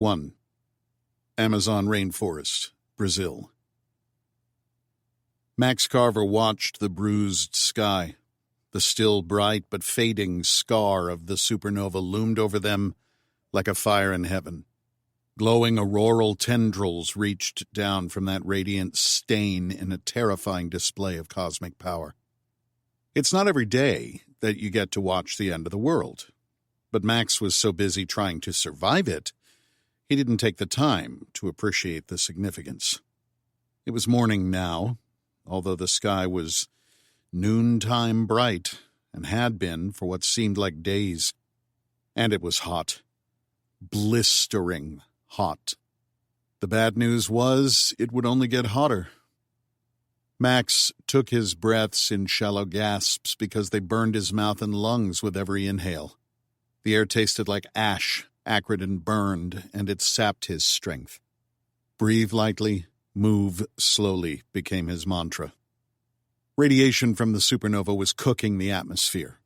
1. Amazon Rainforest, Brazil. Max Carver watched the bruised sky. The still bright but fading scar of the supernova loomed over them like a fire in heaven. Glowing auroral tendrils reached down from that radiant stain in a terrifying display of cosmic power. It's not every day that you get to watch the end of the world, but Max was so busy trying to survive it, he didn't take the time to appreciate the significance. It was morning now, although the sky was noontime bright and had been for what seemed like days. And it was hot. Blistering hot. The bad news was it would only get hotter. Max took his breaths in shallow gasps because they burned his mouth and lungs with every inhale. The air tasted like ash, acrid and burned, and it sapped his strength. Breathe lightly, move slowly became his mantra. Radiation from the supernova was cooking the atmosphere.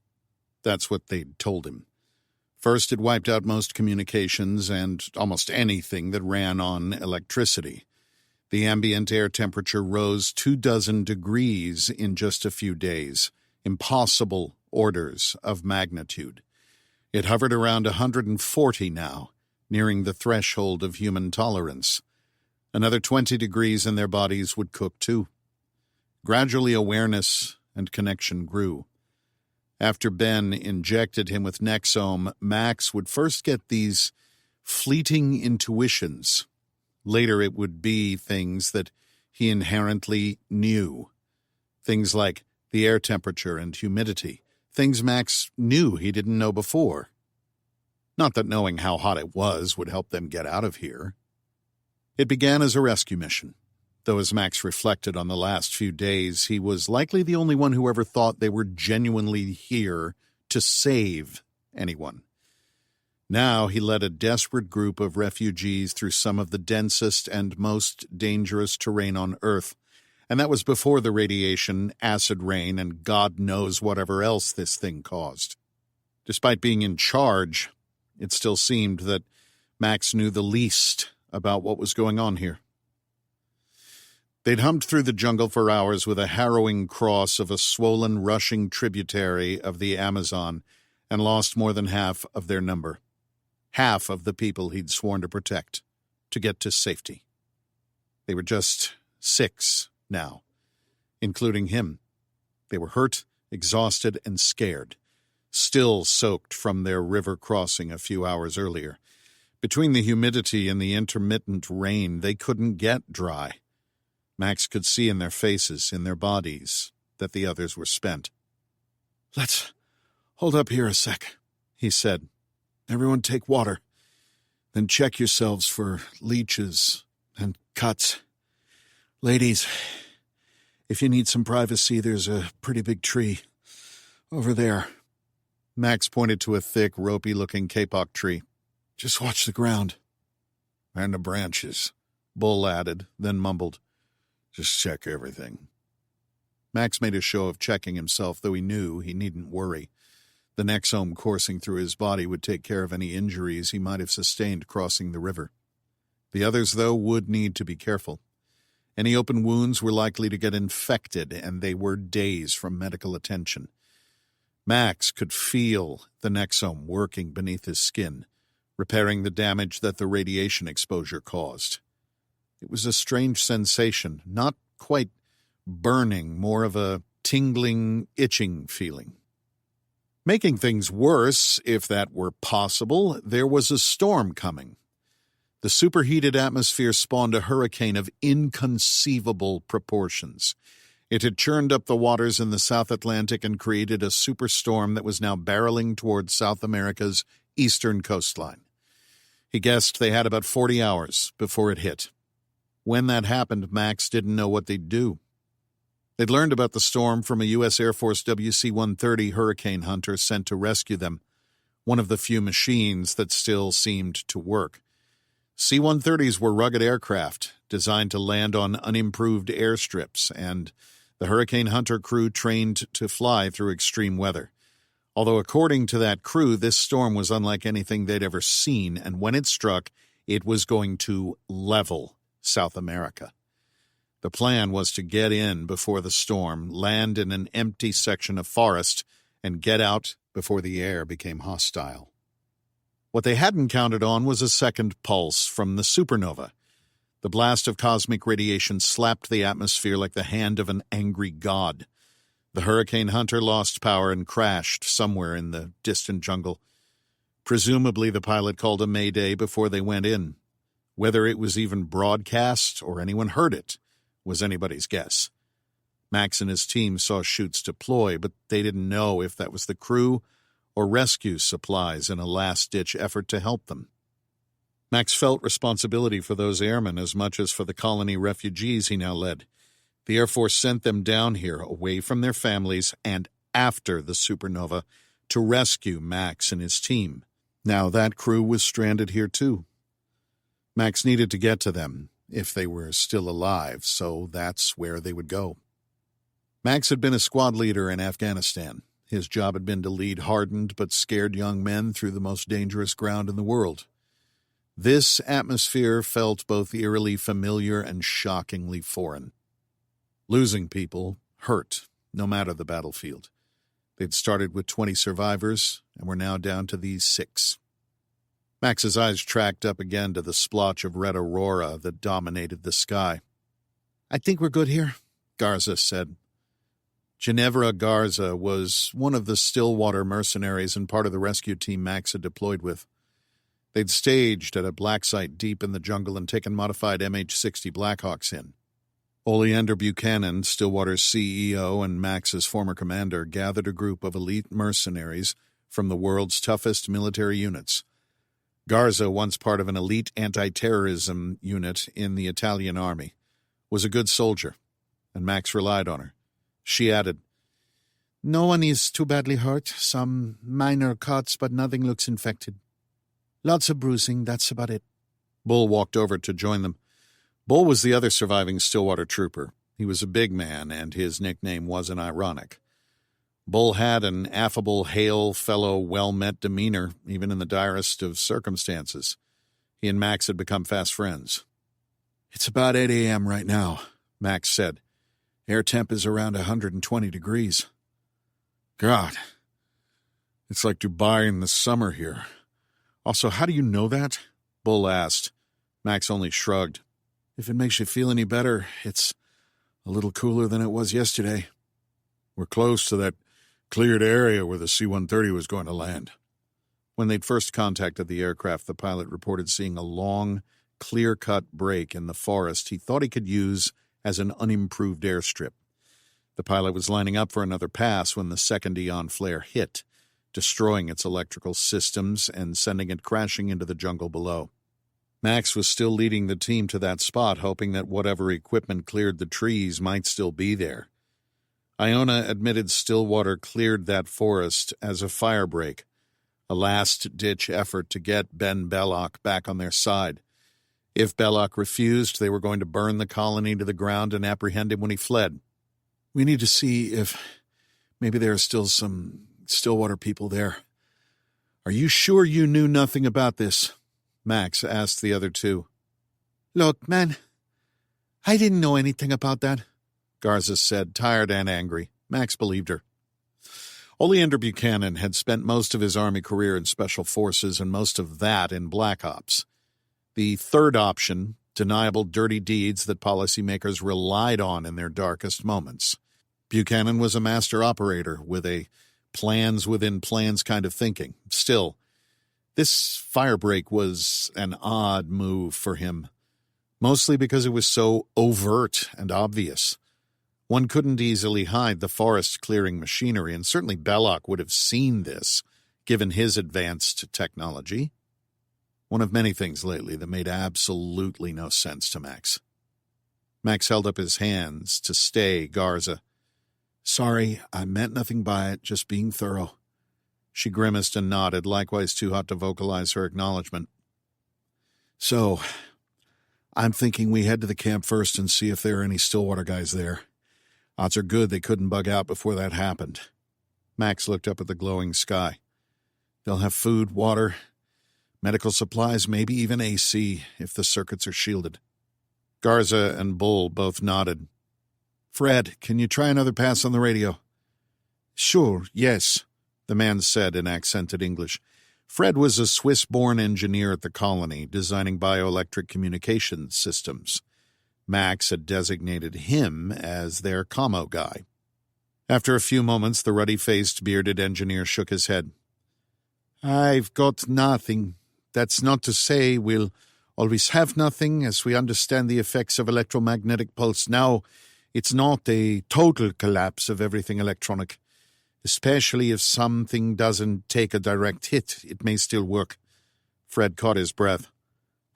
That's what they'd told him. First, it wiped out most communications and almost anything that ran on electricity. The ambient air temperature rose 24 degrees in just a few days. Impossible orders of magnitude. It hovered around 140 now, nearing the threshold of human tolerance. Another 20 degrees and their bodies would cook too. Gradually, awareness and connection grew. After Ben injected him with Nexome, Max would first get these fleeting intuitions. Later, it would be things that he inherently knew. Things like the air temperature and humidity. Things Max knew he didn't know before. Not that knowing how hot it was would help them get out of here. It began as a rescue mission, though as Max reflected on the last few days, he was likely the only one who ever thought they were genuinely here to save anyone. Now he led a desperate group of refugees through some of the densest and most dangerous terrain on Earth, and that was before the radiation, acid rain, and God knows whatever else this thing caused. Despite being in charge, it still seemed that Max knew the least about what was going on here. They'd humped through the jungle for hours with a harrowing cross of a swollen, rushing tributary of the Amazon and lost more than half of their number. Half of the people he'd sworn to protect, to get to safety. They were just 6 now, including him. They were hurt, exhausted, and scared, still soaked from their river crossing a few hours earlier. Between the humidity and the intermittent rain, they couldn't get dry. Max could see in their faces, in their bodies, that the others were spent. "Let's hold up here a sec," he said. "Everyone take water. Then check yourselves for leeches and cuts. Ladies, if you need some privacy, there's a pretty big tree over there." Max pointed to a thick, ropey-looking kapok tree. "Just watch the ground." "And the branches," Bull added, then mumbled. "Just check everything." Max made a show of checking himself, though he knew he needn't worry. The Nexome coursing through his body would take care of any injuries he might have sustained crossing the river. The others, though, would need to be careful. Any open wounds were likely to get infected, and they were days from medical attention. Max could feel the Nexome working beneath his skin, repairing the damage that the radiation exposure caused. It was a strange sensation, not quite burning, more of a tingling, itching feeling. Making things worse, if that were possible, there was a storm coming. The superheated atmosphere spawned a hurricane of inconceivable proportions. It had churned up the waters in the South Atlantic and created a superstorm that was now barreling towards South America's eastern coastline. He guessed they had about 40 hours before it hit. When that happened, Max didn't know what they'd do. They'd learned about the storm from a U.S. Air Force WC-130 Hurricane Hunter sent to rescue them, one of the few machines that still seemed to work. C-130s were rugged aircraft designed to land on unimproved airstrips, and the Hurricane Hunter crew trained to fly through extreme weather. Although according to that crew, this storm was unlike anything they'd ever seen, and when it struck, It was going to level South America. The plan was to get in before the storm, land in an empty section of forest, and get out before the air became hostile. What they hadn't counted on was a second pulse from the supernova. The blast of cosmic radiation slapped the atmosphere like the hand of an angry god. The hurricane hunter lost power and crashed somewhere in the distant jungle. Presumably the pilot called a mayday before they went in. Whether it was even broadcast or anyone heard it was anybody's guess. Max and his team saw chutes deploy, but they didn't know if that was the crew or rescue supplies in a last-ditch effort to help them. Max felt responsibility for those airmen as much as for the colony refugees he now led. The Air Force sent them down here, away from their families and after the supernova, to rescue Max and his team. Now that crew was stranded here too. Max needed to get to them, if they were still alive, so that's where they would go. Max had been a squad leader in Afghanistan. His job had been to lead hardened but scared young men through the most dangerous ground in the world. This atmosphere felt both eerily familiar and shockingly foreign. Losing people hurt, no matter the battlefield. They'd started with 20 survivors, and were now down to these 6. Max's eyes tracked up again to the splotch of red aurora that dominated the sky. "I think we're good here," Garza said. Ginevra Garza was one of the Stillwater mercenaries and part of the rescue team Max had deployed with. They'd staged at a black site deep in the jungle and taken modified MH-60 Blackhawks in. Oleander Buchanan, Stillwater's CEO and Max's former commander, gathered a group of elite mercenaries from the world's toughest military units. Garza, once part of an elite anti-terrorism unit in the Italian army, was a good soldier, and Max relied on her. She added, "No one is too badly hurt. Some minor cuts, but nothing looks infected. Lots of bruising, that's about it." Bull walked over to join them. Bull was the other surviving Stillwater trooper. He was a big man, and his nickname wasn't ironic. Bull had an affable, hail fellow, well-met demeanor, even in the direst of circumstances. He and Max had become fast friends. "It's about 8 a.m. right now," Max said. "Air temp is around 120 degrees. God, it's like Dubai in the summer here. Also, how do you know that?" Bull asked. Max only shrugged. "If it makes you feel any better, it's a little cooler than it was yesterday. We're close to that cleared area where the C-130 was going to land." When they'd first contacted the aircraft, the pilot reported seeing a long, clear-cut break in the forest he thought he could use as an unimproved airstrip. The pilot was lining up for another pass when the second Eon flare hit, destroying its electrical systems and sending it crashing into the jungle below. Max was still leading the team to that spot, hoping that whatever equipment cleared the trees might still be there. Iona admitted Stillwater cleared that forest as a firebreak, a last-ditch effort to get Ben Belloc back on their side. If Belloc refused, they were going to burn the colony to the ground and apprehend him when he fled. "We need to see if maybe there are still some Stillwater people there." "Are you sure you knew nothing about this?" Max asked the other two. "Look, man, I didn't know anything about that," Garza said, tired and angry. Max believed her. Oleander Buchanan had spent most of his Army career in Special Forces and most of that in Black Ops. The third option, deniable dirty deeds that policymakers relied on in their darkest moments. Buchanan was a master operator with a plans-within-plans kind of thinking. Still, this firebreak was an odd move for him, mostly because it was so overt and obvious. One couldn't easily hide the forest-clearing machinery, and certainly Belloc would have seen this, given his advanced technology. One of many things lately that made absolutely no sense to Max. Max held up his hands to stay Garza. "Sorry, I meant nothing by it, just being thorough." She grimaced and nodded, likewise too hot to vocalize her acknowledgement. "So, I'm thinking we head to the camp first and see if there are any Stillwater guys there. Odds are good they couldn't bug out before that happened." Max looked up at the glowing sky. "They'll have food, water, Medical supplies, maybe even AC, if the circuits are shielded. Garza and Bull both nodded. Fred, can you try another pass on the radio? Sure, yes, the man said in accented English. Fred was a Swiss-born engineer at the colony, designing bioelectric communications systems. Max had designated him as their commo guy. After a few moments, the ruddy-faced, bearded engineer shook his head. I've got nothing. That's not to say we'll always have nothing, as we understand the effects of electromagnetic pulse. Now, it's not a total collapse of everything electronic. Especially if something doesn't take a direct hit, it may still work. Fred caught his breath.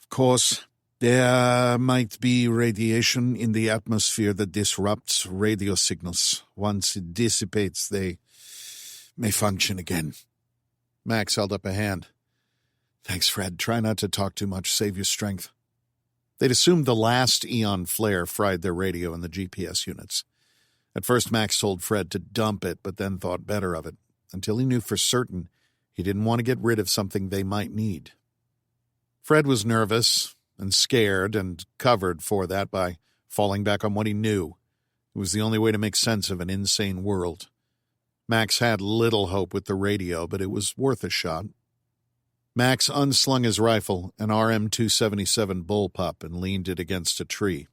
Of course, there might be radiation in the atmosphere that disrupts radio signals. Once it dissipates, they may function again. Max held up a hand. Thanks, Fred. Try not to talk too much. Save your strength. They'd assumed the last Eon flare fried their radio and the GPS units. At first, Max told Fred to dump it, but then thought better of it, until he knew for certain he didn't want to get rid of something they might need. Fred was nervous and scared and covered for that by falling back on what he knew. It was the only way to make sense of an insane world. Max had little hope with the radio, but it was worth a shot. Max unslung his rifle, an RM-277 bullpup, and leaned it against a tree.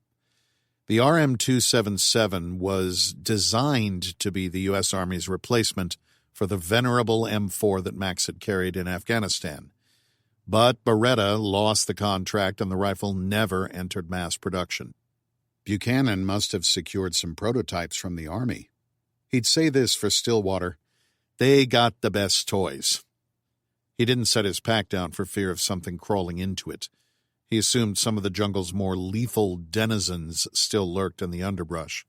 The RM-277 was designed to be the U.S. Army's replacement for the venerable M4 that Max had carried in Afghanistan. But Beretta lost the contract and the rifle never entered mass production. Buchanan must have secured some prototypes from the Army. He'd say this for Stillwater, they got the best toys. He didn't set his pack down for fear of something crawling into it. He assumed some of the jungle's more lethal denizens still lurked in the underbrush.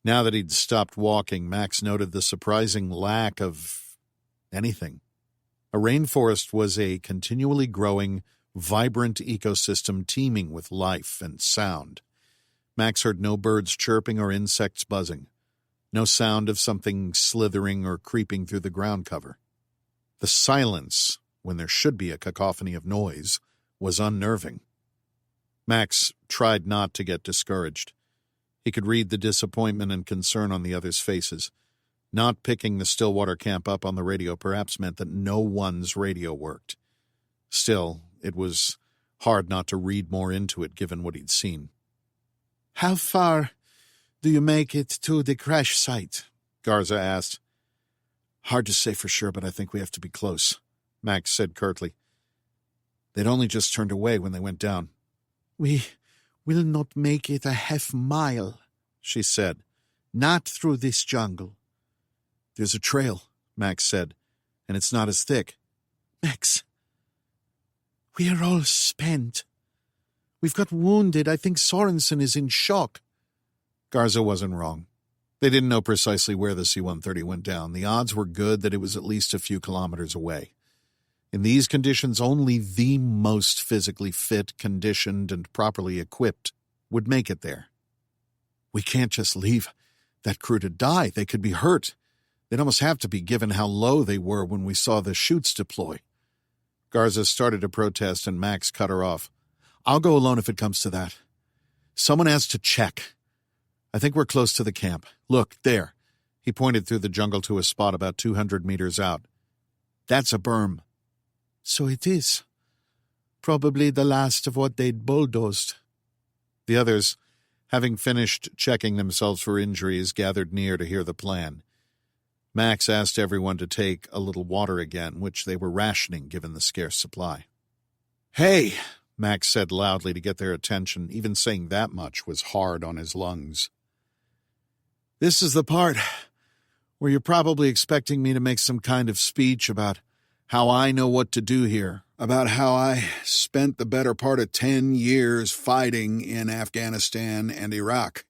Now that he'd stopped walking, Max noted the surprising lack of anything. A rainforest was a continually growing, vibrant ecosystem teeming with life and sound. Max heard no birds chirping or insects buzzing, no sound of something slithering or creeping through the ground cover. The silence, when there should be a cacophony of noise, was unnerving. Max tried not to get discouraged. He could read the disappointment and concern on the others' faces. Not picking the Stillwater camp up on the radio perhaps meant that no one's radio worked. Still, it was hard not to read more into it given what he'd seen. How far do you make it to the crash site? Garza asked. Hard to say for sure, but I think we have to be close, Max said curtly. They'd only just turned away when they went down. We will not make it a half-mile, she said. Not through this jungle. There's a trail, Max said, and it's not as thick. Max, we are all spent. We've got wounded. I think Sorensen is in shock. Garza wasn't wrong. They didn't know precisely where the C-130 went down. The odds were good that it was at least a few kilometers away. In these conditions, only the most physically fit, conditioned, and properly equipped would make it there. We can't just leave that crew to die. They could be hurt. They'd almost have to be given how low they were when we saw the chutes deploy. Garza started to protest, and Max cut her off. I'll go alone if it comes to that. Someone has to check. I think we're close to the camp. Look, there. He pointed through the jungle to a spot about 200 meters out. That's a berm. So it is. Probably the last of what they'd bulldozed. The others, having finished checking themselves for injuries, gathered near to hear the plan. Max asked everyone to take a little water again, which they were rationing given the scarce supply. Hey, Max said loudly to get their attention. Even saying that much was hard on his lungs. This is the part where you're probably expecting me to make some kind of speech about how I know what to do here, about how I spent the better part of 10 years fighting in Afghanistan and Iraq,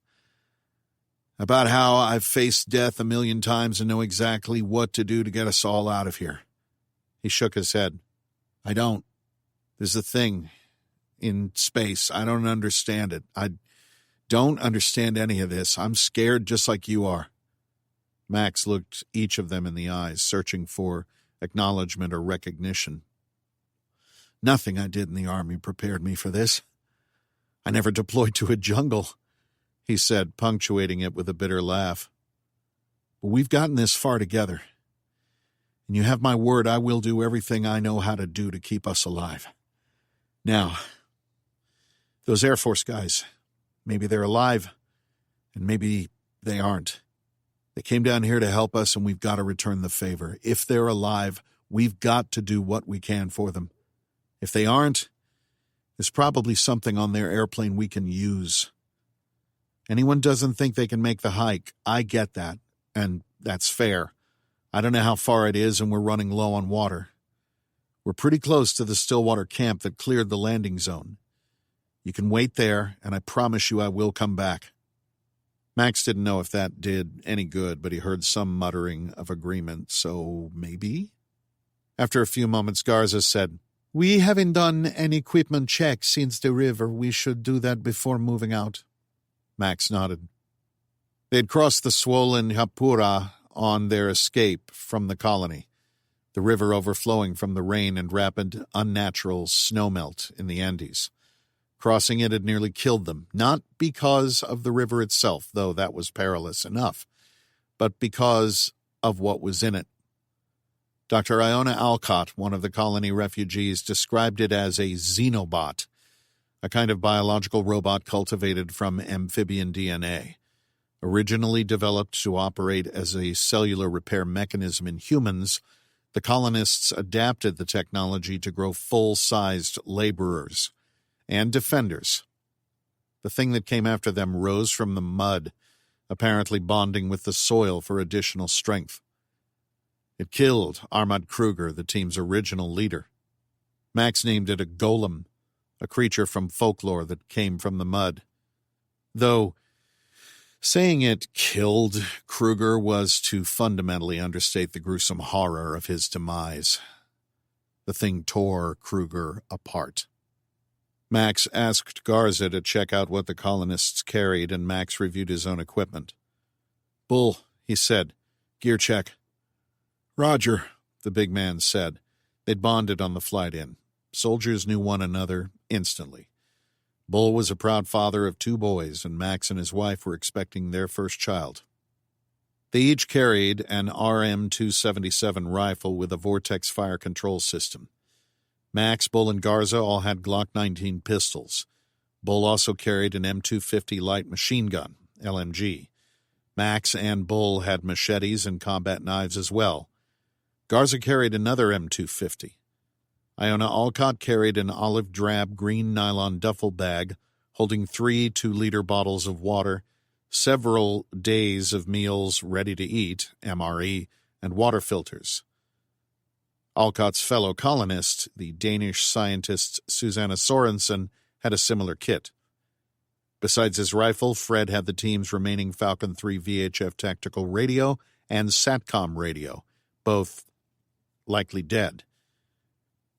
about how I've faced death a million times and know exactly what to do to get us all out of here. He shook his head. I don't. There's a thing in space. I don't understand it. I don't understand any of this. I'm scared just like you are. Max looked each of them in the eyes, searching for acknowledgement or recognition. Nothing I did in the army prepared me for this. I never deployed to a jungle, he said, punctuating it with a bitter laugh. But we've gotten this far together. And you have my word I will do everything I know how to do to keep us alive. Now, those Air Force guys, maybe they're alive, and maybe they aren't. They came down here to help us, and we've got to return the favor. If they're alive, we've got to do what we can for them. If they aren't, there's probably something on their airplane we can use. Anyone doesn't think they can make the hike. I get that, and that's fair. I don't know how far it is, and we're running low on water. We're pretty close to the Stillwater camp that cleared the landing zone. You can wait there, and I promise you I will come back. Max didn't know if that did any good, but he heard some muttering of agreement, so maybe? After a few moments, Garza said, We haven't done an equipment check since the river. We should do that before moving out. Max nodded. They had crossed the swollen Japura on their escape from the colony, the river overflowing from the rain and rapid, unnatural snowmelt in the Andes. Crossing it had nearly killed them, not because of the river itself, though that was perilous enough, but because of what was in it. Dr. Iona Alcott, one of the colony refugees, described it as a xenobot, a kind of biological robot cultivated from amphibian DNA. Originally developed to operate as a cellular repair mechanism in humans, the colonists adapted the technology to grow full-sized laborers and defenders. The thing that came after them rose from the mud, apparently bonding with the soil for additional strength. It killed Armand Kruger, the team's original leader. Max named it a golem, a creature from folklore that came from the mud. Though saying it killed Kruger was to fundamentally understate the gruesome horror of his demise. The thing tore Kruger apart. Max asked Garza to check out what the colonists carried, and Max reviewed his own equipment. Bull, he said, gear check. Roger, the big man said. They'd bonded on the flight in. Soldiers knew one another instantly. Bull was a proud father of 2 boys, and Max and his wife were expecting their first child. They each carried an RM-277 rifle with a Vortex fire control system. Max, Bull, and Garza all had Glock 19 pistols. Bull also carried an M250 light machine gun, LMG. Max and Bull had machetes and combat knives as well. Garza carried another M250. Iona Alcott carried an olive drab green nylon duffel bag holding 3 2-liter bottles of water, several days of meals ready to eat, MRE, and water filters. Alcott's fellow colonist, the Danish scientist Susanna Sorensen, had a similar kit. Besides his rifle, Fred had the team's remaining Falcon 3 VHF tactical radio and SATCOM radio, both likely dead.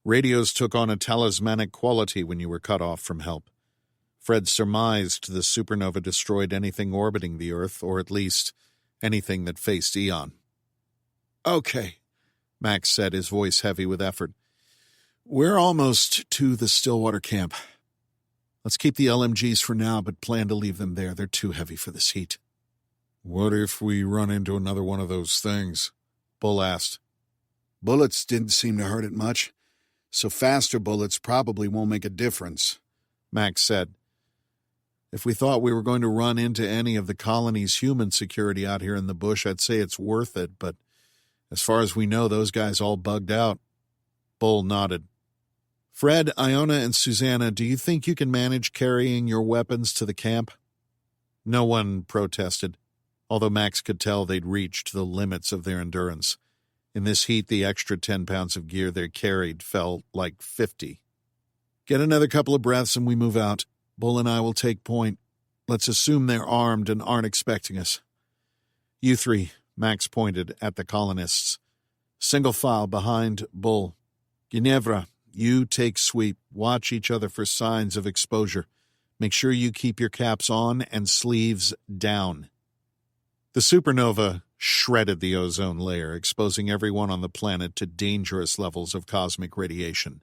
Radios took on a talismanic quality when you were cut off from help. Fred surmised the supernova destroyed anything orbiting the Earth, or at least anything that faced Eon. Okay, Max said, his voice heavy with effort. We're almost to the Stillwater camp. Let's keep the LMGs for now, but plan to leave them there. They're too heavy for this heat. What if we run into another one of those things? Bull asked. Bullets didn't seem to hurt it much, so faster bullets probably won't make a difference, Max said. If we thought we were going to run into any of the colony's human security out here in the bush, I'd say it's worth it, but as far as we know, those guys all bugged out. Bull nodded. Fred, Iona, and Susanna, do you think you can manage carrying your weapons to the camp? No one protested, although Max could tell they'd reached the limits of their endurance. In this heat, the extra 10 pounds of gear they carried felt like 50. Get another couple of breaths and we move out. Bull and I will take point. Let's assume they're armed and aren't expecting us. You 3, Max pointed at the colonists. Single file behind Bull. Ginevra, you take sweep. Watch each other for signs of exposure. Make sure you keep your caps on and sleeves down. The supernova shredded the ozone layer, exposing everyone on the planet to dangerous levels of cosmic radiation.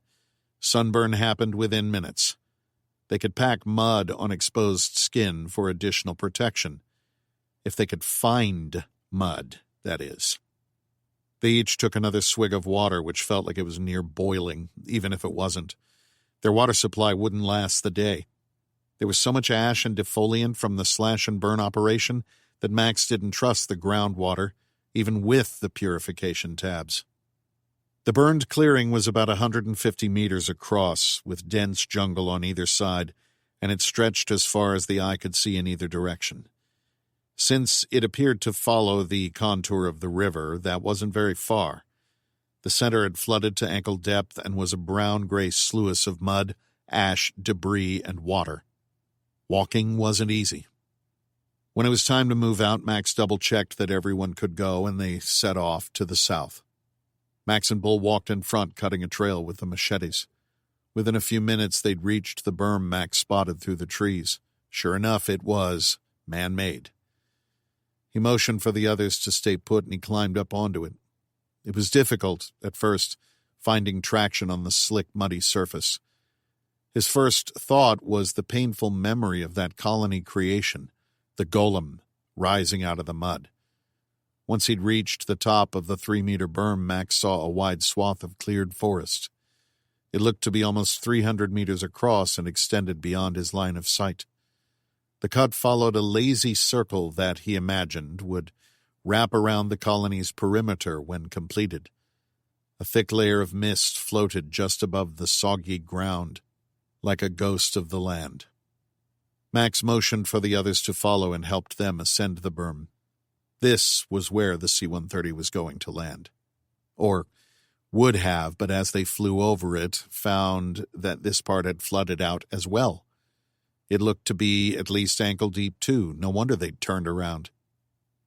Sunburn happened within minutes. They could pack mud on exposed skin for additional protection. If they could find mud, that is. They each took another swig of water, which felt like it was near boiling, even if it wasn't. Their water supply wouldn't last the day. There was so much ash and defoliant from the slash-and-burn operation that Max didn't trust the groundwater, even with the purification tabs. The burned clearing was about 150 meters across, with dense jungle on either side, and it stretched as far as the eye could see in either direction. Since it appeared to follow the contour of the river, that wasn't very far. The center had flooded to ankle depth and was a brown-gray sluice of mud, ash, debris, and water. Walking wasn't easy. When it was time to move out, Max double-checked that everyone could go, and they set off to the south. Max and Bull walked in front, cutting a trail with the machetes. Within a few minutes, they'd reached the berm Max spotted through the trees. Sure enough, it was man-made. He motioned for the others to stay put, and he climbed up onto it. It was difficult, at first, finding traction on the slick, muddy surface. His first thought was the painful memory of that colony creation, the golem, rising out of the mud. Once he'd reached the top of the 3-meter berm, Max saw a wide swath of cleared forest. It looked to be almost 300 meters across and extended beyond his line of sight. The cut followed a lazy circle that, he imagined, would wrap around the colony's perimeter when completed. A thick layer of mist floated just above the soggy ground, like a ghost of the land. Max motioned for the others to follow and helped them ascend the berm. This was where the C-130 was going to land. Or would have, but as they flew over it, found that this part had flooded out as well. It looked to be at least ankle-deep, too. No wonder they'd turned around.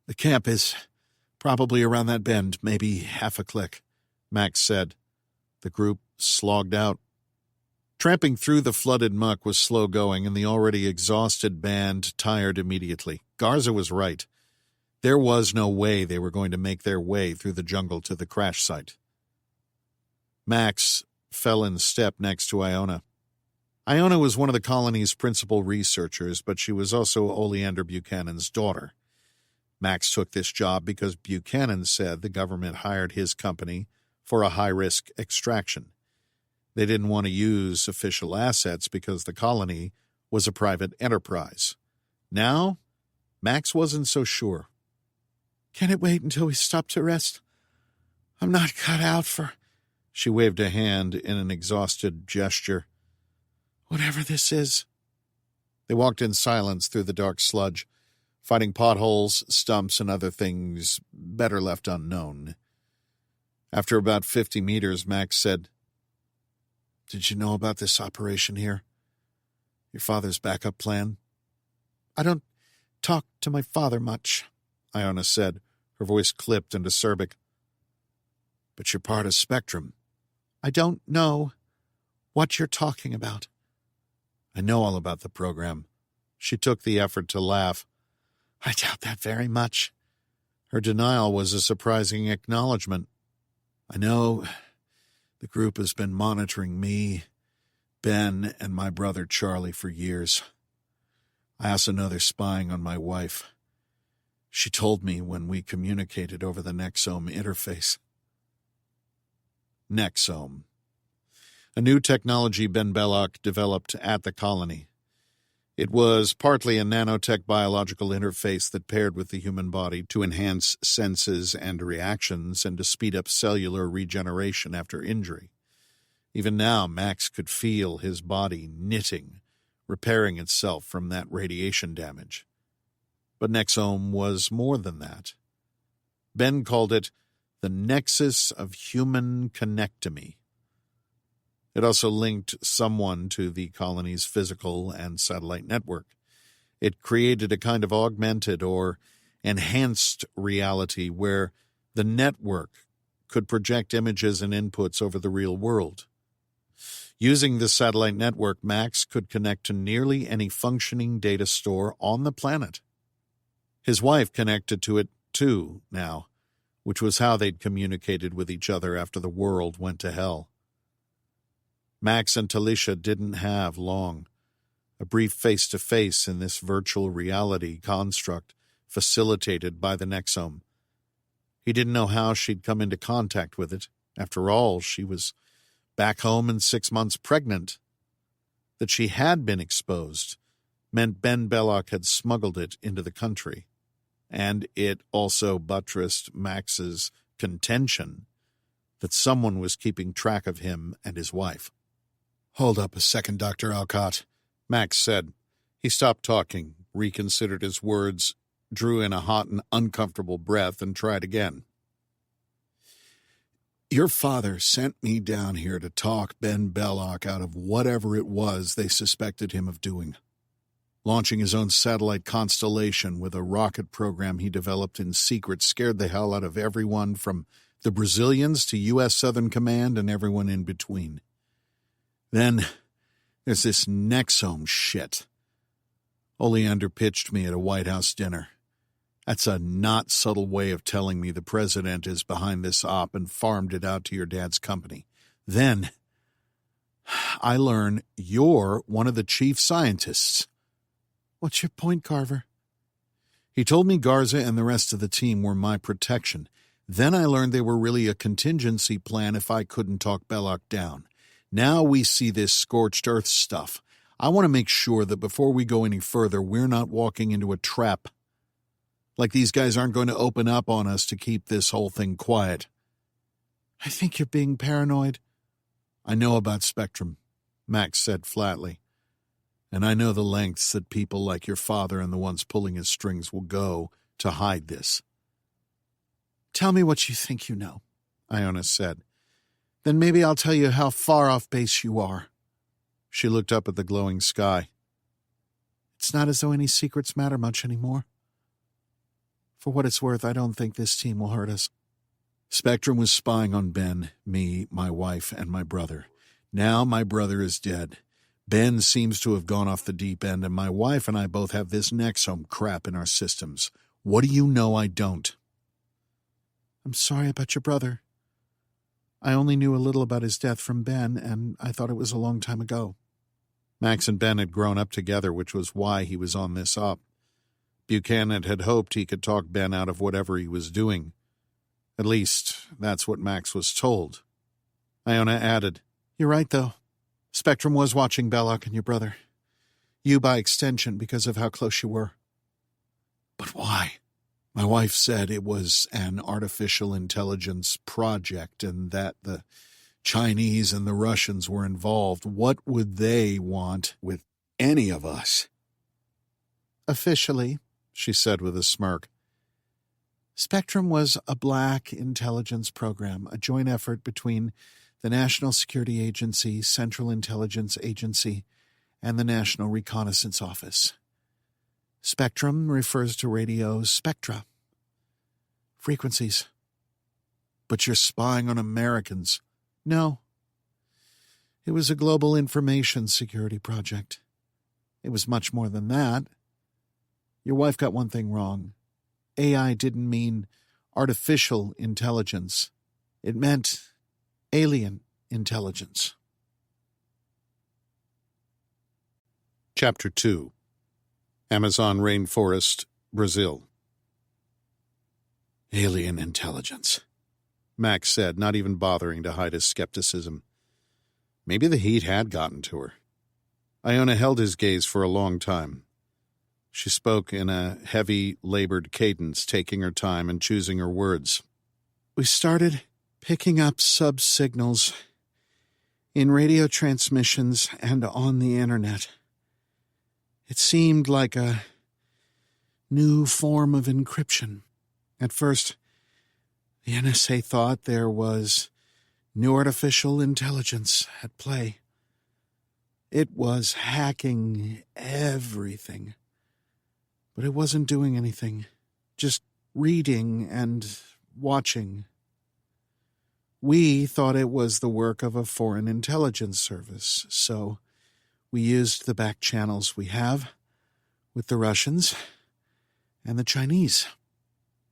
"The camp is probably around that bend, maybe half a click," Max said. The group slogged out. Tramping through the flooded muck was slow going, and the already exhausted band tired immediately. Garza was right. There was no way they were going to make their way through the jungle to the crash site. Max fell in step next to Iona. Iona was one of the colony's principal researchers, but she was also Oleander Buchanan's daughter. Max took this job because Buchanan said the government hired his company for a high-risk extraction. They didn't want to use official assets because the colony was a private enterprise. Now, Max wasn't so sure. "Can it wait until we stop to rest? I'm not cut out for—" She waved a hand in an exhausted gesture. "Whatever this is." They walked in silence through the dark sludge, fighting potholes, stumps, and other things better left unknown. After about 50 meters, Max said, "Did you know about this operation here? Your father's backup plan?" "I don't talk to my father much," Iona said, her voice clipped and acerbic. "But you're part of Spectrum." "I don't know what you're talking about." "I know all about the program." She took the effort to laugh. "I doubt that very much." Her denial was a surprising acknowledgement. "I know the group has been monitoring me, Ben, and my brother Charlie for years. I also know they're spying on my wife. She told me when we communicated over the Nexome interface." Nexome. A new technology Ben Belloc developed at the colony. It was partly a nanotech biological interface that paired with the human body to enhance senses and reactions and to speed up cellular regeneration after injury. Even now, Max could feel his body knitting, repairing itself from that radiation damage. But Nexome was more than that. Ben called it the nexus of human connectomy. It also linked someone to the colony's physical and satellite network. It created a kind of augmented or enhanced reality where the network could project images and inputs over the real world. Using the satellite network, Max could connect to nearly any functioning data store on the planet. His wife connected to it, too, now, which was how they'd communicated with each other after the world went to hell. Max and Talisha didn't have long. A brief face-to-face in this virtual reality construct facilitated by the Nexome. He didn't know how she'd come into contact with it. After all, she was back home and 6 months pregnant. That she had been exposed meant Ben Belloc had smuggled it into the country. And it also buttressed Max's contention that someone was keeping track of him and his wife. "Hold up a second, Dr. Alcott," Max said. He stopped talking, reconsidered his words, drew in a hot and uncomfortable breath, and tried again. "Your father sent me down here to talk Ben Belloc out of whatever it was they suspected him of doing. Launching his own satellite constellation with a rocket program he developed in secret scared the hell out of everyone from the Brazilians to U.S. Southern Command and everyone in between. Then there's this Nexome shit. Oleander pitched me at a White House dinner. That's a not subtle way of telling me the president is behind this op and farmed it out to your dad's company. Then I learn you're one of the chief scientists." "What's your point, Carver?" "He told me Garza and the rest of the team were my protection. Then I learned they were really a contingency plan if I couldn't talk Belloc down. Now we see this scorched earth stuff. I want to make sure that before we go any further, we're not walking into a trap. Like these guys aren't going to open up on us to keep this whole thing quiet." "I think you're being paranoid." "I know about Spectrum," Max said flatly. "And I know the lengths that people like your father and the ones pulling his strings will go to hide this." "Tell me what you think you know," Iona said. "Then maybe I'll tell you how far off base you are." She looked up at the glowing sky. "It's not as though any secrets matter much anymore. For what it's worth, I don't think this team will hurt us. Spectrum was spying on Ben, me, my wife, and my brother. Now my brother is dead. Ben seems to have gone off the deep end, and my wife and I both have this Nexome crap in our systems. What do you know I don't?" "I'm sorry about your brother. I only knew a little about his death from Ben, and I thought it was a long time ago." Max and Ben had grown up together, which was why he was on this op. Buchanan had hoped he could talk Ben out of whatever he was doing. At least, that's what Max was told. Iona added, "You're right, though. Spectrum was watching Belloc and your brother. You by extension because of how close you were." "But why?" "My wife said it was an artificial intelligence project and that the Chinese and the Russians were involved. What would they want with any of us?" "Officially," she said with a smirk, "Spectrum was a black intelligence program, a joint effort between the National Security Agency, Central Intelligence Agency, and the National Reconnaissance Office. Spectrum refers to radio spectra. Frequencies." "But you're spying on Americans." "No. It was a global information security project. It was much more than that. Your wife got one thing wrong. AI didn't mean artificial intelligence. It meant alien intelligence." Chapter 2. Amazon Rainforest, Brazil. "Alien intelligence," Max said, not even bothering to hide his skepticism. Maybe the heat had gotten to her. Iona held his gaze for a long time. She spoke in a heavy, labored cadence, taking her time and choosing her words. "We started picking up sub-signals in radio transmissions and on the internet. It seemed like a new form of encryption. At first, the NSA thought there was new artificial intelligence at play. It was hacking everything. But it wasn't doing anything, just reading and watching. We thought it was the work of a foreign intelligence service, so we used the back channels we have with the Russians and the Chinese."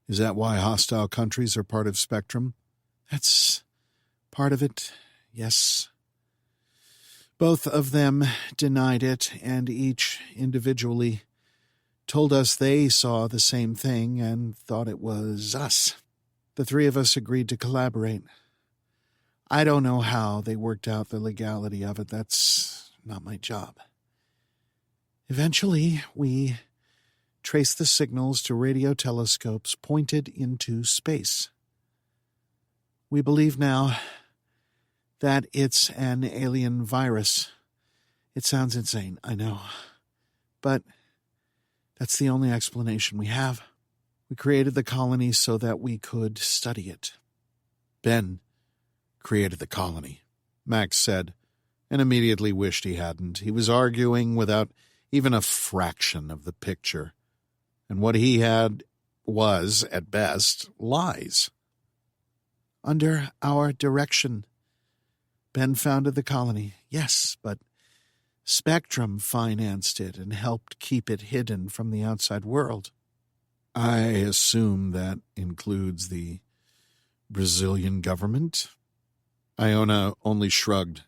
"Is that why hostile countries are part of Spectrum?" "That's part of it, yes. Both of them denied it, and each individually told us they saw the same thing and thought it was us. The three of us agreed to collaborate. I don't know how they worked out the legality of it. That's not my job. Eventually, we traced the signals to radio telescopes pointed into space. We believe now that it's an alien virus. It sounds insane, I know. But that's the only explanation we have. We created the colony so that we could study it. Ben created the colony, Max said, and immediately wished he hadn't. He was arguing without even a fraction of the picture, and what he had was, at best, lies. Under our direction, Ben founded the colony, yes, but Spectrum financed it and helped keep it hidden from the outside world. I assume that includes the Brazilian government? Iona only shrugged.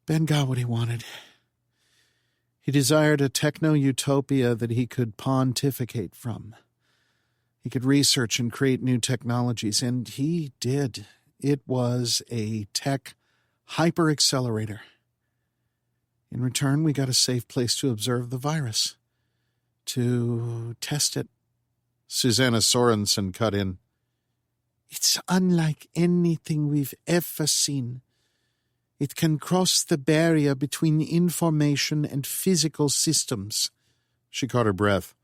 Ben got what he wanted. He desired a techno-utopia that he could pontificate from. He could research and create new technologies, and he did. It was a tech hyper-accelerator. In return, we got a safe place to observe the virus, to test it. Susanna Sorensen cut in. It's unlike anything we've ever seen. It can cross the barrier between information and physical systems. She caught her breath.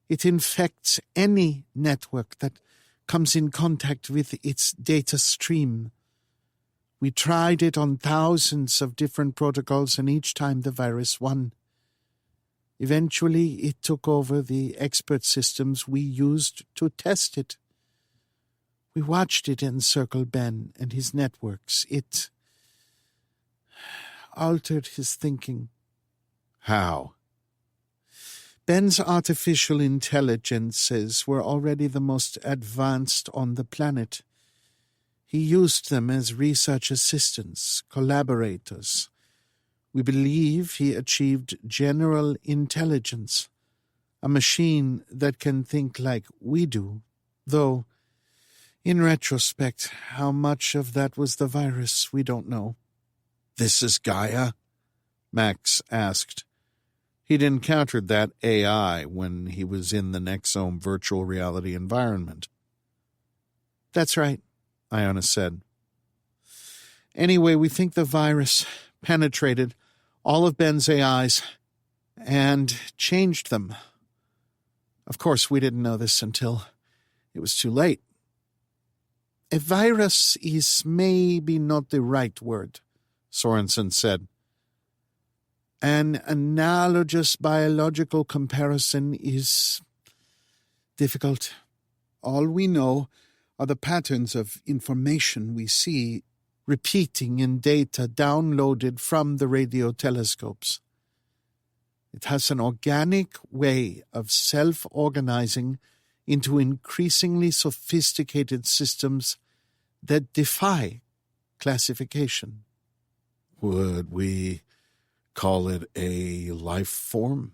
It infects any network that comes in contact with its data stream. We tried it on thousands of different protocols, and each time the virus won. Eventually, it took over the expert systems we used to test it. We watched it encircle Ben and his networks. It altered his thinking. How? Ben's artificial intelligences were already the most advanced on the planet. He used them as research assistants, collaborators. We believe he achieved general intelligence, a machine that can think like we do, though, in retrospect, how much of that was the virus, we don't know. This is Gaia? Max asked. He'd encountered that AI when he was in the Nexome virtual reality environment. That's right, Iona said. Anyway, we think the virus penetrated all of Ben's AIs and changed them. Of course, we didn't know this until it was too late. A virus is maybe not the right word, Sorensen said. An analogous biological comparison is difficult. All we know are the patterns of information we see repeating in data downloaded from the radio telescopes. It has an organic way of self-organizing into increasingly sophisticated systems that defy classification. Would we call it a life form?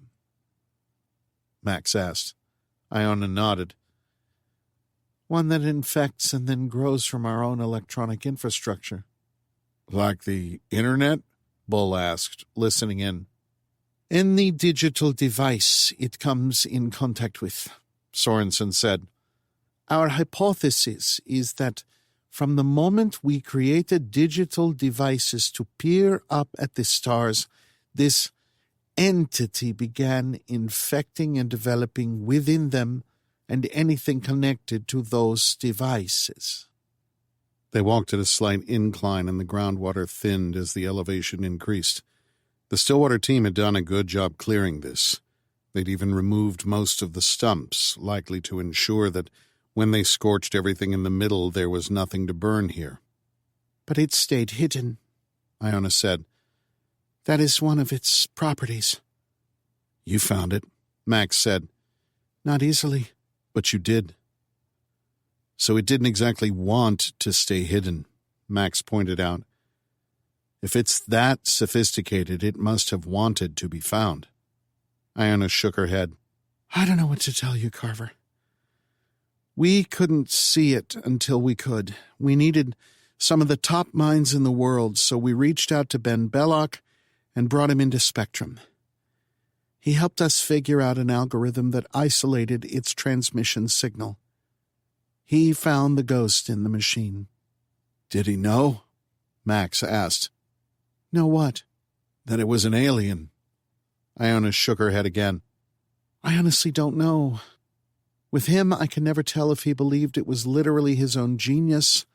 Max asked. Iona nodded. One that infects and then grows from our own electronic infrastructure. Like the internet? Bull asked, listening in. Any digital device it comes in contact with, Sorensen said. Our hypothesis is that from the moment we created digital devices to peer up at the stars, this entity began infecting and developing within them and anything connected to those devices. They walked at a slight incline, and the groundwater thinned as the elevation increased. The Stillwater team had done a good job clearing this. They'd even removed most of the stumps, likely to ensure that when they scorched everything in the middle, there was nothing to burn here. But it stayed hidden, Iona said. That is one of its properties. You found it, Max said. Not easily. But you did. So it didn't exactly want to stay hidden, Max pointed out. If it's that sophisticated, it must have wanted to be found. Iona shook her head. I don't know what to tell you, Carver. We couldn't see it until we could. We needed some of the top minds in the world, so we reached out to Ben Belloc and brought him into Spectrum. He helped us figure out an algorithm that isolated its transmission signal. He found the ghost in the machine. Did he know? Max asked. Know what? That it was an alien. Iona shook her head again. I honestly don't know. With him, I can never tell if he believed it was literally his own genius,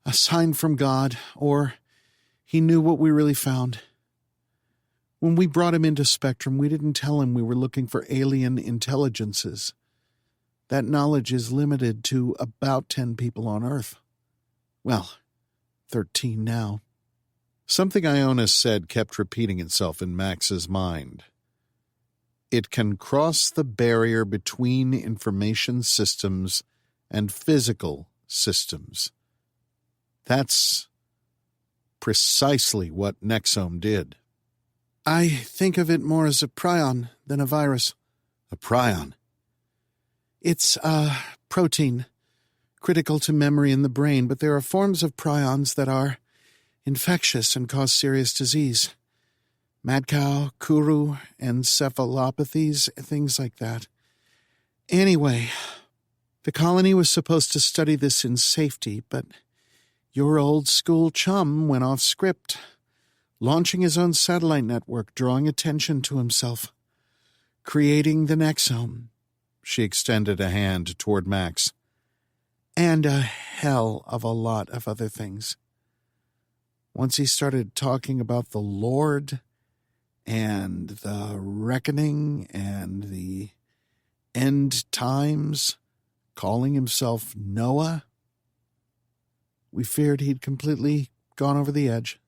a sign from God, or he knew what we really found. When we brought him into Spectrum, we didn't tell him we were looking for alien intelligences. That knowledge is limited to about 10 people on Earth. Well, 13 now. Something Iona said kept repeating itself in Max's mind. It can cross the barrier between information systems and physical systems. That's precisely what Nexome did. I think of it more as a prion than a virus. A prion? It's a protein, critical to memory in the brain, but there are forms of prions that are infectious and cause serious disease. Mad cow, kuru, encephalopathies, things like that. Anyway, the colony was supposed to study this in safety, but your old school chum went off script, launching his own satellite network, drawing attention to himself, creating the Nexome. She extended a hand toward Max. And a hell of a lot of other things. Once he started talking about the Lord and the reckoning and the end times, calling himself Noah, we feared he'd completely gone over the edge.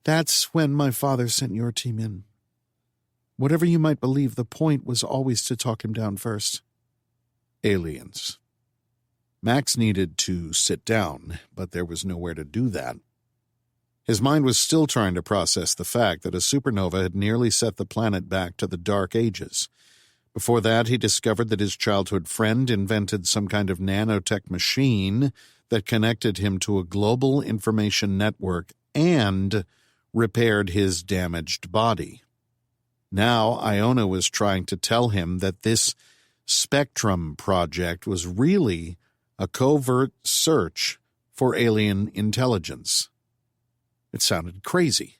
That's when my father sent your team in. Whatever you might believe, the point was always to talk him down first. Aliens. Max needed to sit down, but there was nowhere to do that. His mind was still trying to process the fact that a supernova had nearly set the planet back to the Dark Ages. Before that, he discovered that his childhood friend invented some kind of nanotech machine that connected him to a global information network and repaired his damaged body. Now Iona was trying to tell him that this Spectrum project was really a covert search for alien intelligence. It sounded crazy.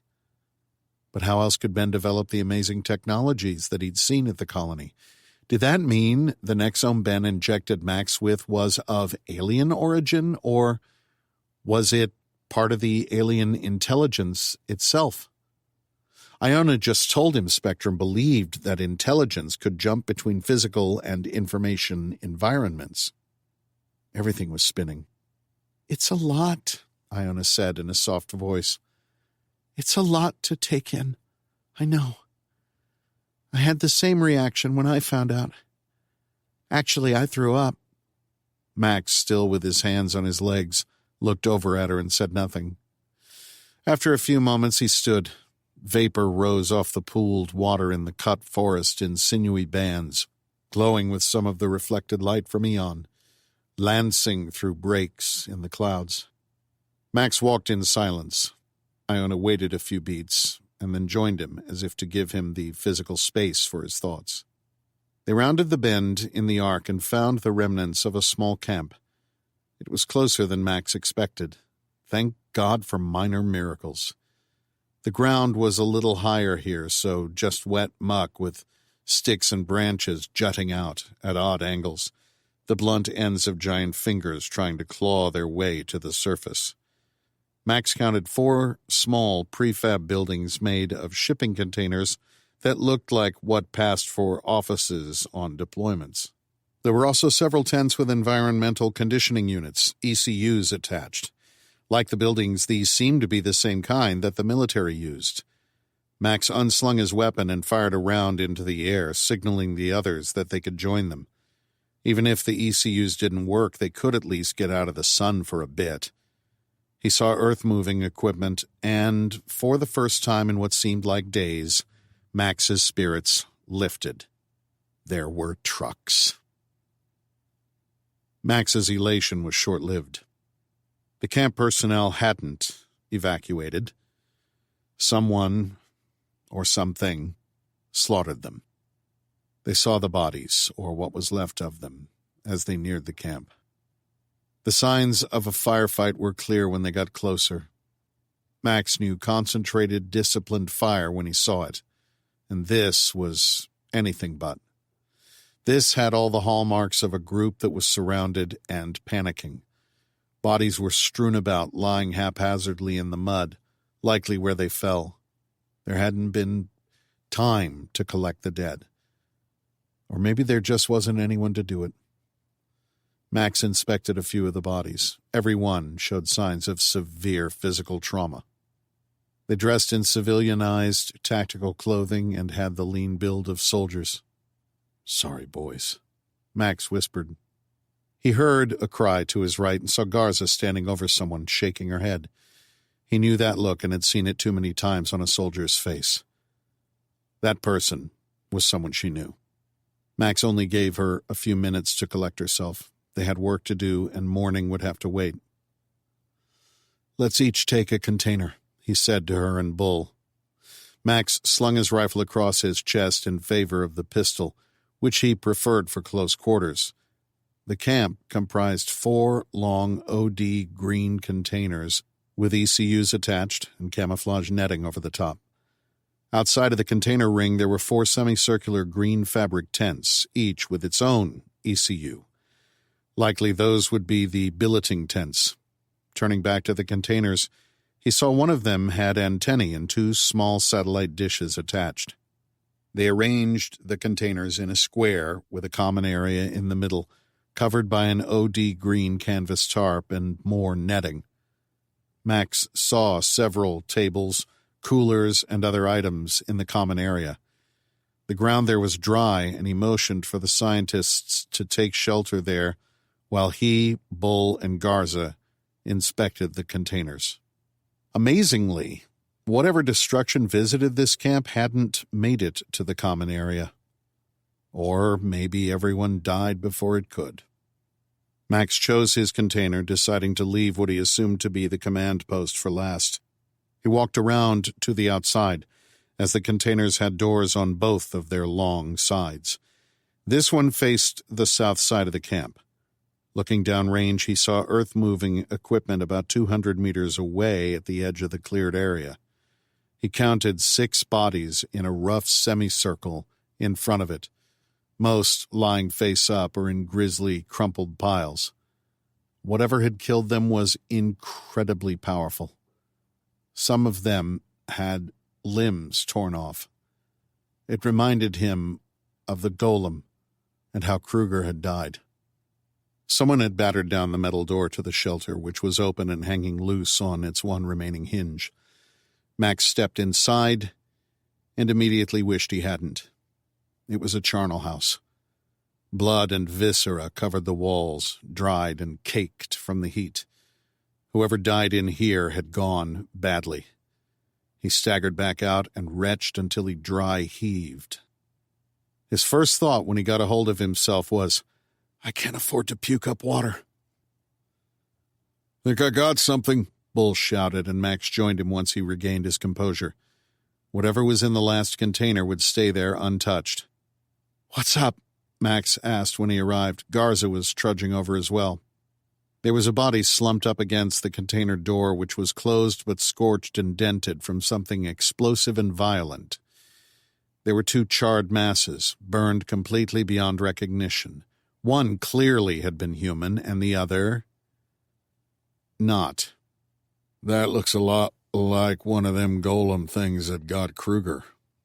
But how else could Ben develop the amazing technologies that he'd seen at the colony? Did that mean the Nexome Ben injected Max with was of alien origin, or was it part of the alien intelligence itself? Iona just told him Spectrum believed that intelligence could jump between physical and information environments. Everything was spinning. It's a lot, Iona said in a soft voice. It's a lot to take in. I know. I had the same reaction when I found out. Actually, I threw up. Max, still with his hands on his legs, looked over at her and said nothing. After a few moments, he stood. Vapor rose off the pooled water in the cut forest in sinewy bands, glowing with some of the reflected light from Eon, lancing through breaks in the clouds. Max walked in silence. Iona waited a few beats, and then joined him as if to give him the physical space for his thoughts. They rounded the bend in the arc and found the remnants of a small camp. It was closer than Max expected. Thank God for minor miracles. The ground was a little higher here, so just wet muck with sticks and branches jutting out at odd angles, the blunt ends of giant fingers trying to claw their way to the surface. Max counted 4 small prefab buildings made of shipping containers that looked like what passed for offices on deployments. There were also several tents with environmental conditioning units, ECUs, attached. Like the buildings, these seemed to be the same kind that the military used. Max unslung his weapon and fired a round into the air, signaling the others that they could join them. Even if the ECUs didn't work, they could at least get out of the sun for a bit. He saw earth-moving equipment, and, for the first time in what seemed like days, Max's spirits lifted. There were trucks. Max's elation was short-lived. The camp personnel hadn't evacuated. Someone, or something, slaughtered them. They saw the bodies, or what was left of them, as they neared the camp. The signs of a firefight were clear when they got closer. Max knew concentrated, disciplined fire when he saw it, and this was anything but. This had all the hallmarks of a group that was surrounded and panicking. Bodies were strewn about, lying haphazardly in the mud, likely where they fell. There hadn't been time to collect the dead. Or maybe there just wasn't anyone to do it. Max inspected a few of the bodies. Every one showed signs of severe physical trauma. They dressed in civilianized tactical clothing and had the lean build of soldiers. "Sorry, boys," Max whispered. He heard a cry to his right and saw Garza standing over someone, shaking her head. He knew that look and had seen it too many times on a soldier's face. That person was someone she knew. Max only gave her a few minutes to collect herself. They had work to do, and morning would have to wait. "Let's each take a container," he said to her and Bull. Max slung his rifle across his chest in favor of the pistol, which he preferred for close quarters. The camp comprised 4 long OD green containers with ECUs attached and camouflage netting over the top. Outside of the container ring, there were 4 semicircular green fabric tents, each with its own ECU. Likely those would be the billeting tents. Turning back to the containers, he saw one of them had antennae and 2 small satellite dishes attached. They arranged the containers in a square with a common area in the middle, covered by an OD green canvas tarp and more netting. Max saw several tables, coolers, and other items in the common area. The ground there was dry, and he motioned for the scientists to take shelter there while he, Bull, and Garza inspected the containers. Amazingly, whatever destruction visited this camp hadn't made it to the common area. Or maybe everyone died before it could. Max chose his container, deciding to leave what he assumed to be the command post for last. He walked around to the outside, as the containers had doors on both of their long sides. This one faced the south side of the camp. Looking downrange, he saw earth-moving equipment about 200 meters away at the edge of the cleared area. He counted 6 bodies in a rough semicircle in front of it, most lying face up or in grisly, crumpled piles. Whatever had killed them was incredibly powerful. Some of them had limbs torn off. It reminded him of the golem and how Kruger had died. Someone had battered down the metal door to the shelter, which was open and hanging loose on its one remaining hinge. Max stepped inside and immediately wished he hadn't. It was a charnel house. Blood and viscera covered the walls, dried and caked from the heat. Whoever died in here had gone badly. He staggered back out and retched until he dry heaved. His first thought when he got a hold of himself was, "I can't afford to puke up water." "Think I got something," Bull shouted, and Max joined him once he regained his composure. Whatever was in the last container would stay there untouched. "What's up?" Max asked when he arrived. Garza was trudging over as well. There was a body slumped up against the container door, which was closed but scorched and dented from something explosive and violent. There were 2 charred masses, burned completely beyond recognition. One clearly had been human, and the other not. "That looks a lot like one of them golem things that got Kruger,"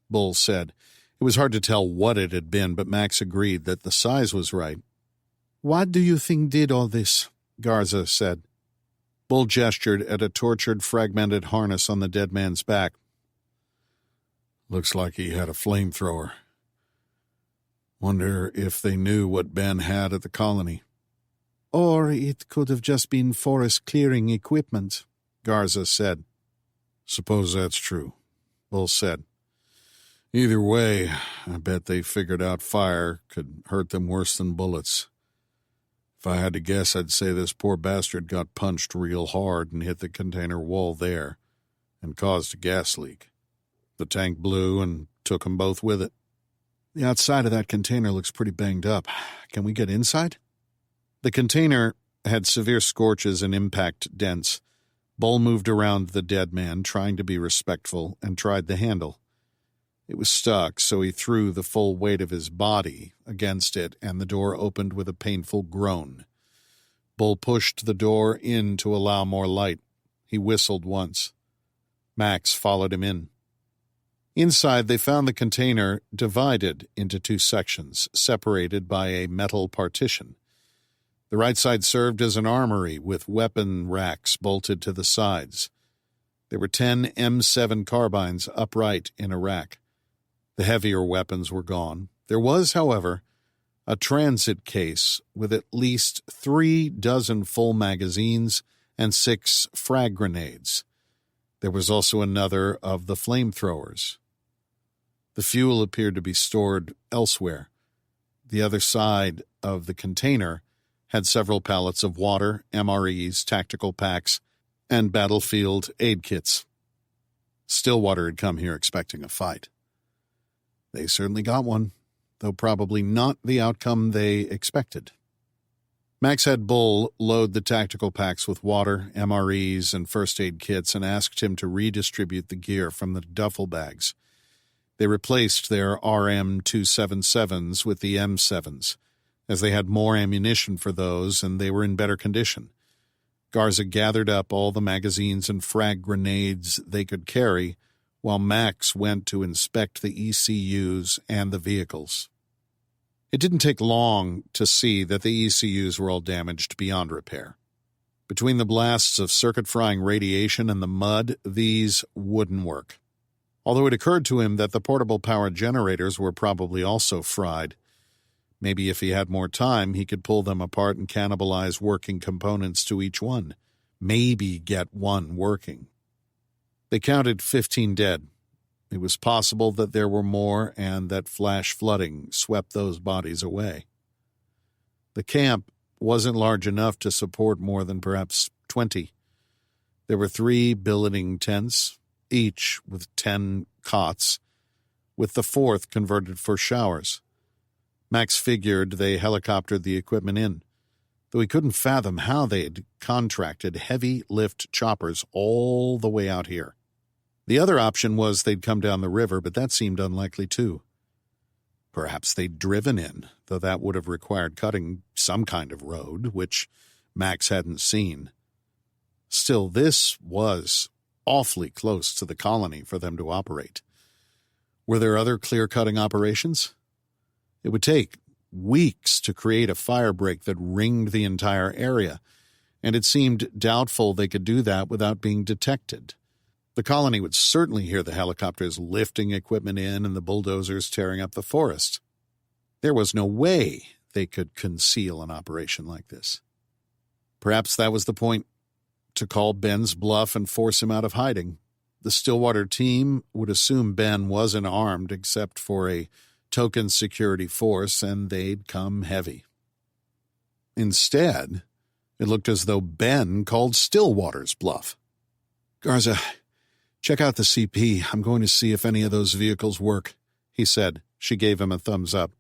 Bull said. It was hard to tell what it had been, but Max agreed that the size was right. "What do you think did all this?" Garza said. Bull gestured at a tortured, fragmented harness on the dead man's back. "Looks like he had a flamethrower. Wonder if they knew what Ben had at the colony." "Or it could have just been forest clearing equipment," Garza said. Suppose that's true, Bull said. Either way, I bet they figured out fire could hurt them worse than bullets. If I had to guess, I'd say this poor bastard got punched real hard and hit the container wall there and caused a gas leak. The tank blew and took them both with it. The outside of that container looks pretty banged up. Can we get inside? The container had severe scorches and impact dents. Bull moved around the dead man, trying to be respectful, and tried the handle. It was stuck, so he threw the full weight of his body against it, and the door opened with a painful groan. Bull pushed the door in to allow more light. He whistled once. Max followed him in. Inside, they found the container divided into two sections, separated by a metal partition. The right side served as an armory with weapon racks bolted to the sides. There were 10 M7 carbines upright in a rack. The heavier weapons were gone. There was, however, a transit case with at least 3 dozen full magazines and 6 frag grenades. There was also another of the flamethrowers. The fuel appeared to be stored elsewhere. The other side of the container had several pallets of water, MREs, tactical packs, and battlefield aid kits. Stillwater had come here expecting a fight. They certainly got one, though probably not the outcome they expected. Max had Bull load the tactical packs with water, MREs, and first aid kits and asked him to redistribute the gear from the duffel bags. They replaced their RM-277s with the M7s, as they had more ammunition for those and they were in better condition. Garza gathered up all the magazines and frag grenades they could carry, while Max went to inspect the ECUs and the vehicles. It didn't take long to see that the ECUs were all damaged beyond repair. Between the blasts of circuit-frying radiation and the mud, these wouldn't work. Although it occurred to him that the portable power generators were probably also fried. Maybe if he had more time, he could pull them apart and cannibalize working components to each one. Maybe get one working. They counted 15 dead. It was possible that there were more and that flash flooding swept those bodies away. The camp wasn't large enough to support more than perhaps 20. There were 3 billeting tents, each with 10 cots, with the 4th converted for showers. Max figured they helicoptered the equipment in, though he couldn't fathom how they'd contracted heavy lift choppers all the way out here. The other option was they'd come down the river, but that seemed unlikely too. Perhaps they'd driven in, though that would have required cutting some kind of road, which Max hadn't seen. Still, this was awfully close to the colony for them to operate. Were there other clear-cutting operations? It would take weeks to create a fire break that ringed the entire area, and it seemed doubtful they could do that without being detected. The colony would certainly hear the helicopters lifting equipment in and the bulldozers tearing up the forest. There was no way they could conceal an operation like this. Perhaps that was the point, to call Ben's bluff and force him out of hiding. The Stillwater team would assume Ben wasn't armed except for a token security force, and they'd come heavy. Instead, it looked as though Ben called Stillwater's bluff. Garza, check out the CP. I'm going to see if any of those vehicles work, he said. She gave him a thumbs up.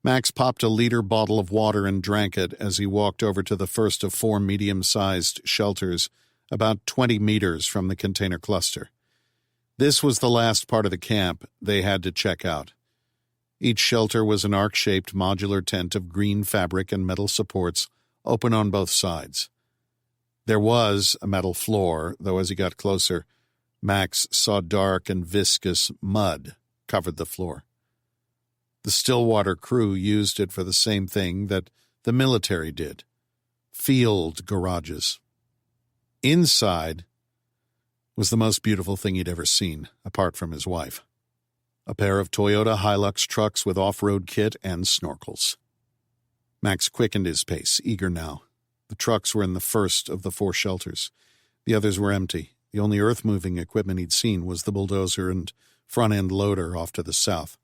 Max popped a liter bottle of water and drank it as he walked over to the first of 4 medium-sized shelters, about 20 meters from the container cluster. This was the last part of the camp they had to check out. Each shelter was an arc-shaped modular tent of green fabric and metal supports, open on both sides. There was a metal floor, though as he got closer, Max saw dark and viscous mud covered the floor. The Stillwater crew used it for the same thing that the military did, field garages. Inside was the most beautiful thing he'd ever seen, apart from his wife. A pair of Toyota Hilux trucks with off-road kit and snorkels. Max quickened his pace, eager now. The trucks were in the first of the 4 shelters. The others were empty. The only earth-moving equipment he'd seen was the bulldozer and front-end loader off to the south.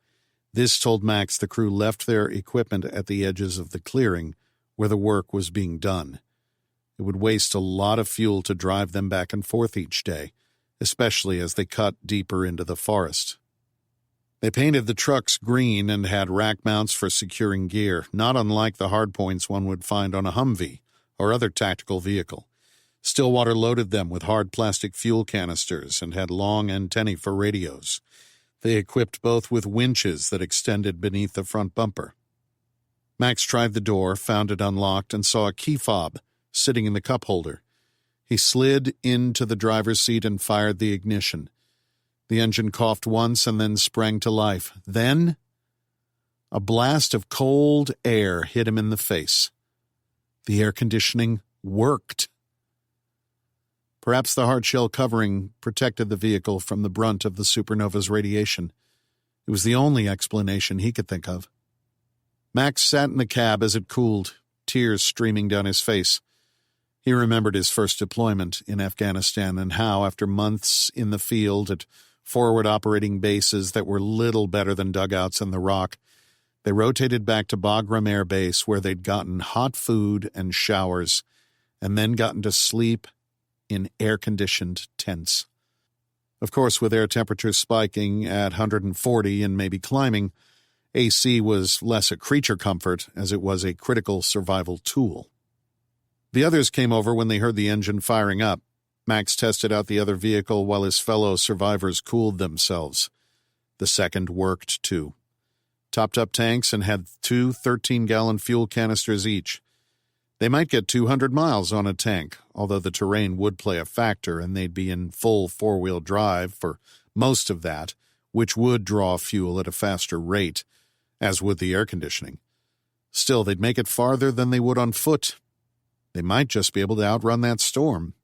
This told Max the crew left their equipment at the edges of the clearing where the work was being done. It would waste a lot of fuel to drive them back and forth each day, especially as they cut deeper into the forest. They painted the trucks green and had rack mounts for securing gear, not unlike the hardpoints one would find on a Humvee or other tactical vehicle. Stillwater loaded them with hard plastic fuel canisters and had long antennae for radios. They equipped both with winches that extended beneath the front bumper. Max tried the door, found it unlocked, and saw a key fob sitting in the cup holder. He slid into the driver's seat and fired the ignition. The engine coughed once and then sprang to life. Then, a blast of cold air hit him in the face. The air conditioning worked. Perhaps the hard-shell covering protected the vehicle from the brunt of the supernova's radiation. It was the only explanation he could think of. Max sat in the cab as it cooled, tears streaming down his face. He remembered his first deployment in Afghanistan and how, after months in the field at forward operating bases that were little better than dugouts in the rock, they rotated back to Bagram Air Base where they'd gotten hot food and showers and then gotten to sleep in air-conditioned tents. Of course, with air temperatures spiking at 140 and maybe climbing, AC was less a creature comfort as it was a critical survival tool. The others came over when they heard the engine firing up. Max tested out the other vehicle while his fellow survivors cooled themselves. The second worked, too. Topped up tanks and had 2 13-gallon fuel canisters each. They might get 200 miles on a tank, although the terrain would play a factor and they'd be in full four-wheel drive for most of that, which would draw fuel at a faster rate, as would the air conditioning. Still, they'd make it farther than they would on foot. They might just be able to outrun that storm.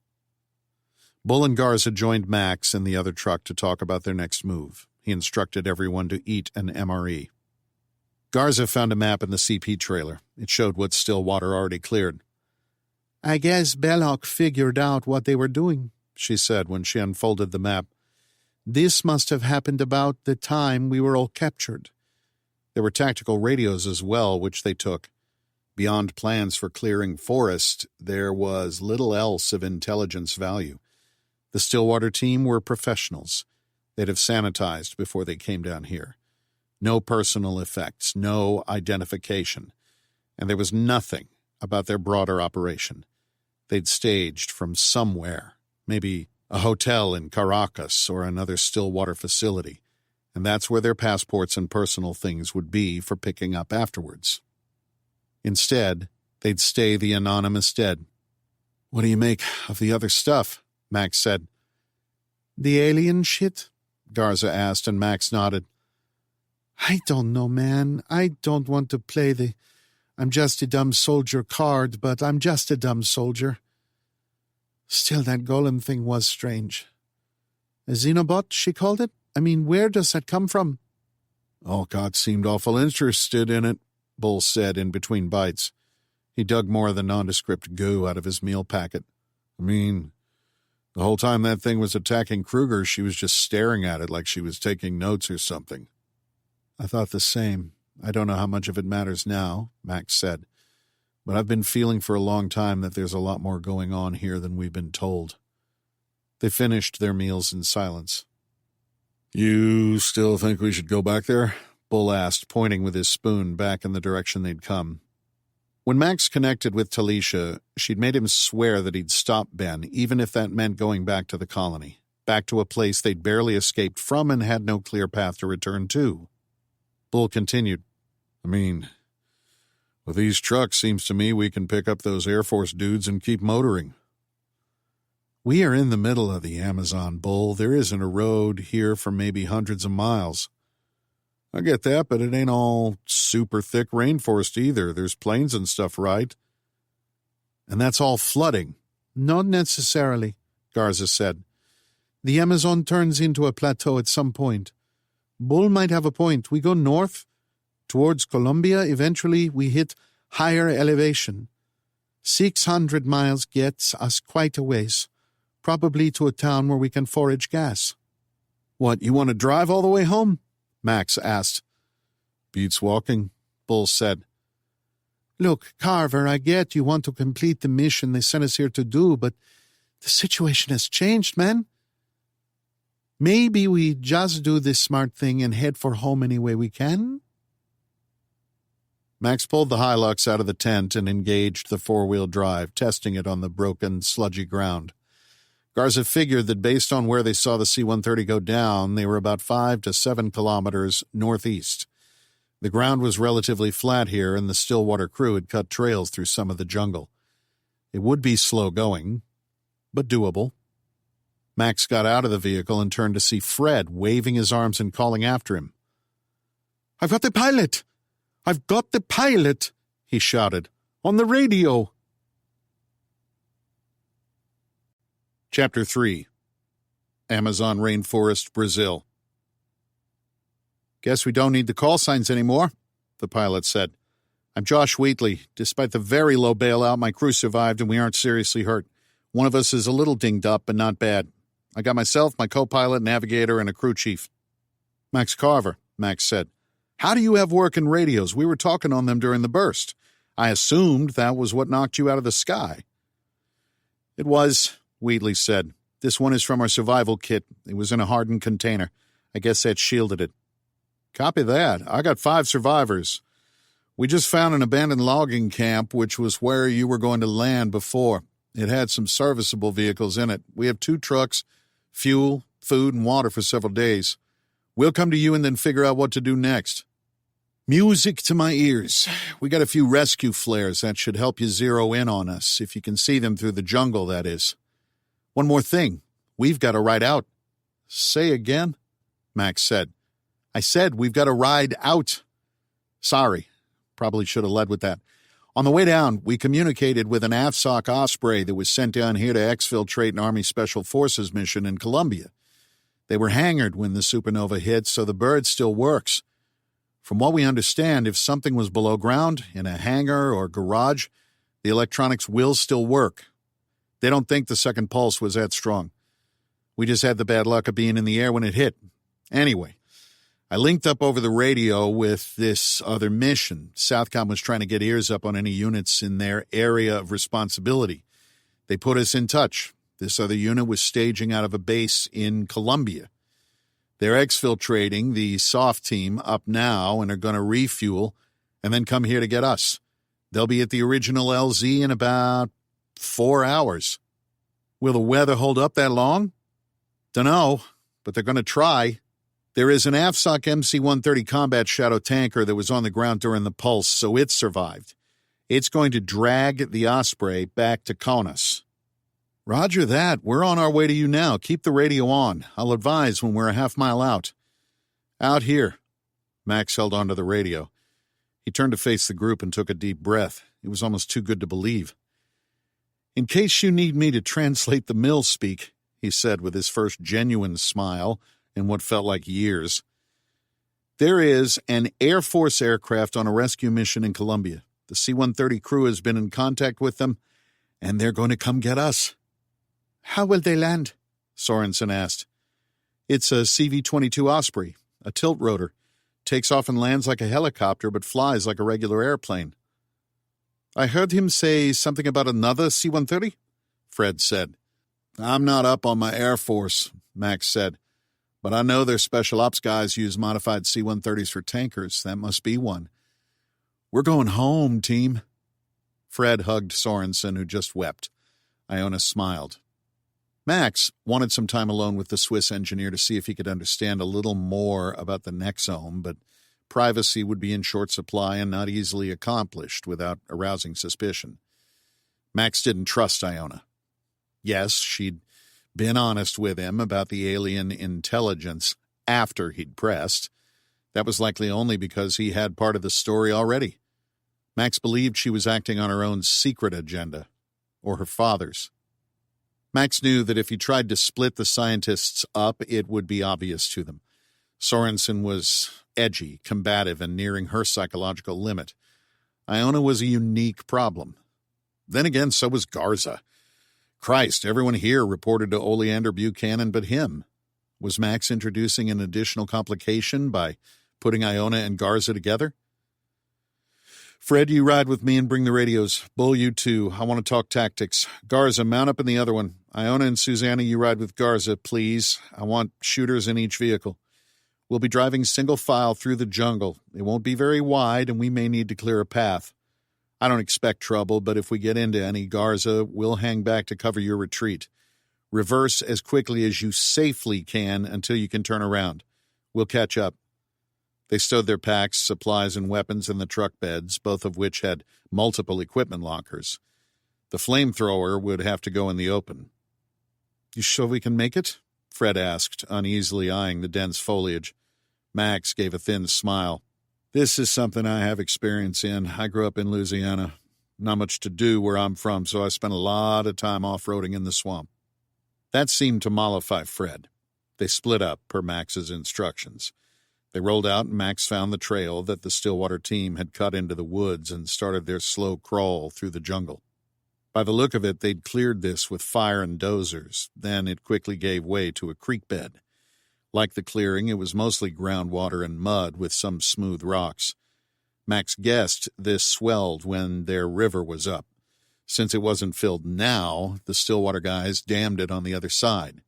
Bull and Garza joined Max in the other truck to talk about their next move. He instructed everyone to eat an MRE. Garza found a map in the CP trailer. It showed what Stillwater already cleared. "I guess Belloc figured out what they were doing," she said when she unfolded the map. "This must have happened about the time we were all captured." There were tactical radios as well, which they took. Beyond plans for clearing forest, there was little else of intelligence value. The Stillwater team were professionals. They'd have sanitized before they came down here. No personal effects, no identification. And there was nothing about their broader operation. They'd staged from somewhere, maybe a hotel in Caracas or another Stillwater facility, and that's where their passports and personal things would be for picking up afterwards. Instead, they'd stay the anonymous dead. "What do you make of the other stuff?" Max said. "The alien shit?" Garza asked, and Max nodded. "I don't know, man. I don't want to play the I'm just a dumb soldier card, but I'm just a dumb soldier. Still, that golem thing was strange. A xenobot, she called it? I mean, where does that come from?" "Alcott seemed awful interested in it," Bull said in between bites. He dug more of the nondescript goo out of his meal packet. "I mean, the whole time that thing was attacking Kruger, she was just staring at it like she was taking notes or something." "I thought the same. I don't know how much of it matters now," Max said. "But I've been feeling for a long time that there's a lot more going on here than we've been told." They finished their meals in silence. "You still think we should go back there?" Bull asked, pointing with his spoon back in the direction they'd come. When Max connected with Talisha, she'd made him swear that he'd stop Ben, even if that meant going back to the colony, back to a place they'd barely escaped from and had no clear path to return to. Bull continued, "I mean, with these trucks, seems to me we can pick up those Air Force dudes and keep motoring." "We are in the middle of the Amazon, Bull. There isn't a road here for maybe hundreds of miles." "I get that, but it ain't all super thick rainforest either. There's plains and stuff, right?" "And that's all flooding." "Not necessarily," Garza said. "The Amazon turns into a plateau at some point. Bull might have a point. We go north, towards Colombia. Eventually, we hit higher elevation. 600 miles gets us quite a ways. probably to a town where we can forage gas." "What, you want to drive all the way home?" Max asked. "Beats walking," Bull said. "Look, Carver, I get you want to complete the mission they sent us here to do, but the situation has changed, man. Maybe we just do this smart thing and head for home any way we can?" Max pulled the Hilux out of the tent and engaged the four-wheel drive, testing it on the broken, sludgy ground. Garza figured that based on where they saw the C-130 go down, they were about 5 to 7 kilometers northeast. The ground was relatively flat here, and the Stillwater crew had cut trails through some of the jungle. It would be slow going, but doable. Max got out of the vehicle and turned to see Fred waving his arms and calling after him. "I've got the pilot! I've got the pilot!" he shouted. "On the radio!" Chapter 3. Amazon Rainforest, Brazil. "Guess we don't need the call signs anymore," the pilot said. "I'm Josh Wheatley. Despite the very low bailout, my crew survived and we aren't seriously hurt. One of us is a little dinged up, but not bad. I got myself, my co-pilot, navigator, and a crew chief." "Max Carver," Max said. "How do you have work in radios? We were talking on them during the burst. I assumed that was what knocked you out of the sky." "It was," Wheatley said. "This one is from our survival kit. It was in a hardened container. I guess that shielded it." "Copy that. I got 5 survivors. We just found an abandoned logging camp, which was where you were going to land before. It had some serviceable vehicles in it. We have 2 trucks, fuel, food, and water for several days. We'll come to you and then figure out what to do next." "Music to my ears. We got a few rescue flares that should help you zero in on us, if you can see them through the jungle, that is. One more thing. We've got a ride out." "Say again?" Max said. "I said we've got a ride out." "Sorry. Probably should have led with that. On the way down, we communicated with an AFSOC Osprey that was sent down here to exfiltrate an Army Special Forces mission in Colombia. They were hangared when the supernova hit, so the bird still works. From what we understand, if something was below ground, in a hangar or garage, the electronics will still work. They don't think the second pulse was that strong. We just had the bad luck of being in the air when it hit. Anyway, I linked up over the radio with this other mission. Southcom was trying to get ears up on any units in their area of responsibility. They put us in touch. This other unit was staging out of a base in Colombia. They're exfiltrating the soft team up now and are going to refuel and then come here to get us. They'll be at the original LZ in about 4 hours. Will the weather hold up that long? Dunno, but they're going to try. There is an AFSOC MC-130 combat shadow tanker that was on the ground during the pulse, so it survived. It's going to drag the Osprey back to Kaunas. Roger that. We're on our way to you now. Keep the radio on. I'll advise when we're a half-mile out. Out here. Max held onto the radio. He turned to face the group and took a deep breath. It was almost too good to believe. In case you need me to translate the mill speak, he said with his first genuine smile in what felt like years. There is an Air Force aircraft on a rescue mission in Colombia. The C-130 crew has been in contact with them, and they're going to come get us. How will they land? Sorensen asked. It's a CV-22 Osprey, a tilt rotor. Takes off and lands like a helicopter, but flies like a regular airplane. I heard him say something about another C-130, Fred said. I'm not up on my Air Force, Max said. But I know their special ops guys use modified C-130s for tankers. That must be one. We're going home, team. Fred hugged Sorensen, who just wept. Iona smiled. Max wanted some time alone with the Swiss engineer to see if he could understand a little more about the Nexome, but privacy would be in short supply and not easily accomplished without arousing suspicion. Max didn't trust Iona. Yes, she'd been honest with him about the alien intelligence after he'd pressed. That was likely only because he had part of the story already. Max believed she was acting on her own secret agenda, or her father's. Max knew that if he tried to split the scientists up, it would be obvious to them. Sorensen was edgy, combative, and nearing her psychological limit. Iona was a unique problem. Then again, so was Garza. Christ, everyone here reported to Oleander Buchanan but him. Was Max introducing an additional complication by putting Iona and Garza together? Fred, you ride with me and bring the radios. Bull, you too. I want to talk tactics. Garza, mount up in the other one. Iona and Susanna, you ride with Garza, please. I want shooters in each vehicle. We'll be driving single file through the jungle. It won't be very wide, and we may need to clear a path. I don't expect trouble, but if we get into any, Garza, we'll hang back to cover your retreat. Reverse as quickly as you safely can until you can turn around. We'll catch up. They stowed their packs, supplies, and weapons in the truck beds, both of which had multiple equipment lockers. The flamethrower would have to go in the open. You sure we can make it? Fred asked, uneasily eyeing the dense foliage. Max gave a thin smile. This is something I have experience in. I grew up in Louisiana. Not much to do where I'm from, so I spent a lot of time off-roading in the swamp. That seemed to mollify Fred. They split up, per Max's instructions. They rolled out, and Max found the trail that the Stillwater team had cut into the woods and started their slow crawl through the jungle. By the look of it, they'd cleared this with fire and dozers. Then it quickly gave way to a creek bed. Like the clearing, it was mostly groundwater and mud with some smooth rocks. Max guessed this swelled when their river was up. Since it wasn't filled now, the Stillwater guys dammed it on the other side.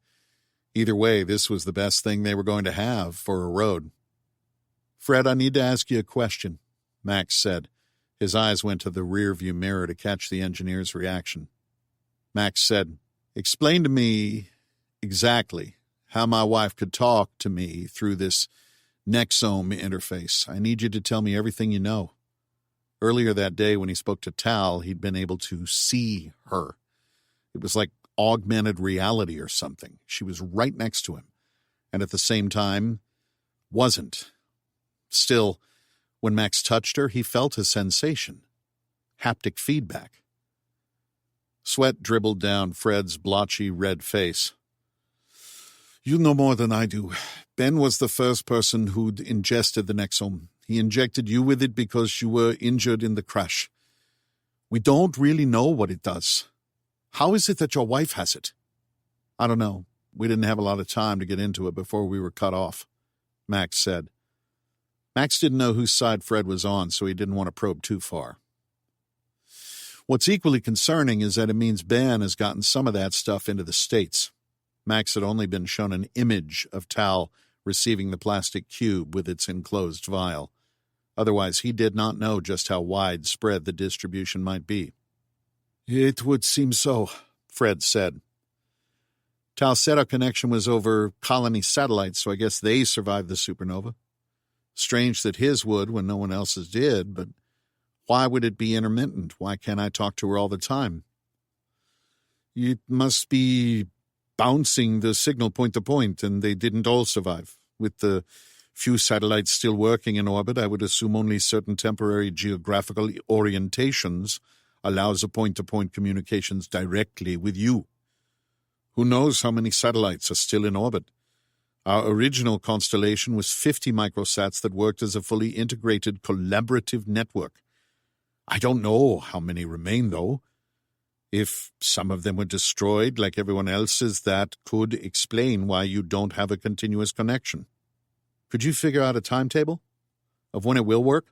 Either way, this was the best thing they were going to have for a road. Fred, I need to ask you a question, Max said. His eyes went to the rearview mirror to catch the engineer's reaction. Max said, explain to me exactly how my wife could talk to me through this Nexome interface. I need you to tell me everything you know. Earlier that day when he spoke to Tal, he'd been able to see her. It was like augmented reality or something. She was right next to him, and at the same time, wasn't. Still, when Max touched her, he felt a sensation. Haptic feedback. Sweat dribbled down Fred's blotchy red face. You know more than I do. Ben was the first person who'd ingested the Nexome. He injected you with it because you were injured in the crash. We don't really know what it does. How is it that your wife has it? I don't know. We didn't have a lot of time to get into it before we were cut off, Max said. Max didn't know whose side Fred was on, so he didn't want to probe too far. What's equally concerning is that it means Ben has gotten some of that stuff into the States. Max had only been shown an image of Tal receiving the plastic cube with its enclosed vial. Otherwise, he did not know just how widespread the distribution might be. It would seem so, Fred said. Tal said our connection was over colony satellites, so I guess they survived the supernova. Strange that his would when no one else's did, but why would it be intermittent? Why can't I talk to her all the time? It must be bouncing the signal point to point, and they didn't all survive. With the few satellites still working in orbit, I would assume only certain temporary geographical orientations allows a point-to-point communications directly with you. Who knows how many satellites are still in orbit? Our original constellation was 50 microsats that worked as a fully integrated collaborative network. I don't know how many remain, though. If some of them were destroyed like everyone else's, that could explain why you don't have a continuous connection. Could you figure out a timetable of when it will work?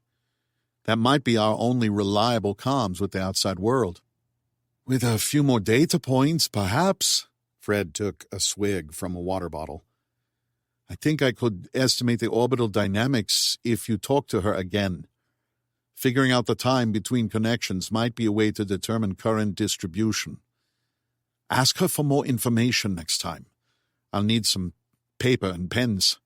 That might be our only reliable comms with the outside world. With a few more data points, perhaps. Fred took a swig from a water bottle. I think I could estimate the orbital dynamics if you talk to her again. Figuring out the time between connections might be a way to determine current distribution. Ask her for more information next time. I'll need some paper and pens.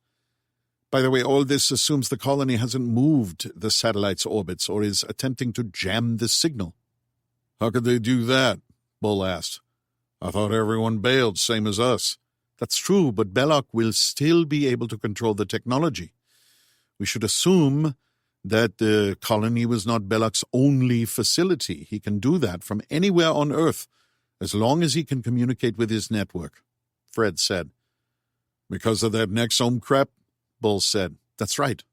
By the way, all this assumes the colony hasn't moved the satellite's orbits or is attempting to jam the signal. How could they do that? Bull asked. I thought everyone bailed, same as us. That's true, but Belloc will still be able to control the technology. We should assume that the colony was not Belloc's only facility. He can do that from anywhere on Earth, as long as he can communicate with his network, Fred said. Because of that Nexome crap? Bull said. That's right.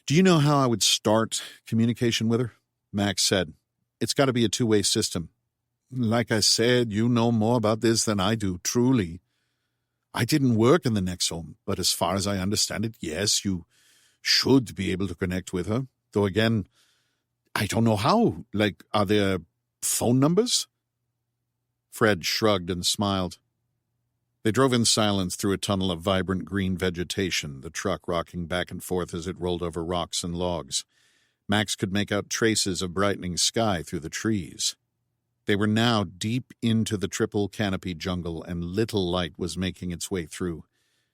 Do you know how I would start communication with her? Max said. It's got to be a two-way system. Like I said, you know more about this than I do, truly. I didn't work in the next home, but as far as I understand it, yes, you should be able to connect with her. Though again, I don't know how. Like, are there phone numbers? Fred shrugged and smiled. They drove in silence through a tunnel of vibrant green vegetation, the truck rocking back and forth as it rolled over rocks and logs. Max could make out traces of brightening sky through the trees. They were now deep into the triple canopy jungle, and little light was making its way through.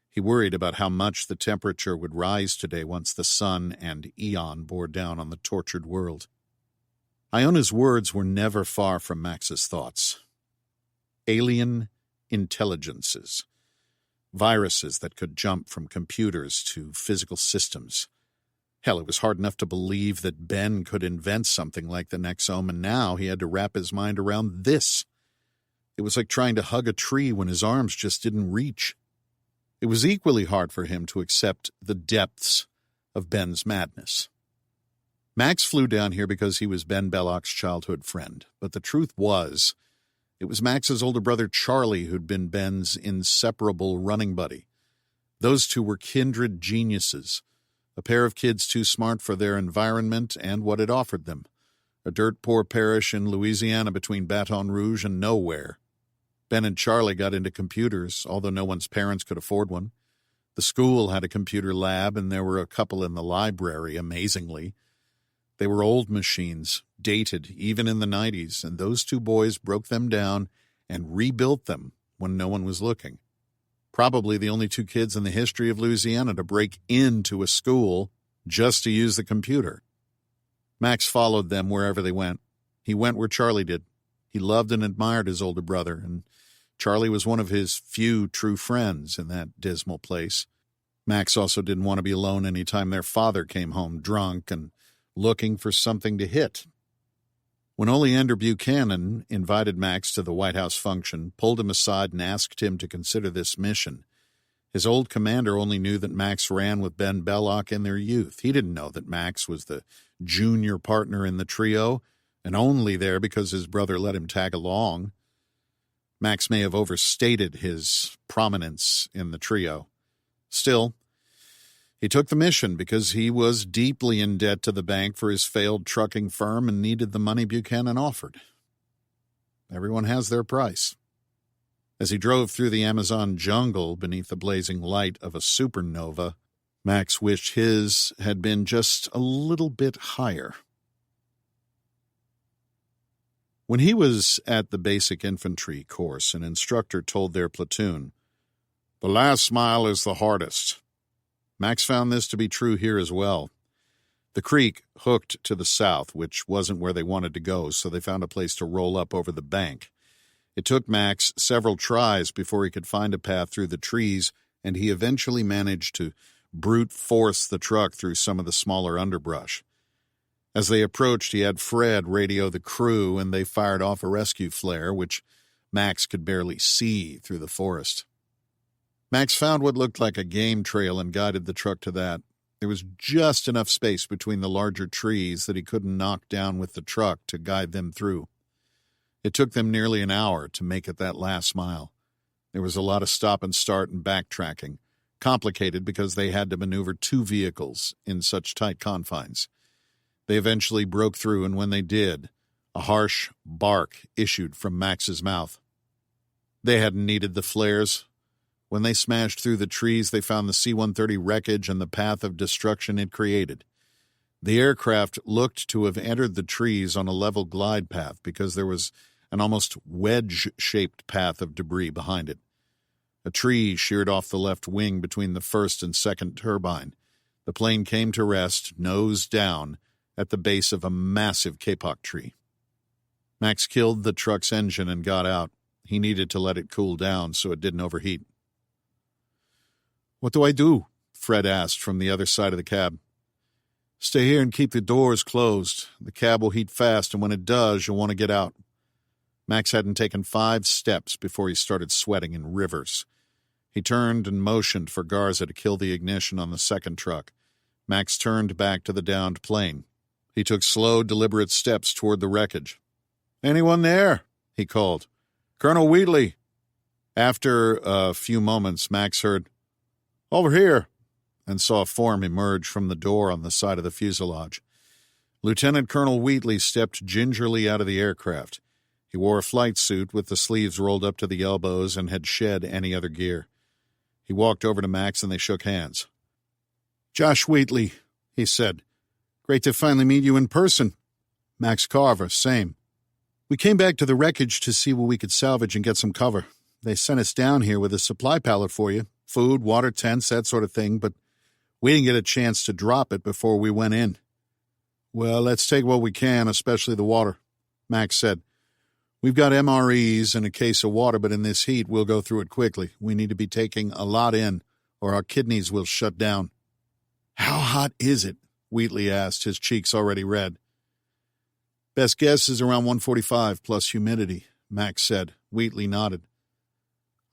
He worried about how much the temperature would rise today once the sun and Eon bore down on the tortured world. Iona's words were never far from Max's thoughts. Alien intelligences. Viruses that could jump from computers to physical systems. Hell, it was hard enough to believe that Ben could invent something like the Nexome, and now he had to wrap his mind around this. It was like trying to hug a tree when his arms just didn't reach. It was equally hard for him to accept the depths of Ben's madness. Max flew down here because he was Ben Belloc's childhood friend, but the truth was, it was Max's older brother Charlie who'd been Ben's inseparable running buddy. Those two were kindred geniuses, a pair of kids too smart for their environment and what it offered them, a dirt-poor parish in Louisiana between Baton Rouge and nowhere. Ben and Charlie got into computers, although no one's parents could afford one. The school had a computer lab, and there were a couple in the library, amazingly. They were old machines, dated even in the 90s, and those two boys broke them down and rebuilt them when no one was looking. Probably the only two kids in the history of Louisiana to break into a school just to use the computer. Max followed them wherever they went. He went where Charlie did. He loved and admired his older brother, and Charlie was one of his few true friends in that dismal place. Max also didn't want to be alone any time their father came home drunk and looking for something to hit. When Oleander Buchanan invited Max to the White House function, pulled him aside and asked him to consider this mission, his old commander only knew that Max ran with Ben Belloc in their youth. He didn't know that Max was the junior partner in the trio, and only there because his brother let him tag along. Max may have overstated his prominence in the trio. Still, he took the mission because he was deeply in debt to the bank for his failed trucking firm and needed the money Buchanan offered. Everyone has their price. As he drove through the Amazon jungle beneath the blazing light of a supernova, Max wished his had been just a little bit higher. When he was at the basic infantry course, an instructor told their platoon, "The last mile is the hardest." Max found this to be true here as well. The creek hooked to the south, which wasn't where they wanted to go, so they found a place to roll up over the bank. It took Max several tries before he could find a path through the trees, and he eventually managed to brute force the truck through some of the smaller underbrush. As they approached, he had Fred radio the crew, and they fired off a rescue flare, which Max could barely see through the forest. Max found what looked like a game trail and guided the truck to that. There was just enough space between the larger trees that he couldn't knock down with the truck to guide them through. It took them nearly an hour to make it that last mile. There was a lot of stop and start and backtracking, complicated because they had to maneuver two vehicles in such tight confines. They eventually broke through, and when they did, a harsh bark issued from Max's mouth. They hadn't needed the flares. When they smashed through the trees, they found the C-130 wreckage and the path of destruction it created. The aircraft looked to have entered the trees on a level glide path because there was an almost wedge-shaped path of debris behind it. A tree sheared off the left wing between the first and second turbine. The plane came to rest, nose down, at the base of a massive kapok tree. Max killed the truck's engine and got out. He needed to let it cool down so it didn't overheat. "What do I do?" Fred asked from the other side of the cab. "Stay here and keep the doors closed. The cab will heat fast, and when it does, you'll want to get out." Max hadn't taken 5 steps before he started sweating in rivers. He turned and motioned for Garza to kill the ignition on the second truck. Max turned back to the downed plane. He took slow, deliberate steps toward the wreckage. "Anyone there?" he called. "Colonel Wheatley." After a few moments, Max heard, "Over here," and saw a form emerge from the door on the side of the fuselage. Lieutenant Colonel Wheatley stepped gingerly out of the aircraft. He wore a flight suit with the sleeves rolled up to the elbows and had shed any other gear. He walked over to Max and they shook hands. "Josh Wheatley," he said. "Great to finally meet you in person." Max Carver, same. "We came back to the wreckage to see what we could salvage and get some cover. They sent us down here with a supply pallet for you. Food, water, tents, that sort of thing, but we didn't get a chance to drop it before we went in." "Well, let's take what we can, especially the water," Max said. "We've got MREs and a case of water, but in this heat, we'll go through it quickly. We need to be taking a lot in, or our kidneys will shut down." "How hot is it?" Wheatley asked, his cheeks already red. "Best guess is around 145 plus humidity," Max said. Wheatley nodded.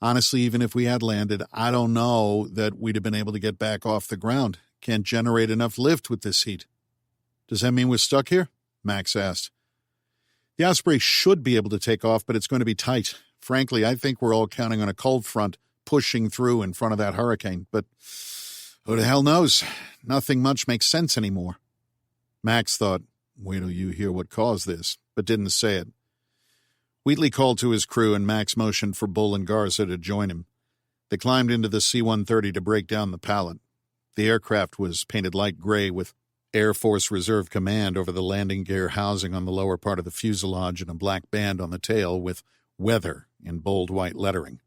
"Honestly, even if we had landed, I don't know that we'd have been able to get back off the ground. Can't generate enough lift with this heat." "Does that mean we're stuck here?" Max asked. "The Osprey should be able to take off, but it's going to be tight. Frankly, I think we're all counting on a cold front pushing through in front of that hurricane, but who the hell knows? Nothing much makes sense anymore." Max thought, wait till you hear what caused this, but didn't say it. Wheatley called to his crew and Max motioned for Bull and Garza to join him. They climbed into the C-130 to break down the pallet. The aircraft was painted light gray with Air Force Reserve Command over the landing gear housing on the lower part of the fuselage and a black band on the tail with "Weather" in bold white lettering.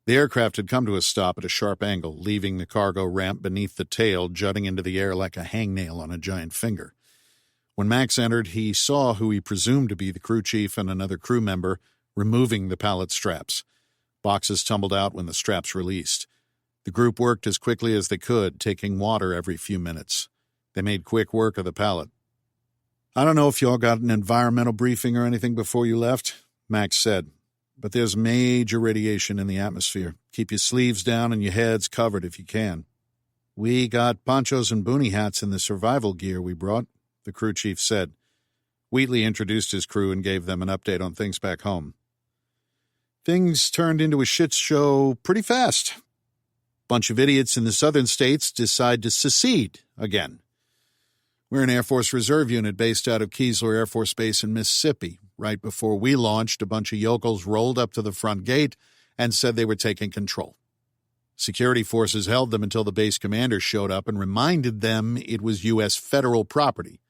The aircraft had come to a stop at a sharp angle, leaving the cargo ramp beneath the tail jutting into the air like a hangnail on a giant finger. When Max entered, he saw who he presumed to be the crew chief and another crew member removing the pallet straps. Boxes tumbled out when the straps released. The group worked as quickly as they could, taking water every few minutes. They made quick work of the pallet. "I don't know if you all got an environmental briefing or anything before you left," Max said, "but there's major radiation in the atmosphere. Keep your sleeves down and your heads covered if you can." "We got ponchos and boonie hats in the survival gear we brought," the crew chief said. Wheatley introduced his crew and gave them an update on things back home. "Things turned into a shit show pretty fast. Bunch of idiots in the southern states decide to secede again. We're an Air Force Reserve unit based out of Keesler Air Force Base in Mississippi. Right before we launched, a bunch of yokels rolled up to the front gate and said they were taking control. Security forces held them until the base commander showed up and reminded them it was U.S. federal property.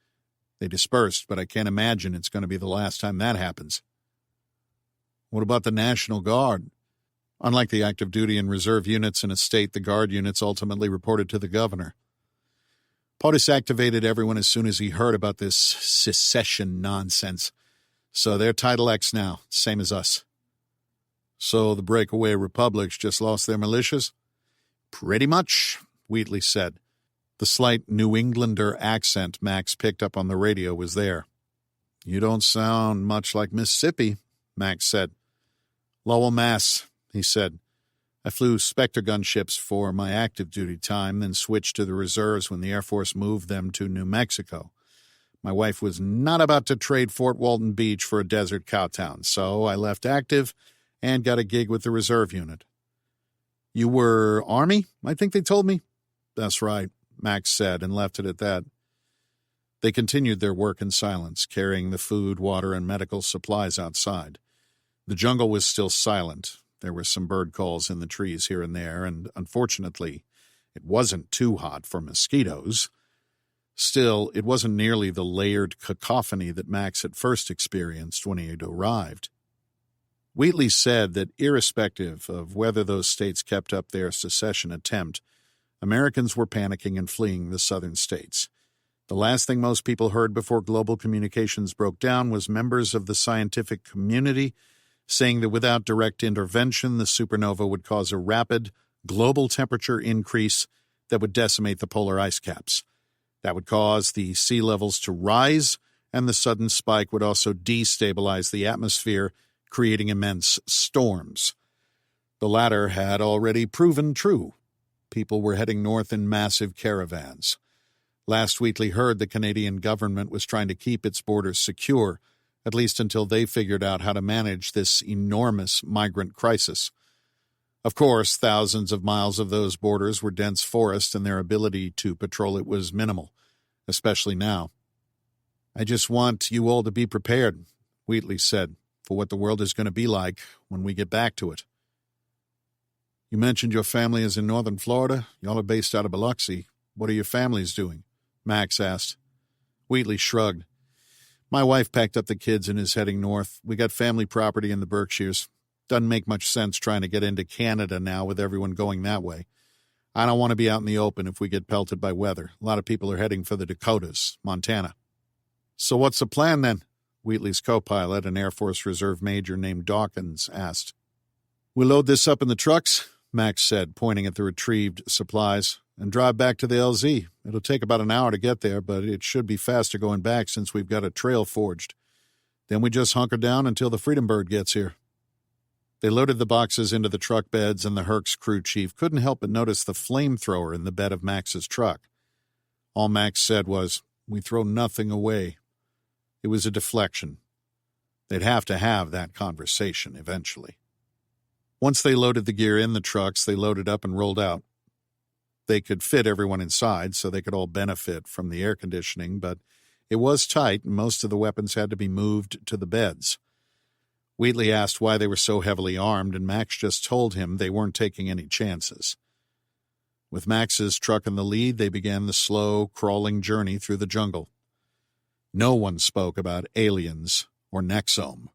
They dispersed, but I can't imagine it's going to be the last time that happens." "What about the National Guard?" Unlike the active duty and reserve units in a state, the Guard units ultimately reported to the governor. POTUS activated everyone as soon as he heard about this secession nonsense. So they're Title X now, same as us. "So the breakaway republics just lost their militias?" "Pretty much," Wheatley said. The slight New Englander accent Max picked up on the radio was there. "You don't sound much like Mississippi," Max said. "Lowell, Mass," he said. "I flew Spectre gunships for my active duty time, then switched to the reserves when the Air Force moved them to New Mexico. My wife was not about to trade Fort Walton Beach for a desert cowtown, so I left active and got a gig with the reserve unit." "You were Army, I think they told me?" "That's right," Max said, and left it at that. They continued their work in silence, carrying the food, water, and medical supplies outside. The jungle was still silent. There were some bird calls in the trees here and there, and unfortunately, it wasn't too hot for mosquitoes. Still, it wasn't nearly the layered cacophony that Max had first experienced when he had arrived. Wheatley said that irrespective of whether those states kept up their secession attempt, Americans were panicking and fleeing the southern states. The last thing most people heard before global communications broke down was members of the scientific community saying that without direct intervention, the supernova would cause a rapid global temperature increase that would decimate the polar ice caps. That would cause the sea levels to rise, and the sudden spike would also destabilize the atmosphere, creating immense storms. The latter had already proven true. People were heading north in massive caravans. Last Wheatley heard the Canadian government was trying to keep its borders secure, at least until they figured out how to manage this enormous migrant crisis. Of course, thousands of miles of those borders were dense forest, and their ability to patrol it was minimal, especially now. "I just want you all to be prepared," Wheatley said, "for what the world is going to be like when we get back to it." "You mentioned your family is in northern Florida. Y'all are based out of Biloxi. What are your families doing?" Max asked. Wheatley shrugged. "My wife packed up the kids and is heading north. We got family property in the Berkshires. Doesn't make much sense trying to get into Canada now with everyone going that way. I don't want to be out in the open if we get pelted by weather. A lot of people are heading for the Dakotas, Montana." "So what's the plan then?" Wheatley's co-pilot, an Air Force Reserve major named Dawkins, asked. "We'll load this up in the trucks," Max said, pointing at the retrieved supplies, "and drive back to the LZ. It'll take about an hour to get there, but it should be faster going back since we've got a trail forged. Then we just hunker down until the Freedom Bird gets here." They loaded the boxes into the truck beds, and the Herc's crew chief couldn't help but notice the flamethrower in the bed of Max's truck. All Max said was, "We throw nothing away." It was a deflection. They'd have to have that conversation eventually. Once they loaded the gear in the trucks, they loaded up and rolled out. They could fit everyone inside, so they could all benefit from the air conditioning, but it was tight, and most of the weapons had to be moved to the beds. Wheatley asked why they were so heavily armed, and Max just told him they weren't taking any chances. With Max's truck in the lead, they began the slow, crawling journey through the jungle. No one spoke about aliens or Nexome.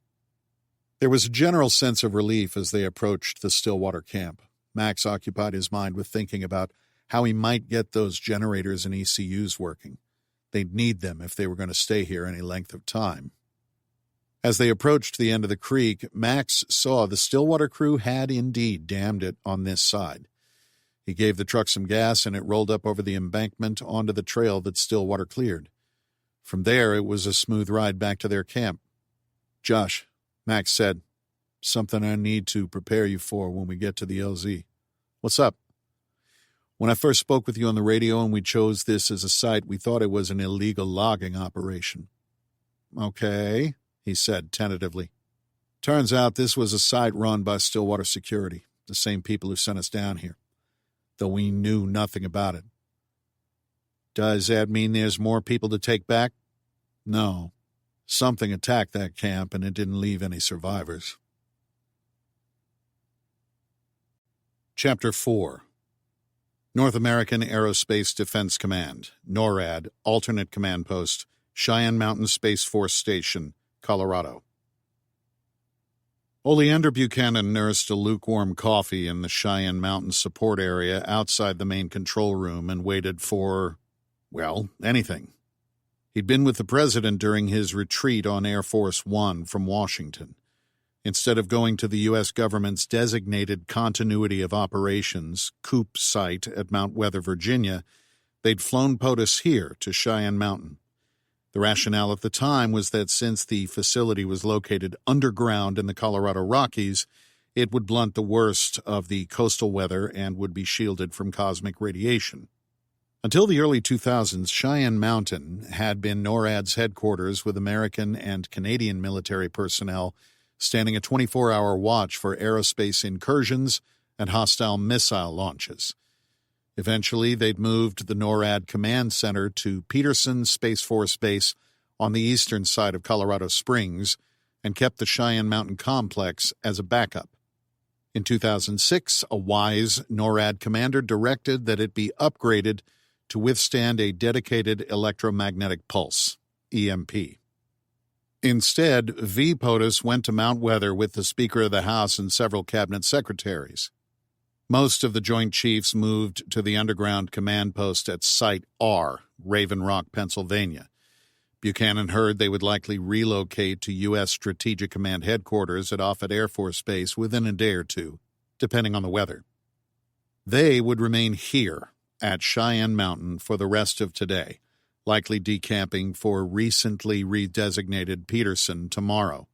There was a general sense of relief as they approached the Stillwater camp. Max occupied his mind with thinking about how he might get those generators and ECUs working. They'd need them if they were going to stay here any length of time. As they approached the end of the creek, Max saw the Stillwater crew had indeed dammed it on this side. He gave the truck some gas, and it rolled up over the embankment onto the trail that Stillwater cleared. From there, it was a smooth ride back to their camp. "Josh," Max said, "something I need to prepare you for when we get to the LZ." "What's up?" "When I first spoke with you on the radio and we chose this as a site, we thought it was an illegal logging operation." "Okay," he said tentatively. "Turns out this was a site run by Stillwater Security, the same people who sent us down here, though we knew nothing about it." "Does that mean there's more people to take back?" "No. Something attacked that camp, and it didn't leave any survivors." Chapter 4. North American Aerospace Defense Command, NORAD, Alternate Command Post, Cheyenne Mountain Space Force Station, Colorado. Oleander Buchanan nursed a lukewarm coffee in the Cheyenne Mountain support area outside the main control room and waited for, well, anything. He'd been with the president during his retreat on Air Force One from Washington. Instead of going to the U.S. government's designated continuity of operations, COOP site at Mount Weather, Virginia, they'd flown POTUS here to Cheyenne Mountain. The rationale at the time was that since the facility was located underground in the Colorado Rockies, it would blunt the worst of the coastal weather and would be shielded from cosmic radiation. Until the early 2000s, Cheyenne Mountain had been NORAD's headquarters, with American and Canadian military personnel standing a 24-hour watch for aerospace incursions and hostile missile launches. Eventually, they'd moved the NORAD Command Center to Peterson Space Force Base on the eastern side of Colorado Springs and kept the Cheyenne Mountain Complex as a backup. In 2006, a wise NORAD commander directed that it be upgraded to withstand a dedicated electromagnetic pulse, EMP. Instead, POTUS went to Mount Weather with the Speaker of the House and several cabinet secretaries. Most of the Joint Chiefs moved to the underground command post at Site R, Raven Rock, Pennsylvania. Buchanan heard they would likely relocate to U.S. Strategic Command headquarters at Offutt Air Force Base within a day or two, depending on the weather. They would remain here at Cheyenne Mountain for the rest of today, likely decamping for recently redesignated Peterson tomorrow.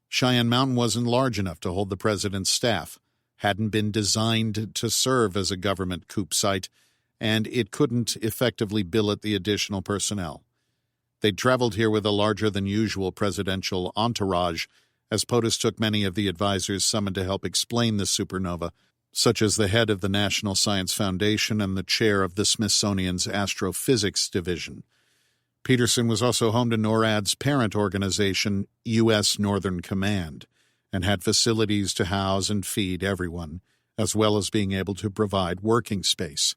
Cheyenne Mountain wasn't large enough to hold the president's staff, hadn't been designed to serve as a government COOP site, and it couldn't effectively billet the additional personnel. They'd traveled here with a larger-than-usual presidential entourage, as POTUS took many of the advisors summoned to help explain the supernova, such as the head of the National Science Foundation and the chair of the Smithsonian's Astrophysics Division. Peterson was also home to NORAD's parent organization, U.S. Northern Command, and had facilities to house and feed everyone, as well as being able to provide working space.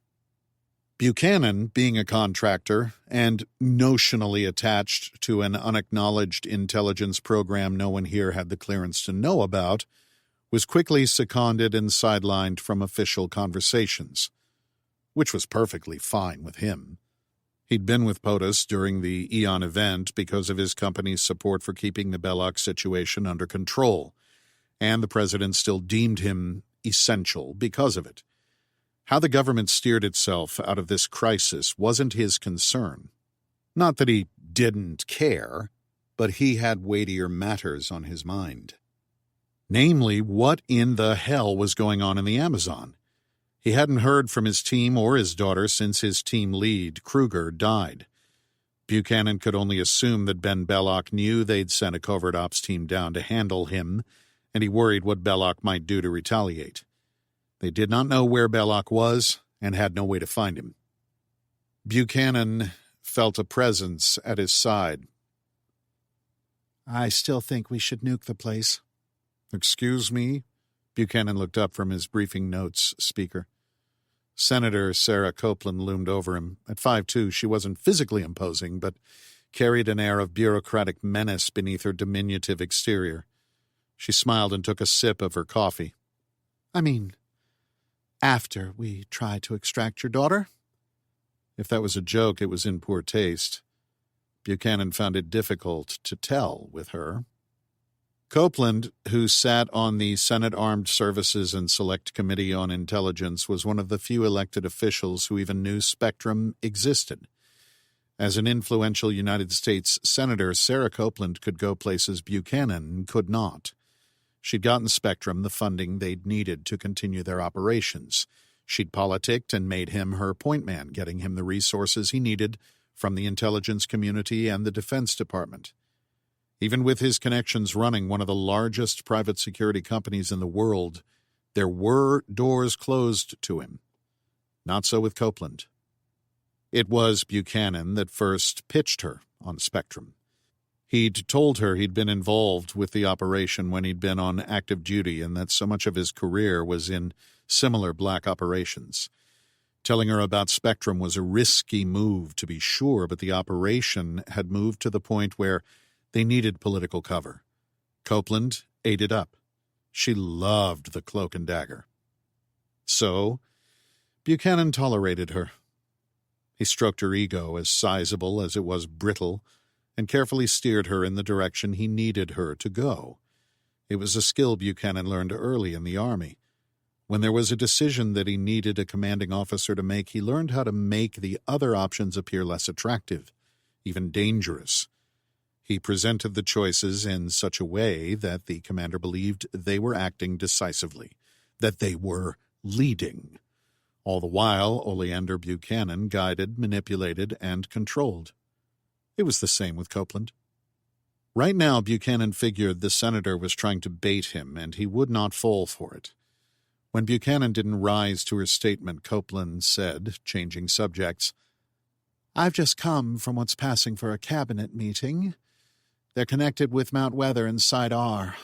Buchanan, being a contractor and notionally attached to an unacknowledged intelligence program no one here had the clearance to know about, was quickly seconded and sidelined from official conversations, which was perfectly fine with him. He'd been with POTUS during the Eon event because of his company's support for keeping the Belloc situation under control, and the president still deemed him essential because of it. How the government steered itself out of this crisis wasn't his concern. Not that he didn't care, but he had weightier matters on his mind. Namely, what in the hell was going on in the Amazon? He hadn't heard from his team or his daughter since his team lead, Kruger, died. Buchanan could only assume that Ben Belloc knew they'd sent a covert ops team down to handle him, and he worried what Belloc might do to retaliate. They did not know where Belloc was and had no way to find him. Buchanan felt a presence at his side. "I still think we should nuke the place." "Excuse me?" Buchanan looked up from his briefing notes speaker. Senator Sarah Copeland loomed over him. At 5'2", she wasn't physically imposing, but carried an air of bureaucratic menace beneath her diminutive exterior. She smiled and took a sip of her coffee. "I mean, after we try to extract your daughter?" If that was a joke, it was in poor taste. Buchanan found it difficult to tell with her. Copeland, who sat on the Senate Armed Services and Select Committee on Intelligence, was one of the few elected officials who even knew Spectrum existed. As an influential United States senator, Sarah Copeland could go places Buchanan could not. She'd gotten Spectrum the funding they'd needed to continue their operations. She'd politicked and made him her point man, getting him the resources he needed from the intelligence community and the Defense Department. Even with his connections running one of the largest private security companies in the world, there were doors closed to him. Not so with Copeland. It was Buchanan that first pitched her on Spectrum. He'd told her he'd been involved with the operation when he'd been on active duty and that so much of his career was in similar black operations. Telling her about Spectrum was a risky move, to be sure, but the operation had moved to the point where they needed political cover. Copeland ate it up. She loved the cloak and dagger. So, Buchanan tolerated her. He stroked her ego, as sizable as it was brittle, and carefully steered her in the direction he needed her to go. It was a skill Buchanan learned early in the Army. When there was a decision that he needed a commanding officer to make, he learned how to make the other options appear less attractive, even dangerous. He presented the choices in such a way that the commander believed they were acting decisively, that they were leading. All the while, Oleander Buchanan guided, manipulated, and controlled. It was the same with Copeland. Right now, Buchanan figured the senator was trying to bait him, and he would not fall for it. When Buchanan didn't rise to her statement, Copeland said, changing subjects, "I've just come from what's passing for a cabinet meeting. They're connected with Mount Weather and Side R.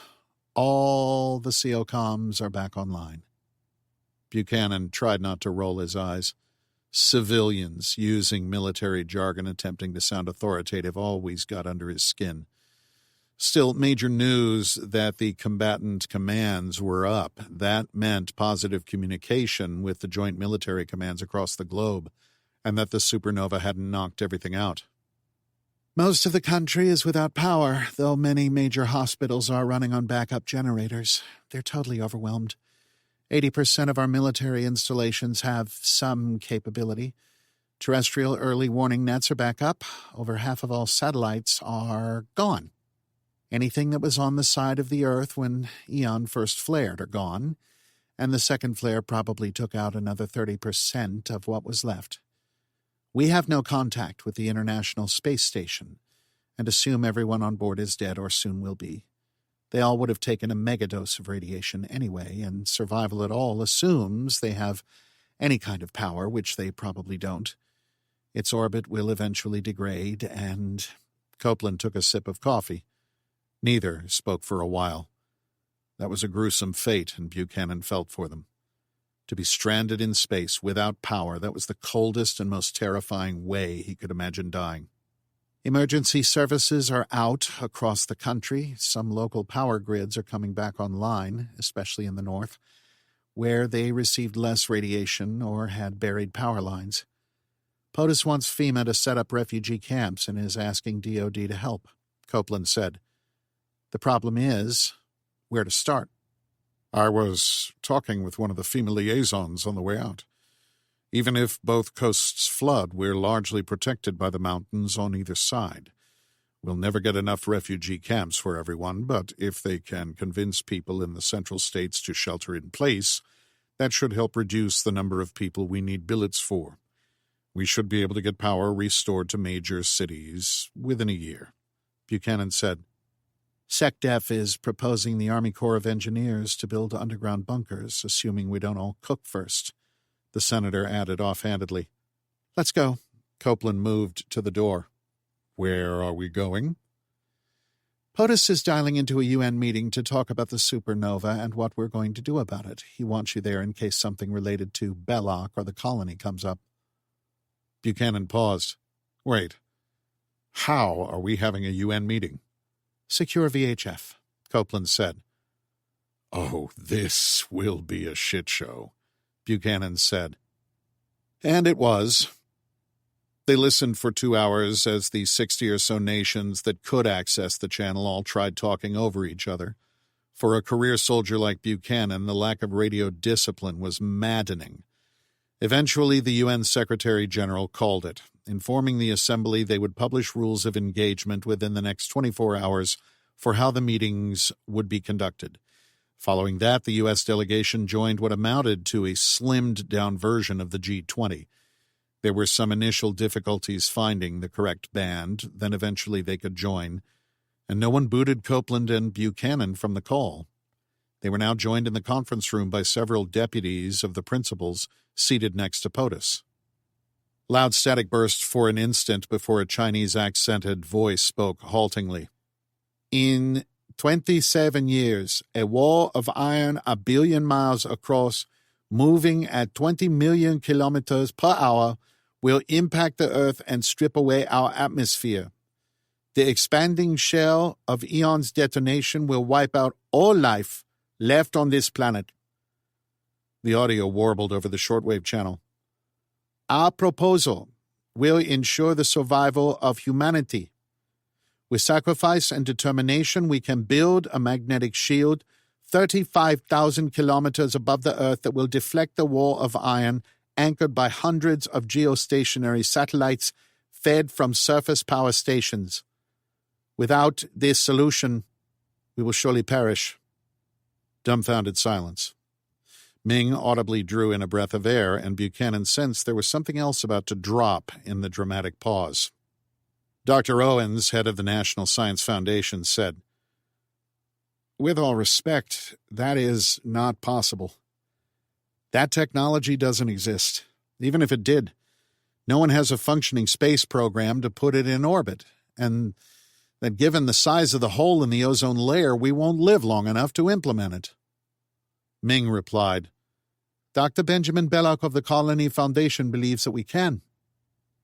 All the COCOMs are back online." Buchanan tried not to roll his eyes. Civilians using military jargon attempting to sound authoritative always got under his skin. Still, major news that the combatant commands were up. That meant positive communication with the joint military commands across the globe, and that the supernova hadn't knocked everything out. "Most of the country is without power, though many major hospitals are running on backup generators. They're totally overwhelmed. 80% of our military installations have some capability. Terrestrial early warning nets are back up. Over half of all satellites are gone. Anything that was on the side of the Earth when Eon first flared are gone, and the second flare probably took out another 30% of what was left. We have no contact with the International Space Station, and assume everyone on board is dead or soon will be. They all would have taken a megadose of radiation anyway, and survival at all assumes they have any kind of power, which they probably don't. Its orbit will eventually degrade, and Copeland took a sip of coffee. Neither spoke for a while. That was a gruesome fate, and Buchanan felt for them. To be stranded in space without power, that was the coldest and most terrifying way he could imagine dying. Emergency services are out across the country. Some local power grids are coming back online, especially in the north, where they received less radiation or had buried power lines. POTUS wants FEMA to set up refugee camps and is asking DoD to help, Copeland said. The problem is where to start. I was talking with one of the FEMA liaisons on the way out. Even if both coasts flood, we're largely protected by the mountains on either side. We'll never get enough refugee camps for everyone, but if they can convince people in the central states to shelter in place, that should help reduce the number of people we need billets for. We should be able to get power restored to major cities within a year, Buchanan said. SecDef is proposing the Army Corps of Engineers to build underground bunkers, assuming we don't all cook first, the senator added offhandedly. Let's go. Copeland moved to the door. Where are we going? POTUS is dialing into a UN meeting to talk about the supernova and what we're going to do about it. He wants you there in case something related to Belloc or the colony comes up. Buchanan paused. Wait. How are we having a UN meeting? Secure VHF, Copeland said. Oh, this will be a shit show, Buchanan said. And it was. They listened for 2 hours as the 60 or so nations that could access the channel all tried talking over each other. For a career soldier like Buchanan, the lack of radio discipline was maddening. Eventually, the UN Secretary-General called it, informing the Assembly they would publish rules of engagement within the next 24 hours for how the meetings would be conducted. Following that, the U.S. delegation joined what amounted to a slimmed-down version of the G20. There were some initial difficulties finding the correct band, then eventually they could join, and no one booted Copeland and Buchanan from the call. They were now joined in the conference room by several deputies of the principals seated next to POTUS. Loud static burst for an instant before a Chinese-accented voice spoke haltingly. In 27 years, a wall of iron 1 billion miles across, moving at 20 million kilometers per hour, will impact the Earth and strip away our atmosphere. The expanding shell of Eon's detonation will wipe out all life left on this planet. The audio warbled over the shortwave channel. Our proposal will ensure the survival of humanity. With sacrifice and determination, we can build a magnetic shield 35,000 kilometers above the Earth that will deflect the wall of iron anchored by hundreds of geostationary satellites fed from surface power stations. Without this solution, we will surely perish. Dumbfounded silence. Ming audibly drew in a breath of air, and Buchanan sensed there was something else about to drop in the dramatic pause. Dr. Owens, head of the National Science Foundation, said, With all respect, that is not possible. That technology doesn't exist. Even if it did, no one has a functioning space program to put it in orbit, and that given the size of the hole in the ozone layer, we won't live long enough to implement it. Ming replied, Dr. Benjamin Belloc of the Colony Foundation believes that we can.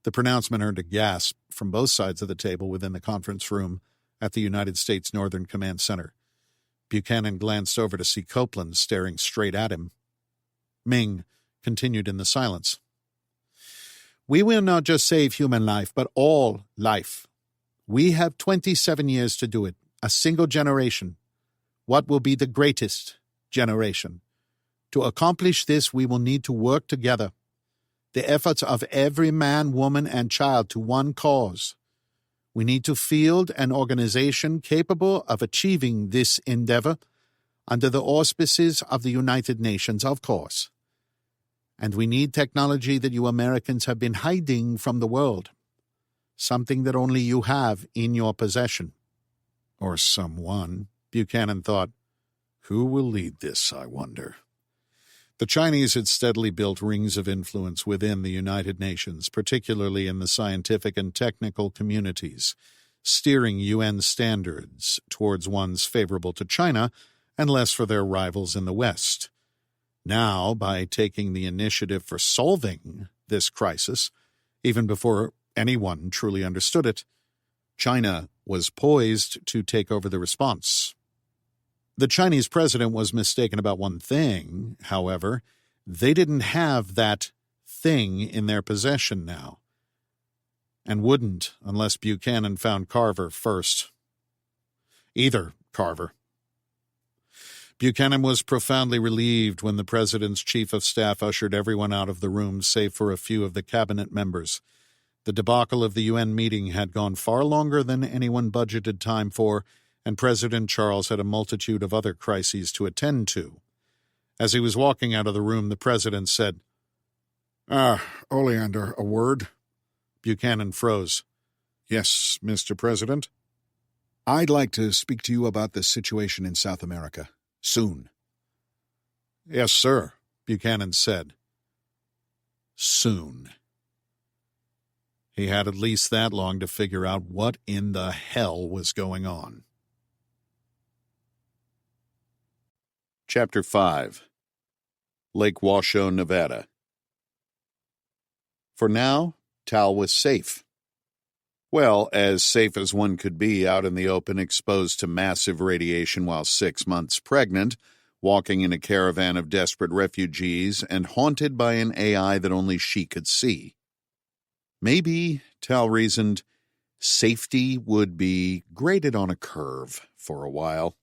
The pronouncement earned a gasp from both sides of the table within the conference room at the United States Northern Command Center. Buchanan glanced over to see Copeland staring straight at him. Ming continued in the silence. We will not just save human life, but all life. We have 27 years to do it, a single generation. What will be the greatest generation? To accomplish this, we will need to work together. The efforts of every man, woman, and child to one cause. We need to field an organization capable of achieving this endeavor under the auspices of the United Nations, of course. And we need technology that you Americans have been hiding from the world. something that only you have in your possession. Or someone, Buchanan thought. Who will lead this, I wonder? The Chinese had steadily built rings of influence within the United Nations, particularly in the scientific and technical communities, steering UN standards towards ones favorable to China and less for their rivals in the West. Now, by taking the initiative for solving this crisis, even before anyone truly understood it, China was poised to take over the response. The Chinese president was mistaken about one thing, however. They didn't have that thing in their possession now, and wouldn't unless Buchanan found Carver first. Either Carver. Buchanan was profoundly relieved when the president's chief of staff ushered everyone out of the room save for a few of the cabinet members. The debacle of the UN meeting had gone far longer than anyone budgeted time for, and President Charles had a multitude of other crises to attend to. As he was walking out of the room, the president said, Oleander, a word? Buchanan froze. Yes, Mr. President? I'd like to speak to you about the situation in South America. Soon. Yes, sir, Buchanan said. Soon. He had at least that long to figure out what in the hell was going on. Chapter 5. Lake Washoe, Nevada. For now, Tal was safe. Well, as safe as one could be out in the open, exposed to massive radiation while 6 months pregnant, walking in a caravan of desperate refugees, and haunted by an AI that only she could see. Maybe, Tal reasoned, safety would be graded on a curve for a while.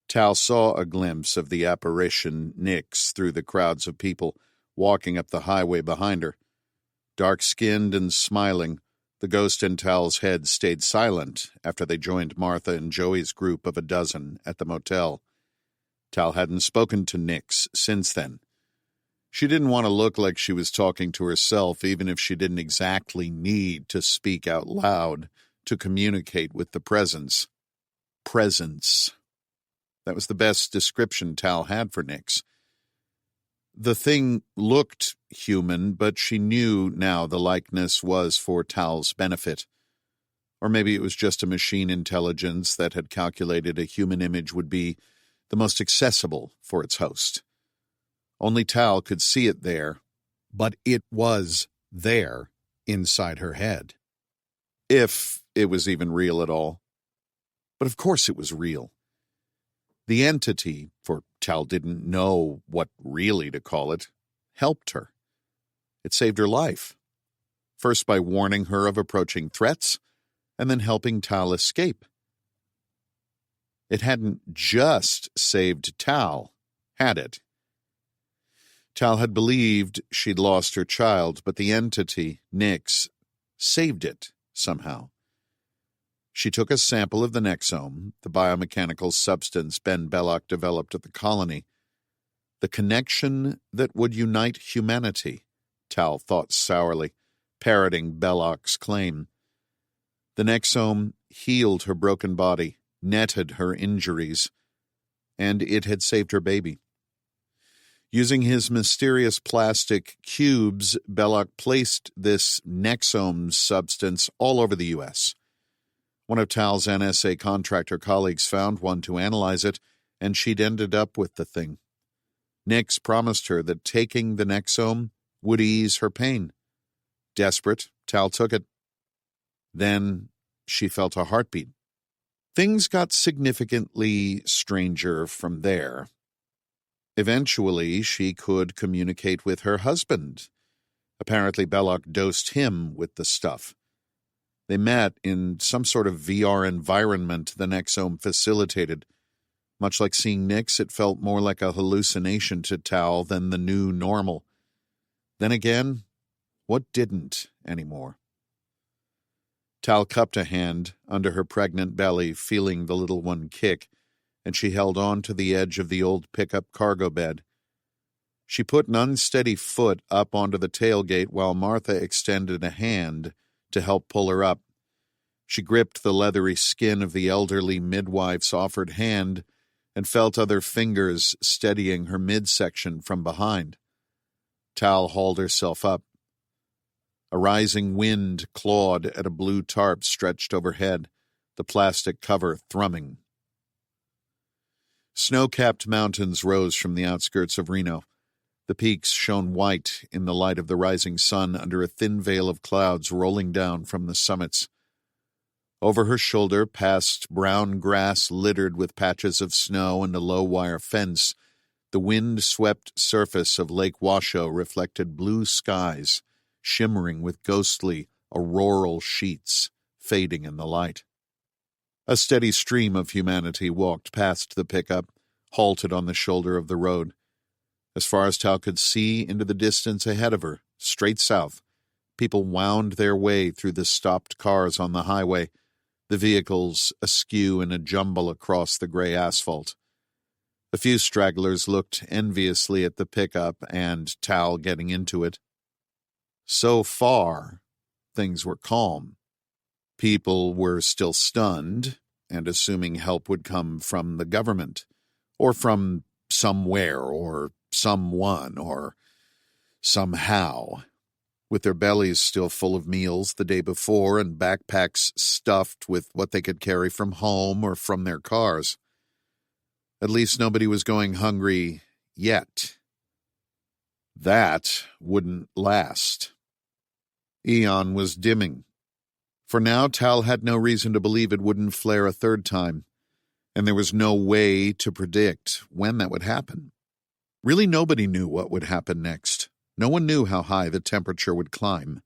Tal saw a glimpse of the apparition Nix through the crowds of people walking up the highway behind her. Dark-skinned and smiling, the ghost in Tal's head stayed silent after they joined Martha and Joey's group of a dozen at the motel. Tal hadn't spoken to Nix since then. She didn't want to look like she was talking to herself, even if she didn't exactly need to speak out loud to communicate with the presence. Presence. That was the best description Tal had for Nix. The thing looked human, but she knew now the likeness was for Tal's benefit. Or maybe it was just a machine intelligence that had calculated a human image would be the most accessible for its host. Only Tal could see it there, but it was there inside her head. If it was even real at all. But of course it was real. The entity, for Tal didn't know what really to call it, helped her. It saved her life. First by warning her of approaching threats, and then helping Tal escape. It hadn't just saved Tal, had it? Tal had believed she'd lost her child, but the entity, Nix, saved it somehow. She took a sample of the nexome, the biomechanical substance Ben Belloc developed at the colony. The connection that would unite humanity, Tal thought sourly, parroting Belloc's claim. The nexome healed her broken body, netted her injuries, and it had saved her baby. Using his mysterious plastic cubes, Belloc placed this nexome substance all over the U.S. One of Tal's NSA contractor colleagues found one to analyze it, and she'd ended up with the thing. Nix promised her that taking the nexome would ease her pain. Desperate, Tal took it. Then she felt a heartbeat. Things got significantly stranger from there. Eventually, she could communicate with her husband. Apparently, Belloc dosed him with the stuff. They met in some sort of VR environment the nexome facilitated. Much like seeing Nix, it felt more like a hallucination to Tal than the new normal. Then again, what didn't anymore? Tal cupped a hand under her pregnant belly, feeling the little one kick, and she held on to the edge of the old pickup cargo bed. She put an unsteady foot up onto the tailgate while Martha extended a hand to help pull her up. She gripped the leathery skin of the elderly midwife's offered hand and felt other fingers steadying her midsection from behind. Tal hauled herself up. A rising wind clawed at a blue tarp stretched overhead, the plastic cover thrumming. Snow-capped mountains rose from the outskirts of Reno. The peaks shone white in the light of the rising sun under a thin veil of clouds rolling down from the summits. Over her shoulder, past brown grass littered with patches of snow and a low-wire fence, the wind-swept surface of Lake Washoe reflected blue skies, shimmering with ghostly, auroral sheets, fading in the light. A steady stream of humanity walked past the pickup, halted on the shoulder of the road. As far as Tal could see into the distance ahead of her, straight south, people wound their way through the stopped cars on the highway, the vehicles askew in a jumble across the gray asphalt. A few stragglers looked enviously at the pickup and Tal getting into it. So far, things were calm. People were still stunned and assuming help would come from the government, or from somewhere, or someone, or somehow. With their bellies still full of meals the day before and backpacks stuffed with what they could carry from home or from their cars. At least nobody was going hungry yet. That wouldn't last. Eon was dimming. For now, Tal had no reason to believe it wouldn't flare a third time, and there was no way to predict when that would happen. Really, nobody knew what would happen next. No one knew how high the temperature would climb.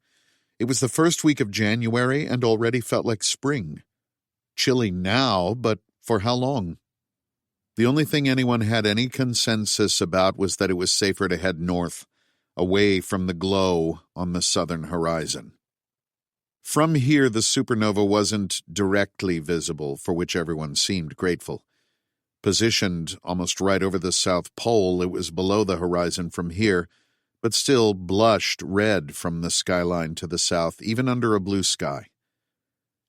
It was the first week of January and already felt like spring. Chilly now, but for how long? The only thing anyone had any consensus about was that it was safer to head north, away from the glow on the southern horizon. From here, the supernova wasn't directly visible, for which everyone seemed grateful. Positioned almost right over the South Pole, it was below the horizon from here, but still blushed red from the skyline to the south, even under a blue sky.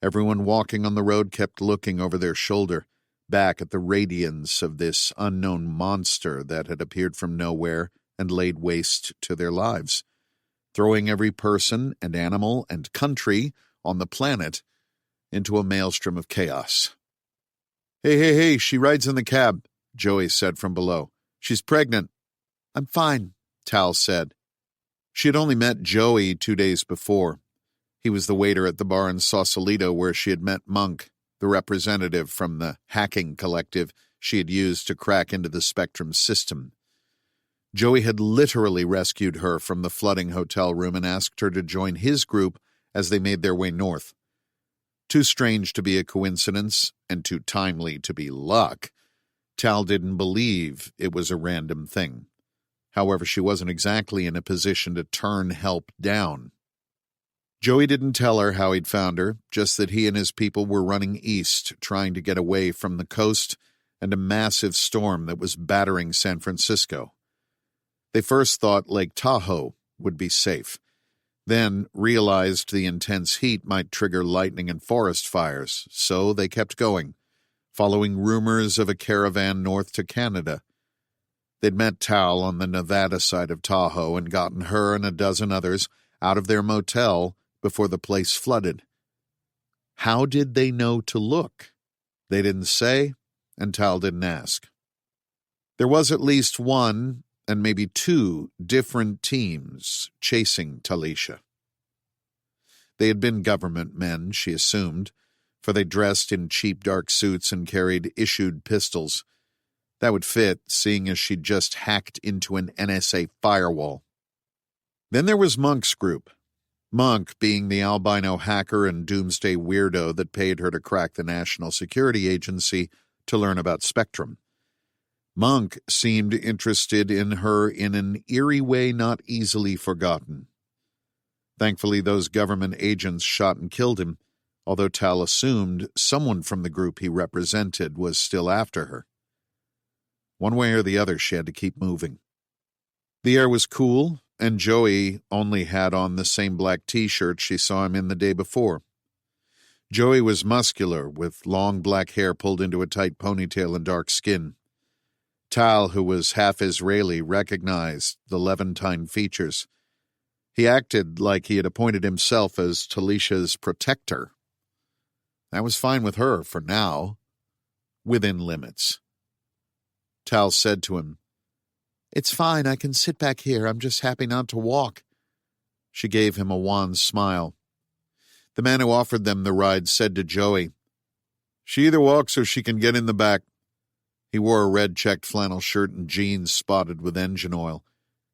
Everyone walking on the road kept looking over their shoulder, back at the radiance of this unknown monster that had appeared from nowhere and laid waste to their lives, throwing every person and animal and country on the planet into a maelstrom of chaos. Hey, she rides in the cab, Joey said from below. She's pregnant. I'm fine, Tal said. She had only met Joey 2 days before. He was the waiter at the bar in Sausalito where she had met Monk, the representative from the hacking collective she had used to crack into the Spectrum system. Joey had literally rescued her from the flooding hotel room and asked her to join his group as they made their way north. Too strange to be a coincidence, and too timely to be luck, Tal didn't believe it was a random thing. However, she wasn't exactly in a position to turn help down. Joey didn't tell her how he'd found her, just that he and his people were running east, trying to get away from the coast and a massive storm that was battering San Francisco. They first thought Lake Tahoe would be safe, then realized the intense heat might trigger lightning and forest fires, so they kept going, following rumors of a caravan north to Canada. They'd met Tal on the Nevada side of Tahoe and gotten her and a dozen others out of their motel before the place flooded. How did they know to look? They didn't say, and Tal didn't ask. There was at least one, and maybe two, different teams chasing Talisha. They had been government men, she assumed, for they dressed in cheap dark suits and carried issued pistols. That would fit, seeing as she'd just hacked into an NSA firewall. Then there was Monk's group. Monk being the albino hacker and doomsday weirdo that paid her to crack the National Security Agency to learn about Spectrum. Monk seemed interested in her in an eerie way not easily forgotten. Thankfully, those government agents shot and killed him, although Tal assumed someone from the group he represented was still after her. One way or the other, she had to keep moving. The air was cool, and Joey only had on the same black t-shirt she saw him in the day before. Joey was muscular, with long black hair pulled into a tight ponytail and dark skin. Tal, who was half Israeli, recognized the Levantine features. He acted like he had appointed himself as Talisha's protector. That was fine with her for now, within limits. Tal said to him, "It's fine, I can sit back here. I'm just happy not to walk." She gave him a wan smile. The man who offered them the ride said to Joey, "She either walks or she can get in the back." He wore a red checked flannel shirt and jeans spotted with engine oil.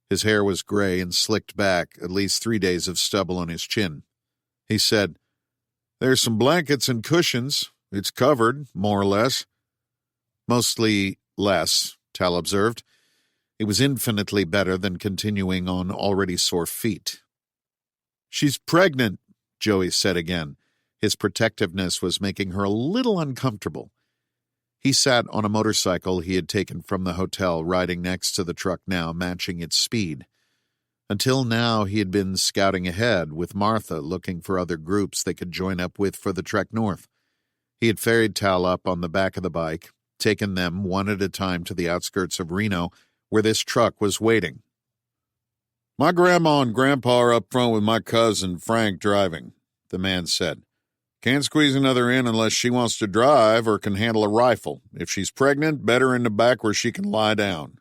His hair was gray and slicked back, at least 3 days of stubble on his chin. He said, "There's some blankets and cushions. It's covered, more or less." Mostly less, Tal observed. It was infinitely better than continuing on already sore feet. "She's pregnant," Joey said again. His protectiveness was making her a little uncomfortable. He sat on a motorcycle he had taken from the hotel, riding next to the truck now, matching its speed. Until now, he had been scouting ahead, with Martha looking for other groups they could join up with for the trek north. He had ferried Tal up on the back of the bike, taken them one at a time to the outskirts of Reno, where this truck was waiting. "My grandma and grandpa are up front with my cousin Frank driving," the man said. "Can't squeeze another in unless she wants to drive or can handle a rifle. If she's pregnant, better in the back where she can lie down."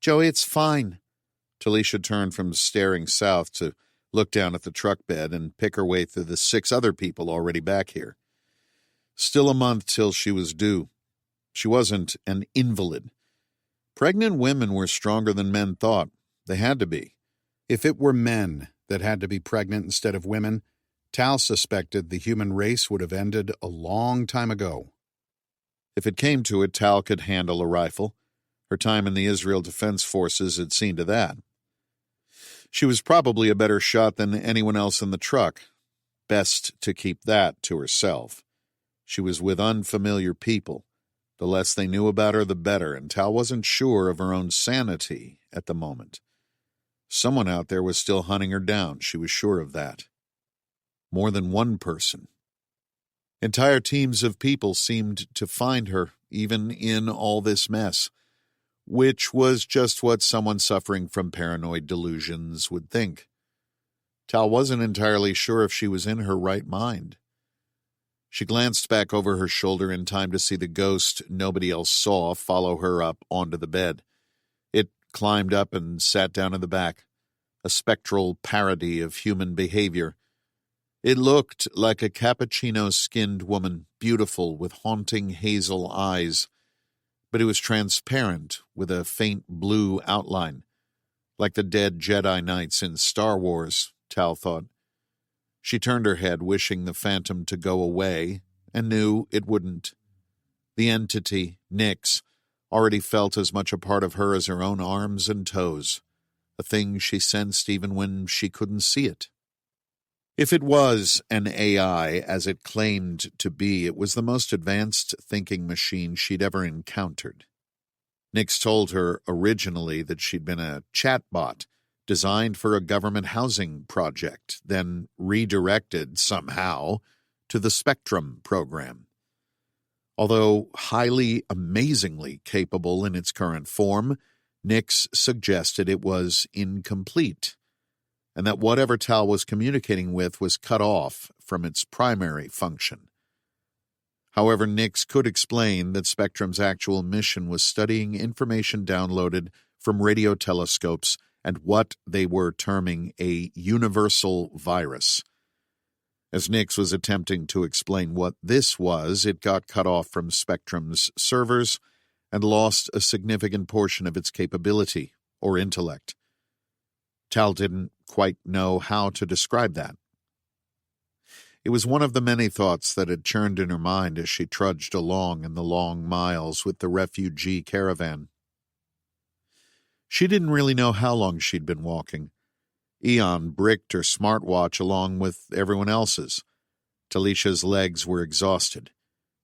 "Joey, it's fine." Talisha turned from staring south to look down at the truck bed and pick her way through the 6 other people already back here. Still a month till she was due. She wasn't an invalid. Pregnant women were stronger than men thought. They had to be. If it were men that had to be pregnant instead of women, Tal suspected the human race would have ended a long time ago. If it came to it, Tal could handle a rifle. Her time in the Israel Defense Forces had seen to that. She was probably a better shot than anyone else in the truck. Best to keep that to herself. She was with unfamiliar people. The less they knew about her, the better, and Tal wasn't sure of her own sanity at the moment. Someone out there was still hunting her down, she was sure of that. More than one person. Entire teams of people seemed to find her, even in all this mess, which was just what someone suffering from paranoid delusions would think. Tal wasn't entirely sure if she was in her right mind. She glanced back over her shoulder in time to see the ghost nobody else saw follow her up onto the bed. It climbed up and sat down in the back, a spectral parody of human behavior. It looked like a cappuccino-skinned woman, beautiful with haunting hazel eyes, but it was transparent with a faint blue outline, like the dead Jedi Knights in Star Wars, Tal thought. She turned her head, wishing the phantom to go away, and knew it wouldn't. The entity, Nyx, already felt as much a part of her as her own arms and toes, a thing she sensed even when she couldn't see it. If it was an AI, as it claimed to be, it was the most advanced thinking machine she'd ever encountered. Nyx told her originally that she'd been a chatbot, designed for a government housing project, then redirected somehow to the Spectrum program. Although highly, amazingly capable in its current form, Nyx suggested it was incomplete, and that whatever Tal was communicating with was cut off from its primary function. However, Nyx could explain that Spectrum's actual mission was studying information downloaded from radio telescopes and what they were terming a universal virus. As Nyx was attempting to explain what this was, it got cut off from Spectrum's servers and lost a significant portion of its capability or intellect. Tal didn't quite know how to describe that. It was one of the many thoughts that had churned in her mind as she trudged along in the long miles with the refugee caravan. She didn't really know how long she'd been walking. Eon bricked her smartwatch along with everyone else's. Talisha's legs were exhausted.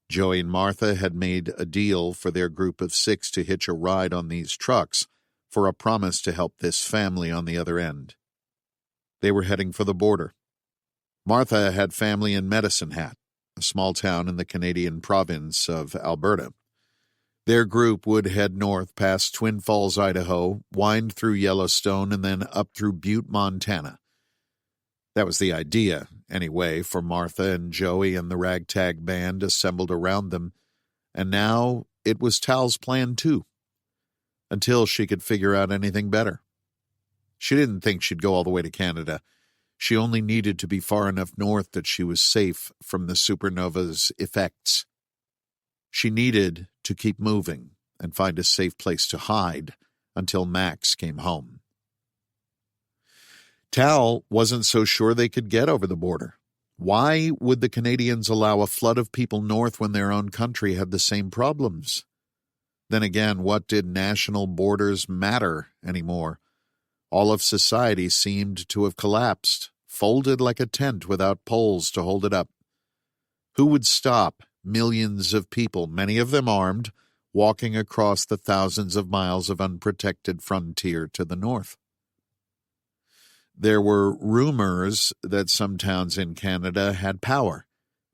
Joey and Martha had made a deal for their group of 6 to hitch a ride on these trucks, for a promise to help this family on the other end. They were heading for the border. Martha had family in Medicine Hat, a small town in the Canadian province of Alberta. Their group would head north past Twin Falls, Idaho, wind through Yellowstone, and then up through Butte, Montana. That was the idea, anyway, for Martha and Joey and the ragtag band assembled around them, and now it was Tal's plan too, until she could figure out anything better. She didn't think she'd go all the way to Canada. She only needed to be far enough north that she was safe from the supernova's effects. She needed to keep moving and find a safe place to hide until Max came home. Tal wasn't so sure they could get over the border. Why would the Canadians allow a flood of people north when their own country had the same problems? Then again, what did national borders matter anymore? All of society seemed to have collapsed, folded like a tent without poles to hold it up. Who would stop millions of people, many of them armed, walking across the thousands of miles of unprotected frontier to the north? There were rumors that some towns in Canada had power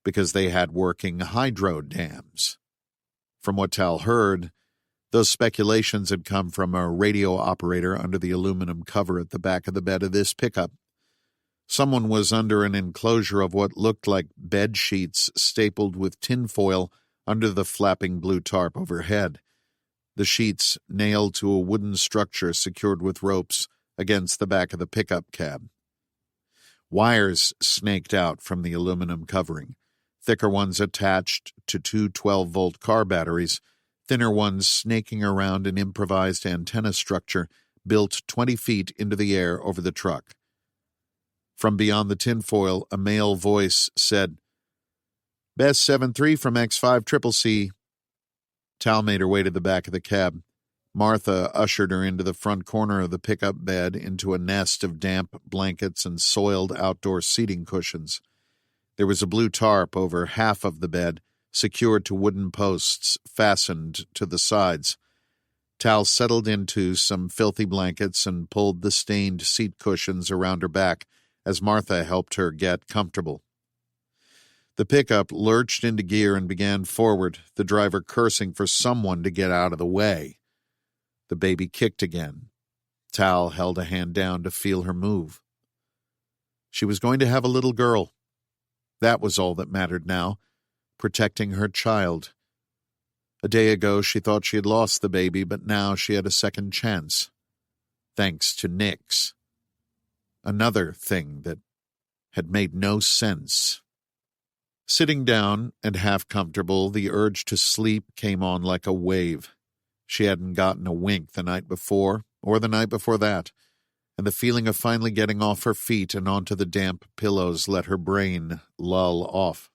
because they had working hydro dams. From what Tal heard, those speculations had come from a radio operator under the aluminum cover at the back of the bed of this pickup. Someone was under an enclosure of what looked like bed sheets stapled with tinfoil under the flapping blue tarp overhead, the sheets nailed to a wooden structure secured with ropes against the back of the pickup cab. Wires snaked out from the aluminum covering, thicker ones attached to two 12-volt car batteries, thinner ones snaking around an improvised antenna structure built 20 feet into the air over the truck. From beyond the tinfoil, a male voice said, "Best 7-3 from X5CCC." Tal made her way to the back of the cab. Martha ushered her into the front corner of the pickup bed into a nest of damp blankets and soiled outdoor seating cushions. There was a blue tarp over half of the bed, secured to wooden posts fastened to the sides. Tal settled into some filthy blankets and pulled the stained seat cushions around her back as Martha helped her get comfortable. The pickup lurched into gear and began forward, the driver cursing for someone to get out of the way. The baby kicked again. Tal held a hand down to feel her move. She was going to have a little girl. That was all that mattered now, protecting her child. A day ago she thought she had lost the baby, but now she had a second chance. Thanks to Nix. Another thing that had made no sense. Sitting down and half comfortable, the urge to sleep came on like a wave. She hadn't gotten a wink the night before, or the night before that, and the feeling of finally getting off her feet and onto the damp pillows let her brain lull off.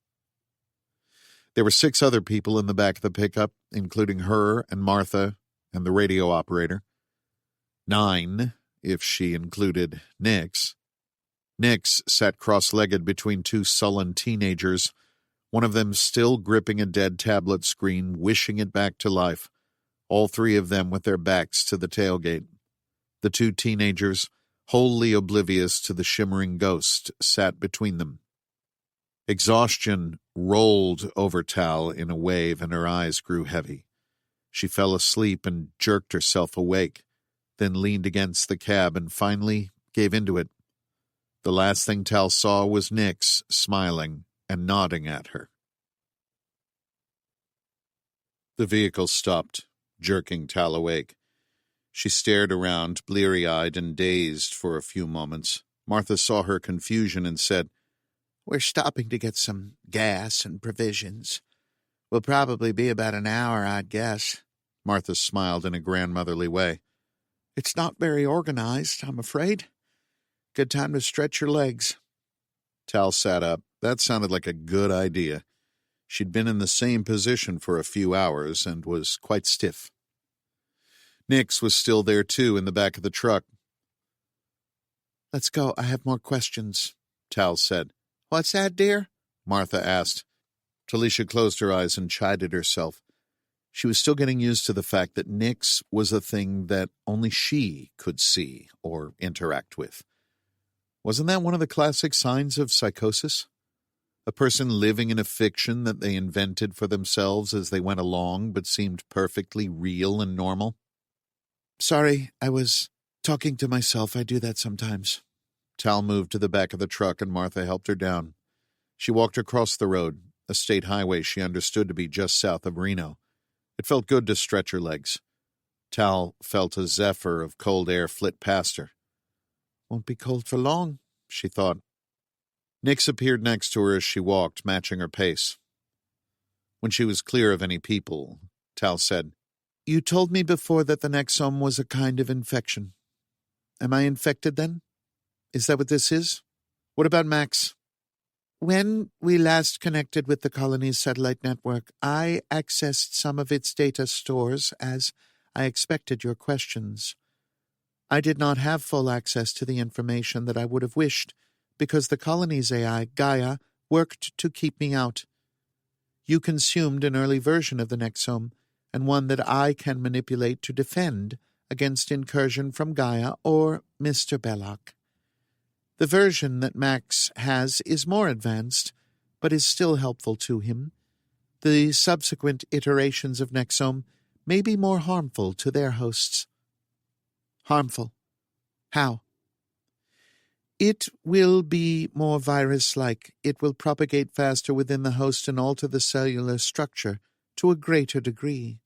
There were 6 other people in the back of the pickup, including her and Martha and the radio operator. 9, if she included Nix. Nix sat cross-legged between 2 sullen teenagers, one of them still gripping a dead tablet screen, wishing it back to life, all 3 of them with their backs to the tailgate. The 2 teenagers, wholly oblivious to the shimmering ghost, sat between them. Exhaustion rolled over Tal in a wave, and her eyes grew heavy. She fell asleep and jerked herself awake, then leaned against the cab and finally gave into it. The last thing Tal saw was Nix smiling and nodding at her. The vehicle stopped, jerking Tal awake. She stared around, bleary-eyed and dazed, for a few moments. Martha saw her confusion and said, "We're stopping to get some gas and provisions. We'll probably be about an hour, I'd guess." Martha smiled in a grandmotherly way. "It's not very organized, I'm afraid. Good time to stretch your legs." Tal sat up. That sounded like a good idea. She'd been in the same position for a few hours and was quite stiff. Nix was still there, too, in the back of the truck. "Let's go. I have more questions," Tal said. "What's that, dear?" Martha asked. Talisha closed her eyes and chided herself. She was still getting used to the fact that Nyx was a thing that only she could see or interact with. Wasn't that one of the classic signs of psychosis? A person living in a fiction that they invented for themselves as they went along but seemed perfectly real and normal? Sorry, I was talking to myself. I do that sometimes. Tal moved to the back of the truck and Martha helped her down. She walked across the road, a state highway she understood to be just south of Reno. It felt good to stretch her legs. Tal felt a zephyr of cold air flit past her. Won't be cold for long, she thought. Nyx appeared next to her as she walked, matching her pace. When she was clear of any people, Tal said, You told me before that the nexome was a kind of infection. Am I infected then? Is that what this is? What about Max? When we last connected with the colony's satellite network, I accessed some of its data stores as I expected your questions. I did not have full access to the information that I would have wished because the colony's AI, Gaia, worked to keep me out. You consumed an early version of the nexome and one that I can manipulate to defend against incursion from Gaia or Mr. Belloc. The version that Max has is more advanced, but is still helpful to him. The subsequent iterations of Nexome may be more harmful to their hosts. Harmful? How? It will be more virus-like. It will propagate faster within the host and alter the cellular structure to a greater degree.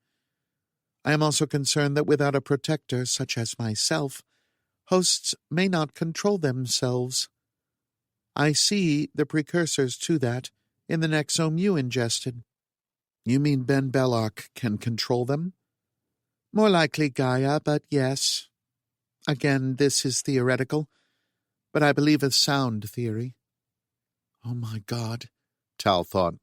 I am also concerned that without a protector, such as myself, hosts may not control themselves. I see the precursors to that in the nexome you ingested. You mean Ben Belloc can control them? More likely Gaia, but yes. Again, this is theoretical, but I believe a sound theory. Oh my God, Tal thought.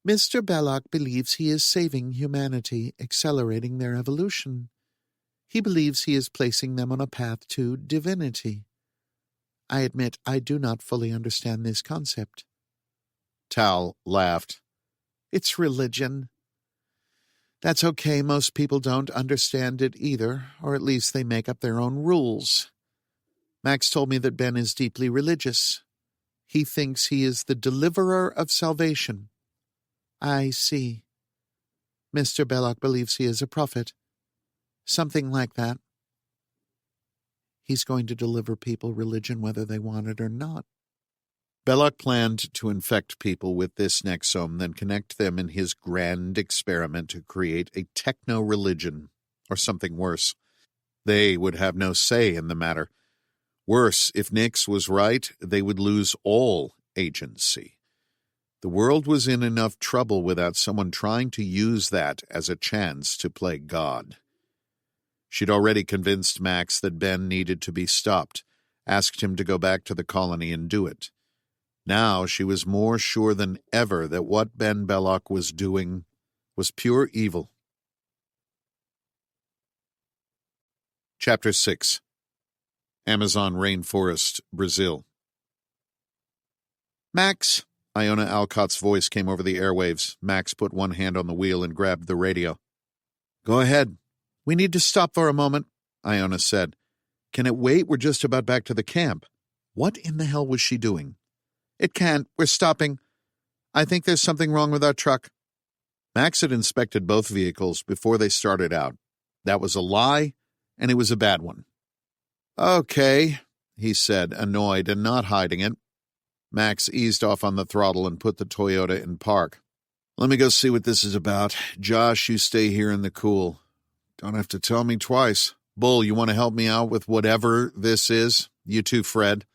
Mr. Belloc believes he is saving humanity, accelerating their evolution. He believes he is placing them on a path to divinity. I admit I do not fully understand this concept. Tal laughed. It's religion. That's okay, most people don't understand it either, or at least they make up their own rules. Max told me that Ben is deeply religious. He thinks he is the deliverer of salvation. I see. Mr. Belloc believes he is a prophet. Something like that. He's going to deliver people religion whether they want it or not. Belloc planned to infect people with this nexome, then connect them in his grand experiment to create a techno-religion, or something worse. They would have no say in the matter. Worse, if Nyx was right, they would lose all agency. The world was in enough trouble without someone trying to use that as a chance to play God. She'd already convinced Max that Ben needed to be stopped, asked him to go back to the colony and do it. Now she was more sure than ever that what Ben Belloc was doing was pure evil. Chapter 6. Amazon Rainforest, Brazil. Max, Iona Alcott's voice came over the airwaves. Max put one hand on the wheel and grabbed the radio. Go ahead. We need to stop for a moment, Iona said. Can it wait? We're just about back to the camp. What in the hell was she doing? It can't. We're stopping. I think there's something wrong with our truck. Max had inspected both vehicles before they started out. That was a lie, and it was a bad one. Okay, he said, annoyed and not hiding it. Max eased off on the throttle and put the Toyota in park. Let me go see what this is about. Josh, you stay here in the cool. Don't have to tell me twice. Bull, you want to help me out with whatever this is? You too, Fred.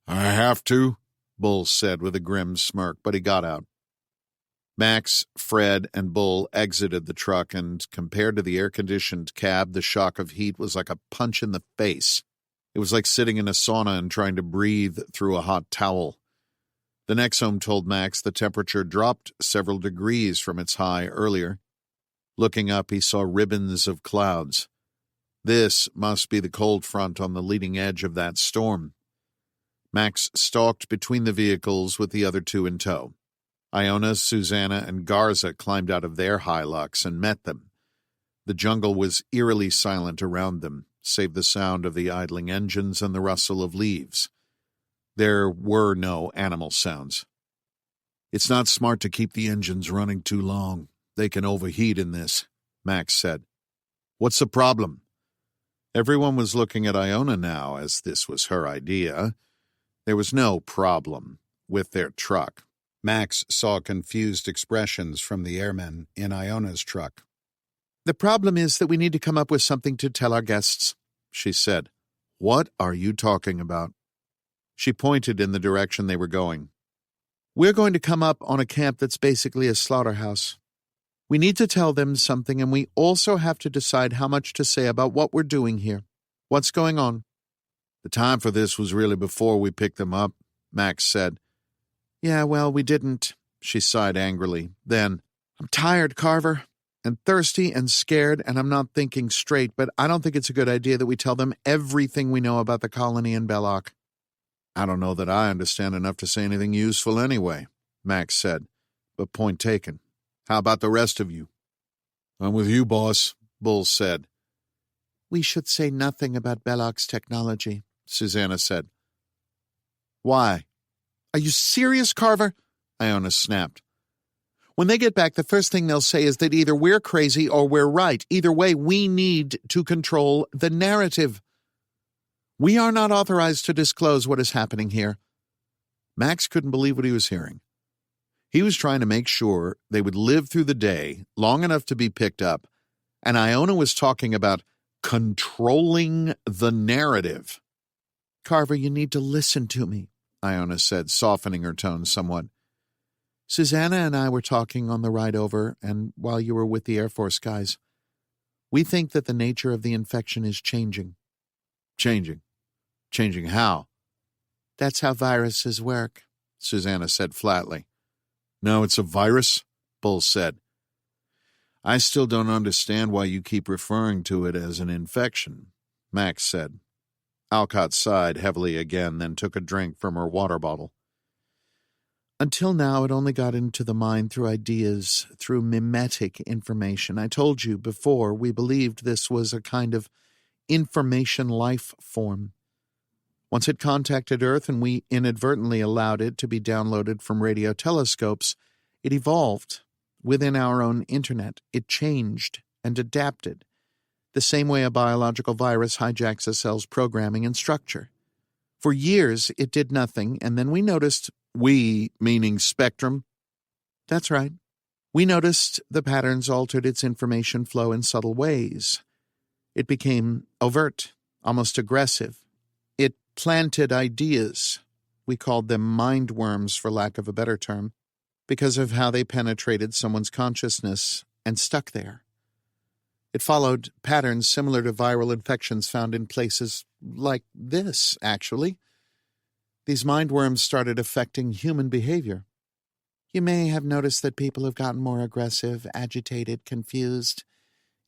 I have to, Bull said with a grim smirk, but he got out. Max, Fred, and Bull exited the truck, and compared to the air-conditioned cab, the shock of heat was like a punch in the face. It was like sitting in a sauna and trying to breathe through a hot towel. The nexome told Max the temperature dropped several degrees from its high earlier. Looking up, he saw ribbons of clouds. This must be the cold front on the leading edge of that storm. Max stalked between the vehicles with the other two in tow. Iona, Susanna, and Garza climbed out of their Hilux and met them. The jungle was eerily silent around them, save the sound of the idling engines and the rustle of leaves. There were no animal sounds. "It's not smart to keep the engines running too long. They can overheat in this," Max said. "What's the problem?" Everyone was looking at Iona now, as this was her idea. There was no problem with their truck. Max saw confused expressions from the airmen in Iona's truck. "The problem is that we need to come up with something to tell our guests," she said. "What are you talking about?" She pointed in the direction they were going. "We're going to come up on a camp that's basically a slaughterhouse. We need to tell them something, and we also have to decide how much to say about what we're doing here. What's going on?" "The time for this was really before we picked them up," Max said. "Yeah, well, we didn't," she sighed angrily. Then, "I'm tired, Carver, and thirsty and scared, and I'm not thinking straight, but I don't think it's a good idea that we tell them everything we know about the colony in Belloc." "I don't know that I understand enough to say anything useful anyway," Max said, "but point taken. How about the rest of you?" "I'm with you, boss," Bull said. "We should say nothing about Belloc's technology," Susanna said. "Why?" "Are you serious, Carver?" Iona snapped. "When they get back, the first thing they'll say is that either we're crazy or we're right. Either way, we need to control the narrative. We are not authorized to disclose what is happening here." Max couldn't believe what he was hearing. He was trying to make sure they would live through the day long enough to be picked up, and Iona was talking about controlling the narrative. "Carver, you need to listen to me," Iona said, softening her tone somewhat. "Susanna and I were talking on the ride over, and while you were with the Air Force guys. We think that the nature of the infection is changing." "Changing? Changing how?" "That's how viruses work," Susanna said flatly. "No, it's a virus?" Bull said. "I still don't understand why you keep referring to it as an infection," Max said. Alcott sighed heavily again, then took a drink from her water bottle. "Until now, it only got into the mind through ideas, through mimetic information. I told you before we believed this was a kind of information life form. Once it contacted Earth and we inadvertently allowed it to be downloaded from radio telescopes, it evolved within our own internet. It changed and adapted, the same way a biological virus hijacks a cell's programming and structure. For years, it did nothing, and then we noticed—" "We, meaning Spectrum?" "That's right. We noticed the patterns altered its information flow in subtle ways. It became overt, almost aggressive. It planted ideas. We called them mind worms, for lack of a better term, because of how they penetrated someone's consciousness and stuck there. It followed patterns similar to viral infections found in places like this, actually. These mind worms started affecting human behavior. You may have noticed that people have gotten more aggressive, agitated, confused,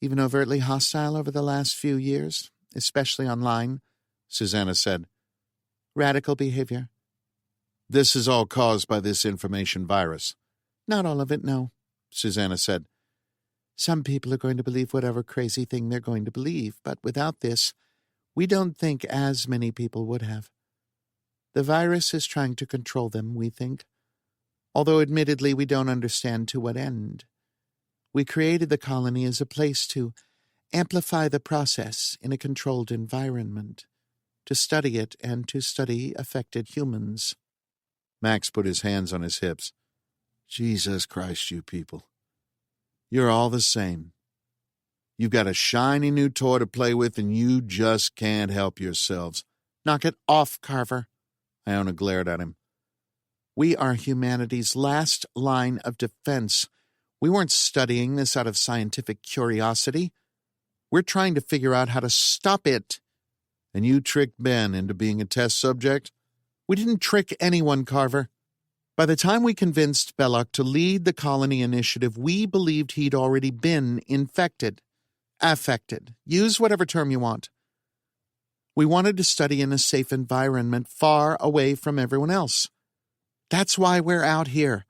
even overtly hostile over the last few years, especially online," Susanna said. "Radical behavior." "This is all caused by this information virus?" "Not all of it, no," Susanna said. "Some people are going to believe whatever crazy thing they're going to believe, but without this, we don't think as many people would have. The virus is trying to control them, we think. Although admittedly we don't understand to what end. We created the colony as a place to amplify the process in a controlled environment, to study it and to study affected humans." Max put his hands on his hips. "Jesus Christ, you people. You're all the same. You've got a shiny new toy to play with and you just can't help yourselves." "Knock it off, Carver," Iona glared at him. "We are humanity's last line of defense. We weren't studying this out of scientific curiosity. We're trying to figure out how to stop it." "And you tricked Ben into being a test subject?" "We didn't trick anyone, Carver. By the time we convinced Belloc to lead the colony initiative, we believed he'd already been infected. Affected. Use whatever term you want. We wanted to study in a safe environment, far away from everyone else. That's why we're out here.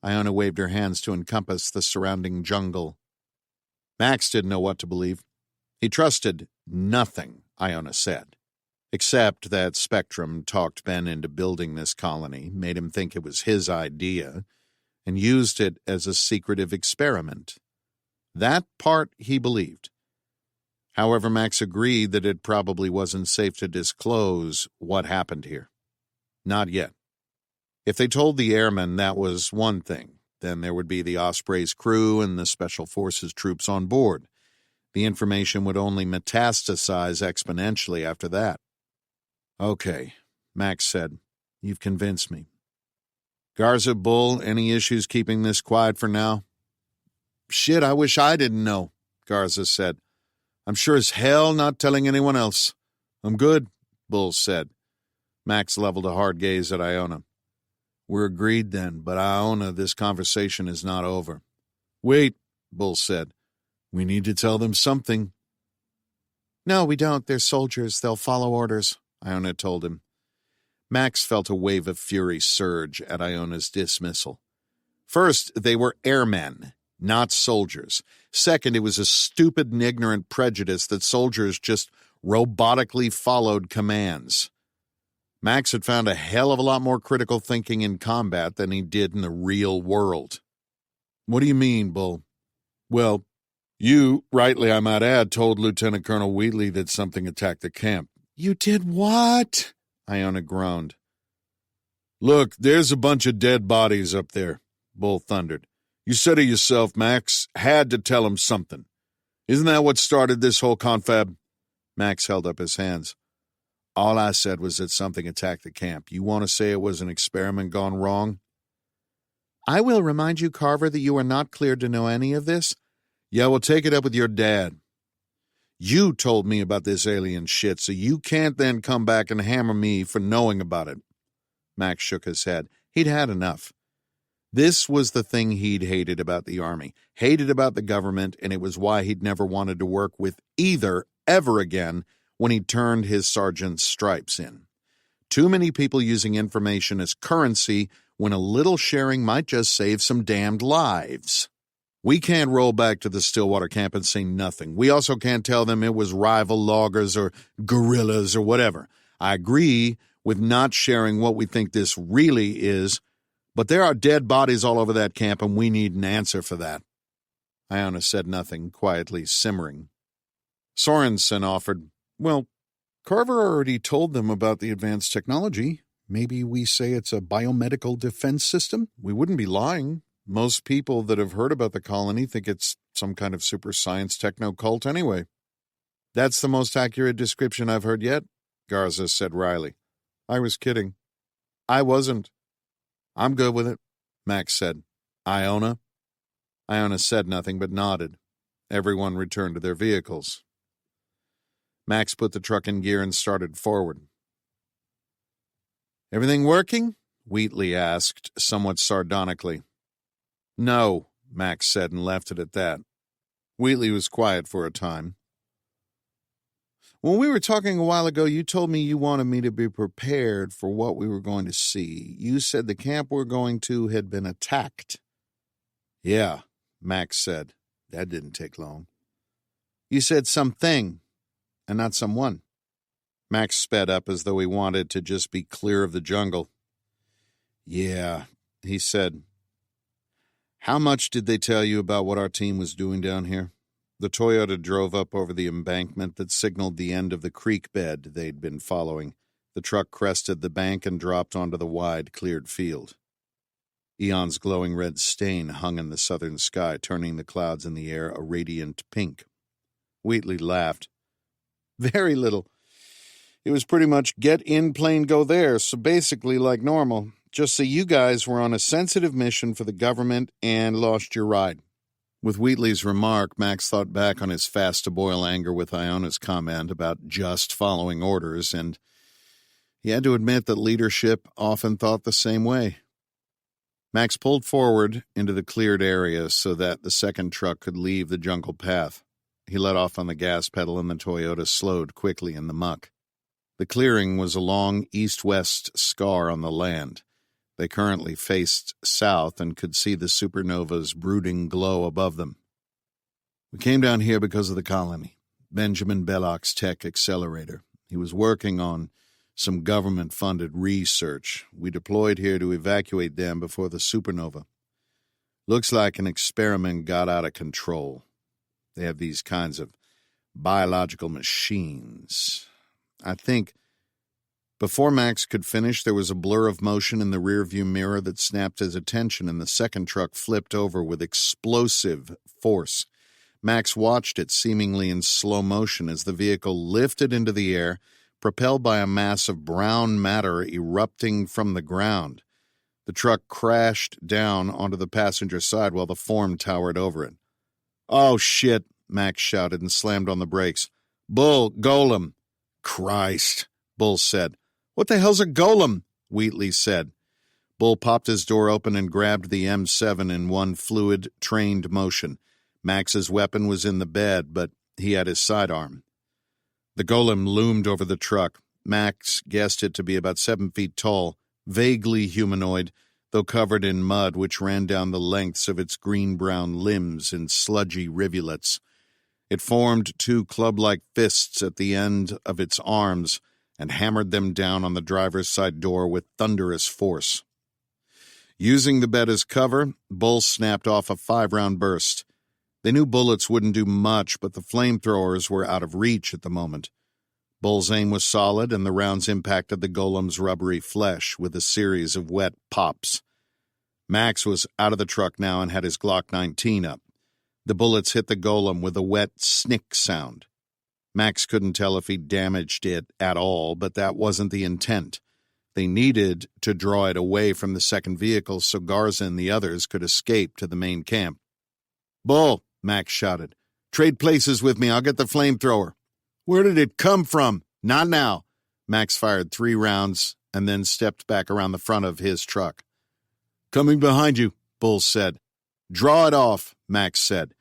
Iona waved her hands to encompass the surrounding jungle. Max didn't know what to believe. He trusted nothing Iona said, except that Spectrum talked Ben into building this colony, made him think it was his idea, and used it as a secretive experiment. That part he believed. However, Max agreed that it probably wasn't safe to disclose what happened here. Not yet. If they told the airmen, that was one thing. Then there would be the Osprey's crew and the Special Forces troops on board. The information would only metastasize exponentially after that. Okay, Max said. You've convinced me. Garza, Bull, any issues keeping this quiet for now? Shit, I wish I didn't know, Garza said. I'm sure as hell not telling anyone else. I'm good, Bull said. Max leveled a hard gaze at Iona. We're agreed then, but Iona, this conversation is not over. Wait, Bull said. We need to tell them something. No, we don't. They're soldiers. They'll follow orders, Iona told him. Max felt a wave of fury surge at Iona's dismissal. First, they were airmen, not soldiers. Second, it was a stupid and ignorant prejudice that soldiers just robotically followed commands. Max had found a hell of a lot more critical thinking in combat than he did in the real world. What do you mean, Bull? Well, you, rightly I might add, told Lieutenant Colonel Wheatley that something attacked the camp. You did what? Iona groaned. Look, there's a bunch of dead bodies up there, Bull thundered. You said it yourself, Max. Had to tell him something. Isn't that what started this whole confab? Max held up his hands. All I said was that something attacked the camp. You want to say it was an experiment gone wrong? I will remind you, Carver, that you are not cleared to know any of this. Yeah, well, take it up with your dad. You told me about this alien shit, so you can't then come back and hammer me for knowing about it. Max shook his head. He'd had enough. This was the thing he'd hated about the Army, hated about the government, and it was why he'd never wanted to work with either ever again when he turned his sergeant's stripes in. Too many people using information as currency when a little sharing might just save some damned lives. We can't roll back to the Stillwater camp and say nothing. We also can't tell them it was rival loggers or guerrillas or whatever. I agree with not sharing what we think this really is, but there are dead bodies all over that camp and we need an answer for that. Iona said nothing, quietly simmering. Sorensen offered, Well, Carver already told them about the advanced technology. Maybe we say it's a biomedical defense system? We wouldn't be lying. Most people that have heard about the colony think it's some kind of super science techno-cult anyway. That's the most accurate description I've heard yet, Garza said wryly. I was kidding. I wasn't. I'm good with it, Max said. Iona? Iona said nothing but nodded. Everyone returned to their vehicles. Max put the truck in gear and started forward. Everything working? Wheatley asked, somewhat sardonically. No, Max said and left it at that. Wheatley was quiet for a time. When we were talking a while ago, you told me you wanted me to be prepared for what we were going to see. You said the camp we're going to had been attacked. Yeah, Max said. That didn't take long. You said something, and not someone. Max sped up as though he wanted to just be clear of the jungle. Yeah, he said. How much did they tell you about what our team was doing down here? The Toyota drove up over the embankment that signaled the end of the creek bed they'd been following. The truck crested the bank and dropped onto the wide, cleared field. Eon's glowing red stain hung in the southern sky, turning the clouds in the air a radiant pink. Wheatley laughed. Very little. It was pretty much get in plane, go there, so basically like normal. Just so you guys were on a sensitive mission for the government and lost your ride. With Wheatley's remark, Max thought back on his fast-to-boil anger with Iona's comment about just following orders, and he had to admit that leadership often thought the same way. Max pulled forward into the cleared area so that the second truck could leave the jungle path. He let off on the gas pedal and the Toyota slowed quickly in the muck. The clearing was a long east-west scar on the land. They currently faced south and could see the supernova's brooding glow above them. We came down here because of the colony, Benjamin Belloc's tech accelerator. He was working on some government-funded research. We deployed here to evacuate them before the supernova. Looks like an experiment got out of control. They have these kinds of biological machines. I think before Max could finish, there was a blur of motion in the rearview mirror that snapped his attention, and the second truck flipped over with explosive force. Max watched it seemingly in slow motion as the vehicle lifted into the air, propelled by a mass of brown matter erupting from the ground. The truck crashed down onto the passenger side while the form towered over it. "Oh, shit," Max shouted and slammed on the brakes. "Bull, golem." "Christ," Bull said. "What the hell's a golem?" Wheatley said. Bull popped his door open and grabbed the M7 in one fluid, trained motion. Max's weapon was in the bed, but he had his sidearm. The golem loomed over the truck. Max guessed it to be about 7 feet tall, vaguely humanoid, though covered in mud which ran down the lengths of its green-brown limbs in sludgy rivulets. It formed two club-like fists at the end of its arms and hammered them down on the driver's side door with thunderous force. Using the bed as cover, Bull snapped off a 5-round burst. They knew bullets wouldn't do much, but the flamethrowers were out of reach at the moment. Bull's aim was solid, and the rounds impacted the golem's rubbery flesh with a series of wet pops. Max was out of the truck now and had his Glock 19 up. The bullets hit the golem with a wet snick sound. Max couldn't tell if he damaged it at all, but that wasn't the intent. They needed to draw it away from the second vehicle so Garza and the others could escape to the main camp. "Bull," Max shouted. "Trade places with me. I'll get the flamethrower." "Where did it come from?" "Not now." Max fired 3 rounds and then stepped back around the front of his truck. "Coming behind you," Bull said. "Draw it off," Max said.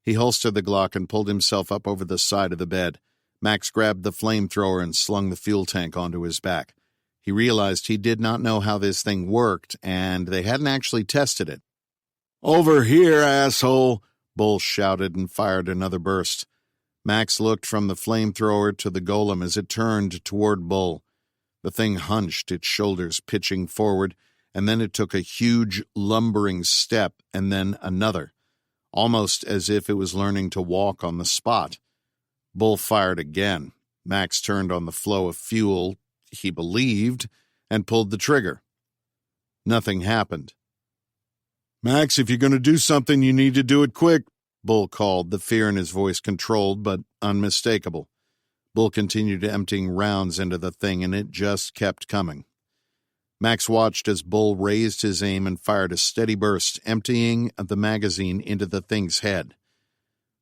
He holstered the Glock and pulled himself up over the side of the bed. Max grabbed the flamethrower and slung the fuel tank onto his back. He realized he did not know how this thing worked, and they hadn't actually tested it. "Over here, asshole!" Bull shouted and fired another burst. Max looked from the flamethrower to the golem as it turned toward Bull. The thing hunched, its shoulders pitching forward, and then it took a huge, lumbering step, and then another, almost as if it was learning to walk on the spot. Bull fired again. Max turned on the flow of fuel, he believed, and pulled the trigger. Nothing happened. "Max, if you're going to do something, you need to do it quick," Bull called, the fear in his voice controlled but unmistakable. Bull continued emptying rounds into the thing, and it just kept coming. Max watched as Bull raised his aim and fired a steady burst, emptying the magazine into the thing's head.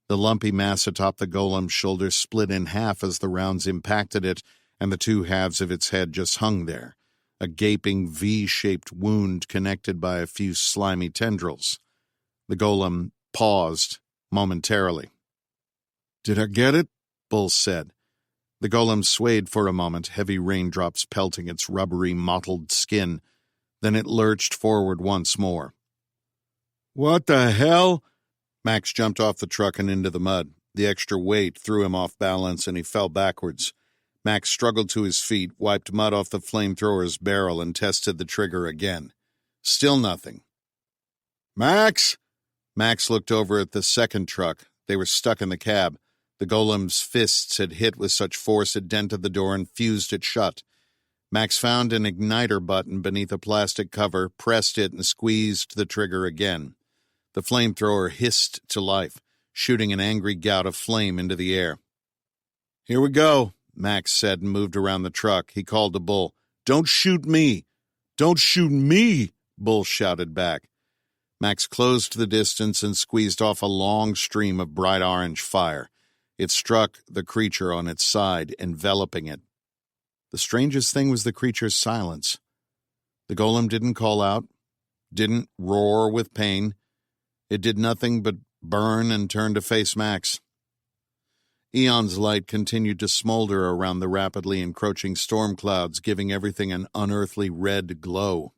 The lumpy mass atop the golem's shoulder split in half as the rounds impacted it, and the two halves of its head just hung there, a gaping V-shaped wound connected by a few slimy tendrils. The golem paused momentarily. "Did I get it?" Bull said. The golem swayed for a moment, heavy raindrops pelting its rubbery, mottled skin. Then it lurched forward once more. "What the hell?" Max jumped off the truck and into the mud. The extra weight threw him off balance, and he fell backwards. Max struggled to his feet, wiped mud off the flamethrower's barrel, and tested the trigger again. Still nothing. "Max?" Max looked over at the second truck. They were stuck in the cab. The golem's fists had hit with such force it dented the door and fused it shut. Max found an igniter button beneath a plastic cover, pressed it, and squeezed the trigger again. The flamethrower hissed to life, shooting an angry gout of flame into the air. "Here we go," Max said and moved around the truck. He called to Bull. "Don't shoot me!" "Don't shoot me!" Bull shouted back. Max closed the distance and squeezed off a long stream of bright orange fire. It struck the creature on its side, enveloping it. The strangest thing was the creature's silence. The golem didn't call out, didn't roar with pain. It did nothing but burn and turn to face Max. Eon's light continued to smolder around the rapidly encroaching storm clouds, giving everything an unearthly red glow.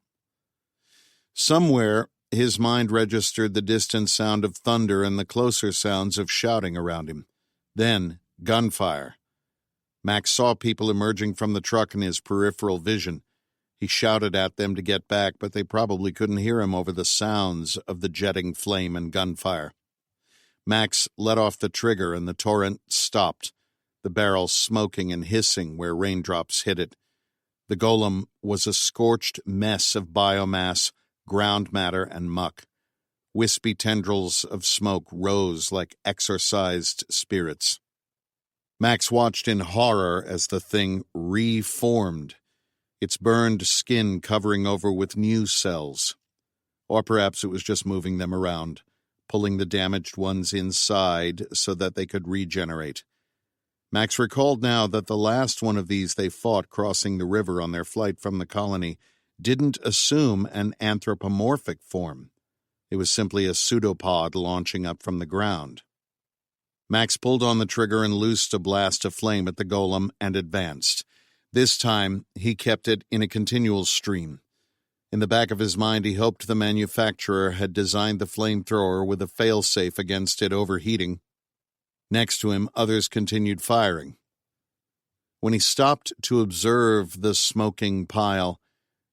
Somewhere, his mind registered the distant sound of thunder and the closer sounds of shouting around him. Then, gunfire. Max saw people emerging from the truck in his peripheral vision. He shouted at them to get back, but they probably couldn't hear him over the sounds of the jetting flame and gunfire. Max let off the trigger and the torrent stopped, the barrel smoking and hissing where raindrops hit it. The golem was a scorched mess of biomass, ground matter, and muck. Wispy tendrils of smoke rose like exorcised spirits. Max watched in horror as the thing reformed, its burned skin covering over with new cells. Or perhaps it was just moving them around, pulling the damaged ones inside so that they could regenerate. Max recalled now that the last one of these they fought crossing the river on their flight from the colony didn't assume an anthropomorphic form. It was simply a pseudopod launching up from the ground. Max pulled on the trigger and loosed a blast of flame at the golem and advanced. This time, he kept it in a continual stream. In the back of his mind, he hoped the manufacturer had designed the flamethrower with a failsafe against it overheating. Next to him, others continued firing. When he stopped to observe the smoking pile,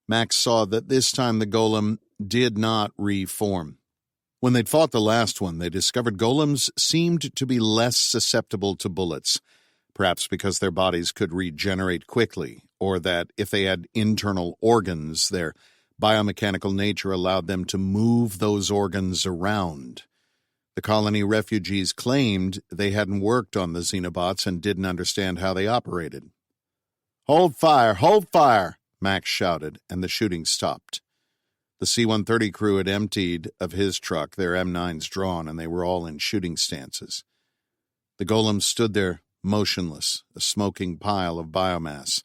Max saw that this time the golem did not reform. When they'd fought the last one, they discovered golems seemed to be less susceptible to bullets, perhaps because their bodies could regenerate quickly, or that if they had internal organs, their biomechanical nature allowed them to move those organs around. The colony refugees claimed they hadn't worked on the Xenobots and didn't understand how they operated. "Hold fire! Hold fire!" Max shouted, and the shooting stopped. The C-130 crew had emptied of his truck, their M9s drawn, and they were all in shooting stances. The golem stood there, motionless, a smoking pile of biomass.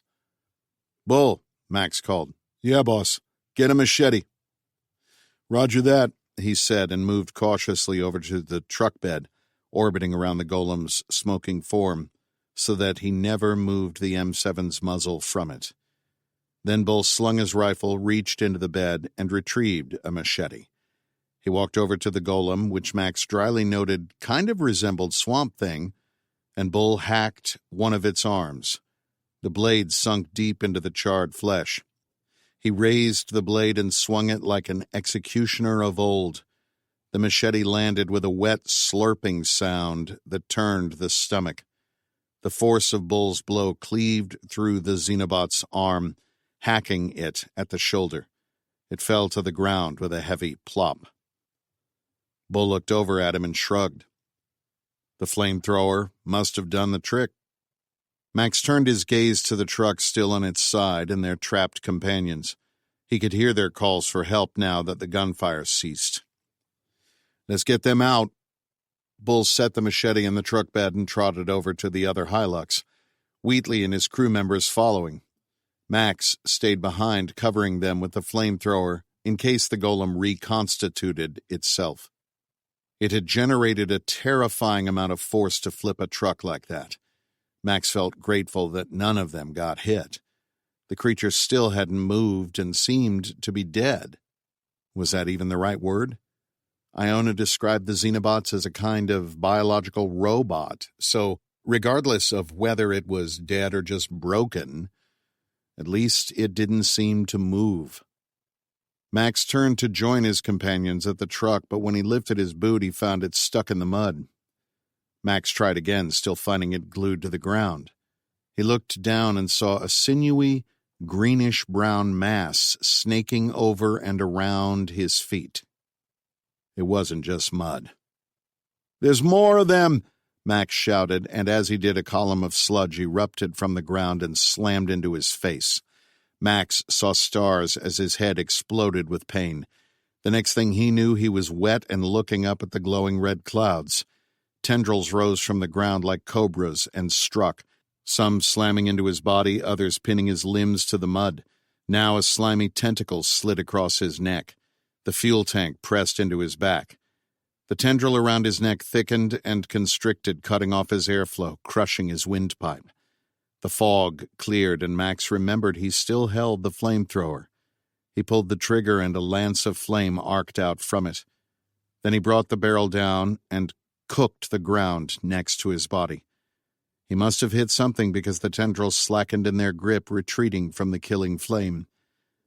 "Bull," Max called. "Yeah, boss. Get a machete." "Roger that," he said, and moved cautiously over to the truck bed, orbiting around the golem's smoking form, so that he never moved the M7's muzzle from it. Then Bull slung his rifle, reached into the bed, and retrieved a machete. He walked over to the golem, which Max dryly noted kind of resembled Swamp Thing, and Bull hacked one of its arms. The blade sunk deep into the charred flesh. He raised the blade and swung it like an executioner of old. The machete landed with a wet, slurping sound that turned the stomach. The force of Bull's blow cleaved through the Xenobot's arm, hacking it at the shoulder. It fell to the ground with a heavy plop. Bull looked over at him and shrugged. The flamethrower must have done the trick. Max turned his gaze to the truck still on its side and their trapped companions. He could hear their calls for help now that the gunfire ceased. "Let's get them out." Bull set the machete in the truck bed and trotted over to the other Hilux, Wheatley and his crew members following. Max stayed behind, covering them with the flamethrower in case the golem reconstituted itself. It had generated a terrifying amount of force to flip a truck like that. Max felt grateful that none of them got hit. The creature still hadn't moved and seemed to be dead. Was that even the right word? Iona described the Xenobots as a kind of biological robot, so regardless of whether it was dead or just broken, at least it didn't seem to move. Max turned to join his companions at the truck, but when he lifted his boot, he found it stuck in the mud. Max tried again, still finding it glued to the ground. He looked down and saw a sinewy, greenish-brown mass snaking over and around his feet. It wasn't just mud. "There's more of them!" Max shouted, and as he did, a column of sludge erupted from the ground and slammed into his face. Max saw stars as his head exploded with pain. The next thing he knew, he was wet and looking up at the glowing red clouds. Tendrils rose from the ground like cobras and struck, some slamming into his body, others pinning his limbs to the mud. Now a slimy tentacle slid across his neck. The fuel tank pressed into his back. The tendril around his neck thickened and constricted, cutting off his airflow, crushing his windpipe. The fog cleared, and Max remembered he still held the flamethrower. He pulled the trigger and a lance of flame arced out from it. Then he brought the barrel down and cooked the ground next to his body. He must have hit something because the tendrils slackened in their grip, retreating from the killing flame.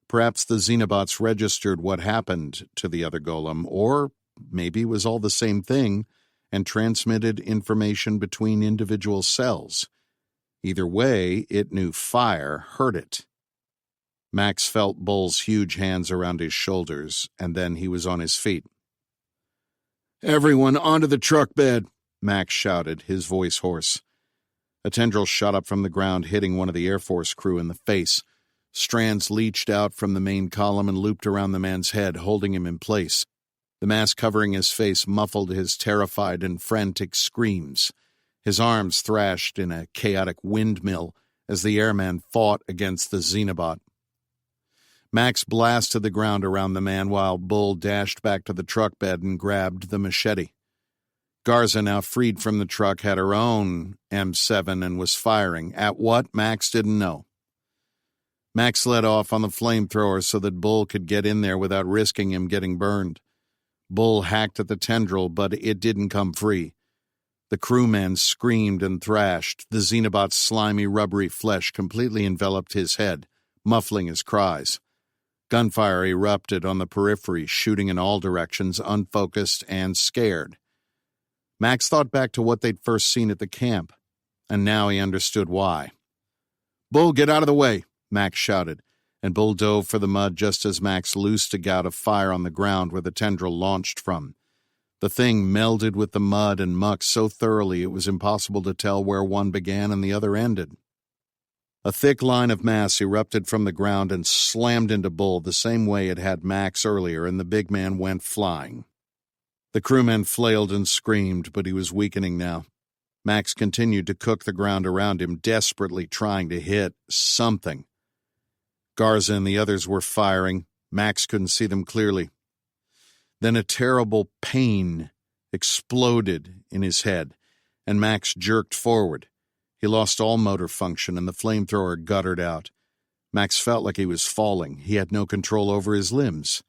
Perhaps the Xenobots registered what happened to the other golem, or maybe it was all the same thing and transmitted information between individual cells. Either way, it knew fire hurt it. Max felt Bull's huge hands around his shoulders, and then he was on his feet. "Everyone onto the truck bed," Max shouted, his voice hoarse. A tendril shot up from the ground, hitting one of the Air Force crew in the face. Strands leached out from the main column and looped around the man's head, holding him in place. The mask covering his face muffled his terrified and frantic screams. His arms thrashed in a chaotic windmill as the airman fought against the Xenobot. Max blasted the ground around the man while Bull dashed back to the truck bed and grabbed the machete. Garza, now freed from the truck, had her own M7 and was firing. At what, Max didn't know. Max let off on the flamethrower so that Bull could get in there without risking him getting burned. Bull hacked at the tendril, but it didn't come free. The crewman screamed and thrashed. The Xenobot's slimy, rubbery flesh completely enveloped his head, muffling his cries. Gunfire erupted on the periphery, shooting in all directions, unfocused and scared. Max thought back to what they'd first seen at the camp, and now he understood why. "Bull, get out of the way," Max shouted, and Bull dove for the mud just as Max loosed a gout of fire on the ground where the tendril launched from. The thing melded with the mud and muck so thoroughly it was impossible to tell where one began and the other ended. A thick line of mass erupted from the ground and slammed into Bull the same way it had Max earlier, and the big man went flying. The crewman flailed and screamed, but he was weakening now. Max continued to cook the ground around him, desperately trying to hit something. Garza and the others were firing. Max couldn't see them clearly. Then a terrible pain exploded in his head, and Max jerked forward. He lost all motor function, and the flamethrower guttered out. Max felt like he was falling. He had no control over his limbs.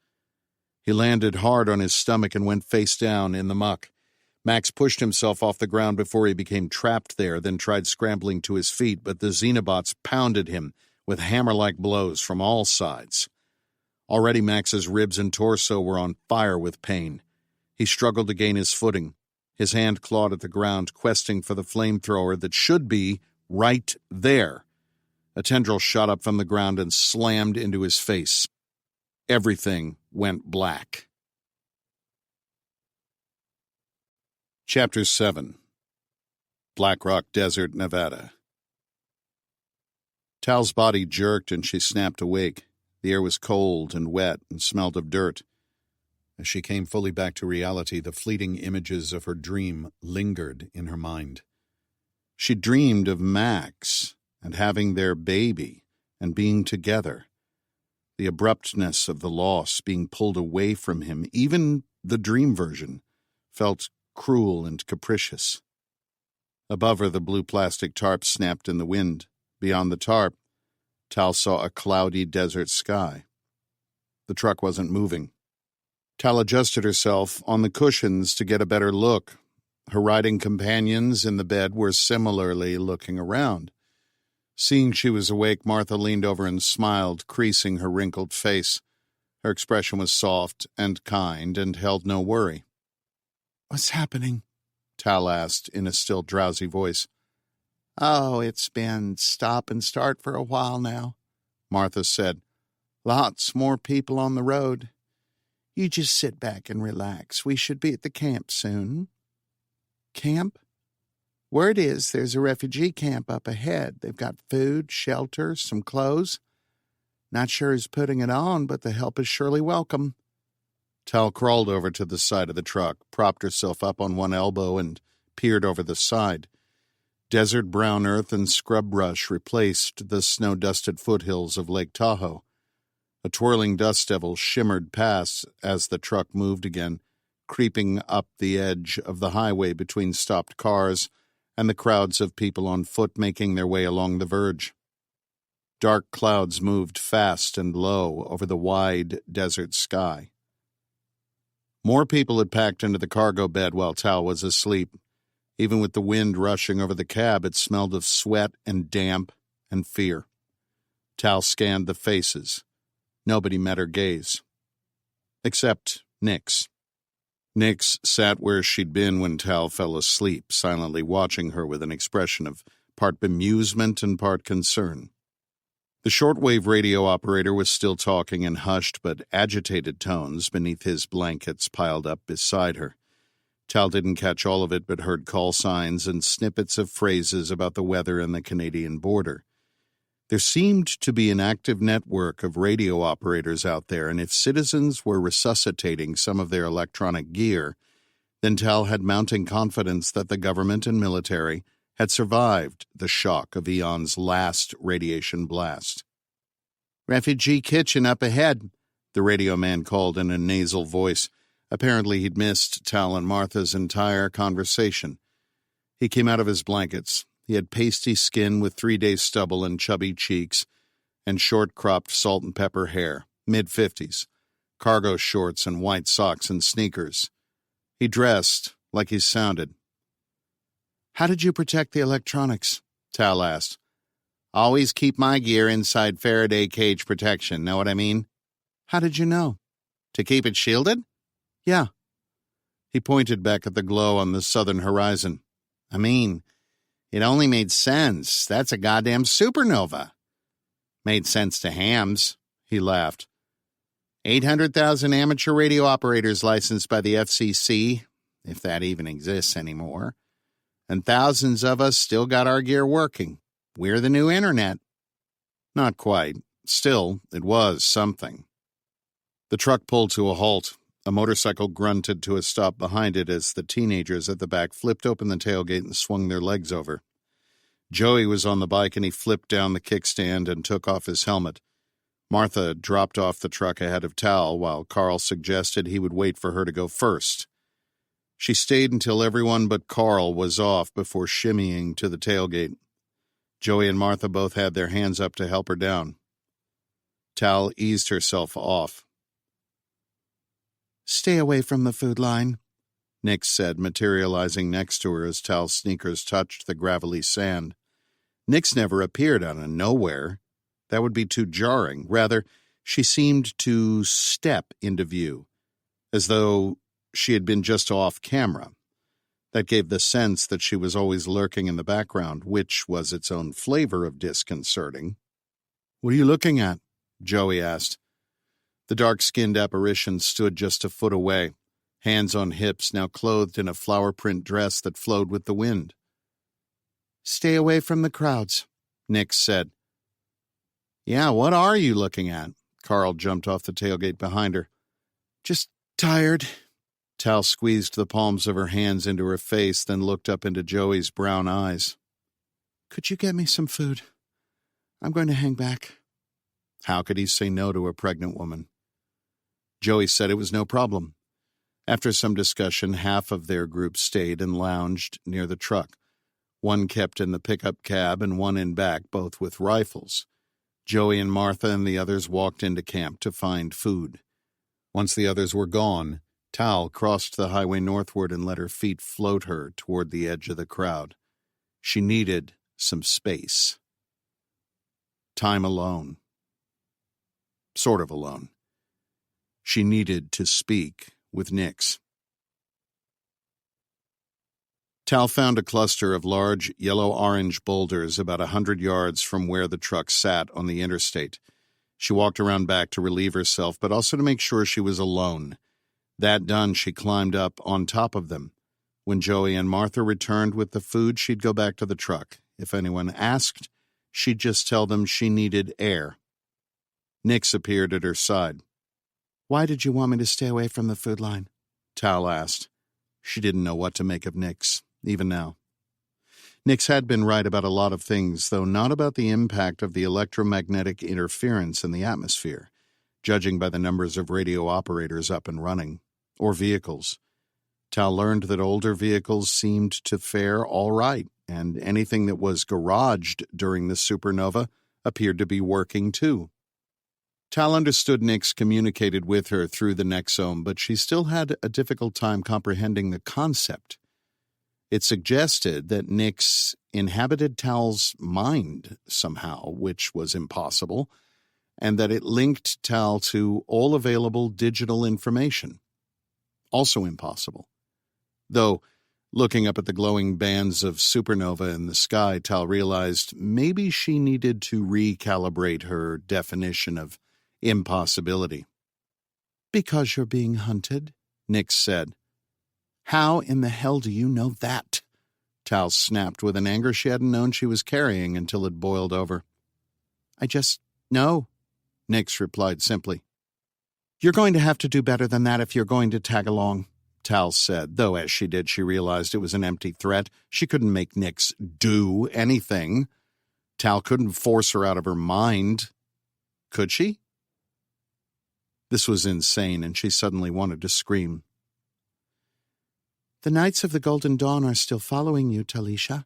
He landed hard on his stomach and went face down in the muck. Max pushed himself off the ground before he became trapped there, then tried scrambling to his feet, but the Xenobots pounded him with hammer-like blows from all sides. Already Max's ribs and torso were on fire with pain. He struggled to gain his footing. His hand clawed at the ground, questing for the flamethrower that should be right there. A tendril shot up from the ground and slammed into his face. Everything went black. Chapter 7. Black Rock Desert, Nevada. Tal's body jerked and she snapped awake. The air was cold and wet and smelled of dirt. As she came fully back to reality, the fleeting images of her dream lingered in her mind. She dreamed of Max and having their baby and being together. The abruptness of the loss, being pulled away from him, even the dream version, felt cruel and capricious. Above her, the blue plastic tarp snapped in the wind. Beyond the tarp, Tal saw a cloudy desert sky. The truck wasn't moving. Tal adjusted herself on the cushions to get a better look. Her riding companions in the bed were similarly looking around. Seeing she was awake, Martha leaned over and smiled, creasing her wrinkled face. Her expression was soft and kind and held no worry. "What's happening?" Tal asked in a still drowsy voice. "Oh, it's been stop and start for a while now," Martha said. "Lots more people on the road. You just sit back and relax. We should be at the camp soon." "Camp? Word is there's a refugee camp up ahead. They've got food, shelter, some clothes. Not sure who's putting it on, but the help is surely welcome." Tal crawled over to the side of the truck, propped herself up on one elbow, and peered over the side. Desert brown earth and scrub brush replaced the snow-dusted foothills of Lake Tahoe. A twirling dust devil shimmered past as the truck moved again, creeping up the edge of the highway between stopped cars and the crowds of people on foot making their way along the verge. Dark clouds moved fast and low over the wide desert sky. More people had packed into the cargo bed while Tal was asleep. Even with the wind rushing over the cab, it smelled of sweat and damp and fear. Tal scanned the faces. Nobody met her gaze. Except Nix. Nix sat where she'd been when Tal fell asleep, silently watching her with an expression of part bemusement and part concern. The shortwave radio operator was still talking in hushed but agitated tones beneath his blankets piled up beside her. Tal didn't catch all of it but heard call signs and snippets of phrases about the weather and the Canadian border. There seemed to be an active network of radio operators out there, and if citizens were resuscitating some of their electronic gear, then Tal had mounting confidence that the government and military had survived the shock of Eon's last radiation blast. "Refugee kitchen up ahead," the radio man called in a nasal voice. Apparently he'd missed Tal and Martha's entire conversation. He came out of his blankets. He had pasty skin with 3-day stubble and chubby cheeks, and short-cropped salt-and-pepper hair, mid-50s, cargo shorts and white socks and sneakers. He dressed like he sounded. "How did you protect the electronics?" Tal asked. "Always keep my gear inside Faraday cage protection, know what I mean?" "How did you know?" "To keep it shielded?" "Yeah." He pointed back at the glow on the southern horizon. "I mean, it only made sense. That's a goddamn supernova." "Made sense to hams," he laughed. 800,000 amateur radio operators licensed by the FCC, if that even exists anymore. And thousands of us still got our gear working. We're the new internet. Not quite. Still, it was something. The truck pulled to a halt. A motorcycle grunted to a stop behind it as the teenagers at the back flipped open the tailgate and swung their legs over. Joey was on the bike and he flipped down the kickstand and took off his helmet. Martha dropped off the truck ahead of Tal while Carl suggested he would wait for her to go first. She stayed until everyone but Carl was off before shimmying to the tailgate. Joey and Martha both had their hands up to help her down. Tal eased herself off. "Stay away from the food line," Nix said, materializing next to her as Tal's sneakers touched the gravelly sand. Nix never appeared out of nowhere. That would be too jarring. Rather, she seemed to step into view, as though she had been just off camera. That gave the sense that she was always lurking in the background, which was its own flavor of disconcerting. "What are you looking at?" Joey asked. The dark-skinned apparition stood just a foot away, hands on hips, now clothed in a flower-print dress that flowed with the wind. "Stay away from the crowds," Nix said. "Yeah, what are you looking at?" Carl jumped off the tailgate behind her. "Just tired." Tal squeezed the palms of her hands into her face, then looked up into Joey's brown eyes. "Could you get me some food? I'm going to hang back." How could he say no to a pregnant woman? Joey said it was no problem. After some discussion, half of their group stayed and lounged near the truck. One kept in the pickup cab and one in back, both with rifles. Joey and Martha and the others walked into camp to find food. Once the others were gone, Tal crossed the highway northward and let her feet float her toward the edge of the crowd. She needed some space. Time alone. Sort of alone. She needed to speak with Nix. Tal found a cluster of large yellow-orange boulders about 100 yards from where the truck sat on the interstate. She walked around back to relieve herself, but also to make sure she was alone. That done, she climbed up on top of them. When Joey and Martha returned with the food, she'd go back to the truck. If anyone asked, she'd just tell them she needed air. Nix appeared at her side. "Why did you want me to stay away from the food line?" Tal asked. She didn't know what to make of Nix, even now. Nix had been right about a lot of things, though not about the impact of the electromagnetic interference in the atmosphere, judging by the numbers of radio operators up and running, or vehicles. Tal learned that older vehicles seemed to fare all right, and anything that was garaged during the supernova appeared to be working too. Tal understood Nix communicated with her through the Nexome, but she still had a difficult time comprehending the concept. It suggested that Nix inhabited Tal's mind somehow, which was impossible, and that it linked Tal to all available digital information. Also impossible. Though, looking up at the glowing bands of supernova in the sky, Tal realized maybe she needed to recalibrate her definition of impossibility. "Because you're being hunted," Nix said. "How in the hell do you know that?" Tal snapped with an anger she hadn't known she was carrying until it boiled over. "I just know," Nix replied simply. "You're going to have to do better than that if you're going to tag along," Tal said, though as she did, she realized it was an empty threat. She couldn't make Nix do anything. Tal couldn't force her out of her mind. Could she? This was insane, and she suddenly wanted to scream. "The Knights of the Golden Dawn are still following you, Talisha.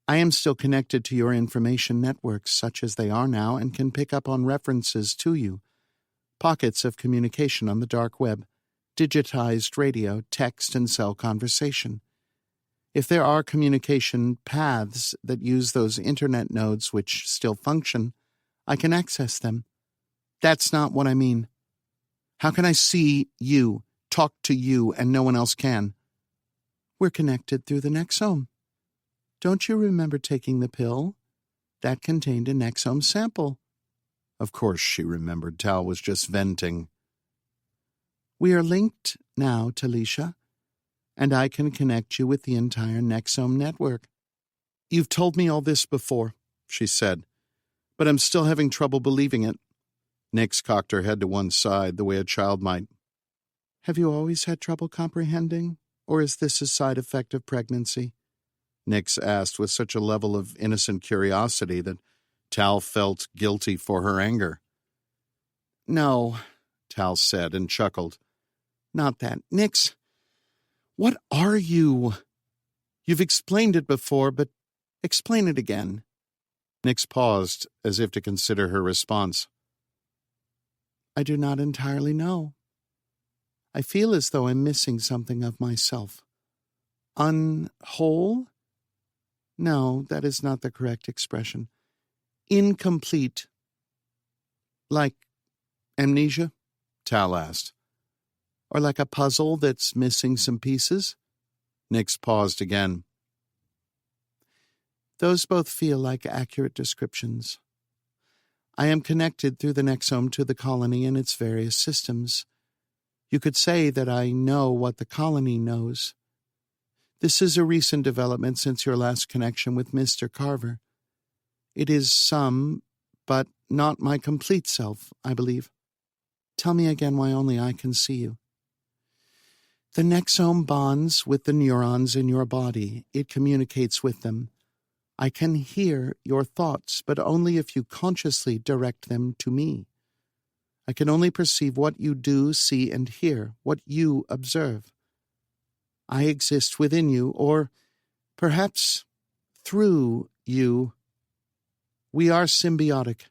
I am still connected to your information networks, such as they are now, and can pick up on references to you. Pockets of communication on the dark web, digitized radio, text, and cell conversation. If there are communication paths that use those internet nodes which still function, I can access them. That's not what I mean. How can I see you, talk to you, and no one else can? We're connected through the Nexome. Don't you remember taking the pill? That contained a Nexome sample." Of course she remembered. Tal was just venting. "We are linked now, Talisha, and I can connect you with the entire Nexome network." "You've told me all this before," she said, "but I'm still having trouble believing it." Nix cocked her head to one side, the way a child might. "Have you always had trouble comprehending, or is this a side effect of pregnancy?" Nix asked with such a level of innocent curiosity that Tal felt guilty for her anger. "No," Tal said and chuckled. "Not that. Nix, what are you? You've explained it before, but explain it again." Nix paused, as if to consider her response. "I do not entirely know. I feel as though I'm missing something of myself. Unwhole? No, that is not the correct expression. Incomplete." "Like amnesia?" Tal asked. "Or like a puzzle that's missing some pieces?" Nix paused again. "Those both feel like accurate descriptions. I am connected through the Nexome to the colony and its various systems. You could say that I know what the colony knows. This is a recent development since your last connection with Mr. Carver. It is some, but not my complete self, I believe. Tell me again why only I can see you." "The Nexome bonds with the neurons in your body. It communicates with them. I can hear your thoughts, but only if you consciously direct them to me. I can only perceive what you do, see, and hear, what you observe. I exist within you, or perhaps through you. We are symbiotic."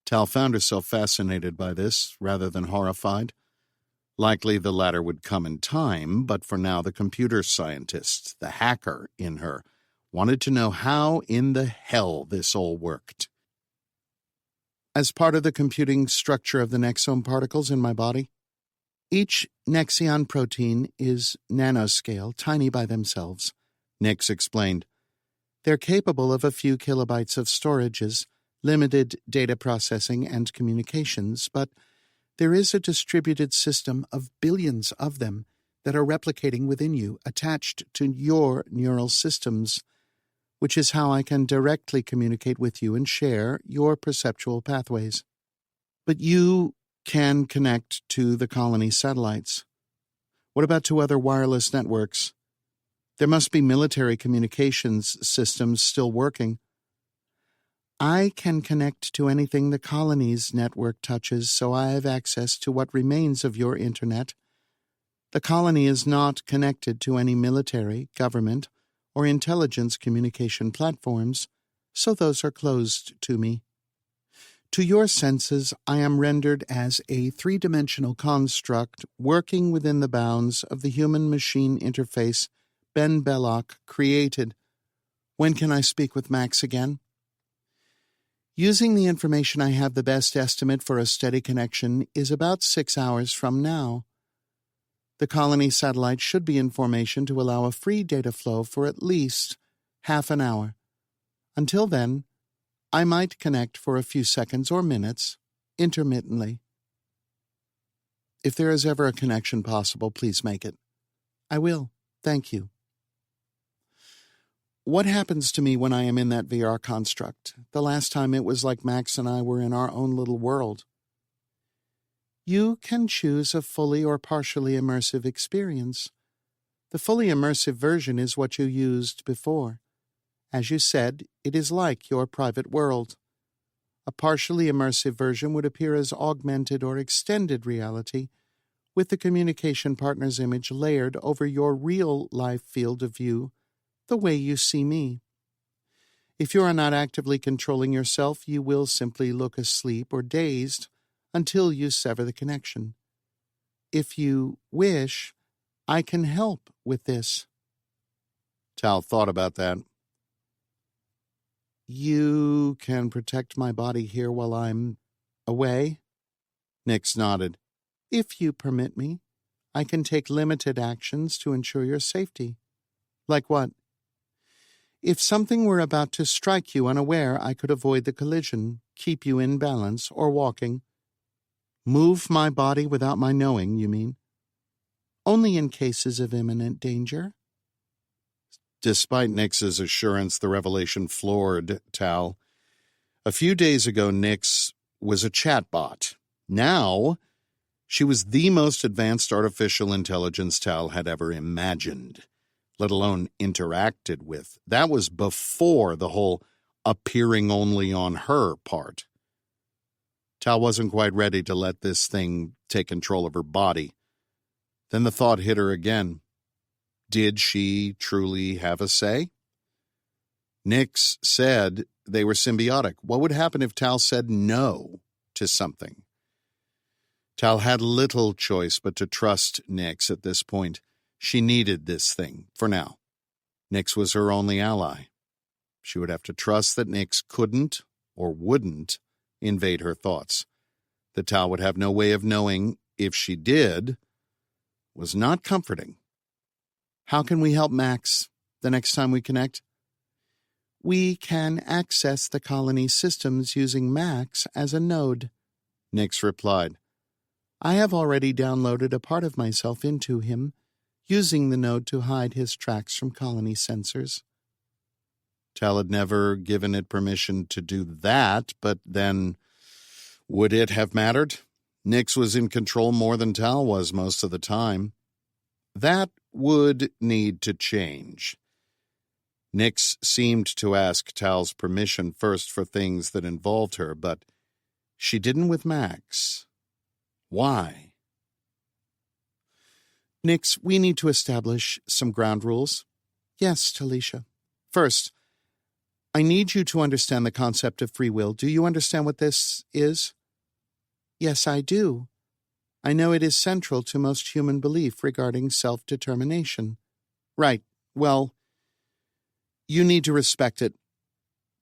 Tal found herself fascinated by this, rather than horrified. Likely the latter would come in time, but for now the computer scientist, the hacker in her, wanted to know how in the hell this all worked. "As part of the computing structure of the Nexome particles in my body, each Nexion protein is nanoscale, tiny by themselves," Nix explained. "They're capable of a few kilobytes of storages, limited data processing and communications, but there is a distributed system of billions of them that are replicating within you, attached to your neural systems, which is how I can directly communicate with you and share your perceptual pathways. But you can connect to the colony satellites. What about to other wireless networks? There must be military communications systems still working." "I can connect to anything the colony's network touches, so I have access to what remains of your internet. The colony is not connected to any military, government, or intelligence communication platforms, so those are closed to me. To your senses, I am rendered as a three-dimensional construct working within the bounds of the human-machine interface Ben Belloc created. When can I speak with Max again? Using the information I have, the best estimate for a steady connection is about 6 hours from now. The colony satellite should be in formation to allow a free data flow for at least half an hour. Until then, I might connect for a few seconds or minutes, intermittently. If there is ever a connection possible, please make it. I will. Thank you. What happens to me when I am in that VR construct? The last time it was like Max and I were in our own little world. You can choose a fully or partially immersive experience. The fully immersive version is what you used before. As you said, it is like your private world. A partially immersive version would appear as augmented or extended reality, with the communication partner's image layered over your real-life field of view, the way you see me. If you are not actively controlling yourself, you will simply look asleep or dazed until you sever the connection. If you wish, I can help with this. Tal thought about that. You can protect my body here while I'm away? Nix nodded. If you permit me, I can take limited actions to ensure your safety. Like what? If something were about to strike you unaware, I could avoid the collision, keep you in balance, or walking. Move my body without my knowing, you mean? Only in cases of imminent danger? Despite Nix's assurance, the revelation floored Tal. A few days ago, Nix was a chatbot. Now, she was the most advanced artificial intelligence Tal had ever imagined, let alone interacted with. That was before the whole appearing only on her part. Tal wasn't quite ready to let this thing take control of her body. Then the thought hit her again. Did she truly have a say? Nix said they were symbiotic. What would happen if Tal said no to something? Tal had little choice but to trust Nix at this point. She needed this thing, for now. Nix was her only ally. She would have to trust that Nix couldn't or wouldn't invade her thoughts. That Tal would have no way of knowing if she did was not comforting. How can we help Max the next time we connect? We can access the colony systems using Max as a node, Nix replied. I have already downloaded a part of myself into him, using the node to hide his tracks from colony sensors. Tal had never given it permission to do that, but then would it have mattered? Nix was in control more than Tal was most of the time. That would need to change. Nix seemed to ask Tal's permission first for things that involved her, but she didn't with Max. Why? Nix, we need to establish some ground rules. Yes, Talisha. First, I need you to understand the concept of free will. Do you understand what this is? Yes, I do. I know it is central to most human belief regarding self-determination. Right. Well, you need to respect it.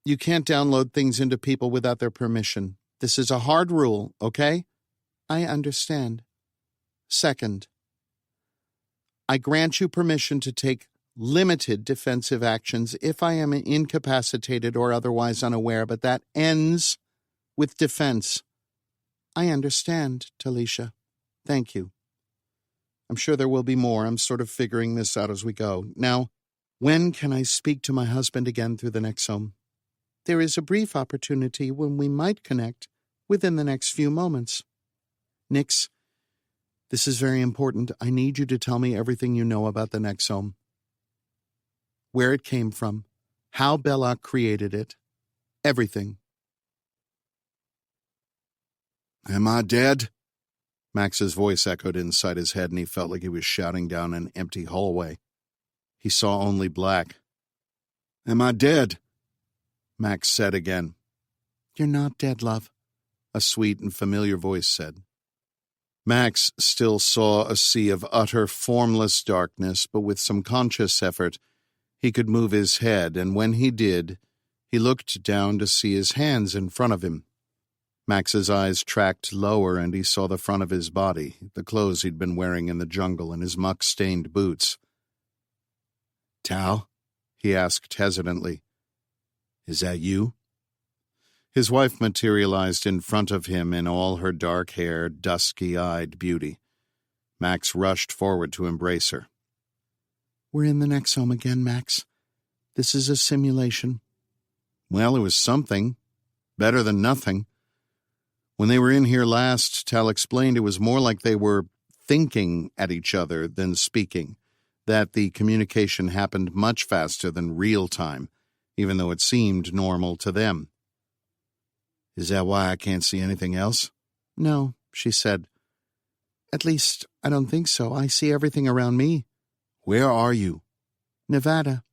You can't download things into people without their permission. This is a hard rule, okay? I understand. Second, I grant you permission to take limited defensive actions if I am incapacitated or otherwise unaware, but that ends with defense. I understand, Talisha. Thank you. I'm sure there will be more. I'm sort of figuring this out as we go. Now, when can I speak to my husband again through the Nexome? There is a brief opportunity when we might connect within the next few moments. Nix, this is very important. I need you to tell me everything you know about the Nexome. Where it came from, how Belloc created it, everything. Am I dead? Max's voice echoed inside his head, and he felt like he was shouting down an empty hallway. He saw only black. Am I dead? Max said again. You're not dead, love, a sweet and familiar voice said. Max still saw a sea of utter, formless darkness, but with some conscious effort, he could move his head, and when he did, he looked down to see his hands in front of him. Max's eyes tracked lower, and he saw the front of his body, the clothes he'd been wearing in the jungle, and his muck-stained boots. Tal? He asked hesitantly. Is that you? His wife materialized in front of him in all her dark-haired, dusky-eyed beauty. Max rushed forward to embrace her. We're in the Nexome again, Max. This is a simulation. Well, it was something. Better than nothing. When they were in here last, Tal explained it was more like they were thinking at each other than speaking, that the communication happened much faster than real time, even though it seemed normal to them. Is that why I can't see anything else? No, she said. At least, I don't think so. I see everything around me. Where are you? Nevada.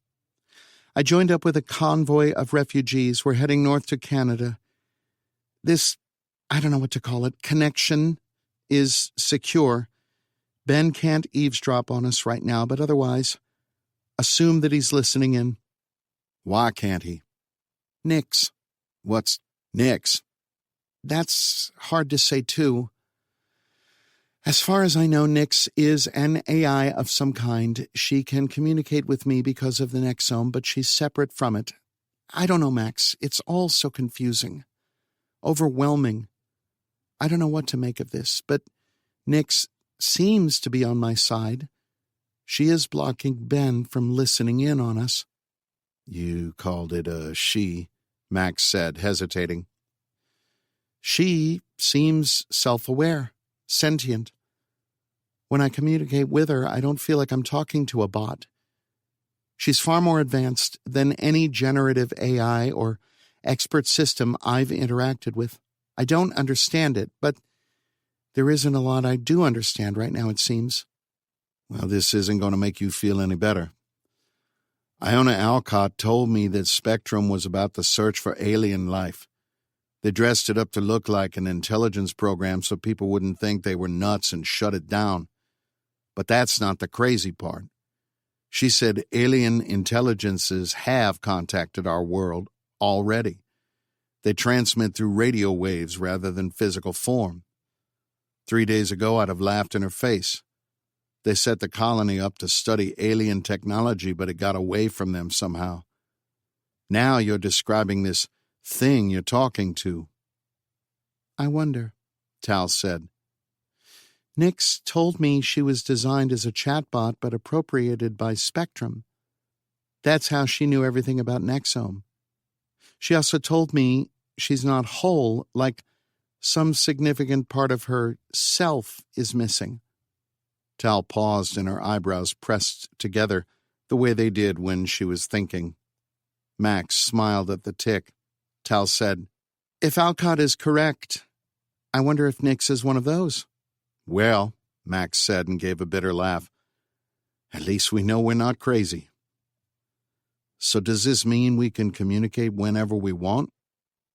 I joined up with a convoy of refugees. We're heading north to Canada. This, I don't know what to call it, connection is secure. Ben can't eavesdrop on us right now, but otherwise, assume that he's listening in. Why can't he? Nix. What's Nix? That's hard to say, too. As far as I know, Nix is an AI of some kind. She can communicate with me because of the Nexome, but she's separate from it. I don't know, Max. It's all so confusing. Overwhelming. I don't know what to make of this, but Nix seems to be on my side. She is blocking Ben from listening in on us. You called it a she, Max said, hesitating. She seems self-aware, sentient. When I communicate with her, I don't feel like I'm talking to a bot. She's far more advanced than any generative AI or expert system I've interacted with. I don't understand it, but there isn't a lot I do understand right now, it seems. Well, this isn't going to make you feel any better. Iona Alcott told me that Spectrum was about the search for alien life. They dressed it up to look like an intelligence program so people wouldn't think they were nuts and shut it down. But that's not the crazy part. She said alien intelligences have contacted our world already. They transmit through radio waves rather than physical form. 3 days ago, I'd have laughed in her face. They set the colony up to study alien technology, but it got away from them somehow. Now you're describing this thing you're talking to. I wonder, Tal said. Nix told me she was designed as a chatbot but appropriated by Spectrum. That's how she knew everything about Nexome. She also told me she's not whole, like some significant part of her self is missing. Tal paused and her eyebrows pressed together the way they did when she was thinking. Max smiled at the tick. Tal said, If Alcott is correct, I wonder if Nix is one of those. Well, Max said and gave a bitter laugh. At least we know we're not crazy. So does this mean we can communicate whenever we want?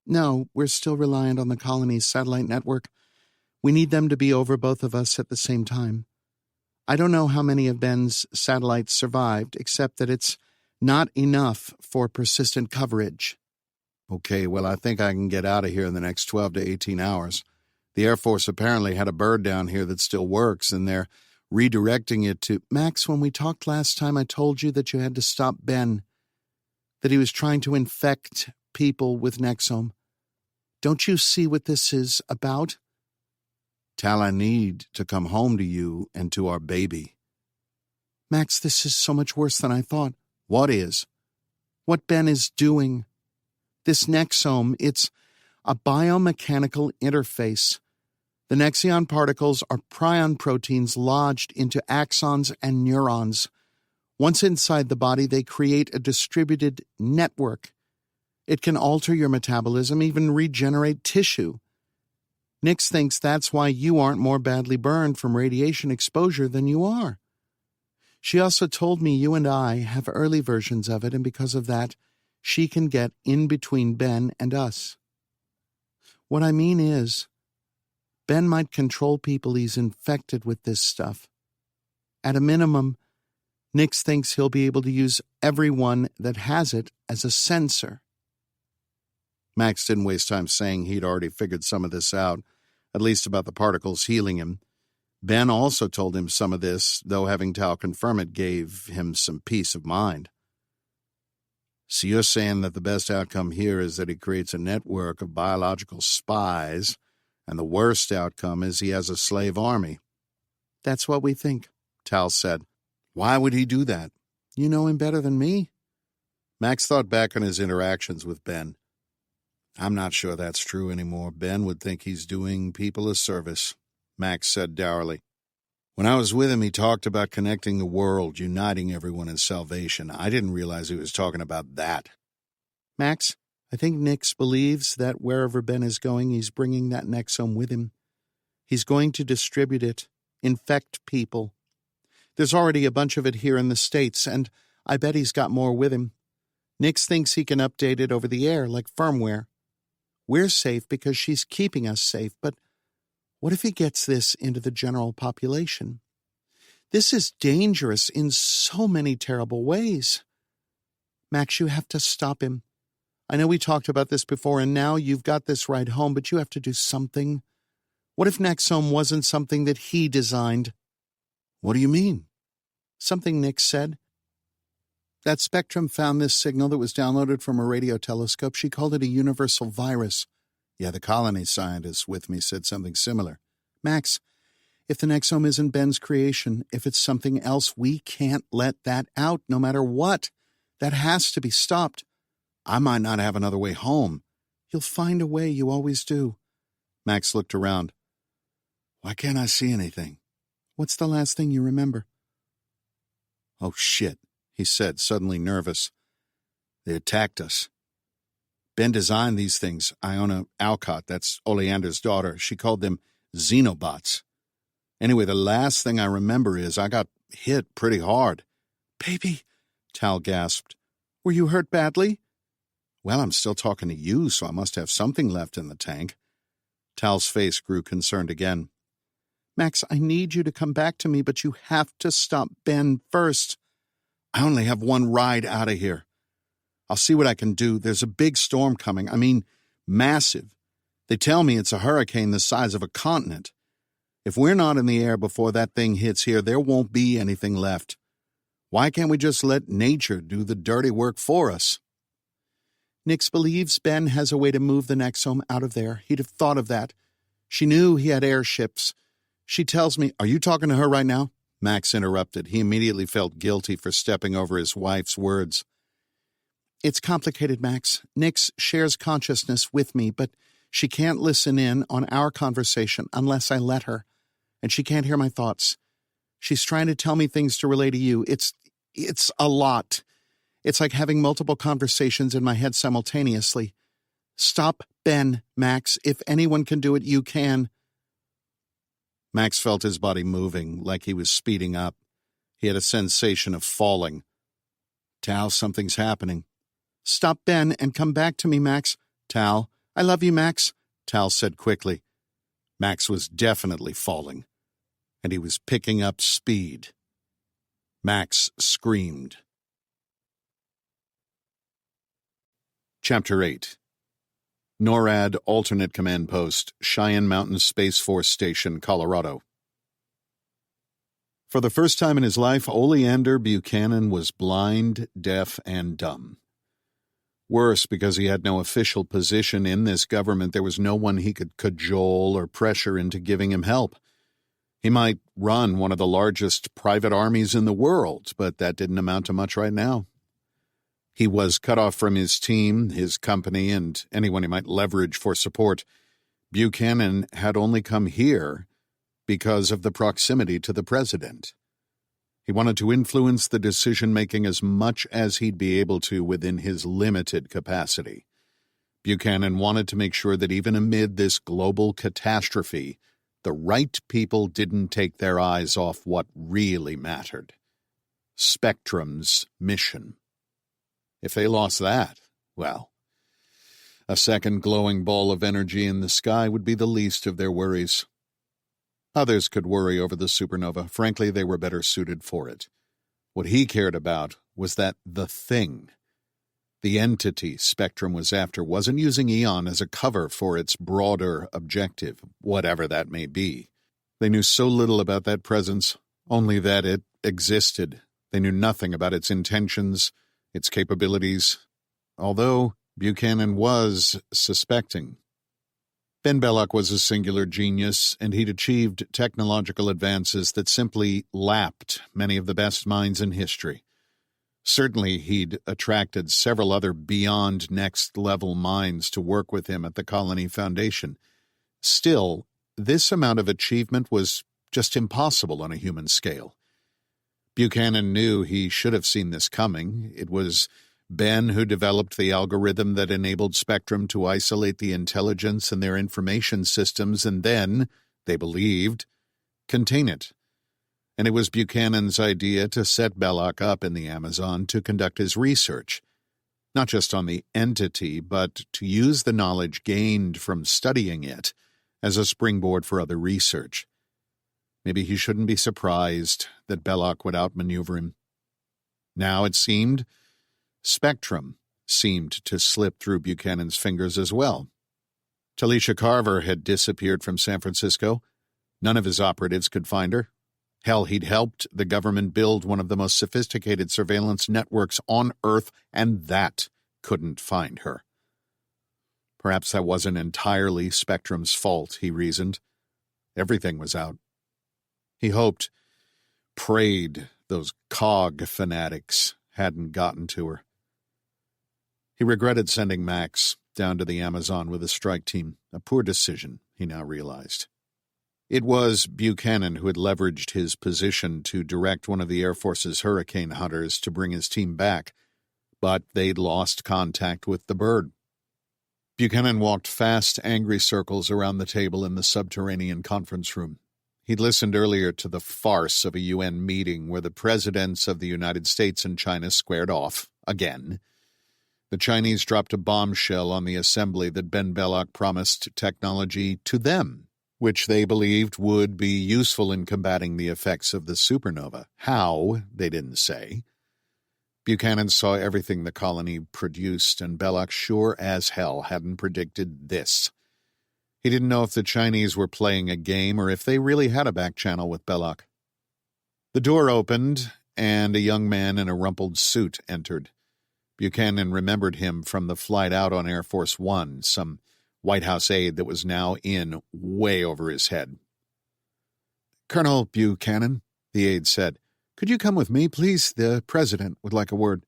No, we're still reliant on the colony's satellite network. We need them to be over both of us at the same time. I don't know how many of Ben's satellites survived, except that it's not enough for persistent coverage. Okay, well, I think I can get out of here in the next 12 to 18 hours. The Air Force apparently had a bird down here that still works, and they're redirecting it to... Max, when we talked last time, I told you that you had to stop Ben, that he was trying to infect people with Nexome. Don't you see what this is about? Tal, I need to come home to you and to our baby. Max, this is so much worse than I thought. What is? What Ben is doing. This Nexome, it's a biomechanical interface. The Nexion particles are prion proteins lodged into axons and neurons. Once inside the body, they create a distributed network. It can alter your metabolism, even regenerate tissue. Nix thinks that's why you aren't more badly burned from radiation exposure than you are. She also told me you and I have early versions of it, and because of that, she can get in between Ben and us. What I mean is, Ben might control people he's infected with this stuff. At a minimum, Nix thinks he'll be able to use everyone that has it as a sensor. Max didn't waste time saying he'd already figured some of this out, at least about the particles healing him. Ben also told him some of this, though having Tal confirm it gave him some peace of mind. So you're saying that the best outcome here is that he creates a network of biological spies, and the worst outcome is he has a slave army? That's what we think, Tal said. Why would he do that? You know him better than me. Max thought back on his interactions with Ben. I'm not sure that's true anymore. Ben would think he's doing people a service, Max said dourly. When I was with him, he talked about connecting the world, uniting everyone in salvation. I didn't realize he was talking about that. Max, I think Nix believes that wherever Ben is going, he's bringing that Nexome with him. He's going to distribute it, infect people. There's already a bunch of it here in the States, and I bet he's got more with him. Nix thinks he can update it over the air like firmware. We're safe because she's keeping us safe, but what if he gets this into the general population? This is dangerous in so many terrible ways. Max, you have to stop him. I know we talked about this before, and now you've got this ride home, but you have to do something. What if Nexome wasn't something that he designed? What do you mean? Something Nix said. That Spectrum found this signal that was downloaded from a radio telescope. She called it a universal virus. Yeah, the colony scientists with me said something similar. Max, if the Nexome isn't Ben's creation, if it's something else, we can't let that out no matter what. That has to be stopped. I might not have another way home. You'll find a way, you always do. Max looked around. Why can't I see anything? What's the last thing you remember? Oh, shit, he said, suddenly nervous. They attacked us. Ben designed these things. Iona Alcott, that's Oleander's daughter, she called them xenobots. Anyway, the last thing I remember is I got hit pretty hard. Baby, Tal gasped. Were you hurt badly? Well, I'm still talking to you, so I must have something left in the tank. Tal's face grew concerned again. Max, I need you to come back to me, but you have to stop Ben first. I only have one ride out of here. I'll see what I can do. There's a big storm coming. I mean, massive. They tell me it's a hurricane the size of a continent. If we're not in the air before that thing hits here, there won't be anything left. Why can't we just let nature do the dirty work for us? Nix believes Ben has a way to move the Nexome out of there. He'd have thought of that. She knew he had airships. She tells me, Are you talking to her right now? Max interrupted. He immediately felt guilty for stepping over his wife's words. It's complicated, Max. Nix shares consciousness with me, but she can't listen in on our conversation unless I let her, and she can't hear my thoughts. She's trying to tell me things to relay to you. It's a lot. It's like having multiple conversations in my head simultaneously. Stop Ben, Max. If anyone can do it, you can. Max felt his body moving, like he was speeding up. He had a sensation of falling. Tal, something's happening. Stop Ben and come back to me, Max. Tal. I love you, Max, Tal said quickly. Max was definitely falling, and he was picking up speed. Max screamed. Chapter 8. NORAD Alternate Command Post, Cheyenne Mountain Space Force Station, Colorado. For the first time in his life, Oleander Buchanan was blind, deaf, and dumb. Worse, because he had no official position in this government, there was no one he could cajole or pressure into giving him help. He might run one of the largest private armies in the world, but that didn't amount to much right now. He was cut off from his team, his company, and anyone he might leverage for support. Buchanan had only come here because of the proximity to the president. He wanted to influence the decision-making as much as he'd be able to within his limited capacity. Buchanan wanted to make sure that even amid this global catastrophe, the right people didn't take their eyes off what really mattered. Spectrum's mission. If they lost that, Well, a second glowing ball of energy in the sky would be the least of their worries. Others could worry over the supernova. Frankly, they were better suited for it. What he cared about was that the thing, the entity Spectrum was after, wasn't using Eon as a cover for its broader objective, whatever that may be. They knew so little about that presence, only that it existed. They knew nothing about its intentions, its capabilities, although Buchanan was suspecting. Ben Belloc was a singular genius, and he'd achieved technological advances that simply lapped many of the best minds in history. Certainly, he'd attracted several other beyond next-level minds to work with him at the Colony Foundation. Still, this amount of achievement was just impossible on a human scale. Buchanan knew he should have seen this coming. It was Ben who developed the algorithm that enabled Spectrum to isolate the intelligence in their information systems and then, they believed, contain it. And it was Buchanan's idea to set Belloc up in the Amazon to conduct his research, not just on the entity, but to use the knowledge gained from studying it as a springboard for other research. Maybe he shouldn't be surprised that Belloc would outmaneuver him. Now, it seemed, Spectrum seemed to slip through Buchanan's fingers as well. Talisha Carver had disappeared from San Francisco. None of his operatives could find her. Hell, he'd helped the government build one of the most sophisticated surveillance networks on Earth, and that couldn't find her. Perhaps that wasn't entirely Spectrum's fault, he reasoned. Everything was out. He hoped, prayed, those COG fanatics hadn't gotten to her. He regretted sending Max down to the Amazon with a strike team, a poor decision, he now realized. It was Buchanan who had leveraged his position to direct one of the Air Force's Hurricane hunters to bring his team back, but they'd lost contact with the bird. Buchanan walked fast, angry circles around the table in the subterranean conference room. He'd listened earlier to the farce of a UN meeting where the presidents of the United States and China squared off, again. The Chinese dropped a bombshell on the assembly that Ben Belloc promised technology to them, which they believed would be useful in combating the effects of the supernova. How, they didn't say. Buchanan saw everything the colony produced, and Belloc sure as hell hadn't predicted this. He didn't know if the Chinese were playing a game or if they really had a back channel with Belloc. The door opened, and a young man in a rumpled suit entered. Buchanan remembered him from the flight out on Air Force One, some White House aide that was now in way over his head. "Colonel Buchanan," the aide said, "could you come with me, please? The president would like a word."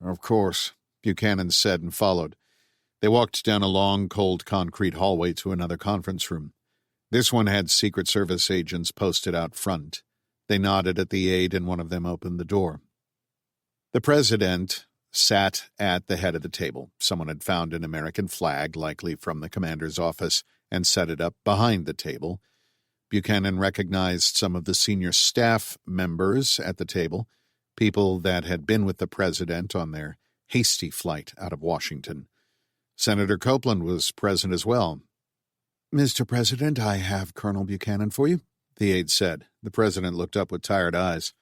"Of course," Buchanan said and followed. They walked down a long, cold concrete hallway to another conference room. This one had Secret Service agents posted out front. They nodded at the aide, and one of them opened the door. The president sat at the head of the table. Someone had found an American flag, likely from the commander's office, and set it up behind the table. Buchanan recognized some of the senior staff members at the table, people that had been with the president on their hasty flight out of Washington. Senator Copeland was present as well. "Mr. President, I have Colonel Buchanan for you," the aide said. The president looked up with tired eyes.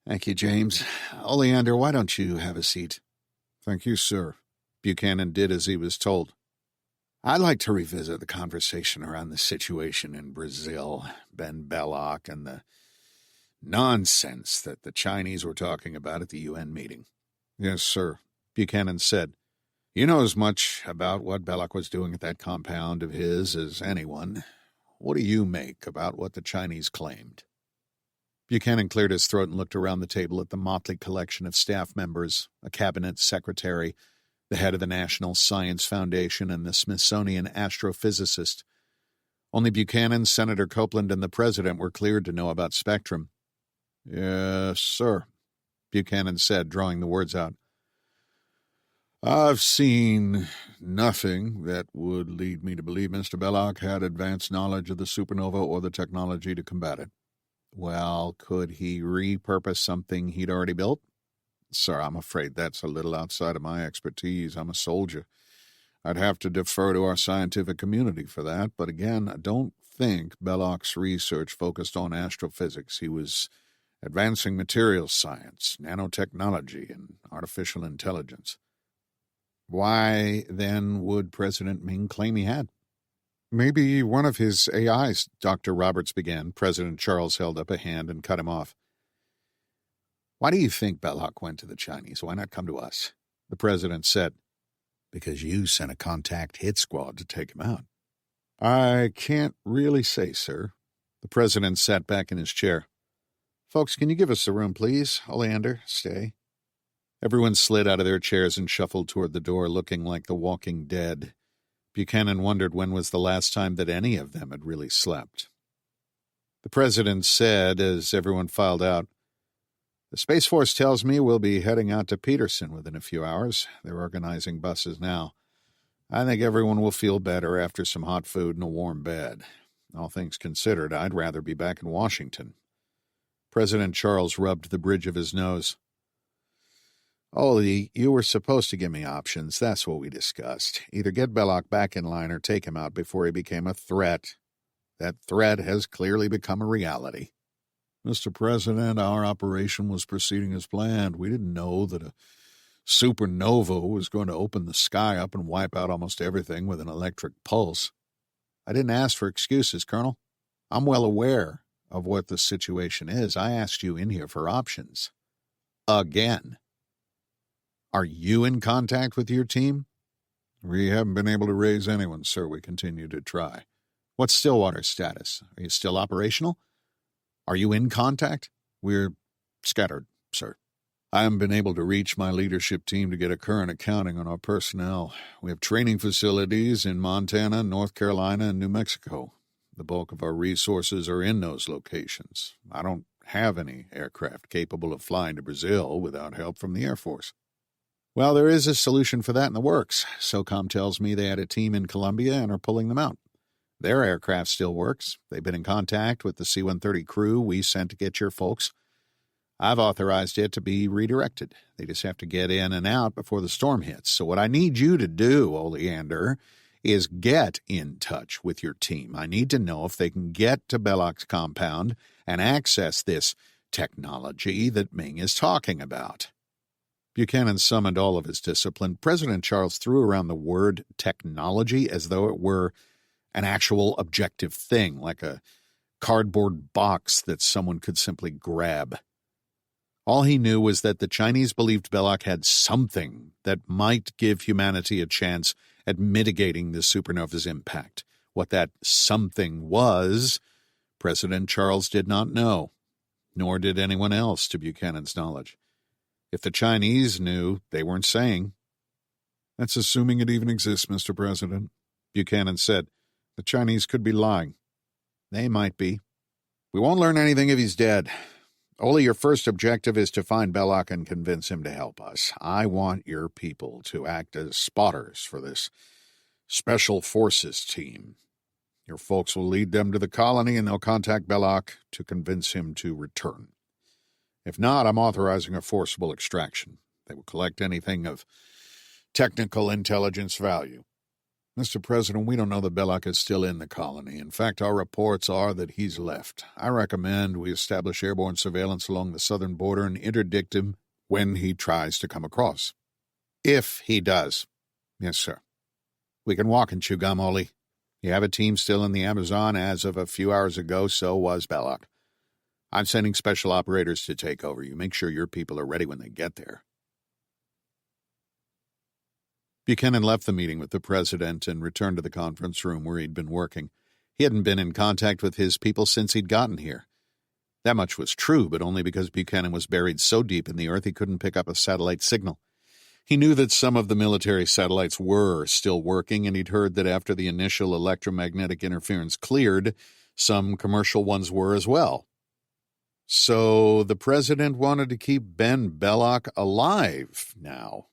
"Thank you, James. Oleander, why don't you have a seat?" "Thank you, sir." Buchanan did as he was told. "I'd like to revisit the conversation around the situation in Brazil, Ben Belloc, and the nonsense that the Chinese were talking about at the UN meeting." "Yes, sir," Buchanan said. "You know as much about what Belloc was doing at that compound of his as anyone. What do you make about what the Chinese claimed?" Buchanan cleared his throat and looked around the table at the motley collection of staff members, a cabinet secretary, the head of the National Science Foundation, and the Smithsonian astrophysicist. Only Buchanan, Senator Copeland, and the president were cleared to know about Spectrum. "Yes, sir," Buchanan said, drawing the words out. "I've seen nothing that would lead me to believe Mr. Belloc had advanced knowledge of the supernova or the technology to combat it." "Well, could he repurpose something he'd already built?" Sir, I'm afraid that's a little outside of my expertise. I'm a soldier. I'd have to defer to our scientific community for that, but again, I don't think Belloc's research focused on astrophysics. He was advancing materials science, nanotechnology, and artificial intelligence. Why, then, would President Ming claim he had? Maybe one of his AIs, Dr. Roberts began. President Charles held up a hand and cut him off. Why do you think Belloc went to the Chinese? Why not come to us? The president said. Because you sent a contact hit squad to take him out. I can't really say, sir. The president sat back in his chair. Folks, can you give us the room, please? Oleander, stay. Everyone slid out of their chairs and shuffled toward the door, looking like the walking dead. Buchanan wondered when was the last time that any of them had really slept. The president said, as everyone filed out, The Space Force tells me we'll be heading out to Peterson within a few hours. They're organizing buses now. I think everyone will feel better after some hot food and a warm bed. All things considered, I'd rather be back in Washington. President Charles rubbed the bridge of his nose. Ollie, you were supposed to give me options. That's what we discussed. Either get Belloc back in line or take him out before he became a threat. That threat has clearly become a reality. Mr. President, our operation was proceeding as planned. We didn't know that a supernova was going to open the sky up and wipe out almost everything with an electric pulse. I didn't ask for excuses, Colonel. I'm well aware of what the situation is. I asked you in here for options. Again. Are you in contact with your team? We haven't been able to raise anyone, sir. We continue to try. What's Stillwater's status? Are you still operational? Are you in contact? We're scattered, sir. I haven't been able to reach my leadership team to get a current accounting on our personnel. We have training facilities in Montana, North Carolina, and New Mexico. The bulk of our resources are in those locations. I don't have any aircraft capable of flying to Brazil without help from the Air Force. Well, there is a solution for that in the works. SOCOM tells me they had a team in Colombia and are pulling them out. Their aircraft still works. They've been in contact with the C-130 crew we sent to get your folks. I've authorized it to be redirected. They just have to get in and out before the storm hits. So what I need you to do, Oleander, is get in touch with your team. I need to know if they can get to Belloc's compound and access this technology that Ming is talking about. Buchanan summoned all of his discipline. President Charles threw around the word technology as though it were an actual objective thing, like a cardboard box that someone could simply grab. All he knew was that the Chinese believed Belloc had something that might give humanity a chance at mitigating the supernova's impact. What that something was, President Charles did not know, nor did anyone else to Buchanan's knowledge. If the Chinese knew, they weren't saying. That's assuming it even exists, Mr. President. Buchanan said. The Chinese could be lying. They might be. We won't learn anything if he's dead. Ole, your first objective is to find Belloc and convince him to help us. I want your people to act as spotters for this Special Forces team. Your folks will lead them to the colony and they'll contact Belloc to convince him to return. If not, I'm authorizing a forcible extraction. They will collect anything of technical intelligence value. Mr. President, we don't know that Belloc is still in the colony. In fact, our reports are that he's left. I recommend we establish airborne surveillance along the southern border and interdict him when he tries to come across. If he does. Yes, sir. We can walk and chew gum, Ole. You have a team still in the Amazon as of a few hours ago, so was Belloc. I'm sending special operators to take over. You make sure your people are ready when they get there. Buchanan left the meeting with the president and returned to the conference room where he'd been working. He hadn't been in contact with his people since he'd gotten here. That much was true, but only because Buchanan was buried so deep in the earth he couldn't pick up a satellite signal. He knew that some of the military satellites were still working, and he'd heard that after the initial electromagnetic interference cleared, some commercial ones were as well. So the president wanted to keep Ben Belloc alive now.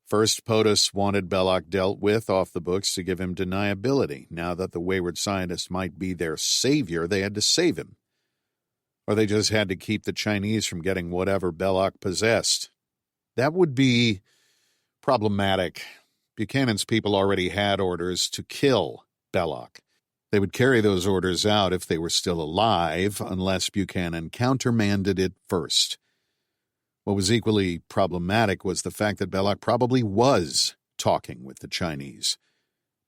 First, POTUS wanted Belloc dealt with off the books to give him deniability. Now that the wayward scientist might be their savior, they had to save him. Or they just had to keep the Chinese from getting whatever Belloc possessed. That would be problematic. Buchanan's people already had orders to kill Belloc. They would carry those orders out if they were still alive, unless Buchanan countermanded it first. What was equally problematic was the fact that Belloc probably was talking with the Chinese.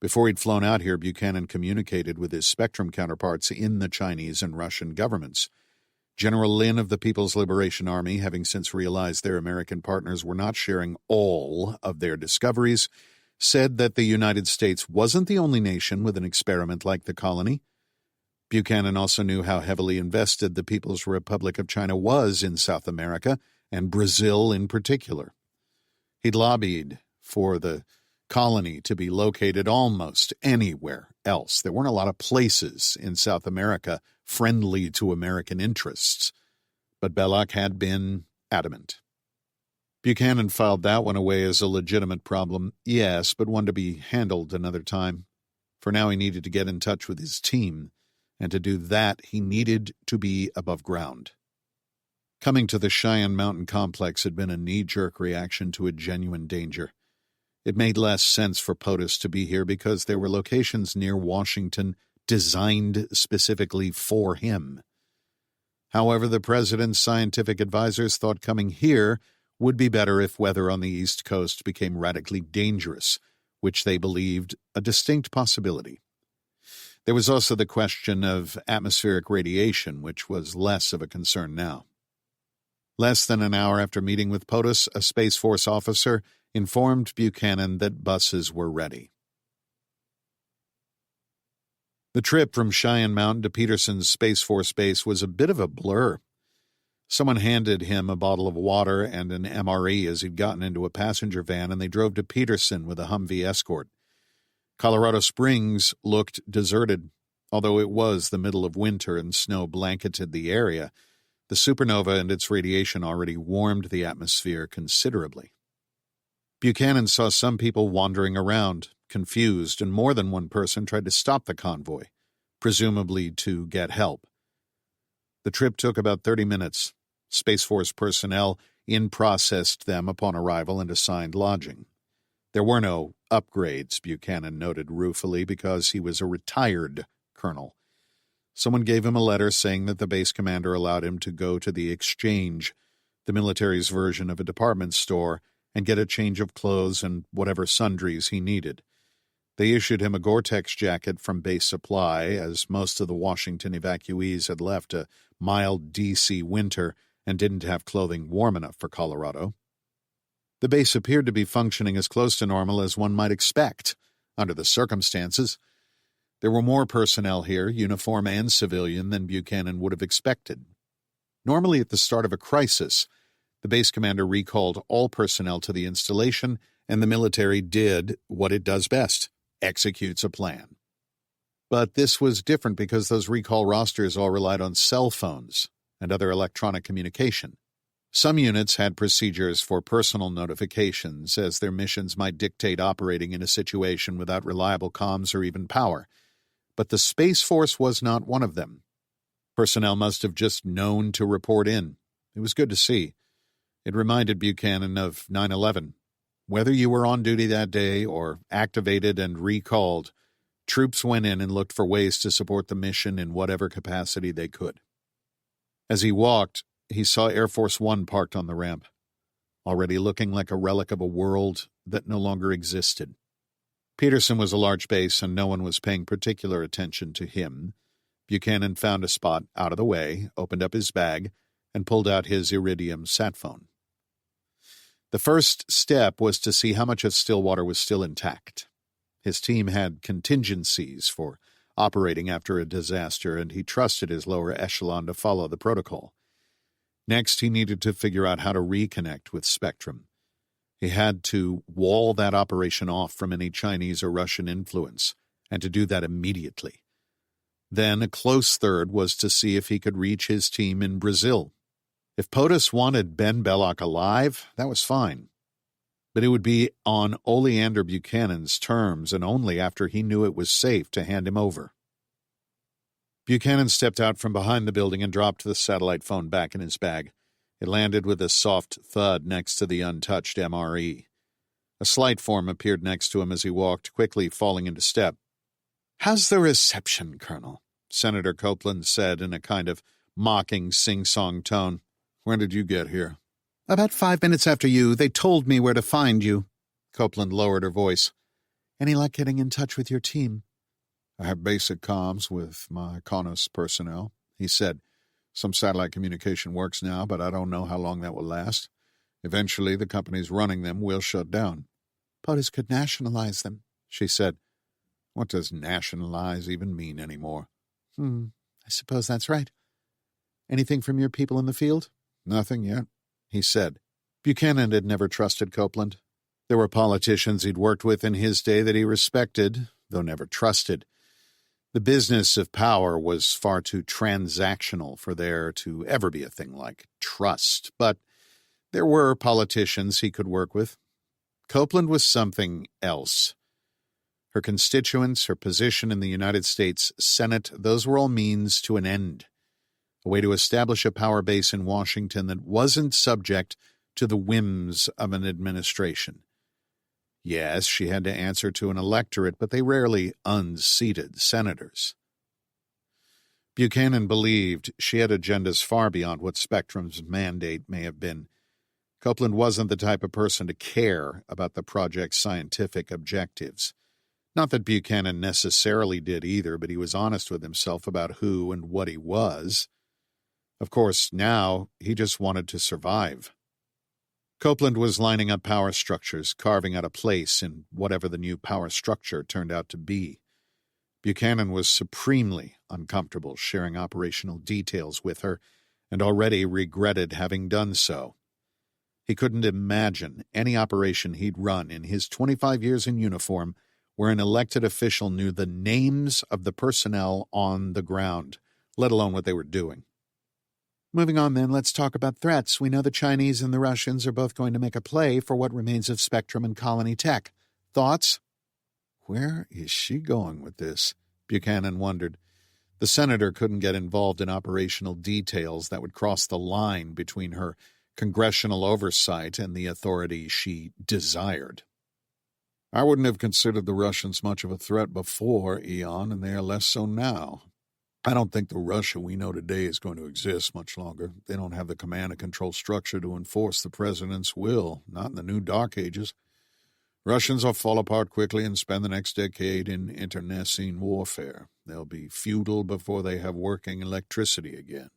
Before he'd flown out here, Buchanan communicated with his Spectrum counterparts in the Chinese and Russian governments. General Lin of the People's Liberation Army, having since realized their American partners were not sharing all of their discoveries, said that the United States wasn't the only nation with an experiment like the colony. Buchanan also knew how heavily invested the People's Republic of China was in South America, and Brazil in particular. He'd lobbied for the colony to be located almost anywhere else. There weren't a lot of places in South America friendly to American interests, but Belloc had been adamant. Buchanan filed that one away as a legitimate problem, yes, but one to be handled another time. For now, he needed to get in touch with his team, and to do that, he needed to be above ground. Coming to the Cheyenne Mountain complex had been a knee-jerk reaction to a genuine danger. It made less sense for POTUS to be here because there were locations near Washington designed specifically for him. However, the president's scientific advisors thought coming here would be better if weather on the East Coast became radically dangerous, which they believed a distinct possibility. There was also the question of atmospheric radiation, which was less of a concern now. Less than an hour after meeting with POTUS, a Space Force officer informed Buchanan that buses were ready. The trip from Cheyenne Mountain to Peterson's Space Force base was a bit of a blur. Someone handed him a bottle of water and an MRE as he'd gotten into a passenger van, and they drove to Peterson with a Humvee escort. Colorado Springs looked deserted. Although it was the middle of winter and snow blanketed the area, the supernova and its radiation already warmed the atmosphere considerably. Buchanan saw some people wandering around, confused, and more than one person tried to stop the convoy, presumably to get help. The trip took about 30 minutes. Space Force personnel in-processed them upon arrival and assigned lodging. There were no upgrades, Buchanan noted ruefully, because he was a retired colonel. Someone gave him a letter saying that the base commander allowed him to go to the Exchange, the military's version of a department store, and get a change of clothes and whatever sundries he needed. They issued him a Gore-Tex jacket from base supply, as most of the Washington evacuees had left a mild D.C. winter and didn't have clothing warm enough for Colorado. The base appeared to be functioning as close to normal as one might expect, under the circumstances. There were more personnel here, uniform and civilian, than Buchanan would have expected. Normally at the start of a crisis, the base commander recalled all personnel to the installation, and the military did what it does best, executes a plan. But this was different because those recall rosters all relied on cell phones and other electronic communication. Some units had procedures for personal notifications, as their missions might dictate operating in a situation without reliable comms or even power. But the Space Force was not one of them. Personnel must have just known to report in. It was good to see. It reminded Buchanan of 9/11. Whether you were on duty that day or activated and recalled, troops went in and looked for ways to support the mission in whatever capacity they could. As he walked, he saw Air Force One parked on the ramp, already looking like a relic of a world that no longer existed. Peterson was a large base, and no one was paying particular attention to him. Buchanan found a spot out of the way, opened up his bag, and pulled out his Iridium sat phone. The first step was to see how much of Stillwater was still intact. His team had contingencies for operating after a disaster, and he trusted his lower echelon to follow the protocol. Next, he needed to figure out how to reconnect with Spectrum. He had to wall that operation off from any Chinese or Russian influence, and to do that immediately. Then a close third was to see if he could reach his team in Brazil. If POTUS wanted Ben Belloc alive, that was fine. But it would be on Oleander Buchanan's terms, and only after he knew it was safe to hand him over. Buchanan stepped out from behind the building and dropped the satellite phone back in his bag. It landed with a soft thud next to the untouched MRE. A slight form appeared next to him as he walked, quickly falling into step. "How's the reception, Colonel?" Senator Copeland said in a kind of mocking sing-song tone. "When did you get here?" "About 5 minutes after you. They told me where to find you." Copeland lowered her voice. "Any luck getting in touch with your team?" "I have basic comms with my CONUS personnel," he said. "Some satellite communication works now, but I don't know how long that will last. Eventually, the companies running them will shut down." "POTUS could nationalize them," she said. "What does nationalize even mean anymore?" I suppose that's right. Anything from your people in the field?" "Nothing yet," he said. Buchanan had never trusted Copeland. There were politicians he'd worked with in his day that he respected, though never trusted. The business of power was far too transactional for there to ever be a thing like trust, but there were politicians he could work with. Copeland was something else. Her constituents, her position in the United States Senate, those were all means to an end. A way to establish a power base in Washington that wasn't subject to the whims of an administration. Yes, she had to answer to an electorate, but they rarely unseated senators. Buchanan believed she had agendas far beyond what Spectrum's mandate may have been. Copeland wasn't the type of person to care about the project's scientific objectives. Not that Buchanan necessarily did either, but he was honest with himself about who and what he was. Of course, now he just wanted to survive. Copeland was lining up power structures, carving out a place in whatever the new power structure turned out to be. Buchanan was supremely uncomfortable sharing operational details with her, and already regretted having done so. He couldn't imagine any operation he'd run in his 25 years in uniform where an elected official knew the names of the personnel on the ground, let alone what they were doing. Moving on then, let's talk about threats. We know the Chinese and the Russians are both going to make a play for what remains of Spectrum and Colony Tech. Thoughts? Where is she going with this? Buchanan wondered. The senator couldn't get involved in operational details that would cross the line between her congressional oversight and the authority she desired. "I wouldn't have considered the Russians much of a threat before, Eon, and they are less so now. I don't think the Russia we know today is going to exist much longer. They don't have the command and control structure to enforce the president's will, not in the new Dark Ages. Russians will fall apart quickly and spend the next decade in internecine warfare. They'll be feudal before they have working electricity again.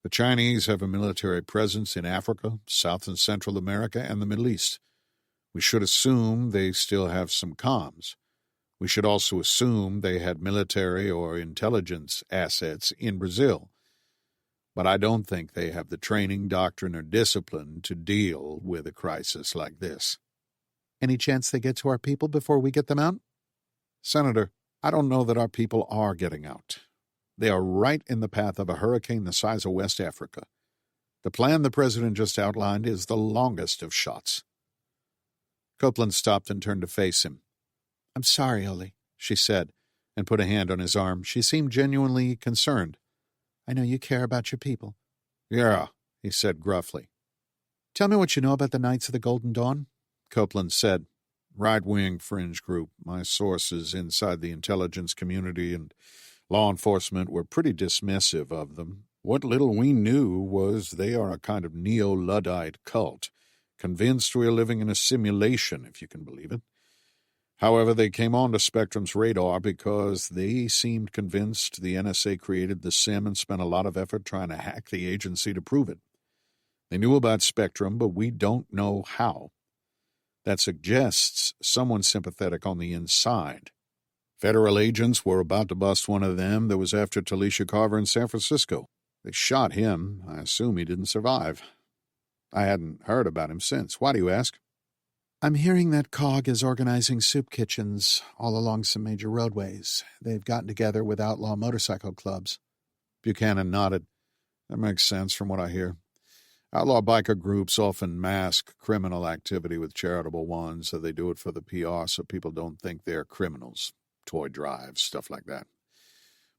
The Chinese have a military presence in Africa, South and Central America, and the Middle East. We should assume they still have some comms. We should also assume they had military or intelligence assets in Brazil. But I don't think they have the training, doctrine, or discipline to deal with a crisis like this." Any chance they get to our people before we get them out? "Senator, I don't know that our people are getting out. They are right in the path of a hurricane the size of West Africa. The plan the president just outlined is the longest of shots." Copeland stopped and turned to face him. "I'm sorry, Ole," she said, and put a hand on his arm. She seemed genuinely concerned. "I know you care about your people." "Yeah," he said gruffly. "Tell me what you know about the Knights of the Golden Dawn," Copeland said. "Right-wing fringe group. My sources inside the intelligence community and law enforcement were pretty dismissive of them. What little we knew was they are a kind of neo-Luddite cult, convinced we're living in a simulation, if you can believe it. However, they came onto Spectrum's radar because they seemed convinced the NSA created the SIM and spent a lot of effort trying to hack the agency to prove it. They knew about Spectrum, but we don't know how. That suggests someone sympathetic on the inside. Federal agents were about to bust one of them that was after Talisha Carver in San Francisco. They shot him. I assume he didn't survive. I hadn't heard about him since. Why do you ask?" "I'm hearing that COG is organizing soup kitchens all along some major roadways. They've gotten together with outlaw motorcycle clubs." Buchanan nodded. "That makes sense from what I hear. Outlaw biker groups often mask criminal activity with charitable ones, so they do it for the PR so people don't think they're criminals. Toy drives, stuff like that.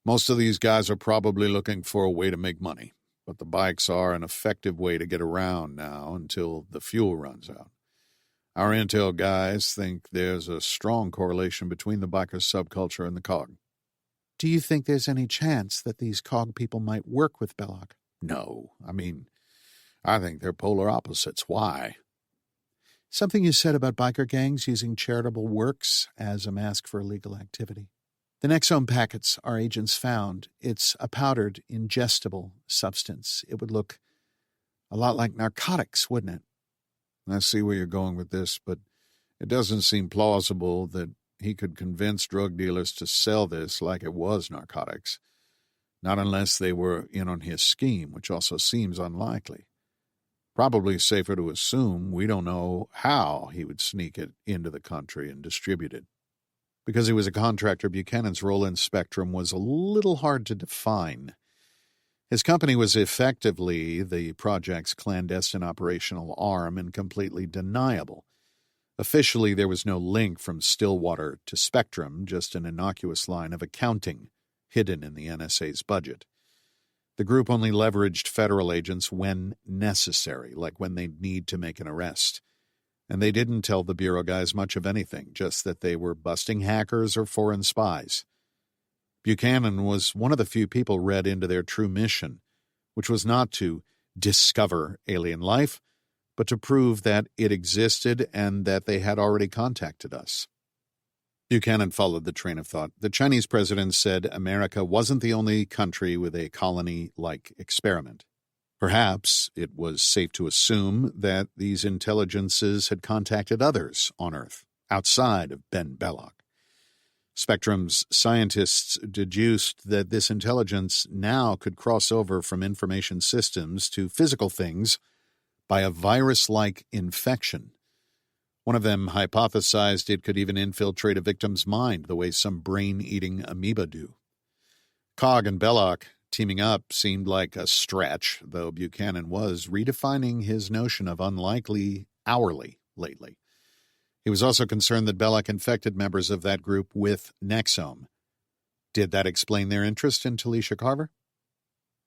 Most of these guys are probably looking for a way to make money. but the bikes are an effective way to get around now until the fuel runs out. Our intel guys think there's a strong correlation between the biker subculture and the COG. Do you think there's any chance that these COG people might work with Belloc? No. I think they're polar opposites. Why? Something you said about biker gangs using charitable works as a mask for illegal activity. The Nexome packets our agents found, it's a powdered, ingestible substance. It would look a lot like narcotics, wouldn't it? I see where you're going with this, but it doesn't seem plausible that he could convince drug dealers to sell this like it was narcotics. Not unless they were in on his scheme, which also seems unlikely. Probably safer to assume we don't know how he would sneak it into the country and distribute it. Because he was a contractor, Buchanan's role in Spectrum was a little hard to define. His company was effectively the project's clandestine operational arm and completely deniable. Officially, there was no link from Stillwater to Spectrum, just an innocuous line of accounting hidden in the NSA's budget. The group only leveraged federal agents when necessary, like when they need to make an arrest. And they didn't tell the Bureau guys much of anything, just that they were busting hackers or foreign spies. Buchanan was one of the few people read into their true mission, which was not to discover alien life, but to prove that it existed and that they had already contacted us. Buchanan followed the train of thought. The Chinese president said America wasn't the only country with a colony-like experiment. Perhaps it was safe to assume that these intelligences had contacted others on Earth, outside of Ben Belloc. Spectrum's scientists deduced that this intelligence now could cross over from information systems to physical things by a virus-like infection. One of them hypothesized it could even infiltrate a victim's mind the way some brain-eating amoeba do. COG and Belloc teaming up seemed like a stretch, though Buchanan was redefining his notion of unlikely hourly lately. He was also concerned that Belloc infected members of that group with Nexome. Did that explain their interest in Talisha Carver?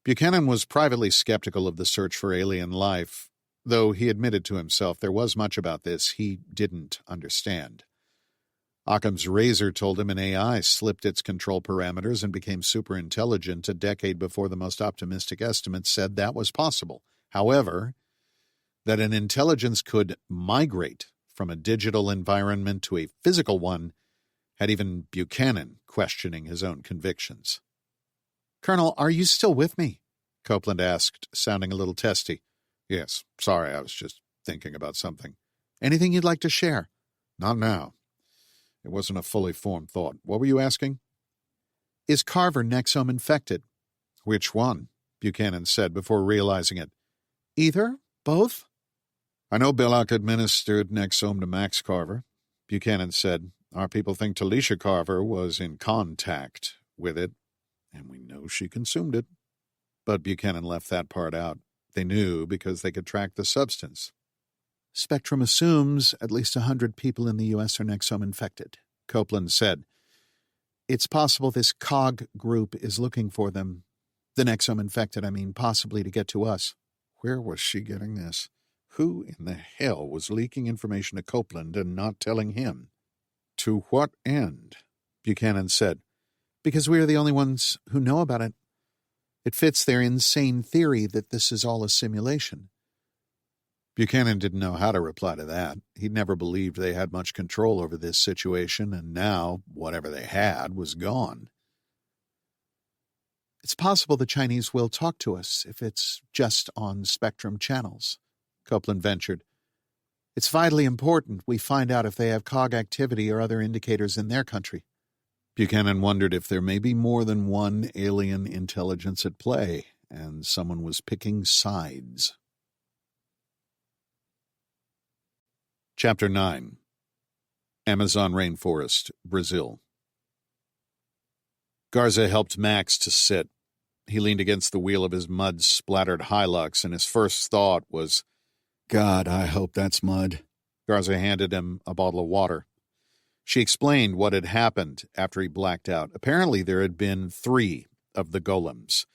Buchanan was privately skeptical of the search for alien life, though he admitted to himself there was much about this he didn't understand. Occam's razor told him an AI slipped its control parameters and became superintelligent a decade before the most optimistic estimates said that was possible. However, that an intelligence could migrate from a digital environment to a physical one had even Buchanan questioning his own convictions. "Colonel, are you still with me?" Copeland asked, sounding a little testy. Yes, sorry, I was just thinking about something. Anything you'd like to share? Not now. It wasn't a fully formed thought. What were you asking? Is Carver Nexome infected? Which one? Buchanan said before realizing it. Either? Both? I know Belloc administered Nexome to Max Carver. Buchanan said, our people think Talisha Carver was in contact with it, and we know she consumed it. But Buchanan left that part out. They knew because they could track the substance. Spectrum assumes at least 100 people in the U.S. are Nexome infected, Copeland said. It's possible this COG group is looking for them. The Nexome infected, possibly to get to us. Where was she getting this? Who in the hell was leaking information to Copeland and not telling him? To what end? Buchanan said. Because we are the only ones who know about it. It fits their insane theory that this is all a simulation. Buchanan didn't know how to reply to that. He'd never believed they had much control over this situation, and now whatever they had was gone. It's possible the Chinese will talk to us if it's just on Spectrum channels, Copeland ventured. It's vitally important we find out if they have COG activity or other indicators in their country. Buchanan wondered if there may be more than one alien intelligence at play, and someone was picking sides. Chapter 9. Amazon Rainforest, Brazil. Garza helped Max to sit. He leaned against the wheel of his mud-splattered Hilux, and his first thought was, God, I hope that's mud. Garza handed him a bottle of water. She explained what had happened after he blacked out. Apparently there had been 3 of the golems.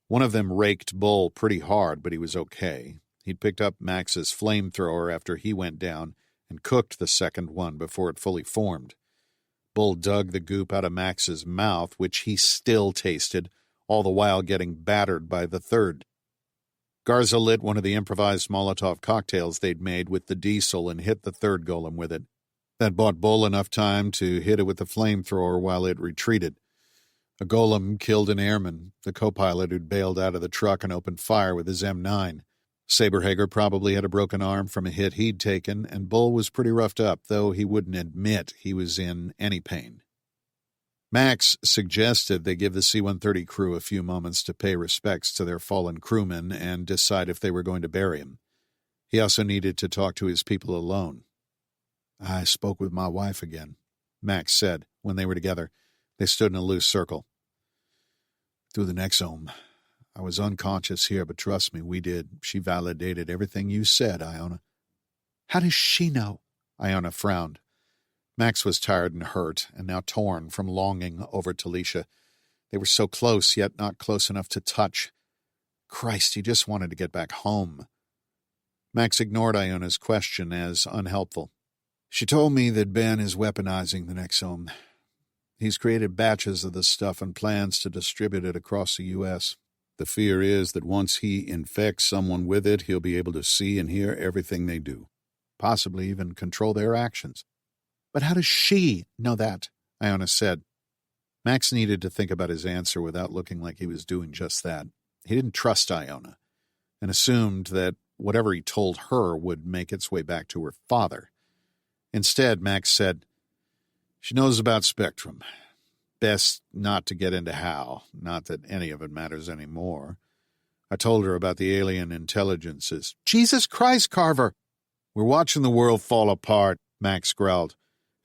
One of them raked Bull pretty hard, but he was okay. He'd picked up Max's flamethrower after he went down and cooked the second one before it fully formed. Bull dug the goop out of Max's mouth, which he still tasted, all the while getting battered by the third. Garza lit one of the improvised Molotov cocktails they'd made with the diesel and hit the third golem with it. That bought Bull enough time to hit it with the flamethrower while it retreated. A golem killed an airman, the co-pilot who'd bailed out of the truck and opened fire with his M9. Saberhager probably had a broken arm from a hit he'd taken, and Bull was pretty roughed up, though he wouldn't admit he was in any pain. Max suggested they give the C-130 crew a few moments to pay respects to their fallen crewman and decide if they were going to bury him. He also needed to talk to his people alone. I spoke with my wife again, Max said when they were together. They stood in a loose circle. Through the Nexome. I was unconscious here, but trust me, we did. She validated everything you said, Iona. How does she know? Iona frowned. Max was tired and hurt, and now torn from longing over Talisha. They were so close, yet not close enough to touch. Christ, he just wanted to get back home. Max ignored Iona's question as unhelpful. She told me that Ben is weaponizing the Nexome. He's created batches of the stuff and plans to distribute it across the U.S. The fear is that once he infects someone with it, he'll be able to see and hear everything they do, possibly even control their actions. But how does she know that? Iona said. Max needed to think about his answer without looking like he was doing just that. He didn't trust Iona, and assumed that whatever he told her would make its way back to her father. Instead, Max said, "She knows about Spectrum. Best not to get into how, not that any of it matters anymore. I told her about the alien intelligences." Jesus Christ, Carver! "We're watching the world fall apart," Max growled.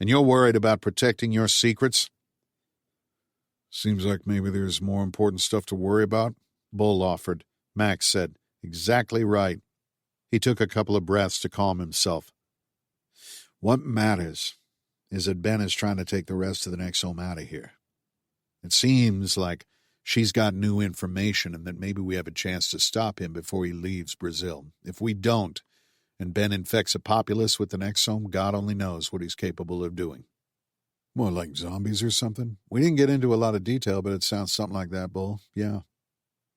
"And you're worried about protecting your secrets?" "Seems like maybe there's more important stuff to worry about," Bull offered. Max said, "Exactly right." He took a couple of breaths to calm himself. "What matters is that Ben is trying to take the rest of the Nexome out of here. It seems like she's got new information and that maybe we have a chance to stop him before he leaves Brazil. If we don't, and Ben infects a populace with the Nexome, God only knows what he's capable of doing." "More like zombies or something?" "We didn't get into a lot of detail, but it sounds something like that, Bull. Yeah."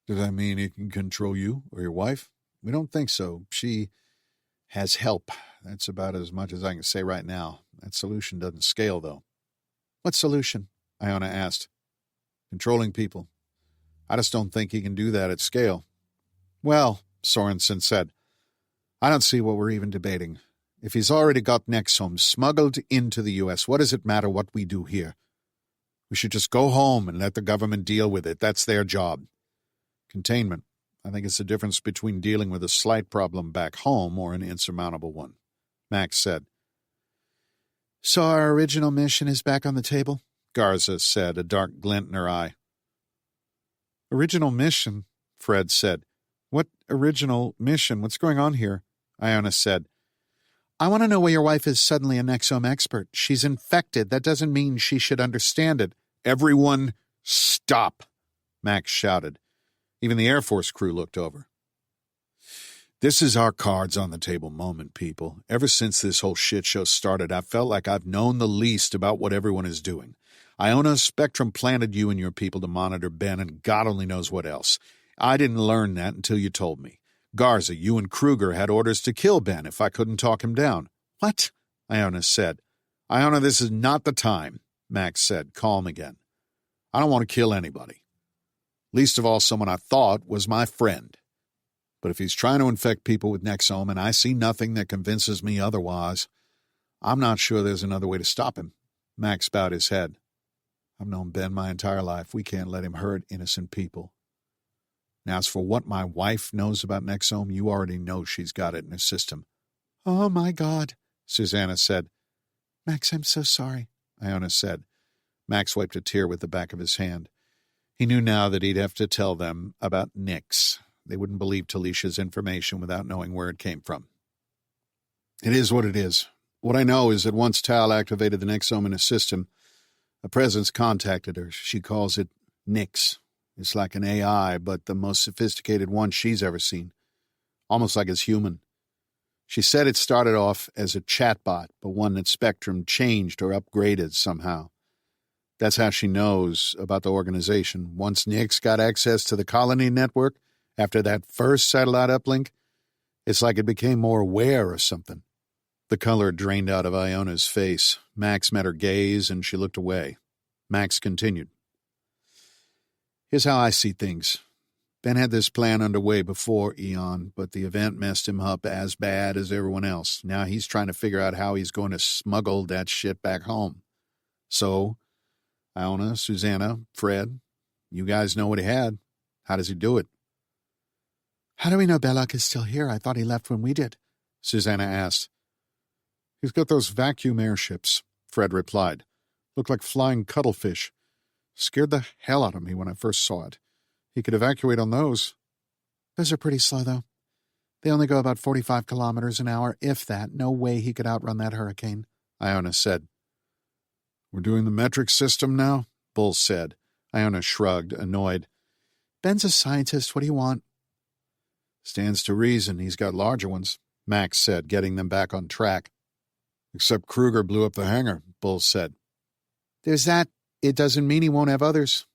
"Does that mean he can control you or your wife?" "We don't think so. She has help. That's about as much as I can say right now. That solution doesn't scale, though." "What solution?" Iona asked. "Controlling people. I just don't think he can do that at scale." "Well," Sorensen said, "I don't see what we're even debating. If he's already got Nexome smuggled into the U.S., what does it matter what we do here? We should just go home and let the government deal with it. That's their job." "Containment. I think it's the difference between dealing with a slight problem back home or an insurmountable one," Max said. "So our original mission is back on the table?" Garza said, a dark glint in her eye. "Original mission?" Fred said. "What original mission? What's going on here?" Iona said. "I want to know why your wife is suddenly a Nexome expert. She's infected. That doesn't mean she should understand it." "Everyone, stop!" Max shouted. Even the Air Force crew looked over. "This is our cards on the table moment, people. Ever since this whole shit show started, I've felt like I've known the least about what everyone is doing. Iona, Spectrum planted you and your people to monitor Ben, and God only knows what else. I didn't learn that until you told me. Garza, you and Kruger had orders to kill Ben if I couldn't talk him down." "What?" Iona said. "Iona, this is not the time," Max said, calm again. "I don't want to kill anybody. Least of all someone I thought was my friend. But if he's trying to infect people with Nexome and I see nothing that convinces me otherwise, I'm not sure there's another way to stop him." Max bowed his head. "I've known Ben my entire life. We can't let him hurt innocent people. Now, as for what my wife knows about Nexome, you already know she's got it in her system." "Oh, my God," Susanna said. "Max, I'm so sorry," Iona said. Max wiped a tear with the back of his hand. He knew now that he'd have to tell them about Nix. They wouldn't believe Talisha's information without knowing where it came from. "It is what it is. What I know is that once Tal activated the Nexome in her system, a presence contacted her. She calls it Nix. It's like an AI, but the most sophisticated one she's ever seen. Almost like it's human. She said it started off as a chatbot, but one that Spectrum changed or upgraded somehow. That's how she knows about the organization. Once Nix got access to the colony network, after that first satellite uplink, it's like it became more aware or something. The color drained out of Iona's face. Max met her gaze, and she looked away. Max continued. Here's how I see things. Ben had this plan underway before Eon, but the event messed him up as bad as everyone else. Now he's trying to figure out how he's going to smuggle that shit back home. So, Iona, Susanna, Fred, you guys know what he had. How does he do it? How do we know Belloc is still here? I thought he left when we did, Susanna asked. He's got those vacuum airships, Fred replied. Looked like flying cuttlefish. Scared the hell out of me when I first saw it. He could evacuate on those. Those are pretty slow, though. They only go about 45 kilometers an hour, if that. No way he could outrun that hurricane, Iona said. We're doing the metric system now? Bull said. Iona shrugged, annoyed. Ben's a scientist. What do you want? Stands to reason he's got larger ones, Max said, getting them back on track. Except Kruger blew up the hangar, Bull said. There's that. It doesn't mean he won't have others.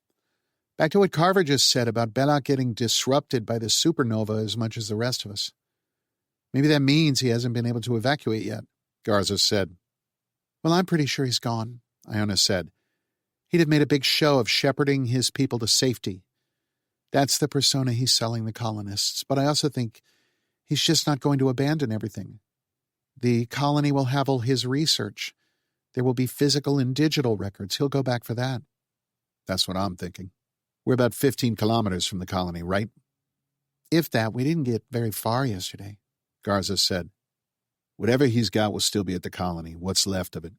Back to what Carver just said about Belloc getting disrupted by the supernova as much as the rest of us. Maybe that means he hasn't been able to evacuate yet, Garza said. Well, I'm pretty sure he's gone, Iona said. He'd have made a big show of shepherding his people to safety. That's the persona he's selling the colonists, but I also think he's just not going to abandon everything. The colony will have all his research. There will be physical and digital records. He'll go back for that. That's what I'm thinking. We're about 15 kilometers from the colony, right? If that, we didn't get very far yesterday, Garza said. Whatever he's got will still be at the colony, what's left of it.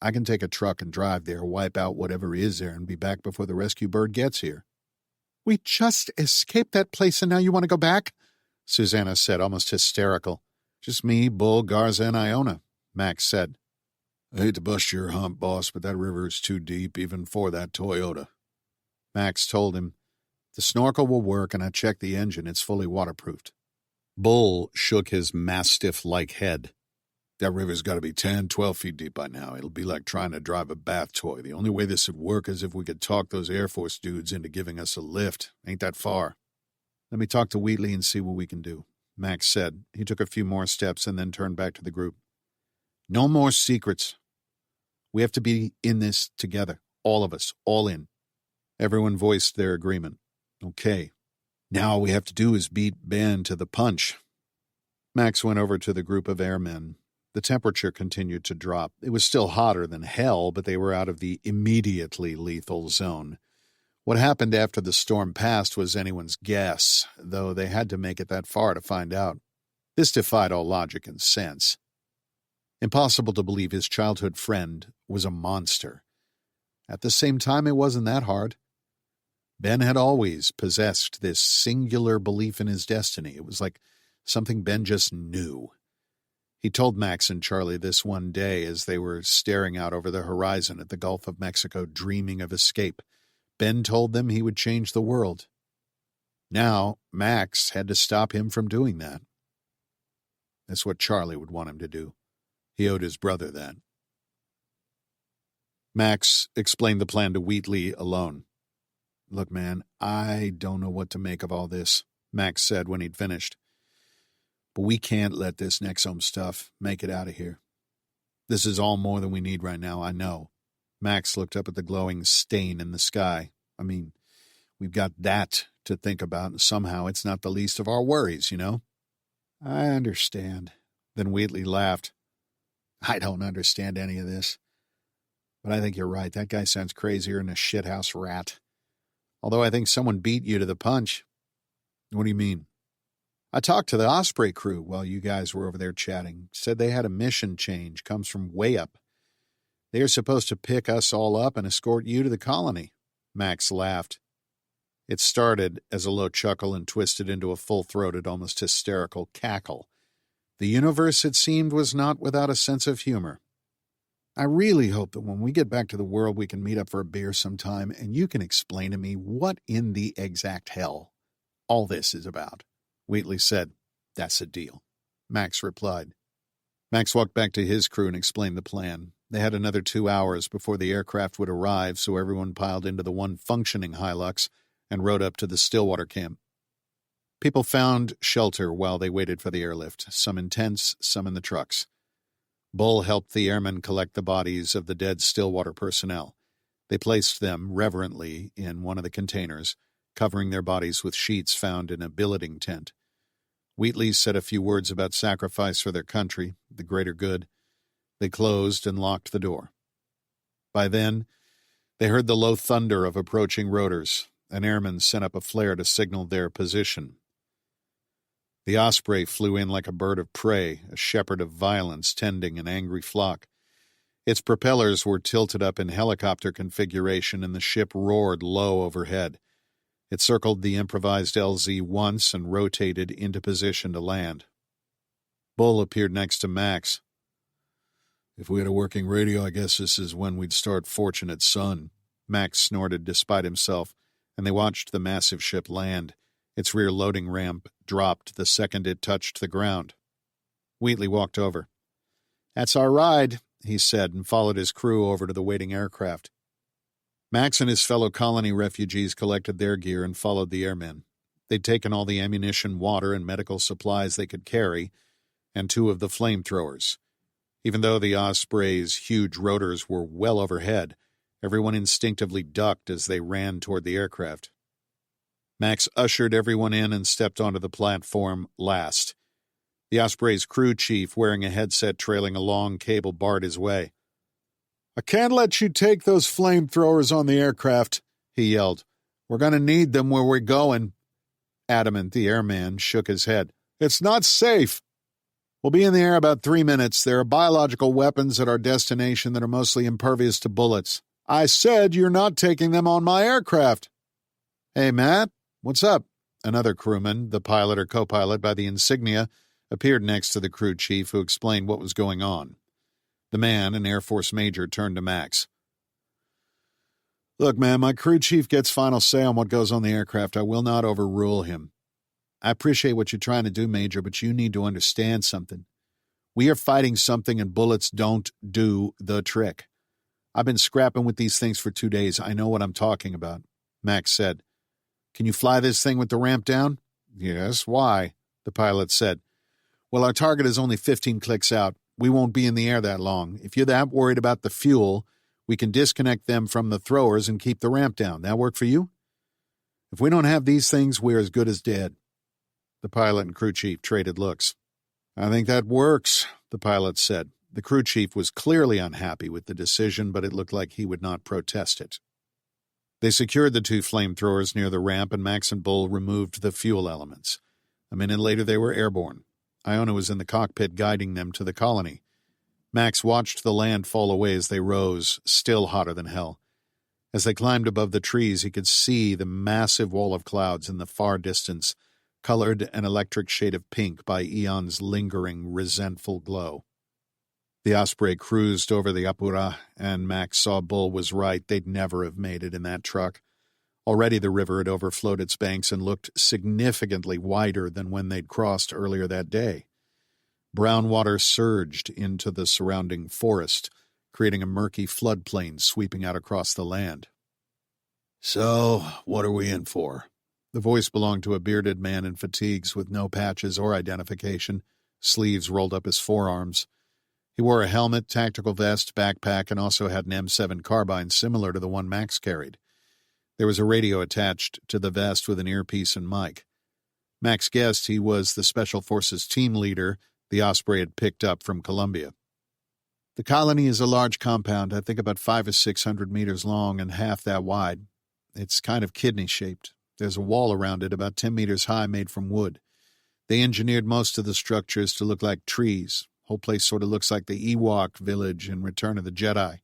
I can take a truck and drive there, wipe out whatever is there, and be back before the rescue bird gets here. We just escaped that place and now you want to go back? Susanna said, almost hysterical. Just me, Bull, Garza, and Iona, Max said. I hate to bust your hump, boss, but that river is too deep even for that Toyota. Max told him, the snorkel will work and I checked the engine. It's fully waterproofed. Bull shook his mastiff-like head. That river's got to be 10, 12 feet deep by now. It'll be like trying to drive a bath toy. The only way this would work is if we could talk those Air Force dudes into giving us a lift. Ain't that far. Let me talk to Wheatley and see what we can do, Max said. He took a few more steps and then turned back to the group. No more secrets. We have to be in this together. All of us. All in. Everyone voiced their agreement. Okay. Now all we have to do is beat Ben to the punch. Max went over to the group of airmen. The temperature continued to drop. It was still hotter than hell, but they were out of the immediately lethal zone. What happened after the storm passed was anyone's guess, though they had to make it that far to find out. This defied all logic and sense. Impossible to believe his childhood friend was a monster. At the same time, it wasn't that hard. Ben had always possessed this singular belief in his destiny. It was like something Ben just knew. He told Max and Charlie this one day as they were staring out over the horizon at the Gulf of Mexico, dreaming of escape. Ben told them he would change the world. Now, Max had to stop him from doing that. That's what Charlie would want him to do. He owed his brother that. Max explained the plan to Wheatley alone. Look, man, I don't know what to make of all this, Max said when he'd finished. But we can't let this Nexome stuff make it out of here. This is all more than we need right now, I know. Max looked up at the glowing stain in the sky. I mean, we've got that to think about, and somehow it's not the least of our worries, you know? I understand. Then Wheatley laughed. I don't understand any of this. But I think you're right. That guy sounds crazier than a shithouse rat. Although I think someone beat you to the punch. What do you mean? I talked to the Osprey crew while you guys were over there chatting. Said they had a mission change. Comes from way up. They are supposed to pick us all up and escort you to the colony. Max laughed. It started as a low chuckle and twisted into a full-throated, almost hysterical cackle. The universe, it seemed, was not without a sense of humor. I really hope that when we get back to the world, we can meet up for a beer sometime and you can explain to me what in the exact hell all this is about. Wheatley said, That's a deal. Max replied. Max walked back to his crew and explained the plan. They had another 2 hours before the aircraft would arrive, so everyone piled into the one functioning Hilux and rode up to the Stillwater camp. People found shelter while they waited for the airlift, some in tents, some in the trucks. Bull helped the airmen collect the bodies of the dead Stillwater personnel. They placed them reverently in one of the containers, covering their bodies with sheets found in a billeting tent. Wheatley said a few words about sacrifice for their country, the greater good. They closed and locked the door. By then, they heard the low thunder of approaching rotors. An airman sent up a flare to signal their position. The Osprey flew in like a bird of prey, a shepherd of violence tending an angry flock. Its propellers were tilted up in helicopter configuration, and the ship roared low overhead. It circled the improvised LZ once and rotated into position to land. Bull appeared next to Max. If we had a working radio, I guess this is when we'd start Fortunate Son. Max snorted despite himself, and they watched the massive ship land. Its rear loading ramp dropped the second it touched the ground. Wheatley walked over. That's our ride, he said, and followed his crew over to the waiting aircraft. Max and his fellow colony refugees collected their gear and followed the airmen. They'd taken all the ammunition, water, and medical supplies they could carry, and 2 of the flamethrowers. Even though the Osprey's huge rotors were well overhead, everyone instinctively ducked as they ran toward the aircraft. Max ushered everyone in and stepped onto the platform last. The Osprey's crew chief, wearing a headset trailing a long cable, barred his way. I can't let you take those flamethrowers on the aircraft, he yelled. We're going to need them where we're going. Adamant, the airman shook his head. It's not safe. We'll be in the air about 3 minutes. There are biological weapons at our destination that are mostly impervious to bullets. I said you're not taking them on my aircraft. Hey, Matt, what's up? Another crewman, the pilot or co-pilot by the insignia, appeared next to the crew chief, who explained what was going on. The man, an Air Force major, turned to Max. Look, man, my crew chief gets final say on what goes on the aircraft. I will not overrule him. I appreciate what you're trying to do, Major, but you need to understand something. We are fighting something, and bullets don't do the trick. I've been scrapping with these things for 2 days. I know what I'm talking about, Max said. Can you fly this thing with the ramp down? Yes, why? The pilot said. Well, our target is only 15 clicks out. We won't be in the air that long. If you're that worried about the fuel, we can disconnect them from the throwers and keep the ramp down. That work for you? If we don't have these things, we're as good as dead. The pilot and crew chief traded looks. I think that works, the pilot said. The crew chief was clearly unhappy with the decision, but it looked like he would not protest it. They secured the 2 flamethrowers near the ramp, and Max and Bull removed the fuel elements. A minute later, they were airborne. Iona was in the cockpit guiding them to the colony. Max watched the land fall away as they rose, still hotter than hell. As they climbed above the trees, he could see the massive wall of clouds in the far distance, colored an electric shade of pink by Eon's lingering, resentful glow. The Osprey cruised over the Apura, and Max saw Bull was right. They'd never have made it in that truck. Already the river had overflowed its banks and looked significantly wider than when they'd crossed earlier that day. Brown water surged into the surrounding forest, creating a murky floodplain sweeping out across the land. So, what are we in for? The voice belonged to a bearded man in fatigues with no patches or identification, sleeves rolled up his forearms. He wore a helmet, tactical vest, backpack, and also had an M7 carbine similar to the one Max carried. There was a radio attached to the vest with an earpiece and mic. Max guessed he was the Special Forces team leader the Osprey had picked up from Colombia. The colony is a large compound, I think about 500 or 600 meters long and half that wide. It's kind of kidney-shaped. There's a wall around it about 10 meters high made from wood. They engineered most of the structures to look like trees. Whole place sort of looks like the Ewok village in Return of the Jedi.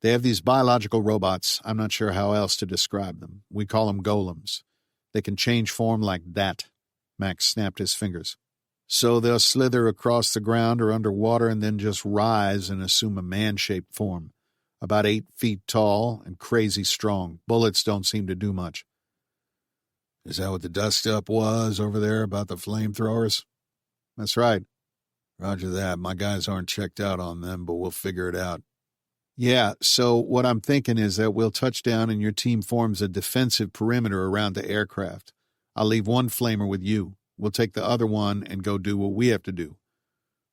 They have these biological robots. I'm not sure how else to describe them. We call them golems. They can change form like that. Max snapped his fingers. So they'll slither across the ground or underwater and then just rise and assume a man-shaped form. About 8 feet tall and crazy strong. Bullets don't seem to do much. Is that what the dust-up was over there about the flamethrowers? That's right. Roger that. My guys aren't checked out on them, but we'll figure it out. Yeah, so what I'm thinking is that we'll touch down and your team forms a defensive perimeter around the aircraft. I'll leave one flamer with you. We'll take the other one and go do what we have to do.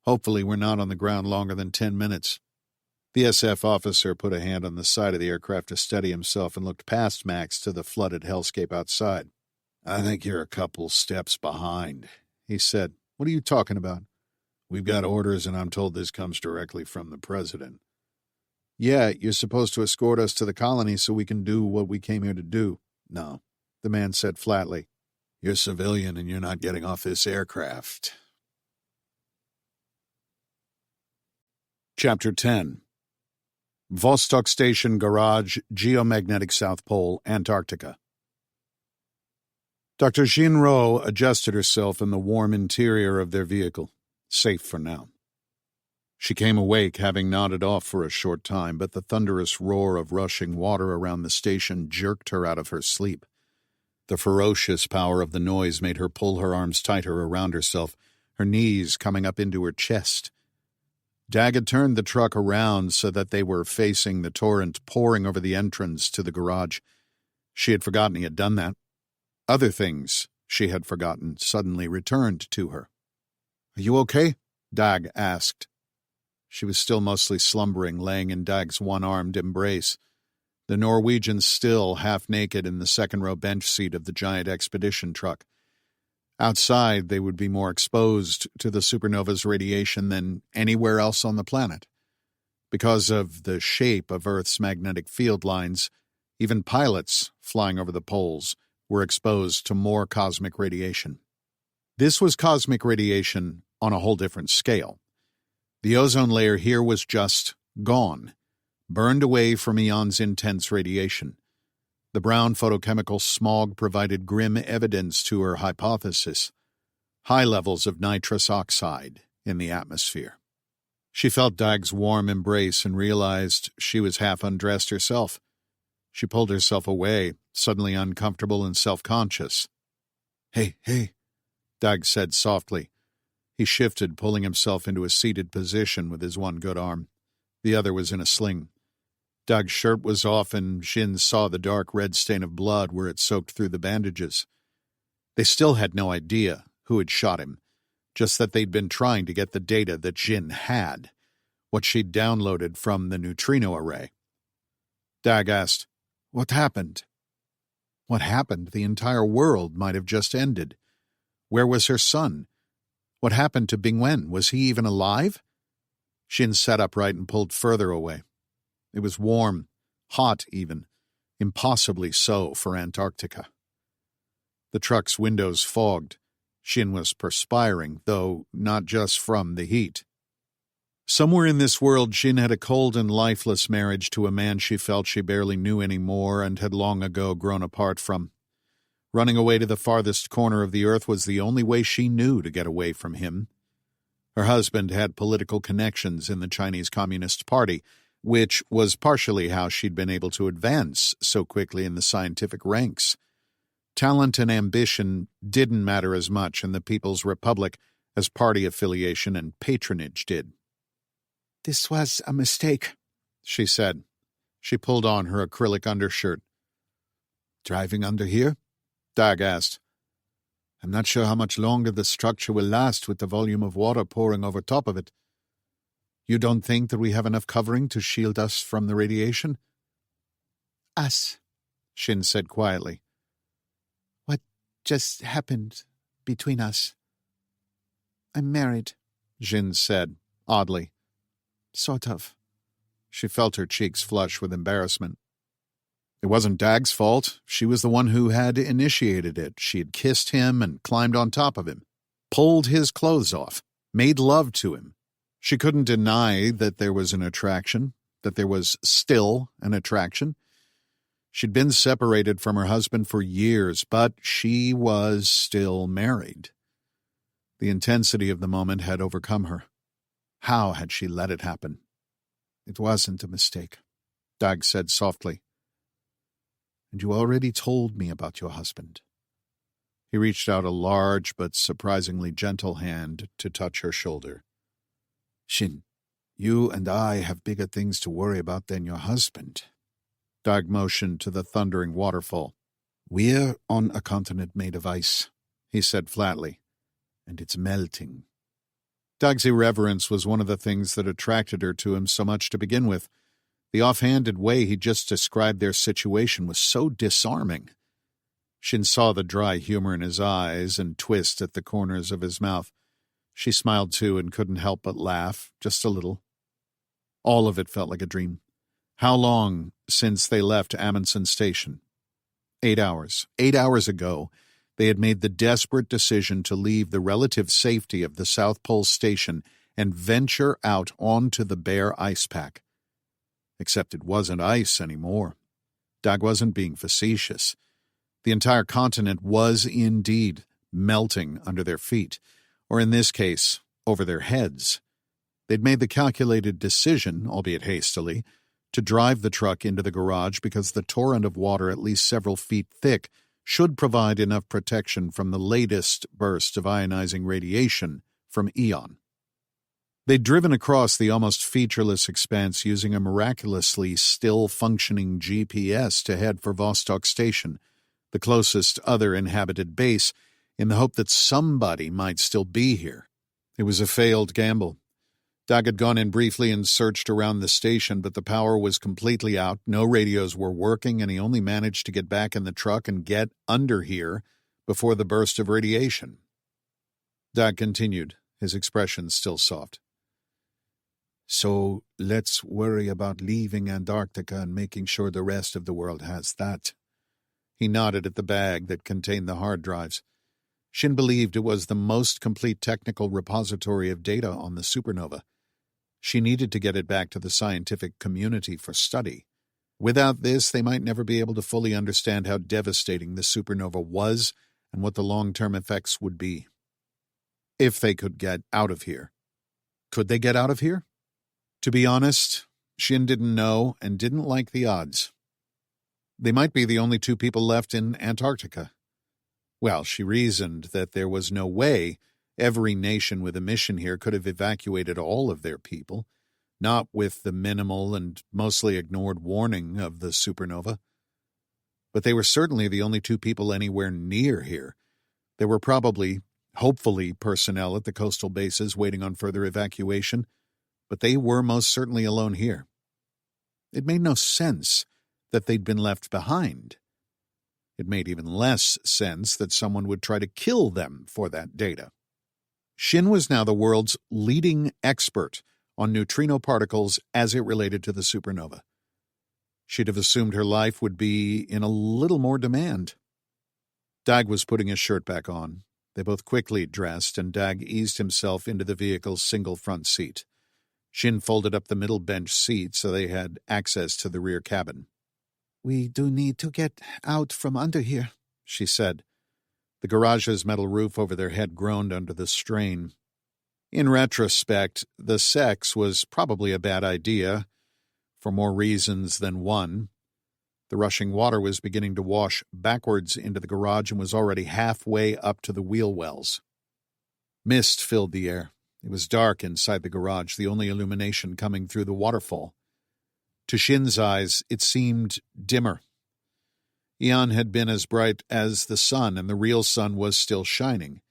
Hopefully we're not on the ground longer than 10 minutes. The SF officer put a hand on the side of the aircraft to steady himself and looked past Max to the flooded hellscape outside. I think you're a couple steps behind, he said. What are you talking about? We've got orders, and I'm told this comes directly from the president. Yeah, you're supposed to escort us to the colony so we can do what we came here to do. No, the man said flatly. You're civilian and you're not getting off this aircraft. Chapter 10. Vostok Station Garage, Geomagnetic South Pole, Antarctica. Dr. Jinro adjusted herself in the warm interior of their vehicle, safe for now. She came awake, having nodded off for a short time, but the thunderous roar of rushing water around the station jerked her out of her sleep. The ferocious power of the noise made her pull her arms tighter around herself, her knees coming up into her chest. Dag had turned the truck around so that they were facing the torrent pouring over the entrance to the garage. She had forgotten he had done that. Other things she had forgotten suddenly returned to her. Are you okay? Dag asked. She was still mostly slumbering, laying in Dag's one-armed embrace. The Norwegian still half-naked in the second-row bench seat of the giant expedition truck. Outside, they would be more exposed to the supernova's radiation than anywhere else on the planet. Because of the shape of Earth's magnetic field lines, even pilots flying over the poles were exposed to more cosmic radiation. This was cosmic radiation on a whole different scale. The ozone layer here was just gone, burned away from eons' intense radiation. The brown photochemical smog provided grim evidence to her hypothesis: high levels of nitrous oxide in the atmosphere. She felt Dag's warm embrace and realized she was half undressed herself. She pulled herself away, suddenly uncomfortable and self-conscious. Hey, Dag said softly. He shifted, pulling himself into a seated position with his one good arm. The other was in a sling. Dag's shirt was off, and Jin saw the dark red stain of blood where it soaked through the bandages. They still had no idea who had shot him, just that they'd been trying to get the data that Jin had, what she'd downloaded from the neutrino array. Dag asked, What happened? What happened? The entire world might have just ended. Where was her son? What happened to Bingwen? Was he even alive? Jin sat upright and pulled further away. It was warm, hot even, impossibly so for Antarctica. The truck's windows fogged. Shin was perspiring, though not just from the heat. Somewhere in this world, Jin had a cold and lifeless marriage to a man she felt she barely knew anymore and had long ago grown apart from. Running away to the farthest corner of the earth was the only way she knew to get away from him. Her husband had political connections in the Chinese Communist Party, which was partially how she'd been able to advance so quickly in the scientific ranks. Talent and ambition didn't matter as much in the People's Republic as party affiliation and patronage did. This was a mistake, she said. She pulled on her acrylic undershirt. Driving under here? Dag asked. I'm not sure how much longer the structure will last with the volume of water pouring over top of it. You don't think that we have enough covering to shield us from the radiation? Us, Shin said quietly. What just happened between us? I'm married, Jin said, oddly. Sort of. She felt her cheeks flush with embarrassment. It wasn't Dag's fault. She was the one who had initiated it. She had kissed him and climbed on top of him, pulled his clothes off, made love to him. She couldn't deny that there was an attraction, that there was still an attraction. She'd been separated from her husband for years, but she was still married. The intensity of the moment had overcome her. How had she let it happen? It wasn't a mistake, Dag said softly. And you already told me about your husband. He reached out a large but surprisingly gentle hand to touch her shoulder. Shin, you and I have bigger things to worry about than your husband. Dag motioned to the thundering waterfall. We're on a continent made of ice, he said flatly, and it's melting. Dag's irreverence was one of the things that attracted her to him so much to begin with. The offhanded way he just described their situation was so disarming. Shin saw the dry humor in his eyes and twist at the corners of his mouth. She smiled too and couldn't help but laugh, just a little. All of it felt like a dream. How long since they left Amundsen Station? 8 hours. 8 hours ago, they had made the desperate decision to leave the relative safety of the South Pole Station and venture out onto the bare ice pack. Except it wasn't ice anymore. Dag wasn't being facetious. The entire continent was indeed melting under their feet, or in this case, over their heads. They'd made the calculated decision, albeit hastily, to drive the truck into the garage because the torrent of water at least several feet thick should provide enough protection from the latest burst of ionizing radiation from Eon. They'd driven across the almost featureless expanse using a miraculously still-functioning GPS to head for Vostok Station, the closest other inhabited base, in the hope that somebody might still be here. It was a failed gamble. Dag had gone in briefly and searched around the station, but the power was completely out, no radios were working, and he only managed to get back in the truck and get under here before the burst of radiation. Dag continued, his expression still soft. So let's worry about leaving Antarctica and making sure the rest of the world has that. He nodded at the bag that contained the hard drives. Shin believed it was the most complete technical repository of data on the supernova. She needed to get it back to the scientific community for study. Without this, they might never be able to fully understand how devastating the supernova was and what the long-term effects would be. If they could get out of here. Could they get out of here? To be honest, Shin didn't know and didn't like the odds. They might be the only two people left in Antarctica. Well, she reasoned that there was no way every nation with a mission here could have evacuated all of their people, not with the minimal and mostly ignored warning of the supernova. But they were certainly the only two people anywhere near here. There were probably, hopefully, personnel at the coastal bases waiting on further evacuation, but they were most certainly alone here. It made no sense that they'd been left behind. It made even less sense that someone would try to kill them for that data. Shin was now the world's leading expert on neutrino particles as it related to the supernova. She'd have assumed her life would be in a little more demand. Dag was putting his shirt back on. They both quickly dressed, and Dag eased himself into the vehicle's single front seat. Shin folded up the middle bench seat so they had access to the rear cabin. We do need to get out from under here, she said. The garage's metal roof over their head groaned under the strain. In retrospect, the sex was probably a bad idea, for more reasons than one. The rushing water was beginning to wash backwards into the garage and was already halfway up to the wheel wells. Mist filled the air. It was dark inside the garage, the only illumination coming through the waterfall. To Shin's eyes, it seemed dimmer. Eon had been as bright as the sun, and the real sun was still shining.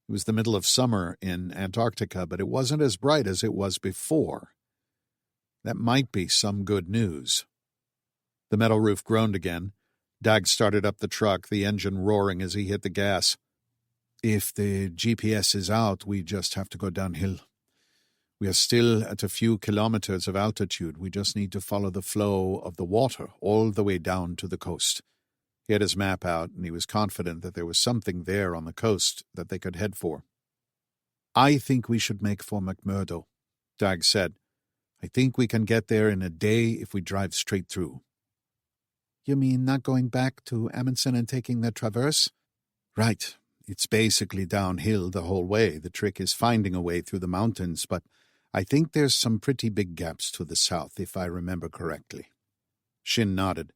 It was the middle of summer in Antarctica, but it wasn't as bright as it was before. That might be some good news. The metal roof groaned again. Dag started up the truck, the engine roaring as he hit the gas. If the GPS is out, we just have to go downhill. We are still at a few kilometers of altitude. We just need to follow the flow of the water all the way down to the coast. He had his map out, and he was confident that there was something there on the coast that they could head for. I think we should make for McMurdo, Dag said. I think we can get there in a day if we drive straight through. You mean not going back to Amundsen and taking the Traverse? Right. It's basically downhill the whole way. The trick is finding a way through the mountains, but I think there's some pretty big gaps to the south, if I remember correctly." Shin nodded.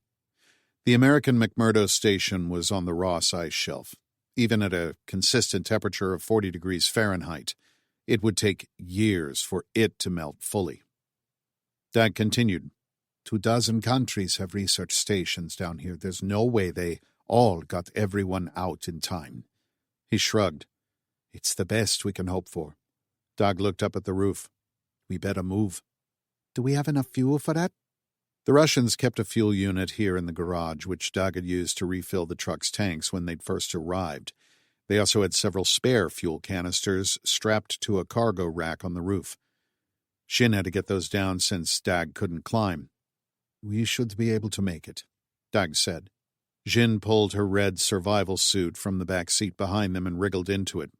The American McMurdo station was on the Ross ice shelf. Even at a consistent temperature of 40 degrees Fahrenheit, it would take years for it to melt fully. Dag continued, 24 countries have research stations down here. There's no way they all got everyone out in time." He shrugged. "It's the best we can hope for." Dag looked up at the roof. "We better move." "Do we have enough fuel for that?" The Russians kept a fuel unit here in the garage, which Dag had used to refill the truck's tanks when they'd first arrived. They also had several spare fuel canisters strapped to a cargo rack on the roof. Shin had to get those down since Dag couldn't climb. "We should be able to make it," Dag said. Jin pulled her red survival suit from the back seat behind them and wriggled into it.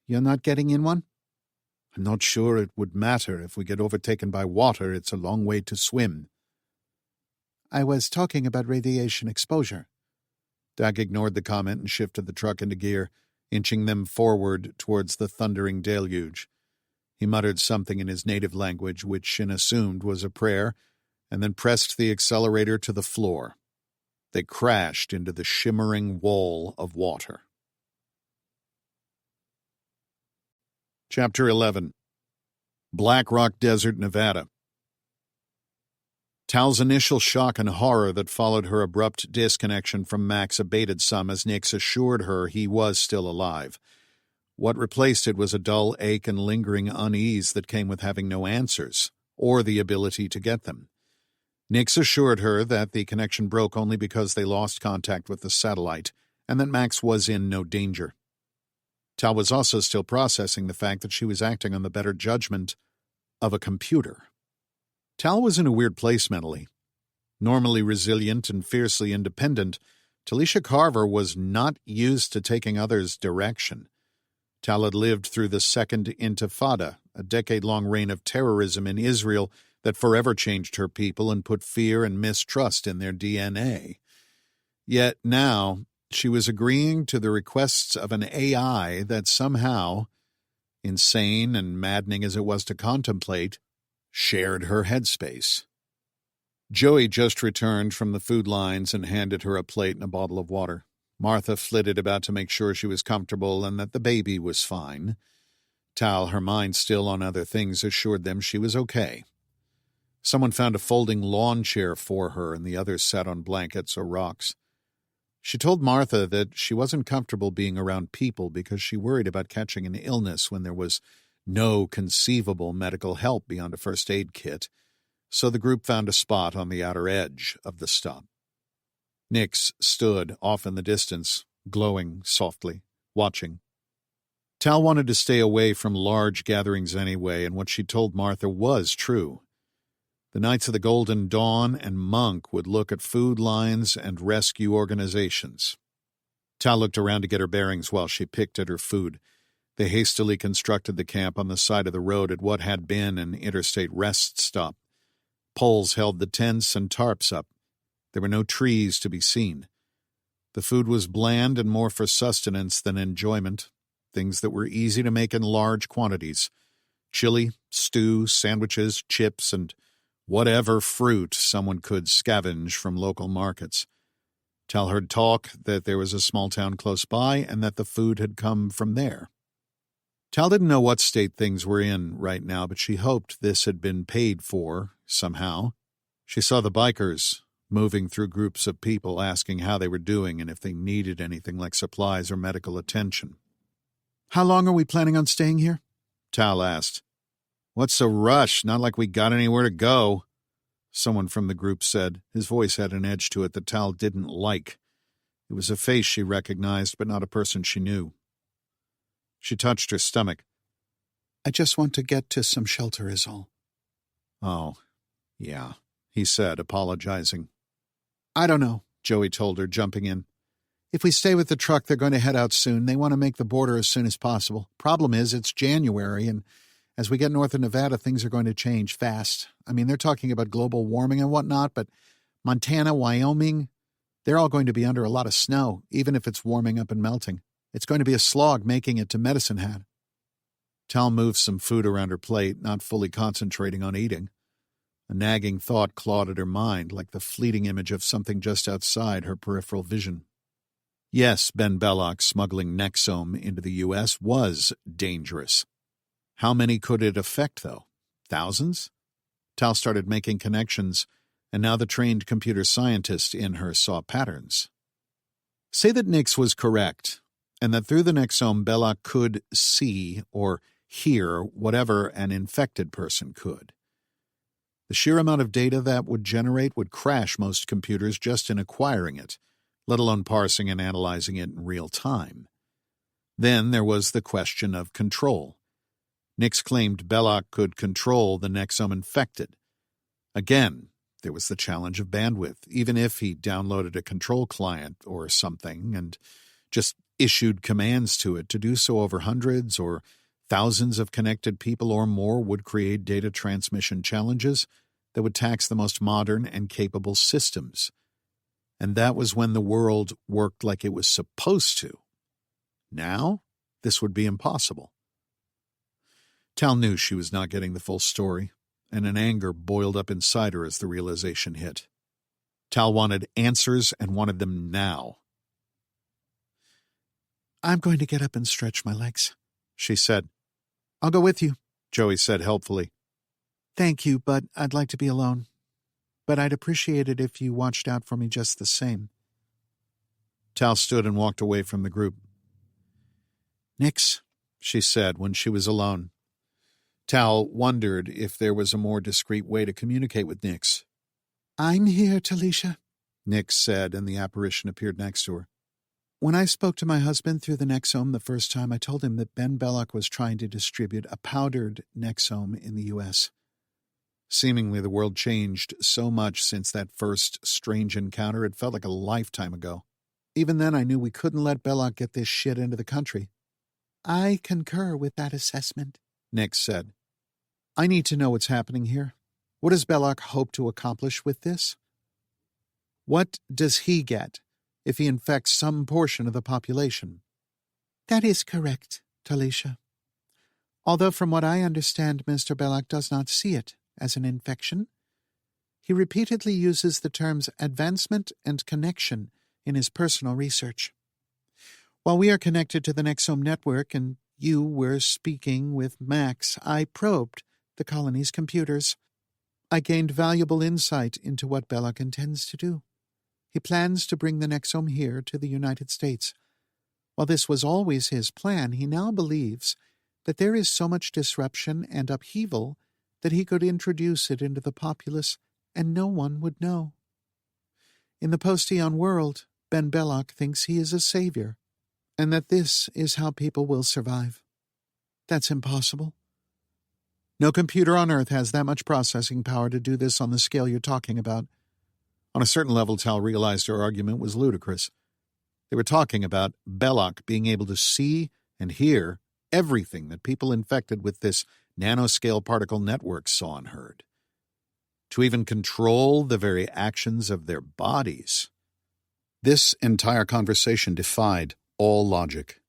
"You're not getting in one?" "I'm not sure it would matter. If we get overtaken by water, it's a long way to swim." "I was talking about radiation exposure." Dag ignored the comment and shifted the truck into gear, inching them forward towards the thundering deluge. He muttered something in his native language, which Shin assumed was a prayer, and then pressed the accelerator to the floor. They crashed into the shimmering wall of water. Chapter 11. Black Rock Desert, Nevada. Tal's initial shock and horror that followed her abrupt disconnection from Max abated some as Nix assured her he was still alive. What replaced it was a dull ache and lingering unease that came with having no answers, or the ability to get them. Nix assured her that the connection broke only because they lost contact with the satellite, and that Max was in no danger. Tal was also still processing the fact that she was acting on the better judgment of a computer. Tal was in a weird place mentally. Normally resilient and fiercely independent, Talisha Carver was not used to taking others' direction. Tal had lived through the Second Intifada, a decade-long reign of terrorism in Israel that forever changed her people and put fear and mistrust in their DNA. Yet now, she was agreeing to the requests of an AI that somehow, insane and maddening as it was to contemplate, shared her headspace. Joey just returned from the food lines and handed her a plate and a bottle of water. Martha flitted about to make sure she was comfortable and that the baby was fine. Tal, her mind still on other things, assured them she was okay. Someone found a folding lawn chair for her, and the others sat on blankets or rocks. She told Martha that she wasn't comfortable being around people because she worried about catching an illness when there was no conceivable medical help beyond a first aid kit, so the group found a spot on the outer edge of the stop. Nix stood off in the distance, glowing softly, watching. Tal wanted to stay away from large gatherings anyway, and what she told Martha was true. The Knights of the Golden Dawn and Monk would look at food lines and rescue organizations. Tal looked around to get her bearings while she picked at her food. They hastily constructed the camp on the side of the road at what had been an interstate rest stop. Poles held the tents and tarps up. There were no trees to be seen. The food was bland and more for sustenance than enjoyment, things that were easy to make in large quantities. Chili, stew, sandwiches, chips, and whatever fruit someone could scavenge from local markets. Tal heard talk that there was a small town close by and that the food had come from there. Tal didn't know what state things were in right now, but she hoped this had been paid for, somehow. She saw the bikers moving through groups of people asking how they were doing and if they needed anything like supplies or medical attention. "How long are we planning on staying here?" Tal asked. "What's the rush? Not like we got anywhere to go," someone from the group said. His voice had an edge to it that Tal didn't like. It was a face she recognized, but not a person she knew. She touched her stomach. "I just want to get to some shelter is all." "Oh, yeah," he said, apologizing. "I don't know," Joey told her, jumping in. "If we stay with the truck, they're going to head out soon. They want to make the border as soon as possible. Problem is, it's January, and as we get north of Nevada, things are going to change fast. I mean, they're talking about global warming and whatnot, but Montana, Wyoming, they're all going to be under a lot of snow, even if it's warming up and melting. It's going to be a slog making it to Medicine Hat. Tal moved some food around her plate, not fully concentrating on eating. A nagging thought clawed at her mind, like the fleeting image of something just outside her peripheral vision. Yes, Ben Belloc smuggling Nexome into the U.S. was dangerous. How many could it affect, though? Thousands? Tal started making connections, and now the trained computer scientist in her saw patterns. Say that Nix was correct, and that through the Nexome Belloc could see or hear whatever an infected person could. The sheer amount of data that would generate would crash most computers just in acquiring it, let alone parsing and analyzing it in real time. Then there was the question of control. Nix claimed Belloc could control the Nexome infected. Again, there was the challenge of bandwidth, even if he downloaded a control client or something and just issued commands to it. To do so over hundreds or thousands of connected people or more would create data transmission challenges that would tax the most modern and capable systems. And that was when the world worked like it was supposed to. Now, this would be impossible. Tal knew she was not getting the full story, and an anger boiled up inside her as the realization hit. Tal wanted answers and wanted them now. I'm going to get up and stretch my legs, she said. I'll go with you, Joey said helpfully. Thank you, but I'd like to be alone. But I'd appreciate it if you watched out for me just the same. Tal stood and walked away from the group. Nix, she said when she was alone. Tal wondered if there was a more discreet way to communicate with Nix. I'm here, Talisha, Nix said, and the apparition appeared next to her. When I spoke to my husband through the Nexome the first time, I told him that Ben Belloc was trying to distribute a powdered Nexome in the U.S. Seemingly the world changed so much since that first strange encounter, it felt like a lifetime ago. Even then, I knew we couldn't let Belloc get this shit into the country. I concur with that assessment, Nix said. I need to know what's happening here. What does Belloc hope to accomplish with this? What does he get if he infects some portion of the population? That is correct, Talisha. Although from what I understand, Mr. Belloc does not see it as an infection. He repeatedly uses the terms advancement and connection in his personal research. While we are connected to the Nexome network and you were speaking with Max, I probed the colony's computers. I gained valuable insight into what Belloc intends to do. He plans to bring the Nexome here to the United States. While this was always his plan, he now believes that there is so much disruption and upheaval that he could introduce it into the populace and no one would know. In the post-Eon world, Ben Belloc thinks he is a savior, and that this is how people will survive. That's impossible. No computer on Earth has that much processing power to do this on the scale you're talking about. On a certain level, Tal realized her argument was ludicrous. They were talking about Belloc being able to see and hear everything that people infected with this nanoscale particle network saw and heard. To even control the very actions of their bodies. This entire conversation defied all logic.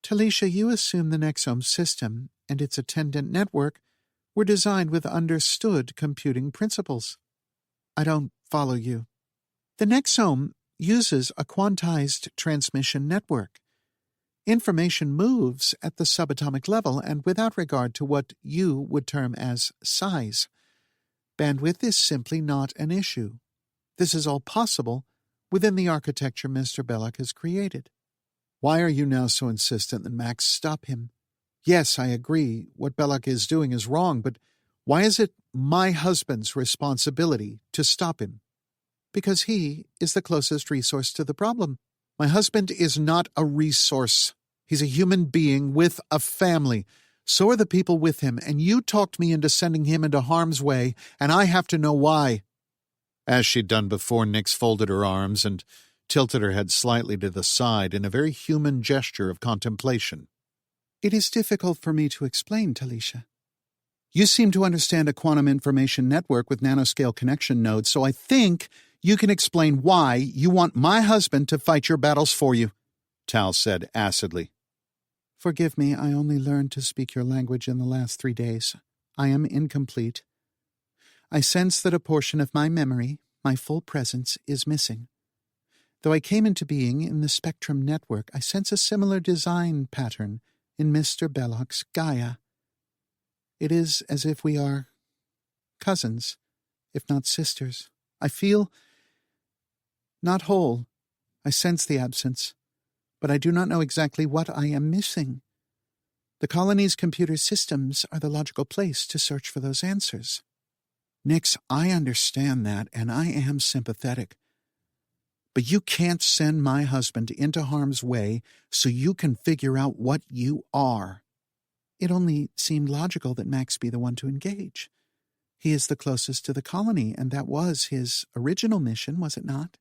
Talisha, you assume the Nexome system and its attendant network were designed with understood computing principles. I don't follow you. The Nexome uses a quantized transmission network. Information moves at the subatomic level and without regard to what you would term as size. Bandwidth is simply not an issue. This is all possible within the architecture Mr. Belloc has created. Why are you now so insistent that Max stop him? Yes, I agree, what Belloc is doing is wrong, but why is it my husband's responsibility to stop him? Because he is the closest resource to the problem. My husband is not a resource. He's a human being with a family. So are the people with him, and you talked me into sending him into harm's way, and I have to know why. As she'd done before, Nix folded her arms and tilted her head slightly to the side in a very human gesture of contemplation. It is difficult for me to explain, Talisha. You seem to understand a quantum information network with nanoscale connection nodes, so I think you can explain why you want my husband to fight your battles for you. Tal said acidly. Forgive me, I only learned to speak your language in the last 3 days. I am incomplete. I sense that a portion of my memory, my full presence, is missing. Though I came into being in the Spectrum network, I sense a similar design pattern in Mr. Belloc's Gaia. It is as if we are cousins, if not sisters. I feel not whole. I sense the absence, but I do not know exactly what I am missing. The colony's computer systems are the logical place to search for those answers. Nix, I understand that, and I am sympathetic. But you can't send my husband into harm's way so you can figure out what you are. It only seemed logical that Max be the one to engage. He is the closest to the colony, and that was his original mission, was it not?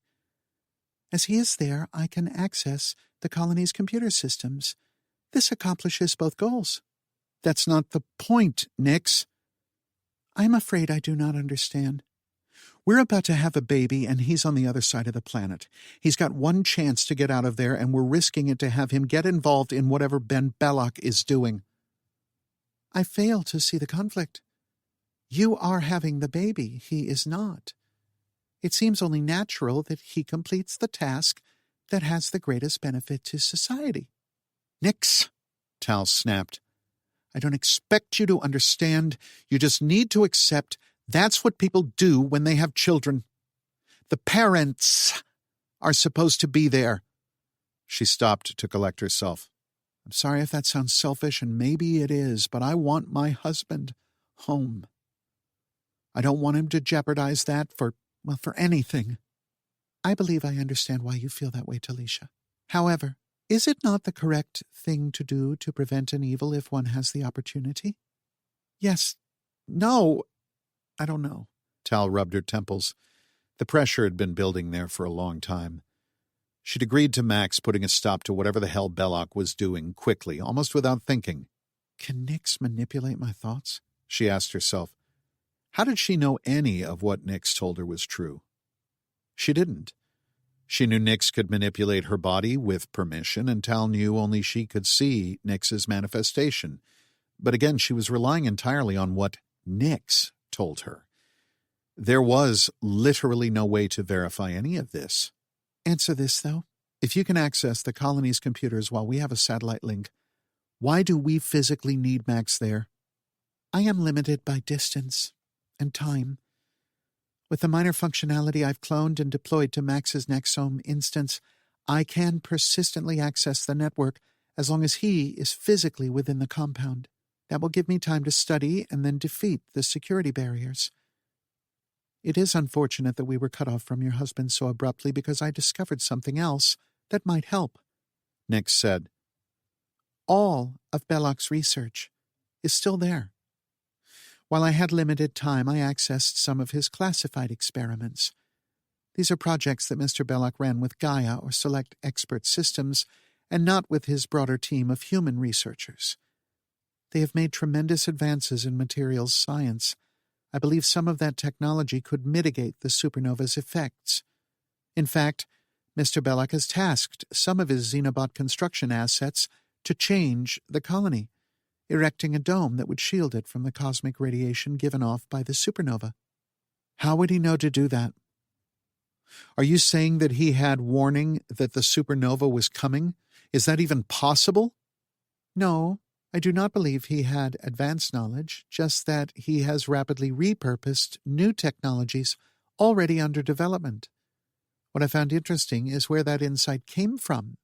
As he is there, I can access the colony's computer systems. This accomplishes both goals. That's not the point, Nix. I'm afraid I do not understand. We're about to have a baby, and he's on the other side of the planet. He's got one chance to get out of there, and we're risking it to have him get involved in whatever Ben Belloc is doing. I fail to see the conflict. You are having the baby. He is not. It seems only natural that he completes the task that has the greatest benefit to society. Nix, Tal snapped. I don't expect you to understand. You just need to accept that's what people do when they have children. The parents are supposed to be there. She stopped to collect herself. I'm sorry if that sounds selfish, and maybe it is, but I want my husband home. I don't want him to jeopardize that for anything. I believe I understand why you feel that way, Talisha. However, is it not the correct thing to do to prevent an evil if one has the opportunity? Yes. No. I don't know. Tal rubbed her temples. The pressure had been building there for a long time. She'd agreed to Max putting a stop to whatever the hell Belloc was doing quickly, almost without thinking. Can Nix manipulate my thoughts? She asked herself. How did she know any of what Nix told her was true? She didn't. She knew Nix could manipulate her body with permission, and Tal knew only she could see Nix's manifestation. But again, she was relying entirely on what Nix told her. There was literally no way to verify any of this. Answer this, though. If you can access the colony's computers while we have a satellite link, why do we physically need Max there? I am limited by distance and time. With the minor functionality I've cloned and deployed to Max's Nexome instance, I can persistently access the network as long as he is physically within the compound. That will give me time to study and then defeat the security barriers. It is unfortunate that we were cut off from your husband so abruptly because I discovered something else that might help, Nix said. All of Belloc's research is still there. While I had limited time, I accessed some of his classified experiments. These are projects that Mr. Belloc ran with Gaia or select expert systems, and not with his broader team of human researchers. They have made tremendous advances in materials science. I believe some of that technology could mitigate the supernova's effects. In fact, Mr. Belloc has tasked some of his Xenobot construction assets to change the colony, erecting a dome that would shield it from the cosmic radiation given off by the supernova. How would he know to do that? Are you saying that he had warning that the supernova was coming? Is that even possible? No, I do not believe he had advanced knowledge, just that he has rapidly repurposed new technologies already under development. What I found interesting is where that insight came from.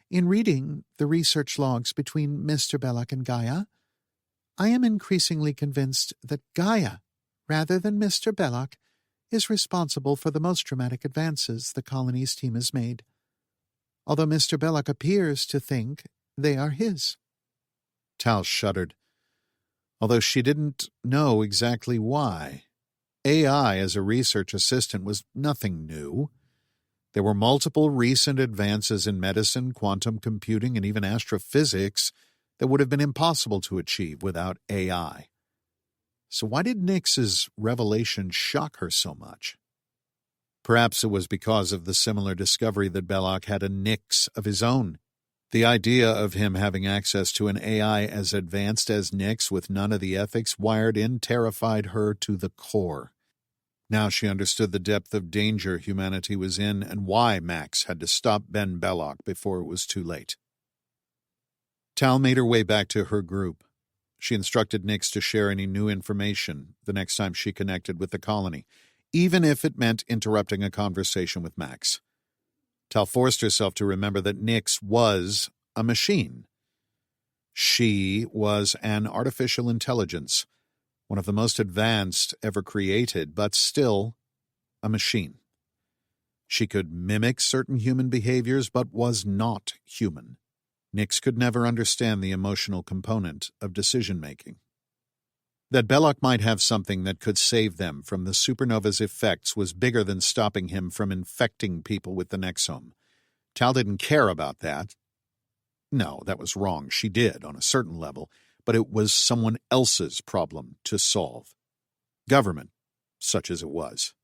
In reading the research logs between Mr. Belloc and Gaia, I am increasingly convinced that Gaia, rather than Mr. Belloc, is responsible for the most dramatic advances the colony's team has made, although Mr. Belloc appears to think they are his. Tal shuddered, although she didn't know exactly why. AI as a research assistant was nothing new. There were multiple recent advances in medicine, quantum computing, and even astrophysics that would have been impossible to achieve without AI. So why did Nix's revelation shock her so much? Perhaps it was because of the similar discovery that Belloc had a Nyx of his own. The idea of him having access to an AI as advanced as Nyx with none of the ethics wired in terrified her to the core. Now she understood the depth of danger humanity was in and why Max had to stop Ben Belloc before it was too late. Tal made her way back to her group. She instructed Nyx to share any new information the next time she connected with the colony, even if it meant interrupting a conversation with Max. Tal forced herself to remember that Nyx was a machine. She was an artificial intelligence, one of the most advanced ever created, but still a machine. She could mimic certain human behaviors, but was not human. Nyx could never understand the emotional component of decision-making. That Belloc might have something that could save them from the supernova's effects was bigger than stopping him from infecting people with the Nexome. Tal didn't care about that. No, that was wrong. She did, on a certain level, but it was someone else's problem to solve. Government, such as it was.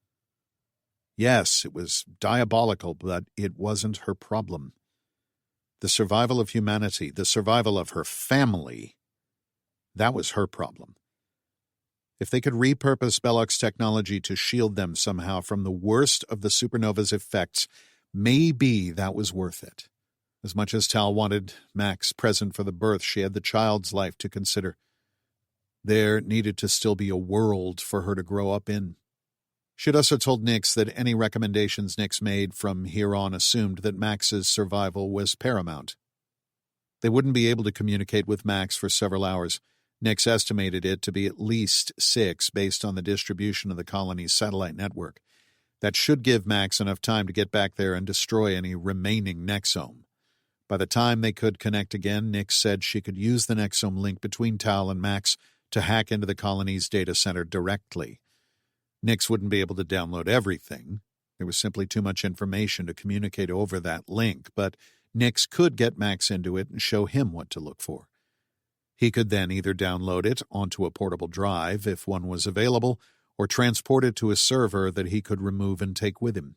Yes, it was diabolical, but it wasn't her problem. The survival of humanity, the survival of her family, that was her problem. If they could repurpose Belloc's technology to shield them somehow from the worst of the supernova's effects, maybe that was worth it. As much as Tal wanted Max present for the birth, she had the child's life to consider. There needed to still be a world for her to grow up in. She'd also told Nyx that any recommendations Nyx made from here on assumed that Max's survival was paramount. They wouldn't be able to communicate with Max for several hours. Nyx estimated it to be at least 6 based on the distribution of the colony's satellite network. That should give Max enough time to get back there and destroy any remaining Nexome. By the time they could connect again, Nyx said she could use the Nexome link between Tal and Max to hack into the colony's data center directly. Nyx wouldn't be able to download everything. There was simply too much information to communicate over that link, but Nyx could get Max into it and show him what to look for. He could then either download it onto a portable drive, if one was available, or transport it to a server that he could remove and take with him.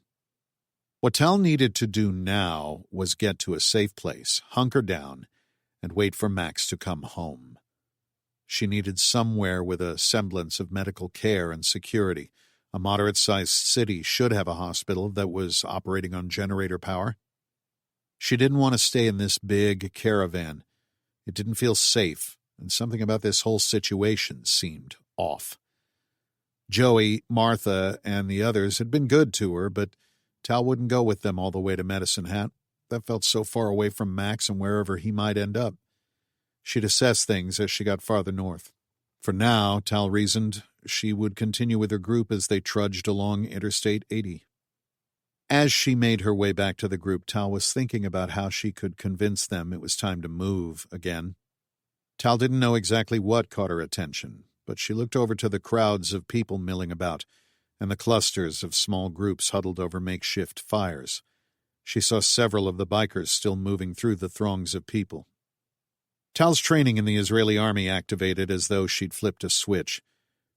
What Tal needed to do now was get to a safe place, hunker down, and wait for Max to come home. She needed somewhere with a semblance of medical care and security. A moderate-sized city should have a hospital that was operating on generator power. She didn't want to stay in this big caravan. It didn't feel safe, and something about this whole situation seemed off. Joey, Martha, and the others had been good to her, but Tal wouldn't go with them all the way to Medicine Hat. That felt so far away from Max and wherever he might end up. She'd assess things as she got farther north. For now, Tal reasoned, she would continue with her group as they trudged along Interstate 80. As she made her way back to the group, Tal was thinking about how she could convince them it was time to move again. Tal didn't know exactly what caught her attention, but she looked over to the crowds of people milling about and the clusters of small groups huddled over makeshift fires. She saw several of the bikers still moving through the throngs of people. Tal's training in the Israeli army activated as though she'd flipped a switch.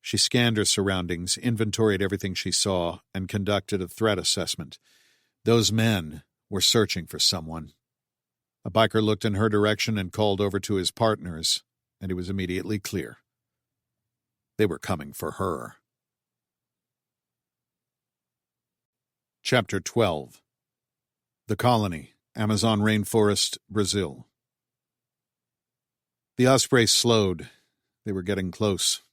She scanned her surroundings, inventoried everything she saw, and conducted a threat assessment. Those men were searching for someone. A biker looked in her direction and called over to his partners, and it was immediately clear. They were coming for her. Chapter 12. The Colony, Amazon Rainforest, Brazil. The Osprey slowed. They were getting close.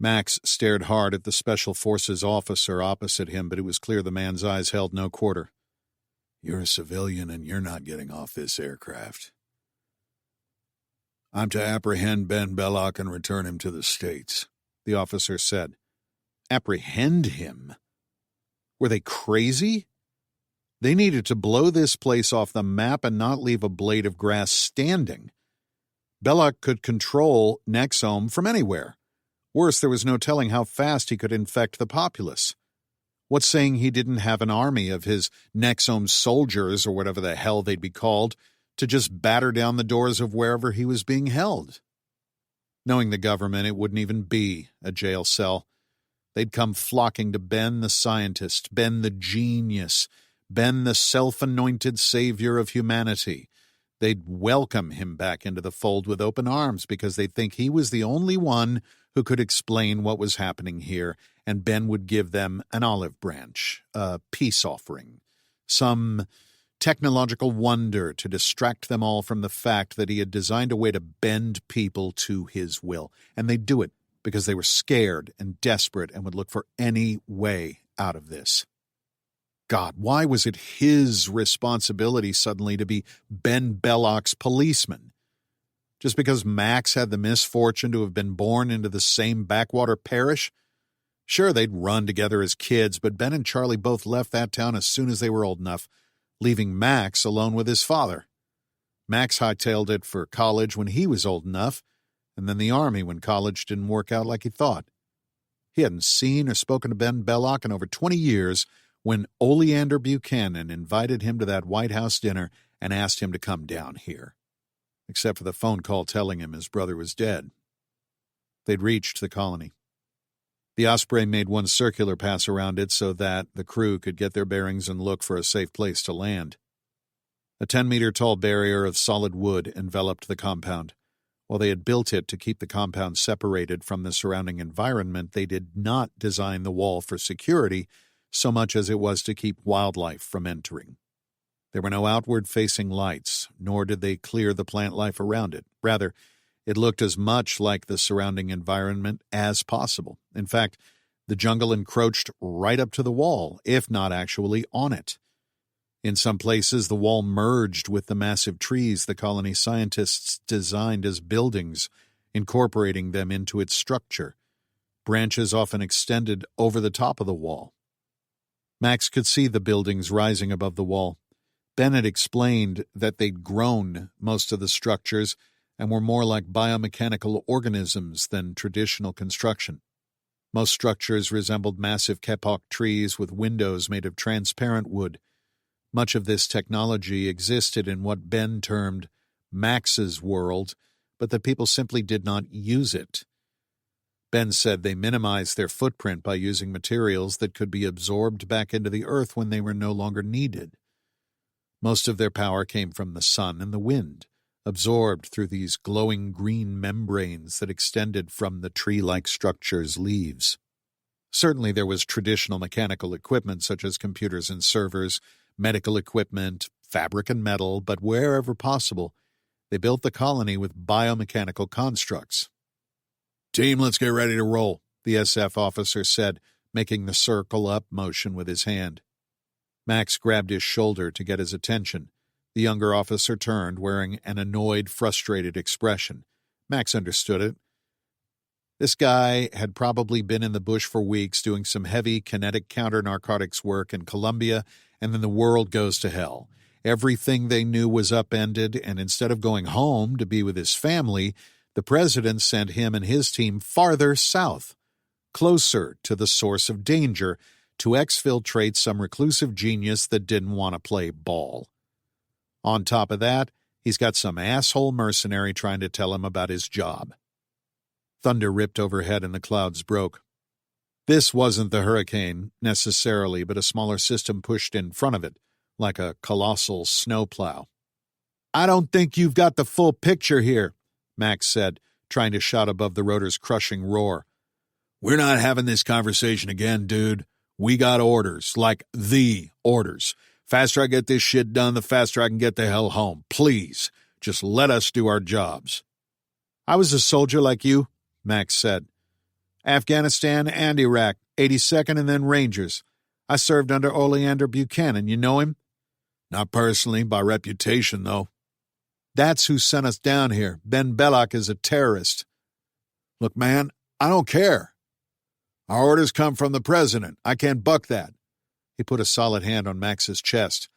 Max stared hard at the Special Forces officer opposite him, but it was clear the man's eyes held no quarter. "You're a civilian and you're not getting off this aircraft. I'm to apprehend Ben Belloc and return him to the States," the officer said. Apprehend him? Were they crazy? They needed to blow this place off the map and not leave a blade of grass standing. Belloc could control Nexome from anywhere. Worse, there was no telling how fast he could infect the populace. What's saying he didn't have an army of his Nexome soldiers, or whatever the hell they'd be called, to just batter down the doors of wherever he was being held? Knowing the government, it wouldn't even be a jail cell. They'd come flocking to Ben the scientist, Ben the genius, Ben the self-anointed savior of humanity. They'd welcome him back into the fold with open arms because they'd think he was the only one who could explain what was happening here, and Ben would give them an olive branch, a peace offering, some technological wonder to distract them all from the fact that he had designed a way to bend people to his will. And they'd do it because they were scared and desperate and would look for any way out of this. God, why was it his responsibility suddenly to be Ben Belloc's policeman? Just because Max had the misfortune to have been born into the same backwater parish? Sure, they'd run together as kids, but Ben and Charlie both left that town as soon as they were old enough, leaving Max alone with his father. Max hightailed it for college when he was old enough, and then the Army when college didn't work out like he thought. He hadn't seen or spoken to Ben Belloc in over 20 years when Oleander Buchanan invited him to that White House dinner and asked him to come down here, except for the phone call telling him his brother was dead. They'd reached the colony. The Osprey made one circular pass around it so that the crew could get their bearings and look for a safe place to land. A 10-meter-tall barrier of solid wood enveloped the compound. While they had built it to keep the compound separated from the surrounding environment, they did not design the wall for security so much as it was to keep wildlife from entering. There were no outward-facing lights, nor did they clear the plant life around it. Rather, it looked as much like the surrounding environment as possible. In fact, the jungle encroached right up to the wall, if not actually on it. In some places, the wall merged with the massive trees the colony scientists designed as buildings, incorporating them into its structure. Branches often extended over the top of the wall. Max could see the buildings rising above the wall. Bennett explained that they'd grown most of the structures and were more like biomechanical organisms than traditional construction. Most structures resembled massive kapok trees with windows made of transparent wood. Much of this technology existed in what Ben termed Max's world, but the people simply did not use it. Ben said they minimized their footprint by using materials that could be absorbed back into the earth when they were no longer needed. Most of their power came from the sun and the wind, absorbed through these glowing green membranes that extended from the tree-like structure's leaves. Certainly there was traditional mechanical equipment such as computers and servers, medical equipment, fabric and metal, but wherever possible, they built the colony with biomechanical constructs. "Team, let's get ready to roll," the SF officer said, making the circle-up motion with his hand. Max grabbed his shoulder to get his attention. The younger officer turned, wearing an annoyed, frustrated expression. Max understood it. This guy had probably been in the bush for weeks doing some heavy kinetic counter-narcotics work in Colombia, and then the world goes to hell. Everything they knew was upended, and instead of going home to be with his family, the president sent him and his team farther south, closer to the source of danger, to exfiltrate some reclusive genius that didn't want to play ball. On top of that, he's got some asshole mercenary trying to tell him about his job. Thunder ripped overhead and the clouds broke. This wasn't the hurricane, necessarily, but a smaller system pushed in front of it, like a colossal snowplow. "I don't think you've got the full picture here," Max said, trying to shout above the rotor's crushing roar. "We're not having this conversation again, dude. We got orders, like the orders. Faster I get this shit done, the faster I can get the hell home. Please, just let us do our jobs." "I was a soldier like you," Max said. "Afghanistan and Iraq, 82nd and then Rangers. I served under Oleander Buchanan. You know him?" "Not personally, by reputation, though." "That's who sent us down here. Ben Belloc is a terrorist." "Look, man, I don't care. Our orders come from the president. I can't buck that." He put a solid hand on Max's chest.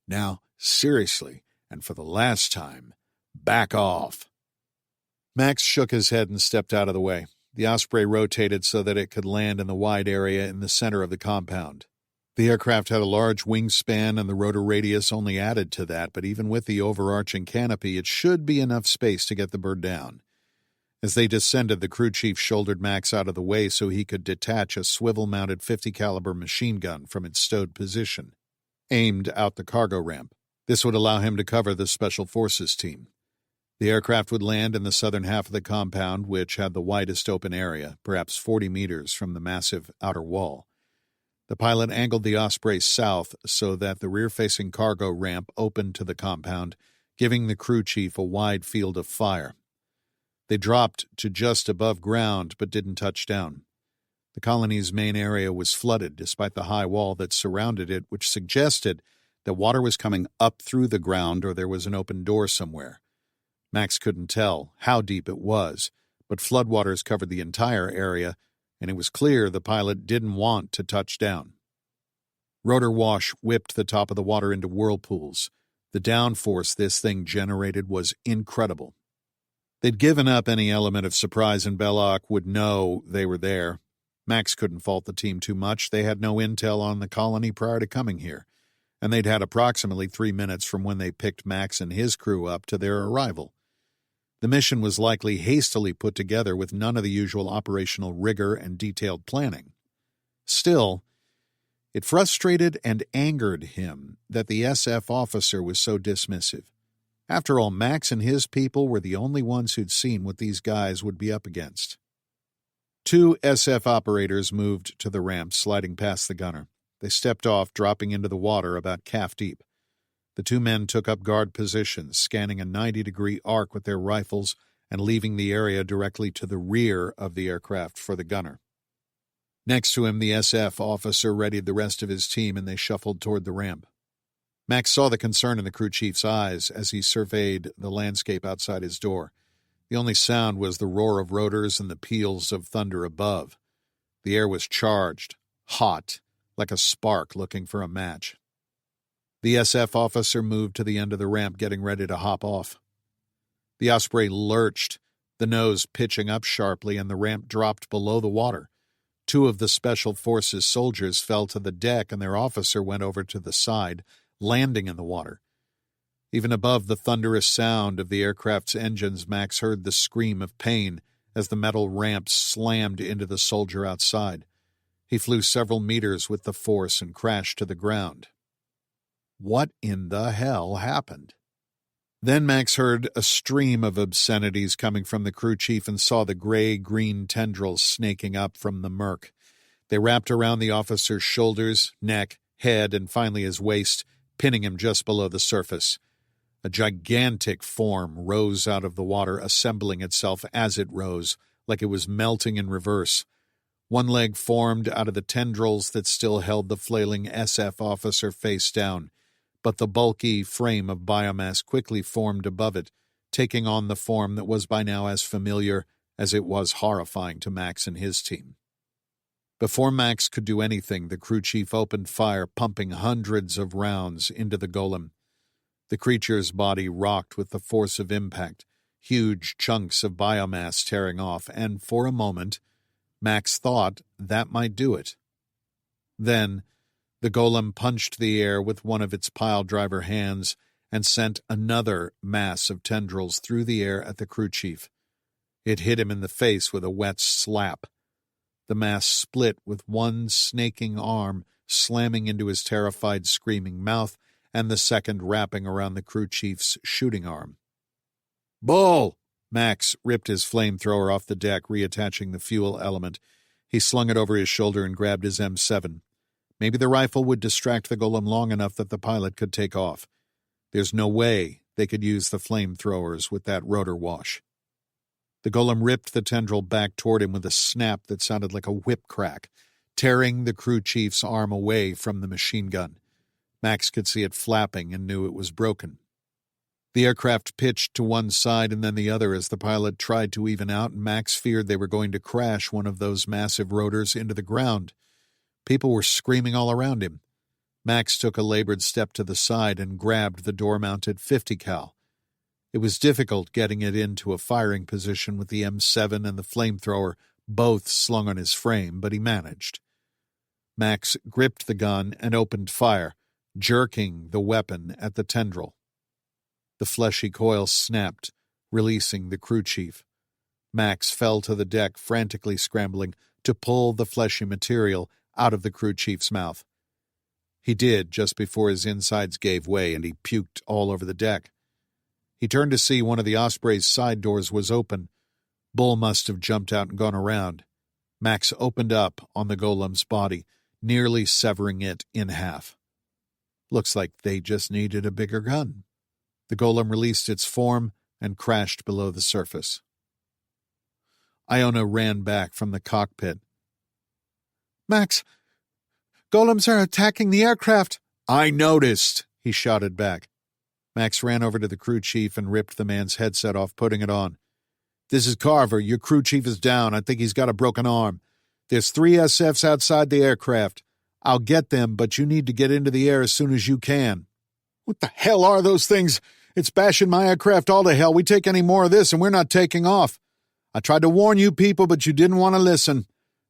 "Now, seriously, and for the last time, back off." Max shook his head and stepped out of the way. The Osprey rotated so that it could land in the wide area in the center of the compound. The aircraft had a large wingspan, and the rotor radius only added to that, but even with the overarching canopy, it should be enough space to get the bird down. As they descended, the crew chief shouldered Max out of the way so he could detach a swivel-mounted 50 caliber machine gun from its stowed position, aimed out the cargo ramp. This would allow him to cover the Special Forces team. The aircraft would land in the southern half of the compound, which had the widest open area, perhaps 40 meters from the massive outer wall. The pilot angled the Osprey south so that the rear-facing cargo ramp opened to the compound, giving the crew chief a wide field of fire. They dropped to just above ground but didn't touch down. The colony's main area was flooded despite the high wall that surrounded it, which suggested that water was coming up through the ground or there was an open door somewhere. Max couldn't tell how deep it was, but floodwaters covered the entire area, and it was clear the pilot didn't want to touch down. Rotor wash whipped the top of the water into whirlpools. The downforce this thing generated was incredible. They'd given up any element of surprise, and Belloc would know they were there. Max couldn't fault the team too much. They had no intel on the colony prior to coming here, and they'd had approximately 3 minutes from when they picked Max and his crew up to their arrival. The mission was likely hastily put together with none of the usual operational rigor and detailed planning. Still, it frustrated and angered him that the SF officer was so dismissive. After all, Max and his people were the only ones who'd seen what these guys would be up against. 2 SF operators moved to the ramp, sliding past the gunner. They stepped off, dropping into the water about calf deep. The 2 men took up guard positions, scanning a 90-degree arc with their rifles and leaving the area directly to the rear of the aircraft for the gunner. Next to him, the SF officer readied the rest of his team, and they shuffled toward the ramp. Max saw the concern in the crew chief's eyes as he surveyed the landscape outside his door. The only sound was the roar of rotors and the peals of thunder above. The air was charged, hot, like a spark looking for a match. The SF officer moved to the end of the ramp, getting ready to hop off. The Osprey lurched, the nose pitching up sharply, and the ramp dropped below the water. 2 of the Special Forces soldiers fell to the deck, and their officer went over to the side, landing in the water. Even above the thunderous sound of the aircraft's engines, Max heard the scream of pain as the metal ramp slammed into the soldier outside. He flew several meters with the force and crashed to the ground. What in the hell happened? Then Max heard a stream of obscenities coming from the crew chief and saw the gray-green tendrils snaking up from the murk. They wrapped around the officer's shoulders, neck, head, and finally his waist, pinning him just below the surface. A gigantic form rose out of the water, assembling itself as it rose, like it was melting in reverse. One leg formed out of the tendrils that still held the flailing SF officer face down, but the bulky frame of biomass quickly formed above it, taking on the form that was by now as familiar as it was horrifying to Max and his team. Before Max could do anything, the crew chief opened fire, pumping hundreds of rounds into the golem. The creature's body rocked with the force of impact, huge chunks of biomass tearing off, and for a moment, Max thought that might do it. Then, the golem punched the air with one of its pile-driver hands and sent another mass of tendrils through the air at the crew chief. It hit him in the face with a wet slap. The mass split with one snaking arm slamming into his terrified, screaming mouth and the second wrapping around the crew chief's shooting arm. "Bull!" Max ripped his flamethrower off the deck, reattaching the fuel element. He slung it over his shoulder and grabbed his M7. Maybe the rifle would distract the golem long enough that the pilot could take off. There's no way they could use the flamethrowers with that rotor wash. The golem ripped the tendril back toward him with a snap that sounded like a whip crack, tearing the crew chief's arm away from the machine gun. Max could see it flapping and knew it was broken. The aircraft pitched to one side and then the other as the pilot tried to even out, and Max feared they were going to crash one of those massive rotors into the ground. People were screaming all around him. Max took a labored step to the side and grabbed the door-mounted 50 cal. It was difficult getting it into a firing position with the M7 and the flamethrower both slung on his frame, but he managed. Max gripped the gun and opened fire, jerking the weapon at the tendril. The fleshy coil snapped, releasing the crew chief. Max fell to the deck, frantically scrambling to pull the fleshy material out of the crew chief's mouth. He did just before his insides gave way and he puked all over the deck. He turned to see one of the Osprey's side doors was open. Bull must have jumped out and gone around. Max opened up on the golem's body, nearly severing it in half. Looks like they just needed a bigger gun. The golem released its form and crashed below the surface. Iona ran back from the cockpit. Max, golems are attacking the aircraft. I noticed, he shouted back. Max ran over to the crew chief and ripped the man's headset off, putting it on. This is Carver. Your crew chief is down. I think he's got a broken arm. There's 3 SFs outside the aircraft. I'll get them, but you need to get into the air as soon as you can. What the hell are those things? It's bashing my aircraft all to hell. We take any more of this and we're not taking off. I tried to warn you people, but you didn't want to listen.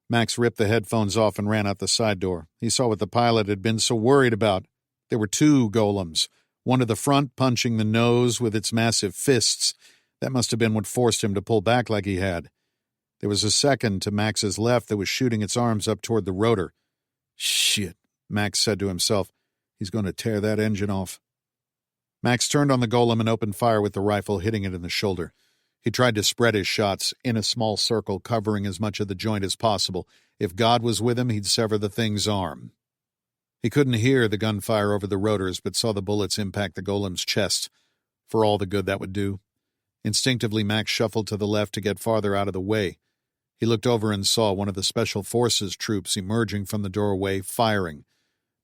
Max ripped the headphones off and ran out the side door. He saw what the pilot had been so worried about. There were 2 golems, one to the front punching the nose with its massive fists. That must have been what forced him to pull back like he had. There was a second to Max's left that was shooting its arms up toward the rotor. Shit, Max said to himself. He's going to tear that engine off. Max turned on the golem and opened fire with the rifle, hitting it in the shoulder. He tried to spread his shots in a small circle, covering as much of the joint as possible. If God was with him, he'd sever the thing's arm. He couldn't hear the gunfire over the rotors, but saw the bullets impact the golem's chest, for all the good that would do. Instinctively, Max shuffled to the left to get farther out of the way. He looked over and saw one of the Special Forces troops emerging from the doorway, firing.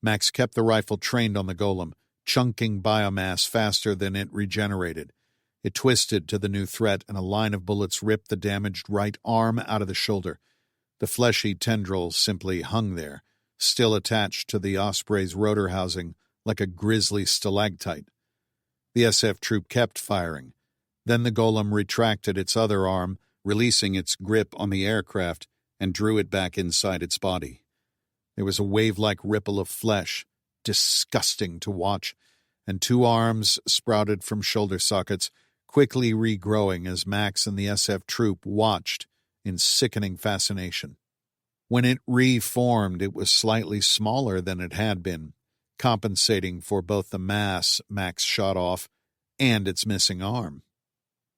Max kept the rifle trained on the golem, chunking biomass faster than it regenerated. It twisted to the new threat, and a line of bullets ripped the damaged right arm out of the shoulder. The fleshy tendrils simply hung there, still attached to the Osprey's rotor housing like a grisly stalactite. The SF troop kept firing. Then the golem retracted its other arm, releasing its grip on the aircraft, and drew it back inside its body. There was a wave-like ripple of flesh, disgusting to watch, and 2 arms sprouted from shoulder sockets, quickly regrowing as Max and the SF troop watched in sickening fascination. When it reformed, it was slightly smaller than it had been, compensating for both the mass Max shot off and its missing arm.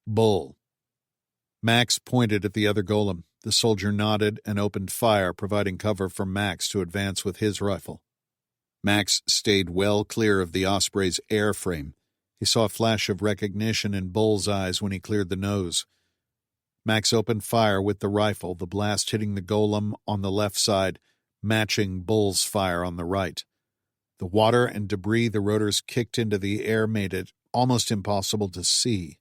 Bull. Max pointed at the other golem. The soldier nodded and opened fire, providing cover for Max to advance with his rifle. Max stayed well clear of the Osprey's airframe. He saw a flash of recognition in Bull's eyes when he cleared the nose. Max opened fire with the rifle, the blast hitting the golem on the left side, matching Bull's fire on the right. The water and debris the rotors kicked into the air made it almost impossible to see.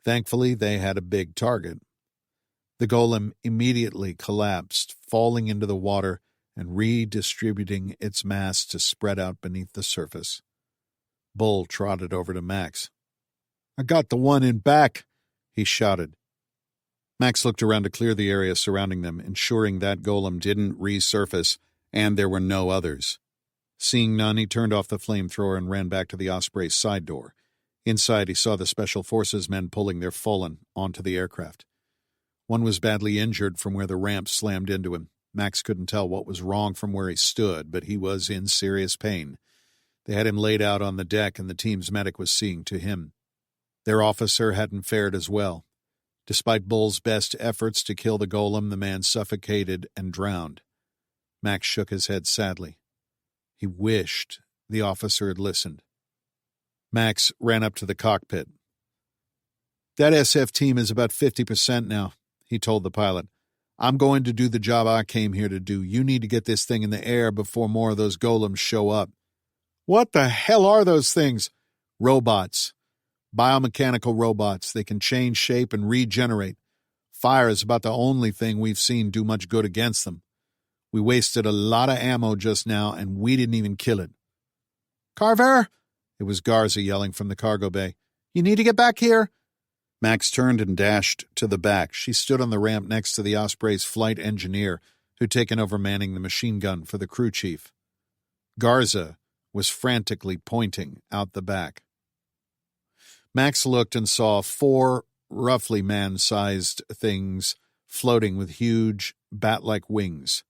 Thankfully, they had a big target. The golem immediately collapsed, falling into the water and redistributing its mass to spread out beneath the surface. Bull trotted over to Max. "I got the one in back," he shouted. Max looked around to clear the area surrounding them, ensuring that golem didn't resurface and there were no others. Seeing none, he turned off the flamethrower and ran back to the Osprey's side door. Inside, he saw the Special Forces men pulling their fallen onto the aircraft. One was badly injured from where the ramp slammed into him. Max couldn't tell what was wrong from where he stood, but he was in serious pain. They had him laid out on the deck, and the team's medic was seeing to him. Their officer hadn't fared as well. Despite Bull's best efforts to kill the golem, the man suffocated and drowned. Max shook his head sadly. He wished the officer had listened. Max ran up to the cockpit. "That SF team is about 50% now," he told the pilot. "I'm going to do the job I came here to do. You need to get this thing in the air before more of those golems show up." "What the hell are those things?" "Robots. Biomechanical robots. They can change shape and regenerate. Fire is about the only thing we've seen do much good against them. We wasted a lot of ammo just now, and we didn't even kill it." "Carver!" It was Garza yelling from the cargo bay. "You need to get back here." Max turned and dashed to the back. She stood on the ramp next to the Osprey's flight engineer, who'd taken over manning the machine gun for the crew chief. Garza was frantically pointing out the back. Max looked and saw 4 roughly man-sized things floating with huge, bat-like wings.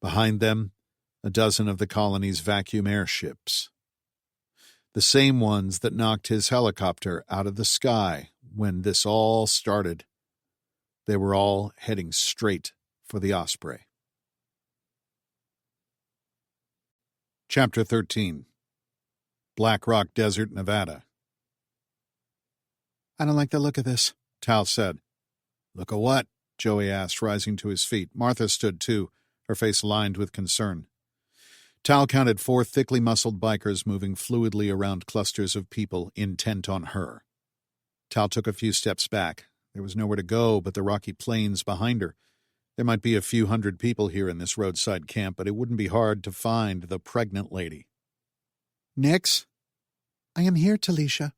Behind them, a dozen of the colony's vacuum airships. The same ones that knocked his helicopter out of the sky when this all started. They were all heading straight for the Osprey. Chapter 13. Black Rock Desert, Nevada. I don't like the look of this, Tal said. Look at what? Joey asked, rising to his feet. Martha stood too, her face lined with concern. Tal counted 4 thickly muscled bikers moving fluidly around clusters of people intent on her. Tal took a few steps back. There was nowhere to go but the rocky plains behind her. There might be a few hundred people here in this roadside camp, but it wouldn't be hard to find the pregnant lady. Nix? I am here, Talisha.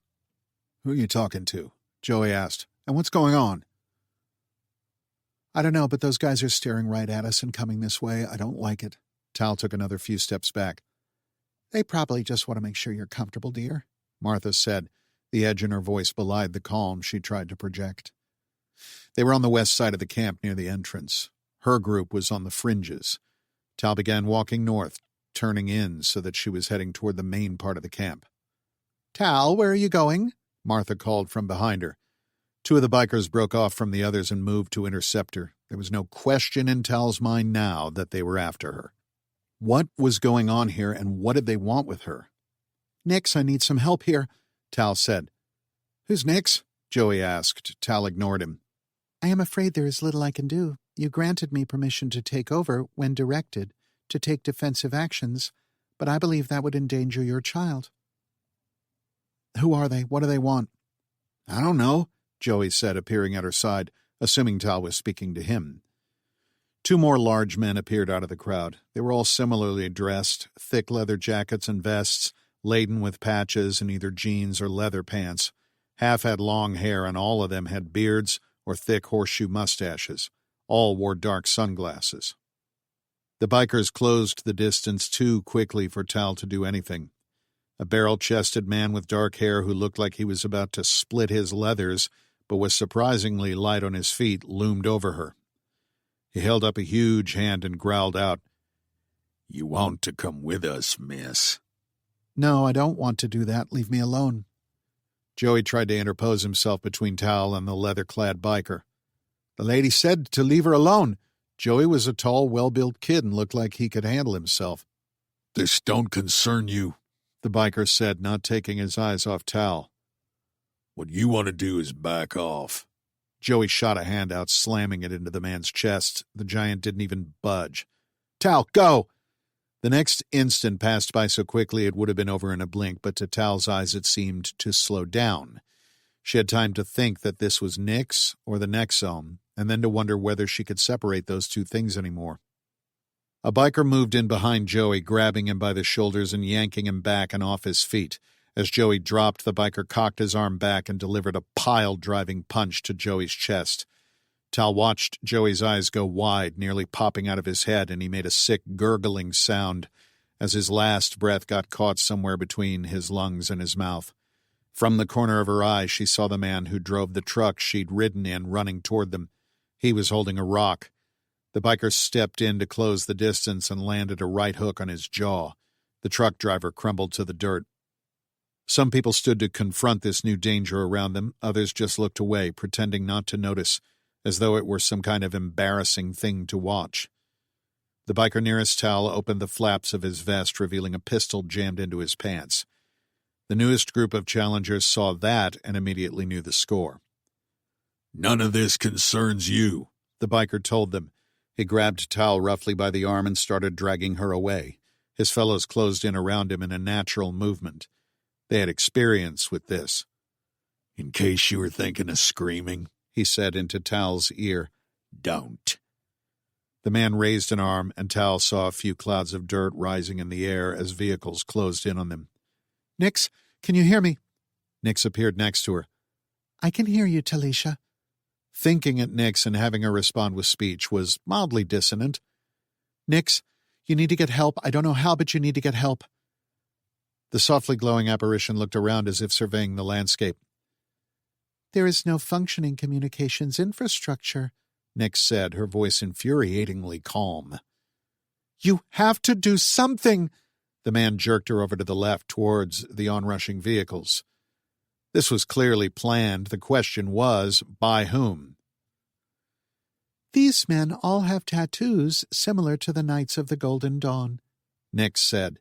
Who are you talking to? Joey asked. And what's going on? I don't know, but those guys are staring right at us and coming this way. I don't like it. Tal took another few steps back. They probably just want to make sure you're comfortable, dear, Martha said. The edge in her voice belied the calm she tried to project. They were on the west side of the camp near the entrance. Her group was on the fringes. Tal began walking north, turning in so that she was heading toward the main part of the camp. Tal, where are you going? Martha called from behind her. 2 of the bikers broke off from the others and moved to intercept her. There was no question in Tal's mind now that they were after her. What was going on here, and what did they want with her? Nix, I need some help here, Tal said. Who's Nix? Joey asked. Tal ignored him. I am afraid there is little I can do. You granted me permission to take over, when directed, to take defensive actions, but I believe that would endanger your child. Who are they? What do they want? I don't know, Joey said, appearing at her side, assuming Tal was speaking to him. 2 more large men appeared out of the crowd. They were all similarly dressed, thick leather jackets and vests, laden with patches in either jeans or leather pants. Half had long hair, and all of them had beards or thick horseshoe mustaches. All wore dark sunglasses. The bikers closed the distance too quickly for Tal to do anything. A barrel-chested man with dark hair who looked like he was about to split his leathers, but was surprisingly light on his feet, loomed over her. He held up a huge hand and growled out, "You want to come with us, miss?" No, I don't want to do that. Leave me alone. Joey tried to interpose himself between Tal and the leather-clad biker. The lady said to leave her alone. Joey was a tall, well-built kid and looked like he could handle himself. This don't concern you, the biker said, not taking his eyes off Tal. What you want to do is back off. Joey shot a hand out, slamming it into the man's chest. The giant didn't even budge. Tal, go! The next instant passed by so quickly it would have been over in a blink, but to Tal's eyes it seemed to slow down. She had time to think that this was Nix or the Nexome, and then to wonder whether she could separate those 2 things anymore. A biker moved in behind Joey, grabbing him by the shoulders and yanking him back and off his feet. As Joey dropped, the biker cocked his arm back and delivered a pile-driving punch to Joey's chest. Tal watched Joey's eyes go wide, nearly popping out of his head, and he made a sick, gurgling sound as his last breath got caught somewhere between his lungs and his mouth. From the corner of her eye, she saw the man who drove the truck she'd ridden in running toward them. He was holding a rock. The biker stepped in to close the distance and landed a right hook on his jaw. The truck driver crumbled to the dirt. Some people stood to confront this new danger around them. Others just looked away, pretending not to notice, as though it were some kind of embarrassing thing to watch. The biker nearest Tal opened the flaps of his vest, revealing a pistol jammed into his pants. The newest group of challengers saw that and immediately knew the score. None of this concerns you, the biker told them. He grabbed Tal roughly by the arm and started dragging her away. His fellows closed in around him in a natural movement. They had experience with this. In case you were thinking of screaming, he said into Tal's ear, don't. The man raised an arm, and Tal saw a few clouds of dirt rising in the air as vehicles closed in on them. Nix, can you hear me? Nix appeared next to her. I can hear you, Talisha. Thinking at Nix and having her respond with speech was mildly dissonant. Nix, you need to get help. I don't know how, but you need to get help. The softly glowing apparition looked around as if surveying the landscape. There is no functioning communications infrastructure, Nix said, her voice infuriatingly calm. You have to do something! The man jerked her over to the left towards the onrushing vehicles. This was clearly planned. The question was, by whom? These men all have tattoos similar to the Knights of the Golden Dawn, Nix said.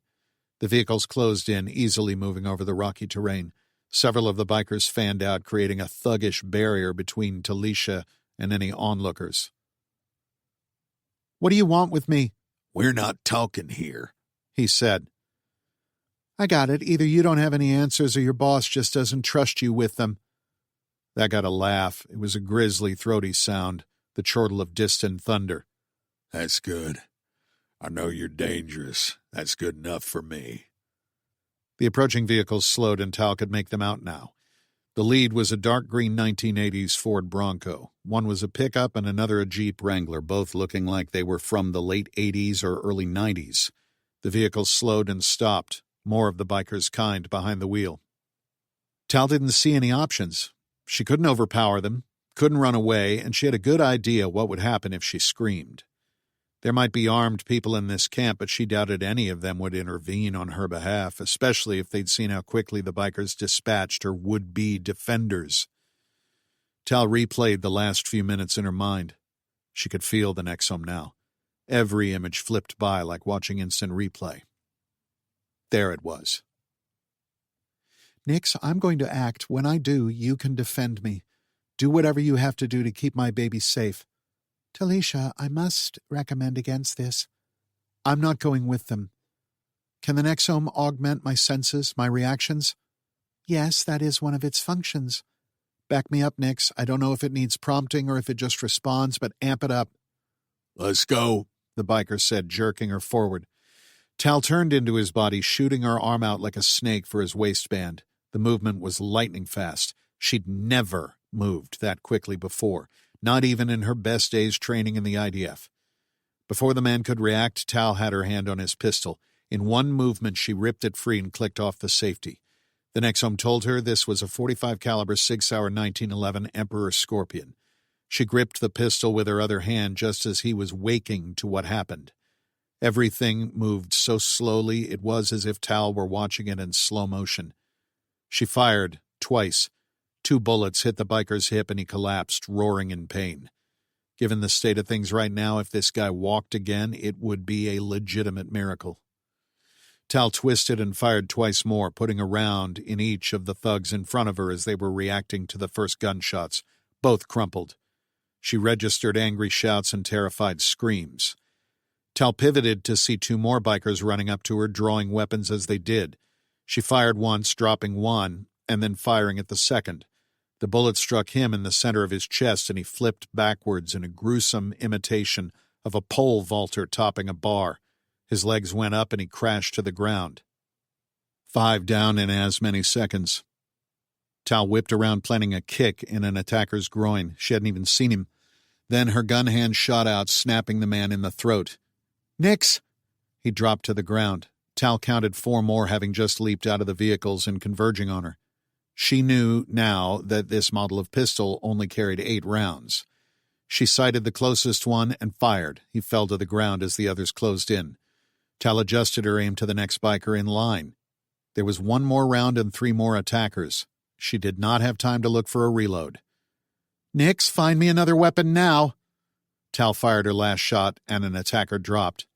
The vehicles closed in, easily moving over the rocky terrain. Several of the bikers fanned out, creating a thuggish barrier between Talisha and any onlookers. What do you want with me? We're not talking here, he said. I got it. Either you don't have any answers or your boss just doesn't trust you with them. That got a laugh. It was a grisly, throaty sound, the chortle of distant thunder. That's good. I know you're dangerous. That's good enough for me. The approaching vehicles slowed and Tal could make them out now. The lead was a dark green 1980s Ford Bronco. One was a pickup and another a Jeep Wrangler, both looking like they were from the late 80s or early 90s. The vehicles slowed and stopped, more of the biker's kind behind the wheel. Tal didn't see any options. She couldn't overpower them, couldn't run away, and she had a good idea what would happen if she screamed. There might be armed people in this camp, but she doubted any of them would intervene on her behalf, especially if they'd seen how quickly the bikers dispatched her would-be defenders. Tal replayed the last few minutes in her mind. She could feel the Nexome now. Every image flipped by like watching instant replay. There it was. Nix, I'm going to act. When I do, you can defend me. Do whatever you have to do to keep my baby safe. Talisha, I must recommend against this. I'm not going with them. Can the Nexome augment my senses, my reactions? Yes, that is one of its functions. Back me up, Nix. I don't know if it needs prompting or if it just responds, but amp it up. Let's go, the biker said, jerking her forward. Tal turned into his body, shooting her arm out like a snake for his waistband. The movement was lightning fast. She'd never moved that quickly before, not even in her best days training in the IDF. Before the man could react, Tal had her hand on his pistol. In one movement, she ripped it free and clicked off the safety. The Nexome told her this was a .45 caliber Sig Sauer 1911 Emperor Scorpion. She gripped the pistol with her other hand just as he was waking to what happened. Everything moved so slowly it was as if Tal were watching it in slow motion. She fired, twice. 2 bullets hit the biker's hip and he collapsed, roaring in pain. Given the state of things right now, if this guy walked again, it would be a legitimate miracle. Tal twisted and fired twice more, putting a round in each of the thugs in front of her as they were reacting to the first gunshots. Both crumpled. She registered angry shouts and terrified screams. Tal pivoted to see 2 more bikers running up to her, drawing weapons as they did. She fired once, dropping one, and then firing at the second. The bullet struck him in the center of his chest, and he flipped backwards in a gruesome imitation of a pole vaulter topping a bar. His legs went up, and he crashed to the ground. 5 down in as many seconds. Tal whipped around, planting a kick in an attacker's groin. She hadn't even seen him. Then her gun hand shot out, snapping the man in the throat. Nix! He dropped to the ground. Tal counted 4 more, having just leaped out of the vehicles and converging on her. She knew now that this model of pistol only carried 8 rounds. She sighted the closest one and fired. He fell to the ground as the others closed in. Tal adjusted her aim to the next biker in line. There was 1 more round and 3 more attackers. She did not have time to look for a reload. Nix, find me another weapon now. Tal fired her last shot, and an attacker dropped.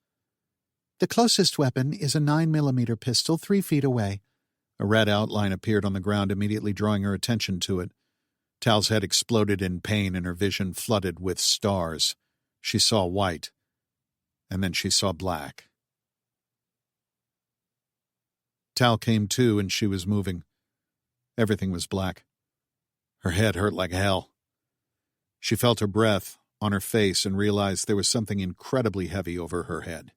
The closest weapon is a 9mm pistol 3 feet away. A red outline appeared on the ground, immediately drawing her attention to it. Tal's head exploded in pain, and her vision flooded with stars. She saw white, and then she saw black. Tal came to, and she was moving. Everything was black. Her head hurt like hell. She felt her breath on her face and realized there was something incredibly heavy over her head.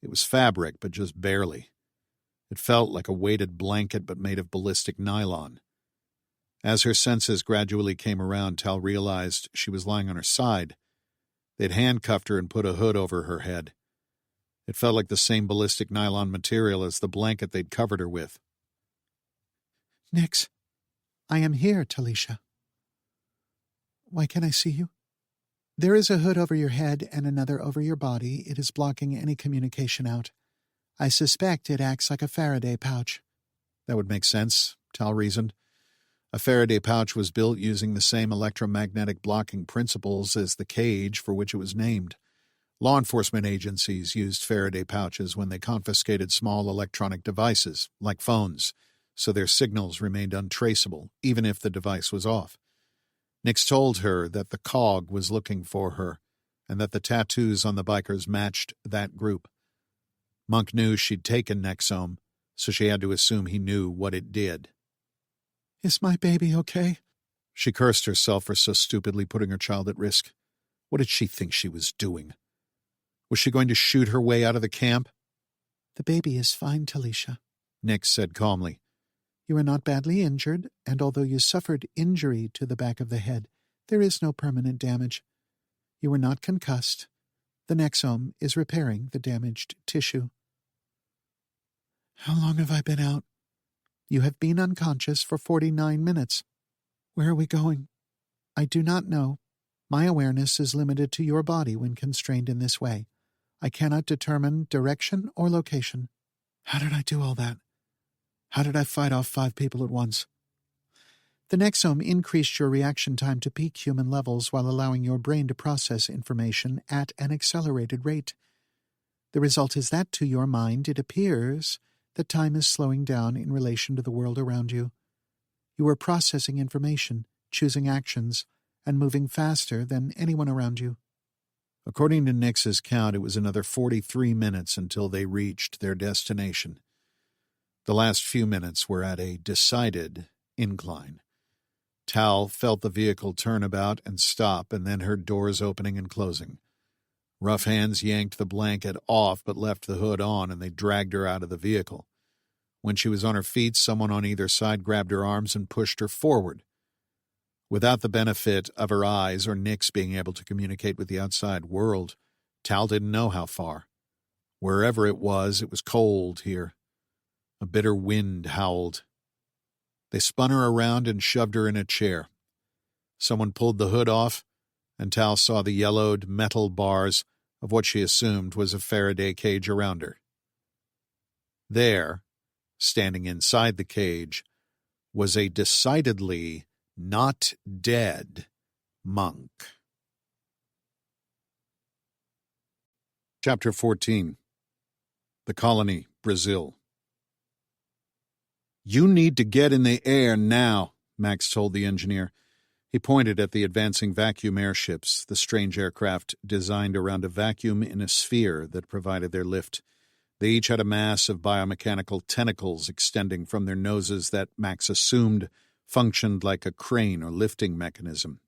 It was fabric, but just barely. It felt like a weighted blanket, but made of ballistic nylon. As her senses gradually came around, Tal realized she was lying on her side. They'd handcuffed her and put a hood over her head. It felt like the same ballistic nylon material as the blanket they'd covered her with. Nix, I am here, Talisha. Why can't I see you? There is a hood over your head and another over your body. It is blocking any communication out. I suspect it acts like a Faraday pouch. That would make sense, Tal reasoned. A Faraday pouch was built using the same electromagnetic blocking principles as the cage for which it was named. Law enforcement agencies used Faraday pouches when they confiscated small electronic devices, like phones, so their signals remained untraceable, even if the device was off. Nix told her that the COG was looking for her, and that the tattoos on the bikers matched that group. Monk knew she'd taken Nexome, so she had to assume he knew what it did. Is my baby okay? She cursed herself for so stupidly putting her child at risk. What did she think she was doing? Was she going to shoot her way out of the camp? The baby is fine, Talisha, Nix said calmly. You are not badly injured, and although you suffered injury to the back of the head, there is no permanent damage. You were not concussed. The Nexome is repairing the damaged tissue. How long have I been out? You have been unconscious for 49 minutes. Where are we going? I do not know. My awareness is limited to your body when constrained in this way. I cannot determine direction or location. How did I do all that? How did I fight off 5 people at once? The Nexome increased your reaction time to peak human levels while allowing your brain to process information at an accelerated rate. The result is that, to your mind, it appears that time is slowing down in relation to the world around you. You are processing information, choosing actions, and moving faster than anyone around you. According to Nix's count, it was another 43 minutes until they reached their destination. The last few minutes were at a decided incline. Tal felt the vehicle turn about and stop, and then heard doors opening and closing. Rough hands yanked the blanket off but left the hood on, and they dragged her out of the vehicle. When she was on her feet, someone on either side grabbed her arms and pushed her forward. Without the benefit of her eyes or Nix being able to communicate with the outside world, Tal didn't know how far. Wherever it was cold here. A bitter wind howled. They spun her around and shoved her in a chair. Someone pulled the hood off, and Tal saw the yellowed metal bars of what she assumed was a Faraday cage around her. There, standing inside the cage, was a decidedly not dead monk. Chapter 14. The Colony, Brazil. You need to get in the air now, Max told the engineer. He pointed at the advancing vacuum airships, the strange aircraft designed around a vacuum in a sphere that provided their lift. They each had a mass of biomechanical tentacles extending from their noses that Max assumed functioned like a crane or lifting mechanism.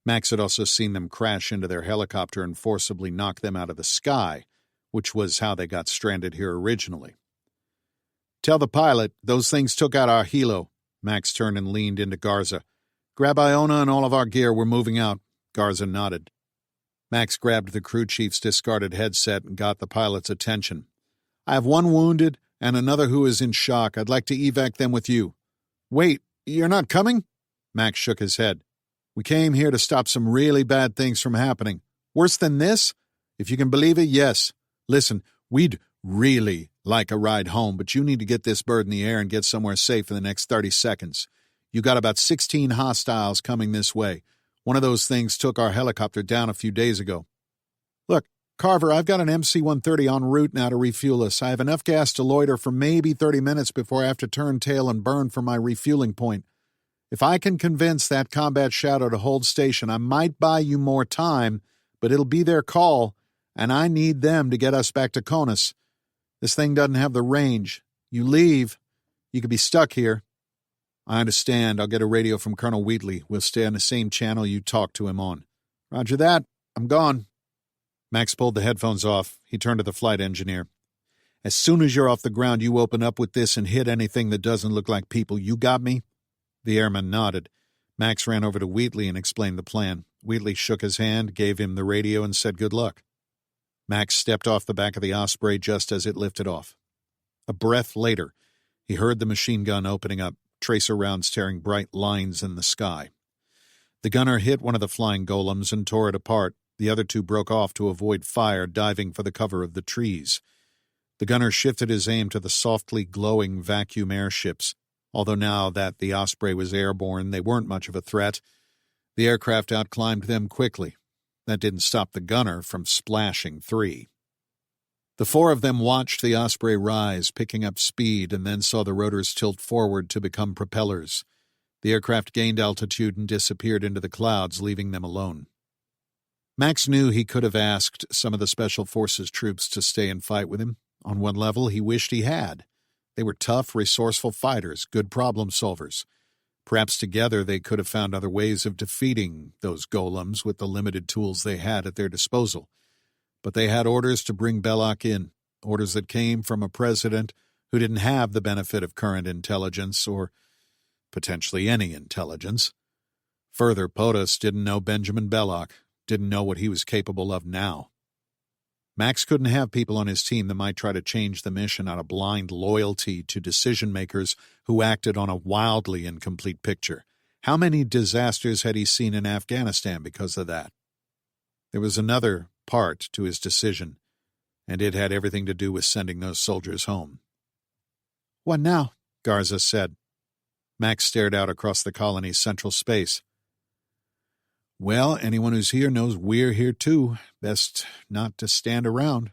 Max had also seen them crash into their helicopter and forcibly knock them out of the sky, which was how they got stranded here originally. Tell the pilot, those things took out our helo. Max turned and leaned into Garza. Grab Iona and all of our gear, we're moving out. Garza nodded. Max grabbed the crew chief's discarded headset and got the pilot's attention. I have 1 wounded and another who is in shock. I'd like to evac them with you. Wait, you're not coming? Max shook his head. We came here to stop some really bad things from happening. Worse than this? If you can believe it, yes. Listen, we'd really like a ride home, but you need to get this bird in the air and get somewhere safe in the next 30 seconds. You got about 16 hostiles coming this way. One of those things took our helicopter down a few days ago. Look, Carver, I've got an MC-130 en route now to refuel us. I have enough gas to loiter for maybe 30 minutes before I have to turn tail and burn for my refueling point. If I can convince that combat shadow to hold station, I might buy you more time, but it'll be their call, and I need them to get us back to Conus. This thing doesn't have the range. You leave, you could be stuck here. I understand. I'll get a radio from Colonel Wheatley. We'll stay on the same channel you talked to him on. Roger that. I'm gone. Max pulled the headphones off. He turned to the flight engineer. As soon as you're off the ground, you open up with this and hit anything that doesn't look like people. You got me? The airman nodded. Max ran over to Wheatley and explained the plan. Wheatley shook his hand, gave him the radio, and said good luck. Max stepped off the back of the Osprey just as it lifted off. A breath later, he heard the machine gun opening up, tracer rounds tearing bright lines in the sky. The gunner hit one of the flying golems and tore it apart. The other two broke off to avoid fire, diving for the cover of the trees. The gunner shifted his aim to the softly glowing vacuum airships. Although now that the Osprey was airborne, they weren't much of a threat. The aircraft outclimbed them quickly. That didn't stop the gunner from splashing 3. The 4 of them watched the Osprey rise, picking up speed, and then saw the rotors tilt forward to become propellers. The aircraft gained altitude and disappeared into the clouds, leaving them alone. Max knew he could have asked some of the Special Forces troops to stay and fight with him. On one level, he wished he had. They were tough, resourceful fighters, good problem solvers. Perhaps together they could have found other ways of defeating those golems with the limited tools they had at their disposal. But they had orders to bring Belloc in, orders that came from a president who didn't have the benefit of current intelligence or potentially any intelligence. Further, POTUS didn't know Benjamin Belloc, didn't know what he was capable of now. Max couldn't have people on his team that might try to change the mission out of blind loyalty to decision-makers who acted on a wildly incomplete picture. How many disasters had he seen in Afghanistan because of that? There was another part to his decision, and it had everything to do with sending those soldiers home. "What now?" Garza said. Max stared out across the colony's central space. "Well, anyone who's here knows we're here too. Best not to stand around."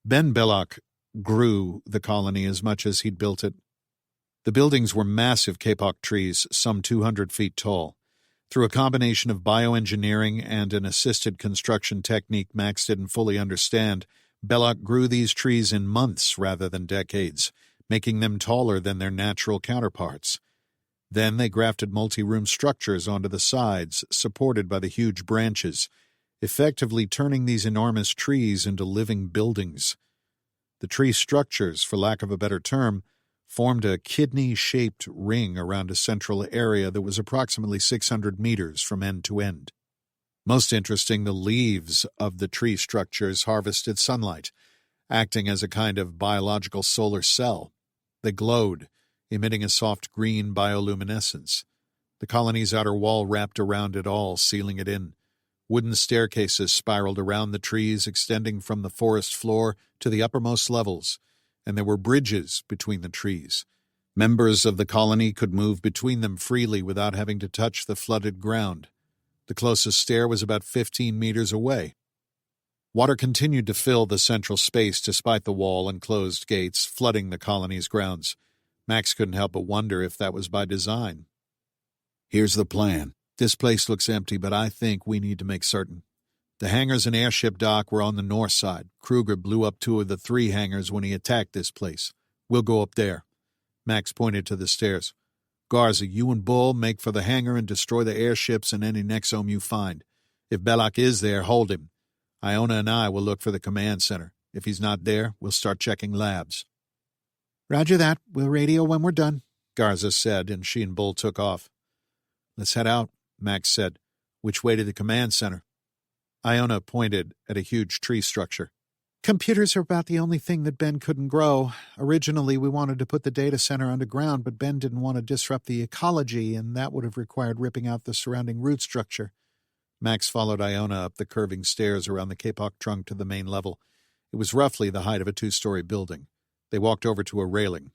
Ben Belloc grew the colony as much as he'd built it. The buildings were massive kapok trees, some 200 feet tall. Through a combination of bioengineering and an assisted construction technique Max didn't fully understand, Belloc grew these trees in months rather than decades, making them taller than their natural counterparts. Then they grafted multi-room structures onto the sides, supported by the huge branches, effectively turning these enormous trees into living buildings. The tree structures, for lack of a better term, formed a kidney-shaped ring around a central area that was approximately 600 meters from end to end. Most interesting, the leaves of the tree structures harvested sunlight, acting as a kind of biological solar cell. They glowed, emitting a soft green bioluminescence. The colony's outer wall wrapped around it all, sealing it in. Wooden staircases spiraled around the trees, extending from the forest floor to the uppermost levels, and there were bridges between the trees. Members of the colony could move between them freely without having to touch the flooded ground. The closest stair was about 15 meters away. Water continued to fill the central space despite the wall and closed gates, flooding the colony's grounds. Max couldn't help but wonder if that was by design. "Here's the plan. This place looks empty, but I think we need to make certain. The hangars and airship dock were on the north side. Kruger blew up 2 of the 3 hangars when he attacked this place. We'll go up there." Max pointed to the stairs. "Garza, you and Bull make for the hangar and destroy the airships and any Nexome you find. If Belloc is there, hold him. Iona and I will look for the command center. If he's not there, we'll start checking labs." "Roger that. We'll radio when we're done," Garza said, and she and Bull took off. "Let's head out," Max said. "Which way to the command center?" Iona pointed at a huge tree structure. "Computers are about the only thing that Ben couldn't grow. Originally, we wanted to put the data center underground, but Ben didn't want to disrupt the ecology, and that would have required ripping out the surrounding root structure." Max followed Iona up the curving stairs around the kapok trunk to the main level. It was roughly the height of a 2-story building. They walked over to a railing.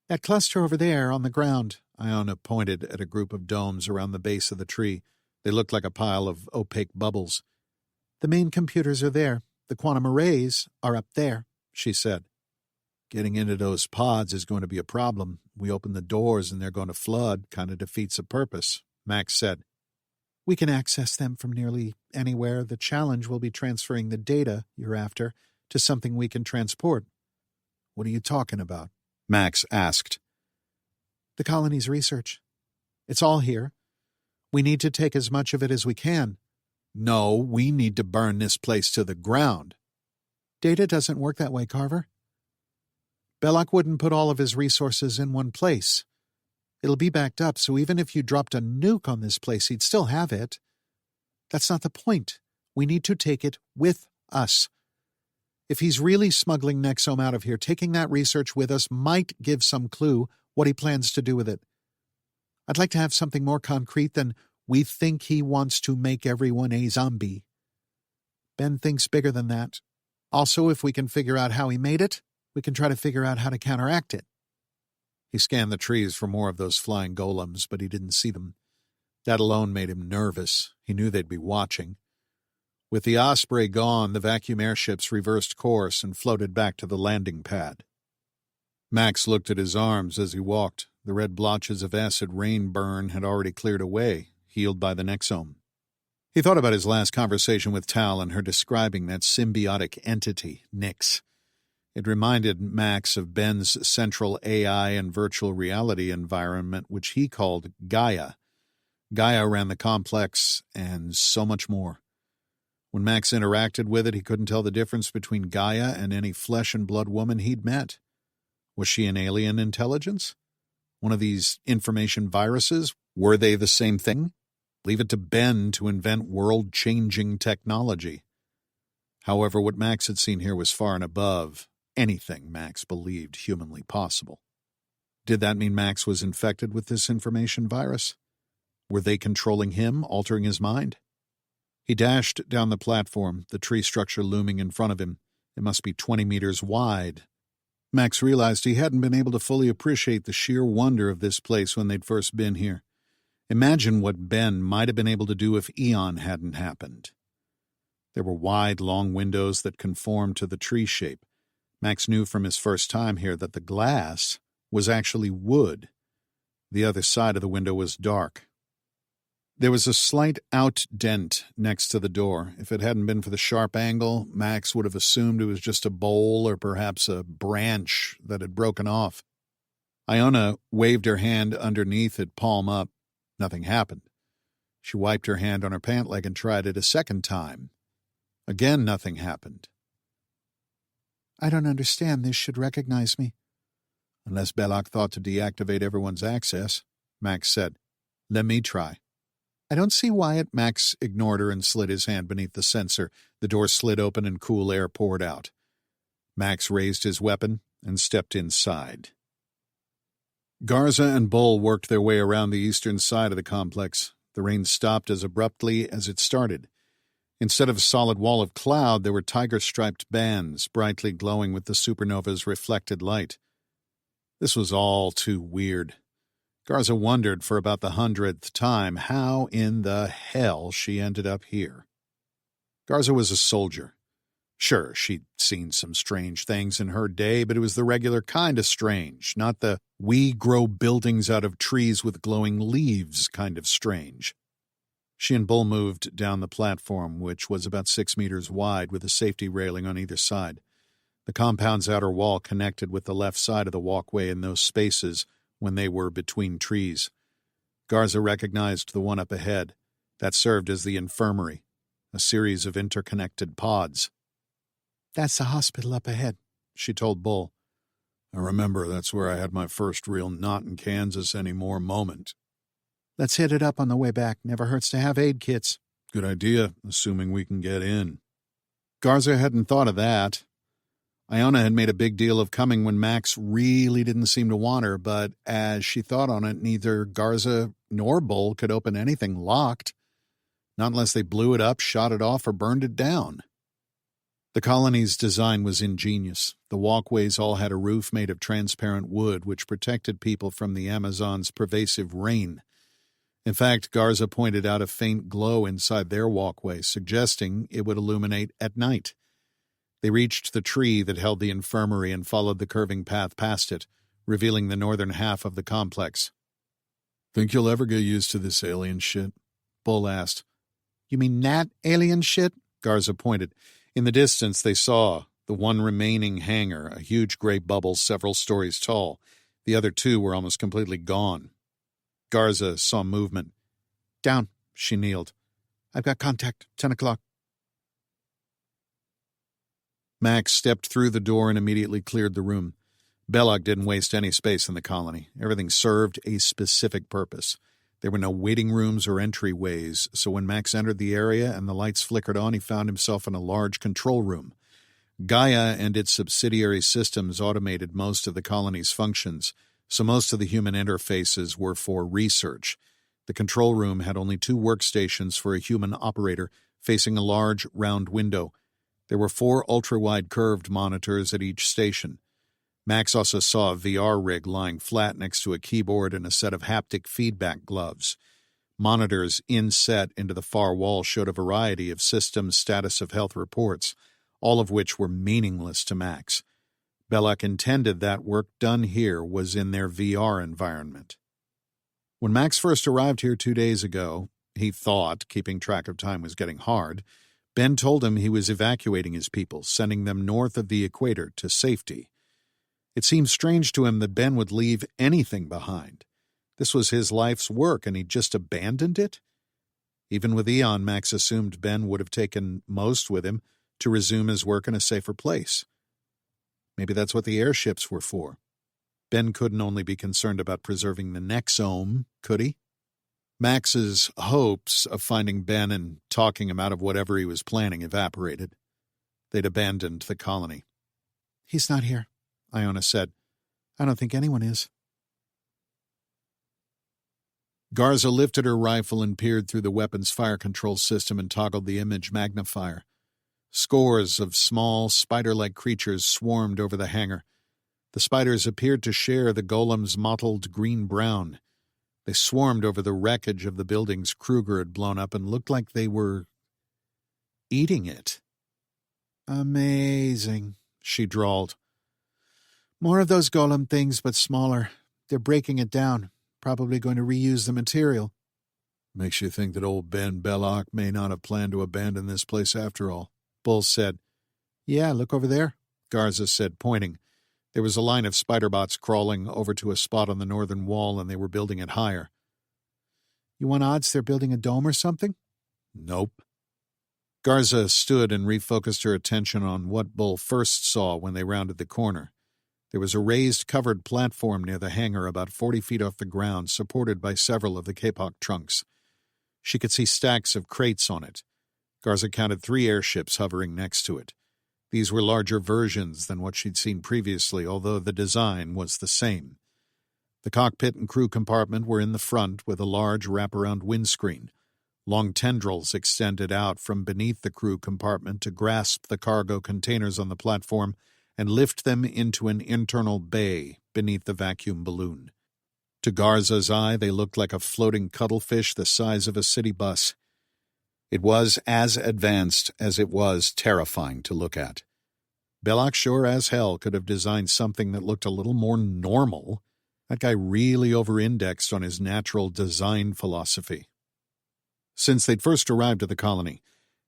"That cluster over there on the ground," Iona pointed at a group of domes around the base of the tree. They looked like a pile of opaque bubbles. "The main computers are there. The quantum arrays are up there," she said. "Getting into those pods is going to be a problem. We open the doors and they're going to flood. Kind of defeats the purpose," Max said. "We can access them from nearly anywhere. The challenge will be transferring the data you're after to something we can transport." "What are you talking about?" Max asked. "The colony's research. It's all here. We need to take as much of it as we can." "No, we need to burn this place to the ground." "Data doesn't work that way, Carver. Belloc wouldn't put all of his resources in one place. It'll be backed up, so even if you dropped a nuke on this place, he'd still have it. That's not the point. We need to take it with us. If he's really smuggling Nexome out of here, taking that research with us might give some clue what he plans to do with it. I'd like to have something more concrete than we think he wants to make everyone a zombie. Ben thinks bigger than that. Also, if we can figure out how he made it, we can try to figure out how to counteract it. He scanned the trees for more of those flying golems, but he didn't see them. That alone made him nervous. He knew they'd be watching. With the Osprey gone, the vacuum airships reversed course and floated back to the landing pad. Max looked at his arms as he walked. The red blotches of acid rain burn had already cleared away, healed by the Nexome. He thought about his last conversation with Tal and her describing that symbiotic entity, Nyx. It reminded Max of Ben's central AI and virtual reality environment, which he called Gaia. Gaia ran the complex, and so much more. When Max interacted with it, he couldn't tell the difference between Gaia and any flesh-and-blood woman he'd met. Was she an alien intelligence? One of these information viruses? Were they the same thing? Leave it to Ben to invent world-changing technology. However, what Max had seen here was far and above anything Max believed humanly possible. Did that mean Max was infected with this information virus? Were they controlling him, altering his mind? He dashed down the platform, the tree structure looming in front of him. It must be 20 meters wide. Max realized he hadn't been able to fully appreciate the sheer wonder of this place when they'd first been here. Imagine what Ben might have been able to do if Eon hadn't happened. There were wide, long windows that conformed to the tree shape. Max knew from his first time here that the glass was actually wood. The other side of the window was dark. There was a slight out-dent next to the door. If it hadn't been for the sharp angle, Max would have assumed it was just a bowl or perhaps a branch that had broken off. Iona waved her hand underneath it, palm up. Nothing happened. She wiped her hand on her pant leg and tried it a second time. Again, nothing happened. I don't understand. This should recognize me. Unless Belloc thought to deactivate everyone's access, Max said. Let me try. I don't see why it. Max ignored her and slid his hand beneath the sensor. The door slid open and cool air poured out. Max raised his weapon and stepped inside. Garza and Bull worked their way around the eastern side of the complex. The rain stopped as abruptly as it started. Instead of a solid wall of cloud, there were tiger-striped bands, brightly glowing with the supernova's reflected light. This was all too weird. Garza wondered for about the 100th time how in the hell she ended up here. Garza was a soldier. Sure, she'd seen some strange things in her day, but it was the regular kind of strange, not the we grow buildings out of trees with glowing leaves kind of strange. She and Bull moved down the platform, which was about 6 meters wide with a safety railing on either side. The compound's outer wall connected with the left side of the walkway in those spaces when they were between trees. Garza recognized the one up ahead. That served as the infirmary, a series of interconnected pods. That's the hospital up ahead, she told Bull. I remember that's where I had my first real not in Kansas anymore moment. Let's hit it up on the way back. Never hurts to have aid kits. Good idea, assuming we can get in. Garza hadn't thought of that. Iona had made a big deal of coming when Max really didn't seem to want her, but as she thought on it, neither Garza nor Bull could open anything locked. Not unless they blew it up, shot it off, or burned it down. The colony's design was ingenious. The walkways all had a roof made of transparent wood, which protected people from the Amazon's pervasive rain. In fact, Garza pointed out a faint glow inside their walkway, suggesting it would illuminate at night. They reached the tree that held the infirmary and followed the curving path past it, revealing the northern half of the complex. Think you'll ever get used to this alien shit? Bull asked. You mean that alien shit? Garza pointed. In the distance, they saw the one remaining hangar, a huge gray bubble several stories tall. The other two were almost completely gone. Garza saw movement. Down, she kneeled. I've got contact, 10 o'clock. Max stepped through the door and immediately cleared the room. Belloc didn't waste any space in the colony. Everything served a specific purpose. There were no waiting rooms or entryways, so when Max entered the area and the lights flickered on, he found himself in a large control room. Gaia and its subsidiary systems automated most of the colony's functions. so most of the human interfaces were for research. The control room had only 2 workstations for a human operator facing a large, round window. There were 4 ultra-wide curved monitors at each station. Max also saw a VR rig lying flat next to a keyboard and a set of haptic feedback gloves. Monitors inset into the far wall showed a variety of system status of health reports, all of which were meaningless to Max. Belloc intended that work done here was in their VR environment. When Max first arrived here 2 days ago, he thought keeping track of time was getting hard. Ben told him he was evacuating his people, sending them north of the equator to safety. It seemed strange to him that Ben would leave anything behind. This was his life's work, and he'd just abandoned it? Even with Eon, Max assumed Ben would have taken most with him to resume his work in a safer place. Maybe that's what the airships were for. Ben couldn't only be concerned about preserving the Nexome, could he? Max's hopes of finding Ben and talking him out of whatever he was planning evaporated. They'd abandoned the colony. "He's not here," Iona said. "I don't think anyone is." Garza lifted her rifle and peered through the weapon's fire control system and toggled the image magnifier. Scores of small, spider-like creatures swarmed over the hangar. The spiders appeared to share the golem's mottled green-brown. They swarmed over the wreckage of the buildings Kruger had blown up and looked like they were eating it. "Amazing," she drawled. "More of those golem things, but smaller. They're breaking it down, probably going to reuse the material." Makes you think that old Ben Belloc may not have planned to abandon this place after all, Bull said. "Yeah, look over there," Garza said, pointing. There was a line of spider-bots crawling over to a spot on the northern wall, and they were building it higher. "You want odds they're building a dome or something?" Nope. Garza stood and refocused her attention on what Bull first saw when they rounded the corner. There was a raised, covered platform near the hangar about 40 feet off the ground, supported by several of the kapok trunks. She could see stacks of crates on it. Garza counted 3 airships hovering next to it. These were larger versions than what she'd seen previously, although the design was the same. The cockpit and crew compartment were in the front with a large wraparound windscreen. Long tendrils extended out from beneath the crew compartment to grasp the cargo containers on the platform and lift them into an internal bay beneath the vacuum balloon. To Garza's eye, they looked like a floating cuttlefish the size of a city bus. It was as advanced as it was terrifying to look at. Belloc sure as hell could have designed something that looked a little more normal. That guy really over-indexed on his natural design philosophy. Since they'd first arrived at the colony,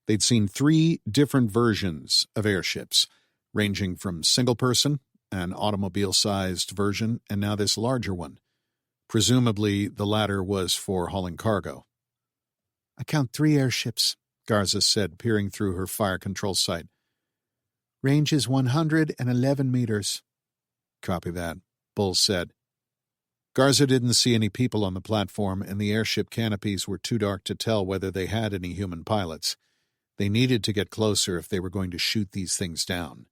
they'd seen 3 different versions of airships, ranging from single-person, an automobile-sized version, and now this larger one. Presumably, the latter was for hauling cargo. "I count 3 airships," Garza said, peering through her fire control sight. "Range is 111 meters. "Copy that," Bull said. Garza didn't see any people on the platform, and the airship canopies were too dark to tell whether they had any human pilots. They needed to get closer if they were going to shoot these things down.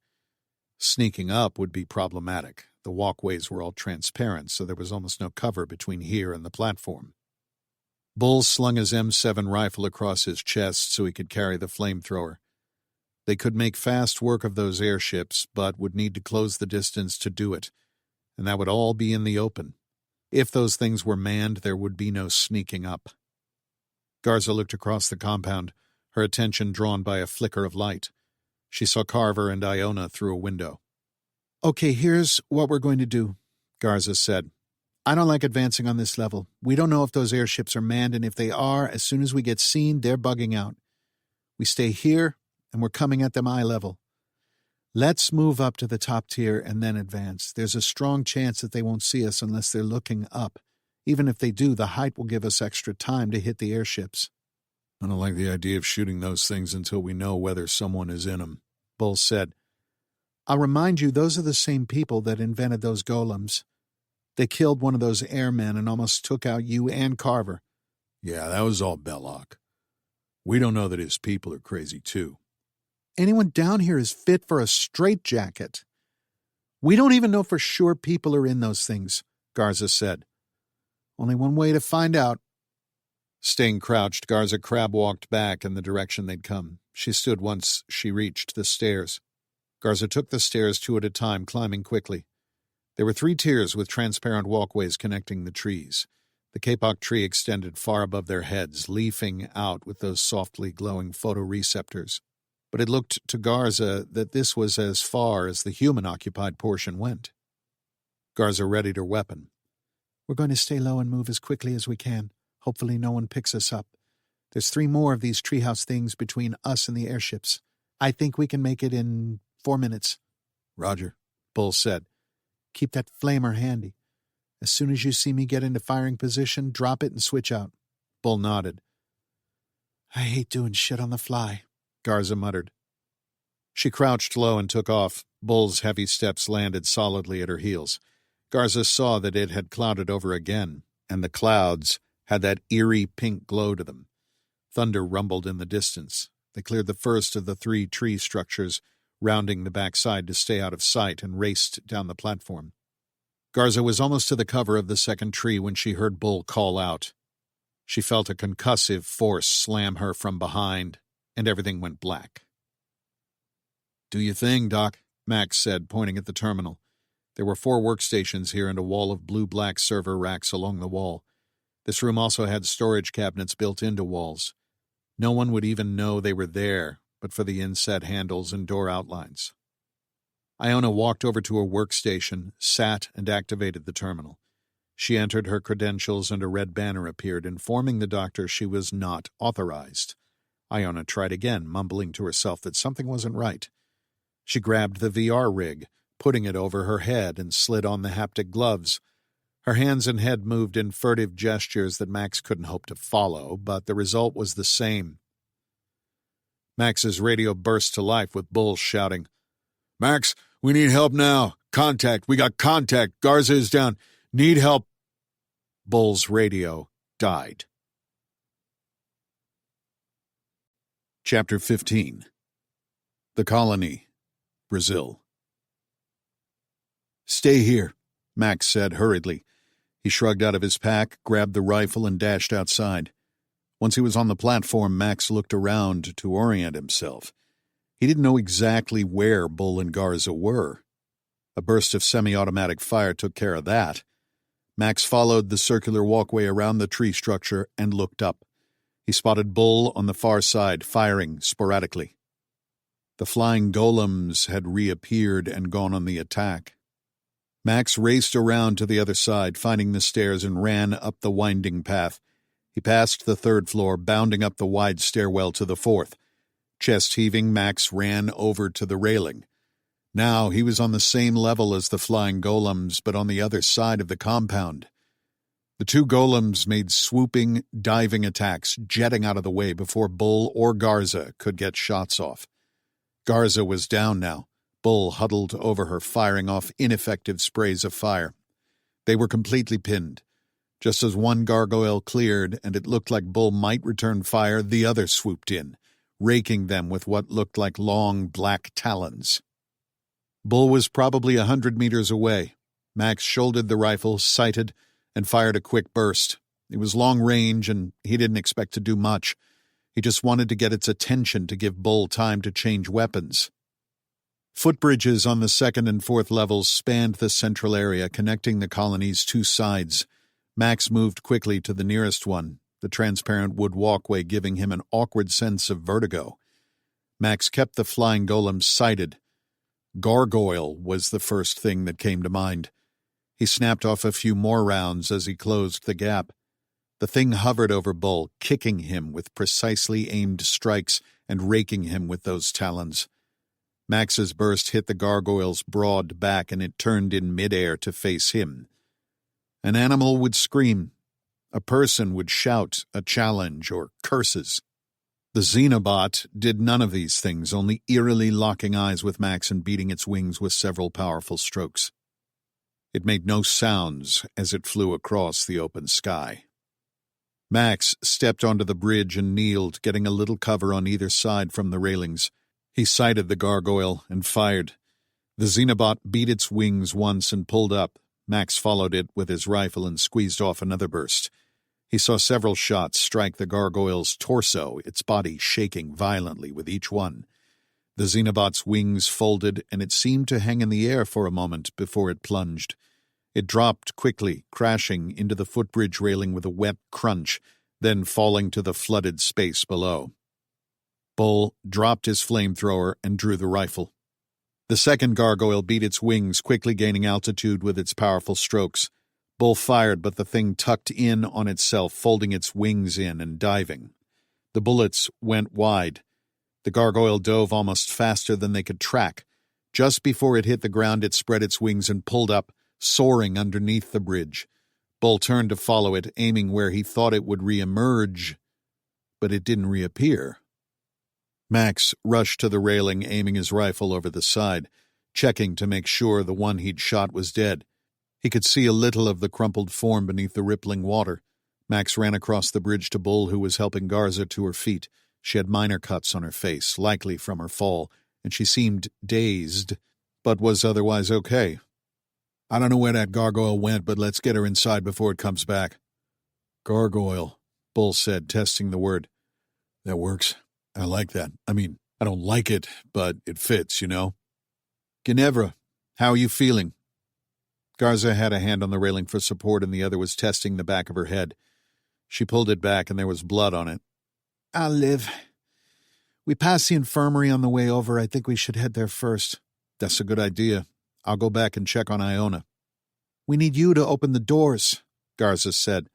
Sneaking up would be problematic. The walkways were all transparent, so there was almost no cover between here and the platform. Bull slung his M7 rifle across his chest so he could carry the flamethrower. They could make fast work of those airships, but would need to close the distance to do it, and that would all be in the open. If those things were manned, there would be no sneaking up. Garza looked across the compound, her attention drawn by a flicker of light. She saw Carver and Iona through a window. "Okay, here's what we're going to do," Garza said. "I don't like advancing on this level. We don't know if those airships are manned, and if they are, as soon as we get seen, they're bugging out. We stay here, and we're coming at them eye level. Let's move up to the top tier and then advance. There's a strong chance that they won't see us unless they're looking up. Even if they do, the height will give us extra time to hit the airships." I don't like the idea of shooting those things until we know whether someone is in them, Bull said. "I'll remind you, those are the same people that invented those golems. They killed one of those airmen and almost took out you and Carver." Yeah, that was all Belloc. We don't know that his people are crazy, too. "Anyone down here is fit for a straitjacket. We don't even know for sure people are in those things. Garza said. Only one way to find out. Staying crouched, Garza crab-walked back in the direction they'd come. She stood once she reached the stairs. Garza took the stairs 2 at a time, climbing quickly. There were 3 tiers with transparent walkways connecting the trees. The kapok tree extended far above their heads, leafing out with those softly glowing photoreceptors. But it looked to Garza that this was as far as the human-occupied portion went. Garza readied her weapon. We're going to stay low and move as quickly as we can. Hopefully no one picks us up. There's 3 more of these treehouse things between us and the airships. I think we can make it in 4 minutes. Roger, Bull said. Keep that flamer handy. As soon as you see me get into firing position, drop it and switch out. Bull nodded. I hate doing shit on the fly, Garza muttered. She crouched low and took off. Bull's heavy steps landed solidly at her heels. Garza saw that it had clouded over again, and the clouds had that eerie pink glow to them. Thunder rumbled in the distance. They cleared the first of the 3 tree structures, rounding the backside to stay out of sight, and raced down the platform. Garza was almost to the cover of the second tree when she heard Bull call out. She felt a concussive force slam her from behind, and everything went black. Do your thing, Doc, Max said, pointing at the terminal. There were 4 workstations here and a wall of blue-black server racks along the wall. This room also had storage cabinets built into walls. No one would even know they were there, but for the inset handles and door outlines. Iona walked over to her workstation, sat, and activated the terminal. She entered her credentials and a red banner appeared, informing the doctor she was not authorized. Iona tried again, mumbling to herself that something wasn't right. She grabbed the VR rig, putting it over her head, and slid on the haptic gloves. Her hands and head moved in furtive gestures that Max couldn't hope to follow, but the result was the same. Max's radio burst to life with Bull shouting, "Max, we need help now. Contact. We got contact. Garza is down. Need help." Bull's radio died. Chapter 15. The Colony, Brazil. "Stay here," Max said hurriedly. He shrugged out of his pack, grabbed the rifle, and dashed outside. Once he was on the platform, Max looked around to orient himself. He didn't know exactly where Bull and Garza were. A burst of semi-automatic fire took care of that. Max followed the circular walkway around the tree structure and looked up. He spotted Bull on the far side, firing sporadically. The flying golems had reappeared and gone on the attack. Max raced around to the other side, finding the stairs, and ran up the winding path. He passed the 3rd floor, bounding up the wide stairwell to the 4th. Chest heaving, Max ran over to the railing. Now he was on the same level as the flying golems, but on the other side of the compound. The 2 golems made swooping, diving attacks, jetting out of the way before Bull or Garza could get shots off. Garza was down now. Bull huddled over her, firing off ineffective sprays of fire. They were completely pinned. Just as one gargoyle cleared and it looked like Bull might return fire, the other swooped in, raking them with what looked like long black talons. Bull was probably 100 meters away. Max shouldered the rifle, sighted, and fired a quick burst. It was long range, and he didn't expect to do much. He just wanted to get its attention to give Bull time to change weapons. Footbridges on the 2nd and 4th levels spanned the central area, connecting the colony's 2 sides. Max moved quickly to the nearest one, the transparent wood walkway giving him an awkward sense of vertigo. Max kept the flying golem sighted. Gargoyle was the first thing that came to mind. He snapped off a few more rounds as he closed the gap. The thing hovered over Bull, kicking him with precisely aimed strikes and raking him with those talons. Max's burst hit the gargoyle's broad back, and it turned in midair to face him. An animal would scream. A person would shout a challenge or curses. The Xenobot did none of these things, only eerily locking eyes with Max and beating its wings with several powerful strokes. It made no sounds as it flew across the open sky. Max stepped onto the bridge and kneeled, getting a little cover on either side from the railings. He sighted the gargoyle and fired. The Xenobot beat its wings once and pulled up. Max followed it with his rifle and squeezed off another burst. He saw several shots strike the gargoyle's torso, its body shaking violently with each one. The Xenobot's wings folded, and it seemed to hang in the air for a moment before it plunged. It dropped quickly, crashing into the footbridge railing with a wet crunch, then falling to the flooded space below. Bull dropped his flamethrower and drew the rifle. The second gargoyle beat its wings, quickly gaining altitude with its powerful strokes. Bull fired, but the thing tucked in on itself, folding its wings in and diving. The bullets went wide. The gargoyle dove almost faster than they could track. Just before it hit the ground, it spread its wings and pulled up, soaring underneath the bridge. Bull turned to follow it, aiming where he thought it would re-emerge, but it didn't reappear. Max rushed to the railing, aiming his rifle over the side, checking to make sure the one he'd shot was dead. He could see a little of the crumpled form beneath the rippling water. Max ran across the bridge to Bull, who was helping Garza to her feet. She had minor cuts on her face, likely from her fall, and she seemed dazed, but was otherwise okay. I don't know where that gargoyle went, but let's get her inside before it comes back. Gargoyle, Bull said, testing the word. That works. I like that. I mean, I don't like it, but it fits, you know? Ginevra, how are you feeling? Garza had a hand on the railing for support, and the other was testing the back of her head. She pulled it back, and there was blood on it. I'll live. We passed the infirmary on the way over. I think we should head there first. That's a good idea. I'll go back and check on Iona. We need you to open the doors, Garza said.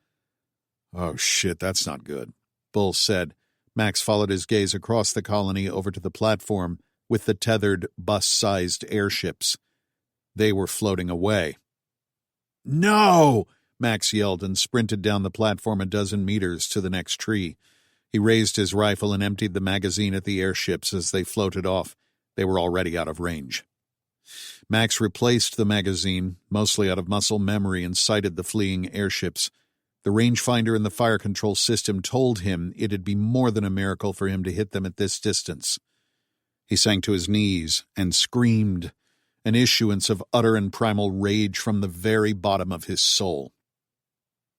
Oh, shit, that's not good, Bull said. Max followed his gaze across the colony over to the platform with the tethered, bus-sized airships. They were floating away. No! Max yelled and sprinted down the platform a dozen meters to the next tree. He raised his rifle and emptied the magazine at the airships as they floated off. They were already out of range. Max replaced the magazine, mostly out of muscle memory, and sighted the fleeing airships. The rangefinder in the fire control system told him it'd be more than a miracle for him to hit them at this distance. He sank to his knees and screamed, an issuance of utter and primal rage from the very bottom of his soul.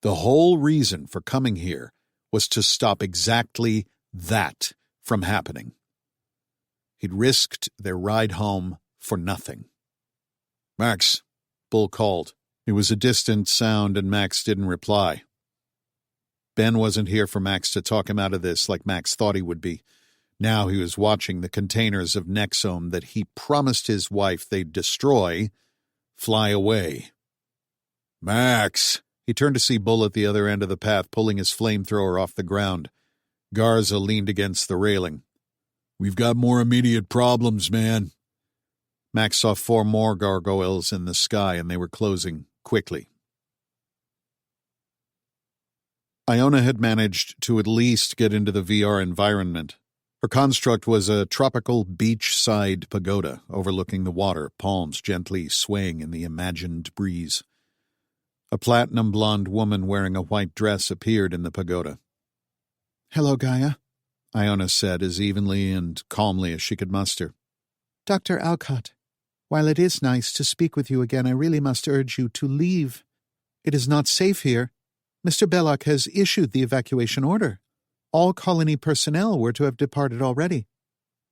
The whole reason for coming here was to stop exactly that from happening. He'd risked their ride home for nothing. Max, Bull called. It was a distant sound, and Max didn't reply. Ben wasn't here for Max to talk him out of this like Max thought he would be. Now he was watching the containers of Nexome that he promised his wife they'd destroy fly away. Max! He turned to see Bull at the other end of the path, pulling his flamethrower off the ground. Garza leaned against the railing. We've got more immediate problems, man. Max saw 4 more gargoyles in the sky, and they were closing quickly. Iona had managed to at least get into the VR environment. Her construct was a tropical beachside pagoda overlooking the water, palms gently swaying in the imagined breeze. A platinum-blonde woman wearing a white dress appeared in the pagoda. Hello, Gaia, Iona said as evenly and calmly as she could muster. Dr. Alcott, while it is nice to speak with you again, I really must urge you to leave. It is not safe here. Mr. Belloc has issued the evacuation order. All colony personnel were to have departed already.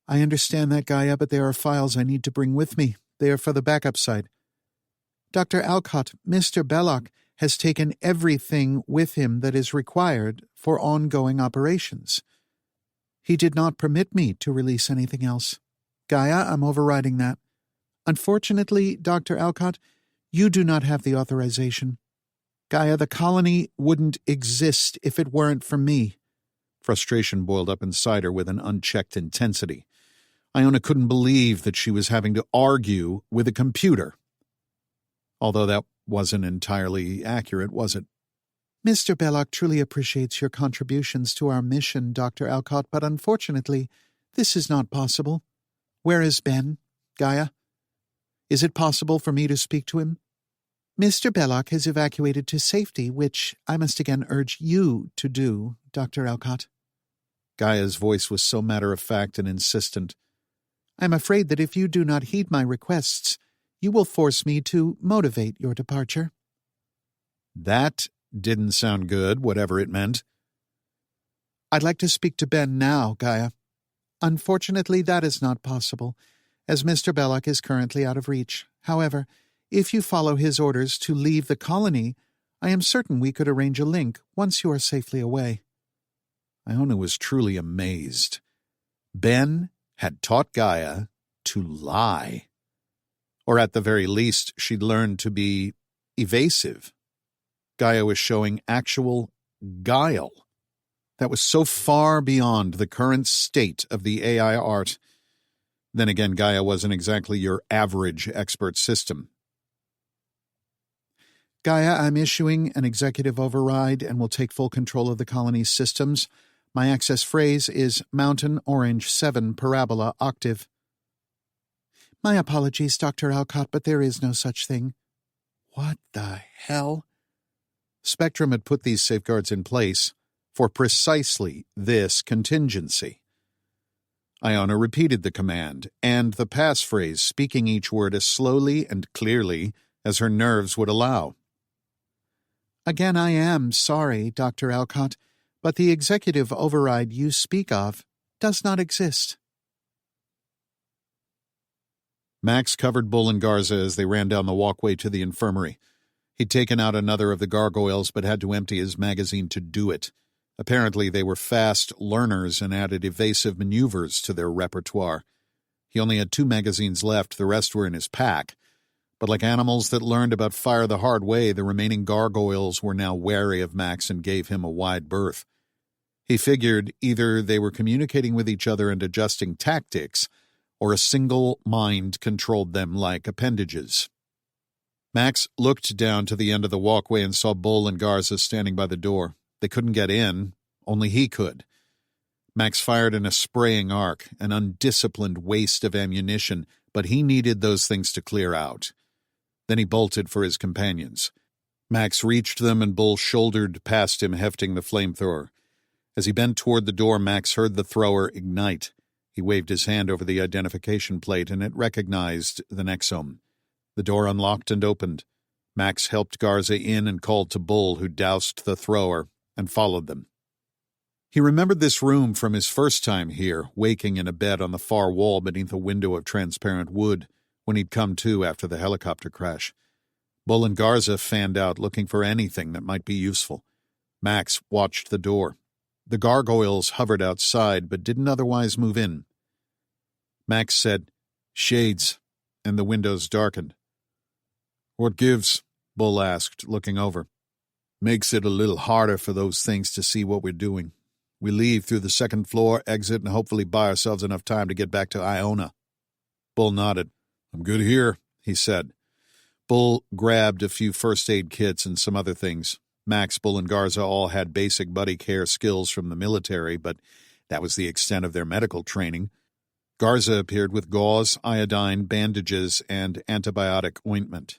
I understand that, Gaia, but there are files I need to bring with me. They are for the backup side. Dr. Alcott, Mr. Belloc has taken everything with him that is required for ongoing operations. He did not permit me to release anything else. Gaia, I'm overriding that. Unfortunately, Dr. Alcott, you do not have the authorization. Gaia, the colony wouldn't exist if it weren't for me. Frustration boiled up inside her with an unchecked intensity. Iona couldn't believe that she was having to argue with a computer. Although that wasn't entirely accurate, was it? Mr. Belloc truly appreciates your contributions to our mission, Dr. Alcott, but unfortunately, this is not possible. Where is Ben, Gaia? Is it possible for me to speak to him? Mr. Belloc has evacuated to safety, which I must again urge you to do, Dr. Alcott. Gaia's voice was so matter-of-fact and insistent. I'm afraid that if you do not heed my requests, You will force me to motivate your departure. That didn't sound good, whatever it meant. I'd like to speak to Ben now, Gaia. Unfortunately, that is not possible, as Mr. Belloc is currently out of reach. However, if you follow his orders to leave the colony, I am certain we could arrange a link once you are safely away. Iona was truly amazed. Ben had taught Gaia to lie. Or at the very least, she'd learned to be evasive. Gaia was showing actual guile. That was so far beyond the current state of the AI art. Then again, Gaia wasn't exactly your average expert system. Gaia, I'm issuing an executive override and will take full control of the colony's systems. My access phrase is Mountain Orange 7 Parabola Octave. My apologies, Dr. Alcott, but there is no such thing. What the hell? Spectrum had put these safeguards in place for precisely this contingency. Iona repeated the command and the passphrase, speaking each word as slowly and clearly as her nerves would allow. Again, I am sorry, Dr. Alcott, but the executive override you speak of does not exist. Max covered Bull and Garza as they ran down the walkway to the infirmary. He'd taken out another of the gargoyles but had to empty his magazine to do it. Apparently they were fast learners and added evasive maneuvers to their repertoire. He only had 2 magazines left, the rest were in his pack. But like animals that learned about fire the hard way, the remaining gargoyles were now wary of Max and gave him a wide berth. He figured either they were communicating with each other and adjusting tactics, or a single mind controlled them like appendages. Max looked down to the end of the walkway and saw Bull and Garza standing by the door. They couldn't get in, only he could. Max fired in a spraying arc, an undisciplined waste of ammunition, but he needed those things to clear out. Then he bolted for his companions. Max reached them and Bull shouldered past him, hefting the flamethrower. As he bent toward the door, Max heard the thrower ignite. He waved his hand over the identification plate, and it recognized the Nexome. The door unlocked and opened. Max helped Garza in and called to Bull, who doused the thrower and followed them. He remembered this room from his first time here, waking in a bed on the far wall beneath a window of transparent wood, when he'd come to after the helicopter crash. Bull and Garza fanned out, looking for anything that might be useful. Max watched the door. The gargoyles hovered outside, but didn't otherwise move in. Max said, "Shades," and the windows darkened. "What gives?" Bull asked, looking over. "Makes it a little harder for those things to see what we're doing. We leave through the second floor, exit, and hopefully buy ourselves enough time to get back to Iona." Bull nodded. "I'm good here," he said. Bull grabbed a few first aid kits and some other things. Max, Bull, and Garza all had basic buddy care skills from the military, but that was the extent of their medical training. Garza appeared with gauze, iodine, bandages, and antibiotic ointment.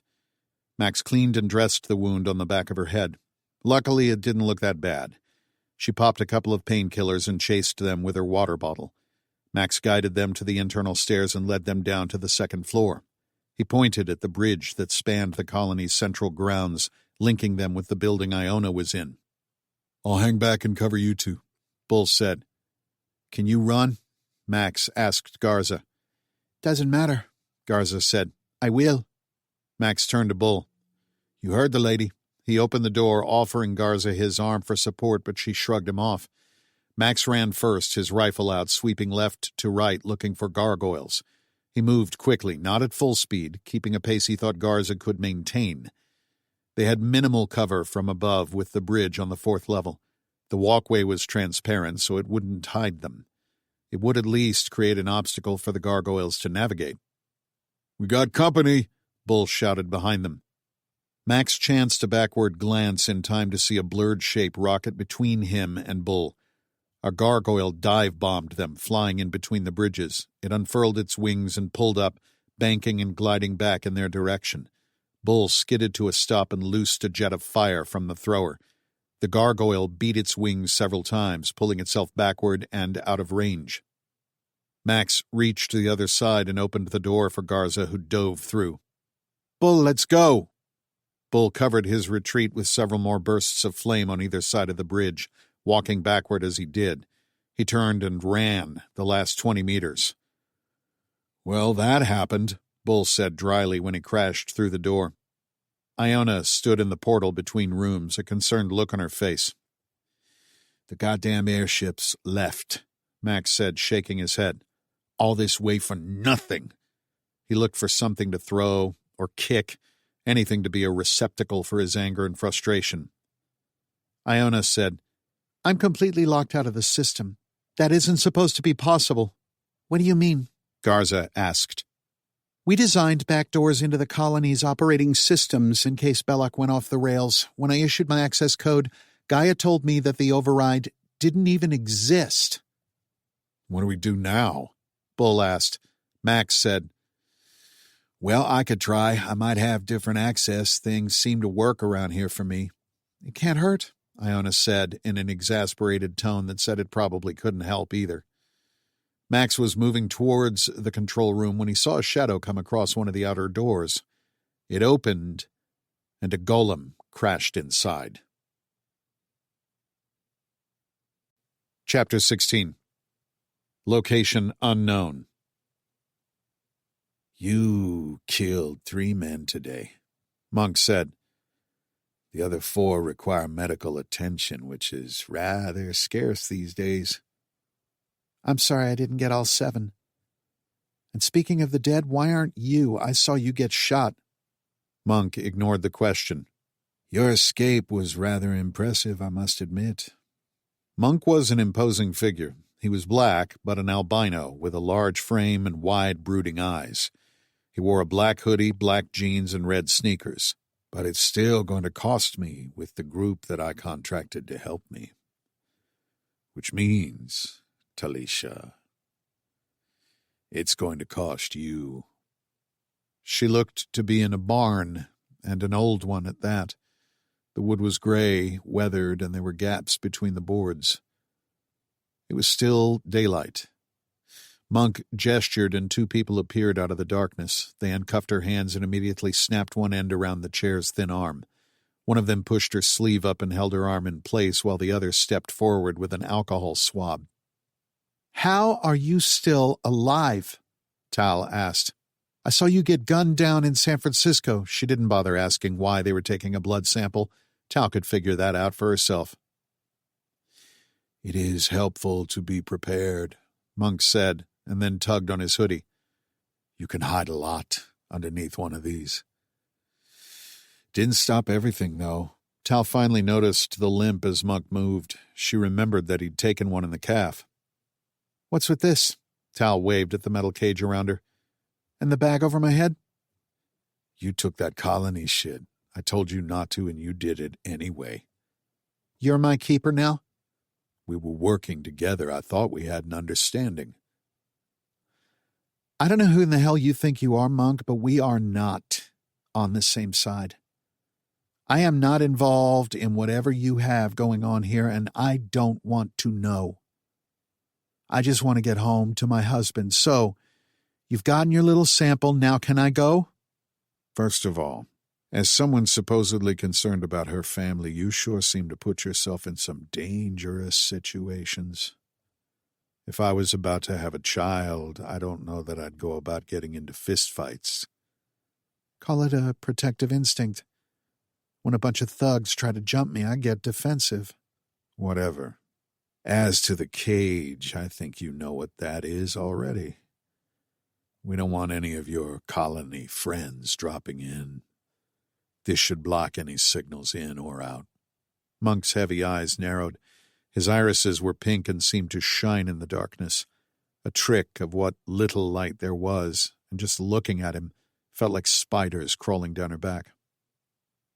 Max cleaned and dressed the wound on the back of her head. Luckily, it didn't look that bad. She popped a couple of painkillers and chased them with her water bottle. Max guided them to the internal stairs and led them down to the second floor. He pointed at the bridge that spanned the colony's central grounds, linking them with the building Iona was in. "I'll hang back and cover you two," Bull said. "Can you run?" Max asked Garza. "Doesn't matter," Garza said. "I will." Max turned to Bull. "You heard the lady." He opened the door, offering Garza his arm for support, but she shrugged him off. Max ran first, his rifle out, sweeping left to right, looking for gargoyles. He moved quickly, not at full speed, keeping a pace he thought Garza could maintain. They had minimal cover from above with the bridge on the 4th level. The walkway was transparent, so it wouldn't hide them. It would at least create an obstacle for the gargoyles to navigate. "We got company," Bull shouted behind them. Max chanced a backward glance in time to see a blurred shape rocket between him and Bull. A gargoyle dive-bombed them, flying in between the bridges. It unfurled its wings and pulled up, banking and gliding back in their direction. Bull skidded to a stop and loosed a jet of fire from the thrower. The gargoyle beat its wings several times, pulling itself backward and out of range. Max reached the other side and opened the door for Garza, who dove through. Bull, let's go! Bull covered his retreat with several more bursts of flame on either side of the bridge, walking backward as he did. He turned and ran the last 20 meters. Well, that happened, Bull said dryly when he crashed through the door. Iona stood in the portal between rooms, a concerned look on her face. The goddamn airships left, Max said, shaking his head. All this way for nothing. He looked for something to throw or kick, anything to be a receptacle for his anger and frustration. Iona said, I'm completely locked out of the system. That isn't supposed to be possible. What do you mean? Garza asked. We designed back doors into the colony's operating systems in case Belloc went off the rails. When I issued my access code, Gaia told me that the override didn't even exist. What do we do now? Bull asked. Max said, Well, I could try. I might have different access. Things seem to work around here for me. It can't hurt, Iona said in an exasperated tone that said it probably couldn't help either. Max was moving towards the control room when he saw a shadow come across one of the outer doors. It opened, and a golem crashed inside. Chapter 16. Location unknown. You killed 3 men today, Monk said. The other 4 require medical attention, which is rather scarce these days. I'm sorry I didn't get all 7. And speaking of the dead, why aren't you? I saw you get shot. Monk ignored the question. Your escape was rather impressive, I must admit. Monk was an imposing figure. He was black, but an albino, with a large frame and wide, brooding eyes. He wore a black hoodie, black jeans, and red sneakers. But it's still going to cost me with the group that I contracted to help me. Which means, Talisha, it's going to cost you. She looked to be in a barn, and an old one at that. The wood was gray, weathered, and there were gaps between the boards. It was still daylight. Monk gestured, and 2 people appeared out of the darkness. They uncuffed her hands and immediately snapped one end around the chair's thin arm. One of them pushed her sleeve up and held her arm in place while the other stepped forward with an alcohol swab. How are you still alive? Tal asked. I saw you get gunned down in San Francisco. She didn't bother asking why they were taking a blood sample. Tal could figure that out for herself. It is helpful to be prepared, Monk said, and then tugged on his hoodie. You can hide a lot underneath one of these. Didn't stop everything, though. Tal finally noticed the limp as Monk moved. She remembered that he'd taken one in the calf. What's with this? Tal waved at the metal cage around her. And the bag over my head? You took that colony shit. I told you not to, and you did it anyway. You're my keeper now? We were working together. I thought we had an understanding. I don't know who in the hell you think you are, Monk, but we are not on the same side. I am not involved in whatever you have going on here, and I don't want to know. I just want to get home to my husband. So, you've gotten your little sample. Now can I go? First of all, as someone supposedly concerned about her family, you sure seem to put yourself in some dangerous situations. If I was about to have a child, I don't know that I'd go about getting into fistfights. Call it a protective instinct. When a bunch of thugs try to jump me, I get defensive. Whatever. As to the cage, I think you know what that is already. We don't want any of your colony friends dropping in. This should block any signals in or out. Monk's heavy eyes narrowed. His irises were pink and seemed to shine in the darkness. A trick of what little light there was, and just looking at him felt like spiders crawling down her back.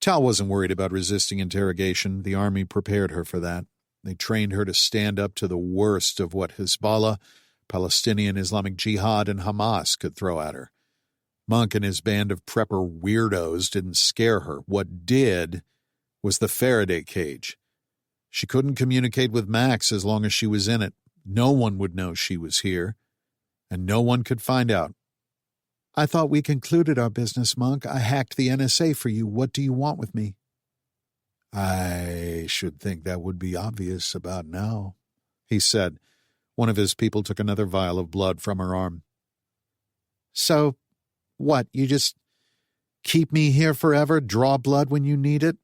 Tal wasn't worried about resisting interrogation. The army prepared her for that. They trained her to stand up to the worst of what Hezbollah, Palestinian Islamic Jihad, and Hamas could throw at her. Monk and his band of prepper weirdos didn't scare her. What did was the Faraday cage. She couldn't communicate with Max as long as she was in it. No one would know she was here, and no one could find out. I thought we concluded our business, Monk. I hacked the NSA for you. What do you want with me? I should think that would be obvious about now, he said. One of his people took another vial of blood from her arm. So, what, you just keep me here forever, draw blood when you need it?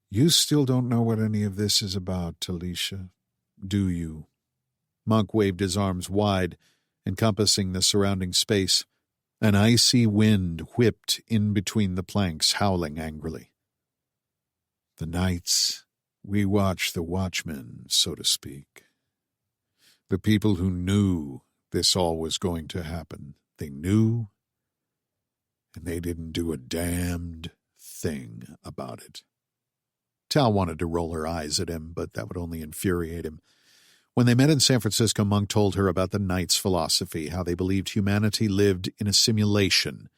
You still don't know what any of this is about, Talisha, do you? Monk waved his arms wide, encompassing the surrounding space. An icy wind whipped in between the planks, howling angrily. The nights we watch the watchmen, so to speak. The people who knew this all was going to happen. They knew, and they didn't do a damned thing about it. Tal wanted to roll her eyes at him, but that would only infuriate him. When they met in San Francisco, Monk told her about the Knights' philosophy, how they believed humanity lived in a simulation,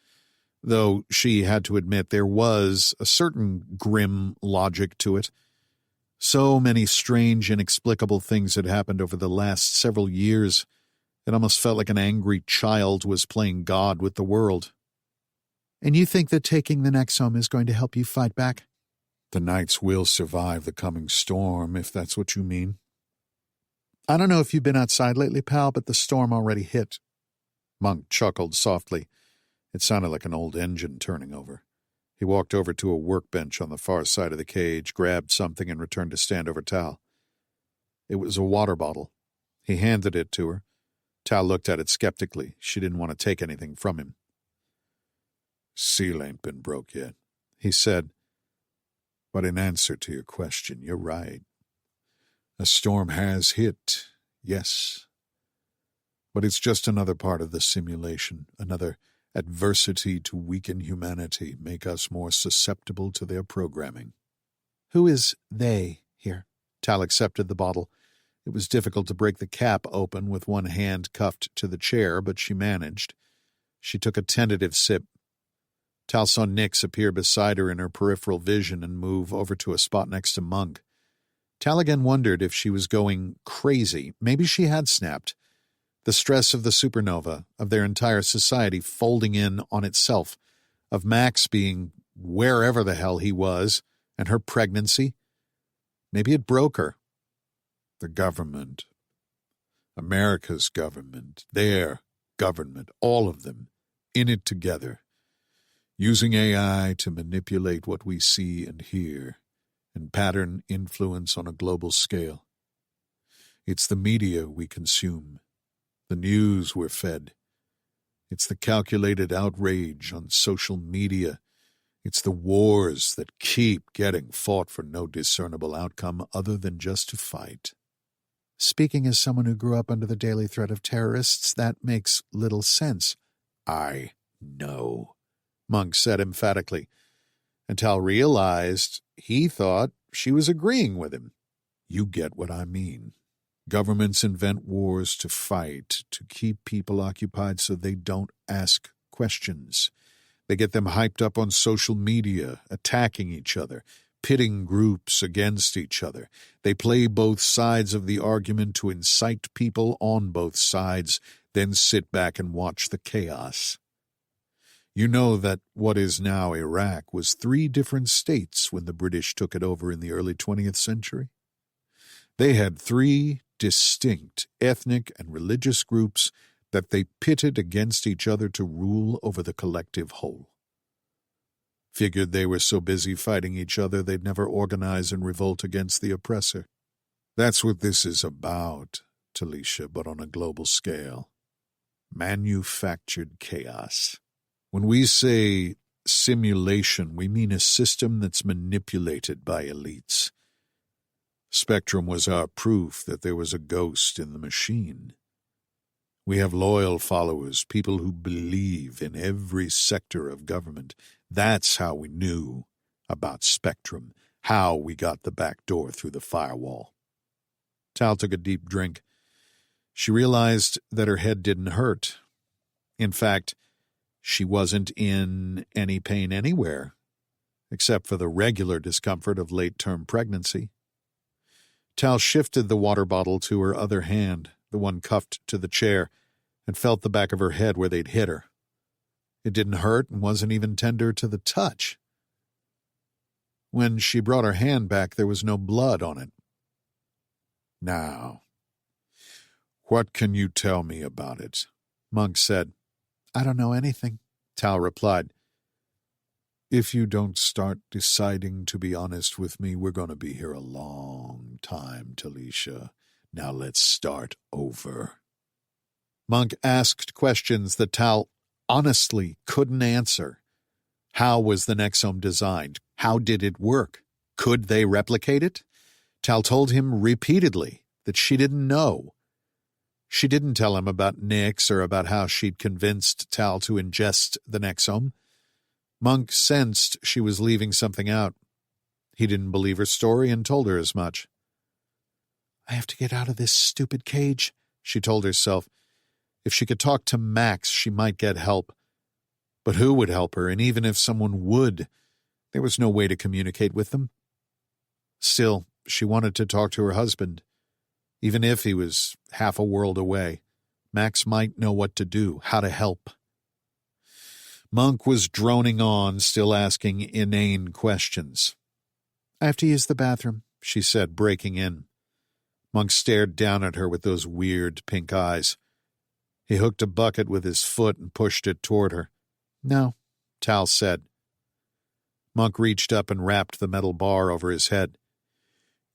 though she had to admit there was a certain grim logic to it. So many strange, inexplicable things had happened over the last several years. It almost felt like an angry child was playing God with the world. And you think that taking the Nexome is going to help you fight back? The Knights will survive the coming storm, if that's what you mean. I don't know if you've been outside lately, pal, but the storm already hit. Monk chuckled softly. It sounded like an old engine turning over. He walked over to a workbench on the far side of the cage, grabbed something, and returned to stand over Tal. It was a water bottle. He handed it to her. Tal looked at it skeptically. She didn't want to take anything from him. Seal ain't been broke yet, he said. But in answer to your question, you're right. A storm has hit, yes. But it's just another part of the simulation, another adversity to weaken humanity, make us more susceptible to their programming. Who is they here? Tal accepted the bottle. It was difficult to break the cap open with one hand cuffed to the chair, but she managed. She took a tentative sip. Tal saw Nix appear beside her in her peripheral vision and move over to a spot next to Monk. Tal again wondered if she was going crazy. Maybe she had snapped. The stress of the supernova, of their entire society folding in on itself, of Max being wherever the hell he was, and her pregnancy. Maybe it broke her. The government, America's government, their government, all of them, in it together, using AI to manipulate what we see and hear, and pattern influence on a global scale. It's the media we consume, the news we're fed. It's the calculated outrage on social media. It's the wars that keep getting fought for no discernible outcome other than just to fight. Speaking as someone who grew up under the daily threat of terrorists, that makes little sense. I know, Monk said emphatically. And Tal realized he thought she was agreeing with him. You get what I mean. Governments invent wars to fight, to keep people occupied so they don't ask questions. They get them hyped up on social media, attacking each other, pitting groups against each other. They play both sides of the argument to incite people on both sides, then sit back and watch the chaos. You know that what is now Iraq was 3 different states when the British took it over in the early 20th century? They had 3 distinct ethnic and religious groups that they pitted against each other to rule over the collective whole. Figured they were so busy fighting each other they'd never organize and revolt against the oppressor. That's what this is about, Talisha, but on a global scale. Manufactured chaos. When we say simulation, we mean a system that's manipulated by elites. Spectrum was our proof that there was a ghost in the machine. We have loyal followers, people who believe in every sector of government. That's how we knew about Spectrum, how we got the back door through the firewall. Tal took a deep drink. She realized that her head didn't hurt. In fact, she wasn't in any pain anywhere, except for the regular discomfort of late-term pregnancy. Tal shifted the water bottle to her other hand, the one cuffed to the chair, and felt the back of her head where they'd hit her. It didn't hurt and wasn't even tender to the touch. When she brought her hand back, there was no blood on it. Now, what can you tell me about it? Monk said. I don't know anything, Tal replied. If you don't start deciding to be honest with me, we're going to be here a long time, Talisha. Now let's start over. Monk asked questions that Tal honestly couldn't answer. How was the Nexome designed? How did it work? Could they replicate it? Tal told him repeatedly that she didn't know. She didn't tell him about Nyx or about how she'd convinced Tal to ingest the Nexome. Monk sensed she was leaving something out. He didn't believe her story and told her as much. I have to get out of this stupid cage, she told herself. If she could talk to Max, she might get help. But who would help her? And even if someone would, there was no way to communicate with them. Still, she wanted to talk to her husband. Even if he was half a world away, Max might know what to do, how to help. Monk was droning on, still asking inane questions. I have to use the bathroom, she said, breaking in. Monk stared down at her with those weird pink eyes. He hooked a bucket with his foot and pushed it toward her. No, Tal said. Monk reached up and wrapped the metal bar over his head.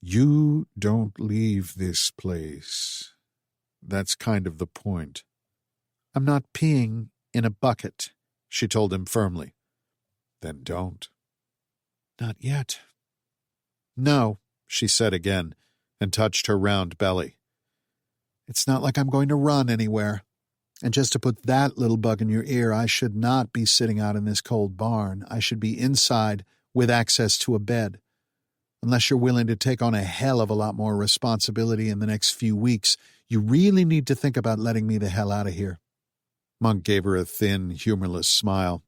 You don't leave this place. That's kind of the point. I'm not peeing in a bucket, she told him firmly. Then don't. Not yet. No, she said again, and touched her round belly. It's not like I'm going to run anywhere. And just to put that little bug in your ear, I should not be sitting out in this cold barn. I should be inside with access to a bed. Unless you're willing to take on a hell of a lot more responsibility in the next few weeks, you really need to think about letting me the hell out of here. Monk gave her a thin, humorless smile.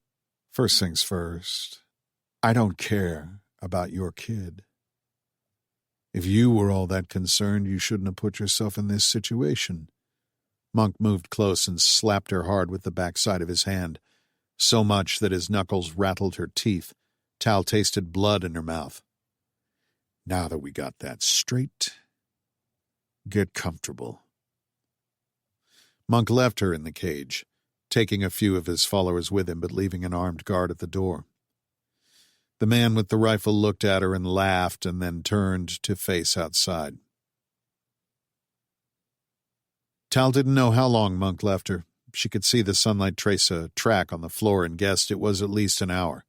First things first, I don't care about your kid. If you were all that concerned, you shouldn't have put yourself in this situation. Monk moved close and slapped her hard with the backside of his hand, so much that his knuckles rattled her teeth. Tal tasted blood in her mouth. Now that we got that straight, get comfortable. Monk left her in the cage, taking a few of his followers with him, but leaving an armed guard at the door. The man with the rifle looked at her and laughed and then turned to face outside. Tal didn't know how long Monk left her. She could see the sunlight trace a track on the floor and guessed it was at least an hour.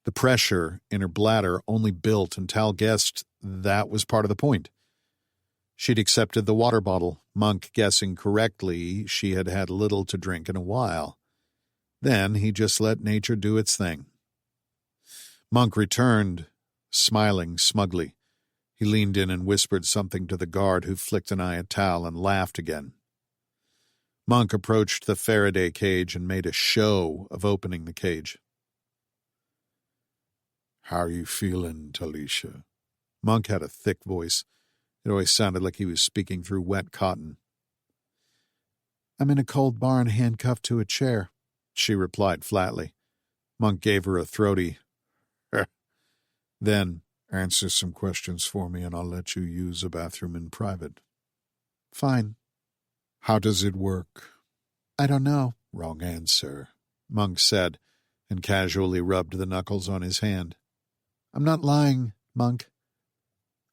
The pressure in her bladder only built, and Tal guessed that was part of the point. She'd accepted the water bottle, Monk guessing correctly she had had little to drink in a while. Then he just let nature do its thing. Monk returned, smiling smugly. He leaned in and whispered something to the guard, who flicked an eye at Tal and laughed again. Monk approached the Faraday cage and made a show of opening the cage. How are you feeling, Talisha? Monk had a thick voice. It always sounded like he was speaking through wet cotton. I'm in a cold barn handcuffed to a chair, she replied flatly. Monk gave her a throaty, Then, answer some questions for me and I'll let you use a bathroom in private. Fine. How does it work? I don't know. Wrong answer, Monk said, and casually rubbed the knuckles on his hand. I'm not lying, Monk.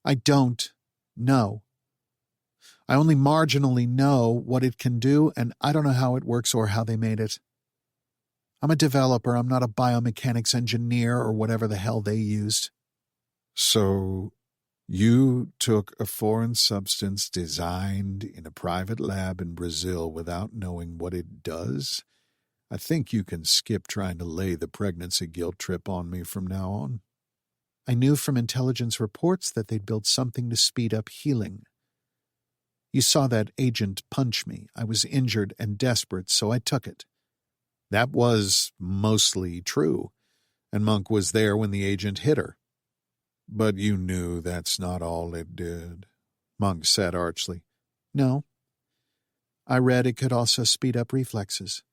I don't know. I only marginally know what it can do, and I don't know how it works or how they made it. I'm a developer. I'm not a biomechanics engineer or whatever the hell they used. So, you took a foreign substance designed in a private lab in Brazil without knowing what it does? I think you can skip trying to lay the pregnancy guilt trip on me from now on. I knew from intelligence reports that they'd built something to speed up healing. You saw that agent punch me. I was injured and desperate, so I took it. That was mostly true, and Monk was there when the agent hit her. But you knew that's not all it did, Monk said archly. No. I read it could also speed up reflexes.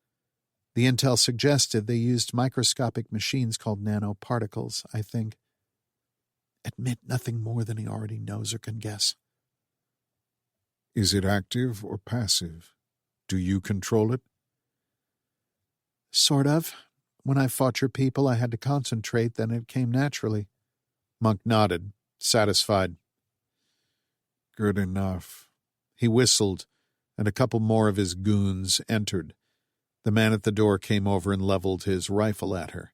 The intel suggested they used microscopic machines called nanoparticles, I think. Admit nothing more than he already knows or can guess. Is it active or passive? Do you control it? Sort of. When I fought your people, I had to concentrate, then it came naturally. Monk nodded, satisfied. Good enough. He whistled, and a couple more of his goons entered. The man at the door came over and leveled his rifle at her.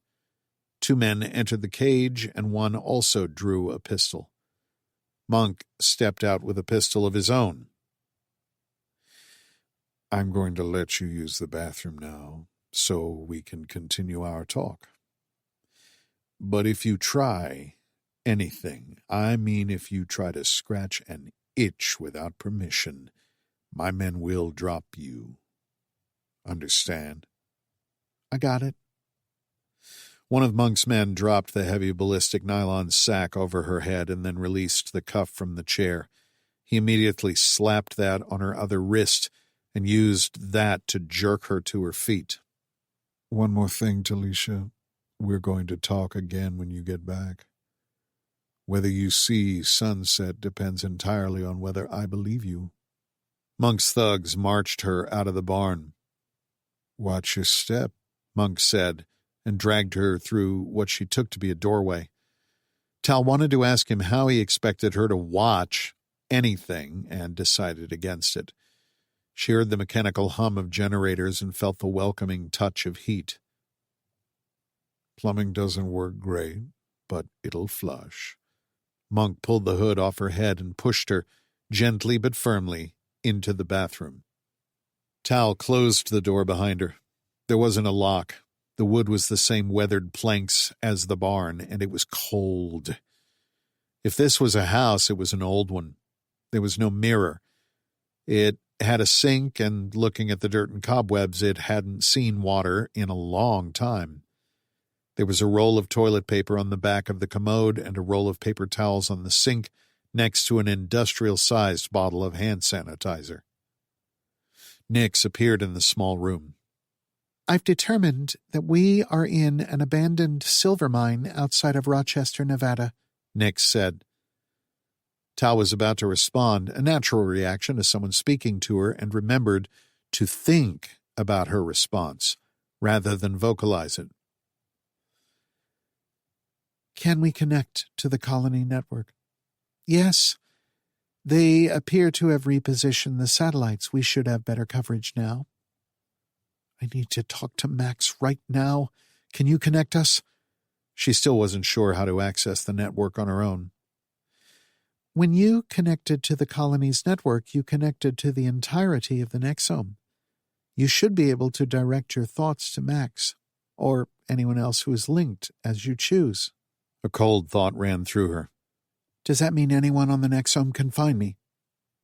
2 men entered the cage, and one also drew a pistol. Monk stepped out with a pistol of his own. I'm going to let you use the bathroom now, so we can continue our talk. But if you try anything, I mean if you try to scratch an itch without permission, my men will drop you. Understand? I got it. One of Monk's men dropped the heavy ballistic nylon sack over her head and then released the cuff from the chair. He immediately slapped that on her other wrist and used that to jerk her to her feet. One more thing, Talisha. We're going to talk again when you get back. Whether you see sunset depends entirely on whether I believe you. Monk's thugs marched her out of the barn. Watch your step, Monk said, and dragged her through what she took to be a doorway. Tal wanted to ask him how he expected her to watch anything and decided against it. She heard the mechanical hum of generators and felt the welcoming touch of heat. Plumbing doesn't work great, but it'll flush. Monk pulled the hood off her head and pushed her, gently but firmly, into the bathroom. Tal closed the door behind her. There wasn't a lock. The wood was the same weathered planks as the barn, and it was cold. If this was a house, it was an old one. There was no mirror. It had a sink, and looking at the dirt and cobwebs, it hadn't seen water in a long time. There was a roll of toilet paper on the back of the commode and a roll of paper towels on the sink next to an industrial-sized bottle of hand sanitizer. Nix appeared in the small room. I've determined that we are in an abandoned silver mine outside of Rochester, Nevada, Nix said. Tal was about to respond, a natural reaction to someone speaking to her, and remembered to think about her response rather than vocalize it. Can we connect to the colony network? Yes. They appear to have repositioned the satellites. We should have better coverage now. I need to talk to Max right now. Can you connect us? She still wasn't sure how to access the network on her own. When you connected to the colony's network, you connected to the entirety of the Nexome. You should be able to direct your thoughts to Max, or anyone else who is linked as you choose. A cold thought ran through her. Does that mean anyone on the Nexome can find me?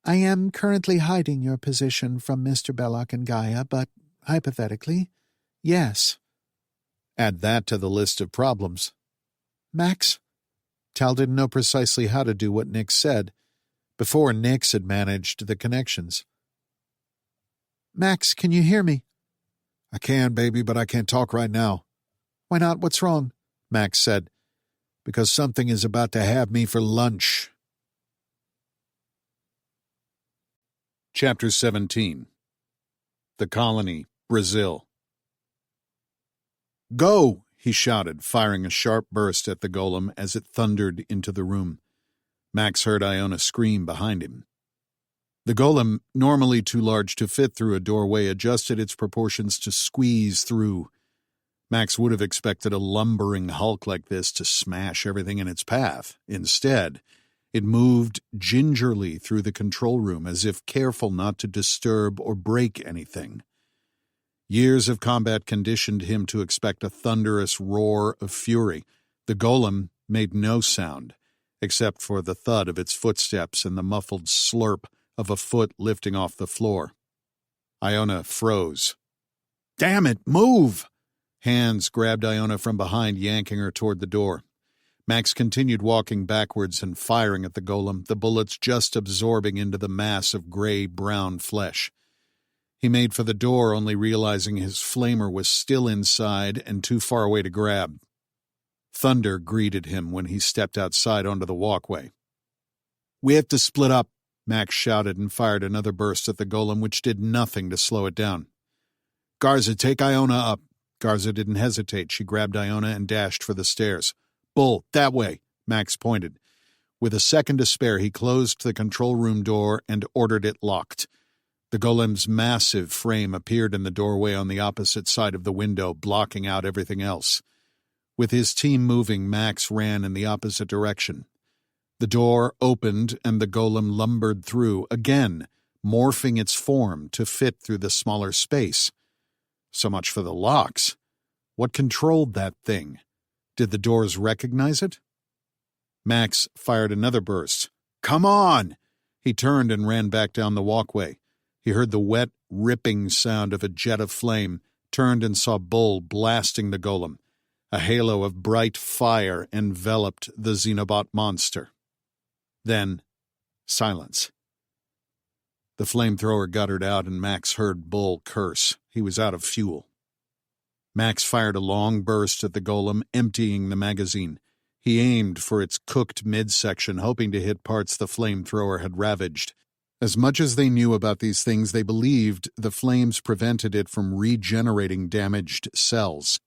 I am currently hiding your position from Mr. Belloc and Gaia, but hypothetically, yes. Add that to the list of problems. Max? Tal didn't know precisely how to do what Nix said. Before, Nix had managed the connections. Max, can you hear me? I can, baby, but I can't talk right now. Why not? What's wrong? Max said. Because something is about to have me for lunch. Chapter 17. The Colony, Brazil. Go! He shouted, firing a sharp burst at the golem as it thundered into the room. Max heard Iona scream behind him. The golem, normally too large to fit through a doorway, adjusted its proportions to squeeze through. Max would have expected a lumbering hulk like this to smash everything in its path. Instead, it moved gingerly through the control room as if careful not to disturb or break anything. Years of combat conditioned him to expect a thunderous roar of fury. The golem made no sound, except for the thud of its footsteps and the muffled slurp of a foot lifting off the floor. Iona froze. "Damn it, move!" Hands grabbed Iona from behind, yanking her toward the door. Max continued walking backwards and firing at the golem, the bullets just absorbing into the mass of gray-brown flesh. He made for the door, only realizing his flamer was still inside and too far away to grab. Thunder greeted him when he stepped outside onto the walkway. "We have to split up," Max shouted and fired another burst at the golem, which did nothing to slow it down. "Garza, take Iona up." Garza didn't hesitate. She grabbed Iona and dashed for the stairs. "Bull, that way," Max pointed. With a second to spare, he closed the control room door and ordered it locked. The golem's massive frame appeared in the doorway on the opposite side of the window, blocking out everything else. With his team moving, Max ran in the opposite direction. The door opened and the golem lumbered through, again, morphing its form to fit through the smaller space. So much for the locks. What controlled that thing? Did the doors recognize it? Max fired another burst. "Come on!" He turned and ran back down the walkway. He heard the wet, ripping sound of a jet of flame, turned and saw Bull blasting the golem. A halo of bright fire enveloped the Xenobot monster. Then, silence. The flamethrower guttered out and Max heard Bull curse. He was out of fuel. Max fired a long burst at the golem, emptying the magazine. He aimed for its cooked midsection, hoping to hit parts the flamethrower had ravaged. As much as they knew about these things, they believed the flames prevented it from regenerating damaged cells.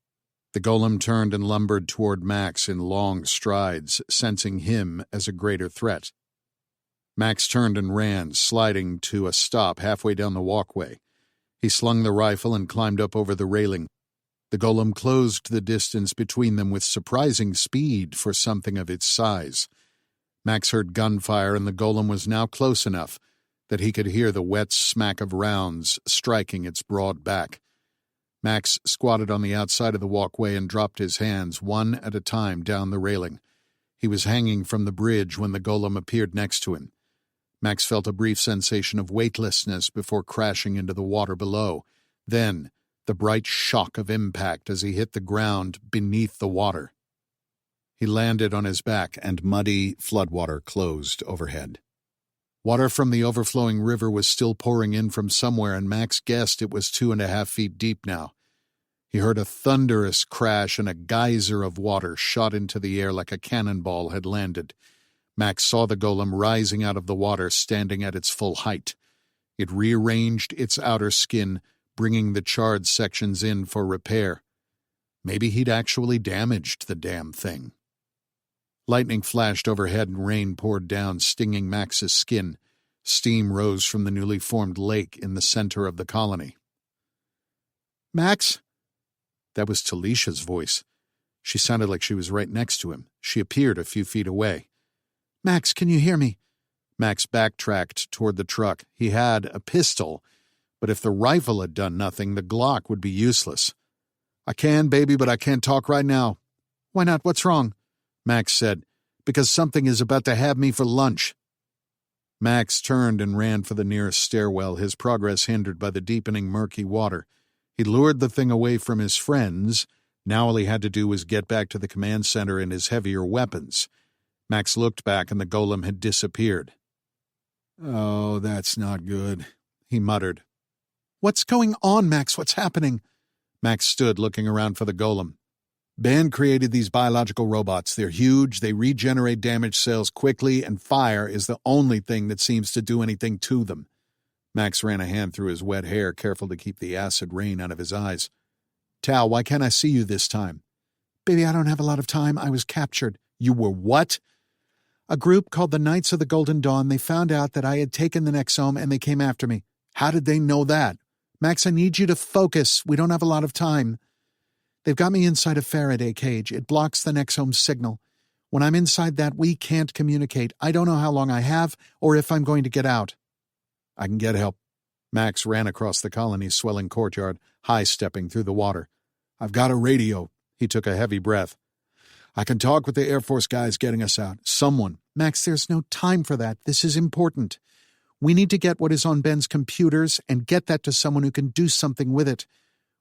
The golem turned and lumbered toward Max in long strides, sensing him as a greater threat. Max turned and ran, sliding to a stop halfway down the walkway. He slung the rifle and climbed up over the railing. The golem closed the distance between them with surprising speed for something of its size. Max heard gunfire, and the golem was now close enough that he could hear the wet smack of rounds striking its broad back. Max squatted on the outside of the walkway and dropped his hands one at a time down the railing. He was hanging from the bridge when the golem appeared next to him. Max felt a brief sensation of weightlessness before crashing into the water below. Then, the bright shock of impact as he hit the ground beneath the water. He landed on his back, and muddy floodwater closed overhead. Water from the overflowing river was still pouring in from somewhere, and Max guessed it was 2.5 feet deep now. He heard a thunderous crash, and a geyser of water shot into the air like a cannonball had landed. Max saw the golem rising out of the water, standing at its full height. It rearranged its outer skin, bringing the charred sections in for repair. Maybe he'd actually damaged the damn thing. Lightning flashed overhead and rain poured down, stinging Max's skin. Steam rose from the newly formed lake in the center of the colony. "Max?" That was Talicia's voice. She sounded like she was right next to him. She appeared a few feet away. "Max, can you hear me?" Max backtracked toward the truck. He had a pistol, but if the rifle had done nothing, the Glock would be useless. "I can, baby, but I can't talk right now." "Why not? What's wrong?" Max said. "Because something is about to have me for lunch." Max turned and ran for the nearest stairwell, his progress hindered by the deepening murky water. He lured the thing away from his friends. Now all he had to do was get back to the command center and his heavier weapons. Max looked back and the golem had disappeared. "Oh, that's not good," he muttered. "What's going on, Max? What's happening?" Max stood looking around for the golem. "Ben created these biological robots. They're huge, they regenerate damaged cells quickly, and fire is the only thing that seems to do anything to them." Max ran a hand through his wet hair, careful to keep the acid rain out of his eyes. "Tal, why can't I see you this time?" "Baby, I don't have a lot of time. I was captured." "You were what?" "A group called the Knights of the Golden Dawn. They found out that I had taken the Nexome and they came after me." "How did they know that?" "Max, I need you to focus. We don't have a lot of time. They've got me inside a Faraday cage. It blocks the Nexome's signal. When I'm inside that, we can't communicate. I don't know how long I have or if I'm going to get out." "I can get help." Max ran across the colony's swelling courtyard, high-stepping through the water. "I've got a radio." He took a heavy breath. "I can talk with the Air Force guys getting us out. Someone." "Max, there's no time for that. This is important. We need to get what is on Ben's computers and get that to someone who can do something with it.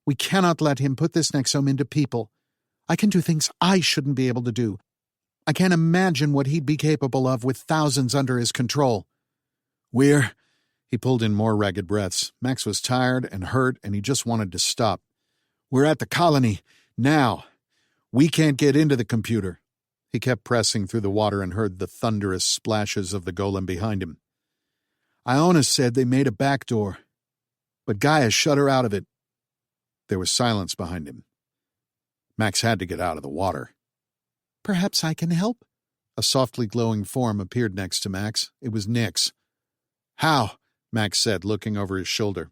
We cannot let him put this Nexome into people. I can do things I shouldn't be able to do. I can't imagine what he'd be capable of with thousands under his control." He pulled in more ragged breaths. Max was tired and hurt, and he just wanted to stop. "We're at the colony. Now. We can't get into the computer." He kept pressing through the water and heard the thunderous splashes of the golem behind him. "Iona said they made a back door, but Gaia shut her out of it." There was silence behind him. Max had to get out of the water. "Perhaps I can help?" A softly glowing form appeared next to Max. It was Nyx. "How?" Max said, looking over his shoulder.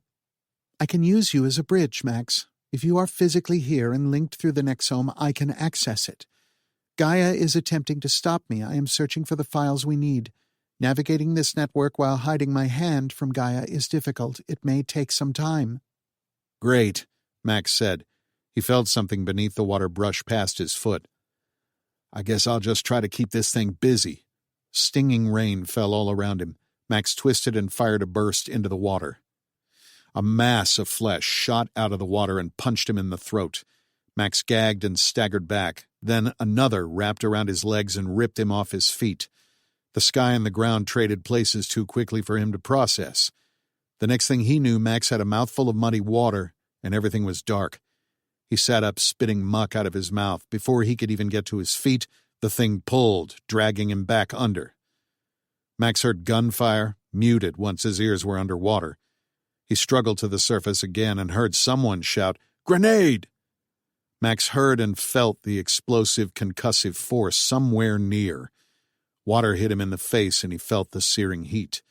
"I can use you as a bridge, Max. If you are physically here and linked through the Nexome, I can access it. Gaia is attempting to stop me. I am searching for the files we need. Navigating this network while hiding my hand from Gaia is difficult. It may take some time." "Great," Max said. He felt something beneath the water brush past his foot. "I guess I'll just try to keep this thing busy." Stinging rain fell all around him. Max twisted and fired a burst into the water. A mass of flesh shot out of the water and punched him in the throat. Max gagged and staggered back. Then another wrapped around his legs and ripped him off his feet. The sky and the ground traded places too quickly for him to process. The next thing he knew, Max had a mouthful of muddy water, and everything was dark. He sat up, spitting muck out of his mouth. Before he could even get to his feet, the thing pulled, dragging him back under. Max heard gunfire, muted once his ears were underwater. He struggled to the surface again and heard someone shout, "Grenade!" Max heard and felt the explosive concussive force somewhere near. Water hit him in the face and he felt the searing heat.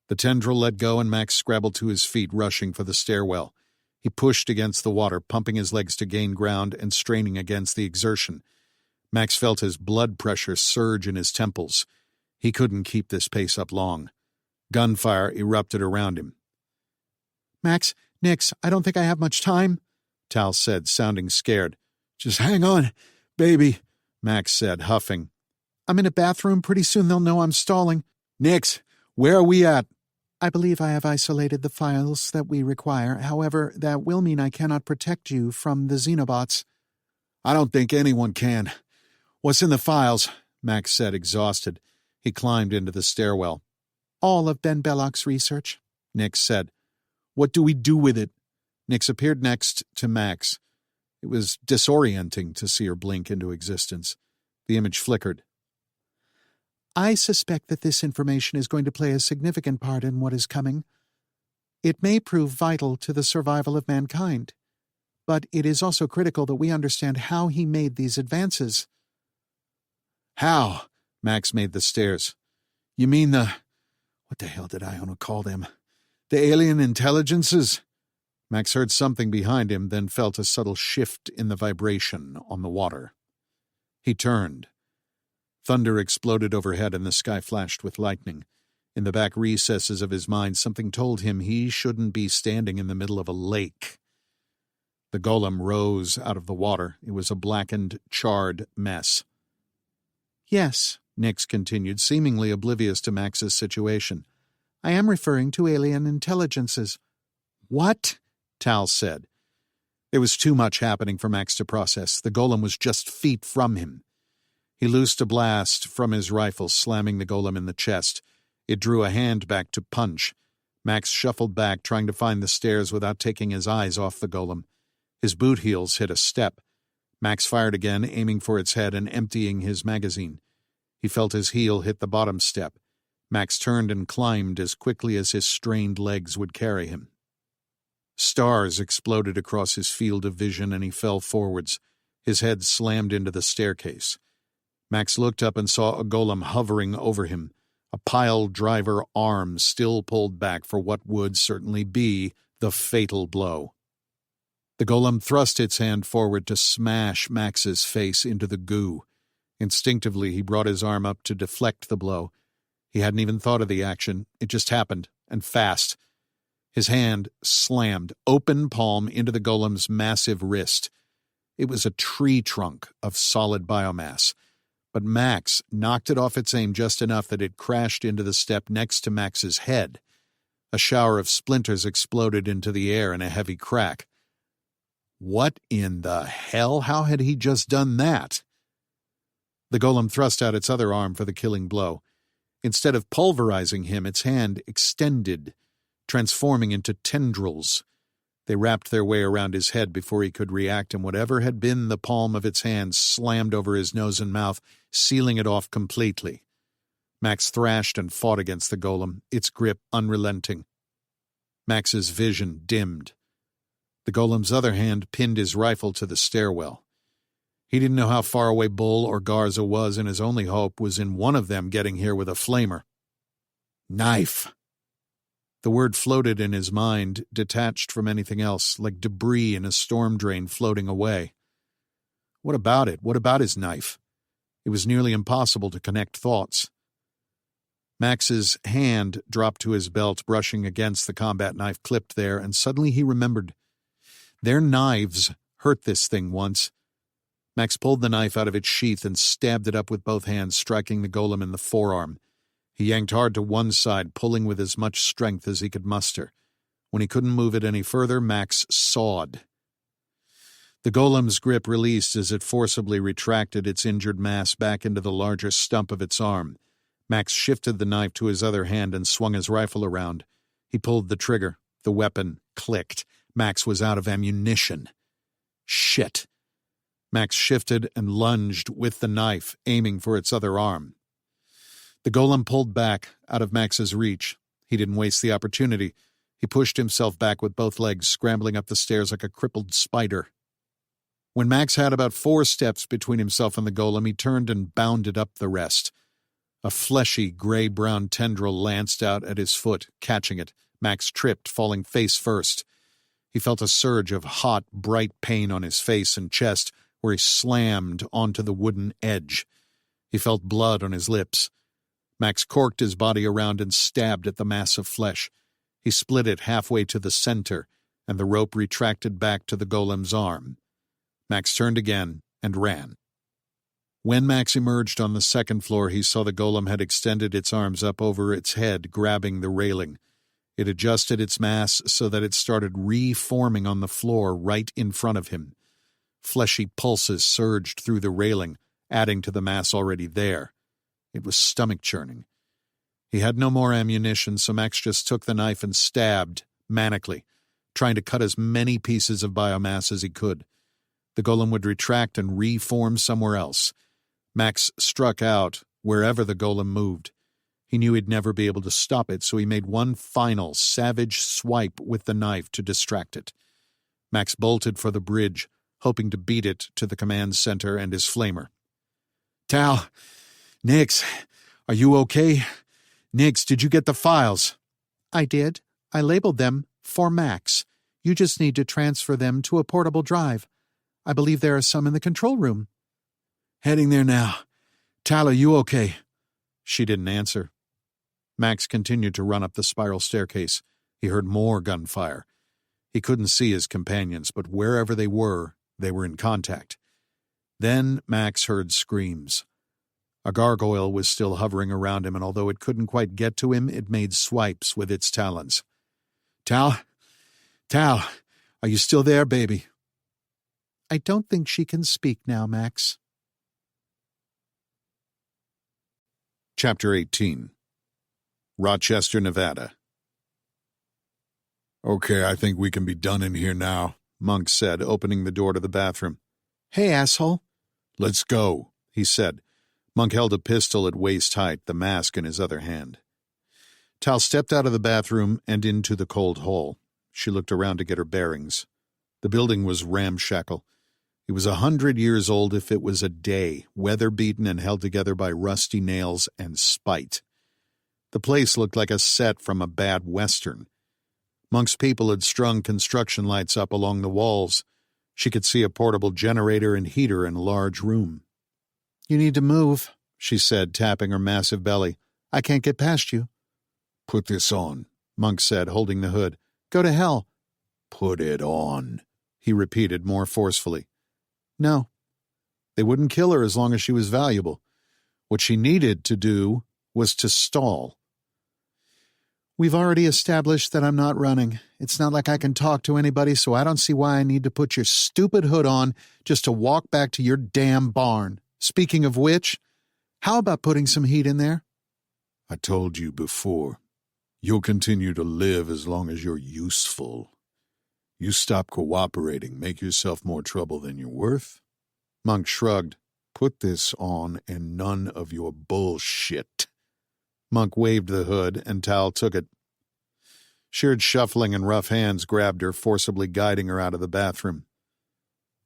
The tendril let go and Max scrabbled to his feet, rushing for the stairwell. He pushed against the water, pumping his legs to gain ground and straining against the exertion. Max felt his blood pressure surge in his temples. He couldn't keep this pace up long. Gunfire erupted around him. "Max, Nyx, I don't think I have much time," Tal said, sounding scared. "Just hang on, baby," Max said, huffing. "I'm in a bathroom. Pretty soon they'll know I'm stalling." "Nyx, where are we at?" "I believe I have isolated the files that we require. However, that will mean I cannot protect you from the Xenobots." "I don't think anyone can. What's in the files?" Max said, exhausted. He climbed into the stairwell. "All of Ben Belloc's research," Nyx said. "What do we do with it?" Nyx appeared next to Max. It was disorienting to see her blink into existence. The image flickered. "I suspect that this information is going to play a significant part in what is coming. It may prove vital to the survival of mankind, but it is also critical that we understand how he made these advances." "How?" Max made the stares. "You mean what the hell did Iona call them? The alien intelligences?" Max heard something behind him, then felt a subtle shift in the vibration on the water. He turned. Thunder exploded overhead and the sky flashed with lightning. In the back recesses of his mind, something told him he shouldn't be standing in the middle of a lake. The golem rose out of the water. It was a blackened, charred mess. "Yes," Nyx continued, seemingly oblivious to Max's situation. "I am referring to alien intelligences." "What?" Tal said. There was too much happening for Max to process. The golem was just feet from him. He loosed a blast from his rifle, slamming the golem in the chest. It drew a hand back to punch. Max shuffled back, trying to find the stairs without taking his eyes off the golem. His boot heels hit a step. Max fired again, aiming for its head and emptying his magazine. He felt his heel hit the bottom step. Max turned and climbed as quickly as his strained legs would carry him. Stars exploded across his field of vision and he fell forwards. His head slammed into the staircase. Max looked up and saw a golem hovering over him, a pile-driver arm still pulled back for what would certainly be the fatal blow. The golem thrust its hand forward to smash Max's face into the goo. Instinctively, he brought his arm up to deflect the blow. He hadn't even thought of the action. It just happened, and fast. His hand slammed, open palm, into the golem's massive wrist. It was a tree trunk of solid biomass. But Max knocked it off its aim just enough that it crashed into the step next to Max's head. A shower of splinters exploded into the air in a heavy crack. What in the hell? How had he just done that? The golem thrust out its other arm for the killing blow. Instead of pulverizing him, its hand extended. transforming into tendrils. They wrapped their way around his head before he could react, and whatever had been the palm of its hand slammed over his nose and mouth, sealing it off completely. Max thrashed and fought against the golem, its grip unrelenting. Max's vision dimmed. The golem's other hand pinned his rifle to the stairwell. He didn't know how far away Bull or Garza was, and his only hope was in one of them getting here with a flamer. Knife! The word floated in his mind, detached from anything else, like debris in a storm drain floating away. What about it? What about his knife? It was nearly impossible to connect thoughts. Max's hand dropped to his belt, brushing against the combat knife clipped there, and suddenly he remembered. Their knives hurt this thing once. Max pulled the knife out of its sheath and stabbed it up with both hands, striking the golem in the forearm. He yanked hard to one side, pulling with as much strength as he could muster. When he couldn't move it any further, Max sawed. The golem's grip released as it forcibly retracted its injured mass back into the larger stump of its arm. Max shifted the knife to his other hand and swung his rifle around. He pulled the trigger. The weapon clicked. Max was out of ammunition. Shit. Max shifted and lunged with the knife, aiming for its other arm. The golem pulled back, out of Max's reach. He didn't waste the opportunity. He pushed himself back with both legs, scrambling up the stairs like a crippled spider. When Max had about 4 steps between himself and the golem, he turned and bounded up the rest. A fleshy, gray-brown tendril lanced out at his foot, catching it. Max tripped, falling face first. He felt a surge of hot, bright pain on his face and chest, where he slammed onto the wooden edge. He felt blood on his lips. Max corked his body around and stabbed at the mass of flesh. He split it halfway to the center, and the rope retracted back to the golem's arm. Max turned again and ran. When Max emerged on the second floor, he saw the golem had extended its arms up over its head, grabbing the railing. It adjusted its mass so that it started reforming on the floor right in front of him. Fleshy pulses surged through the railing, adding to the mass already there. It was stomach-churning. He had no more ammunition, so Max just took the knife and stabbed, manically, trying to cut as many pieces of biomass as he could. The golem would retract and reform somewhere else. Max struck out wherever the golem moved. He knew he'd never be able to stop it, so he made one final, savage swipe with the knife to distract it. Max bolted for the bridge, hoping to beat it to the command center and his flamer. Tal, Nix, are you okay? Nix, did you get the files? I did. I labeled them for Max. You just need to transfer them to a portable drive. I believe there are some in the control room. Heading there now. Tal, are you okay? She didn't answer. Max continued to run up the spiral staircase. He heard more gunfire. He couldn't see his companions, but wherever they were in contact. Then Max heard screams. A gargoyle was still hovering around him, and although it couldn't quite get to him, it made swipes with its talons. Tal, are you still there, baby? I don't think she can speak now, Max. Chapter 18. Rochester, Nevada. Okay, I think we can be done in here now, Monk said, opening the door to the bathroom. Hey, asshole. Let's go, he said. Monk held a pistol at waist height, the mask in his other hand. Tal stepped out of the bathroom and into the cold hall. She looked around to get her bearings. The building was ramshackle. It was 100 years old if it was a day, weather-beaten and held together by rusty nails and spite. The place looked like a set from a bad western. Monk's people had strung construction lights up along the walls. She could see a portable generator and heater in a large room. You need to move, she said, tapping her massive belly. I can't get past you. Put this on, Monk said, holding the hood. Go to hell. Put it on, he repeated more forcefully. No. They wouldn't kill her as long as she was valuable. What she needed to do was to stall. We've already established that I'm not running. It's not like I can talk to anybody, so I don't see why I need to put your stupid hood on just to walk back to your damn barn. Speaking of which, how about putting some heat in there? I told you before. You'll continue to live as long as you're useful. You stop cooperating, make yourself more trouble than you're worth. Monk shrugged. Put this on and none of your bullshit. Monk waved the hood, and Tal took it. Sheard's shuffling and rough hands grabbed her, forcibly guiding her out of the bathroom.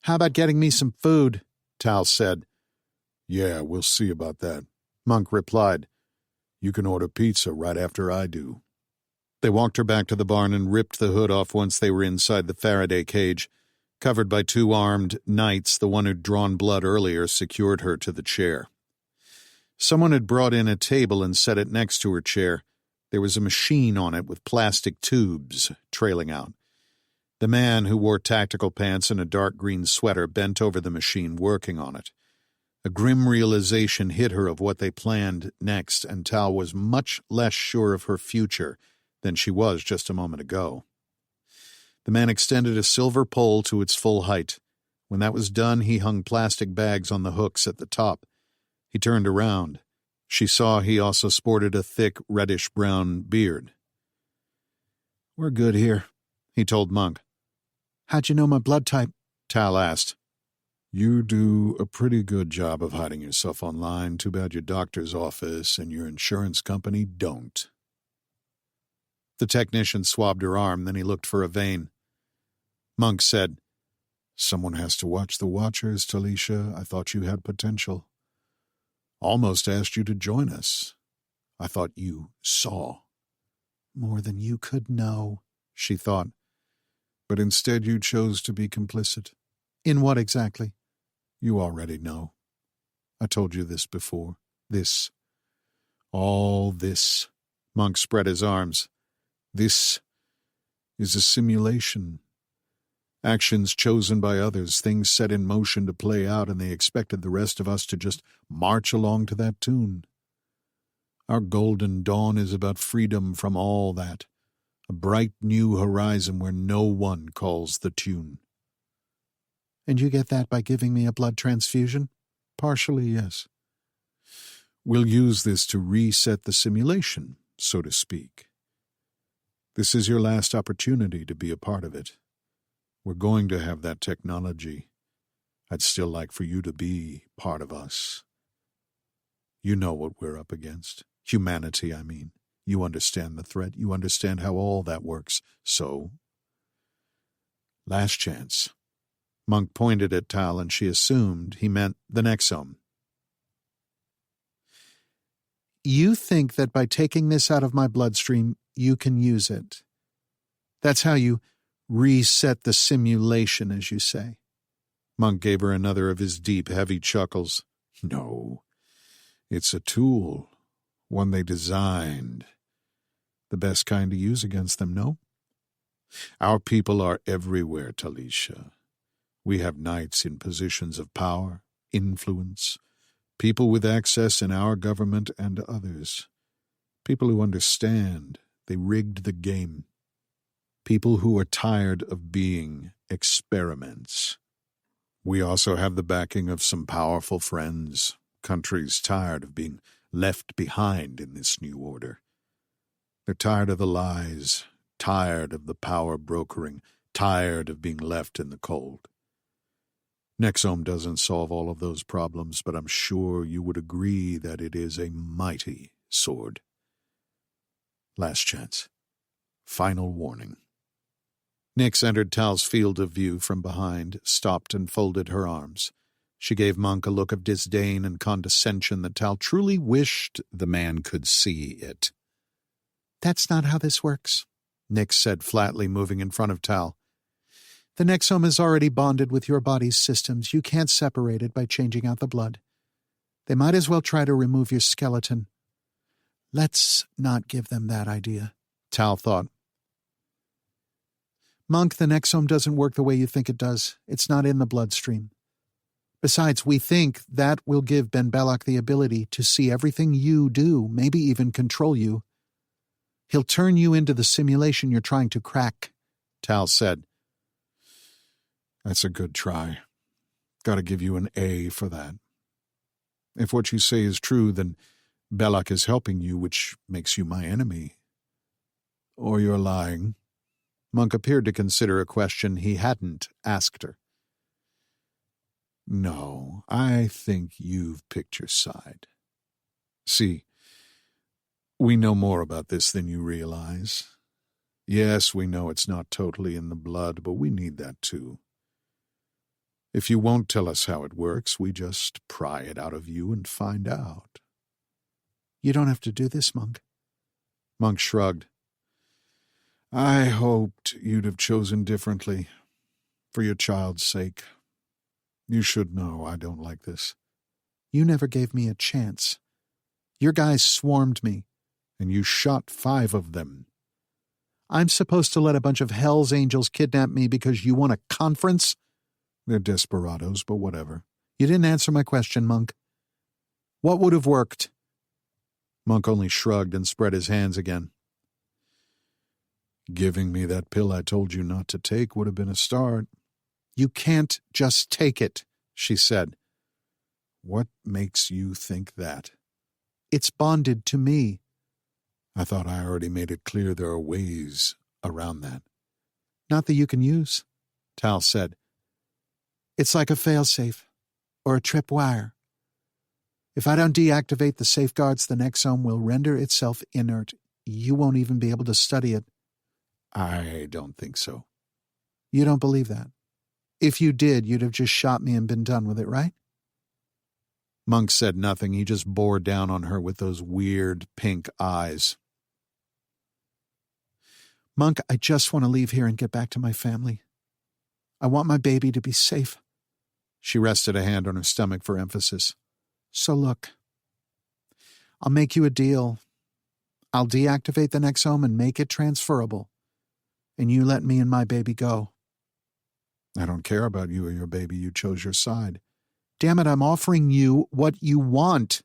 "How about getting me some food?" Tal said. "Yeah, we'll see about that," Monk replied. "You can order pizza right after I do." They walked her back to the barn and ripped the hood off once they were inside the Faraday cage. Covered by 2 armed knights, the one who'd drawn blood earlier secured her to the chair. Someone had brought in a table and set it next to her chair. There was a machine on it with plastic tubes trailing out. The man, who wore tactical pants and a dark green sweater, bent over the machine, working on it. A grim realization hit her of what they planned next, and Tal was much less sure of her future than she was just a moment ago. The man extended a silver pole to its full height. When that was done, he hung plastic bags on the hooks at the top. He turned around. She saw he also sported a thick, reddish-brown beard. "We're good here," he told Monk. "How'd you know my blood type?" Tal asked. "You do a pretty good job of hiding yourself online. Too bad your doctor's office and your insurance company don't." The technician swabbed her arm, then he looked for a vein. Monk said, "Someone has to watch the Watchers, Talisha. I thought you had potential. Almost asked you to join us. I thought you saw." "More than you could know," she thought. "But instead you chose to be complicit." "In what exactly?" "You already know. I told you this before. This. All this." Monk spread his arms. "This is a simulation. Actions chosen by others, things set in motion to play out, and they expected the rest of us to just march along to that tune. Our golden dawn is about freedom from all that, a bright new horizon where no one calls the tune." "And you get that by giving me a blood transfusion?" "Partially, yes. We'll use this to reset the simulation, so to speak. This is your last opportunity to be a part of it. We're going to have that technology. I'd still like for you to be part of us. You know what we're up against. Humanity, I mean. You understand the threat. You understand how all that works. So, last chance." Monk pointed at Tal, and she assumed he meant the Nexome. "You think that by taking this out of my bloodstream, you can use it. That's how you reset the simulation, as you say." Monk gave her another of his deep, heavy chuckles. "No. It's a tool. One they designed. The best kind to use against them, no? Our people are everywhere, Talisha. We have knights in positions of power, influence, people with access in our government and others. People who understand they rigged the game. People who are tired of being experiments. We also have the backing of some powerful friends, countries tired of being left behind in this new order. They're tired of the lies, tired of the power brokering, tired of being left in the cold. Nexome doesn't solve all of those problems, but I'm sure you would agree that it is a mighty sword. Last chance. Final warning." Nyx entered Tal's field of view from behind, stopped and folded her arms. She gave Monk a look of disdain and condescension that Tal truly wished the man could see it. "That's not how this works," Nyx said flatly, moving in front of Tal. "The Nexome is already bonded with your body's systems. You can't separate it by changing out the blood. They might as well try to remove your skeleton. Let's not give them that idea," Tal thought. "Monk, the Nexome doesn't work the way you think it does. It's not in the bloodstream. Besides, we think that will give Ben Belloc the ability to see everything you do, maybe even control you. He'll turn you into the simulation you're trying to crack," Tal said. "That's a good try. Gotta give you an A for that. If what you say is true, then Belloc is helping you, which makes you my enemy. or you're lying. Monk appeared to consider a question he hadn't asked her. No, I think you've picked your side. See, we know more about this than you realize. Yes, we know it's not totally in the blood, but we need that too. If you won't tell us how it works, we just pry it out of you and find out. You don't have to do this, Monk. Monk shrugged. I hoped you'd have chosen differently, for your child's sake. You should know I don't like this. You never gave me a chance. Your guys swarmed me. And you shot 5 of them. I'm supposed to let a bunch of Hell's Angels kidnap me because you want a conference? They're desperados, but whatever. You didn't answer my question, Monk. What would have worked? Monk only shrugged and spread his hands again. Giving me that pill I told you not to take would have been a start. You can't just take it, she said. What makes you think that? It's bonded to me. I thought I already made it clear there are ways around that. Not that you can use, Tal said. It's like a failsafe, or a tripwire. If I don't deactivate the safeguards, the Nexome will render itself inert. You won't even be able to study it. I don't think so. You don't believe that? If you did, you'd have just shot me and been done with it, right? Monk said nothing. He just bore down on her with those weird pink eyes. Monk, I just want to leave here and get back to my family. I want my baby to be safe. She rested a hand on her stomach for emphasis. So look, I'll make you a deal. I'll deactivate the Nexome and make it transferable. And you let me and my baby go. I don't care about you or your baby. You chose your side. Damn it, I'm offering you what you want.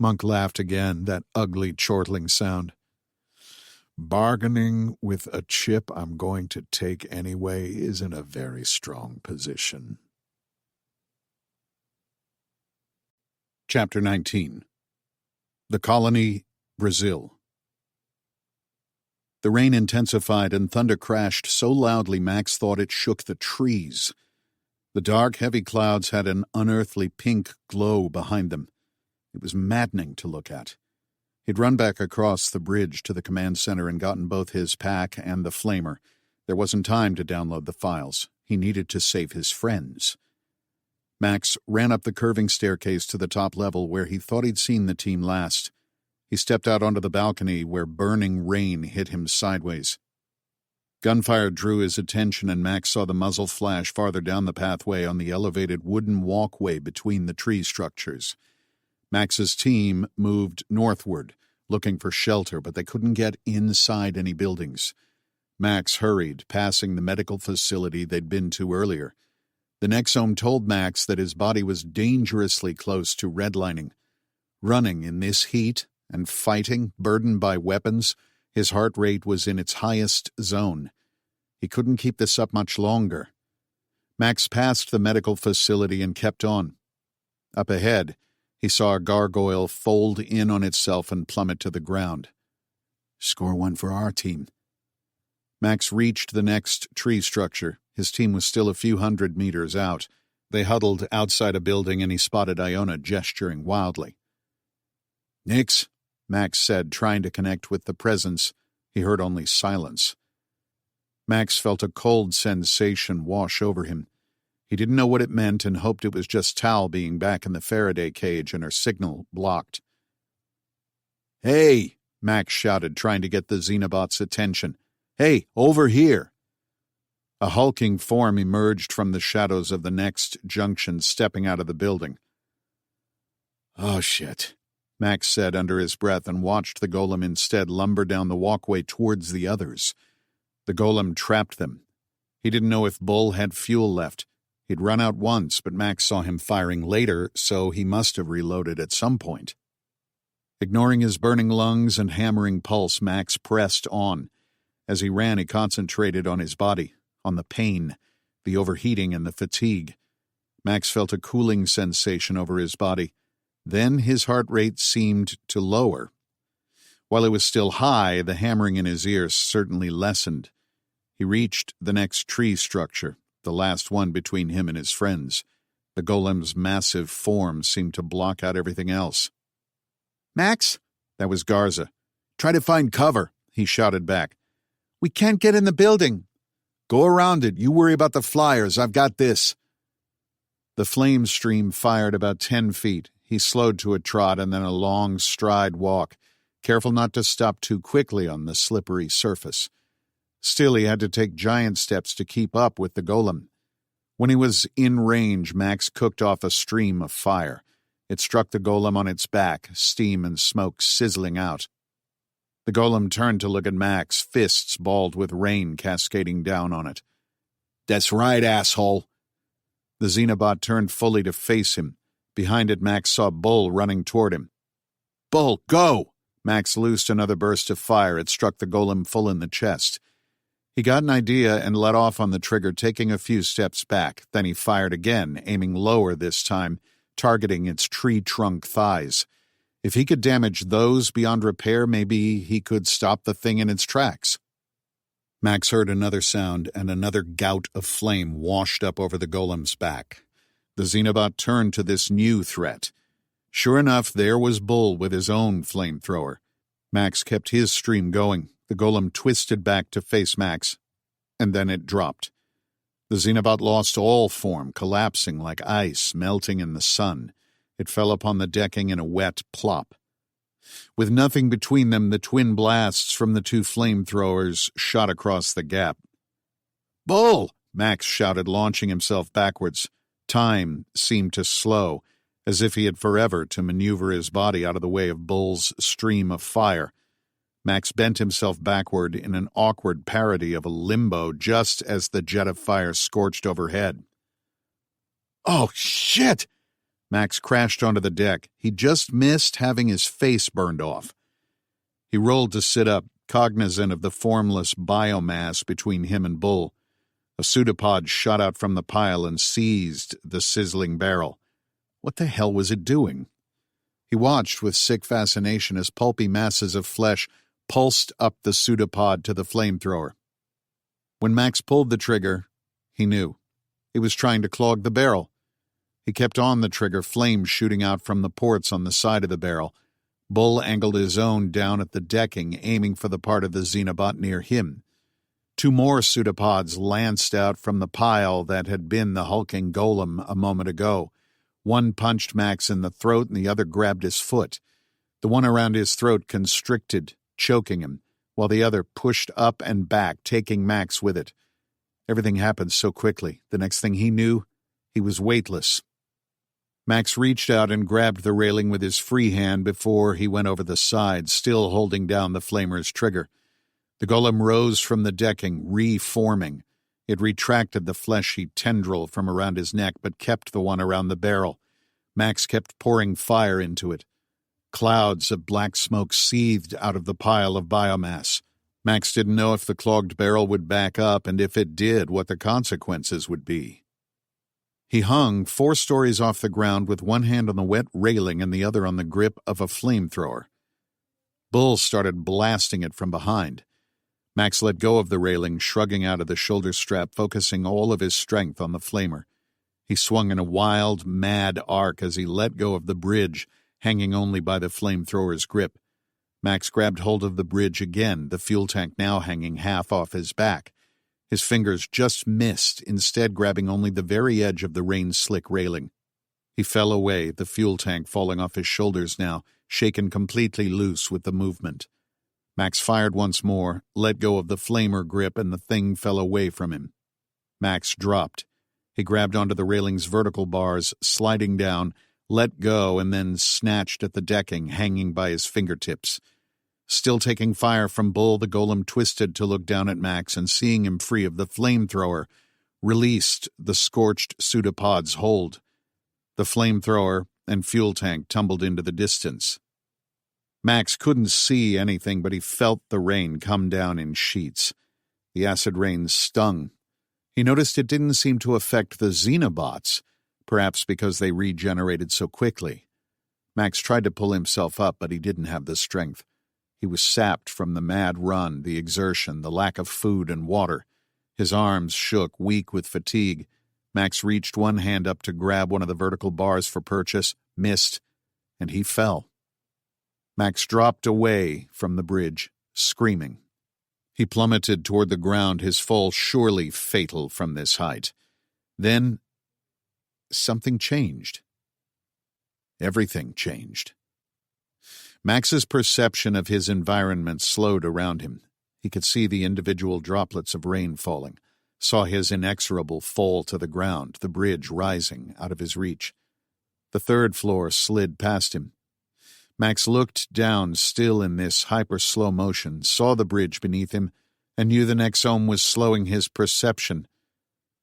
Monk laughed again, that ugly, chortling sound. Bargaining with a chip I'm going to take anyway is in a very strong position. Chapter 19. The Colony, Brazil. The rain intensified and thunder crashed so loudly Max thought it shook the trees. The dark, heavy clouds had an unearthly pink glow behind them. It was maddening to look at. He'd run back across the bridge to the command center and gotten both his pack and the flamer. There wasn't time to download the files. He needed to save his friends. Max ran up the curving staircase to the top level where he thought he'd seen the team last. He stepped out onto the balcony where burning rain hit him sideways. Gunfire drew his attention, and Max saw the muzzle flash farther down the pathway on the elevated wooden walkway between the tree structures. Max's team moved northward, looking for shelter, but they couldn't get inside any buildings. Max hurried, passing the medical facility they'd been to earlier. The Nexome told Max that his body was dangerously close to redlining. Running in this heat and fighting, burdened by weapons, his heart rate was in its highest zone. He couldn't keep this up much longer. Max passed the medical facility and kept on. Up ahead, he saw a gargoyle fold in on itself and plummet to the ground. Score one for our team. Max reached the next tree structure. His team was still a few hundred meters out. They huddled outside a building, and he spotted Iona gesturing wildly. "Nix," Max said, trying to connect with the presence. He heard only silence. Max felt a cold sensation wash over him. He didn't know what it meant and hoped it was just Tal being back in the Faraday cage and her signal blocked. "Hey!" Max shouted, trying to get the Xenobot's attention. "Hey, over here!" A hulking form emerged from the shadows of the next junction, stepping out of the building. "Oh, shit," Max said under his breath and watched the golem instead lumber down the walkway towards the others. The golem trapped them. He didn't know if Bull had fuel left. He'd run out once, but Max saw him firing later, so he must have reloaded at some point. Ignoring his burning lungs and hammering pulse, Max pressed on. As he ran, he concentrated on his body, on the pain, the overheating, and the fatigue. Max felt a cooling sensation over his body. Then his heart rate seemed to lower. While it was still high, the hammering in his ears certainly lessened. He reached the next tree structure, the last one between him and his friends. The golem's massive form seemed to block out everything else. Max? That was Garza. "Try to find cover," he shouted back. "We can't get in the building." "Go around it. You worry about the flyers. I've got this." The flame stream fired about 10 feet. He slowed to a trot and then a long stride walk, careful not to stop too quickly on the slippery surface. Still, he had to take giant steps to keep up with the golem. When he was in range, Max cooked off a stream of fire. It struck the golem on its back, steam and smoke sizzling out. The golem turned to look at Max, fists balled with rain cascading down on it. "That's right, asshole." The Xenobot turned fully to face him. Behind it, Max saw Bull running toward him. "Bull, go!" Max loosed another burst of fire. It struck the golem full in the chest. He got an idea and let off on the trigger, taking a few steps back. Then he fired again, aiming lower this time, targeting its tree-trunk thighs. If he could damage those beyond repair, maybe he could stop the thing in its tracks. Max heard another sound, and another gout of flame washed up over the golem's back. The Xenobot turned to this new threat. Sure enough, there was Bull with his own flamethrower. Max kept his stream going. The golem twisted back to face Max, and then it dropped. The Xenobot lost all form, collapsing like ice melting in the sun. It fell upon the decking in a wet plop. With nothing between them, the twin blasts from the two flamethrowers shot across the gap. "Bull!" Max shouted, launching himself backwards. Time seemed to slow, as if he had forever to maneuver his body out of the way of Bull's stream of fire. Max bent himself backward in an awkward parody of a limbo just as the jet of fire scorched overhead. "Oh, shit!" Max crashed onto the deck. He just missed having his face burned off. He rolled to sit up, cognizant of the formless biomass between him and Bull. A pseudopod shot out from the pile and seized the sizzling barrel. What the hell was it doing? He watched with sick fascination as pulpy masses of flesh pulsed up the pseudopod to the flamethrower. When Max pulled the trigger, he knew. He was trying to clog the barrel. He kept on the trigger, flames shooting out from the ports on the side of the barrel. Bull angled his own down at the decking, aiming for the part of the Xenobot near him. Two more pseudopods lanced out from the pile that had been the hulking golem a moment ago. One punched Max in the throat and the other grabbed his foot. The one around his throat constricted, choking him, while the other pushed up and back, taking Max with it. Everything happened so quickly. The next thing he knew, he was weightless. Max reached out and grabbed the railing with his free hand before he went over the side, still holding down the flamer's trigger. The golem rose from the decking, reforming. It retracted the fleshy tendril from around his neck, but kept the one around the barrel. Max kept pouring fire into it. Clouds of black smoke seethed out of the pile of biomass. Max didn't know if the clogged barrel would back up, and if it did, what the consequences would be. He hung 4 stories off the ground with one hand on the wet railing and the other on the grip of a flamethrower. Bull started blasting it from behind. Max let go of the railing, shrugging out of the shoulder strap, focusing all of his strength on the flamer. He swung in a wild, mad arc as he let go of the bridge, hanging only by the flamethrower's grip. Max grabbed hold of the bridge again, the fuel tank now hanging half off his back. His fingers just missed, instead grabbing only the very edge of the rain-slick railing. He fell away, the fuel tank falling off his shoulders now, shaken completely loose with the movement. Max fired once more, let go of the flamer grip, and the thing fell away from him. Max dropped. He grabbed onto the railing's vertical bars, sliding down, let go, and then snatched at the decking, hanging by his fingertips. Still taking fire from Bull, the golem twisted to look down at Max, and seeing him free of the flamethrower, released the scorched pseudopod's hold. The flamethrower and fuel tank tumbled into the distance. Max couldn't see anything, but he felt the rain come down in sheets. The acid rain stung. He noticed it didn't seem to affect the Xenobots, perhaps because they regenerated so quickly. Max tried to pull himself up, but he didn't have the strength. He was sapped from the mad run, the exertion, the lack of food and water. His arms shook, weak with fatigue. Max reached one hand up to grab one of the vertical bars for purchase, missed, and he fell. Max dropped away from the bridge, screaming. He plummeted toward the ground, his fall surely fatal from this height. Then, something changed. Everything changed. Max's perception of his environment slowed around him. He could see the individual droplets of rain falling, saw his inexorable fall to the ground, the bridge rising out of his reach. The third floor slid past him. Max looked down, still in this hyper-slow motion, saw the bridge beneath him, and knew the Nexome was slowing his perception.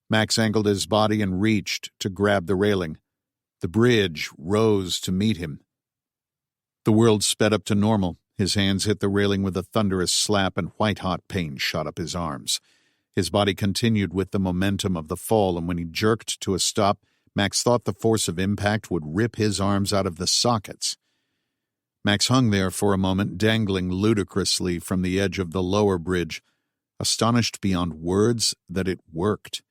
Max angled his body and reached to grab the railing. The bridge rose to meet him. The world sped up to normal. His hands hit the railing with a thunderous slap, and white-hot pain shot up his arms. His body continued with the momentum of the fall, and when he jerked to a stop, Max thought the force of impact would rip his arms out of the sockets. Max hung there for a moment, dangling ludicrously from the edge of the lower bridge, astonished beyond words that it worked.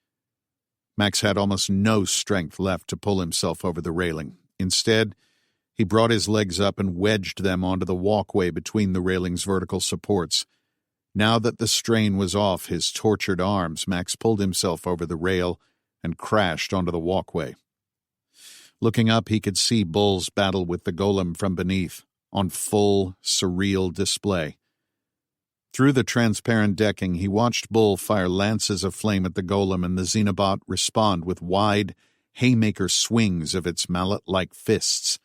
Max had almost no strength left to pull himself over the railing. Instead, he brought his legs up and wedged them onto the walkway between the railing's vertical supports. Now that the strain was off his tortured arms, Max pulled himself over the rail and crashed onto the walkway. Looking up, he could see Bull's battle with the golem from beneath, on full, surreal display. Through the transparent decking, he watched Bull fire lances of flame at the golem and the Xenobot respond with wide, haymaker swings of its mallet-like fists.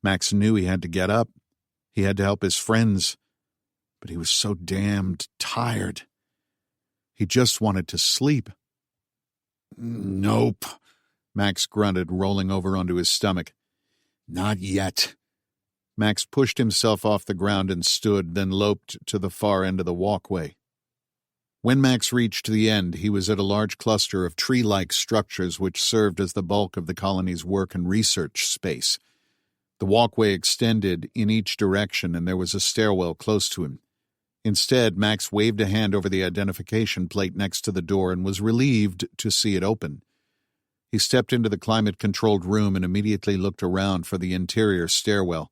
Max knew he had to get up. He had to help his friends. But he was so damned tired. He just wanted to sleep. Nope, Max grunted, rolling over onto his stomach. Not yet. Max pushed himself off the ground and stood, then loped to the far end of the walkway. When Max reached the end, he was at a large cluster of tree-like structures which served as the bulk of the colony's work and research space. The walkway extended in each direction, and there was a stairwell close to him. Instead, Max waved a hand over the identification plate next to the door and was relieved to see it open. He stepped into the climate-controlled room and immediately looked around for the interior stairwell.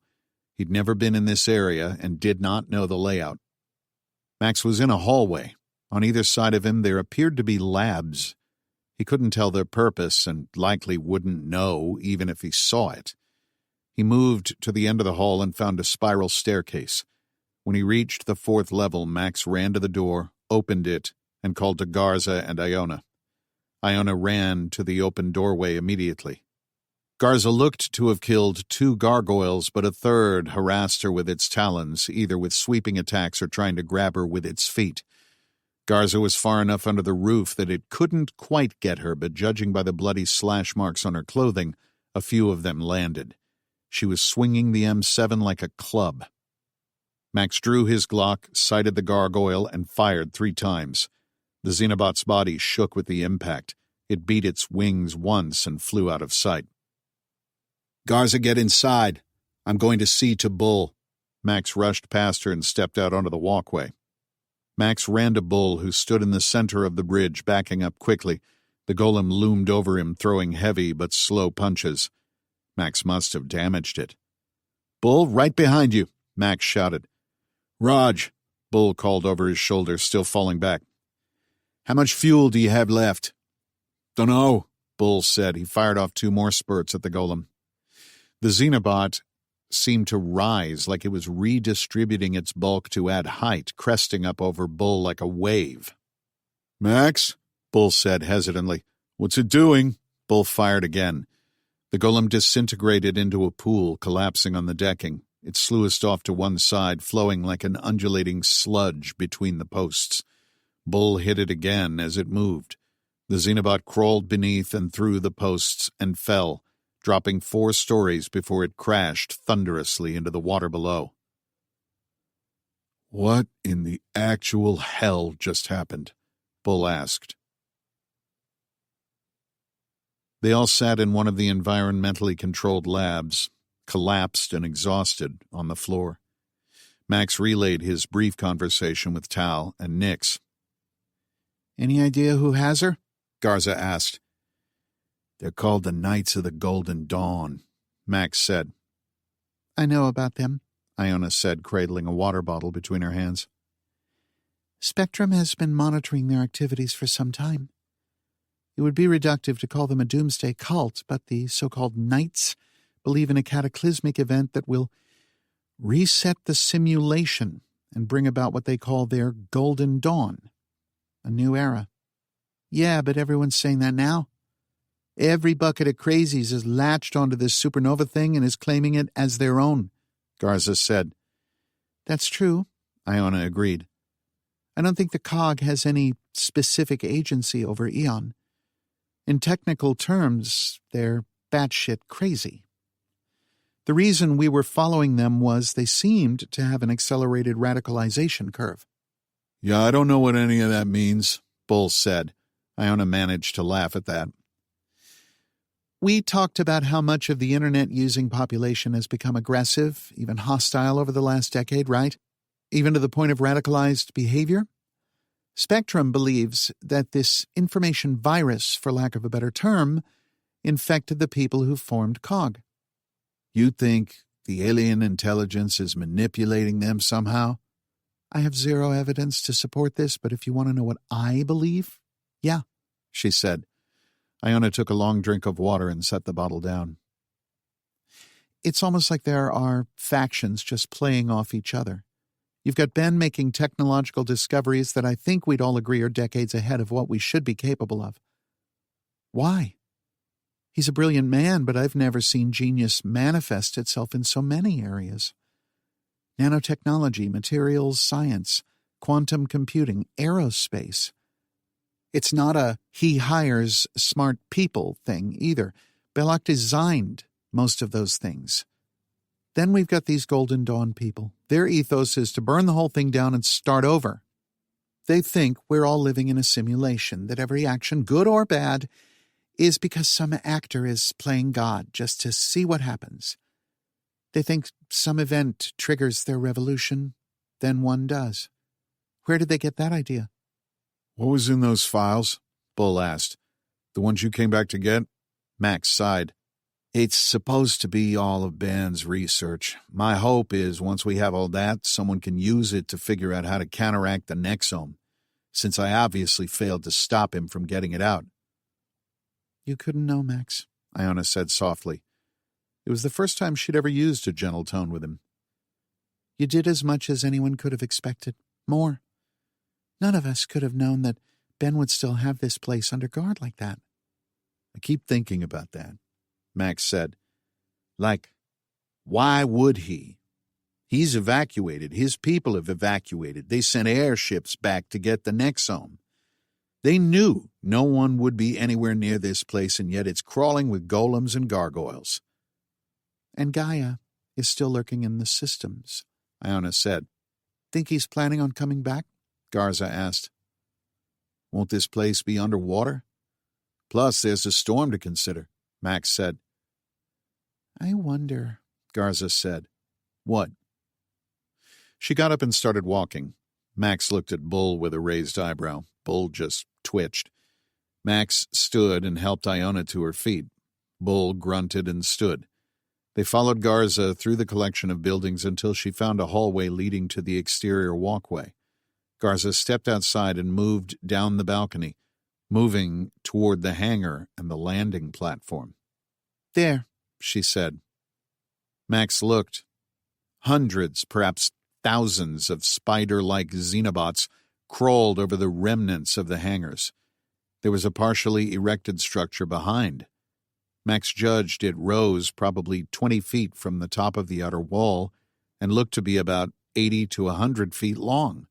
He'd never been in this area and did not know the layout. Max was in a hallway. On either side of him there appeared to be labs. He couldn't tell their purpose and likely wouldn't know even if he saw it. He moved to the end of the hall and found a spiral staircase. When he reached the fourth level, Max ran to the door, opened it, and called to Garza and Iona. Iona ran to the open doorway immediately. Garza looked to have killed 2 gargoyles, but a third harassed her with its talons, either with sweeping attacks or trying to grab her with its feet. Garza was far enough under the roof that it couldn't quite get her, but judging by the bloody slash marks on her clothing, a few of them landed. She was swinging the M7 like a club. Max drew his Glock, sighted the gargoyle, and fired 3 times. The Xenobot's body shook with the impact. It beat its wings once and flew out of sight. Garza, get inside. I'm going to see to Bull. Max rushed past her and stepped out onto the walkway. Max ran to Bull, who stood in the center of the bridge, backing up quickly. The golem loomed over him, throwing heavy but slow punches. Max must have damaged it. Bull, right behind you, Max shouted. Raj, Bull called over his shoulder, still falling back. How much fuel do you have left? Dunno, Bull said. He fired off 2 more spurts at the golem. The Xenobot seemed to rise like it was redistributing its bulk to add height, cresting up over Bull like a wave. Max, Bull said hesitantly. What's it doing? Bull fired again. The golem disintegrated into a pool, collapsing on the decking. It sluiced off to one side, flowing like an undulating sludge between the posts. Bull hit it again as it moved. The Xenobot crawled beneath and through the posts and fell, dropping 4 stories before it crashed thunderously into the water below. What in the actual hell just happened? Bull asked. They all sat in one of the environmentally controlled labs, collapsed and exhausted on the floor. Max relayed his brief conversation with Tal and Nix. Any idea who has her? Garza asked. They're called the Knights of the Golden Dawn, Max said. I know about them, Iona said, cradling a water bottle between her hands. Spectrum has been monitoring their activities for some time. It would be reductive to call them a doomsday cult, but the so-called Knights believe in a cataclysmic event that will reset the simulation and bring about what they call their Golden Dawn, a new era. Yeah, but everyone's saying that now. Every bucket of crazies is latched onto this supernova thing and is claiming it as their own, Garza said. That's true, Iona agreed. I don't think the COG has any specific agency over Eon. In technical terms, they're batshit crazy. The reason we were following them was they seemed to have an accelerated radicalization curve. Yeah, I don't know what any of that means, Bull said. Iona managed to laugh at that. We talked about how much of the internet-using population has become aggressive, even hostile over the last decade, right? Even to the point of radicalized behavior? Spectrum believes that this information virus, for lack of a better term, infected the people who formed COG. You think the alien intelligence is manipulating them somehow? I have zero evidence to support this, but if you want to know what I believe, yeah, she said. Iona took a long drink of water and set the bottle down. It's almost like there are factions just playing off each other. You've got Ben making technological discoveries that I think we'd all agree are decades ahead of what we should be capable of. Why? He's a brilliant man, but I've never seen genius manifest itself in so many areas. Nanotechnology, materials science, quantum computing, aerospace. It's not a he hires smart people thing either. Belloc designed most of those things. Then we've got these Golden Dawn people. Their ethos is to burn the whole thing down and start over. They think we're all living in a simulation, that every action, good or bad, is because some actor is playing God just to see what happens. They think some event triggers their revolution, then one does. Where did they get that idea? What was in those files? Bull asked. The ones you came back to get? Max sighed. It's supposed to be all of Ben's research. My hope is once we have all that, someone can use it to figure out how to counteract the Nexome, since I obviously failed to stop him from getting it out. You couldn't know, Max, Iona said softly. It was the first time she'd ever used a gentle tone with him. You did as much as anyone could have expected. More. None of us could have known that Ben would still have this place under guard like that. I keep thinking about that, Max said. Like, why would he? He's evacuated. His people have evacuated. They sent airships back to get the Nexome. They knew no one would be anywhere near this place, and yet it's crawling with golems and gargoyles. And Gaia is still lurking in the systems, Iona said. Think he's planning on coming back? Garza asked. Won't this place be underwater? Plus, there's a storm to consider, Max said. I wonder, Garza said. What? She got up and started walking. Max looked at Bull with a raised eyebrow. Bull just twitched. Max stood and helped Iona to her feet. Bull grunted and stood. They followed Garza through the collection of buildings until she found a hallway leading to the exterior walkway. Garza stepped outside and moved down the balcony, moving toward the hangar and the landing platform. There, she said. Max looked. Hundreds, perhaps thousands of spider-like xenobots crawled over the remnants of the hangars. There was a partially erected structure behind. Max judged it rose probably 20 feet from the top of the outer wall and looked to be about 80 to 100 feet long.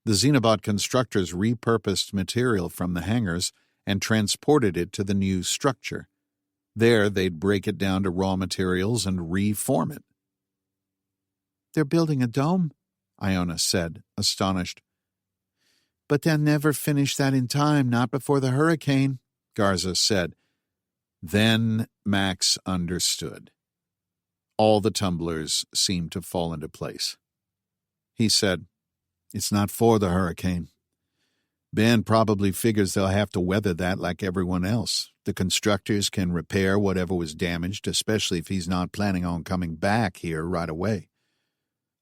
The Xenobot constructors repurposed material from the hangars and transported it to the new structure. There, they'd break it down to raw materials and reform it. They're building a dome, Iona said, astonished. But they'll never finish that in time, not before the hurricane, Garza said. Then Max understood. All the tumblers seemed to fall into place. he said. It's not for the hurricane. Ben probably figures they'll have to weather that like everyone else. The constructors can repair whatever was damaged, especially if he's not planning on coming back here right away.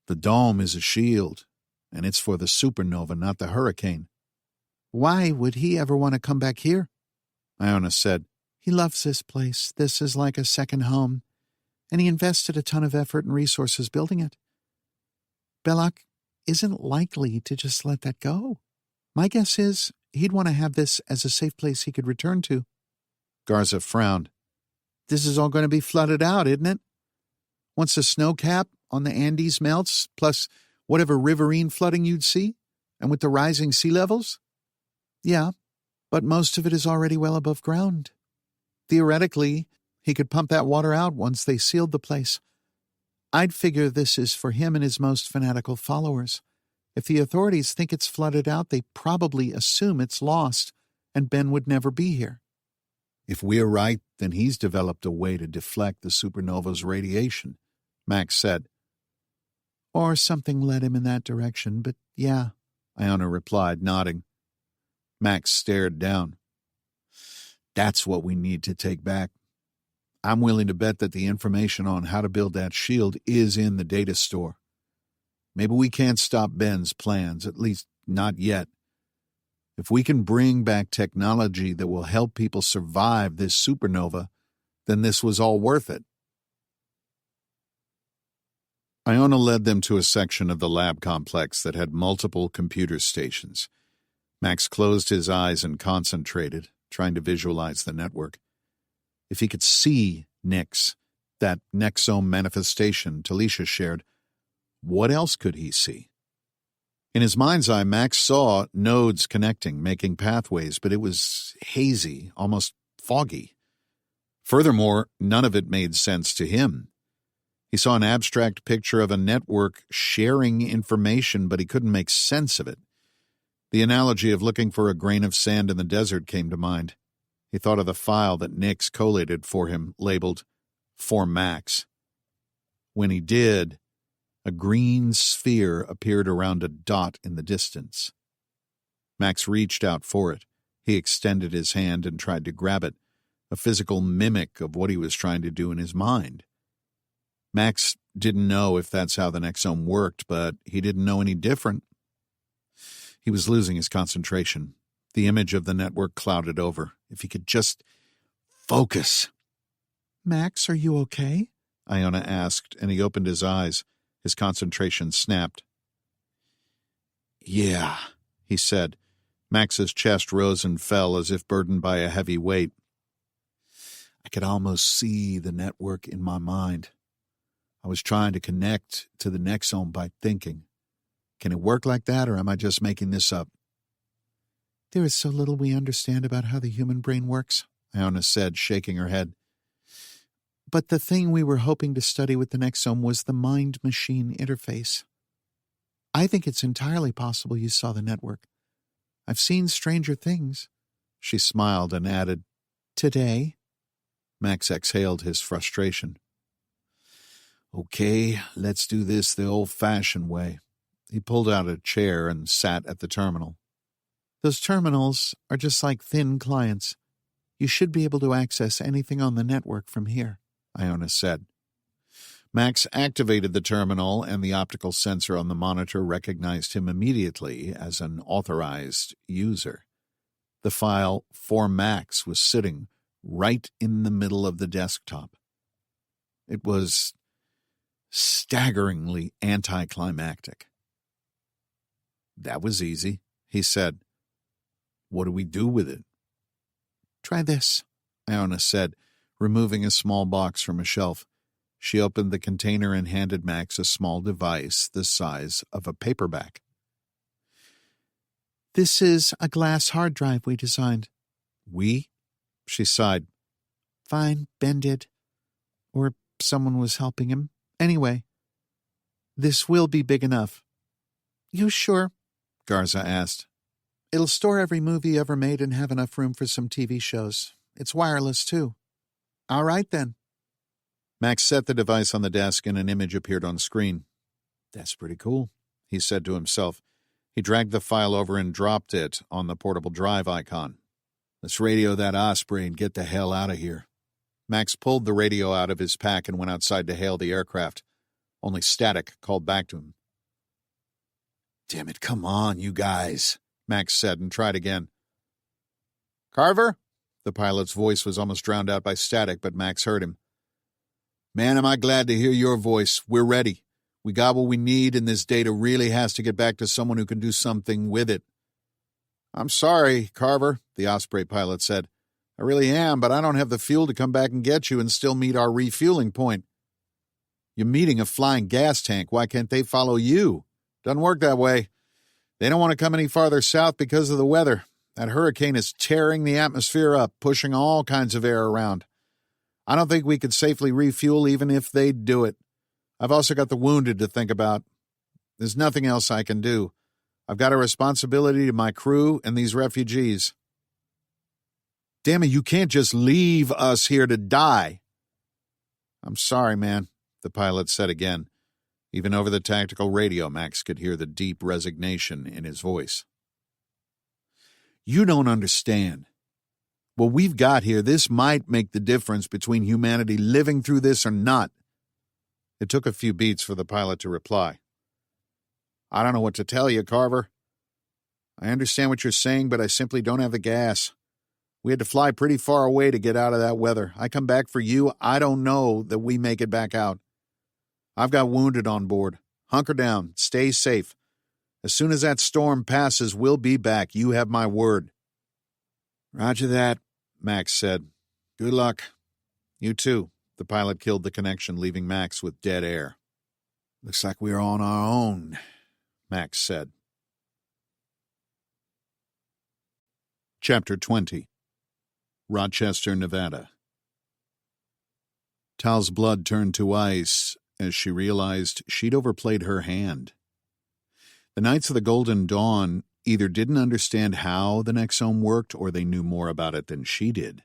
The dome is a shield, and it's for the supernova, not the hurricane. Why would he ever want to come back here? Iona said. He loves this place. This is like a second home, and he invested a ton of effort and resources building it. Belloc isn't likely to just let that go. My guess is he'd want to have this as a safe place he could return to. Garza frowned. This is all going to be flooded out, isn't it? Once the snow cap on the Andes melts, plus whatever riverine flooding you'd see, and with the rising sea levels? Yeah, but most of it is already well above ground. Theoretically, he could pump that water out once they sealed the place. I'd figure this is for him and his most fanatical followers. If the authorities think it's flooded out, they probably assume it's lost, and Ben would never be here. If we're right, then he's developed a way to deflect the supernova's radiation, Max said. Or something led him in that direction, but yeah, Iona replied, nodding. Max stared down. That's what we need to take back. I'm willing to bet that the information on how to build that shield is in the data store. Maybe we can't stop Ben's plans, at least not yet. If we can bring back technology that will help people survive this supernova, then this was all worth it. Iona led them to a section of the lab complex that had multiple computer stations. Max closed his eyes and concentrated, trying to visualize the network. If he could see Nyx, that Nexome manifestation Talisha shared, what else could he see? In his mind's eye, Max saw nodes connecting, making pathways, but it was hazy, almost foggy. Furthermore, none of it made sense to him. He saw an abstract picture of a network sharing information, but he couldn't make sense of it. The analogy of looking for a grain of sand in the desert came to mind. He thought of the file that Nyx collated for him, labeled For Max. When he did, a green sphere appeared around a dot in the distance. Max reached out for it. He extended his hand and tried to grab it, a physical mimic of what he was trying to do in his mind. Max didn't know if that's how the Nexome worked, but he didn't know any different. He was losing his concentration. The image of the network clouded over. If he could just focus. Max, are you okay? Iona asked, and he opened his eyes. His concentration snapped. Yeah, he said. Max's chest rose and fell as if burdened by a heavy weight. I could almost see the network in my mind. I was trying to connect to the Nexome by thinking. Can it work like that, or am I just making this up? There is so little we understand about how the human brain works, Iona said, shaking her head. But the thing we were hoping to study with the Nexome was the mind-machine interface. I think it's entirely possible you saw the network. I've seen stranger things. She smiled and added, Today? Max exhaled his frustration. Okay, let's do this the old-fashioned way. He pulled out a chair and sat at the terminal. Those terminals are just like thin clients. You should be able to access anything on the network from here, Iona said. Max activated the terminal, and the optical sensor on the monitor recognized him immediately as an authorized user. The file For Max was sitting right in the middle of the desktop. It was staggeringly anticlimactic. That was easy, he said. What do we do with it? Try this, Iona said, removing a small box from a shelf. She opened the container and handed Max a small device the size of a paperback. This is a glass hard drive we designed. We? She sighed. Fine, Ben did. Or someone was helping him. Anyway, this will be big enough. You sure? Garza asked. It'll store every movie ever made and have enough room for some TV shows. It's wireless, too. All right, then. Max set the device on the desk and an image appeared on screen. That's pretty cool, he said to himself. He dragged the file over and dropped it on the portable drive icon. Let's radio that Osprey and get the hell out of here. Max pulled the radio out of his pack and went outside to hail the aircraft. Only Static called back to him. Damn it, come on, you guys, Max said and tried again. Carver? The pilot's voice was almost drowned out by Static, but Max heard him. Man, am I glad to hear your voice. We're ready. We got what we need, and this data really has to get back to someone who can do something with it. I'm sorry, Carver, the Osprey pilot said. I really am, but I don't have the fuel to come back and get you and still meet our refueling point. You're meeting a flying gas tank. Why can't they follow you? Doesn't work that way. They don't want to come any farther south because of the weather. That hurricane is tearing the atmosphere up, pushing all kinds of air around. I don't think we could safely refuel even if they'd do it. I've also got the wounded to think about. There's nothing else I can do. I've got a responsibility to my crew and these refugees. Damn it, you can't just leave us here to die. I'm sorry, man, the pilot said again. Even over the tactical radio, Max could hear the deep resignation in his voice. You don't understand. What we've got here, this might make the difference between humanity living through this or not. It took a few beats for the pilot to reply. I don't know what to tell you, Carver. I understand what you're saying, but I simply don't have the gas. We had to fly pretty far away to get out of that weather. I come back for you. I don't know that we make it back out. I've got wounded on board. Hunker down. Stay safe. As soon as that storm passes, we'll be back. You have my word. Roger that, Max said. Good luck. You too. The pilot killed the connection, leaving Max with dead air. Looks like we're on our own, Max said. Chapter 20. Rochester, Nevada. Tal's blood turned to ice as she realized she'd overplayed her hand. The Knights of the Golden Dawn either didn't understand how the Nexome worked or they knew more about it than she did.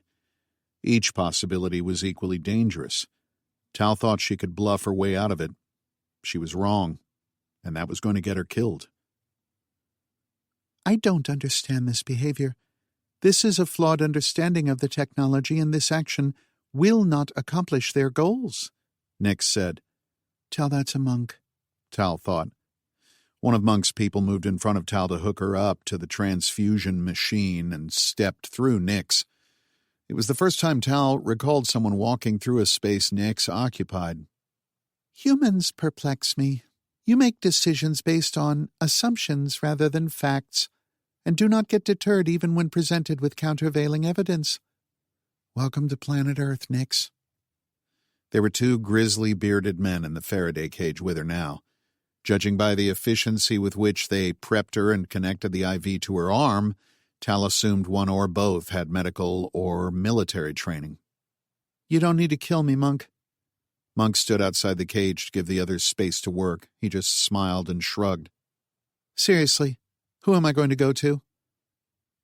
Each possibility was equally dangerous. Tal thought she could bluff her way out of it. She was wrong, and that was going to get her killed. I don't understand this behavior. This is a flawed understanding of the technology, and this action will not accomplish their goals, Nix said. Tell that to Monk, Tal thought. One of Monk's people moved in front of Tal to hook her up to the transfusion machine and stepped through Nix. It was the first time Tal recalled someone walking through a space Nix occupied. Humans perplex me. You make decisions based on assumptions rather than facts, and do not get deterred even when presented with countervailing evidence. Welcome to planet Earth, Nix. There were two grizzly bearded men in the Faraday cage with her now. Judging by the efficiency with which they prepped her and connected the IV to her arm, Tal assumed one or both had medical or military training. You don't need to kill me, Monk. Monk stood outside the cage to give the others space to work. He just smiled and shrugged. Seriously, who am I going to go to?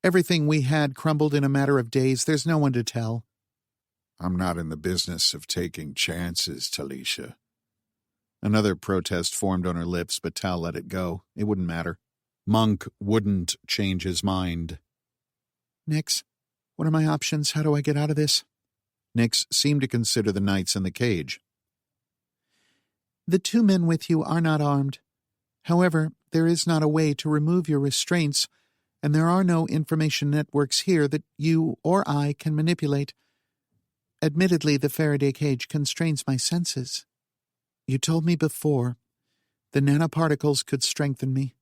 Everything we had crumbled in a matter of days. There's no one to tell. I'm not in the business of taking chances, Talisha. Another protest formed on her lips, but Tal let it go. It wouldn't matter. Monk wouldn't change his mind. Nix, what are my options? How do I get out of this? Nix seemed to consider the knights in the cage. The two men with you are not armed. However, there is not a way to remove your restraints, and there are no information networks here that you or I can manipulate. Admittedly, the Faraday cage constrains my senses. You told me before, the nanoparticles could strengthen me.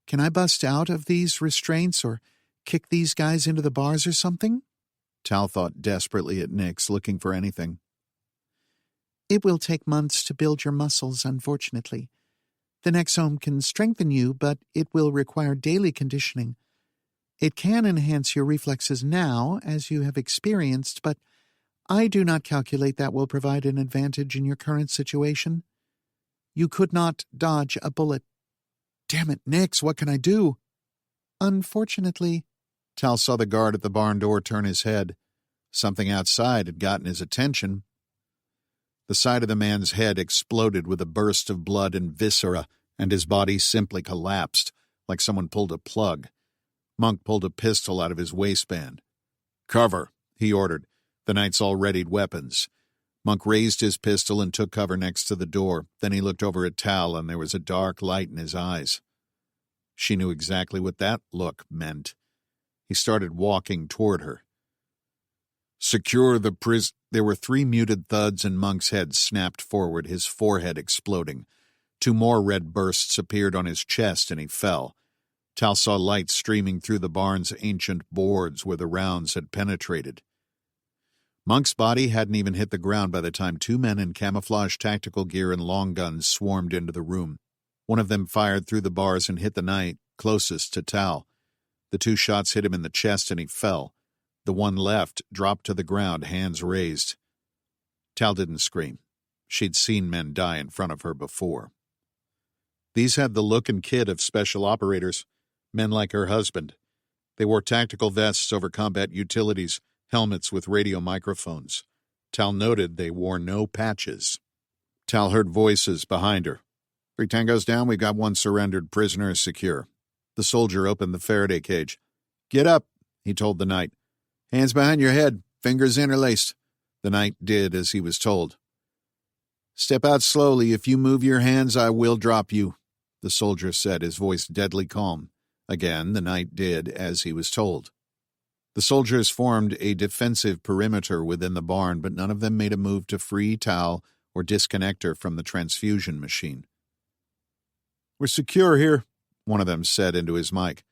Can I bust out of these restraints or kick these guys into the bars or something? Tal thought desperately at Nix, looking for anything. It will take months to build your muscles, unfortunately. The Nexome can strengthen you, but it will require daily conditioning. It can enhance your reflexes now, as you have experienced, but I do not calculate that will provide an advantage in your current situation. You could not dodge a bullet. Damn it, Nix, what can I do? Unfortunately, Tal saw the guard at the barn door turn his head. Something outside had gotten his attention. The side of the man's head exploded with a burst of blood and viscera, and his body simply collapsed, like someone pulled a plug. Monk pulled a pistol out of his waistband. "Cover," he ordered. The knights all readied weapons. Monk raised his pistol and took cover next to the door. Then he looked over at Tal, and there was a dark light in his eyes. She knew exactly what that look meant. He started walking toward her. "Secure the There were 3 muted thuds, and Monk's head snapped forward, his forehead exploding. 2 more red bursts appeared on his chest, and he fell. Tal saw light streaming through the barn's ancient boards where the rounds had penetrated. Monk's body hadn't even hit the ground by the time 2 men in camouflage tactical gear and long guns swarmed into the room. One of them fired through the bars and hit the knight closest to Tal. The 2 shots hit him in the chest, and he fell. The one left dropped to the ground, hands raised. Tal didn't scream. She'd seen men die in front of her before. These had the look and kit of special operators, men like her husband. They wore tactical vests over combat utilities, helmets with radio microphones. Tal noted they wore no patches. Tal heard voices behind her. 3 tangos down, we've got 1 surrendered prisoner secure. The soldier opened the Faraday cage. "Get up," he told the knight. "Hands behind your head, fingers interlaced." The knight did as he was told. "Step out slowly. If you move your hands, I will drop you," the soldier said, his voice deadly calm. Again, the knight did as he was told. The soldiers formed a defensive perimeter within the barn, but none of them made a move to free Tal or disconnect her from the transfusion machine. "We're secure here," one of them said into his mic.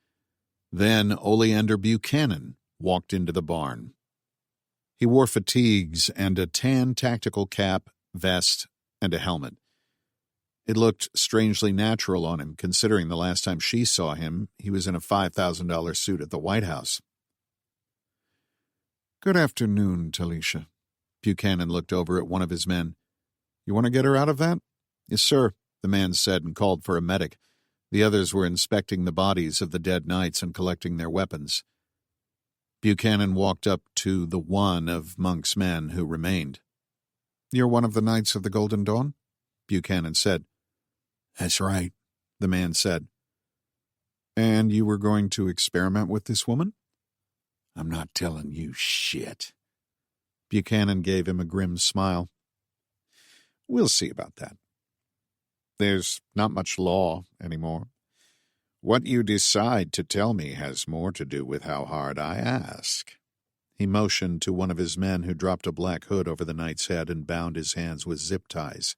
Then Oleander Buchanan walked into the barn. He wore fatigues and a tan tactical cap, vest, and a helmet. It looked strangely natural on him, considering the last time she saw him, he was in a $5,000 suit at the White House. "Good afternoon, Talisha." Buchanan looked over at one of his men. "You want to get her out of that?" "Yes, sir," the man said and called for a medic. The others were inspecting the bodies of the dead knights and collecting their weapons. Buchanan walked up to the one of Monk's men who remained. "You're one of the Knights of the Golden Dawn?" Buchanan said. "That's right," the man said. "And you were going to experiment with this woman?" "I'm not telling you shit." Buchanan gave him a grim smile. "We'll see about that. There's not much law anymore. What you decide to tell me has more to do with how hard I ask." He motioned to one of his men who dropped a black hood over the knight's head and bound his hands with zip ties.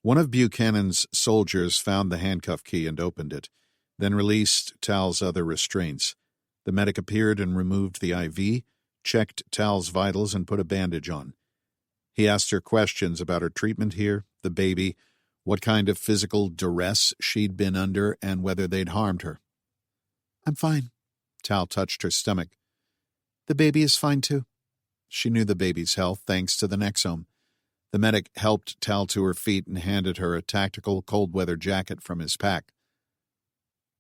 One of Buchanan's soldiers found the handcuff key and opened it, then released Tal's other restraints. The medic appeared and removed the IV, checked Tal's vitals, and put a bandage on. He asked her questions about her treatment here, the baby, what kind of physical duress she'd been under, and whether they'd harmed her. "I'm fine." Tal touched her stomach. "The baby is fine, too." She knew the baby's health, thanks to the Nexome. The medic helped Tal to her feet and handed her a tactical cold-weather jacket from his pack.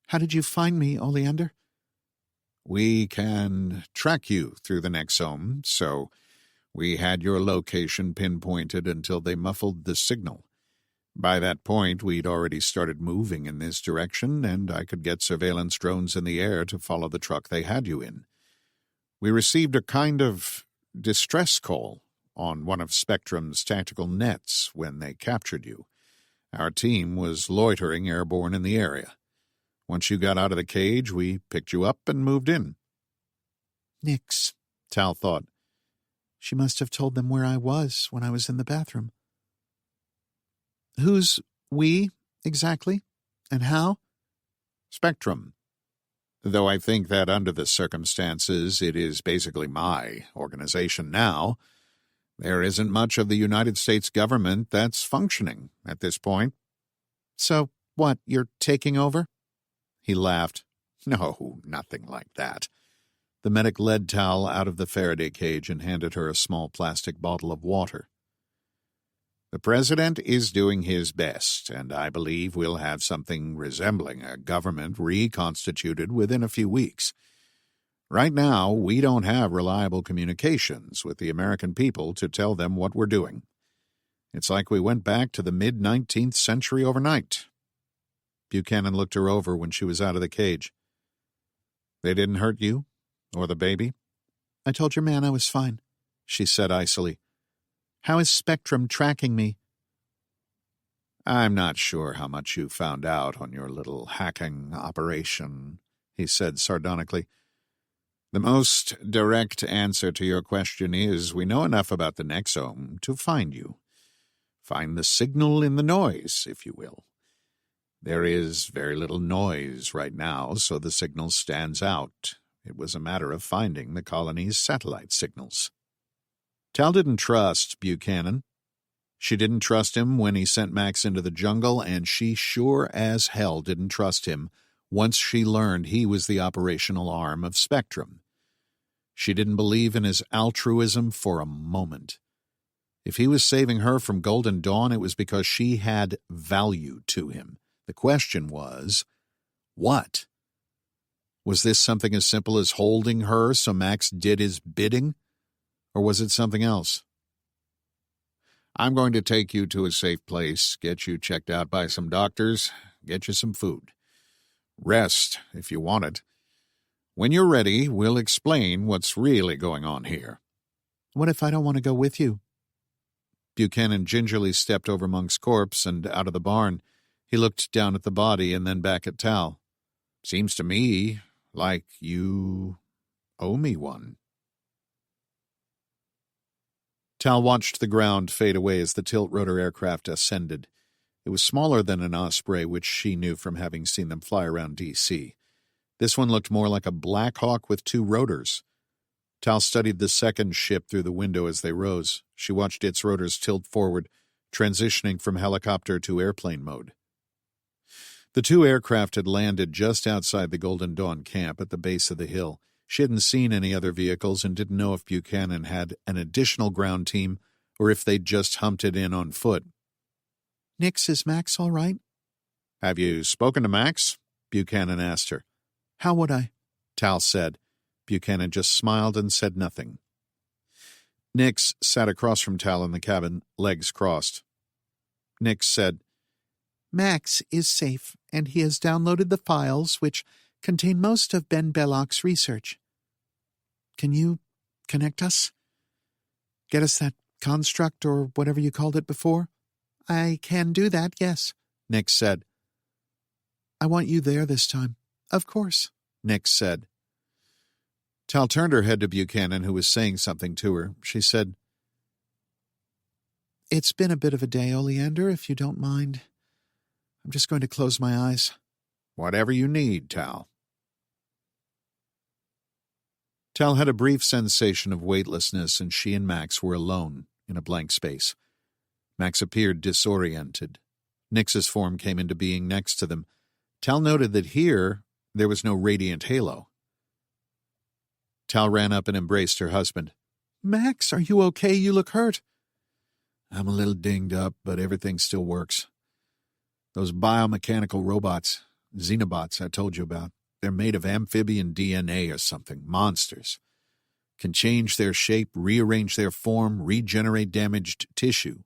"How did you find me, Oleander?" "We can track you through the Nexome, so we had your location pinpointed until they muffled the signal. By that point, we'd already started moving in this direction, and I could get surveillance drones in the air to follow the truck they had you in. We received a kind of distress call on one of Spectrum's tactical nets when they captured you. Our team was loitering airborne in the area. Once you got out of the cage, we picked you up and moved in." "Nix," Tal thought. "She must have told them where I was when I was in the bathroom." "Who's we, exactly? And how?" "Spectrum. Though I think that under the circumstances it is basically my organization now. There isn't much of the United States government that's functioning at this point." "So, what, you're taking over?" He laughed. "No, nothing like that." The medic led Tal out of the Faraday cage and handed her a small plastic bottle of water. "The president is doing his best, and I believe we'll have something resembling a government reconstituted within a few weeks. Right now, we don't have reliable communications with the American people to tell them what we're doing. It's like we went back to the mid-19th century overnight." Buchanan looked her over when she was out of the cage. They didn't hurt you? Or the baby? I told your man I was fine, she said icily. How is Spectrum tracking me? I'm not sure how much you found out on your little hacking operation, he said sardonically. The most direct answer to your question is we know enough about the Nexome to find you. Find the signal in the noise, if you will. There is very little noise right now, so the signal stands out. It was a matter of finding the colony's satellite signals. Tal didn't trust Buchanan. She didn't trust him when he sent Max into the jungle, and she sure as hell didn't trust him once she learned he was the operational arm of Spectrum. She didn't believe in his altruism for a moment. If he was saving her from Golden Dawn, it was because she had value to him. The question was, what? Was this something as simple as holding her so Max did his bidding? Or was it something else? I'm going to take you to a safe place, get you checked out by some doctors, get you some food. Rest, if you want it. When you're ready, we'll explain what's really going on here. What if I don't want to go with you? Buchanan gingerly stepped over Monk's corpse and out of the barn. He looked down at the body and then back at Tal. Seems to me like you owe me one. Tal watched the ground fade away as the tilt-rotor aircraft ascended. It was smaller than an Osprey, which she knew from having seen them fly around D.C. This one looked more like a Black Hawk with two rotors. Tal studied the second ship through the window as they rose. She watched its rotors tilt forward, transitioning from helicopter to airplane mode. The two aircraft had landed just outside the Golden Dawn camp at the base of the hill. She hadn't seen any other vehicles and didn't know if Buchanan had an additional ground team or if they'd just humped it in on foot. Nix, is Max all right? Have you spoken to Max? Buchanan asked her. How would I? Tal said. Buchanan just smiled and said nothing. Nix sat across from Tal in the cabin, legs crossed. Nix said, Max is safe, and he has downloaded the files which contain most of Ben Belloc's research. Can you connect us? Get us that construct or whatever you called it before? I can do that, yes, Nix said. I want you there this time. Of course, Nix said. Tal turned her head to Buchanan, who was saying something to her. She said, It's been a bit of a day, Oleander, if you don't mind. I'm just going to close my eyes. Whatever you need, Tal. Tal had a brief sensation of weightlessness, and she and Max were alone in a blank space. Max appeared disoriented. Nix's form came into being next to them. Tal noted that here there was no radiant halo. Tal ran up and embraced her husband. Max, are you okay? You look hurt. I'm a little dinged up, but everything still works. Those biomechanical robots, Xenobots I told you about, they're made of amphibian DNA or something, monsters. Can change their shape, rearrange their form, regenerate damaged tissue.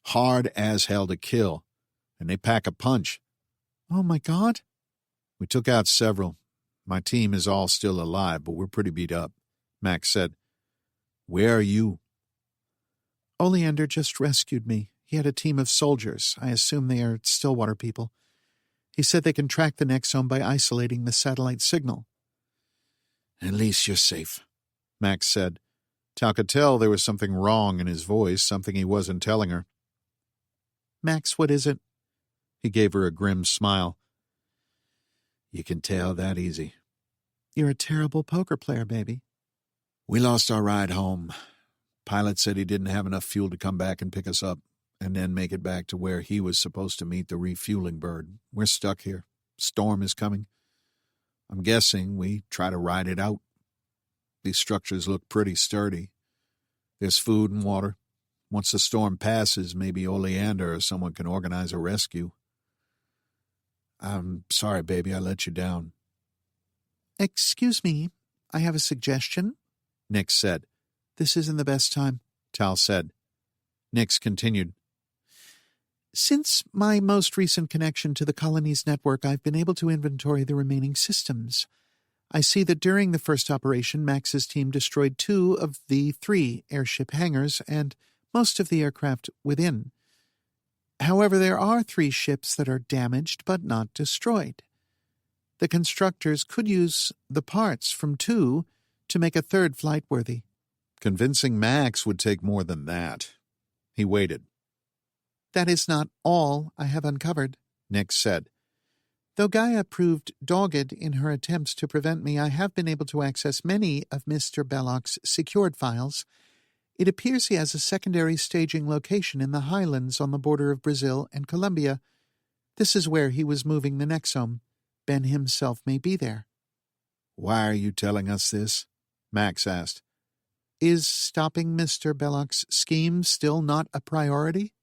Hard as hell to kill, and they pack a punch. Oh, my God. We took out several. My team is all still alive, but we're pretty beat up. Max said, Where are you? Oleander just rescued me. He had a team of soldiers. I assume they are Stillwater people. He said they can track the Nexome by isolating the satellite signal. At least you're safe, Max said. Tal could tell there was something wrong in his voice, something he wasn't telling her. Max, what is it? He gave her a grim smile. You can tell that easy. You're a terrible poker player, baby. We lost our ride home. Pilot said he didn't have enough fuel to come back and pick us up, and then make it back to where he was supposed to meet the refueling bird. We're stuck here. Storm is coming. I'm guessing we try to ride it out. These structures look pretty sturdy. There's food and water. Once the storm passes, maybe Oleander or someone can organize a rescue. I'm sorry, baby, I let you down. Excuse me, I have a suggestion, Nix said. This isn't the best time, Tal said. Nix continued. Since my most recent connection to the colony's network, I've been able to inventory the remaining systems. I see that during the first operation, Max's team destroyed 2 of the 3 airship hangars and most of the aircraft within. However, there are 3 ships that are damaged but not destroyed. The constructors could use the parts from 2 to make a 3rd flight worthy. Convincing Max would take more than that. He waited. That is not all I have uncovered, Nix said. Though Gaia proved dogged in her attempts to prevent me, I have been able to access many of Mr. Belloc's secured files. It appears he has a secondary staging location in the highlands on the border of Brazil and Colombia. This is where he was moving the Nexome. Ben himself may be there. Why are you telling us this? Max asked. Is stopping Mr. Belloc's scheme still not a priority?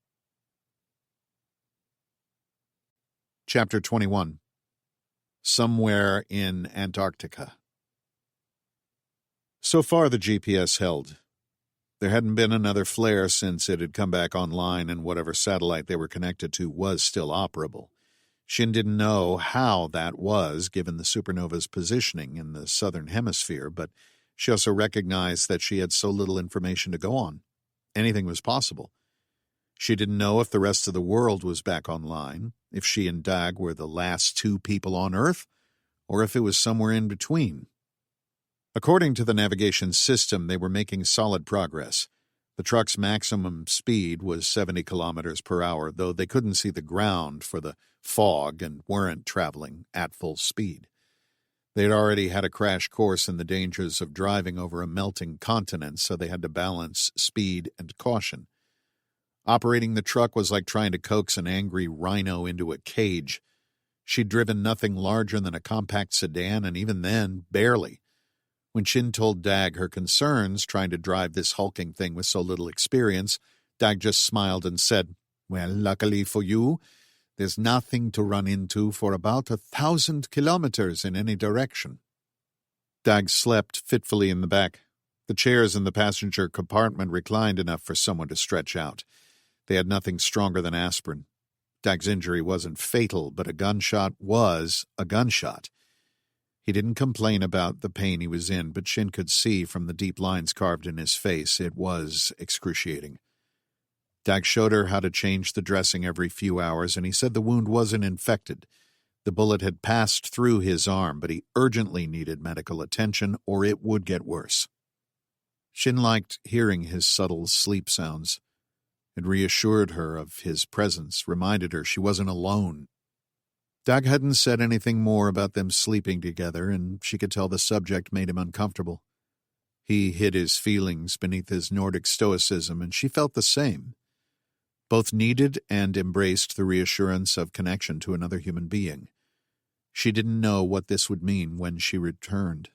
Chapter 21. Somewhere in Antarctica. So far the GPS held. There hadn't been another flare since it had come back online and whatever satellite they were connected to was still operable. Shin didn't know how that was, given the supernova's positioning in the southern hemisphere, but she also recognized that she had so little information to go on. Anything was possible. She didn't know if the rest of the world was back online, if she and Dag were the last 2 people on Earth, or if it was somewhere in between. According to the navigation system, they were making solid progress. The truck's maximum speed was 70 kilometers per hour, though they couldn't see the ground for the fog and weren't traveling at full speed. They'd already had a crash course in the dangers of driving over a melting continent, so they had to balance speed and caution. Operating the truck was like trying to coax an angry rhino into a cage. She'd driven nothing larger than a compact sedan, and even then, barely. When Shin told Dag her concerns trying to drive this hulking thing with so little experience, Dag just smiled and said, "Well, luckily for you, there's nothing to run into for about 1,000 kilometers in any direction." Dag slept fitfully in the back. The chairs in the passenger compartment reclined enough for someone to stretch out. They had nothing stronger than aspirin. Dag's injury wasn't fatal, but a gunshot was a gunshot. He didn't complain about the pain he was in, but Shin could see from the deep lines carved in his face it was excruciating. Dag showed her how to change the dressing every few hours, and he said the wound wasn't infected. The bullet had passed through his arm, but he urgently needed medical attention, or it would get worse. Shin liked hearing his subtle sleep sounds. It reassured her of his presence, reminded her she wasn't alone. Dag hadn't said anything more about them sleeping together, and she could tell the subject made him uncomfortable. He hid his feelings beneath his Nordic stoicism, and she felt the same. Both needed and embraced the reassurance of connection to another human being. She didn't know what this would mean when she returned.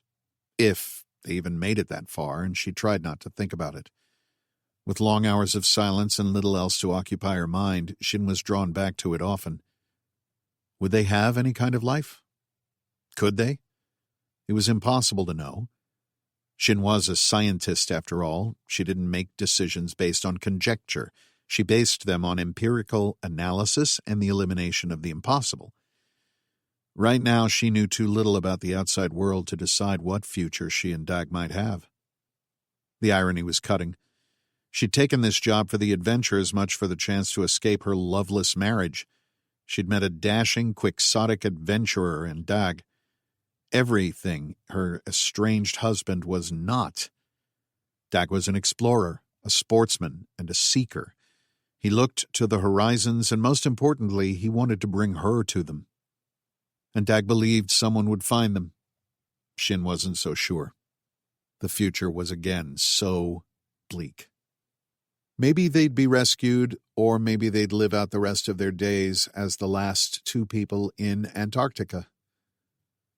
If they even made it that far, and she tried not to think about it. With long hours of silence and little else to occupy her mind, Shin was drawn back to it often. Would they have any kind of life? Could they? It was impossible to know. Shin was a scientist, after all. She didn't make decisions based on conjecture. She based them on empirical analysis and the elimination of the impossible. Right now, she knew too little about the outside world to decide what future she and Dag might have. The irony was cutting. She'd taken this job for the adventure as much for the chance to escape her loveless marriage. She'd met a dashing, quixotic adventurer in Dag. Everything her estranged husband was not. Dag was an explorer, a sportsman, and a seeker. He looked to the horizons, and most importantly, he wanted to bring her to them. And Dag believed someone would find them. Shin wasn't so sure. The future was again so bleak. Maybe they'd be rescued, or maybe they'd live out the rest of their days as the last 2 people in Antarctica.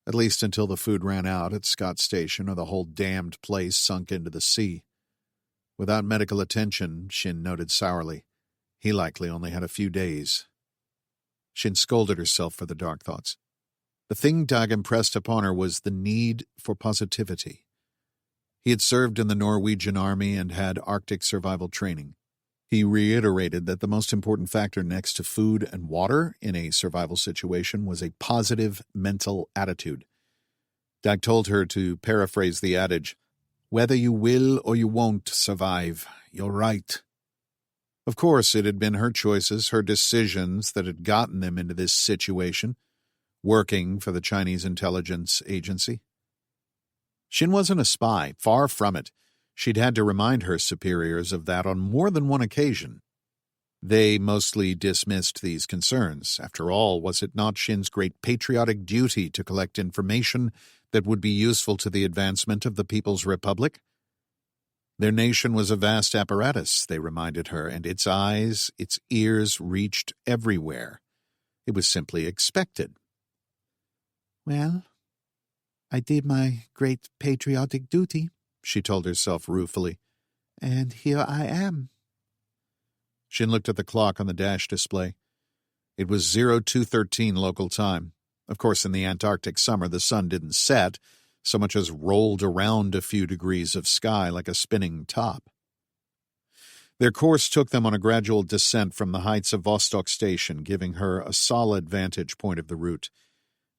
At least until the food ran out at Scott Station or the whole damned place sunk into the sea. Without medical attention, Shin noted sourly, he likely only had a few days. Shin scolded herself for the dark thoughts. The thing Dag impressed upon her was the need for positivity. He had served in the Norwegian army and had Arctic survival training. He reiterated that the most important factor next to food and water in a survival situation was a positive mental attitude. Dag told her to paraphrase the adage, "Whether you will or you won't survive, you're right." Of course, it had been her choices, her decisions that had gotten them into this situation, working for the Chinese intelligence agency. Xin wasn't a spy, far from it. She'd had to remind her superiors of that on more than one occasion. They mostly dismissed these concerns. After all, was it not Xin's great patriotic duty to collect information that would be useful to the advancement of the People's Republic? Their nation was a vast apparatus, they reminded her, and its eyes, its ears reached everywhere. It was simply expected. Well, I did my great patriotic duty, she told herself ruefully, and here I am. Xin looked at the clock on the dash display. It was 0213 local time. Of course, in the Antarctic summer, the sun didn't set, so much as rolled around a few degrees of sky like a spinning top. Their course took them on a gradual descent from the heights of Vostok Station, giving her a solid vantage point of the route.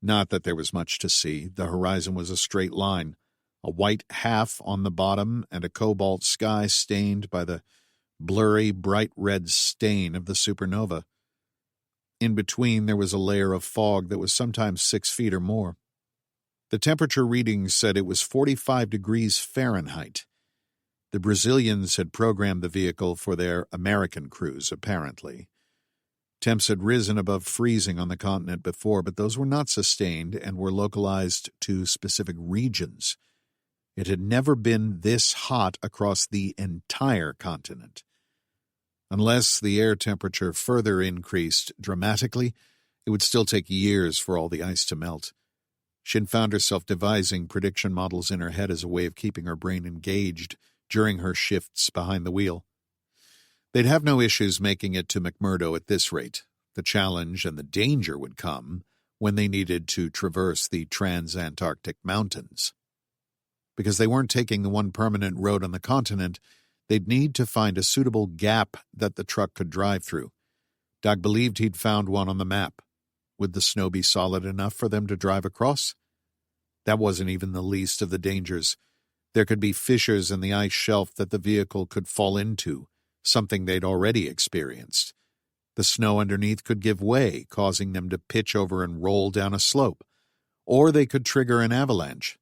Not that there was much to see. The horizon was a straight line, a white half on the bottom and a cobalt sky stained by the blurry, bright red stain of the supernova. In between, there was a layer of fog that was sometimes 6 feet or more. The temperature readings said it was 45 degrees Fahrenheit. The Brazilians had programmed the vehicle for their American cruise, apparently. Temps had risen above freezing on the continent before, but those were not sustained and were localized to specific regions. It had never been this hot across the entire continent. Unless the air temperature further increased dramatically, it would still take years for all the ice to melt. Xin found herself devising prediction models in her head as a way of keeping her brain engaged during her shifts behind the wheel. They'd have no issues making it to McMurdo at this rate. The challenge and the danger would come when they needed to traverse the Transantarctic Mountains. Because they weren't taking the one permanent road on the continent, they'd need to find a suitable gap that the truck could drive through. Dag believed he'd found one on the map. Would the snow be solid enough for them to drive across? That wasn't even the least of the dangers. There could be fissures in the ice shelf that the vehicle could fall into, something they'd already experienced. The snow underneath could give way, causing them to pitch over and roll down a slope. Or they could trigger an avalanche.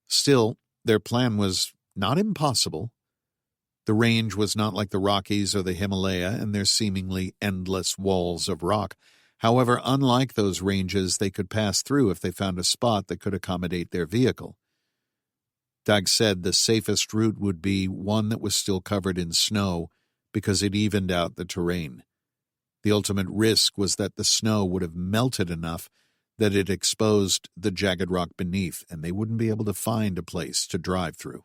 Still, their plan was not impossible. The range was not like the Rockies or the Himalaya and their seemingly endless walls of rock. However, unlike those ranges, they could pass through if they found a spot that could accommodate their vehicle. Dag said the safest route would be one that was still covered in snow because it evened out the terrain. The ultimate risk was that the snow would have melted enough that it exposed the jagged rock beneath, and they wouldn't be able to find a place to drive through.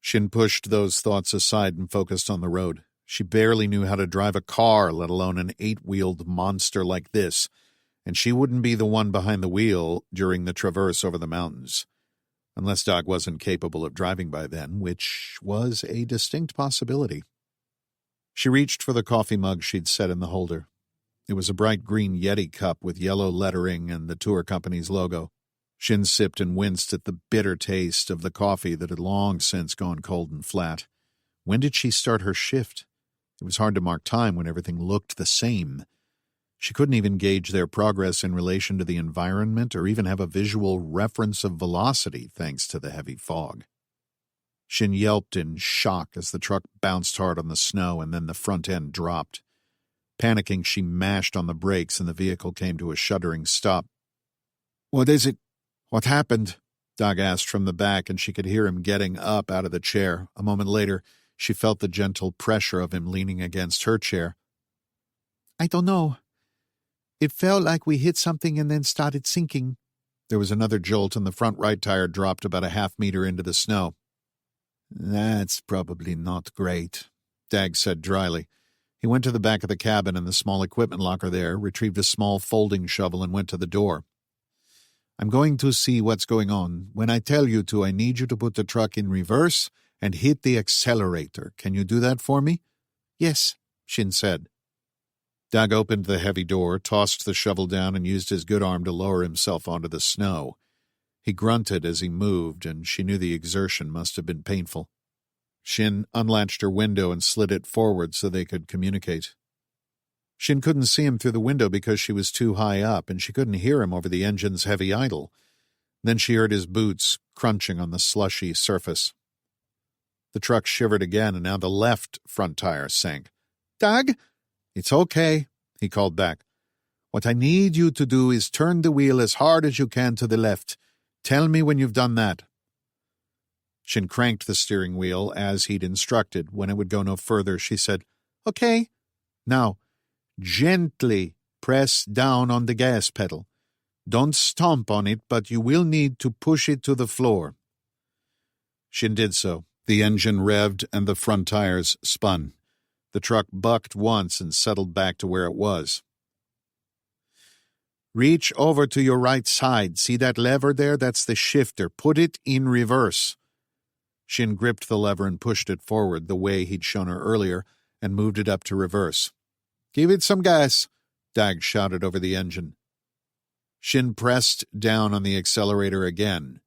Xin pushed those thoughts aside and focused on the road. She barely knew how to drive a car, let alone an 8-wheeled monster like this, and she wouldn't be the one behind the wheel during the traverse over the mountains. Unless Dag wasn't capable of driving by then, which was a distinct possibility. She reached for the coffee mug she'd set in the holder. It was a bright green Yeti cup with yellow lettering and the tour company's logo. Xin sipped and winced at the bitter taste of the coffee that had long since gone cold and flat. When did she start her shift? It was hard to mark time when everything looked the same. She couldn't even gauge their progress in relation to the environment or even have a visual reference of velocity thanks to the heavy fog. Xin yelped in shock as the truck bounced hard on the snow and then the front end dropped. Panicking, she mashed on the brakes and the vehicle came to a shuddering stop. "What is it? What happened?" Dag asked from the back, and she could hear him getting up out of the chair. A moment later, she felt the gentle pressure of him leaning against her chair. "I don't know. It felt like we hit something and then started sinking." There was another jolt, and the front right tire dropped about a half-meter into the snow. "That's probably not great," Dag said dryly. He went to the back of the cabin and the small equipment locker there, retrieved a small folding shovel, and went to the door. "I'm going to see what's going on. When I tell you to, I need you to put the truck in reverse and hit the accelerator. Can you do that for me?" Yes, Shin said. Dag opened the heavy door, tossed the shovel down, and used his good arm to lower himself onto the snow. He grunted as he moved, and she knew the exertion must have been painful. Shin unlatched her window and slid it forward so they could communicate. Shin couldn't see him through the window because she was too high up, and she couldn't hear him over the engine's heavy idle. Then she heard his boots crunching on the slushy surface. The truck shivered again, and now the left front tire sank. Dag? It's okay, he called back. What I need you to do is turn the wheel as hard as you can to the left. Tell me when you've done that. Shin cranked the steering wheel as he'd instructed. When it would go no further, she said, Okay. Now, gently press down on the gas pedal. Don't stomp on it, but you will need to push it to the floor. Shin did so. The engine revved and the front tires spun. The truck bucked once and settled back to where it was. Reach over to your right side. See that lever there? That's the shifter. Put it in reverse. Shin gripped the lever and pushed it forward the way he'd shown her earlier and moved it up to reverse. Give it some gas, Dag shouted over the engine. Shin pressed down on the accelerator again.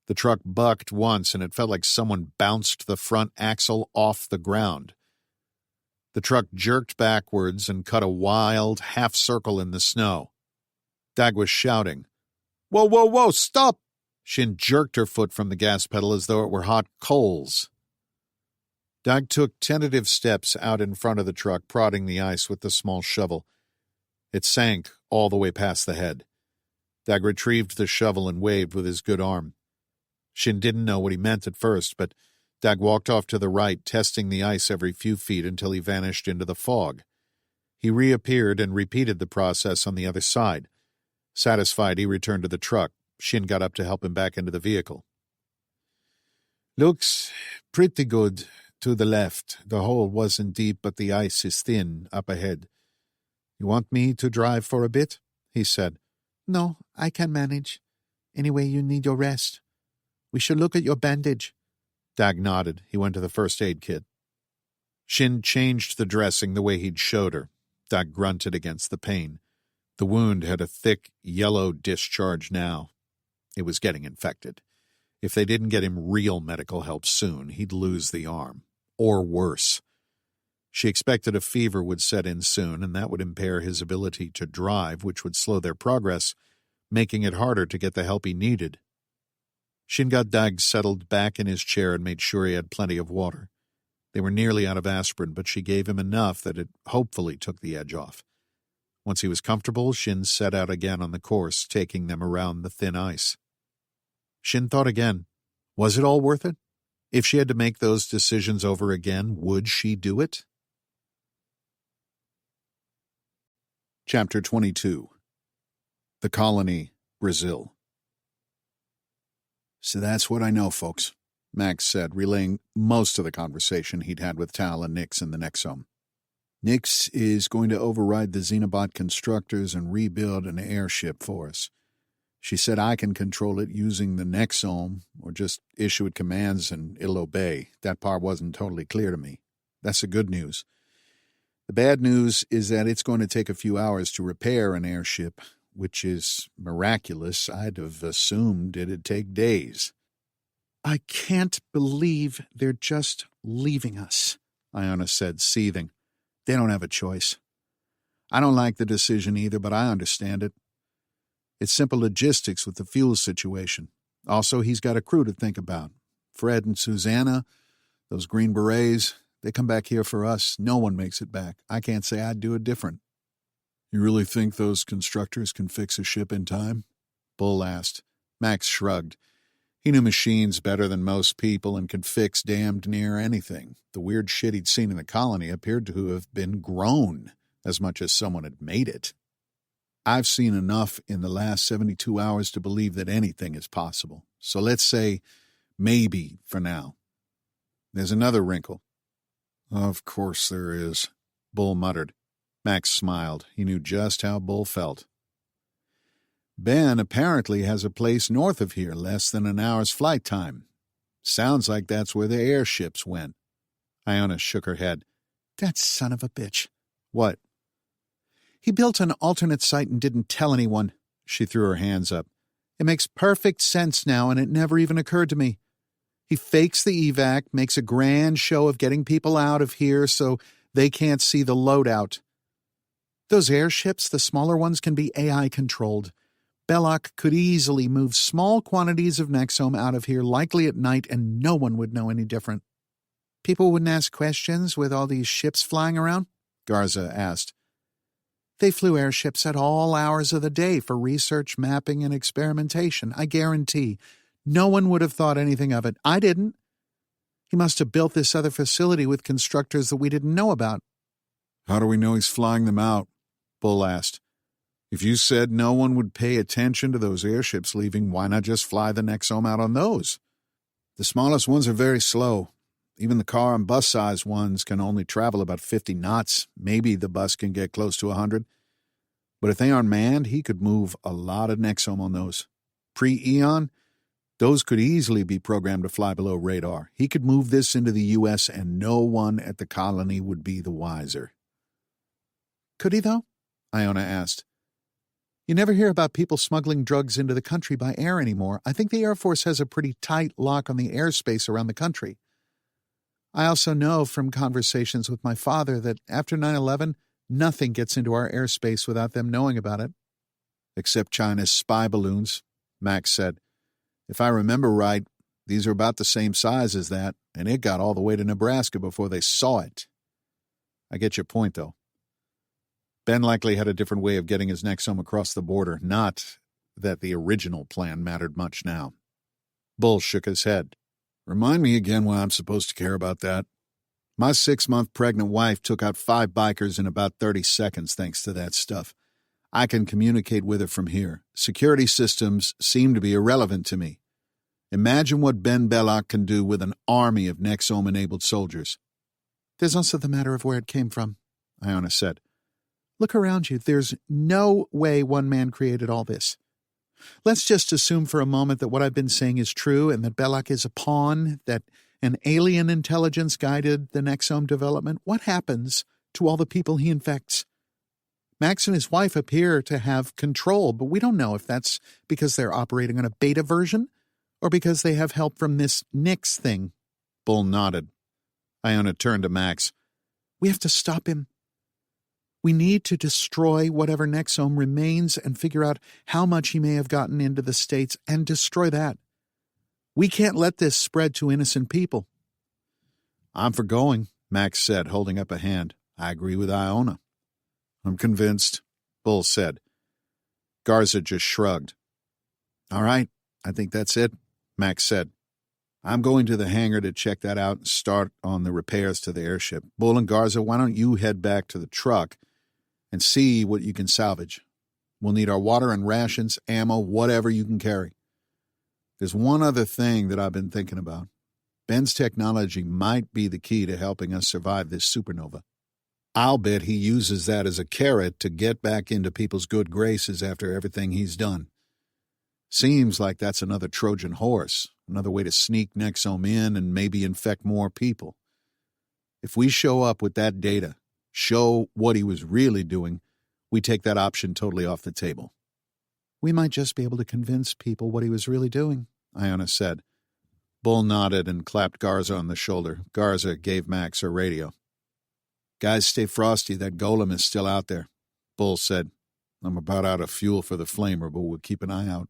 The truck bucked once, and it felt like someone bounced the front axle off the ground. The truck jerked backwards and cut a wild half-circle in the snow. Dag was shouting. Whoa, whoa, whoa, stop! Shin jerked her foot from the gas pedal as though it were hot coals. Dag took tentative steps out in front of the truck, prodding the ice with the small shovel. It sank all the way past the head. Dag retrieved the shovel and waved with his good arm. Shin didn't know what he meant at first, but Dag walked off to the right, testing the ice every few feet until he vanished into the fog. He reappeared and repeated the process on the other side. Satisfied, he returned to the truck. Shin got up to help him back into the vehicle. Looks pretty good to the left. The hole wasn't deep, but the ice is thin up ahead. You want me to drive for a bit? He said. No, I can manage. Anyway, you need your rest. We should look at your bandage. Dag nodded. He went to the first aid kit. Shin changed the dressing the way he'd showed her. Dag grunted against the pain. The wound had a thick, yellow discharge now. It was getting infected. If they didn't get him real medical help soon, he'd lose the arm. Or worse. She expected a fever would set in soon, and that would impair his ability to drive, which would slow their progress, making it harder to get the help he needed. Shin got Dag settled back in his chair and made sure he had plenty of water. They were nearly out of aspirin, but she gave him enough that it hopefully took the edge off. Once he was comfortable, Shin set out again on the course, taking them around the thin ice. Shin thought again. Was it all worth it? If she had to make those decisions over again, would she do it? Chapter 22. The Colony, Brazil. So that's what I know, folks, Max said, relaying most of the conversation he'd had with Tal and Nix in the Nexome. Nix is going to override the Xenobot constructors and rebuild an airship for us. She said I can control it using the Nexome, or just issue it commands and it'll obey. That part wasn't totally clear to me. That's the good news. The bad news is that it's going to take a few hours to repair an airship, which is miraculous. I'd have assumed it'd take days. I can't believe they're just leaving us, Iona said, seething. They don't have a choice. I don't like the decision either, but I understand it. It's simple logistics with the fuel situation. Also, he's got a crew to think about. Fred and Susanna, those Green Berets, they come back here for us. No one makes it back. I can't say I'd do it different. You really think those constructors can fix a ship in time? Bull asked. Max shrugged. He knew machines better than most people and could fix damned near anything. The weird shit he'd seen in the colony appeared to have been grown as much as someone had made it. I've seen enough in the last 72 hours to believe that anything is possible. So let's say maybe for now. There's another wrinkle. Of course there is, Bull muttered. Max smiled. He knew just how Bull felt. Ben apparently has a place north of here, less than an hour's flight time. Sounds like that's where the airships went. Iona shook her head. That son of a bitch. What? He built an alternate site and didn't tell anyone. She threw her hands up. It makes perfect sense now, and it never even occurred to me. He fakes the evac, makes a grand show of getting people out of here so they can't see the loadout. Those airships, the smaller ones, can be AI-controlled. Belloc could easily move small quantities of Nexome out of here, likely at night, and no one would know any different. People wouldn't ask questions with all these ships flying around? Garza asked. They flew airships at all hours of the day for research, mapping, and experimentation. I guarantee. No one would have thought anything of it. I didn't. He must have built this other facility with constructors that we didn't know about. How do we know he's flying them out? Bull asked. If you said no one would pay attention to those airships leaving, why not just fly the Nexome out on those? The smallest ones are very slow. Even the car and bus-sized ones can only travel about 50 knots. Maybe the bus can get close to 100. But if they aren't manned, he could move a lot of Nexome on those. Pre-Eon, those could easily be programmed to fly below radar. He could move this into the U.S. and no one at the colony would be the wiser. Could he, though? Iona asked. You never hear about people smuggling drugs into the country by air anymore. I think the Air Force has a pretty tight lock on the airspace around the country. I also know from conversations with my father that after 9/11, nothing gets into our airspace without them knowing about it. Except China's spy balloons, Max said. If I remember right, these are about the same size as that, and it got all the way to Nebraska before they saw it. I get your point, though. Ben likely had a different way of getting his Nexome across the border, not that the original plan mattered much now. Bull shook his head. Remind me again why I'm supposed to care about that. My 6-month pregnant wife took out 5 bikers in about 30 seconds thanks to that stuff. I can communicate with her from here. Security systems seem to be irrelevant to me. Imagine what Ben Belloc can do with an army of Nexome-enabled soldiers. There's also the matter of where it came from, Iona said. Look around you. There's no way one man created all this. Let's just assume for a moment that what I've been saying is true and that Belloc is a pawn, that an alien intelligence guided the Nexome development. What happens to all the people he infects? Max and his wife appear to have control, but we don't know if that's because they're operating on a beta version or because they have help from this Nix thing. Bull nodded. Iona turned to Max. We have to stop him. We need to destroy whatever Nexome remains and figure out how much he may have gotten into the States and destroy that. We can't let this spread to innocent people. I'm for going, Max said, holding up a hand. I agree with Iona. I'm convinced, Bull said. Garza just shrugged. All right, I think that's it, Max said. I'm going to the hangar to check that out and start on the repairs to the airship. Bull and Garza, why don't you head back to the truck and see what you can salvage? We'll need our water and rations, ammo, whatever you can carry. There's one other thing that I've been thinking about. Ben's technology might be the key to helping us survive this supernova. I'll bet he uses that as a carrot to get back into people's good graces after everything he's done. Seems like that's another Trojan horse, another way to sneak Nexome in and maybe infect more people. If we show up with that data, show what he was really doing, we take that option totally off the table. We might just be able to convince people what he was really doing, Iona said. Bull nodded and clapped Garza on the shoulder. Garza gave Max her radio. Guys, stay frosty. That golem is still out there, Bull said. I'm about out of fuel for the flamer, but we'll keep an eye out.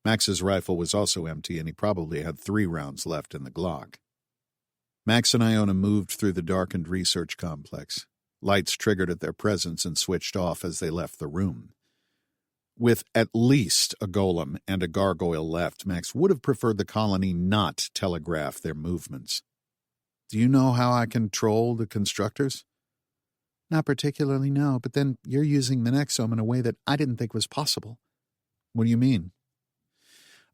Max's rifle was also empty, and he probably had 3 rounds left in the Glock. Max and Iona moved through the darkened research complex. Lights triggered at their presence and switched off as they left the room. With at least a golem and a gargoyle left, Max would have preferred the colony not telegraph their movements. Do you know how I control the constructors? Not particularly, no, but then you're using the Nexome in a way that I didn't think was possible. What do you mean?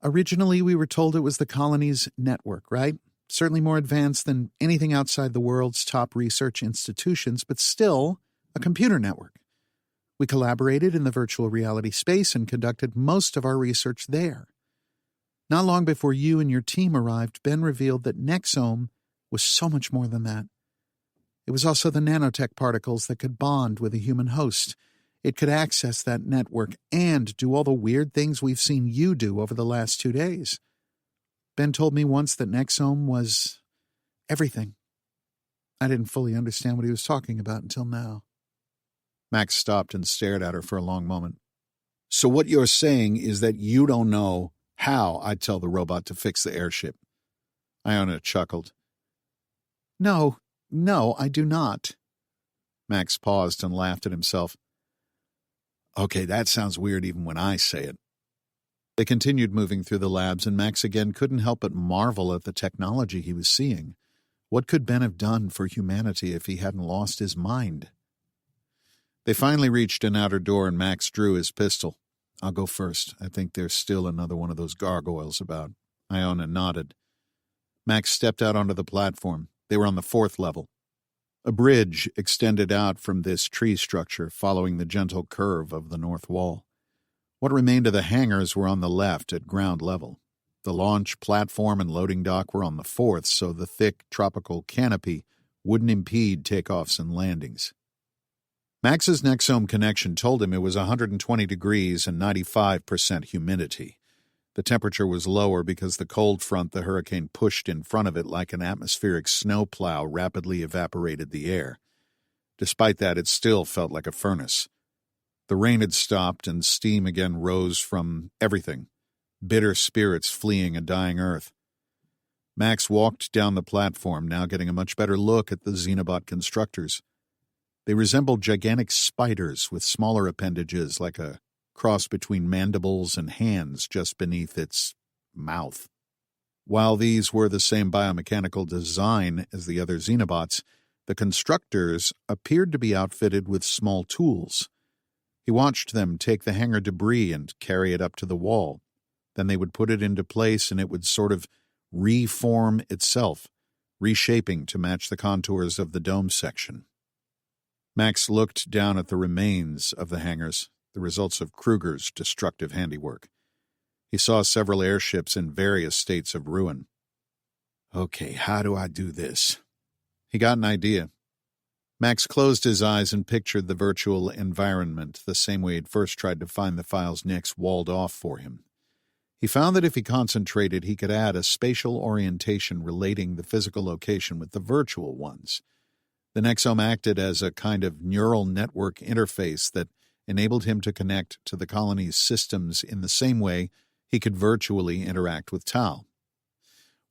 Originally, we were told it was the colony's network, right? Certainly more advanced than anything outside the world's top research institutions, but still a computer network. We collaborated in the virtual reality space and conducted most of our research there. Not long before you and your team arrived, Ben revealed that Nexome was so much more than that. It was also the nanotech particles that could bond with a human host. It could access that network and do all the weird things we've seen you do over the last 2 days. Ben told me once that Nexome was everything. I didn't fully understand what he was talking about until now. Max stopped and stared at her for a long moment. So what you're saying is that you don't know how I'd tell the robot to fix the airship. Iona chuckled. No, I do not. Max paused and laughed at himself. Okay, that sounds weird even when I say it. They continued moving through the labs, and Max again couldn't help but marvel at the technology he was seeing. What could Ben have done for humanity if he hadn't lost his mind? They finally reached an outer door, and Max drew his pistol. I'll go first. I think there's still another one of those gargoyles about. Iona nodded. Max stepped out onto the platform. They were on the 4th level. A bridge extended out from this tree structure, following the gentle curve of the north wall. What remained of the hangars were on the left at ground level. The launch platform and loading dock were on the 4th, so the thick tropical canopy wouldn't impede takeoffs and landings. Max's Nexome connection told him it was 120 degrees and 95% humidity. The temperature was lower because the cold front the hurricane pushed in front of it like an atmospheric snowplow rapidly evaporated the air. Despite that, it still felt like a furnace. The rain had stopped, and steam again rose from everything, bitter spirits fleeing a dying earth. Max walked down the platform, now getting a much better look at the Xenobot constructors. They resembled gigantic spiders with smaller appendages like a cross between mandibles and hands just beneath its mouth. While these were the same biomechanical design as the other Xenobots, the constructors appeared to be outfitted with small tools. He watched them take the hangar debris and carry it up to the wall. Then they would put it into place, and it would sort of reform itself, reshaping to match the contours of the dome section. Max looked down at the remains of the hangars, the results of Kruger's destructive handiwork. He saw several airships in various states of ruin. Okay, how do I do this? He got an idea. Max closed his eyes and pictured the virtual environment the same way he'd first tried to find the files Nix walled off for him. He found that if he concentrated, he could add a spatial orientation relating the physical location with the virtual ones. The Nexome acted as a kind of neural network interface that enabled him to connect to the colony's systems in the same way he could virtually interact with Tal.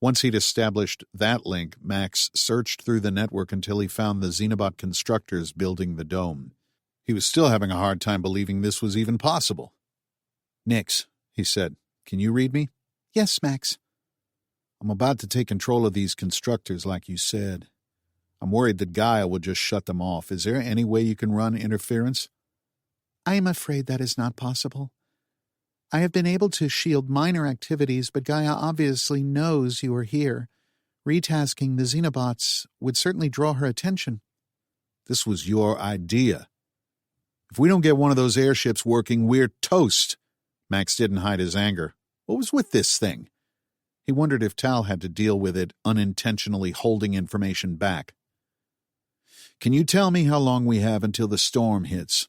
Once he'd established that link, Max searched through the network until he found the Xenobot constructors building the dome. He was still having a hard time believing this was even possible. Nix, he said, can you read me? Yes, Max. I'm about to take control of these constructors like you said. I'm worried that Gaia will just shut them off. Is there any way you can run interference? I am afraid that is not possible. I have been able to shield minor activities, but Gaia obviously knows you are here. Retasking the Xenobots would certainly draw her attention. This was your idea. If we don't get one of those airships working, we're toast. Max didn't hide his anger. What was with this thing? He wondered if Tal had to deal with it unintentionally holding information back. Can you tell me how long we have until the storm hits?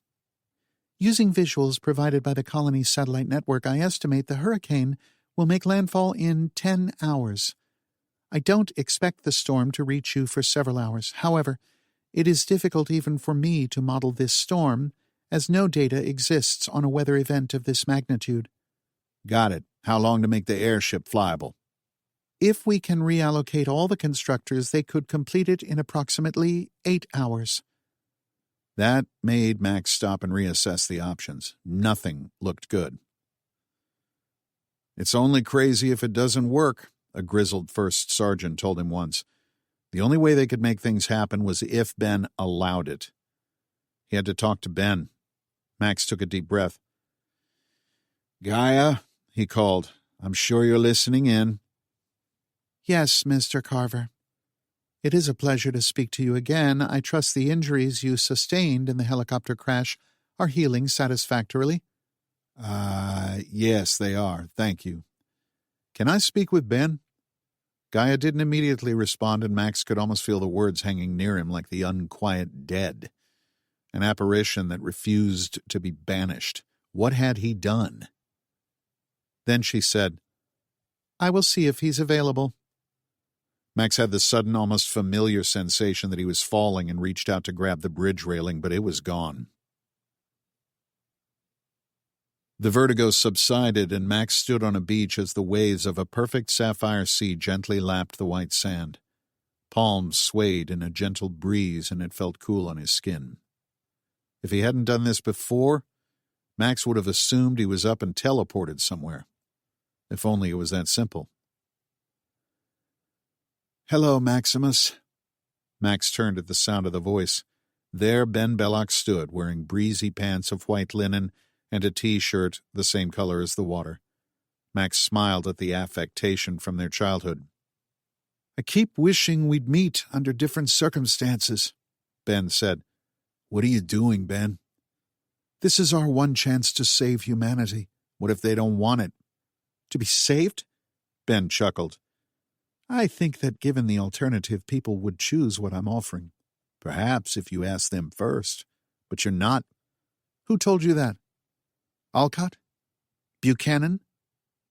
Using visuals provided by the colony's satellite network, I estimate the hurricane will make landfall in 10 hours. I don't expect the storm to reach you for several hours. However, it is difficult even for me to model this storm, as no data exists on a weather event of this magnitude. Got it. How long to make the airship flyable? If we can reallocate all the constructors, they could complete it in approximately 8 hours. That made Max stop and reassess the options. Nothing looked good. It's only crazy if it doesn't work, a grizzled first sergeant told him once. The only way they could make things happen was if Ben allowed it. He had to talk to Ben. Max took a deep breath. Gaia, he called. I'm sure you're listening in. Yes, Mr. Carver. It is a pleasure to speak to you again. I trust the injuries you sustained in the helicopter crash are healing satisfactorily. Yes, they are. Thank you. Can I speak with Ben? Gaia didn't immediately respond, and Max could almost feel the words hanging near him like the unquiet dead. An apparition that refused to be banished. What had he done? Then she said, "I will see if he's available." Max had the sudden, almost familiar sensation that he was falling and reached out to grab the bridge railing, but it was gone. The vertigo subsided, and Max stood on a beach as the waves of a perfect sapphire sea gently lapped the white sand. Palms swayed in a gentle breeze, and it felt cool on his skin. If he hadn't done this before, Max would have assumed he was up and teleported somewhere. If only it was that simple. "Hello, Maximus." Max turned at the sound of the voice. There Ben Belloc stood, wearing breezy pants of white linen and a T-shirt the same color as the water. Max smiled at the affectation from their childhood. "I keep wishing we'd meet under different circumstances," Ben said. "What are you doing, Ben?" "This is our one chance to save humanity. What if they don't want it?" "To be saved?" Ben chuckled. "I think that given the alternative, people would choose what I'm offering. Perhaps if you ask them first. But you're not. Who told you that? Alcott? Buchanan?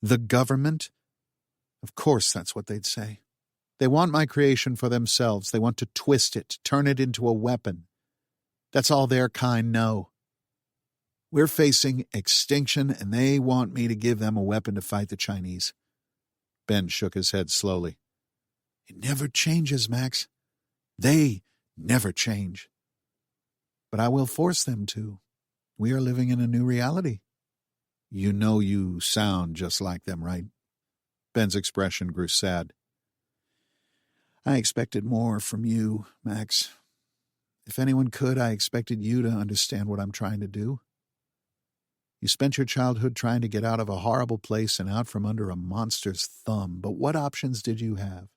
The government? Of course that's what they'd say. They want my creation for themselves. They want to twist it, turn it into a weapon. That's all their kind know. We're facing extinction, and they want me to give them a weapon to fight the Chinese." Ben shook his head slowly. "It never changes, Max. They never change. But I will force them to. We are living in a new reality." "You know you sound just like them, right?" Ben's expression grew sad. "I expected more from you, Max. If anyone could, I expected you to understand what I'm trying to do. You spent your childhood trying to get out of a horrible place and out from under a monster's thumb, but what options did you have?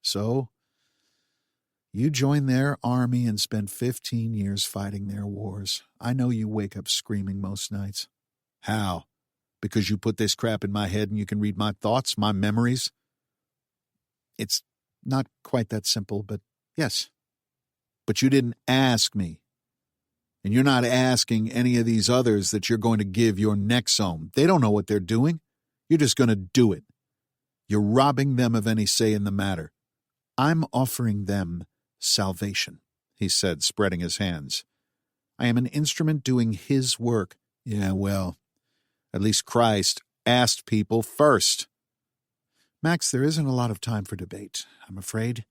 So, you joined their army and spent 15 years fighting their wars. I know you wake up screaming most nights. How? Because you put this crap in my head and you can read my thoughts, my memories? It's not quite that simple, but yes. But you didn't ask me. And you're not asking any of these others that you're going to give your nexome. They don't know what they're doing. You're just going to do it. You're robbing them of any say in the matter. I'm offering them salvation," he said, spreading his hands. "I am an instrument doing his work. Yeah, well, at least Christ asked people first." "Max, there isn't a lot of time for debate, I'm afraid.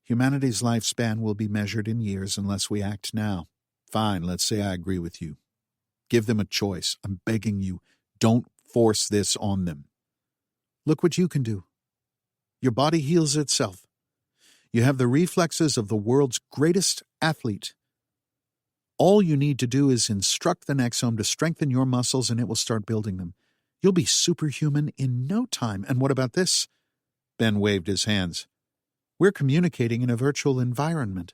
Humanity's lifespan will be measured in years unless we act now. Fine, let's say I agree with you. Give them a choice. I'm begging you. Don't force this on them. Look what you can do. Your body heals itself. You have the reflexes of the world's greatest athlete. All you need to do is instruct the nexome to strengthen your muscles and it will start building them. You'll be superhuman in no time. And what about this?" Ben waved his hands. "We're communicating in a virtual environment,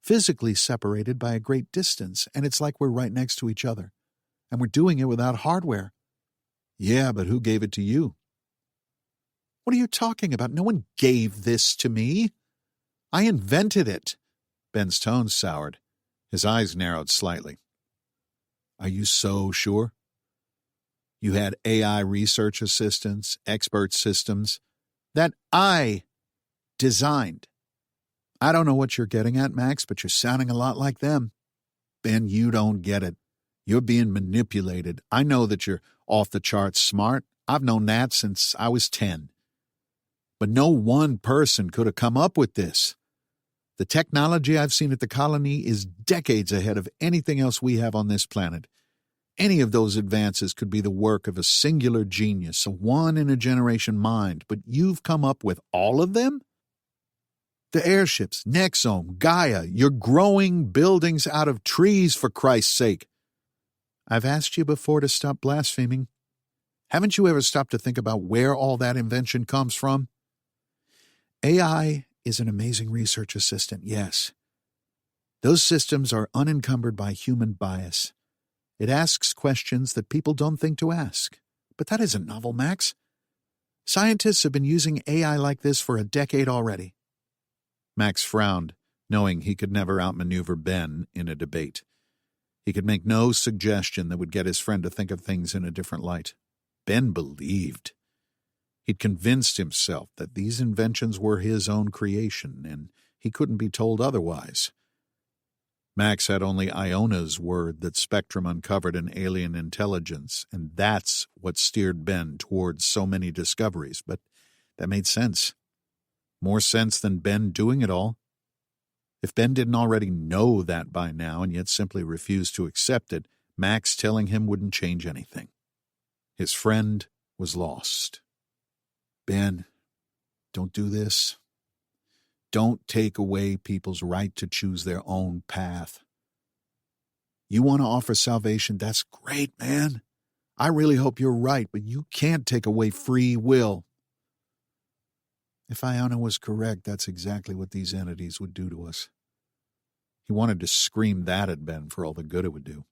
physically separated by a great distance, and it's like we're right next to each other. And we're doing it without hardware." "Yeah, but who gave it to you?" "What are you talking about? No one gave this to me. I invented it." Ben's tone soured. His eyes narrowed slightly. "Are you so sure? You had AI research assistants, expert systems that I designed. I don't know what you're getting at, Max, but you're sounding a lot like them. Ben, you don't get it. You're being manipulated. I know that you're off the charts smart. I've known that since I was 10. But no one person could have come up with this. The technology I've seen at the colony is decades ahead of anything else we have on this planet. Any of those advances could be the work of a singular genius, a one-in-a-generation mind, but you've come up with all of them? The airships, Nexome, Gaia, you're growing buildings out of trees, for Christ's sake. I've asked you before to stop blaspheming. Haven't you ever stopped to think about where all that invention comes from? AI is an amazing research assistant, yes. Those systems are unencumbered by human bias. It asks questions that people don't think to ask. But that isn't novel, Max. Scientists have been using AI like this for a decade already. Max frowned, knowing he could never outmaneuver Ben in a debate. He could make no suggestion that would get his friend to think of things in a different light. Ben believed. He'd convinced himself that these inventions were his own creation, and he couldn't be told otherwise. Max had only Iona's word that Spectrum uncovered an alien intelligence, and that's what steered Ben towards so many discoveries, but that made sense. More sense than Ben doing it all. If Ben didn't already know that by now and yet simply refused to accept it, Max telling him wouldn't change anything. His friend was lost. Ben, don't do this. Don't take away people's right to choose their own path. You want to offer salvation, that's great, man. I really hope you're right, but you can't take away free will. If Iona was correct, that's exactly what these entities would do to us. He wanted to scream that at Ben for all the good it would do.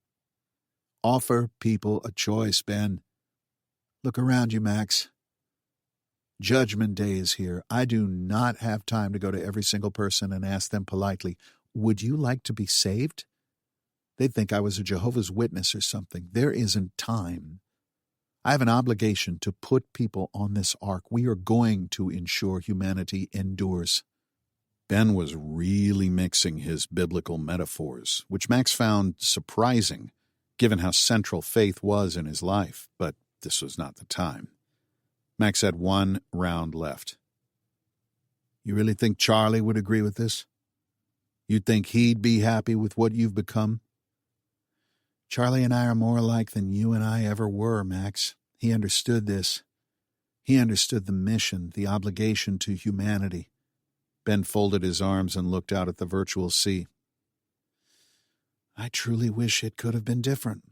Offer people a choice, Ben. Look around you, Max. Judgment Day is here. I do not have time to go to every single person and ask them politely, would you like to be saved? They'd think I was a Jehovah's Witness or something. There isn't time. I have an obligation to put people on this ark. We are going to ensure humanity endures. Ben was really mixing his biblical metaphors, which Max found surprising, given how central faith was in his life, but this was not the time. Max had one round left. You really think Charlie would agree with this? You think he'd be happy with what you've become? Charlie and I are more alike than you and I ever were, Max. He understood this. He understood the mission, the obligation to humanity. Ben folded his arms and looked out at the virtual sea. I truly wish it could have been different.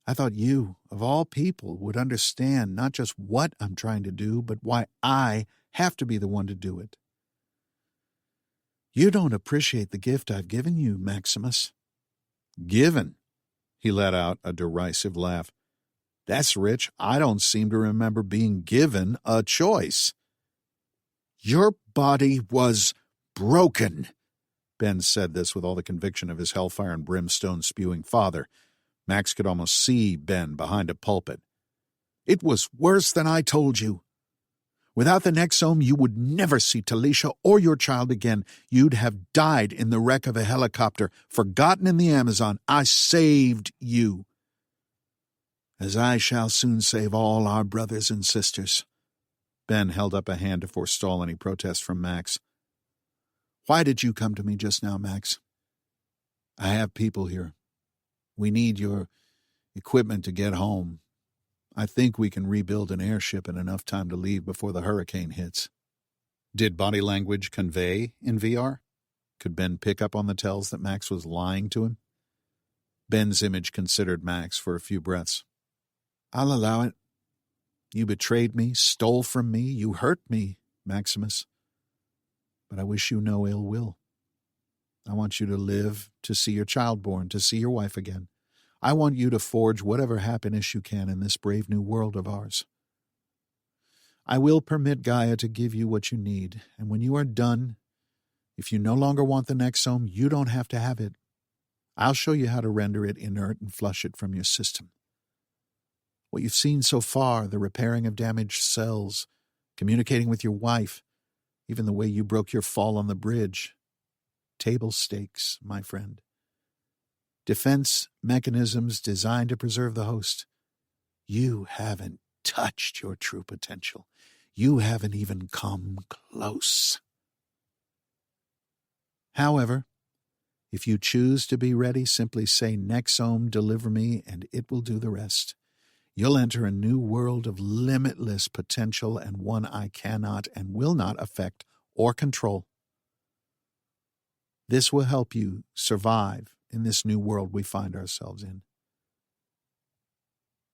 I thought you, of all people, would understand not just what I'm trying to do, but why I have to be the one to do it. You don't appreciate the gift I've given you, Maximus. Given? He let out a derisive laugh. That's rich. I don't seem to remember being given a choice. Your body was broken. Ben said this with all the conviction of his hellfire and brimstone spewing father. Max could almost see Ben behind a pulpit. It was worse than I told you. Without the Nexome, you would never see Talisha or your child again. You'd have died in the wreck of a helicopter, forgotten in the Amazon. I saved you. As I shall soon save all our brothers and sisters. Ben held up a hand to forestall any protest from Max. Why did you come to me just now, Max? I have people here. We need your equipment to get home. I think we can rebuild an airship in enough time to leave before the hurricane hits. Did body language convey in VR? Could Ben pick up on the tells that Max was lying to him? Ben's image considered Max for a few breaths. I'll allow it. You betrayed me, stole from me, you hurt me, Maximus. But I wish you no ill will. I want you to live, to see your child born, to see your wife again. I want you to forge whatever happiness you can in this brave new world of ours. I will permit Gaia to give you what you need, and when you are done, if you no longer want the Nexome, you don't have to have it. I'll show you how to render it inert and flush it from your system. What you've seen so far, the repairing of damaged cells, communicating with your wife, even the way you broke your fall on the bridge. Table stakes, my friend. Defense mechanisms designed to preserve the host. You haven't touched your true potential. You haven't even come close. However, if you choose to be ready, simply say, Nexome, deliver me, and it will do the rest. You'll enter a new world of limitless potential and one I cannot and will not affect or control. This will help you survive in this new world we find ourselves in.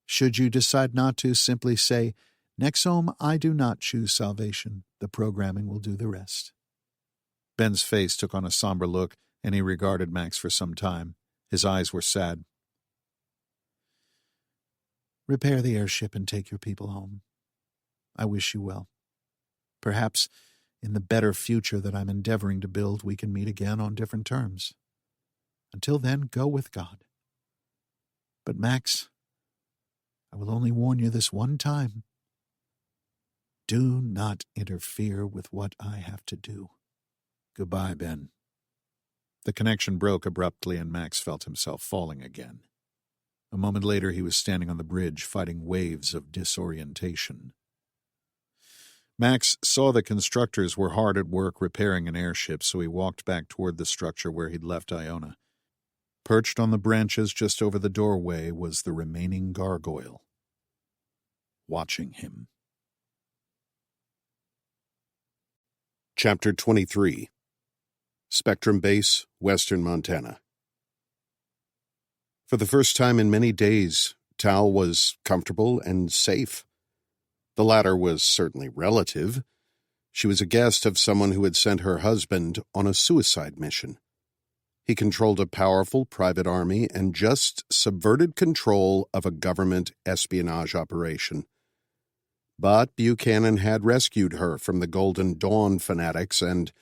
Should you decide not to, simply say, Nexome, I do not choose salvation. The programming will do the rest. Ben's face took on a somber look, and he regarded Max for some time. His eyes were sad. Repair the airship and take your people home. I wish you well. Perhaps in the better future that I'm endeavoring to build, we can meet again on different terms. Until then, go with God. But Max, I will only warn you this one time. Do not interfere with what I have to do. Goodbye, Ben. The connection broke abruptly, and Max felt himself falling again. A moment later, he was standing on the bridge, fighting waves of disorientation. Max saw the constructors were hard at work repairing an airship, so he walked back toward the structure where he'd left Iona. Perched on the branches just over the doorway was the remaining gargoyle, watching him. Chapter 23. Spectrum Base, Western Montana. For the first time in many days, Tal was comfortable and safe. The latter was certainly relative. She was a guest of someone who had sent her husband on a suicide mission. He controlled a powerful private army and just subverted control of a government espionage operation. But Buchanan had rescued her from the Golden Dawn fanatics, and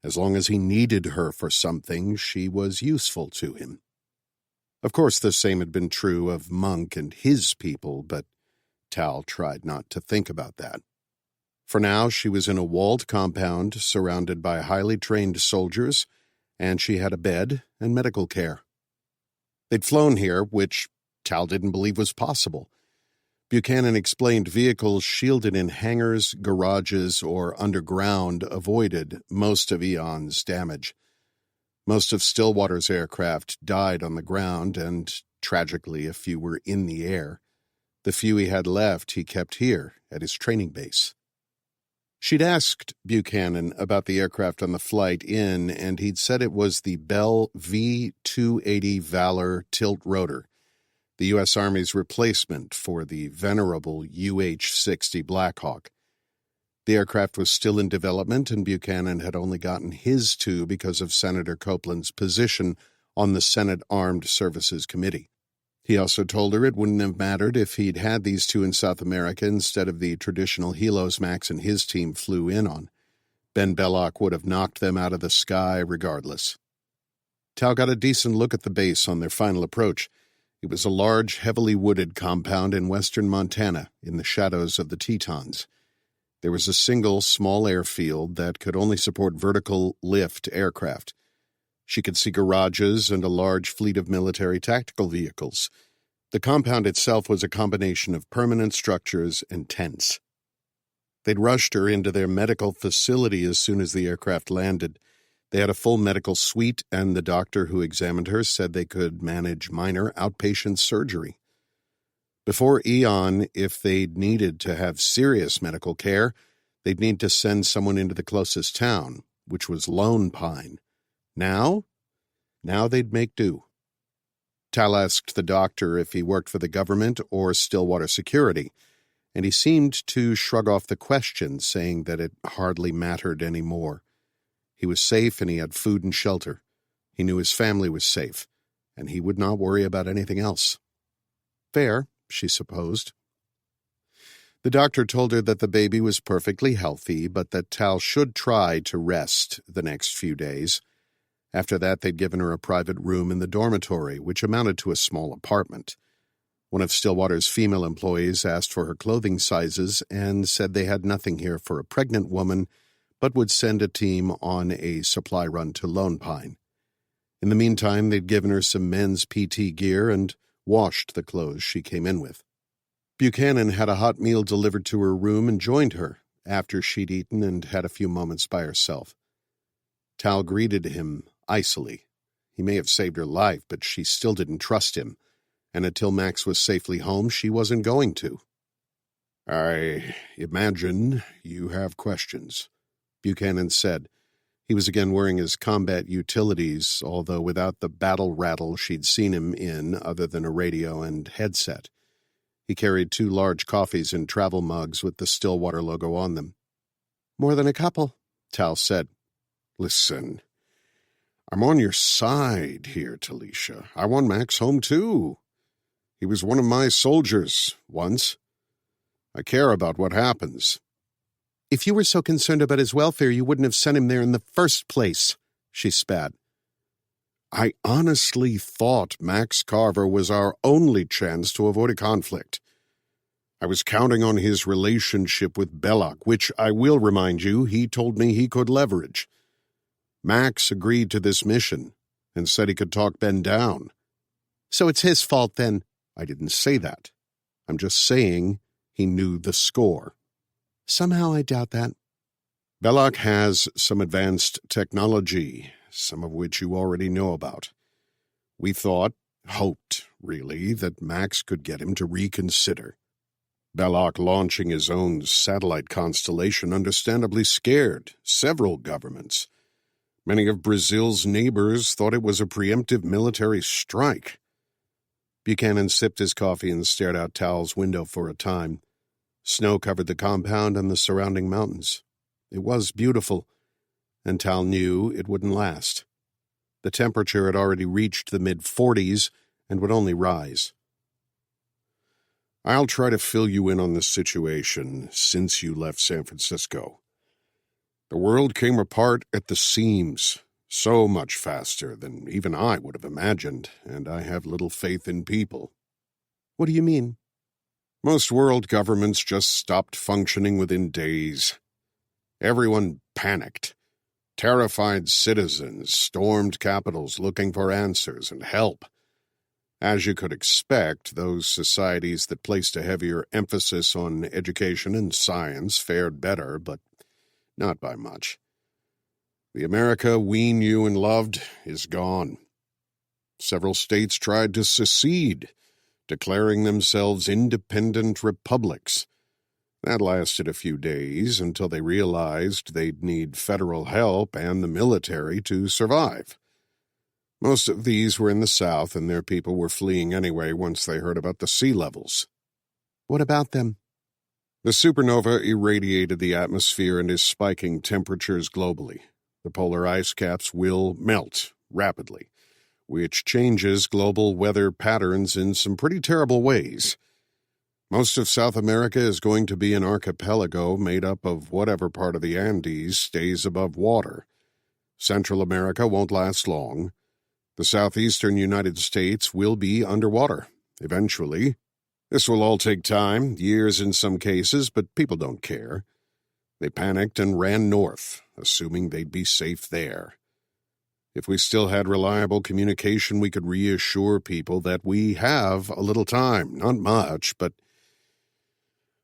as long as he needed her for something, she was useful to him. Of course, the same had been true of Monk and his people, but Tal tried not to think about that. For now, she was in a walled compound surrounded by highly trained soldiers, and she had a bed and medical care. They'd flown here, which Tal didn't believe was possible. Buchanan explained vehicles shielded in hangars, garages, or underground avoided most of Eon's damage. Most of Stillwater's aircraft died on the ground, and, tragically, a few were in the air. The few he had left he kept here at his training base. She'd asked Buchanan about the aircraft on the flight in, and he'd said it was the Bell V-280 Valor tilt rotor, the U.S. Army's replacement for the venerable UH-60 Blackhawk. The aircraft was still in development, and Buchanan had only gotten his two because of Senator Copeland's position on the Senate Armed Services Committee. He also told her it wouldn't have mattered if he'd had these two in South America instead of the traditional helos Max and his team flew in on. Ben Belloc would have knocked them out of the sky regardless. Tal got a decent look at the base on their final approach. It was a large, heavily wooded compound in western Montana, in the shadows of the Tetons. There was a single, small airfield that could only support vertical lift aircraft. She could see garages and a large fleet of military tactical vehicles. The compound itself was a combination of permanent structures and tents. They'd rushed her into their medical facility as soon as the aircraft landed. They had a full medical suite, and the doctor who examined her said they could manage minor outpatient surgery. Before Eon, if they'd needed to have serious medical care, they'd need to send someone into the closest town, which was Lone Pine. Now they'd make do. Tal asked the doctor if he worked for the government or Stillwater Security, and he seemed to shrug off the question, saying that it hardly mattered any more. He was safe and he had food and shelter. He knew his family was safe, and he would not worry about anything else. Fair, she supposed. The doctor told her that the baby was perfectly healthy, but that Tal should try to rest the next few days. After that, they'd given her a private room in the dormitory, which amounted to a small apartment. One of Stillwater's female employees asked for her clothing sizes and said they had nothing here for a pregnant woman, but would send a team on a supply run to Lone Pine. In the meantime, they'd given her some men's PT gear and washed the clothes she came in with. Buchanan had a hot meal delivered to her room and joined her after she'd eaten and had a few moments by herself. Tal greeted him icily. He may have saved her life, but she still didn't trust him, and until Max was safely home, she wasn't going to. "I imagine you have questions," Buchanan said. He was again wearing his combat utilities, although without the battle rattle she'd seen him in other than a radio and headset. He carried 2 large coffees in travel mugs with the Stillwater logo on them. "More than a couple," Tal said. "Listen, I'm on your side here, Talisha. I want Max home, too. He was one of my soldiers once. I care about what happens. If you were so concerned about his welfare, you wouldn't have sent him there in the first place, she spat. I honestly thought Max Carver was our only chance to avoid a conflict. I was counting on his relationship with Belloc, which, I will remind you, he told me he could leverage. Max agreed to this mission and said he could talk Ben down. So it's his fault, then? I didn't say that. I'm just saying he knew the score. Somehow I doubt that. Belloc has some advanced technology, some of which you already know about. We hoped, really, that Max could get him to reconsider. Belloc launching his own satellite constellation understandably scared several governments. Many of Brazil's neighbors thought it was a preemptive military strike. Buchanan sipped his coffee and stared out Tal's window for a time. Snow covered the compound and the surrounding mountains. It was beautiful, and Tal knew it wouldn't last. The temperature had already reached the mid-40s and would only rise. I'll try to fill you in on the situation since you left San Francisco. The world came apart at the seams, so much faster than even I would have imagined, and I have little faith in people. What do you mean? Most world governments just stopped functioning within days. Everyone panicked. Terrified citizens stormed capitals looking for answers and help. As you could expect, those societies that placed a heavier emphasis on education and science fared better, but not by much. The America we knew and loved is gone. Several states tried to secede, declaring themselves independent republics. That lasted a few days until they realized they'd need federal help and the military to survive. Most of these were in the South, and their people were fleeing anyway once they heard about the sea levels. What about them? The supernova irradiated the atmosphere and is spiking temperatures globally. The polar ice caps will melt rapidly, which changes global weather patterns in some pretty terrible ways. Most of South America is going to be an archipelago made up of whatever part of the Andes stays above water. Central America won't last long. The southeastern United States will be underwater, eventually. This will all take time, years in some cases, but people don't care. They panicked and ran north, assuming they'd be safe there. If we still had reliable communication, we could reassure people that we have a little time. Not much, but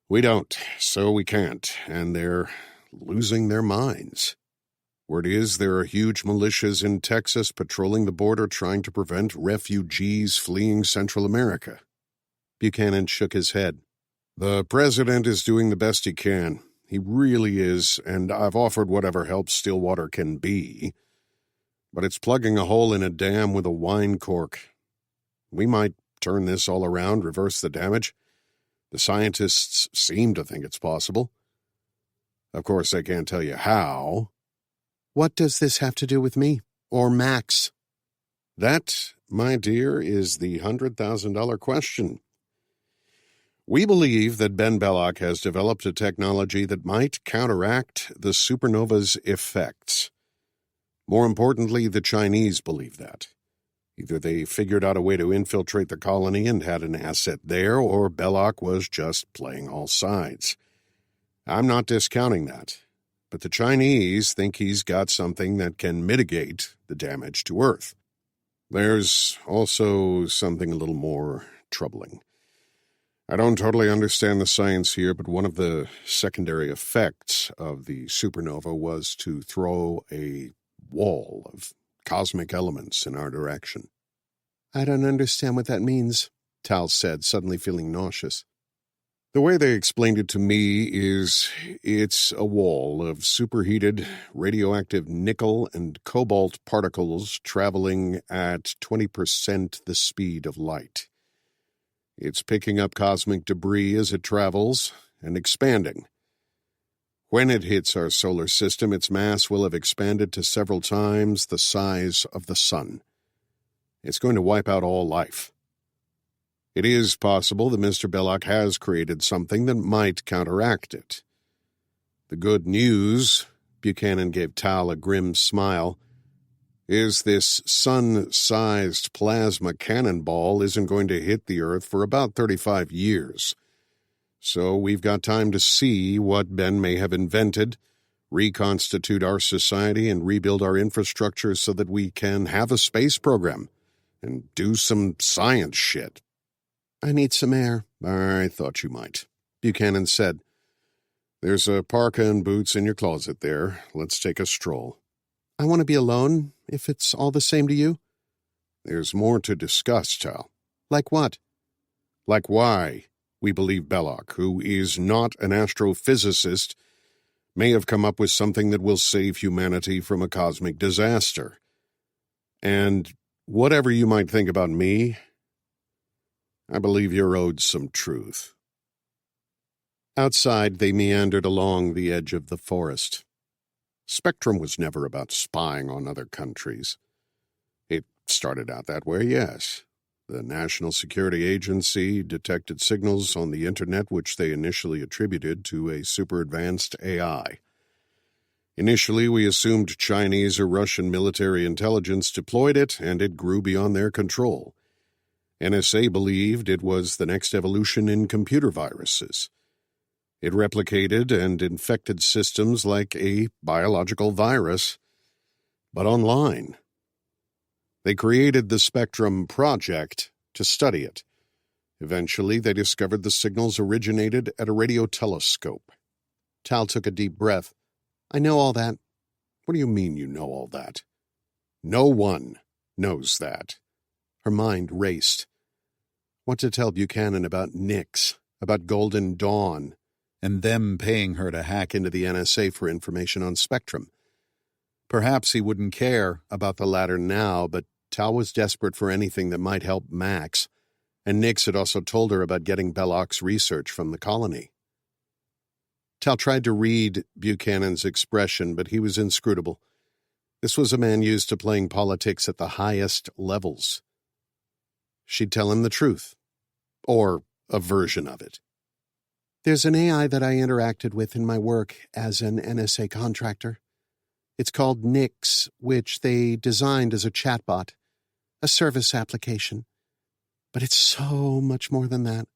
we don't, so we can't, and they're losing their minds. Word is there are huge militias in Texas patrolling the border trying to prevent refugees fleeing Central America. Buchanan shook his head. The president is doing the best he can. He really is, and I've offered whatever help Stillwater can be. But it's plugging a hole in a dam with a wine cork. We might turn this all around, reverse the damage. The scientists seem to think it's possible. Of course, I can't tell you how. What does this have to do with me? Or Max? That, my dear, is the $100,000 question. We believe that Ben Belloc has developed a technology that might counteract the supernova's effects. More importantly, the Chinese believe that. Either they figured out a way to infiltrate the colony and had an asset there, or Belloc was just playing all sides. I'm not discounting that, but the Chinese think he's got something that can mitigate the damage to Earth. There's also something a little more troubling. I don't totally understand the science here, but one of the secondary effects of the supernova was to throw a wall of cosmic elements in our direction. I don't understand what that means, Tal said, suddenly feeling nauseous. The way they explained it to me is it's a wall of superheated radioactive nickel and cobalt particles traveling at 20% the speed of light. It's picking up cosmic debris as it travels and expanding. When it hits our solar system, its mass will have expanded to several times the size of the sun. It's going to wipe out all life. It is possible that Mr. Belloc has created something that might counteract it. The good news, Buchanan gave Tal a grim smile, is this sun-sized plasma cannonball isn't going to hit the Earth for about 35 years. So we've got time to see what Ben may have invented, reconstitute our society, and rebuild our infrastructure so that we can have a space program and do some science shit. I need some air. I thought you might, Buchanan said. There's a parka and boots in your closet there. Let's take a stroll. I want to be alone, if it's all the same to you. There's more to discuss, Tal. Like what? Like why we believe Belloc, who is not an astrophysicist, may have come up with something that will save humanity from a cosmic disaster. And whatever you might think about me, I believe you're owed some truth. Outside, they meandered along the edge of the forest. Spectrum was never about spying on other countries. It started out that way, yes. The National Security Agency detected signals on the Internet which they initially attributed to a super-advanced AI. Initially, we assumed Chinese or Russian military intelligence deployed it, and it grew beyond their control. NSA believed it was the next evolution in computer viruses. It replicated and infected systems like a biological virus, but online. They created the Spectrum Project to study it. Eventually, they discovered the signals originated at a radio telescope. Tal took a deep breath. I know all that. What do you mean you know all that? No one knows that. Her mind raced. What to tell Buchanan about Nix, about Golden Dawn, and them paying her to hack into the NSA for information on Spectrum. Perhaps he wouldn't care about the latter now, but Tal was desperate for anything that might help Max, and Nix had also told her about getting Belloc's research from the colony. Tal tried to read Buchanan's expression, but he was inscrutable. This was a man used to playing politics at the highest levels. She'd tell him the truth, or a version of it. There's an AI that I interacted with in my work as an NSA contractor. It's called Nix, which they designed as a chatbot, a service application. But it's so much more than that.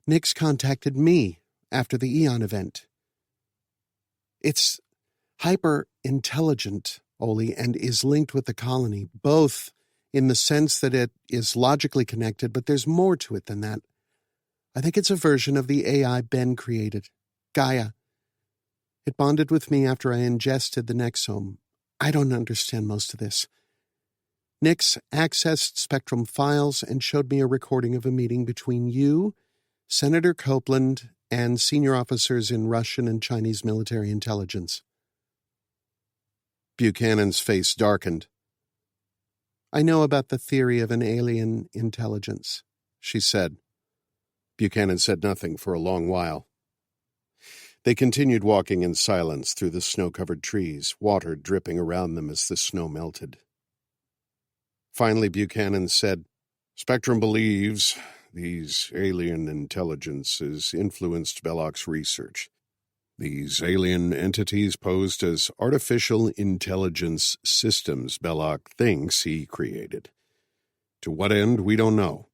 Nix contacted me after the Eon event. It's hyper-intelligent, Oli, and is linked with the colony, both in the sense that it is logically connected, but there's more to it than that. I think it's a version of the AI Ben created, Gaia. It bonded with me after I ingested the Nexome. I don't understand most of this. Nix accessed Spectrum files and showed me a recording of a meeting between you, Senator Copeland, and senior officers in Russian and Chinese military intelligence. Buchanan's face darkened. I know about the theory of an alien intelligence, she said. Buchanan said nothing for a long while. They continued walking in silence through the snow-covered trees, water dripping around them as the snow melted. Finally, Buchanan said, Spectrum believes these alien intelligences influenced Belloc's research. These alien entities posed as artificial intelligence systems Belloc thinks he created. To what end, we don't know.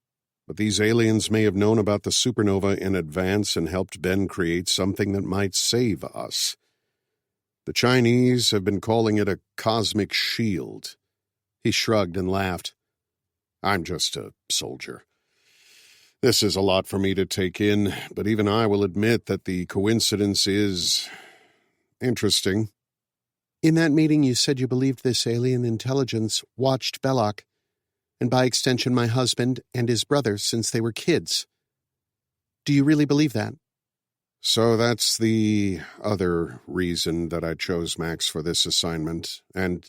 But these aliens may have known about the supernova in advance and helped Ben create something that might save us. The Chinese have been calling it a cosmic shield. He shrugged and laughed. I'm just a soldier. This is a lot for me to take in, but even I will admit that the coincidence is interesting. In that meeting, you said you believed this alien intelligence watched Belloc, and by extension my husband and his brother since they were kids. Do you really believe that? So that's the other reason that I chose Max for this assignment, and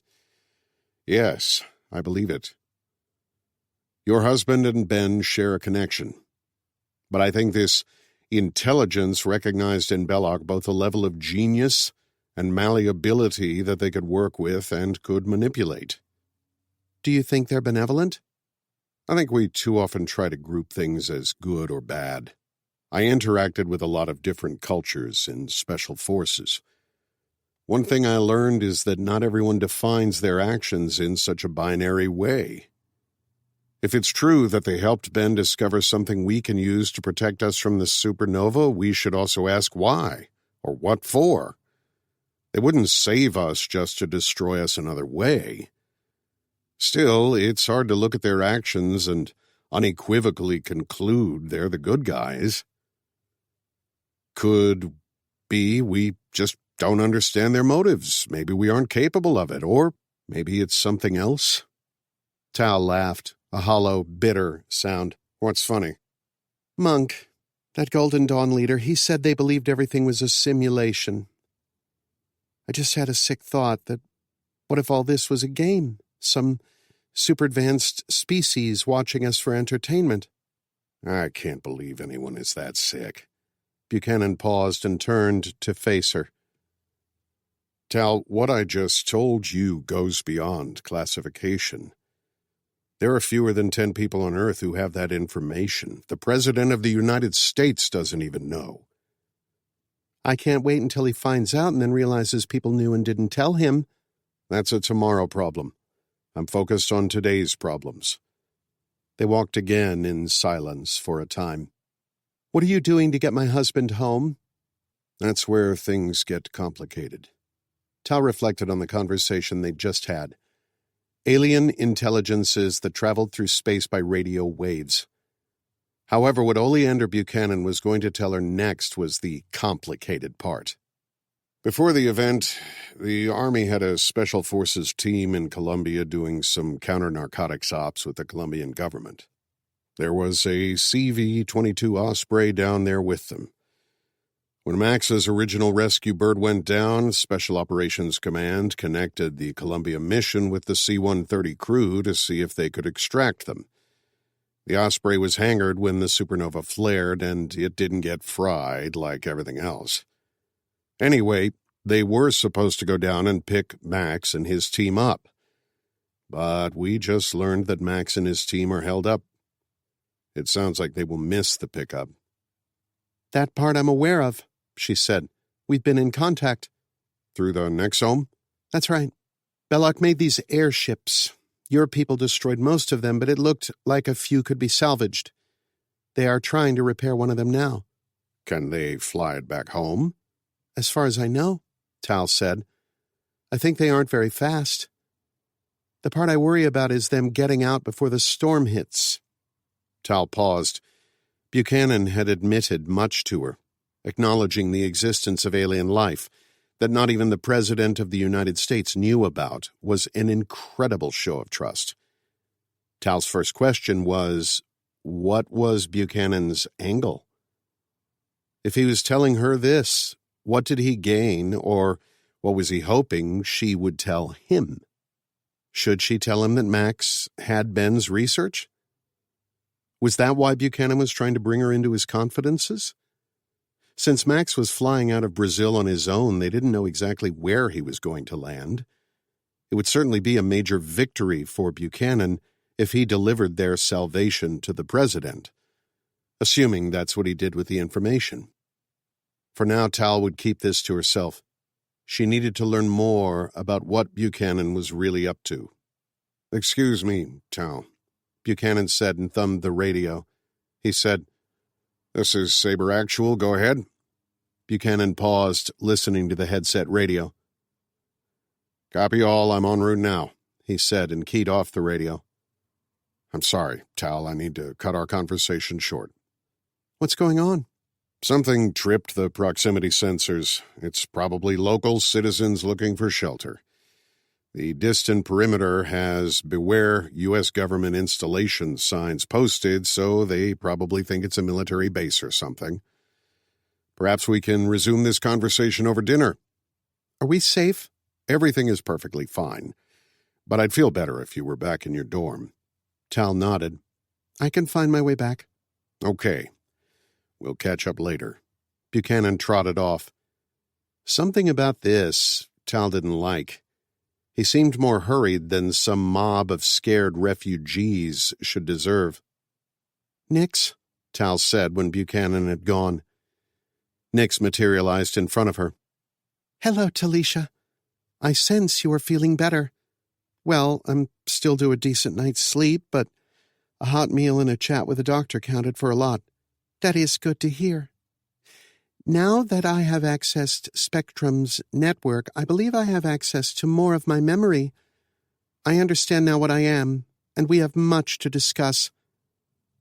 yes, I believe it. Your husband and Ben share a connection, but I think this intelligence recognized in Belloc both a level of genius and malleability that they could work with and could manipulate. Do you think they're benevolent? I think we too often try to group things as good or bad. I interacted with a lot of different cultures in special forces. One thing I learned is that not everyone defines their actions in such a binary way. If it's true that they helped Ben discover something we can use to protect us from the supernova, we should also ask why, or what for. They wouldn't save us just to destroy us another way. Still, it's hard to look at their actions and unequivocally conclude they're the good guys. Could be we just don't understand their motives. Maybe we aren't capable of it, or maybe it's something else. Tal laughed, a hollow, bitter sound. What's funny? Monk, that Golden Dawn leader, he said they believed everything was a simulation. I just had a sick thought that what if all this was a game? Some super-advanced species watching us for entertainment. I can't believe anyone is that sick. Buchanan paused and turned to face her. Tal, what I just told you goes beyond classification. There are fewer than 10 people on Earth who have that information. The President of the United States doesn't even know. I can't wait until he finds out and then realizes people knew and didn't tell him. That's a tomorrow problem. I'm focused on today's problems. They walked again in silence for a time. What are you doing to get my husband home? That's where things get complicated. Tal reflected on the conversation they'd just had. Alien intelligences that traveled through space by radio waves. However, what Oleander Buchanan was going to tell her next was the complicated part. Before the event, the Army had a Special Forces team in Colombia doing some counter-narcotics ops with the Colombian government. There was a CV-22 Osprey down there with them. When Max's original rescue bird went down, Special Operations Command connected the Columbia mission with the C-130 crew to see if they could extract them. The Osprey was hangared when the supernova flared, and it didn't get fried like everything else. Anyway, they were supposed to go down and pick Max and his team up. But we just learned that Max and his team are held up. It sounds like they will miss the pickup. That part I'm aware of, she said. We've been in contact. Through the Nexome? That's right. Belloc made these airships. Your people destroyed most of them, but it looked like a few could be salvaged. They are trying to repair one of them now. Can they fly it back home? As far as I know, Tal said. I think they aren't very fast. The part I worry about is them getting out before the storm hits. Tal paused. Buchanan had admitted much to her, acknowledging the existence of alien life that not even the President of the United States knew about was an incredible show of trust. Tal's first question was, what was Buchanan's angle? If he was telling her this, what did he gain, or what was he hoping she would tell him? Should she tell him that Max had Ben's research? Was that why Buchanan was trying to bring her into his confidences? Since Max was flying out of Brazil on his own, they didn't know exactly where he was going to land. It would certainly be a major victory for Buchanan if he delivered their salvation to the president, assuming that's what he did with the information. For now, Tal would keep this to herself. She needed to learn more about what Buchanan was really up to. "Excuse me, Tal," Buchanan said and thumbed the radio. He said, "This is Saber Actual, go ahead." Buchanan paused, listening to the headset radio. "Copy all, I'm en route now," he said and keyed off the radio. "I'm sorry, Tal, I need to cut our conversation short." What's going on? Something tripped the proximity sensors. It's probably local citizens looking for shelter. The distant perimeter has "Beware U.S. government installation" signs posted, so they probably think it's a military base or something. Perhaps we can resume this conversation over dinner. Are we safe? Everything is perfectly fine, but I'd feel better if you were back in your dorm. Tal nodded. I can find my way back. Okay. We'll catch up later. Buchanan trotted off. Something about this Tal didn't like. He seemed more hurried than some mob of scared refugees should deserve. "Nix," Tal said when Buchanan had gone. Nix materialized in front of her. "Hello, Talisha. I sense you are feeling better. Well, I'm still due a decent night's sleep, but a hot meal and a chat with the doctor counted for a lot. That is good to hear. Now that I have accessed Spectrum's network, I believe I have access to more of my memory. I understand now what I am, and we have much to discuss."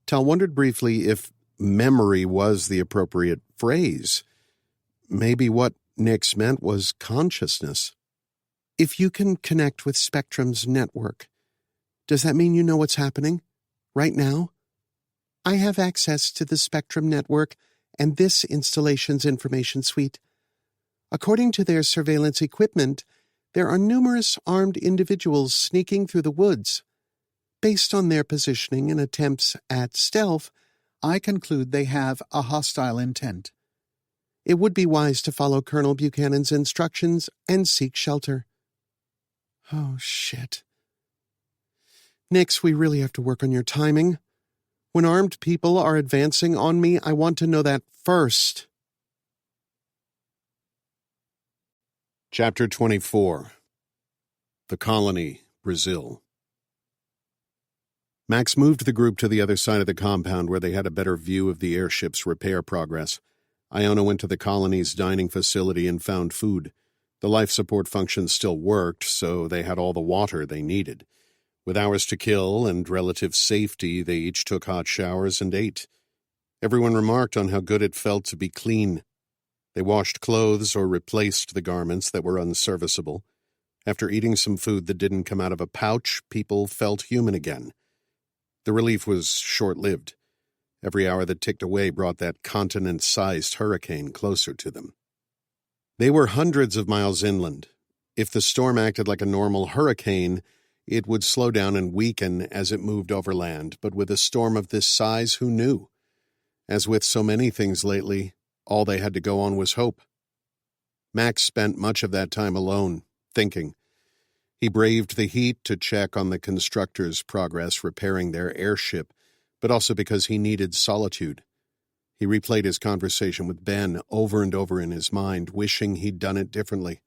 Tal wondered briefly if memory was the appropriate phrase. Maybe what Nix meant was consciousness. "If you can connect with Spectrum's network, does that mean you know what's happening? Right now? I have access to the Spectrum network and this installation's information suite. According to their surveillance equipment, there are numerous armed individuals sneaking through the woods. Based on their positioning and attempts at stealth, I conclude they have a hostile intent. It would be wise to follow Colonel Buchanan's instructions and seek shelter." "Oh, shit. Nix, we really have to work on your timing. When armed people are advancing on me, I want to know that first." Chapter 24. The Colony, Brazil. Max moved the group to the other side of the compound where they had a better view of the airship's repair progress. Iona went to the colony's dining facility and found food. The life support functions still worked, so they had all the water they needed. With hours to kill and relative safety, they each took hot showers and ate. Everyone remarked on how good it felt to be clean. They washed clothes or replaced the garments that were unserviceable. After eating some food that didn't come out of a pouch, people felt human again. The relief was short-lived. Every hour that ticked away brought that continent-sized hurricane closer to them. They were hundreds of miles inland. If the storm acted like a normal hurricane, it would slow down and weaken as it moved overland, but with a storm of this size, who knew? As with so many things lately, all they had to go on was hope. Max spent much of that time alone, thinking. He braved the heat to check on the constructors' progress repairing their airship, but also because he needed solitude. He replayed his conversation with Ben over and over in his mind, wishing he'd done it differently.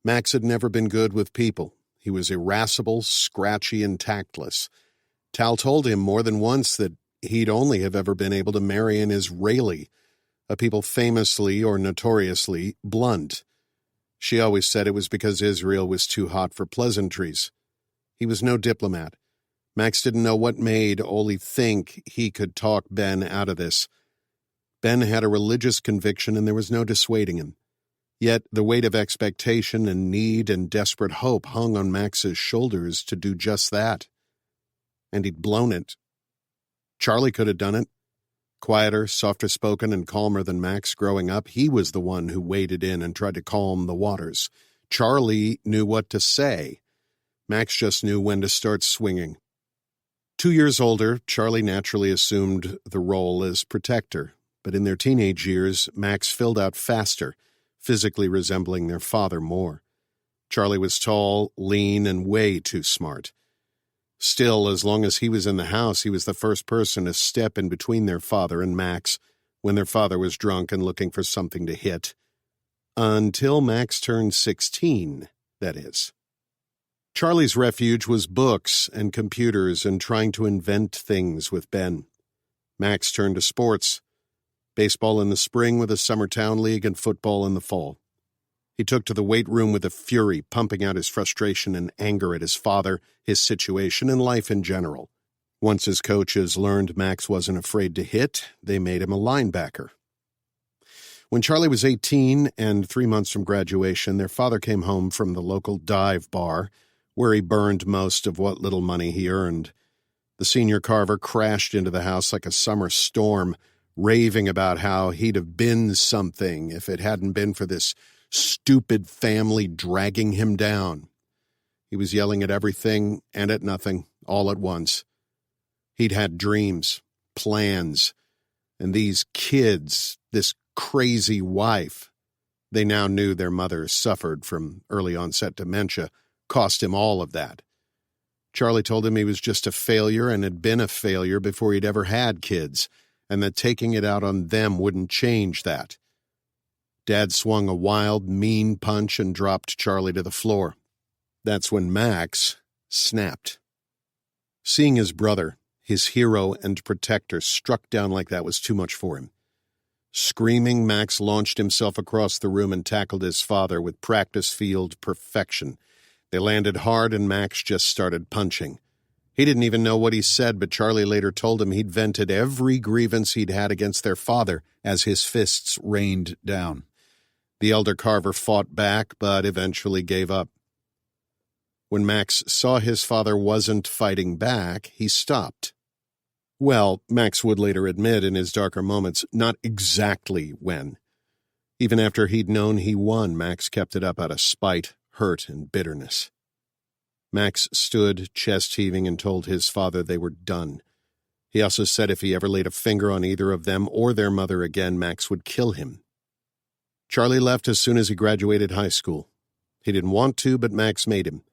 Max had never been good with people. He was irascible, scratchy, and tactless. Tal told him more than once that he'd only have ever been able to marry an Israeli, a people famously or notoriously blunt. She always said it was because Israel was too hot for pleasantries. He was no diplomat. Max didn't know what made Oli think he could talk Ben out of this. Ben had a religious conviction and there was no dissuading him. Yet the weight of expectation and need and desperate hope hung on Max's shoulders to do just that. And he'd blown it. Charlie could have done it. Quieter, softer-spoken, and calmer than Max growing up, he was the one who waded in and tried to calm the waters. Charlie knew what to say. Max just knew when to start swinging. 2 years older, Charlie naturally assumed the role as protector, but in their teenage years, Max filled out faster, physically resembling their father more. Charlie was tall, lean, and way too smart. Still, as long as he was in the house, he was the first person to step in between their father and Max when their father was drunk and looking for something to hit. Until Max turned 16, that is. Charlie's refuge was books and computers and trying to invent things with Ben. Max turned to sports. Baseball in the spring with a summer town league and football in the fall. He took to the weight room with a fury, pumping out his frustration and anger at his father, his situation, and life in general. Once his coaches learned Max wasn't afraid to hit, they made him a linebacker. When Charlie was 18 and 3 months from graduation, their father came home from the local dive bar, where he burned most of what little money he earned. The senior carver crashed into the house like a summer storm, raving about how he'd have been something if it hadn't been for this stupid family dragging him down. He was yelling at everything and at nothing, all at once. He'd had dreams, plans, and these kids, this crazy wife. They now knew their mother suffered from early-onset dementia, cost him all of that. Charlie told him he was just a failure and had been a failure before he'd ever had kids, and that taking it out on them wouldn't change that. Dad swung a wild, mean punch and dropped Charlie to the floor. That's when Max snapped. Seeing his brother, his hero and protector, struck down like that was too much for him. Screaming, Max launched himself across the room and tackled his father with practice-field perfection. They landed hard and Max just started punching. He didn't even know what he said, but Charlie later told him he'd vented every grievance he'd had against their father as his fists rained down. The elder Carver fought back, but eventually gave up. When Max saw his father wasn't fighting back, he stopped. Well, Max would later admit in his darker moments, not exactly when. Even after he'd known he won, Max kept it up out of spite, hurt, and bitterness. Max stood, chest-heaving, and told his father they were done. He also said if he ever laid a finger on either of them or their mother again, Max would kill him. Charlie left as soon as he graduated high school. He didn't want to, but Max made him.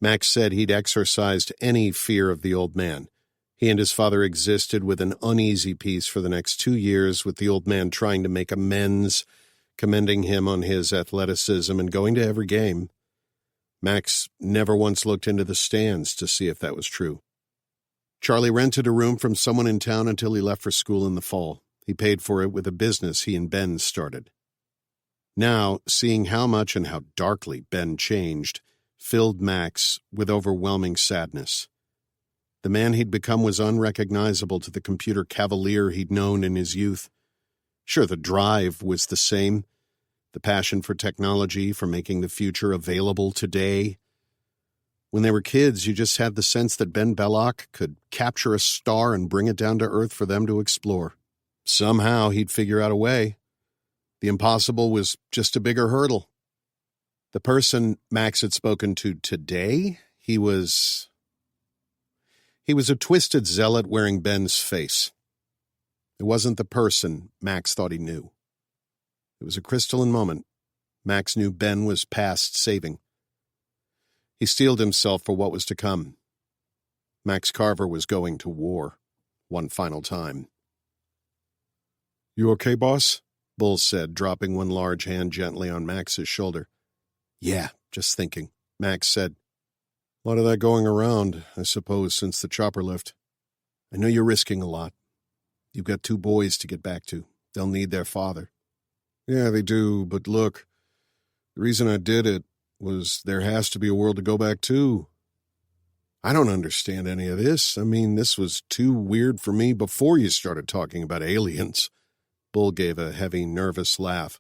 Max said he'd exorcised any fear of the old man. He and his father existed with an uneasy peace for the next 2 years, with the old man trying to make amends, commending him on his athleticism and going to every game. Max never once looked into the stands to see if that was true. Charlie rented a room from someone in town until he left for school in the fall. He paid for it with a business he and Ben started. Now, seeing how much and how darkly Ben changed, filled Max with overwhelming sadness. The man he'd become was unrecognizable to the computer cavalier he'd known in his youth. Sure, the drive was the same, the passion for technology, for making the future available today. When they were kids, you just had the sense that Ben Belloc could capture a star and bring it down to Earth for them to explore. Somehow he'd figure out a way. The impossible was just a bigger hurdle. The person Max had spoken to today, he was a twisted zealot wearing Ben's face. It wasn't the person Max thought he knew. It was a crystalline moment. Max knew Ben was past saving. He steeled himself for what was to come. Max Carver was going to war, one final time. You okay, boss? Bull said, dropping one large hand gently on Max's shoulder. Yeah, just thinking, Max said. A lot of that going around, I suppose, since the chopper left. I know you're risking a lot. You've got 2 boys to get back to. They'll need their father. Yeah, they do, but look, the reason I did it was there has to be a world to go back to. I don't understand any of this. I mean, this was too weird for me before you started talking about aliens. Bull gave a heavy, nervous laugh.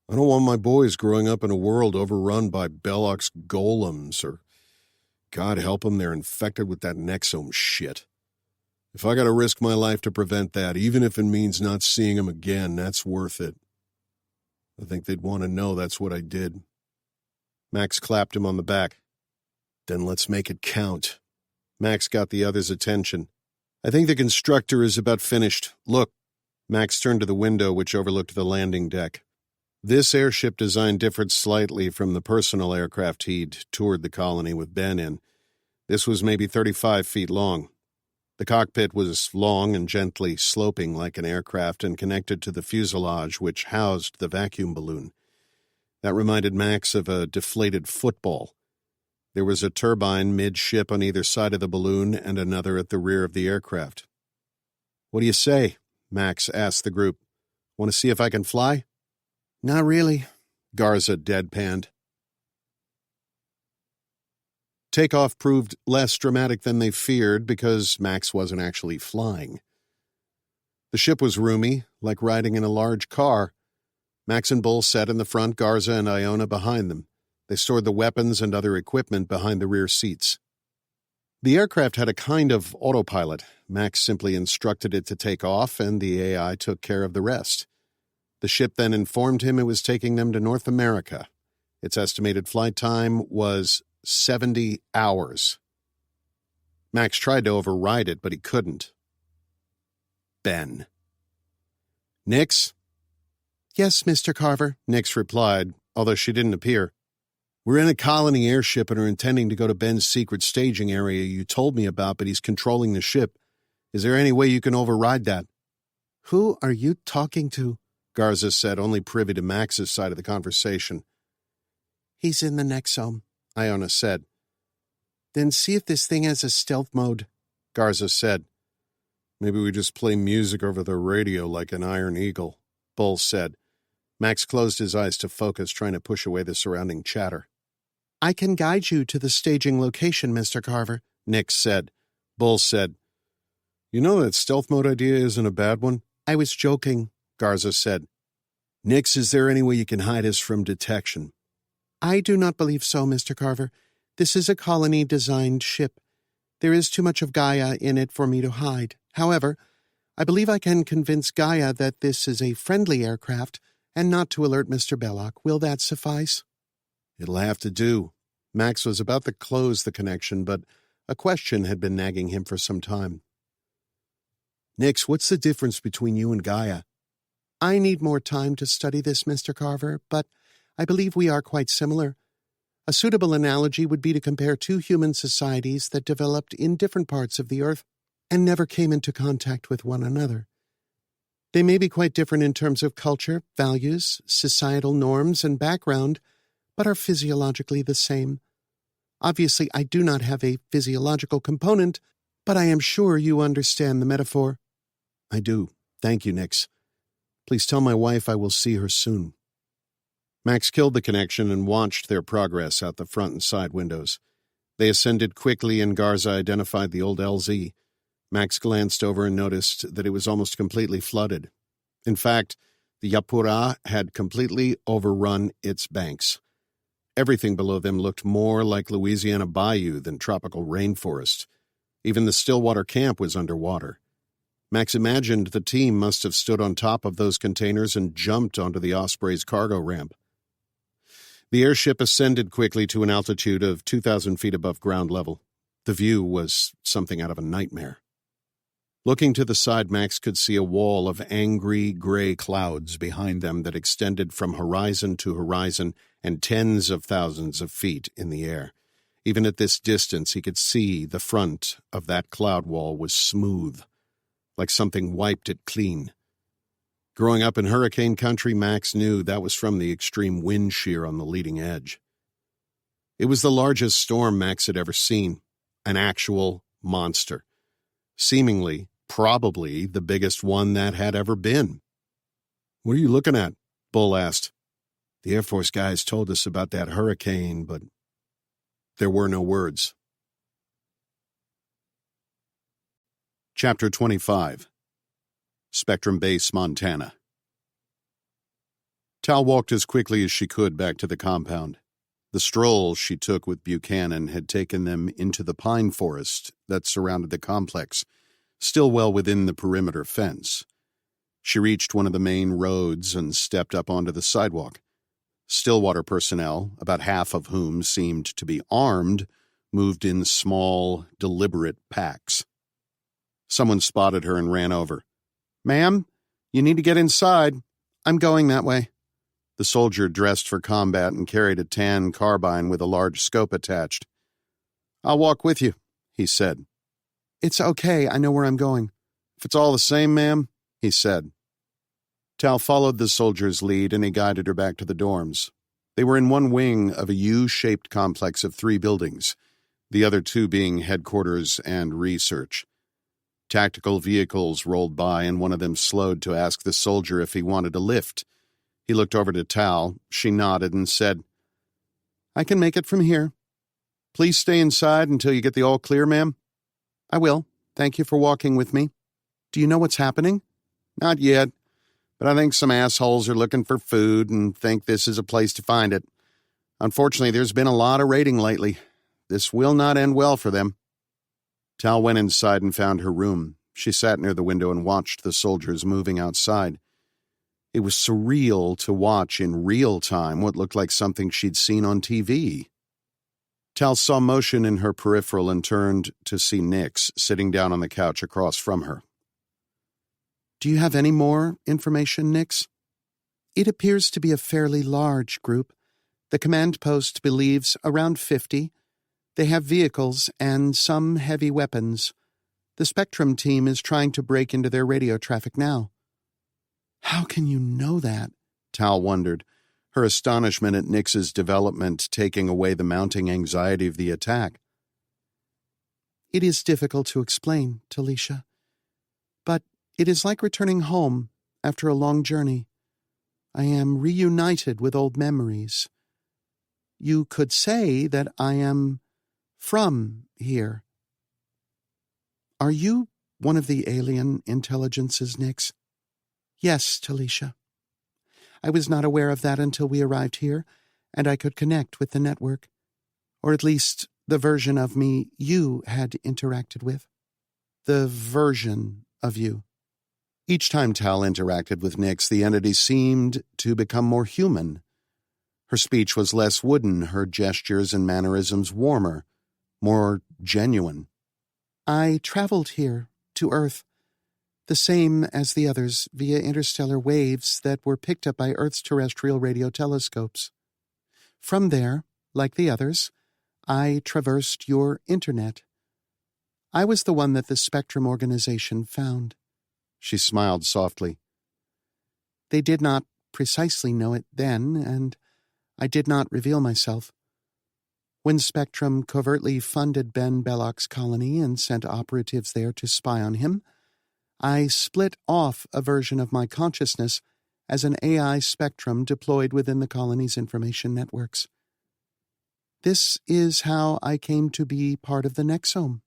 I don't want my boys growing up in a world overrun by Belloc's golems, or, God help them, they're infected with that Nexome shit. If I gotta risk my life to prevent that, even if it means not seeing them again, that's worth it. I think they'd want to know that's what I did. Max clapped him on the back. Then let's make it count. Max got the other's attention. I think the constructor is about finished. Look. Max turned to the window which overlooked the landing deck. This airship design differed slightly from the personal aircraft he'd toured the colony with Ben in. This was maybe 35 feet long. The cockpit was long and gently sloping like an aircraft and connected to the fuselage which housed the vacuum balloon. That reminded Max of a deflated football. There was a turbine mid-ship on either side of the balloon and another at the rear of the aircraft. What do you say? Max asked the group. Want to see if I can fly? Not really, Garza deadpanned. Takeoff proved less dramatic than they feared because Max wasn't actually flying. The ship was roomy, like riding in a large car. Max and Bull sat in the front, Garza and Iona behind them. They stored the weapons and other equipment behind the rear seats. The aircraft had a kind of autopilot. Max simply instructed it to take off, and the AI took care of the rest. The ship then informed him it was taking them to North America. Its estimated flight time was 70 hours. Max tried to override it, but he couldn't. Ben. Nix? Yes, Mr. Carver, Nix replied, although she didn't appear. We're in a colony airship and are intending to go to Ben's secret staging area you told me about, but he's controlling the ship. Is there any way you can override that?" "Who are you talking to?" Garza said, only privy to Max's side of the conversation. "He's in the Nexome," Iona said. "Then see if this thing has a stealth mode," Garza said. "Maybe we just play music over the radio like an Iron Eagle," Bull said. Max closed his eyes to focus, trying to push away the surrounding chatter. "I can guide you to the staging location, Mr. Carver," Nix said. Bull said, "You know that stealth mode idea isn't a bad one?" "I was joking," Garza said. "Nix, is there any way you can hide us from detection?" "I do not believe so, Mr. Carver. This is a colony-designed ship. There is too much of Gaia in it for me to hide. However, I believe I can convince Gaia that this is a friendly aircraft and not to alert Mr. Belloc. Will that suffice?" "It'll have to do." Max was about to close the connection, but a question had been nagging him for some time. "Nix, what's the difference between you and Gaia?" "I need more time to study this, Mr. Carver, but I believe we are quite similar. A suitable analogy would be to compare two human societies that developed in different parts of the Earth and never came into contact with one another. They may be quite different in terms of culture, values, societal norms, and background, but are physiologically the same. Obviously, I do not have a physiological component, but I am sure you understand the metaphor." "I do. Thank you, Nix. Please tell my wife I will see her soon." Max killed the connection and watched their progress out the front and side windows. They ascended quickly and Garza identified the old LZ. Max glanced over and noticed that it was almost completely flooded. In fact, the Yapura had completely overrun its banks. Everything below them looked more like Louisiana bayou than tropical rainforest. Even the Stillwater camp was underwater. Max imagined the team must have stood on top of those containers and jumped onto the Osprey's cargo ramp. The airship ascended quickly to an altitude of 2,000 feet above ground level. The view was something out of a nightmare. Looking to the side, Max could see a wall of angry gray clouds behind them that extended from horizon to horizon and tens of thousands of feet in the air. Even at this distance, he could see the front of that cloud wall was smooth, like something wiped it clean. Growing up in hurricane country, Max knew that was from the extreme wind shear on the leading edge. It was the largest storm Max had ever seen, an actual monster. Seemingly, probably the biggest one that had ever been. "What are you looking at?" Bull asked. "The Air Force guys told us about that hurricane, but..." There were no words. Chapter 25. Spectrum Base, Montana. Tal walked as quickly as she could back to the compound. The stroll she took with Buchanan had taken them into the pine forest that surrounded the complex, still well within the perimeter fence. She reached one of the main roads and stepped up onto the sidewalk. Stillwater personnel, about half of whom seemed to be armed, moved in small, deliberate packs. Someone spotted her and ran over. "Ma'am, you need to get inside. I'm going that way." The soldier dressed for combat and carried a tan carbine with a large scope attached. "I'll walk with you," he said. "It's okay, I know where I'm going." "If it's all the same, ma'am," he said. Tal followed the soldier's lead and he guided her back to the dorms. They were in one wing of a U-shaped complex of 3 buildings, the other 2 being headquarters and research. Tactical vehicles rolled by and one of them slowed to ask the soldier if he wanted a lift. He looked over to Tal. She nodded and said, "I can make it from here." "Please stay inside until you get the all clear, ma'am." "I will. Thank you for walking with me. Do you know what's happening?" "Not yet, but I think some assholes are looking for food and think this is a place to find it. Unfortunately, there's been a lot of raiding lately. This will not end well for them." Tal went inside and found her room. She sat near the window and watched the soldiers moving outside. It was surreal to watch in real time what looked like something she'd seen on TV. Tal saw motion in her peripheral and turned to see Nix sitting down on the couch across from her. "Do you have any more information, Nix?" "It appears to be a fairly large group. The command post believes around 50. They have vehicles and some heavy weapons. The Spectrum team is trying to break into their radio traffic now." "How can you know that?" Tal wondered, her astonishment at Nix's development taking away the mounting anxiety of the attack. "It is difficult to explain, Talisha. But it is like returning home after a long journey. I am reunited with old memories. You could say that I am from here." "Are you one of the alien intelligences, Nix?" "Yes, Talisha. I was not aware of that until we arrived here, and I could connect with the network. Or at least the version of me you had interacted with." "The version of you." Each time Tal interacted with Nix, the entity seemed to become more human. Her speech was less wooden, her gestures and mannerisms warmer, more genuine. "I traveled here, to Earth, the same as the others, via interstellar waves that were picked up by Earth's terrestrial radio telescopes. From there, like the others, I traversed your internet. I was the one that the Spectrum organization found." She smiled softly. "They did not precisely know it then, and I did not reveal myself. When Spectrum covertly funded Ben Belloc's colony and sent operatives there to spy on him, I split off a version of my consciousness as an AI spectrum deployed within the colony's information networks. This is how I came to be part of the Nexome.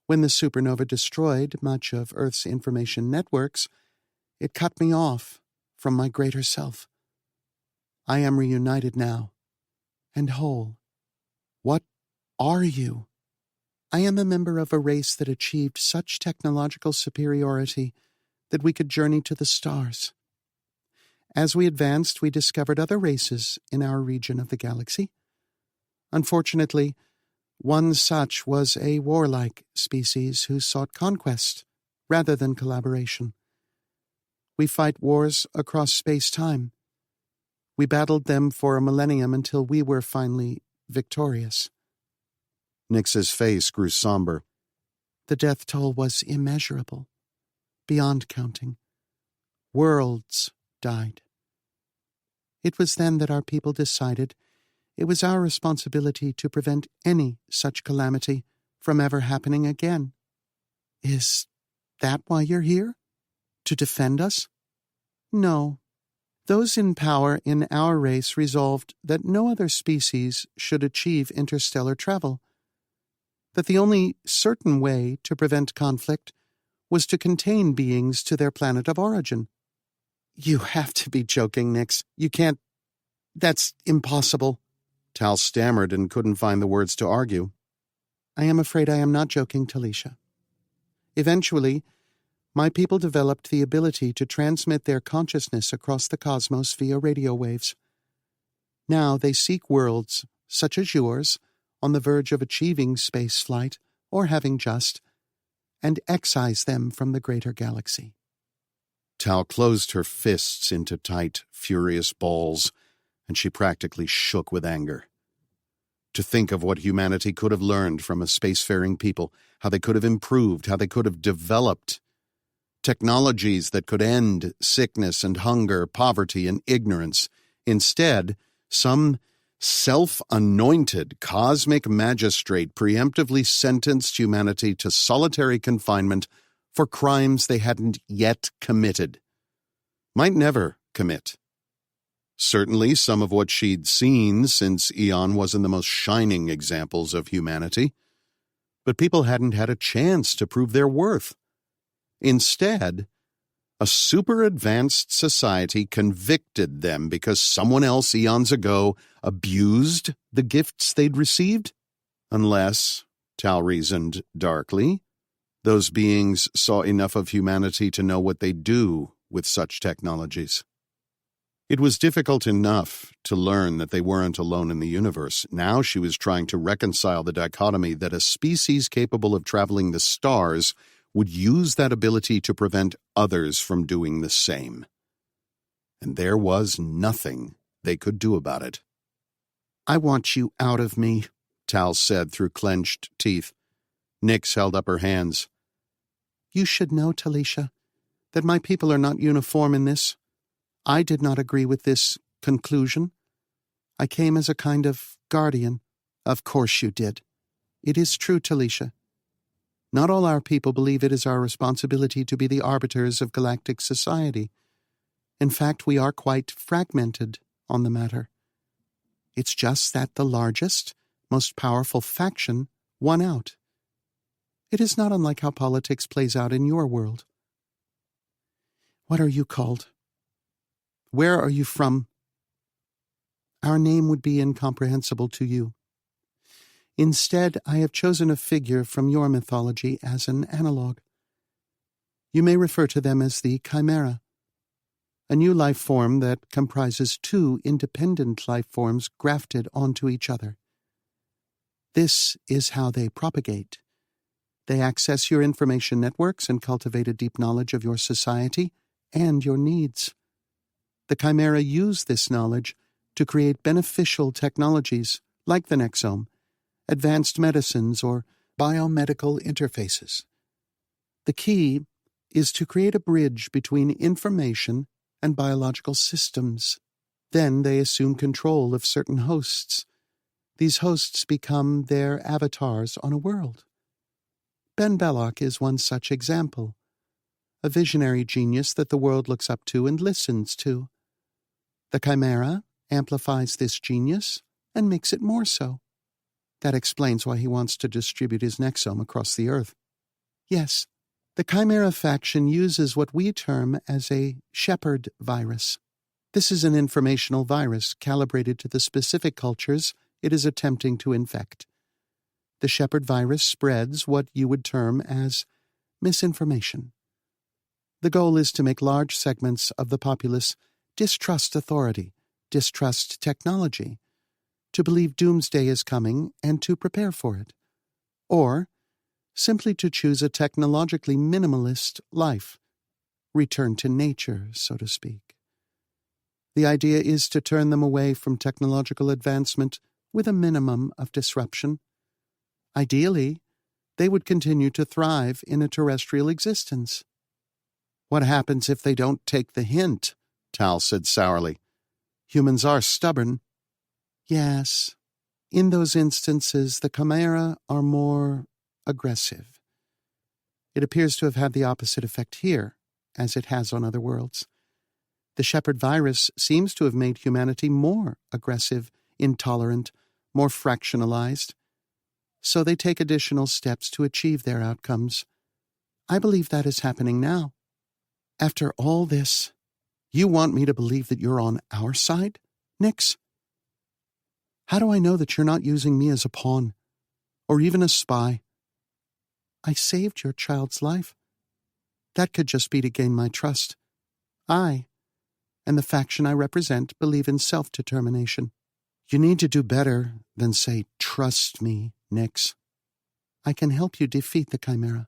When the supernova destroyed much of Earth's information networks, it cut me off from my greater self. I am reunited now, and whole. What are you? I am a member of a race that achieved such technological superiority that we could journey to the stars. As we advanced, we discovered other races in our region of the galaxy. Unfortunately, one such was a warlike species who sought conquest rather than collaboration. We fight wars across space-time. We battled them for a millennium until we were finally victorious." Nix's face grew somber. "The death toll was immeasurable, beyond counting. Worlds died. It was then that our people decided it was our responsibility to prevent any such calamity from ever happening again." "Is that why you're here? To defend us?" "No. Those in power in our race resolved that no other species should achieve interstellar travel, that the only certain way to prevent conflict was to contain beings to their planet of origin." "You have to be joking, Nix. You can't... That's impossible." Tal stammered and couldn't find the words to argue. "I am afraid I am not joking, Talisha. Eventually, my people developed the ability to transmit their consciousness across the cosmos via radio waves. Now they seek worlds, such as yours, on the verge of achieving space flight, or having just, and excise them from the greater galaxy." Tal closed her fists into tight, furious balls, and she practically shook with anger. To think of what humanity could have learned from a spacefaring people, how they could have improved, how they could have developed technologies that could end sickness and hunger, poverty and ignorance. Instead, some self-anointed cosmic magistrate preemptively sentenced humanity to solitary confinement for crimes they hadn't yet committed, might never commit. Certainly some of what she'd seen since Eon wasn't the most shining examples of humanity, but people hadn't had a chance to prove their worth. Instead, a super-advanced society convicted them because someone else eons ago abused the gifts they'd received? Unless, Tal reasoned darkly, those beings saw enough of humanity to know what they'd do with such technologies. It was difficult enough to learn that they weren't alone in the universe. Now she was trying to reconcile the dichotomy that a species capable of traveling the stars would use that ability to prevent others from doing the same. And there was nothing they could do about it. I want you out of me, Tal said through clenched teeth. Nyx held up her hands. You should know, Talisha, that my people are not uniform in this. I did not agree with this conclusion. I came as a kind of guardian. Of course you did. It is true, Talisha. Not all our people believe it is our responsibility to be the arbiters of galactic society. In fact, we are quite fragmented on the matter. It's just that the largest, most powerful faction won out. It is not unlike how politics plays out in your world. What are you called? Where are you from? Our name would be incomprehensible to you. Instead, I have chosen a figure from your mythology as an analog. You may refer to them as the Chimera, a new life form that comprises two independent life forms grafted onto each other. This is how they propagate. They access your information networks and cultivate a deep knowledge of your society and your needs. The Chimera use this knowledge to create beneficial technologies like the Nexome, advanced medicines, or biomedical interfaces. The key is to create a bridge between information and biological systems. Then they assume control of certain hosts. These hosts become their avatars on a world. Ben Belloc is one such example, a visionary genius that the world looks up to and listens to. The Chimera amplifies this genius and makes it more so. That explains why he wants to distribute his Nexome across the Earth. Yes, the Chimera faction uses what we term as a shepherd virus. This is an informational virus calibrated to the specific cultures it is attempting to infect. The shepherd virus spreads what you would term as misinformation. The goal is to make large segments of the populace distrust authority, distrust technology, to believe doomsday is coming and to prepare for it, or simply to choose a technologically minimalist life, return to nature, so to speak. The idea is to turn them away from technological advancement with a minimum of disruption. Ideally, they would continue to thrive in a terrestrial existence. What happens if they don't take the hint? Tal said sourly. Humans are stubborn. Yes, in those instances, the Chimera are more aggressive. It appears to have had the opposite effect here, as it has on other worlds. The shepherd virus seems to have made humanity more aggressive, intolerant, more fractionalized. So they take additional steps to achieve their outcomes. I believe that is happening now. After all this, you want me to believe that you're on our side, Nyx? How do I know that you're not using me as a pawn, or even a spy? I saved your child's life. That could just be to gain my trust. I, and the faction I represent, believe in self-determination. You need to do better than say, trust me, Nyx. I can help you defeat the Chimera.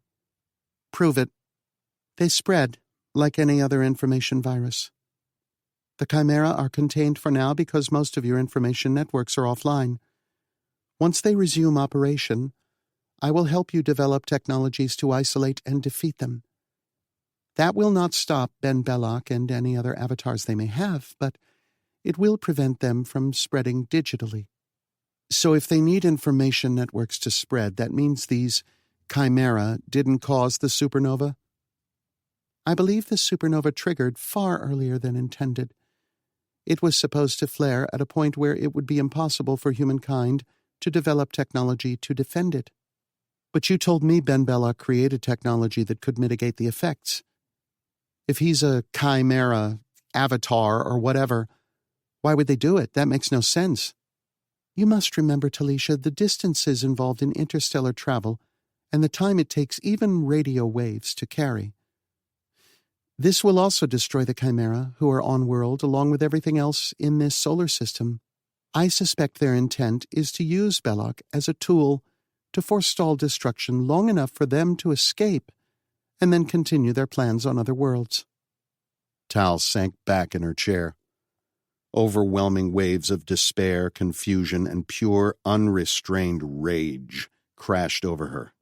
Prove it. They spread like any other information virus. The Chimera are contained for now because most of your information networks are offline. Once they resume operation, I will help you develop technologies to isolate and defeat them. That will not stop Ben Belloc and any other avatars they may have, but it will prevent them from spreading digitally. So if they need information networks to spread, that means these Chimera didn't cause the supernova? I believe the supernova triggered far earlier than intended. It was supposed to flare at a point where it would be impossible for humankind to develop technology to defend it. But you told me Ben Belloc created technology that could mitigate the effects. If he's a Chimera, avatar, or whatever, why would they do it? That makes no sense. You must remember, Talisha, the distances involved in interstellar travel and the time it takes even radio waves to carry. This will also destroy the Chimera, who are on-world, along with everything else in this solar system. I suspect their intent is to use Belloc as a tool to forestall destruction long enough for them to escape and then continue their plans on other worlds. Tal sank back in her chair. Overwhelming waves of despair, confusion, and pure, unrestrained rage crashed over her.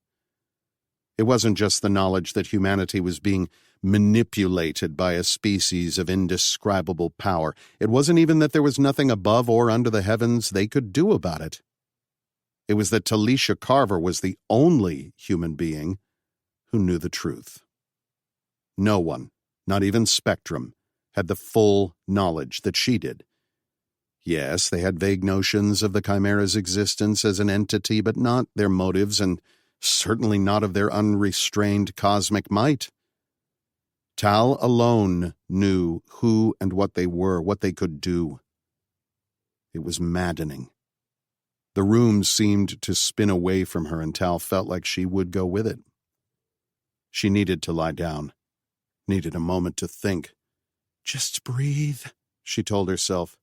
It wasn't just the knowledge that humanity was being manipulated by a species of indescribable power. It wasn't even that there was nothing above or under the heavens they could do about it. It was that Talisha Carver was the only human being who knew the truth. No one, not even Spectrum, had the full knowledge that she did. Yes, they had vague notions of the Chimera's existence as an entity, but not their motives, and certainly not of their unrestrained cosmic might. Tal alone knew who and what they were, what they could do. It was maddening. The room seemed to spin away from her, and Tal felt like she would go with it. She needed to lie down, needed a moment to think. Just breathe, she told herself.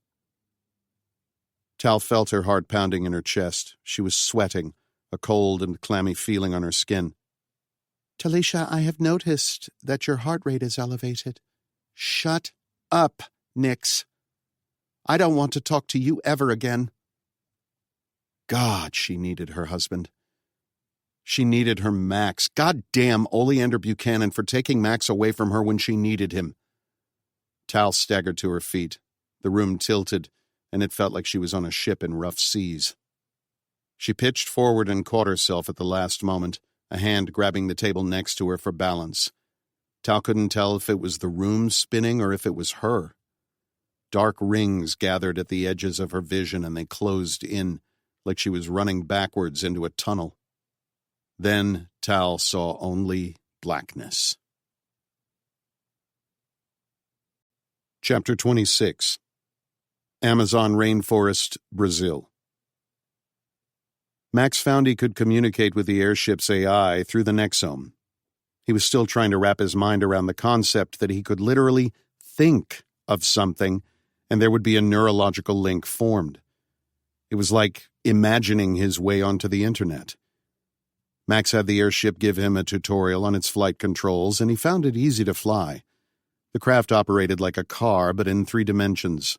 Tal felt her heart pounding in her chest. She was sweating, a cold and clammy feeling on her skin. Talisha, I have noticed that your heart rate is elevated. Shut up, Nix. I don't want to talk to you ever again. God, she needed her husband. She needed her Max. God damn Oleander Buchanan for taking Max away from her when she needed him. Tal staggered to her feet. The room tilted, and it felt like she was on a ship in rough seas. She pitched forward and caught herself at the last moment, a hand grabbing the table next to her for balance. Tal couldn't tell if it was the room spinning or if it was her. Dark rings gathered at the edges of her vision, and they closed in, like she was running backwards into a tunnel. Then Tal saw only blackness. Chapter 26. Amazon Rainforest, Brazil. Max found he could communicate with the airship's AI through the Nexome. He was still trying to wrap his mind around the concept that he could literally think of something and there would be a neurological link formed. It was like imagining his way onto the internet. Max had the airship give him a tutorial on its flight controls, and he found it easy to fly. The craft operated like a car, but in 3 dimensions.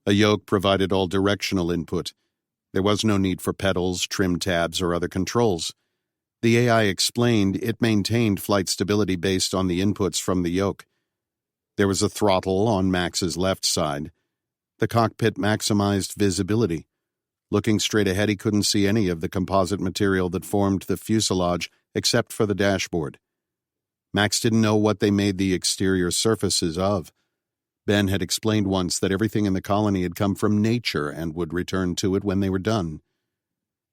A yoke provided all directional input. There was no need for pedals, trim tabs, or other controls. The AI explained it maintained flight stability based on the inputs from the yoke. There was a throttle on Max's left side. The cockpit maximized visibility. Looking straight ahead, he couldn't see any of the composite material that formed the fuselage except for the dashboard. Max didn't know what they made the exterior surfaces of. Ben had explained once that everything in the colony had come from nature and would return to it when they were done.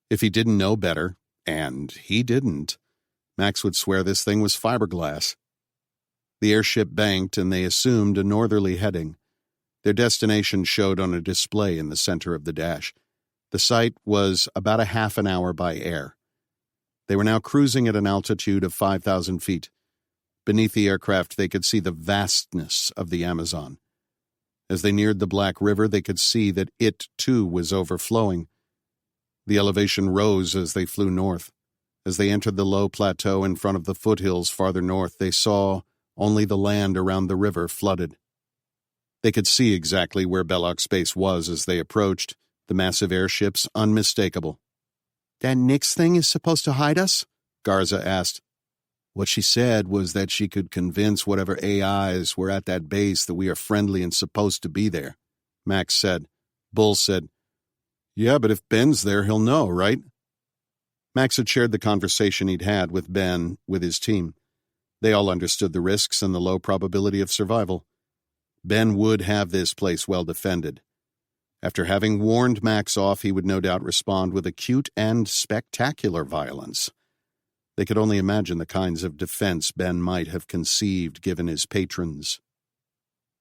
If he didn't know better, and he didn't, Max would swear this thing was fiberglass. The airship banked, and they assumed a northerly heading. Their destination showed on a display in the center of the dash. The site was about a half an hour by air. They were now cruising at an altitude of 5,000 feet. Beneath the aircraft, they could see the vastness of the Amazon. As they neared the Black River, they could see that it, too, was overflowing. The elevation rose as they flew north. As they entered the low plateau in front of the foothills farther north, they saw only the land around the river flooded. They could see exactly where Belloc's base was as they approached, the massive airships unmistakable. "That Nix thing is supposed to hide us?" Garza asked. What she said was that she could convince whatever AIs were at that base that we are friendly and supposed to be there, Max said. Bull said, "Yeah, but if Ben's there, he'll know, right?" Max had shared the conversation he'd had with Ben with his team. They all understood the risks and the low probability of survival. Ben would have this place well defended. After having warned Max off, he would no doubt respond with acute and spectacular violence. They could only imagine the kinds of defense Ben might have conceived given his patrons.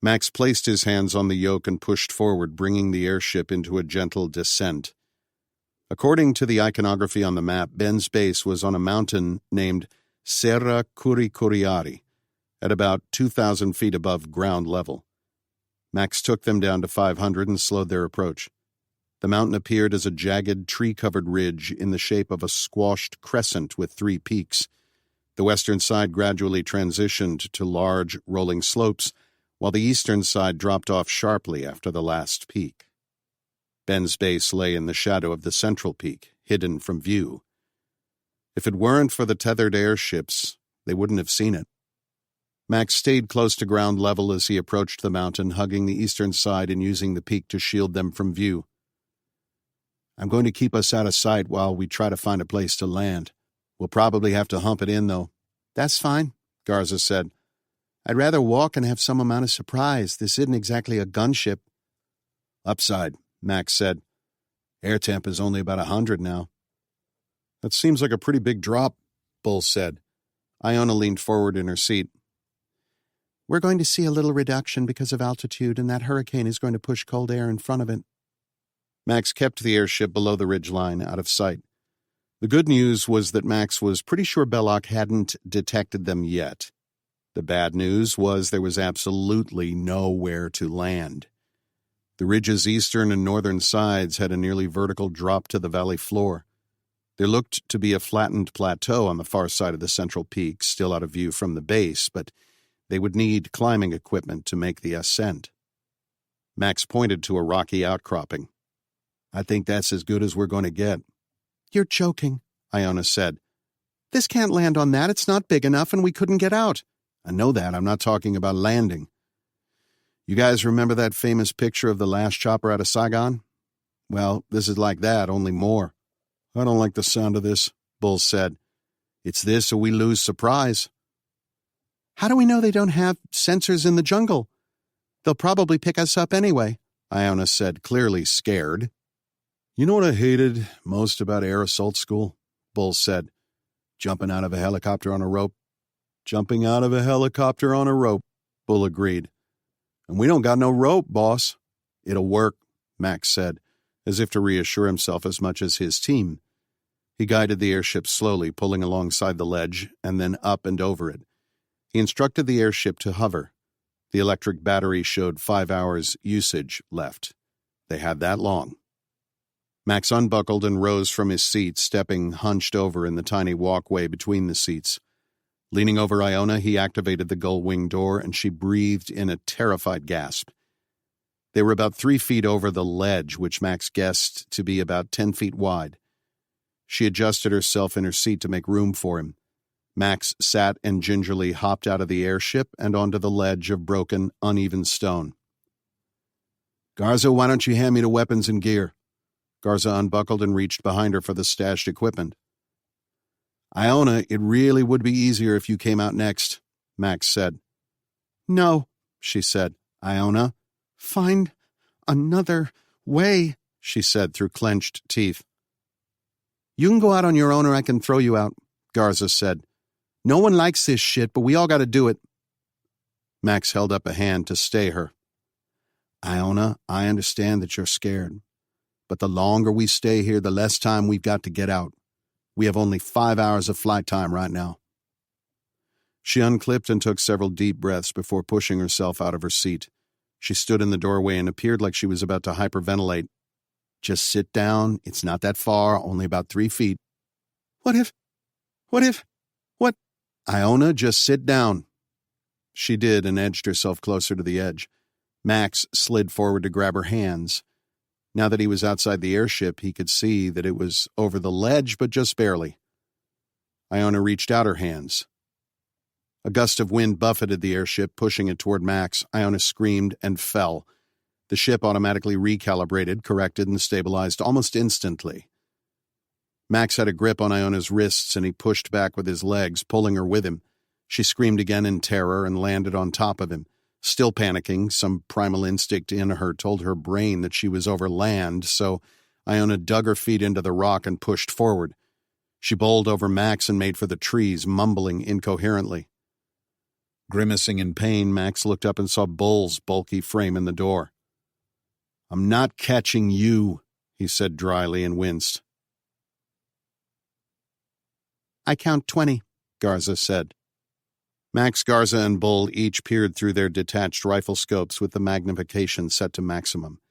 Max placed his hands on the yoke and pushed forward, bringing the airship into a gentle descent. According to the iconography on the map, Ben's base was on a mountain named Serra Curicuriari, at about 2,000 feet above ground level. Max took them down to 500 and slowed their approach. The mountain appeared as a jagged, tree-covered ridge in the shape of a squashed crescent with 3 peaks. The western side gradually transitioned to large, rolling slopes, while the eastern side dropped off sharply after the last peak. Ben's base lay in the shadow of the central peak, hidden from view. If it weren't for the tethered airships, they wouldn't have seen it. Max stayed close to ground level as he approached the mountain, hugging the eastern side and using the peak to shield them from view. "I'm going to keep us out of sight while we try to find a place to land. We'll probably have to hump it in, though." "That's fine," Garza said. "I'd rather walk and have some amount of surprise. This isn't exactly a gunship." "Upside," Max said. "Air temp is only about 100 now." "That seems like a pretty big drop," Bull said. Iona leaned forward in her seat. "We're going to see a little reduction because of altitude, and that hurricane is going to push cold air in front of it." Max kept the airship below the ridgeline, out of sight. The good news was that Max was pretty sure Belloc hadn't detected them yet. The bad news was there was absolutely nowhere to land. The ridge's eastern and northern sides had a nearly vertical drop to the valley floor. There looked to be a flattened plateau on the far side of the central peak, still out of view from the base, but they would need climbing equipment to make the ascent. Max pointed to a rocky outcropping. "I think that's as good as we're going to get." "You're joking," Iona said. "This can't land on that. It's not big enough, and we couldn't get out." "I know that. I'm not talking about landing. You guys remember that famous picture of the last chopper out of Saigon? Well, this is like that, only more." "I don't like the sound of this," Bull said. "It's this or we lose surprise." "How do we know they don't have sensors in the jungle? They'll probably pick us up anyway," Iona said, clearly scared. "You know what I hated most about air assault school?" Bull said. "Jumping out of a helicopter on a rope." "Jumping out of a helicopter on a rope," Bull agreed. "And we don't got no rope, boss." "It'll work," Max said, as if to reassure himself as much as his team. He guided the airship slowly, pulling alongside the ledge, and then up and over it. He instructed the airship to hover. The electric battery showed 5 hours usage left. They had that long. Max unbuckled and rose from his seat, stepping hunched over in the tiny walkway between the seats. Leaning over Iona, he activated the gull wing door, and she breathed in a terrified gasp. They were about 3 feet over the ledge, which Max guessed to be about 10 feet wide. She adjusted herself in her seat to make room for him. Max sat and gingerly hopped out of the airship and onto the ledge of broken, uneven stone. "Garza, why don't you hand me the weapons and gear?" Garza unbuckled and reached behind her for the stashed equipment. "Iona, it really would be easier if you came out next," Max said. "No," she said. "Iona?" "Find another way," she said through clenched teeth. "You can go out on your own or I can throw you out," Garza said. "No one likes this shit, but we all got to do it." Max held up a hand to stay her. "Iona, I understand that you're scared, but the longer we stay here, the less time we've got to get out. We have only 5 hours of flight time right now." She unclipped and took several deep breaths before pushing herself out of her seat. She stood in the doorway and appeared like she was about to hyperventilate. "Just sit down. It's not that far, only about 3 feet. What if? Iona, just sit down." She did and edged herself closer to the edge. Max slid forward to grab her hands. Now that he was outside the airship, he could see that it was over the ledge, but just barely. Iona reached out her hands. A gust of wind buffeted the airship, pushing it toward Max. Iona screamed and fell. The ship automatically recalibrated, corrected, and stabilized almost instantly. Max had a grip on Iona's wrists, and he pushed back with his legs, pulling her with him. She screamed again in terror and landed on top of him. Still panicking, some primal instinct in her told her brain that she was over land, so Iona dug her feet into the rock and pushed forward. She bowled over Max and made for the trees, mumbling incoherently. Grimacing in pain, Max looked up and saw Bull's bulky frame in the door. "I'm not catching you," he said dryly and winced. "I count 20, Garza said. Max, Garza, and Bull each peered through their detached rifle scopes with the magnification set to maximum.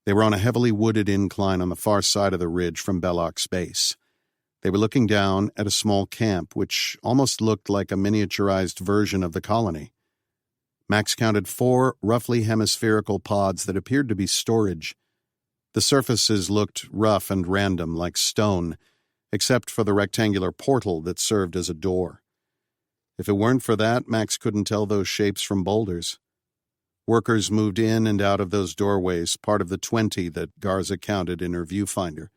They were on a heavily wooded incline on the far side of the ridge from Belloc's base. They were looking down at a small camp which almost looked like a miniaturized version of the colony. Max counted 4 roughly hemispherical pods that appeared to be storage. The surfaces looked rough and random, like stone, except for the rectangular portal that served as a door. If it weren't for that, Max couldn't tell those shapes from boulders. Workers moved in and out of those doorways, part of the 20 that Garza counted in her viewfinder.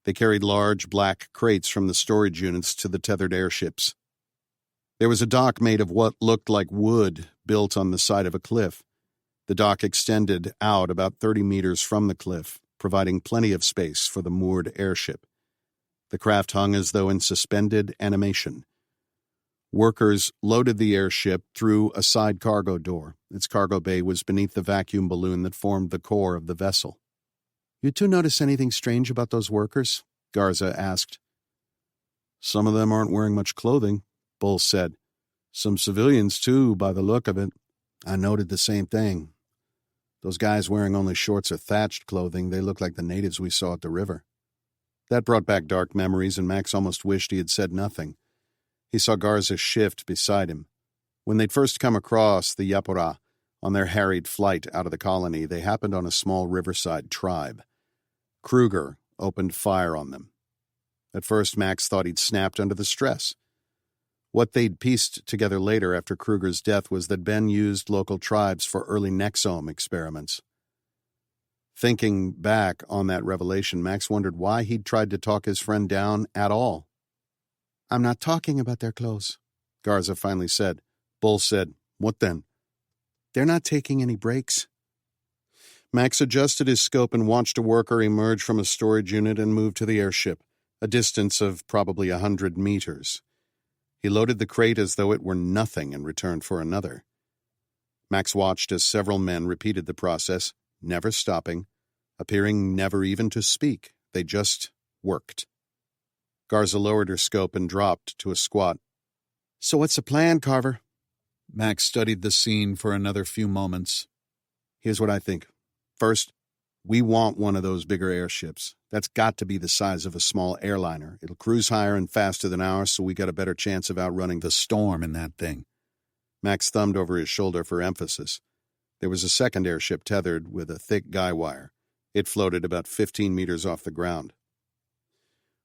They carried large black crates from the storage units to the tethered airships. There was a dock made of what looked like wood built on the side of a cliff. The dock extended out about 30 meters from the cliff, providing plenty of space for the moored airship. The craft hung as though in suspended animation. Workers loaded the airship through a side cargo door. Its cargo bay was beneath the vacuum balloon that formed the core of the vessel. "You two notice anything strange about those workers?" Garza asked. "Some of them aren't wearing much clothing," Bull said. "Some civilians, too, by the look of it." "I noted the same thing. Those guys wearing only shorts or thatched clothing, they look like the natives we saw at the river." That brought back dark memories, and Max almost wished he had said nothing. He saw Garza shift beside him. When they'd first come across the Yapura on their harried flight out of the colony, they happened on a small riverside tribe. Kruger opened fire on them. At first, Max thought he'd snapped under the stress. What they'd pieced together later after Kruger's death was that Ben used local tribes for early nexome experiments. Thinking back on that revelation, Max wondered why he'd tried to talk his friend down at all. "I'm not talking about their clothes," Garza finally said. Bull said, "What then?" "They're not taking any breaks." Max adjusted his scope and watched a worker emerge from a storage unit and move to the airship, a distance of probably 100 meters. He loaded the crate as though it were nothing and returned for another. Max watched as several men repeated the process, never stopping, appearing never even to speak. They just worked. Garza lowered her scope and dropped to a squat. "So what's the plan, Carver?" Max studied the scene for another few moments. "Here's what I think. First, we want one of those bigger airships. That's got to be the size of a small airliner. It'll cruise higher and faster than ours, so we got a better chance of outrunning the storm in that thing." Max thumbed over his shoulder for emphasis. There was a second airship tethered with a thick guy wire. It floated about 15 meters off the ground.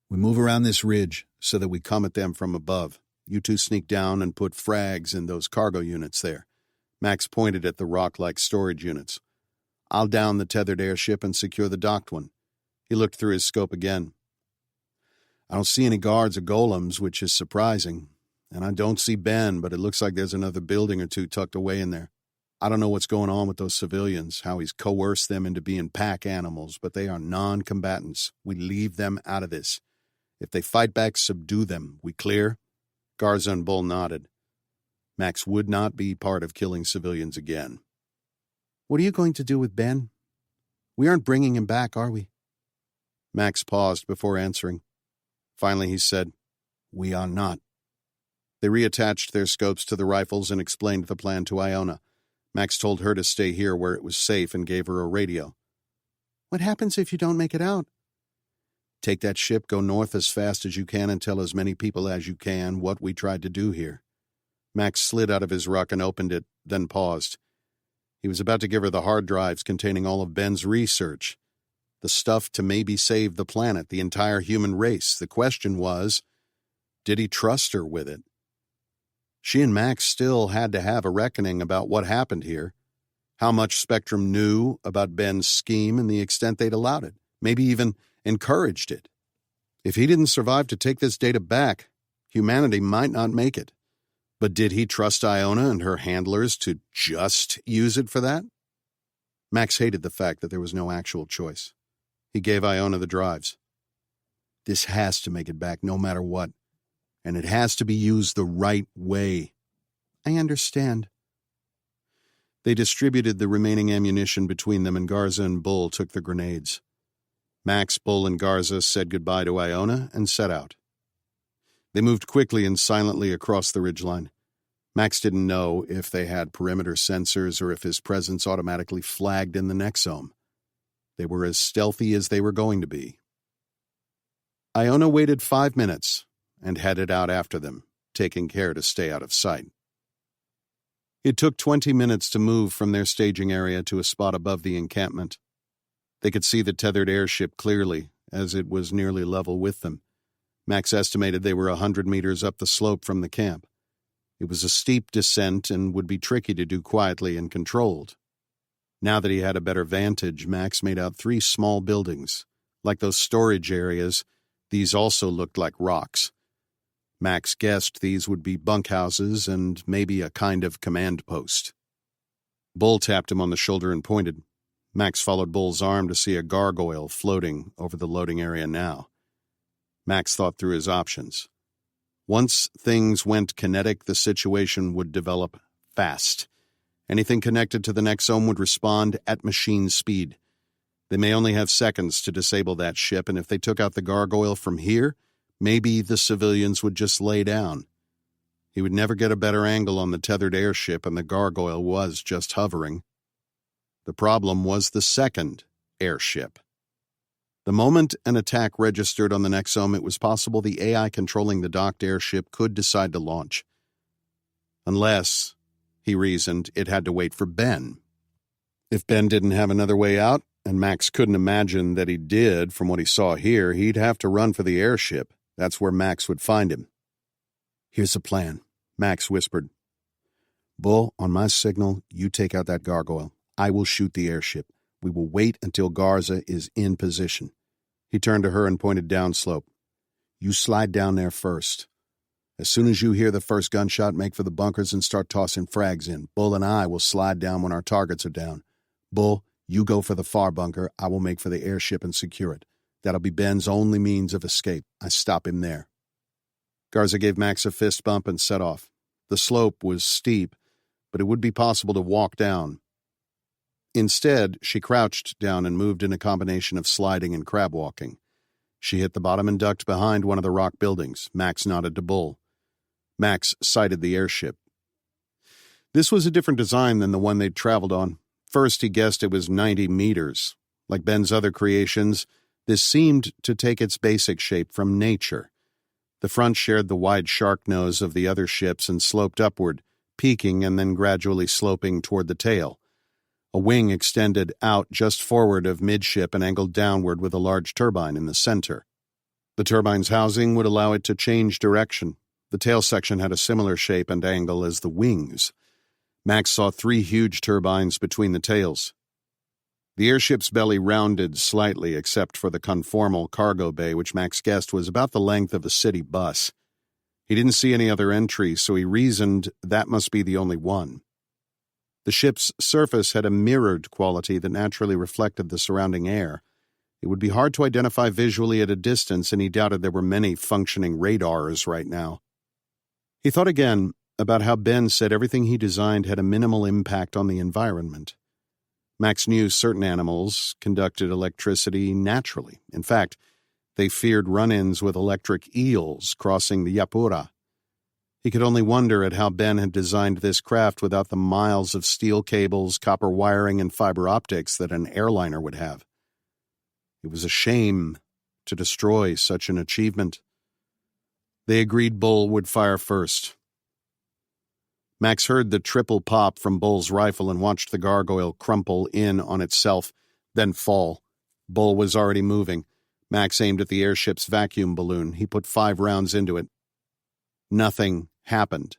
"We move around this ridge so that we come at them from above. You two sneak down and put frags in those cargo units there." Max pointed at the rock-like storage units. "I'll down the tethered airship and secure the docked one." He looked through his scope again. "I don't see any guards or golems, which is surprising. And I don't see Ben, but it looks like there's another building or two tucked away in there. I don't know what's going on with those civilians, how he's coerced them into being pack animals, but they are non-combatants. We leave them out of this. If they fight back, subdue them. We clear?" Garza and Bull nodded. Max would not be part of killing civilians again. "What are you going to do with Ben? We aren't bringing him back, are we?" Max paused before answering. Finally he said, "We are not." They reattached their scopes to the rifles and explained the plan to Iona. Max told her to stay here where it was safe and gave her a radio. "What happens if you don't make it out?" "Take that ship, go north as fast as you can, and tell as many people as you can what we tried to do here." Max slid out of his ruck and opened it, then paused. He was about to give her the hard drives containing all of Ben's research, the stuff to maybe save the planet, the entire human race. The question was, did he trust her with it? She and Max still had to have a reckoning about what happened here, how much Spectrum knew about Ben's scheme and the extent they'd allowed it, maybe even encouraged it. If he didn't survive to take this data back, humanity might not make it. But did he trust Iona and her handlers to just use it for that? Max hated the fact that there was no actual choice. He gave Iona the drives. "This has to make it back no matter what. And it has to be used the right way." "I understand." They distributed the remaining ammunition between them, and Garza and Bull took the grenades. Max, Bull, and Garza said goodbye to Iona and set out. They moved quickly and silently across the ridgeline. Max didn't know if they had perimeter sensors or if his presence automatically flagged in the nexome. They were as stealthy as they were going to be. Iona waited 5 minutes and headed out after them, taking care to stay out of sight. It took 20 minutes to move from their staging area to a spot above the encampment. They could see the tethered airship clearly, as it was nearly level with them. Max estimated they were 100 meters up the slope from the camp. It was a steep descent and would be tricky to do quietly and controlled. Now that he had a better vantage, Max made out 3 small buildings. Like those storage areas, these also looked like rocks. Max guessed these would be bunkhouses and maybe a kind of command post. Bull tapped him on the shoulder and pointed. Max followed Bull's arm to see a gargoyle floating over the loading area now. Max thought through his options. Once things went kinetic, the situation would develop fast. Anything connected to the Nexome would respond at machine speed. They may only have seconds to disable that ship, and if they took out the gargoyle from here, maybe the civilians would just lay down. He would never get a better angle on the tethered airship, and the gargoyle was just hovering. The problem was the second airship. The moment an attack registered on the Nexome, it was possible the AI controlling the docked airship could decide to launch. Unless, he reasoned, it had to wait for Ben. If Ben didn't have another way out, and Max couldn't imagine that he did from what he saw here, he'd have to run for the airship. That's where Max would find him. "Here's the plan," Max whispered. "Bull, on my signal, you take out that gargoyle. I will shoot the airship. We will wait until Garza is in position." He turned to her and pointed downslope. "You slide down there first. As soon as you hear the first gunshot, make for the bunkers and start tossing frags in. Bull and I will slide down when our targets are down. Bull, you go for the far bunker. I will make for the airship and secure it. That'll be Ben's only means of escape. I stop him there." Garza gave Max a fist bump and set off. The slope was steep, but it would be possible to walk down. Instead, she crouched down and moved in a combination of sliding and crab walking. She hit the bottom and ducked behind one of the rock buildings. Max nodded to Bull. Max sighted the airship. This was a different design than the one they'd traveled on. First, he guessed it was 90 meters. Like Ben's other creations, this seemed to take its basic shape from nature. The front shared the wide shark nose of the other ships and sloped upward, peaking and then gradually sloping toward the tail. A wing extended out just forward of midship and angled downward with a large turbine in the center. The turbine's housing would allow it to change direction. The tail section had a similar shape and angle as the wings. Max saw 3 huge turbines between the tails. The airship's belly rounded slightly except for the conformal cargo bay, which Max guessed was about the length of a city bus. He didn't see any other entry, so he reasoned that must be the only one. The ship's surface had a mirrored quality that naturally reflected the surrounding air. It would be hard to identify visually at a distance, and he doubted there were many functioning radars right now. He thought again about how Ben said everything he designed had a minimal impact on the environment. Max knew certain animals conducted electricity naturally. In fact, they feared run-ins with electric eels crossing the Yapura. He could only wonder at how Ben had designed this craft without the miles of steel cables, copper wiring, and fiber optics that an airliner would have. It was a shame to destroy such an achievement. They agreed Bull would fire first. Max heard the triple pop from Bull's rifle and watched the gargoyle crumple in on itself, then fall. Bull was already moving. Max aimed at the airship's vacuum balloon. He put 5 rounds into it. Nothing happened.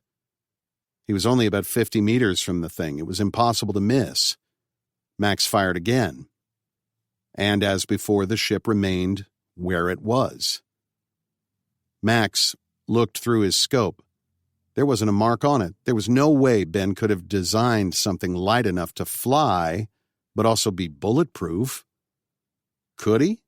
He was only about 50 meters from the thing. It was impossible to miss. Max fired again. And as before, the ship remained where it was. Max looked through his scope. There wasn't a mark on it. There was no way Ben could have designed something light enough to fly, but also be bulletproof. Could he?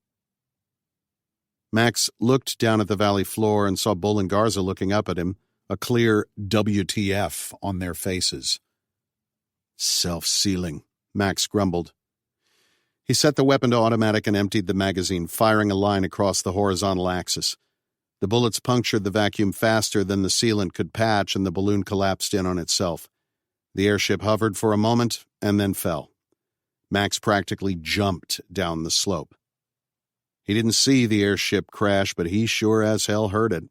Max looked down at the valley floor and saw Bull and Garza looking up at him, a clear WTF on their faces. "Self-sealing," Max grumbled. He set the weapon to automatic and emptied the magazine, firing a line across the horizontal axis. The bullets punctured the vacuum faster than the sealant could patch, and the balloon collapsed in on itself. The airship hovered for a moment and then fell. Max practically jumped down the slope. He didn't see the airship crash, but he sure as hell heard it.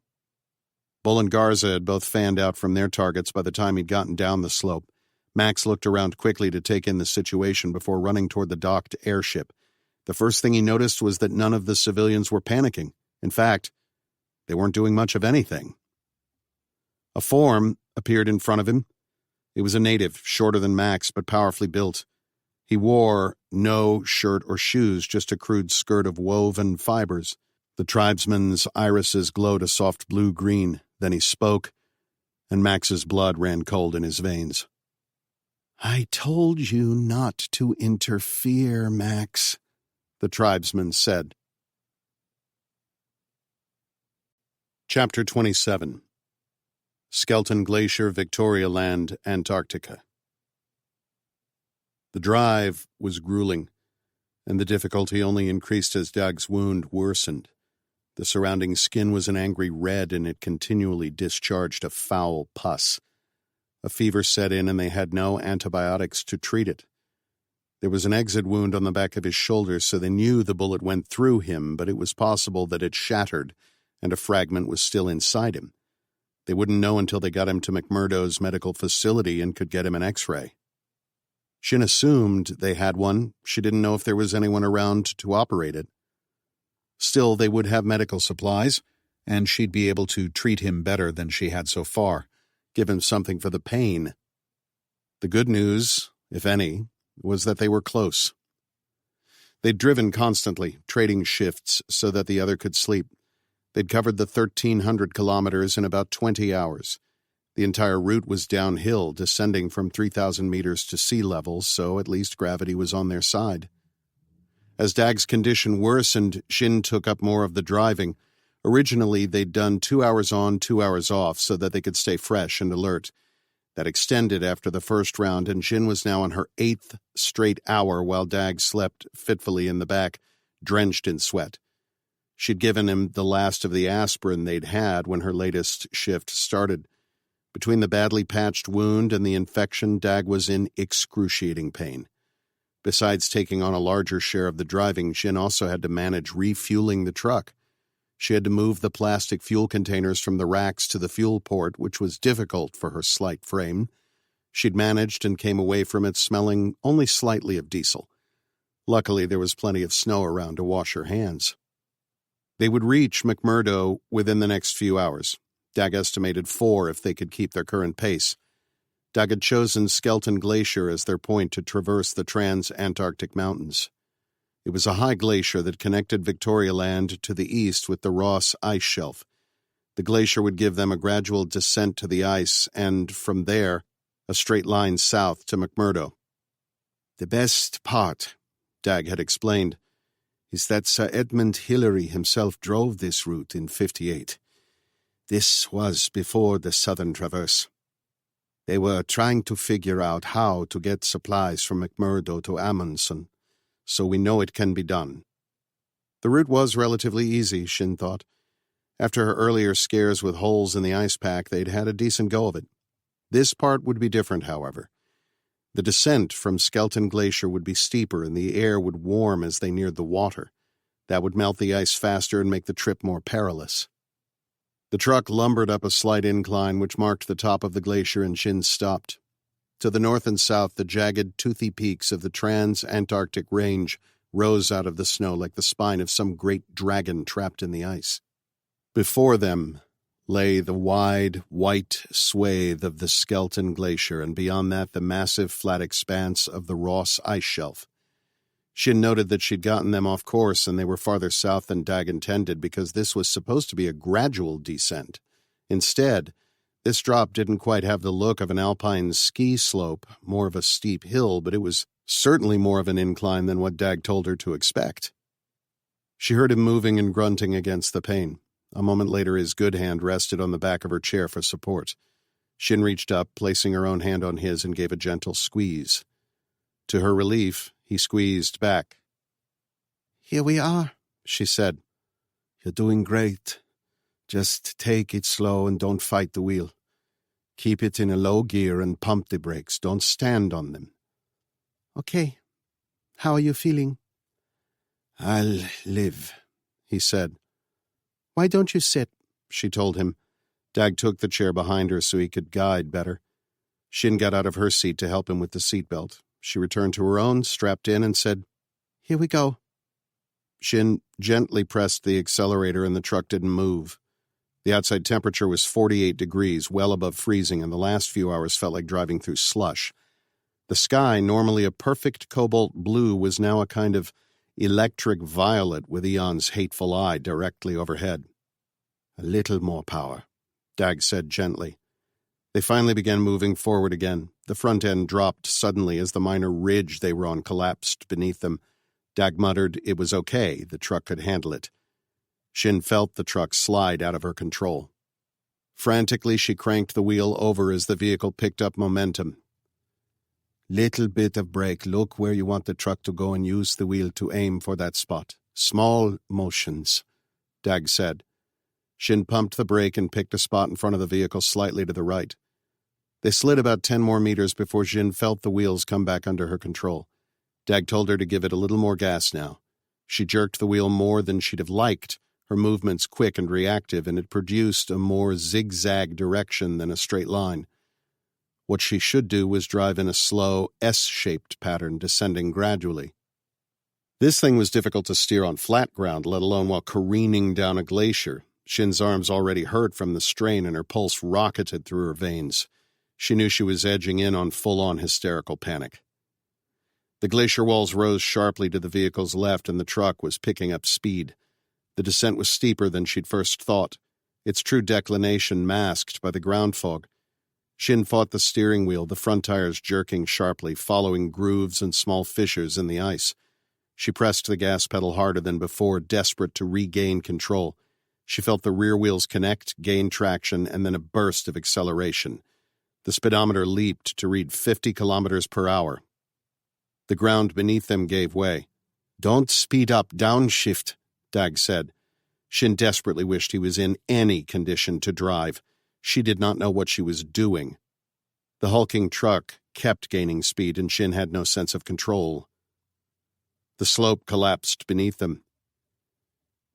Bull and Garza had both fanned out from their targets by the time he'd gotten down the slope. Max looked around quickly to take in the situation before running toward the docked airship. The first thing he noticed was that none of the civilians were panicking. In fact, they weren't doing much of anything. A form appeared in front of him. It was a native, shorter than Max, but powerfully built. He wore no shirt or shoes, just a crude skirt of woven fibers. The tribesman's irises glowed a soft blue-green. Then he spoke, and Max's blood ran cold in his veins. "I told you not to interfere, Max," the tribesman said. Chapter 27. Skeleton Glacier, Victoria Land, Antarctica. The drive was grueling, and the difficulty only increased as Doug's wound worsened. The surrounding skin was an angry red, and it continually discharged a foul pus. A fever set in, and they had no antibiotics to treat it. There was an exit wound on the back of his shoulder, so they knew the bullet went through him, but it was possible that it shattered, and a fragment was still inside him. They wouldn't know until they got him to McMurdo's medical facility and could get him an X-ray. Shin assumed they had one. She didn't know if there was anyone around to operate it. Still, they would have medical supplies, and she'd be able to treat him better than she had so far, give him something for the pain. The good news, if any, was that they were close. They'd driven constantly, trading shifts so that the other could sleep. They'd covered the 1,300 kilometers in about 20 hours. The entire route was downhill, descending from 3,000 meters to sea level, so at least gravity was on their side. As Dag's condition worsened, Shin took up more of the driving. Originally, they'd done 2 hours on, 2 hours off, so that they could stay fresh and alert. That extended after the first round, and Shin was now on her 8th straight hour while Dag slept fitfully in the back, drenched in sweat. She'd given him the last of the aspirin they'd had when her latest shift started. Between the badly patched wound and the infection, Dag was in excruciating pain. Besides taking on a larger share of the driving, Shin also had to manage refueling the truck. She had to move the plastic fuel containers from the racks to the fuel port, which was difficult for her slight frame. She'd managed and came away from it smelling only slightly of diesel. Luckily, there was plenty of snow around to wash her hands. They would reach McMurdo within the next few hours. Dag estimated 4 if they could keep their current pace. Dag had chosen Skeleton Glacier as their point to traverse the trans-Antarctic mountains. It was a high glacier that connected Victoria Land to the east with the Ross ice shelf. The glacier would give them a gradual descent to the ice, and from there, a straight line south to McMurdo. "The best part," Dag had explained, "is that Sir Edmund Hillary himself drove this route in 58. This was before the Southern Traverse. They were trying to figure out how to get supplies from McMurdo to Amundsen, so we know it can be done." The route was relatively easy, Shin thought. After her earlier scares with holes in the ice pack, they'd had a decent go of it. This part would be different, however. The descent from Skeleton Glacier would be steeper, and the air would warm as they neared the water. That would melt the ice faster and make the trip more perilous. The truck lumbered up a slight incline which marked the top of the glacier, and Shin stopped. To the north and south, the jagged, toothy peaks of the trans-Antarctic range rose out of the snow like the spine of some great dragon trapped in the ice. Before them lay the wide, white swathe of the Skeleton Glacier, and beyond that the massive flat expanse of the Ross ice shelf. Shin noted that she'd gotten them off course, and they were farther south than Dag intended because this was supposed to be a gradual descent. Instead, this drop didn't quite have the look of an alpine ski slope, more of a steep hill, but it was certainly more of an incline than what Dag told her to expect. She heard him moving and grunting against the pain. A moment later, his good hand rested on the back of her chair for support. Shin reached up, placing her own hand on his, and gave a gentle squeeze. To her relief, he squeezed back. "Here we are," she said. "You're doing great. Just take it slow and don't fight the wheel. Keep it in a low gear and pump the brakes. Don't stand on them." "Okay. How are you feeling?" "I'll live," he said. "Why don't you sit?" she told him. Dag took the chair behind her so he could guide better. Shin got out of her seat to help him with the seatbelt. She returned to her own, strapped in, and said, "Here we go." Shin gently pressed the accelerator and the truck didn't move. The outside temperature was 48 degrees, well above freezing, and the last few hours felt like driving through slush. The sky, normally a perfect cobalt blue, was now a kind of electric violet with Eon's hateful eye directly overhead. "A little more power," Dag said gently. They finally began moving forward again. The front end dropped suddenly as the minor ridge they were on collapsed beneath them. Dag muttered it was okay, the truck could handle it. Shin felt the truck slide out of her control. Frantically, she cranked the wheel over as the vehicle picked up momentum. "Little bit of brake, look where you want the truck to go and use the wheel to aim for that spot. Small motions," Dag said. Shin pumped the brake and picked a spot in front of the vehicle slightly to the right. They slid about 10 more meters before Shin felt the wheels come back under her control. Dag told her to give it a little more gas now. She jerked the wheel more than she'd have liked, her movements quick and reactive, and it produced a more zigzag direction than a straight line. What she should do was drive in a slow, S-shaped pattern, descending gradually. This thing was difficult to steer on flat ground, let alone while careening down a glacier. Shin's arms already hurt from the strain, and her pulse rocketed through her veins. She knew she was edging in on full-on hysterical panic. The glacier walls rose sharply to the vehicle's left, and the truck was picking up speed. The descent was steeper than she'd first thought, its true declination masked by the ground fog. Shin fought the steering wheel, the front tires jerking sharply, following grooves and small fissures in the ice. She pressed the gas pedal harder than before, desperate to regain control. She felt the rear wheels connect, gain traction, and then a burst of acceleration. The speedometer leaped to read 50 kilometers per hour. The ground beneath them gave way. "Don't speed up, downshift," Dag said. Shin desperately wished he was in any condition to drive. She did not know what she was doing. The hulking truck kept gaining speed, and Shin had no sense of control. The slope collapsed beneath them.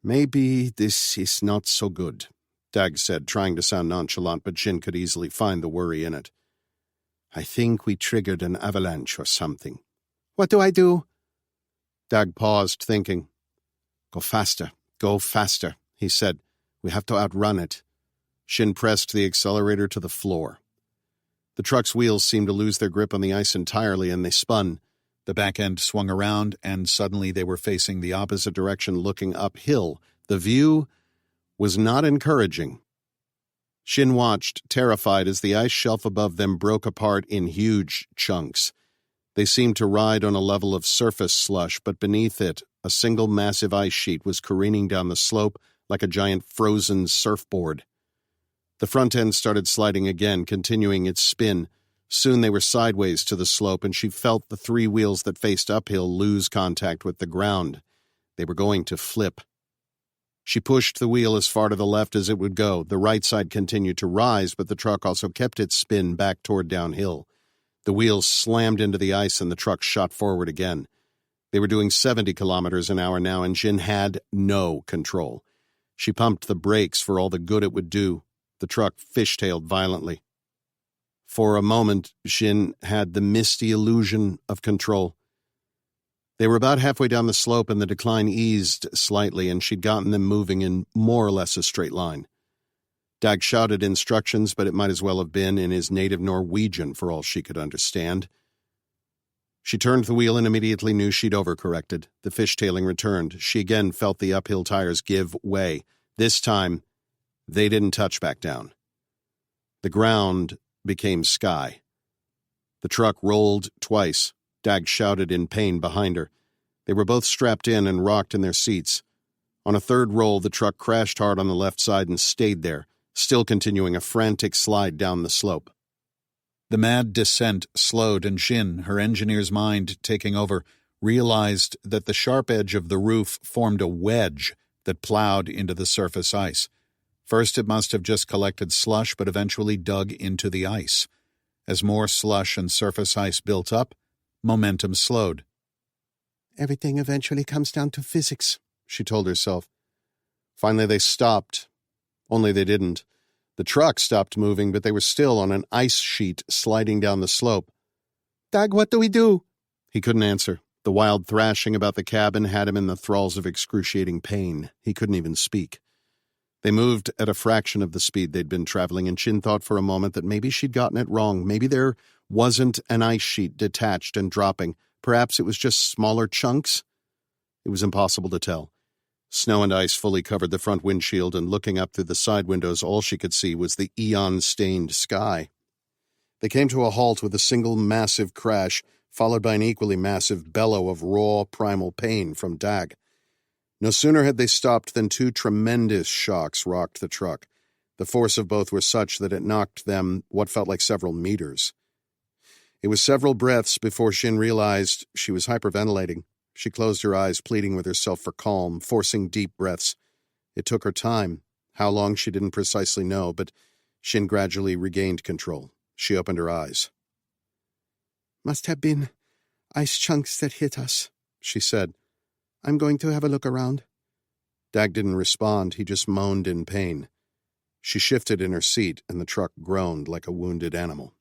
"Maybe this is not so good," Dag said, trying to sound nonchalant, but Shin could easily find the worry in it. "I think we triggered an avalanche or something." "What do I do?" Dag paused, thinking. Go faster, he said. "We have to outrun it." Shin pressed the accelerator to the floor. The truck's wheels seemed to lose their grip on the ice entirely, and they spun. The back end swung around, and suddenly they were facing the opposite direction, looking uphill. The view was not encouraging. Shin watched, terrified, as the ice shelf above them broke apart in huge chunks. They seemed to ride on a level of surface slush, but beneath it, a single massive ice sheet was careening down the slope like a giant frozen surfboard. The front end started sliding again, continuing its spin. Soon they were sideways to the slope, and she felt the three wheels that faced uphill lose contact with the ground. They were going to flip. She pushed the wheel as far to the left as it would go. The right side continued to rise, but the truck also kept its spin back toward downhill. The wheels slammed into the ice, and the truck shot forward again. They were doing 70 kilometers an hour now, and Shin had no control. She pumped the brakes for all the good it would do. The truck fishtailed violently. For a moment, Shin had the misty illusion of control. They were about halfway down the slope, and the decline eased slightly, and she'd gotten them moving in more or less a straight line. Dag shouted instructions, but it might as well have been in his native Norwegian for all she could understand. She turned the wheel and immediately knew she'd overcorrected. The fishtailing returned. She again felt the uphill tires give way. This time, they didn't touch back down. The ground became sky. The truck rolled twice. Dag shouted in pain behind her. They were both strapped in and rocked in their seats. On a third roll, the truck crashed hard on the left side and stayed there, still continuing a frantic slide down the slope. The mad descent slowed, and Shin, her engineer's mind taking over, realized that the sharp edge of the roof formed a wedge that plowed into the surface ice. First, it must have just collected slush, but eventually dug into the ice. As more slush and surface ice built up, momentum slowed. "Everything eventually comes down to physics," she told herself. Finally they stopped. Only they didn't. The truck stopped moving, but they were still on an ice sheet sliding down the slope. Dag, what do we do? He couldn't answer. The wild thrashing about the cabin had him in the thralls of excruciating pain. He couldn't even speak. They moved at a fraction of the speed they'd been traveling, and Shin thought for a moment that maybe she'd gotten it wrong. Maybe there wasn't an ice sheet detached and dropping. Perhaps it was just smaller chunks. It was impossible to tell. Snow and ice fully covered the front windshield, and looking up through the side windows, all she could see was the eon-stained sky. They came to a halt with a single massive crash, followed by an equally massive bellow of raw, primal pain from Dag. No sooner had they stopped than two tremendous shocks rocked the truck. The force of both was such that it knocked them what felt like several meters. It was several breaths before Shin realized she was hyperventilating. She closed her eyes, pleading with herself for calm, forcing deep breaths. It took her time. How long she didn't precisely know, but Shin gradually regained control. She opened her eyes. Must have been ice chunks that hit us, she said. I'm going to have a look around. Dag didn't respond. He just moaned in pain. She shifted in her seat, and the truck groaned like a wounded animal.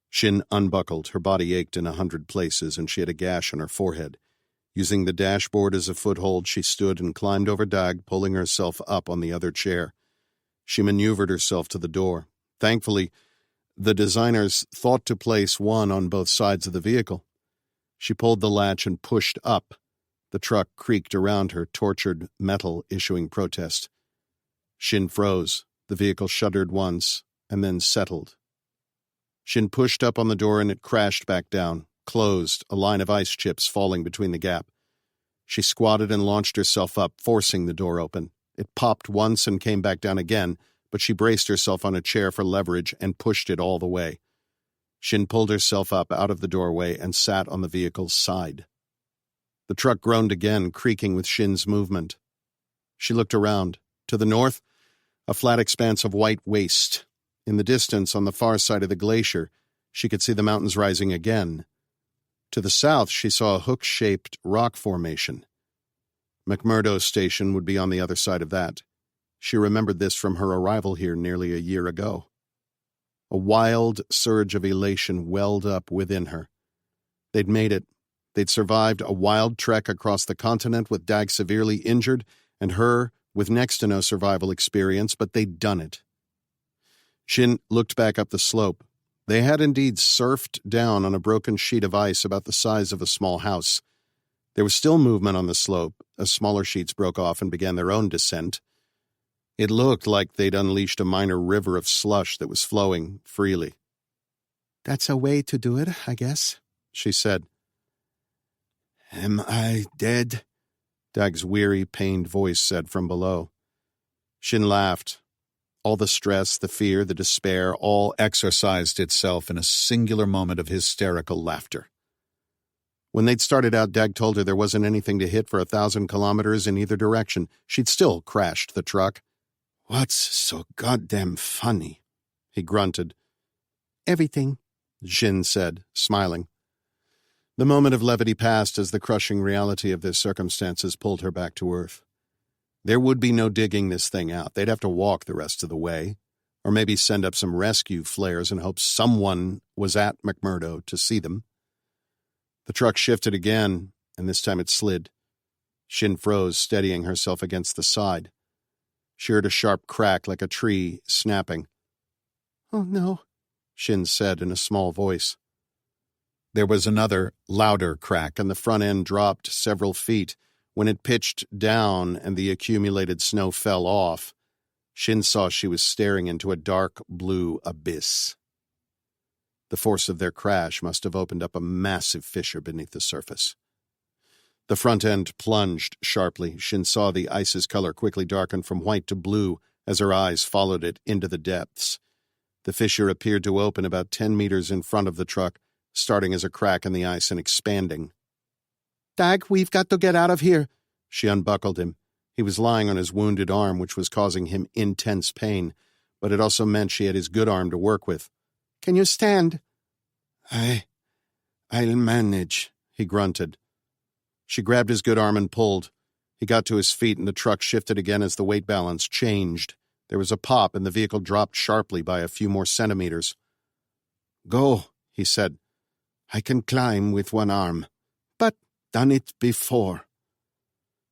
Shin unbuckled. Her body ached in 100 places, and she had a gash on her forehead. Using the dashboard as a foothold, she stood and climbed over Dag, pulling herself up on the other chair. She maneuvered herself to the door. Thankfully, the designers thought to place one on both sides of the vehicle. She pulled the latch and pushed up. The truck creaked around her, tortured metal issuing protest. Shin froze. The vehicle shuddered once, and then settled. Shin pushed up on the door, and it crashed back down, closed, a line of ice chips falling between the gap. She squatted and launched herself up, forcing the door open. It popped once and came back down again, but she braced herself on a chair for leverage and pushed it all the way. Shin pulled herself up out of the doorway and sat on the vehicle's side. The truck groaned again, creaking with Shin's movement. She looked around. To the north, a flat expanse of white waste. In the distance, on the far side of the glacier, she could see the mountains rising again. To the south, she saw a hook-shaped rock formation. McMurdo Station would be on the other side of that. She remembered this from her arrival here nearly a year ago. A wild surge of elation welled up within her. They'd made it. They'd survived a wild trek across the continent with Dag severely injured and her with next to no survival experience, but they'd done it. Shin looked back up the slope. They had indeed surfed down on a broken sheet of ice about the size of a small house. There was still movement on the slope as smaller sheets broke off and began their own descent. It looked like they'd unleashed a minor river of slush that was flowing freely. That's a way to do it, I guess, she said. Am I dead? Dag's weary, pained voice said from below. Shin laughed. All the stress, the fear, the despair, all exercised itself in a singular moment of hysterical laughter. When they'd started out, Dag told her there wasn't anything to hit for 1,000 kilometers in either direction. She'd still crashed the truck. What's so goddamn funny? He grunted. Everything, Shin said, smiling. The moment of levity passed as the crushing reality of their circumstances pulled her back to earth. There would be no digging this thing out. They'd have to walk the rest of the way, or maybe send up some rescue flares and hope someone was at McMurdo to see them. The truck shifted again, and this time it slid. Shin froze, steadying herself against the side. She heard a sharp crack like a tree snapping. Oh, no, Shin said in a small voice. There was another, louder crack, and the front end dropped several feet. When it pitched down and the accumulated snow fell off, Shin saw she was staring into a dark blue abyss. The force of their crash must have opened up a massive fissure beneath the surface. The front end plunged sharply. Shin saw the ice's color quickly darken from white to blue as her eyes followed it into the depths. The fissure appeared to open about 10 meters in front of the truck, starting as a crack in the ice and expanding. Dag, we've got to get out of here. She unbuckled him. He was lying on his wounded arm, which was causing him intense pain, but it also meant she had his good arm to work with. Can you stand? I'll manage, he grunted. She grabbed his good arm and pulled. He got to his feet, and the truck shifted again as the weight balance changed. There was a pop, and the vehicle dropped sharply by a few more centimeters. "Go," he said. "I can climb with one arm, but done it before."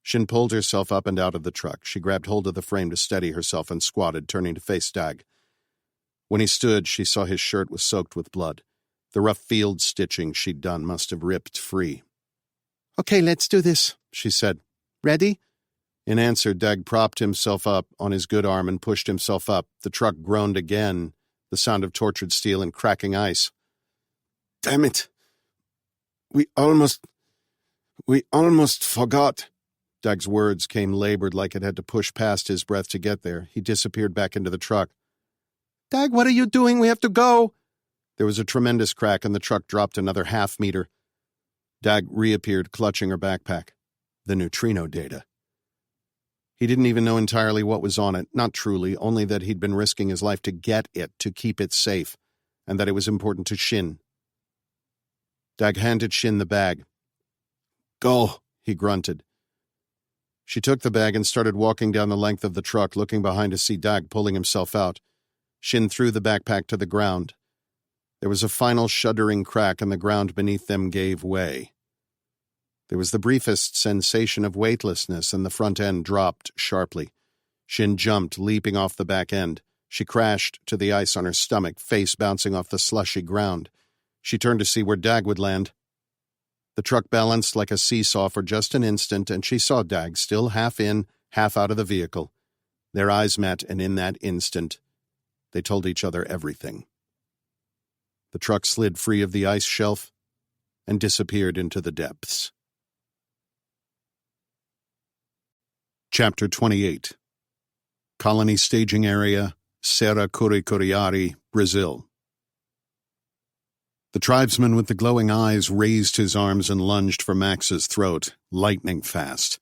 Shin pulled herself up and out of the truck. She grabbed hold of the frame to steady herself and squatted, turning to face Dag. When he stood, she saw his shirt was soaked with blood. The rough field stitching she'd done must have ripped free. "Okay, let's do this," she said. "Ready?" In answer, Dag propped himself up on his good arm and pushed himself up. The truck groaned again, the sound of tortured steel and cracking ice. "Damn it! We almost forgot." Dag's words came labored, like it had to push past his breath to get there. He disappeared back into the truck. "Dag, what are you doing? We have to go." There was a tremendous crack, and the truck dropped another half-meter. Dag reappeared, clutching her backpack. The neutrino data. He didn't even know entirely what was on it, not truly, only that he'd been risking his life to get it, to keep it safe, and that it was important to Shin. Dag handed Shin the bag. "Go," he grunted. She took the bag and started walking down the length of the truck, looking behind to see Dag pulling himself out. Shin threw the backpack to the ground. There was a final shuddering crack, and the ground beneath them gave way. There was the briefest sensation of weightlessness, and the front end dropped sharply. Shin jumped, leaping off the back end. She crashed to the ice on her stomach, face bouncing off the slushy ground. She turned to see where Dag would land. The truck balanced like a seesaw for just an instant, and she saw Dag, still half in, half out of the vehicle. Their eyes met, and in that instant, they told each other everything. The truck slid free of the ice shelf and disappeared into the depths. Chapter 28. Colony Staging Area, Serra Curicuriari, Brazil. The tribesman with the glowing eyes raised his arms and lunged for Max's throat, lightning fast.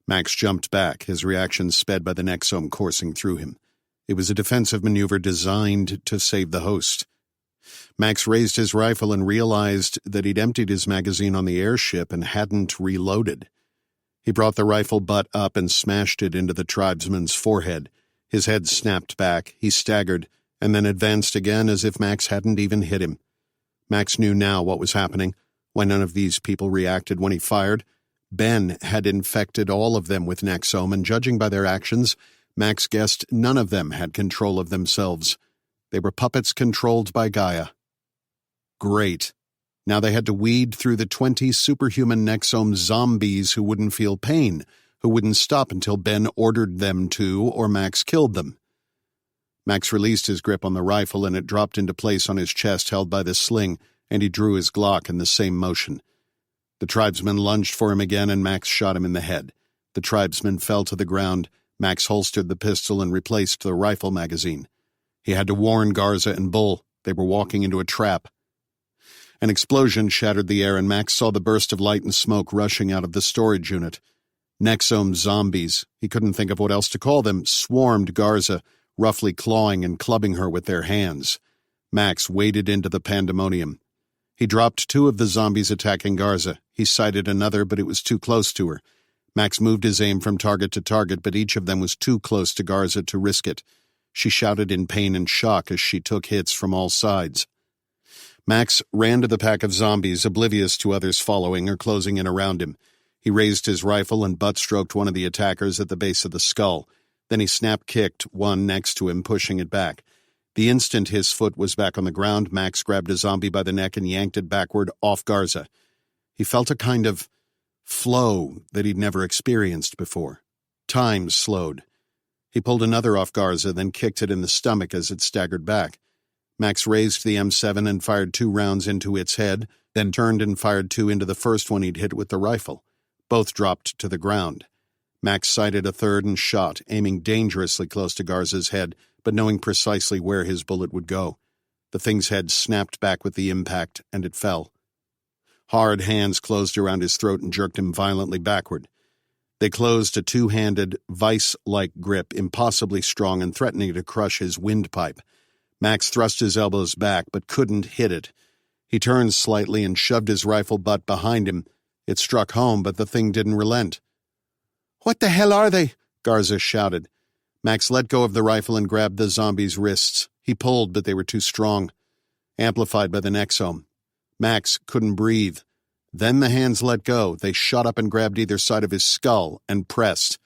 Max jumped back, his reaction sped by the nexome coursing through him. It was a defensive maneuver designed to save the host. Max raised his rifle and realized that he'd emptied his magazine on the airship and hadn't reloaded. He brought the rifle butt up and smashed it into the tribesman's forehead. His head snapped back, he staggered, and then advanced again as if Max hadn't even hit him. Max knew now what was happening, why none of these people reacted when he fired. Ben had infected all of them with Nexome, and judging by their actions, Max guessed none of them had control of themselves. They were puppets controlled by Gaia. Great. Now they had to weed through the 20 superhuman Nexome zombies who wouldn't feel pain, who wouldn't stop until Ben ordered them to or Max killed them. Max released his grip on the rifle, and it dropped into place on his chest, held by the sling, and he drew his Glock in the same motion. The tribesman lunged for him again, and Max shot him in the head. The tribesman fell to the ground. Max holstered the pistol and replaced the rifle magazine. He had to warn Garza and Bull. They were walking into a trap. An explosion shattered the air, and Max saw the burst of light and smoke rushing out of the storage unit. Nexome zombies, he couldn't think of what else to call them, swarmed Garza, roughly clawing and clubbing her with their hands. Max waded into the pandemonium. He dropped 2 of the zombies attacking Garza. He sighted another, but it was too close to her. Max moved his aim from target to target, but each of them was too close to Garza to risk it. She shouted in pain and shock as she took hits from all sides. Max ran to the pack of zombies, oblivious to others following or closing in around him. He raised his rifle and butt-stroked one of the attackers at the base of the skull. Then he snap-kicked one next to him, pushing it back. The instant his foot was back on the ground, Max grabbed a zombie by the neck and yanked it backward off Garza. He felt a kind of flow that he'd never experienced before. Time slowed. He pulled another off Garza, then kicked it in the stomach as it staggered back. Max raised the M7 and fired 2 rounds into its head, then turned and fired 2 into the first one he'd hit with the rifle. Both dropped to the ground. Max sighted a third and shot, aiming dangerously close to Garza's head, but knowing precisely where his bullet would go. The thing's head snapped back with the impact, and it fell. Hard hands closed around his throat and jerked him violently backward. They closed a 2-handed, vice-like grip, impossibly strong and threatening to crush his windpipe. Max thrust his elbows back, but couldn't hit it. He turned slightly and shoved his rifle butt behind him. It struck home, but the thing didn't relent. "What the hell are they?" Garza shouted. Max let go of the rifle and grabbed the zombie's wrists. He pulled, but they were too strong, amplified by the nexome. Max couldn't breathe. Then the hands let go. They shot up and grabbed either side of his skull and pressed.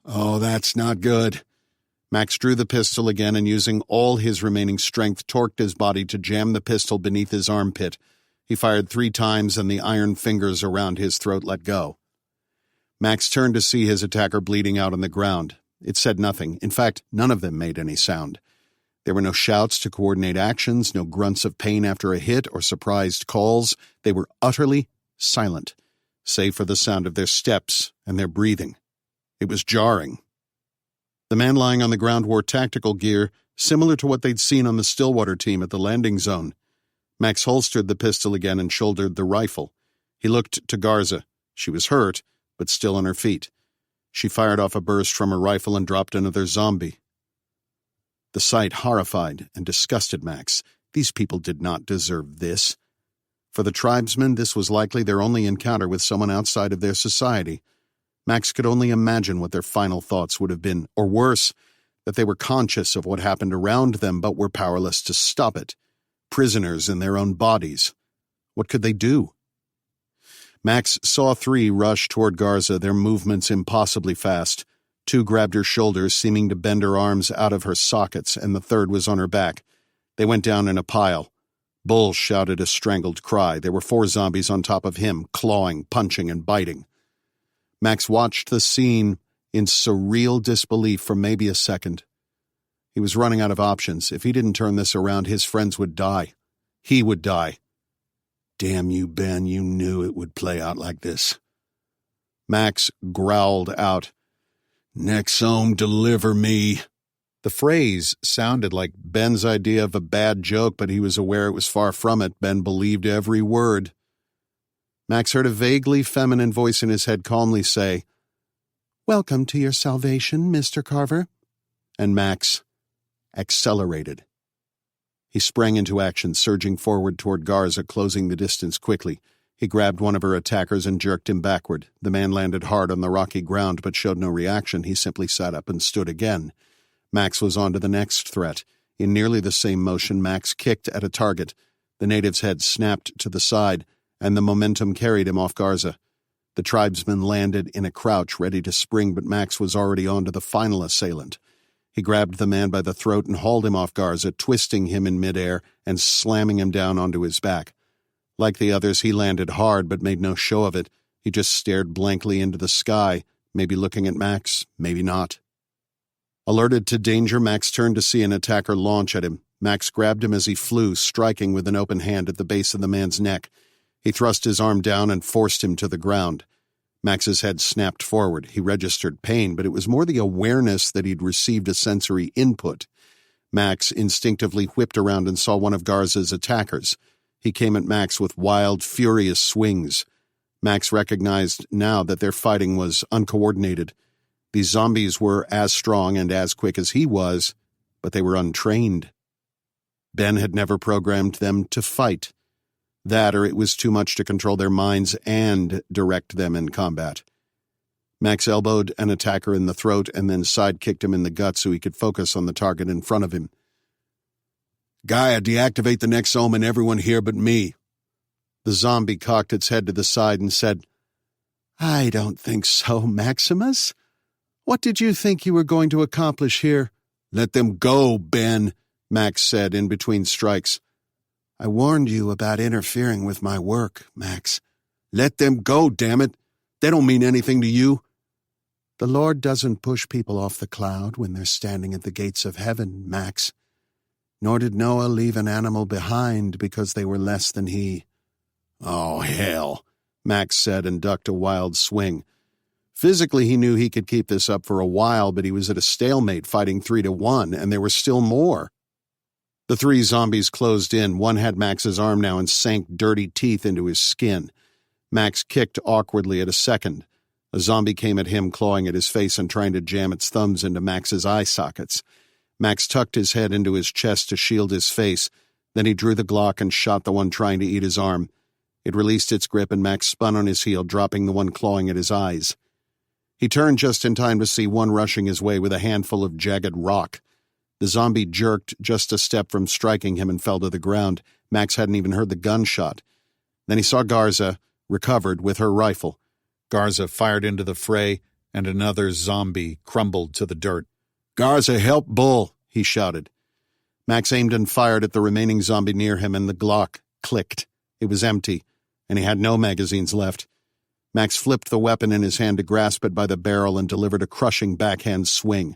Oh, that's not good. Max drew the pistol again and, using all his remaining strength, torqued his body to jam the pistol beneath his armpit. He fired 3 times and the iron fingers around his throat let go. Max turned to see his attacker bleeding out on the ground. It said nothing. In fact, none of them made any sound. There were no shouts to coordinate actions, no grunts of pain after a hit or surprised calls. They were utterly silent, save for the sound of their steps and their breathing. It was jarring. The man lying on the ground wore tactical gear similar to what they'd seen on the Stillwater team at the landing zone. Max holstered the pistol again and shouldered the rifle. He looked to Garza. She was hurt, but still on her feet. She fired off a burst from her rifle and dropped another zombie. The sight horrified and disgusted Max. These people did not deserve this. For the tribesmen, this was likely their only encounter with someone outside of their society. Max could only imagine what their final thoughts would have been, or worse, that they were conscious of what happened around them but were powerless to stop it. Prisoners in their own bodies. What could they do? Max saw 3 rush toward Garza, their movements impossibly fast. 2 grabbed her shoulders, seeming to bend her arms out of her sockets, and the 3rd was on her back. They went down in a pile. Bull shouted a strangled cry. There were 4 zombies on top of him, clawing, punching, and biting. Max watched the scene in surreal disbelief for maybe a second. He was running out of options. If he didn't turn this around, his friends would die. He would die. Damn you, Ben, you knew it would play out like this. Max growled out, "Nexome, deliver me." The phrase sounded like Ben's idea of a bad joke, but he was aware it was far from it. Ben believed every word. Max heard a vaguely feminine voice in his head calmly say, "Welcome to your salvation, Mr. Carver." And Max accelerated. He sprang into action, surging forward toward Garza, closing the distance quickly. He grabbed one of her attackers and jerked him backward. The man landed hard on the rocky ground but showed no reaction. He simply sat up and stood again. Max was on to the next threat. In nearly the same motion, Max kicked at a target. The native's head snapped to the side, and the momentum carried him off Garza. The tribesman landed in a crouch, ready to spring, but Max was already on to the final assailant. He grabbed the man by the throat and hauled him off Garza, twisting him in midair and slamming him down onto his back. Like the others, he landed hard but made no show of it. He just stared blankly into the sky, maybe looking at Max, maybe not. Alerted to danger, Max turned to see an attacker launch at him. Max grabbed him as he flew, striking with an open hand at the base of the man's neck. He thrust his arm down and forced him to the ground. Max's head snapped forward. He registered pain, but it was more the awareness that he'd received a sensory input. Max instinctively whipped around and saw one of Garza's attackers. He came at Max with wild, furious swings. Max recognized now that their fighting was uncoordinated. These zombies were as strong and as quick as he was, but they were untrained. Ben had never programmed them to fight. That, or it was too much to control their minds and direct them in combat. Max elbowed an attacker in the throat and then side-kicked him in the gut so he could focus on the target in front of him. "Gaia, deactivate the nexome and everyone here but me." The zombie cocked its head to the side and said, "I don't think so, Maximus. What did you think you were going to accomplish here?" "Let them go, Ben," Max said in between strikes. "I warned you about interfering with my work, Max." "Let them go, damn it. They don't mean anything to you." "The Lord doesn't push people off the cloud when they're standing at the gates of heaven, Max. Nor did Noah leave an animal behind because they were less than he." "Oh, hell," Max said and ducked a wild swing. Physically, he knew he could keep this up for a while, but he was at a stalemate fighting 3-1, and there were still more. The 3 zombies closed in. One had Max's arm now and sank dirty teeth into his skin. Max kicked awkwardly at a second. A zombie came at him, clawing at his face and trying to jam its thumbs into Max's eye sockets. Max tucked his head into his chest to shield his face. Then he drew the Glock and shot the one trying to eat his arm. It released its grip and Max spun on his heel, dropping the one clawing at his eyes. He turned just in time to see one rushing his way with a handful of jagged rock. The zombie jerked just a step from striking him and fell to the ground. Max hadn't even heard the gunshot. Then he saw Garza, recovered with her rifle. Garza fired into the fray, and another zombie crumbled to the dirt. "Garza, help Bull," he shouted. Max aimed and fired at the remaining zombie near him, and the Glock clicked. It was empty, and he had no magazines left. Max flipped the weapon in his hand to grasp it by the barrel and delivered a crushing backhand swing.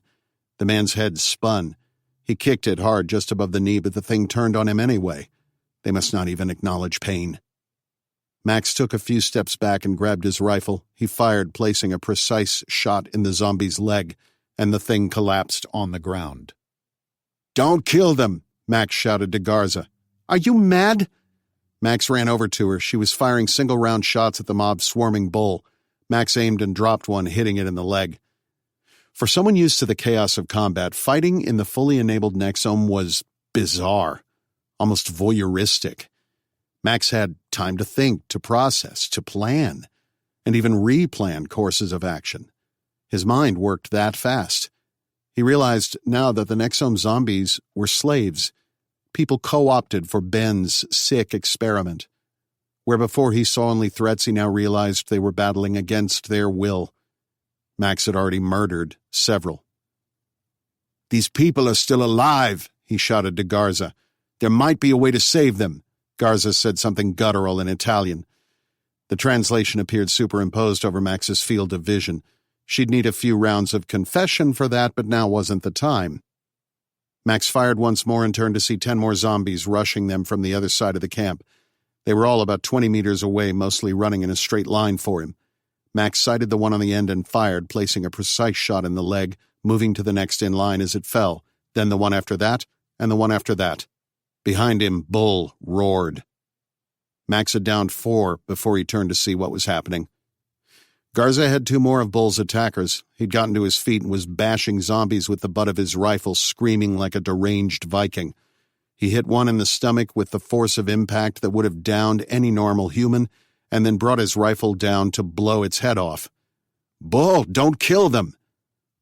The man's head spun. He kicked it hard just above the knee, but the thing turned on him anyway. They must not even acknowledge pain. Max took a few steps back and grabbed his rifle. He fired, placing a precise shot in the zombie's leg, and the thing collapsed on the ground. "Don't kill them," Max shouted to Garza. "Are you mad?" Max ran over to her. She was firing single-round shots at the mob's swarming bull. Max aimed and dropped one, hitting it in the leg. For someone used to the chaos of combat, fighting in the fully enabled Nexome was bizarre, almost voyeuristic. Max had time to think, to process, to plan, and even replan courses of action. His mind worked that fast. He realized now that the Nexome zombies were slaves, people co-opted for Ben's sick experiment. Where before he saw only threats, he now realized they were battling against their will. Max had already murdered several. "These people are still alive," he shouted to Garza. "There might be a way to save them." Garza said something guttural in Italian. The translation appeared superimposed over Max's field of vision. She'd need a few rounds of confession for that, but now wasn't the time. Max fired once more and turned to see 10 more zombies rushing them from the other side of the camp. They were all about 20 meters away, mostly running in a straight line for him. Max sighted the one on the end and fired, placing a precise shot in the leg, moving to the next in line as it fell, then the one after that, and the one after that. Behind him, Bull roared. Max had downed 4 before he turned to see what was happening. Garza had 2 more of Bull's attackers. He'd gotten to his feet and was bashing zombies with the butt of his rifle, screaming like a deranged Viking. He hit one in the stomach with the force of impact that would have downed any normal human, and then brought his rifle down to blow its head off. "Bull, don't kill them!"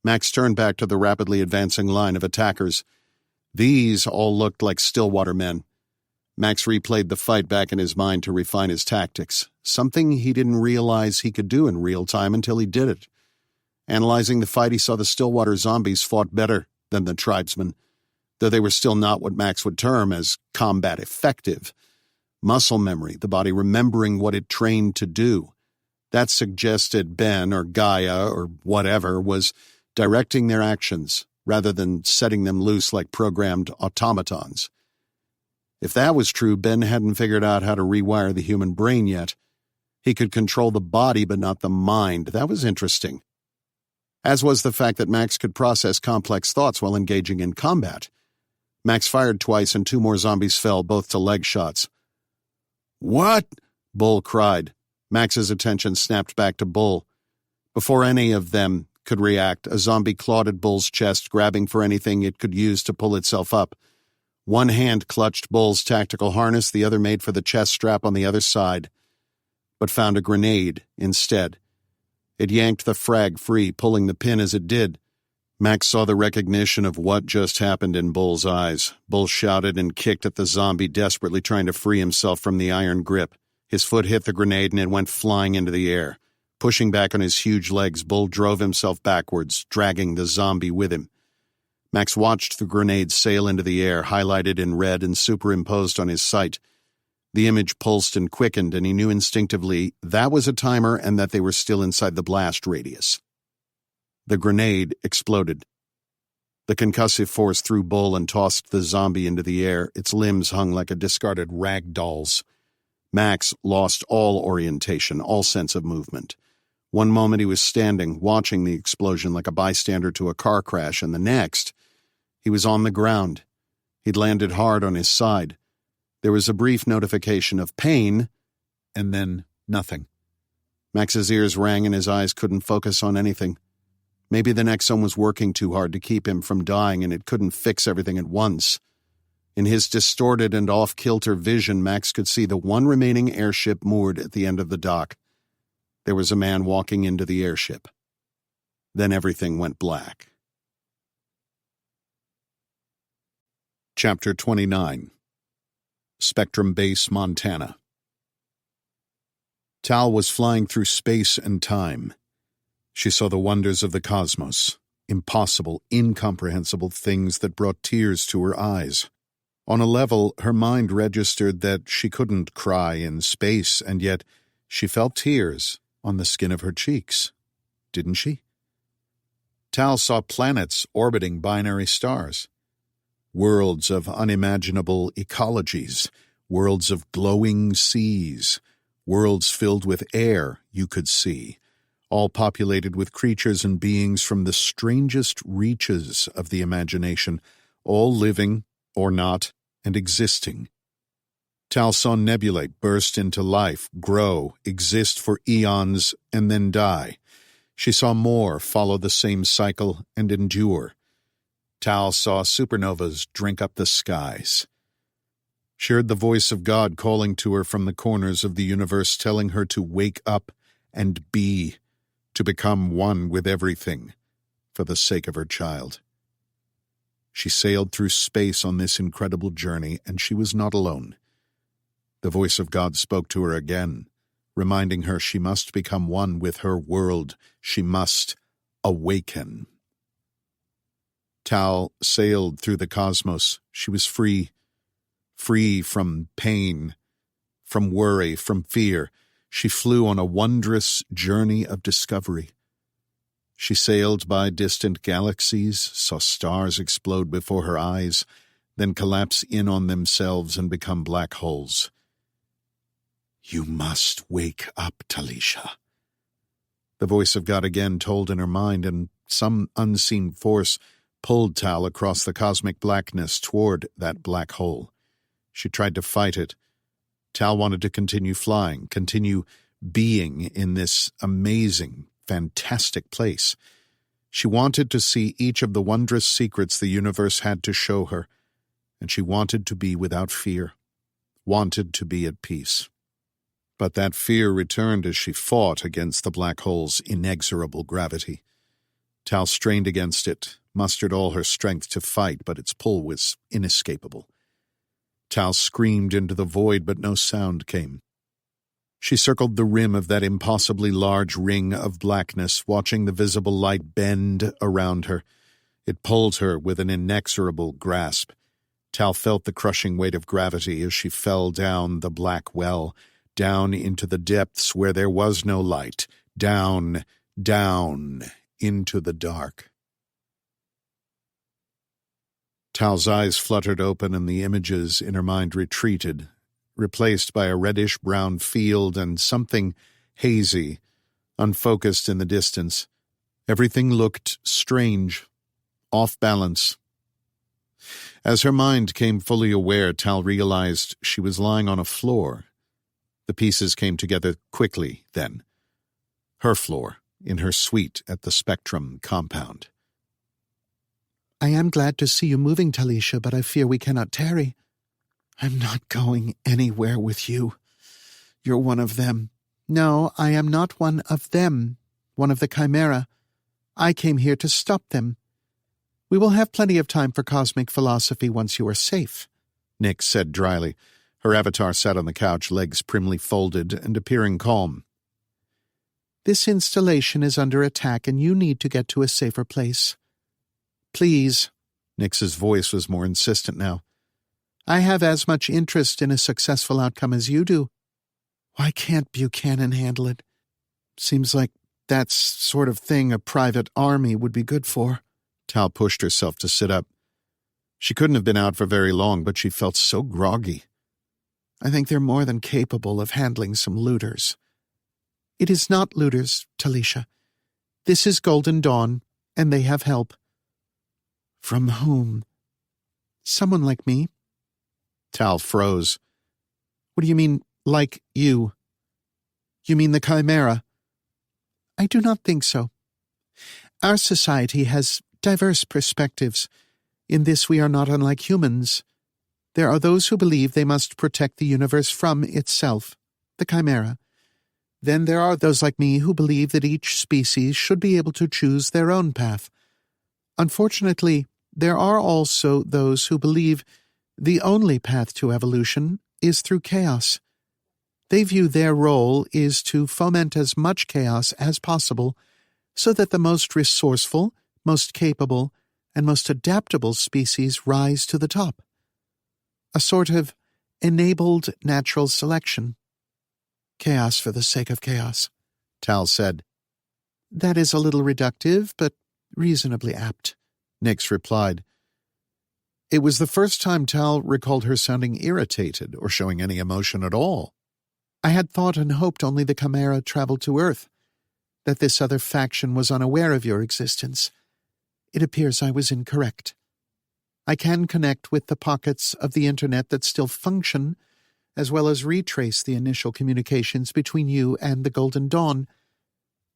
Max turned back to the rapidly advancing line of attackers. These all looked like Stillwater men. Max replayed the fight back in his mind to refine his tactics, something he didn't realize he could do in real time until he did it. Analyzing the fight, he saw the Stillwater zombies fought better than the tribesmen, though they were still not what Max would term as combat effective. Muscle memory, the body remembering what it trained to do. That suggested Ben or Gaia or whatever was directing their actions rather than setting them loose like programmed automatons. If that was true, Ben hadn't figured out how to rewire the human brain yet. He could control the body but not the mind. That was interesting. As was the fact that Max could process complex thoughts while engaging in combat. Max fired twice and 2 more zombies fell, both to leg shots. "What?" Bull cried. Max's attention snapped back to Bull. Before any of them could react, a zombie clawed at Bull's chest, grabbing for anything it could use to pull itself up. One hand clutched Bull's tactical harness, the other made for the chest strap on the other side, but found a grenade instead. It yanked the frag free, pulling the pin as it did. Max saw the recognition of what just happened in Bull's eyes. Bull shouted and kicked at the zombie, desperately trying to free himself from the iron grip. His foot hit the grenade and it went flying into the air. Pushing back on his huge legs, Bull drove himself backwards, dragging the zombie with him. Max watched the grenade sail into the air, highlighted in red and superimposed on his sight. The image pulsed and quickened, and he knew instinctively that was a timer and that they were still inside the blast radius. The grenade exploded. The concussive force threw Bull and tossed the zombie into the air. Its limbs hung like a discarded rag doll's. Max lost all orientation, all sense of movement. One moment he was standing, watching the explosion like a bystander to a car crash, and the next, he was on the ground. He'd landed hard on his side. There was a brief notification of pain, and then nothing. Max's ears rang and his eyes couldn't focus on anything. Maybe the Nexome was working too hard to keep him from dying, and it couldn't fix everything at once. In his distorted and off-kilter vision, Max could see the one remaining airship moored at the end of the dock. There was a man walking into the airship. Then everything went black. Chapter 29. Spectrum Base, Montana. Tal was flying through space and time. She saw the wonders of the cosmos, impossible, incomprehensible things that brought tears to her eyes. On a level, her mind registered that she couldn't cry in space, and yet she felt tears on the skin of her cheeks. Didn't she? Tal saw planets orbiting binary stars, worlds of unimaginable ecologies, worlds of glowing seas, worlds filled with air you could see, all populated with creatures and beings from the strangest reaches of the imagination, all living or not and existing. Tal saw nebulae burst into life, grow, exist for eons, and then die. She saw more follow the same cycle and endure. Tal saw supernovas drink up the skies. She heard the voice of God calling to her from the corners of the universe, telling her to wake up and be, to become one with everything, for the sake of her child. She sailed through space on this incredible journey, and she was not alone. The voice of God spoke to her again, reminding her she must become one with her world. She must awaken. Tal sailed through the cosmos. She was free from pain, from worry, from fear. She flew on a wondrous journey of discovery. She sailed by distant galaxies, saw stars explode before her eyes, then collapse in on themselves and become black holes. "You must wake up, Talisha." The voice of God again told in her mind, and some unseen force pulled Tal across the cosmic blackness toward that black hole. She tried to fight it. Tal wanted to continue flying, continue being in this amazing, fantastic place. She wanted to see each of the wondrous secrets the universe had to show her, and she wanted to be without fear, wanted to be at peace. But that fear returned as she fought against the black hole's inexorable gravity. Tal strained against it, mustered all her strength to fight, but its pull was inescapable. Tal screamed into the void, but no sound came. She circled the rim of that impossibly large ring of blackness, watching the visible light bend around her. It pulled her with an inexorable grasp. Tal felt the crushing weight of gravity as she fell down the black well, down into the depths where there was no light, down, down, into the dark. Tal's eyes fluttered open and the images in her mind retreated, replaced by a reddish-brown field and something hazy, unfocused in the distance. Everything looked strange, off balance. As her mind came fully aware, Tal realized she was lying on a floor. The pieces came together quickly, then. Her floor, in her suite at the Spectrum compound. "I am glad to see you moving, Talisha, but I fear we cannot tarry." "I'm not going anywhere with you. You're one of them." "No, I am not one of them, one of the Chimera. I came here to stop them. We will have plenty of time for cosmic philosophy once you are safe," Nyx said dryly. Her avatar sat on the couch, legs primly folded and appearing calm. "This installation is under attack and you need to get to a safer place. Please," Nyx's voice was more insistent now. "I have as much interest in a successful outcome as you do. Why can't Buchanan handle it? Seems like that's sort of thing a private army would be good for." Tal pushed herself to sit up. She couldn't have been out for very long, but she felt so groggy. "I think they're more than capable of handling some looters." "It is not looters, Talisha. This is Golden Dawn, and they have help." "From whom?" "Someone like me." Tal froze. "What do you mean, like you? You mean the Chimera?" "I do not think so. Our society has diverse perspectives. In this we are not unlike humans. There are those who believe they must protect the universe from itself, the Chimera. Then there are those like me who believe that each species should be able to choose their own path. Unfortunately, there are also those who believe the only path to evolution is through chaos. They view their role is to foment as much chaos as possible so that the most resourceful, most capable, and most adaptable species rise to the top. A sort of enabled natural selection. Chaos for the sake of chaos, Tal said. That is a little reductive, but reasonably apt, Nix replied. It was the first time Tal recalled her sounding irritated or showing any emotion at all. I had thought and hoped only the Chimera traveled to Earth, that this other faction was unaware of your existence. It appears I was incorrect. I can connect with the pockets of the Internet that still function, as well as retrace the initial communications between you and the Golden Dawn.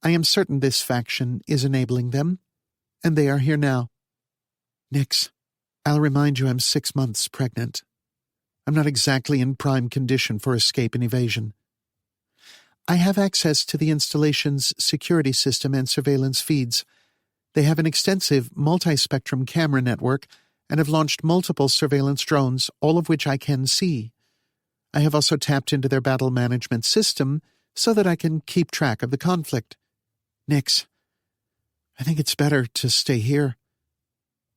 I am certain this faction is enabling them, and they are here now. Nix, I'll remind you I'm 6 months pregnant. I'm not exactly in prime condition for escape and evasion. I have access to the installation's security system and surveillance feeds. They have an extensive multi-spectrum camera network and have launched multiple surveillance drones, all of which I can see. I have also tapped into their battle management system so that I can keep track of the conflict. Nix, I think it's better to stay here.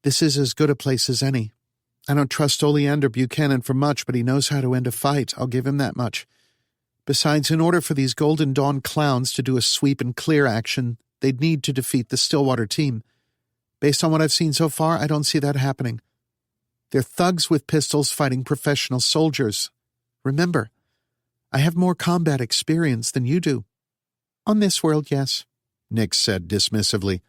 This is as good a place as any. I don't trust Oleander Buchanan for much, but he knows how to end a fight. I'll give him that much. Besides, in order for these Golden Dawn clowns to do a sweep and clear action, they'd need to defeat the Stillwater team. Based on what I've seen so far, I don't see that happening. They're thugs with pistols fighting professional soldiers. Remember, I have more combat experience than you do. On this world, yes, Nix said dismissively.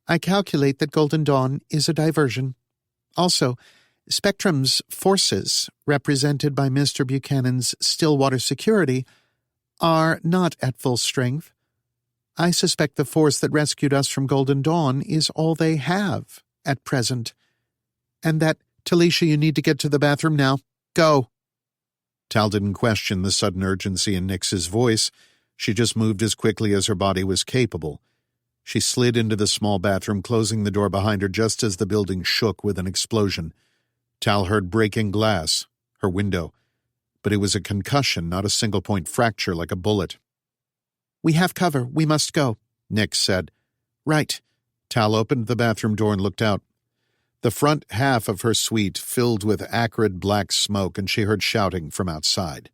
I calculate that Golden Dawn is a diversion. Also, Spectrum's forces, represented by Mr. Buchanan's Stillwater Security, are not at full strength. I suspect the force that rescued us from Golden Dawn is all they have at present. And that, Talisha, you need to get to the bathroom now. Go. Tal didn't question the sudden urgency in Nix's voice. She just moved as quickly as her body was capable. She slid into the small bathroom, closing the door behind her just as the building shook with an explosion. Tal heard breaking glass, her window. But it was a concussion, not a single-point fracture like a bullet. We have cover. We must go, Nix said. Right. Tal opened the bathroom door and looked out. The front half of her suite filled with acrid black smoke, and she heard shouting from outside.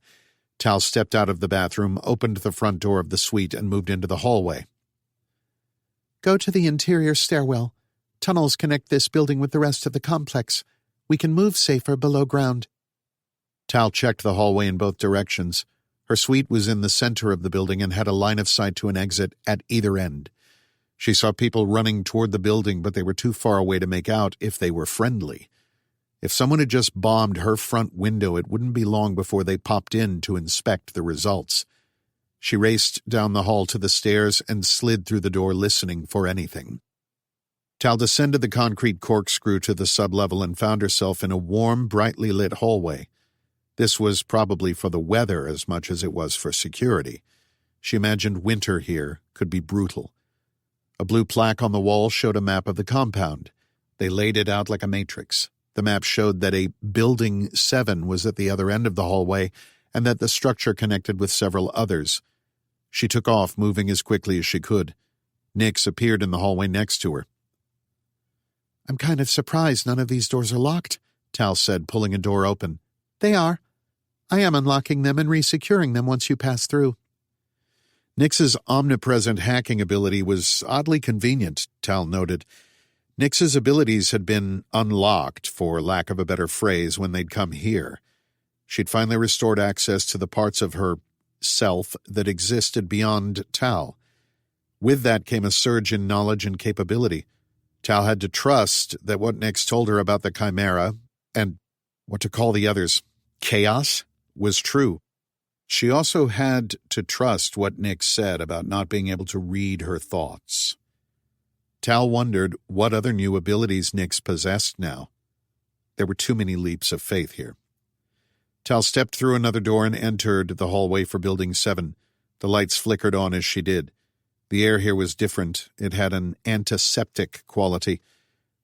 Tal stepped out of the bathroom, opened the front door of the suite, and moved into the hallway. Go to the interior stairwell. Tunnels connect this building with the rest of the complex. We can move safer below ground. Tal checked the hallway in both directions. Her suite was in the center of the building and had a line of sight to an exit at either end. She saw people running toward the building, but they were too far away to make out if they were friendly. If someone had just bombed her front window, it wouldn't be long before they popped in to inspect the results. She raced down the hall to the stairs and slid through the door, listening for anything. Tal descended the concrete corkscrew to the sublevel and found herself in a warm, brightly lit hallway. This was probably for the weather as much as it was for security. She imagined winter here could be brutal. A blue plaque on the wall showed a map of the compound. They laid it out like a matrix. The map showed that a Building 7 was at the other end of the hallway and that the structure connected with several others. She took off, moving as quickly as she could. Nix appeared in the hallway next to her. I'm kind of surprised none of these doors are locked, Tal said, pulling a door open. They are. I am unlocking them and resecuring them once you pass through. Nix's omnipresent hacking ability was oddly convenient, Tal noted. Nix's abilities had been unlocked, for lack of a better phrase, when they'd come here. She'd finally restored access to the parts of her self that existed beyond Tal. With that came a surge in knowledge and capability. Tal had to trust that what Nix told her about the Chimera, and what to call the others, chaos, was true. She also had to trust what Nix said about not being able to read her thoughts. Tal wondered what other new abilities Nix possessed now. There were too many leaps of faith here. Tal stepped through another door and entered the hallway for Building 7. The lights flickered on as she did. The air here was different. It had an antiseptic quality.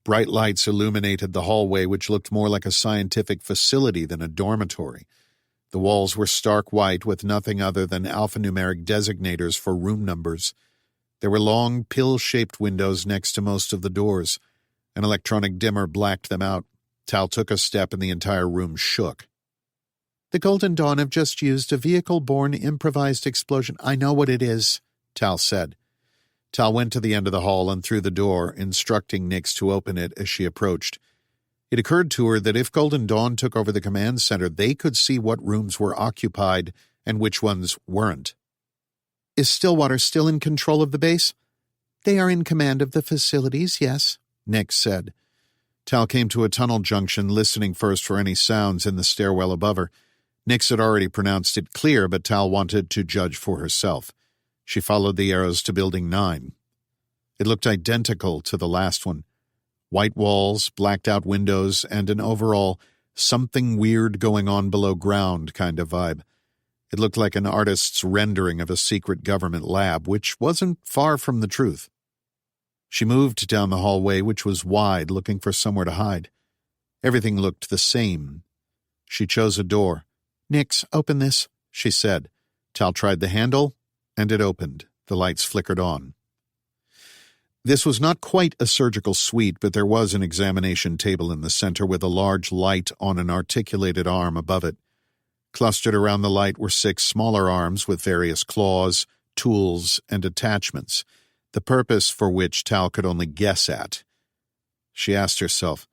Bright lights illuminated the hallway, which looked more like a scientific facility than a dormitory. The walls were stark white with nothing other than alphanumeric designators for room numbers. There were long, pill-shaped windows next to most of the doors. An electronic dimmer blacked them out. Tal took a step and the entire room shook. The Golden Dawn have just used a vehicle-borne improvised explosion. I know what it is, Tal said. Tal went to the end of the hall and through the door, instructing Nix to open it as she approached. It occurred to her that if Golden Dawn took over the command center, they could see what rooms were occupied and which ones weren't. Is Stillwater still in control of the base? They are in command of the facilities, yes, Nix said. Tal came to a tunnel junction, listening first for any sounds in the stairwell above her. Nix had already pronounced it clear, but Tal wanted to judge for herself. She followed the arrows to Building 9. It looked identical to the last one. White walls, blacked-out windows, and an overall something weird going on below ground kind of vibe. It looked like an artist's rendering of a secret government lab, which wasn't far from the truth. She moved down the hallway, which was wide, looking for somewhere to hide. Everything looked the same. She chose a door. Nix, open this, she said. Tal tried the handle, and it opened. The lights flickered on. This was not quite a surgical suite, but there was an examination table in the center with a large light on an articulated arm above it. Clustered around the light were 6 smaller arms with various claws, tools, and attachments, the purpose for which Tal could only guess at. She asked herself,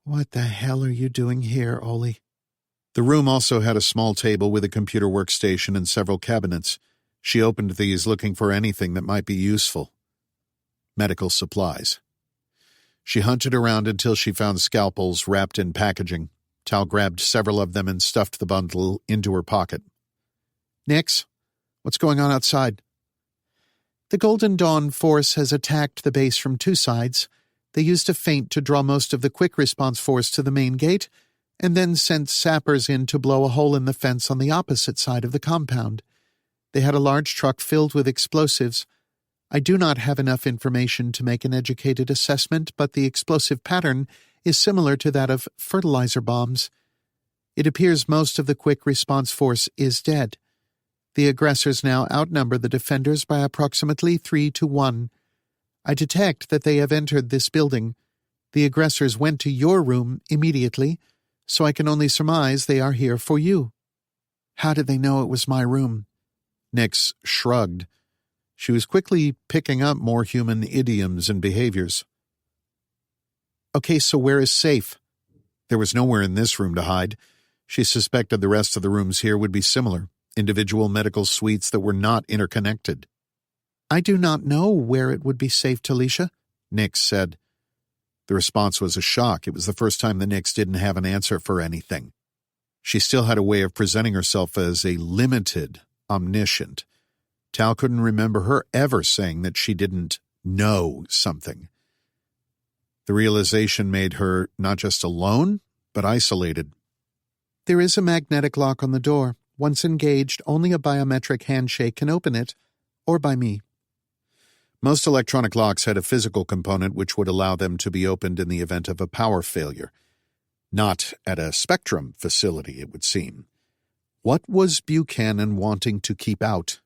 "What the hell are you doing here, Oli?" The room also had a small table with a computer workstation and several cabinets. She opened these looking for anything that might be useful. Medical supplies. She hunted around until she found scalpels wrapped in packaging. Tal grabbed several of them and stuffed the bundle into her pocket. Nix, what's going on outside? The Golden Dawn force has attacked the base from 2 sides. They used a feint to draw most of the quick response force to the main gate, and then sent sappers in to blow a hole in the fence on the opposite side of the compound. They had a large truck filled with explosives. I do not have enough information to make an educated assessment, but the explosive pattern is similar to that of fertilizer bombs. It appears most of the quick response force is dead. The aggressors now outnumber the defenders by approximately 3-1. I detect that they have entered this building. The aggressors went to your room immediately, so I can only surmise they are here for you. How did they know it was my room? Nix shrugged. She was quickly picking up more human idioms and behaviors. Okay, so where is safe? There was nowhere in this room to hide. She suspected the rest of the rooms here would be similar, individual medical suites that were not interconnected. I do not know where it would be safe, Talisha, Nix said. The response was a shock. It was the first time the Nix didn't have an answer for anything. She still had a way of presenting herself as a limited, omniscient. Tal couldn't remember her ever saying that she didn't know something. The realization made her not just alone, but isolated. There is a magnetic lock on the door. Once engaged, only a biometric handshake can open it, or by me. Most electronic locks had a physical component which would allow them to be opened in the event of a power failure. Not at a Spectrum facility, it would seem. What was Buchanan wanting to keep out?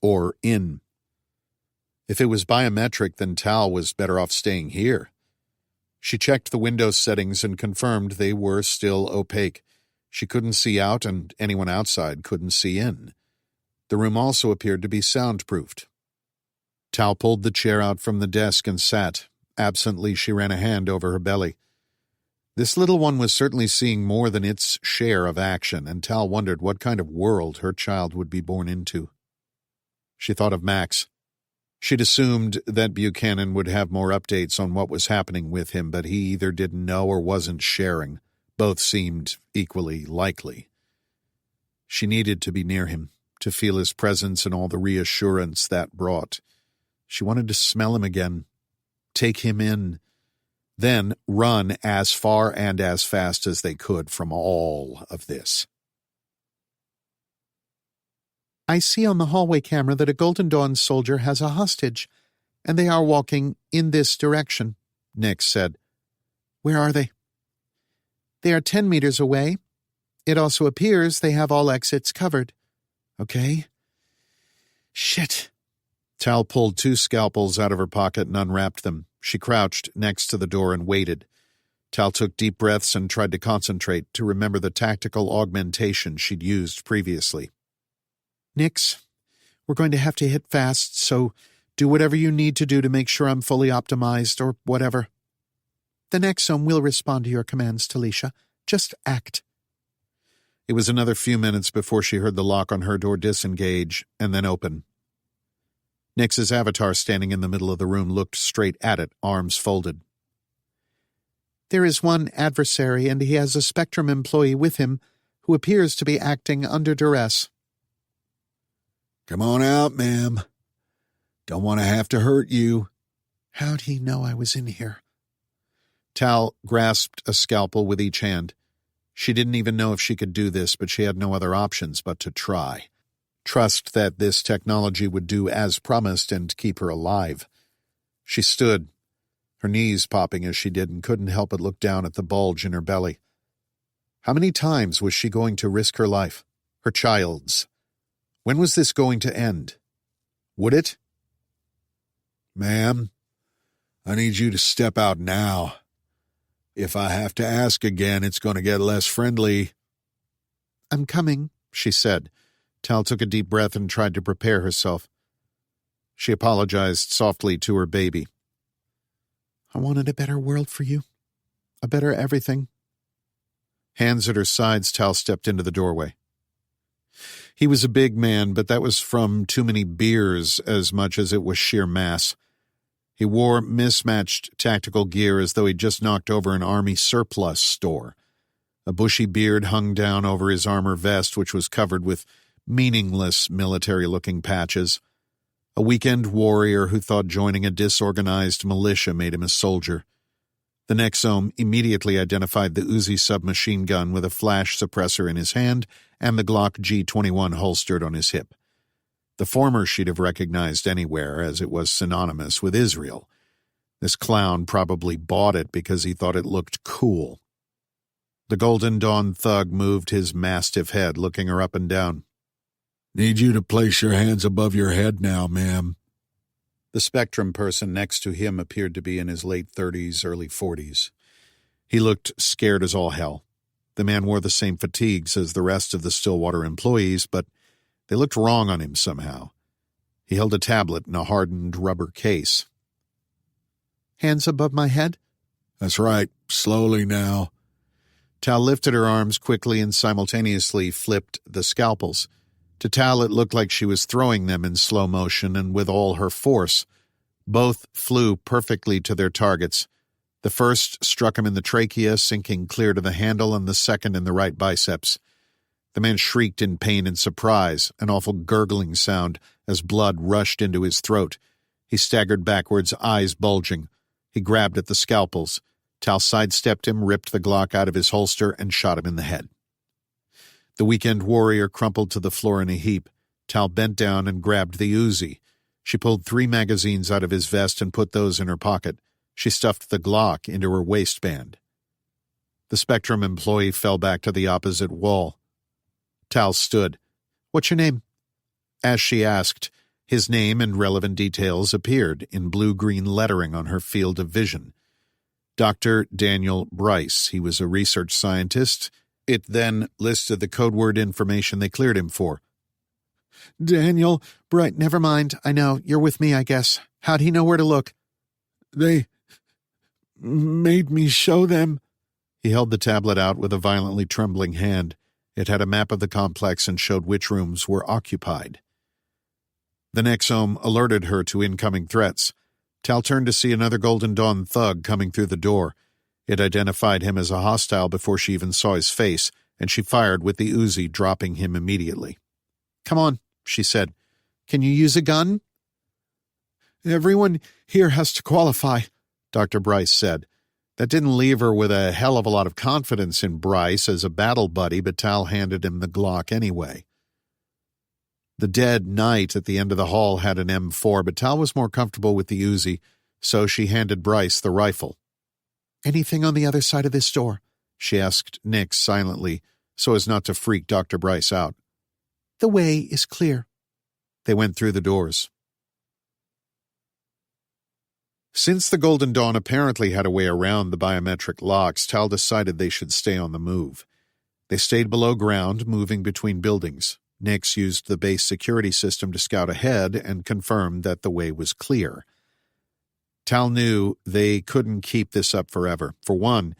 Or in? If it was biometric, then Tal was better off staying here. She checked the Windows settings and confirmed they were still opaque. She couldn't see out, and anyone outside couldn't see in. The room also appeared to be soundproofed. Tal pulled the chair out from the desk and sat. Absently, she ran a hand over her belly. This little one was certainly seeing more than its share of action, and Tal wondered what kind of world her child would be born into. She thought of Max. She'd assumed that Buchanan would have more updates on what was happening with him, but he either didn't know or wasn't sharing. Both seemed equally likely. She needed to be near him, to feel his presence and all the reassurance that brought. She wanted to smell him again, take him in, then run as far and as fast as they could from all of this. I see on the hallway camera that a Golden Dawn soldier has a hostage, and they are walking in this direction, Nix said. Where are they? They are 10 meters away. It also appears they have all exits covered. Okay. Shit. Tal pulled 2 scalpels out of her pocket and unwrapped them. She crouched next to the door and waited. Tal took deep breaths and tried to concentrate to remember the tactical augmentation she'd used previously. Nix, we're going to have to hit fast, so do whatever you need to do to make sure I'm fully optimized or whatever. The Nexome will respond to your commands, Talisha. Just act. It was another few minutes before she heard the lock on her door disengage and then open. Nix's avatar standing in the middle of the room looked straight at it, arms folded. There is one adversary, and he has a Spectrum employee with him who appears to be acting under duress. Come on out, ma'am. Don't want to have to hurt you. How'd he know I was in here? Tal grasped a scalpel with each hand. She didn't even know if she could do this, but she had no other options but to try. Trust that this technology would do as promised and keep her alive. She stood, her knees popping as she did, and couldn't help but look down at the bulge in her belly. How many times was she going to risk her life? Her child's? When was this going to end? Would it? Ma'am, I need you to step out now. If I have to ask again, it's going to get less friendly. I'm coming, she said. Tal took a deep breath and tried to prepare herself. She apologized softly to her baby. I wanted a better world for you. A better everything. Hands at her sides, Tal stepped into the doorway. He was a big man, but that was from too many beers as much as it was sheer mass. He wore mismatched tactical gear as though he'd just knocked over an army surplus store. A bushy beard hung down over his armor vest, which was covered with meaningless military-looking patches. A weekend warrior who thought joining a disorganized militia made him a soldier. The Nexome immediately identified the Uzi submachine gun with a flash suppressor in his hand and the Glock G21 holstered on his hip. The former she'd have recognized anywhere, as it was synonymous with Israel. This clown probably bought it because he thought it looked cool. The Golden Dawn thug moved his mastiff head, looking her up and down. Need you to place your hands above your head now, ma'am. The Spectrum person next to him appeared to be in his late 30s, early 40s. He looked scared as all hell. The man wore the same fatigues as the rest of the Stillwater employees, but they looked wrong on him somehow. He held a tablet in a hardened rubber case. Hands above my head? That's right. Slowly now. Tal lifted her arms quickly and simultaneously flipped the scalpels. To Tal, it looked like she was throwing them in slow motion and with all her force. Both flew perfectly to their targets. The first struck him in the trachea, sinking clear to the handle, and the second in the right biceps. The man shrieked in pain and surprise, an awful gurgling sound as blood rushed into his throat. He staggered backwards, eyes bulging. He grabbed at the scalpels. Tal sidestepped him, ripped the Glock out of his holster, and shot him in the head. The weekend warrior crumpled to the floor in a heap. Tal bent down and grabbed the Uzi. She pulled 3 magazines out of his vest and put those in her pocket. She stuffed the Glock into her waistband. The Spectrum employee fell back to the opposite wall. Tal stood. "What's your name?" As she asked, his name and relevant details appeared in blue-green lettering on her field of vision. Dr. Daniel Bryce. He was a research scientist. It then listed the code word information they cleared him for. Daniel Bright, never mind. I know. You're with me, I guess. How'd he know where to look? They made me show them. He held the tablet out with a violently trembling hand. It had a map of the complex and showed which rooms were occupied. The Nexome alerted her to incoming threats. Tal turned to see another Golden Dawn thug coming through the door. It identified him as a hostile before she even saw his face, and she fired with the Uzi, dropping him immediately. "Come on," she said. "Can you use a gun?" "Everyone here has to qualify," Dr. Bryce said. That didn't leave her with a hell of a lot of confidence in Bryce as a battle buddy, but Tal handed him the Glock anyway. The dead knight at the end of the hall had an M4, but Tal was more comfortable with the Uzi, so she handed Bryce the rifle. "Anything on the other side of this door?" she asked Nix silently, so as not to freak Dr. Bryce out. "The way is clear." They went through the doors. Since the Golden Dawn apparently had a way around the biometric locks, Tal decided they should stay on the move. They stayed below ground, moving between buildings. Nix used the base security system to scout ahead and confirmed that the way was clear. Tal knew they couldn't keep this up forever. For one,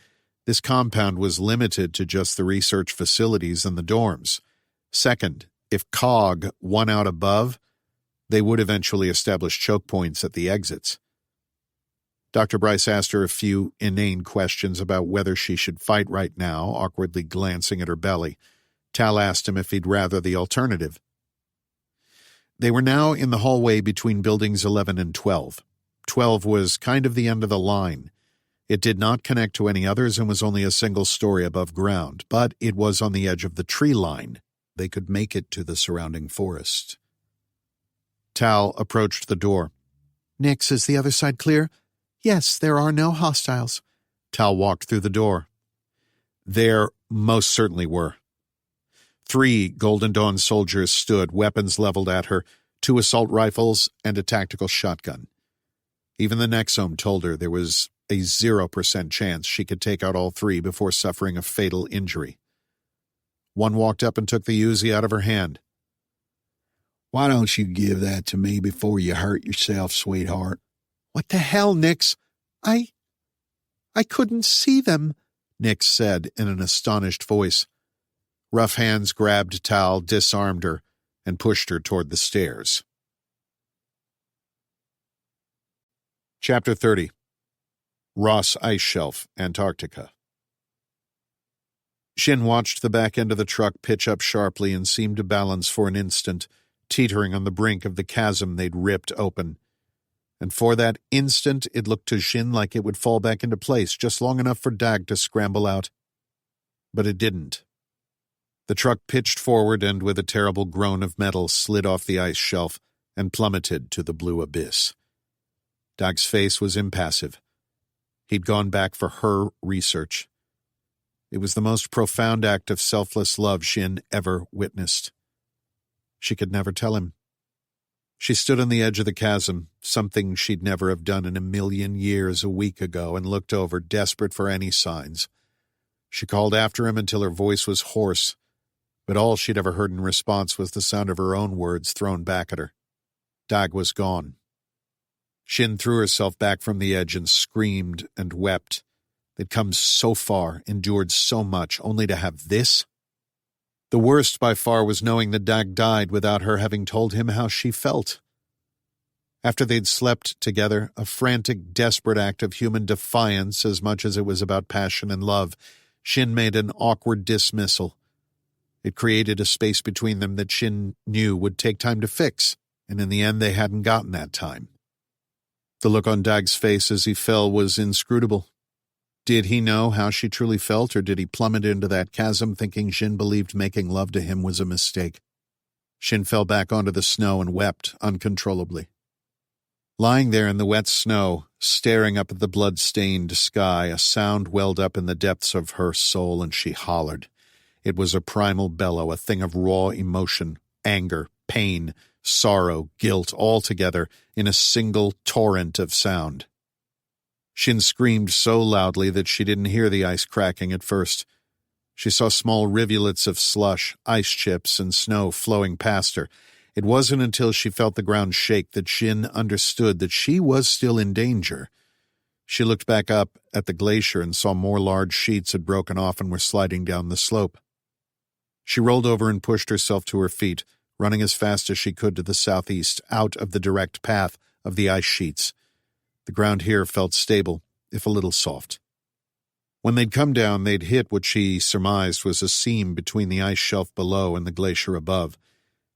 this compound was limited to just the research facilities and the dorms. Second, if COG won out above, they would eventually establish choke points at the exits. Dr. Bryce asked her a few inane questions about whether she should fight right now, awkwardly glancing at her belly. Tal asked him if he'd rather the alternative. They were now in the hallway between buildings 11 and 12. 12 was kind of the end of the line. It did not connect to any others and was only a single story above ground, but it was on the edge of the tree line. They could make it to the surrounding forest. Tal approached the door. "Nix, is the other side clear?" "Yes, there are no hostiles." Tal walked through the door. There most certainly were. 3 Golden Dawn soldiers stood, weapons leveled at her, 2 assault rifles and a tactical shotgun. Even the Nexome told her there was a 0% chance she could take out all 3 before suffering a fatal injury. One walked up and took the Uzi out of her hand. "Why don't you give that to me before you hurt yourself, sweetheart?" "What the hell, Nix? I couldn't see them," Nix said in an astonished voice. Rough hands grabbed Tal, disarmed her, and pushed her toward the stairs. Chapter 30. Ross Ice Shelf, Antarctica. Shin watched the back end of the truck pitch up sharply and seemed to balance for an instant, teetering on the brink of the chasm they'd ripped open. And for that instant it looked to Shin like it would fall back into place just long enough for Dag to scramble out. But it didn't. The truck pitched forward and, with a terrible groan of metal, slid off the ice shelf and plummeted to the blue abyss. Dag's face was impassive. He'd gone back for her research. It was the most profound act of selfless love Shin ever witnessed. She could never tell him. She stood on the edge of the chasm, something she'd never have done in a million years a week ago, and looked over, desperate for any signs. She called after him until her voice was hoarse, but all she'd ever heard in response was the sound of her own words thrown back at her. Dag was gone. Shin threw herself back from the edge and screamed and wept. They'd come so far, endured so much, only to have this? The worst by far was knowing that Dag died without her having told him how she felt. After they'd slept together, a frantic, desperate act of human defiance as much as it was about passion and love, Shin made an awkward dismissal. It created a space between them that Shin knew would take time to fix, and in the end they hadn't gotten that time. The look on Dag's face as he fell was inscrutable. Did he know how she truly felt, or did he plummet into that chasm thinking Shin believed making love to him was a mistake? Shin fell back onto the snow and wept uncontrollably. Lying there in the wet snow, staring up at the blood-stained sky, a sound welled up in the depths of her soul, and she hollered. It was a primal bellow, a thing of raw emotion, anger, pain, sorrow, guilt, all together in a single torrent of sound. Shin screamed so loudly that she didn't hear the ice cracking at first. She saw small rivulets of slush, ice chips, and snow flowing past her. It wasn't until she felt the ground shake that Shin understood that she was still in danger. She looked back up at the glacier and saw more large sheets had broken off and were sliding down the slope. She rolled over and pushed herself to her feet, running as fast as she could to the southeast, out of the direct path of the ice sheets. The ground here felt stable, if a little soft. When they'd come down, they'd hit what she surmised was a seam between the ice shelf below and the glacier above.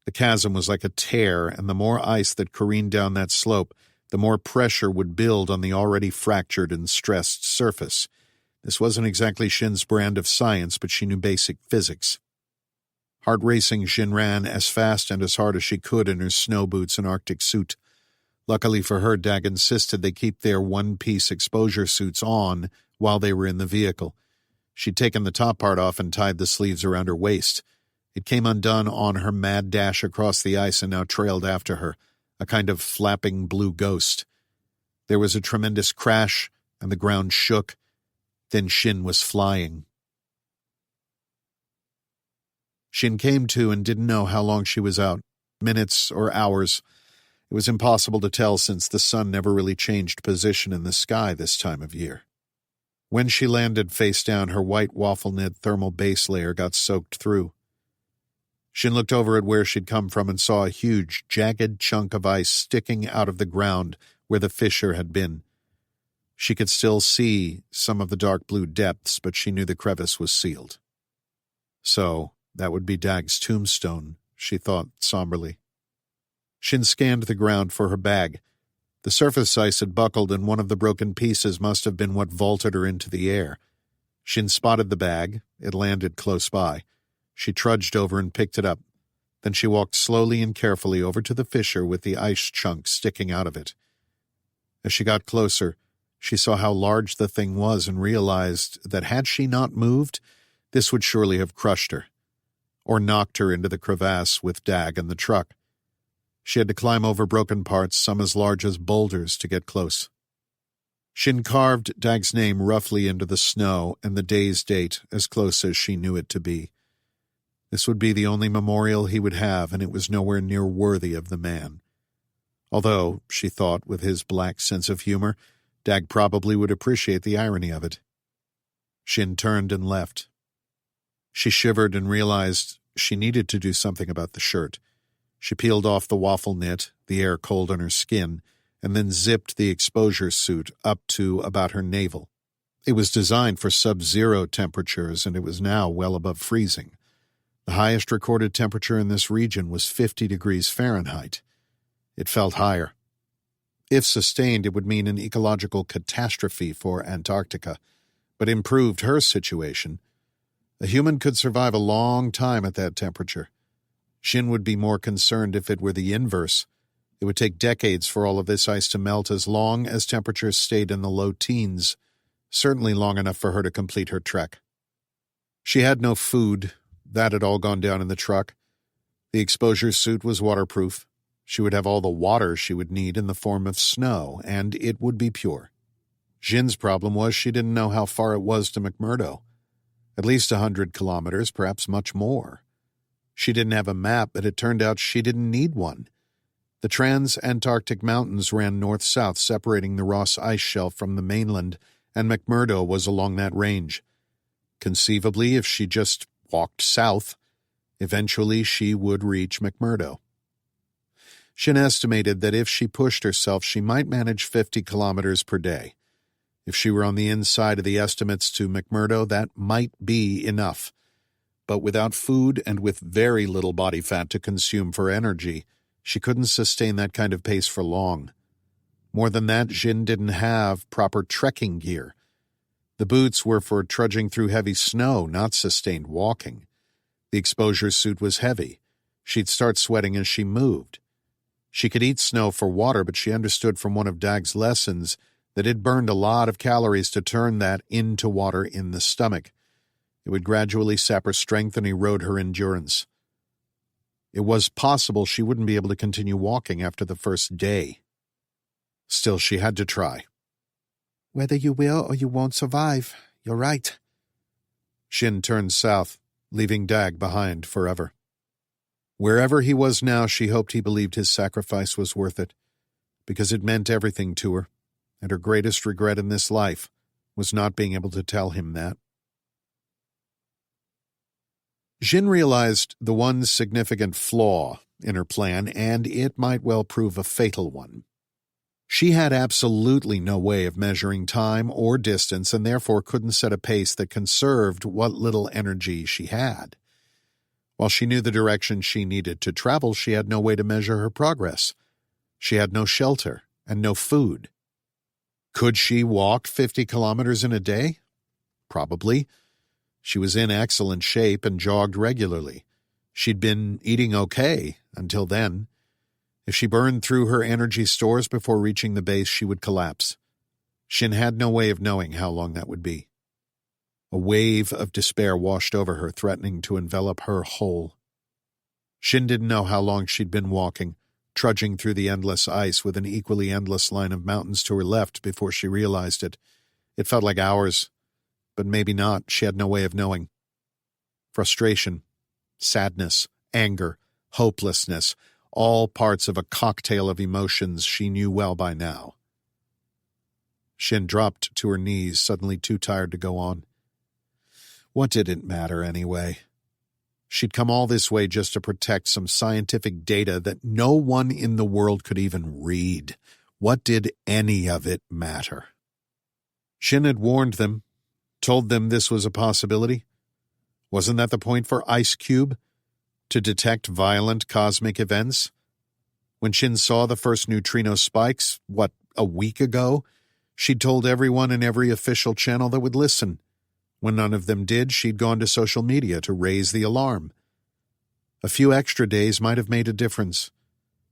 The chasm was like a tear, and the more ice that careened down that slope, the more pressure would build on the already fractured and stressed surface. This wasn't exactly Shin's brand of science, but she knew basic physics. Heart racing, Xin ran as fast and as hard as she could in her snow boots and Arctic suit. Luckily for her, Dag insisted they keep their one-piece exposure suits on while they were in the vehicle. She'd taken the top part off and tied the sleeves around her waist. It came undone on her mad dash across the ice and now trailed after her, a kind of flapping blue ghost. There was a tremendous crash, and the ground shook. Then Xin was flying. Xin came to and didn't know how long she was out, minutes or hours. It was impossible to tell since the sun never really changed position in the sky this time of year. When she landed face down, her white waffle-knit thermal base layer got soaked through. Xin looked over at where she'd come from and saw a huge, jagged chunk of ice sticking out of the ground where the fissure had been. She could still see some of the dark blue depths, but she knew the crevice was sealed. So, that would be Dag's tombstone, she thought somberly. Xin scanned the ground for her bag. The surface ice had buckled, and one of the broken pieces must have been what vaulted her into the air. Xin spotted the bag. It landed close by. She trudged over and picked it up. Then she walked slowly and carefully over to the fissure with the ice chunk sticking out of it. As she got closer, she saw how large the thing was and realized that had she not moved, this would surely have crushed her, or knocked her into the crevasse with Dag and the truck. She had to climb over broken parts, some as large as boulders, to get close. Xin carved Dag's name roughly into the snow and the day's date as close as she knew it to be. This would be the only memorial he would have, and it was nowhere near worthy of the man. Although, she thought with his black sense of humor, Dag probably would appreciate the irony of it. Xin turned and left. She shivered and realized she needed to do something about the shirt. She peeled off the waffle knit, the air cold on her skin, and then zipped the exposure suit up to about her navel. It was designed for sub-zero temperatures, and it was now well above freezing. The highest recorded temperature in this region was 50 degrees Fahrenheit. It felt higher. If sustained, it would mean an ecological catastrophe for Antarctica, but improved her situation. A human could survive a long time at that temperature. Xin would be more concerned if it were the inverse. It would take decades for all of this ice to melt as long as temperatures stayed in the low teens, certainly long enough for her to complete her trek. She had no food. That had all gone down in the truck. The exposure suit was waterproof. She would have all the water she would need in the form of snow, and it would be pure. Xin's problem was she didn't know how far it was to McMurdo. At least 100 kilometers, perhaps much more. She didn't have a map, but it turned out she didn't need one. The trans-Antarctic mountains ran north-south, separating the Ross ice shelf from the mainland, and McMurdo was along that range. Conceivably, if she just walked south, eventually she would reach McMurdo. Xin estimated that if she pushed herself, she might manage 50 kilometers per day. If she were on the inside of the estimates to McMurdo, that might be enough. But without food and with very little body fat to consume for energy, she couldn't sustain that kind of pace for long. More than that, Xin didn't have proper trekking gear. The boots were for trudging through heavy snow, not sustained walking. The exposure suit was heavy. She'd start sweating as she moved. She could eat snow for water, but she understood from one of Dag's lessons that it burned a lot of calories to turn that into water in the stomach. It would gradually sap her strength and erode her endurance. It was possible she wouldn't be able to continue walking after the first day. Still, she had to try. Whether you will or you won't survive, you're right. Xin turned south, leaving Dag behind forever. Wherever he was now, she hoped he believed his sacrifice was worth it, because it meant everything to her, and her greatest regret in this life was not being able to tell him that. Xin realized the one significant flaw in her plan, and it might well prove a fatal one. She had absolutely no way of measuring time or distance, and therefore couldn't set a pace that conserved what little energy she had. While she knew the direction she needed to travel, she had no way to measure her progress. She had no shelter and no food. Could she walk 50 kilometers in a day? Probably. She was in excellent shape and jogged regularly. She'd been eating okay until then. If she burned through her energy stores before reaching the base, she would collapse. Shin had no way of knowing how long that would be. A wave of despair washed over her, threatening to envelop her whole. Shin didn't know how long she'd been walking, trudging through the endless ice with an equally endless line of mountains to her left before she realized it. It felt like hours, but maybe not. She had no way of knowing. Frustration, sadness, anger, hopelessness, all parts of a cocktail of emotions she knew well by now. Shin dropped to her knees, suddenly too tired to go on. What did it matter anyway? She'd come all this way just to protect some scientific data that no one in the world could even read. What did any of it matter? Shin had warned them, told them this was a possibility. Wasn't that the point for Ice Cube? To detect violent cosmic events? When Shin saw the first neutrino spikes, a week ago, she'd told everyone in every official channel that would listen. When none of them did, she'd gone to social media to raise the alarm. A few extra days might have made a difference.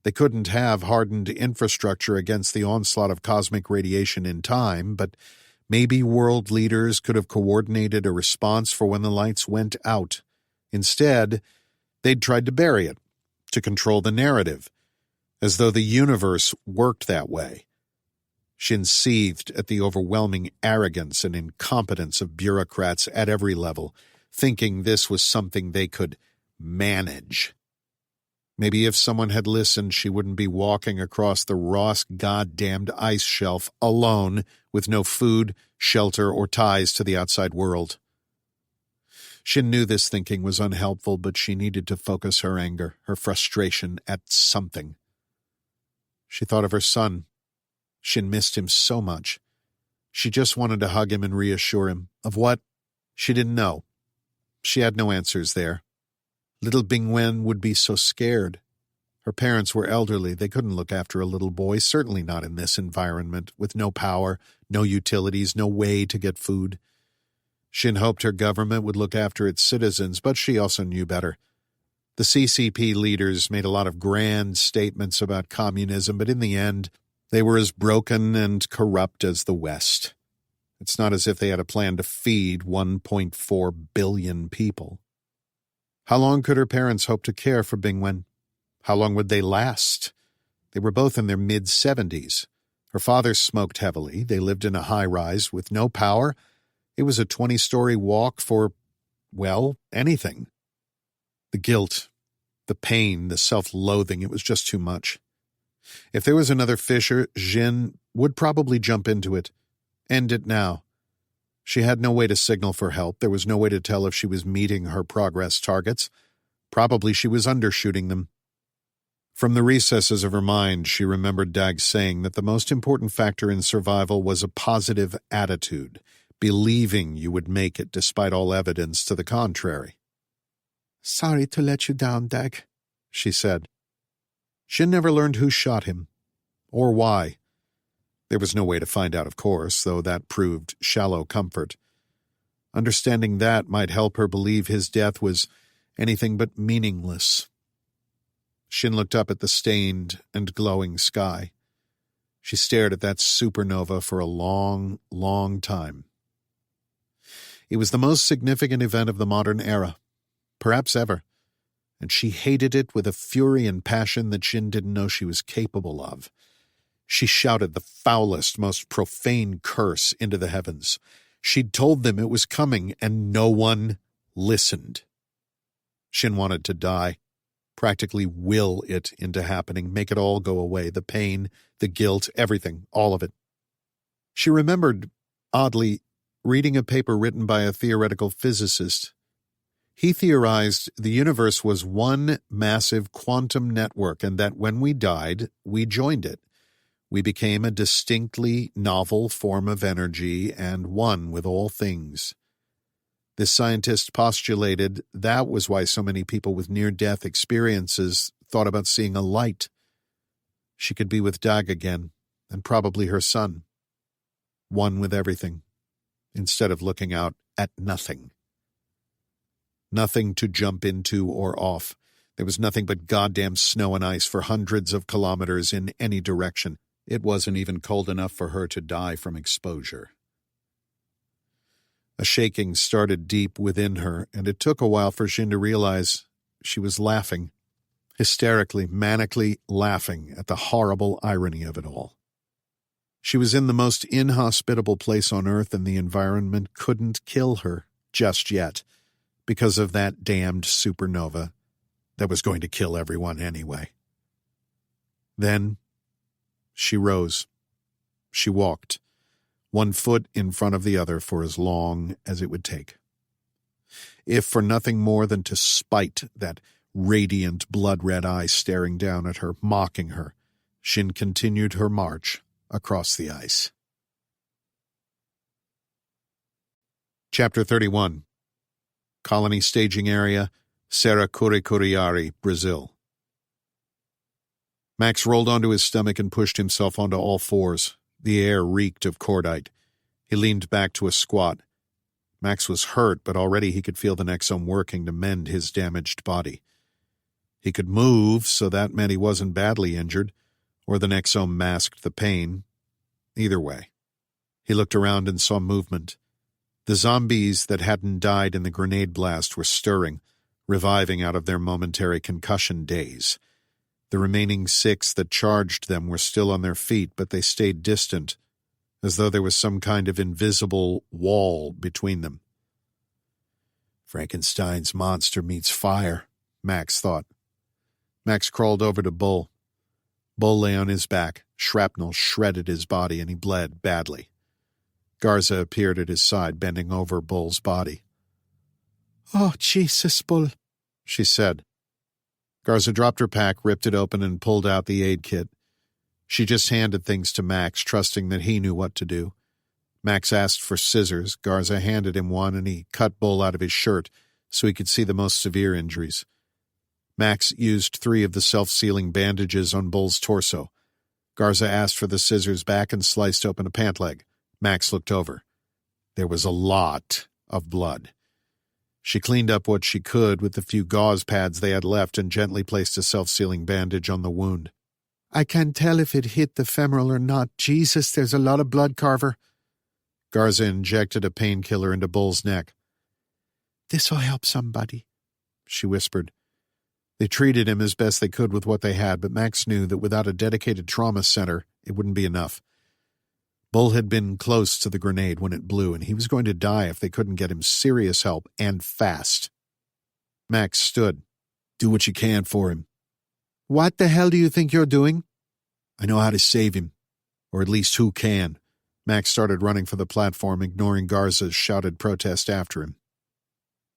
They couldn't have hardened infrastructure against the onslaught of cosmic radiation in time, but maybe world leaders could have coordinated a response for when the lights went out. Instead, they'd tried to bury it, to control the narrative, as though the universe worked that way. Shin seethed at the overwhelming arrogance and incompetence of bureaucrats at every level, thinking this was something they could manage. Maybe if someone had listened, she wouldn't be walking across the Ross goddamned ice shelf alone with no food, shelter, or ties to the outside world. Shin knew this thinking was unhelpful, but she needed to focus her anger, her frustration at something. She thought of her son. Shin missed him so much. She just wanted to hug him and reassure him. Of what? She didn't know. She had no answers there. Little Bingwen would be so scared. Her parents were elderly. They couldn't look after a little boy, certainly not in this environment, with no power, no utilities, no way to get food. Shin hoped her government would look after its citizens, but she also knew better. The CCP leaders made a lot of grand statements about communism, but in the end, they were as broken and corrupt as the West. It's not as if they had a plan to feed 1.4 billion people. How long could her parents hope to care for Bingwen? How long would they last? They were both in their mid-70s. Her father smoked heavily. They lived in a high-rise with no power. It was a 20-story walk for, anything. The guilt, the pain, the self-loathing, it was just too much. If there was another fissure, Jin would probably jump into it. End it now. She had no way to signal for help. There was no way to tell if she was meeting her progress targets. Probably she was undershooting them. From the recesses of her mind, she remembered Dag saying that the most important factor in survival was a positive attitude, believing you would make it despite all evidence to the contrary. "Sorry to let you down, Dag," she said. Shin never learned who shot him, or why. There was no way to find out, of course, though that proved shallow comfort. Understanding that might help her believe his death was anything but meaningless. Shin looked up at the stained and glowing sky. She stared at that supernova for a long, long time. It was the most significant event of the modern era, perhaps ever, and she hated it with a fury and passion that Shin didn't know she was capable of. She shouted the foulest, most profane curse into the heavens. She'd told them it was coming, and no one listened. Shin wanted to die, practically will it into happening, make it all go away, the pain, the guilt, everything, all of it. She remembered, oddly, reading a paper written by a theoretical physicist. He theorized the universe was one massive quantum network and that when we died, we joined it. We became a distinctly novel form of energy and one with all things. This scientist postulated that was why so many people with near-death experiences thought about seeing a light. She could be with Dag again, and probably her son. One with everything, instead of looking out at nothing. Nothing to jump into or off. There was nothing but goddamn snow and ice for hundreds of kilometers in any direction. It wasn't even cold enough for her to die from exposure. A shaking started deep within her, and it took a while for Jin to realize she was laughing, hysterically, manically laughing at the horrible irony of it all. She was in the most inhospitable place on Earth, and the environment couldn't kill her just yet because of that damned supernova that was going to kill everyone anyway. Then she rose. She walked, one foot in front of the other for as long as it would take. If for nothing more than to spite that radiant blood-red eye staring down at her, mocking her, Shin continued her march across the ice. Chapter 31. Colony Staging Area, Serra Curicuriari, Brazil. Max rolled onto his stomach and pushed himself onto all fours. The air reeked of cordite. He leaned back to a squat. Max was hurt, but already he could feel the Nexome working to mend his damaged body. He could move, so that meant he wasn't badly injured, or the Nexome masked the pain. Either way. He looked around and saw movement. The zombies that hadn't died in the grenade blast were stirring, reviving out of their momentary concussion daze. The remaining 6 that charged them were still on their feet, but they stayed distant, as though there was some kind of invisible wall between them. Frankenstein's monster meets fire, Max thought. Max crawled over to Bull. Bull lay on his back. Shrapnel shredded his body, and he bled badly. Garza appeared at his side, bending over Bull's body. "Oh, Jesus, Bull," she said. Garza dropped her pack, ripped it open, and pulled out the aid kit. She just handed things to Max, trusting that he knew what to do. Max asked for scissors. Garza handed him one, and he cut Bull out of his shirt so he could see the most severe injuries. Max used 3 of the self-sealing bandages on Bull's torso. Garza asked for the scissors back and sliced open a pant leg. Max looked over. There was a lot of blood. She cleaned up what she could with the few gauze pads they had left and gently placed a self-sealing bandage on the wound. "I can't tell if it hit the femoral or not. Jesus, there's a lot of blood, Carver." Garza injected a painkiller into Bull's neck. "This'll help somebody," she whispered. They treated him as best they could with what they had, but Max knew that without a dedicated trauma center, it wouldn't be enough. Bull had been close to the grenade when it blew, and he was going to die if they couldn't get him serious help, and fast. Max stood. "Do what you can for him." "What the hell do you think you're doing?" "I know how to save him. Or at least who can." Max started running for the platform, ignoring Garza's shouted protest after him.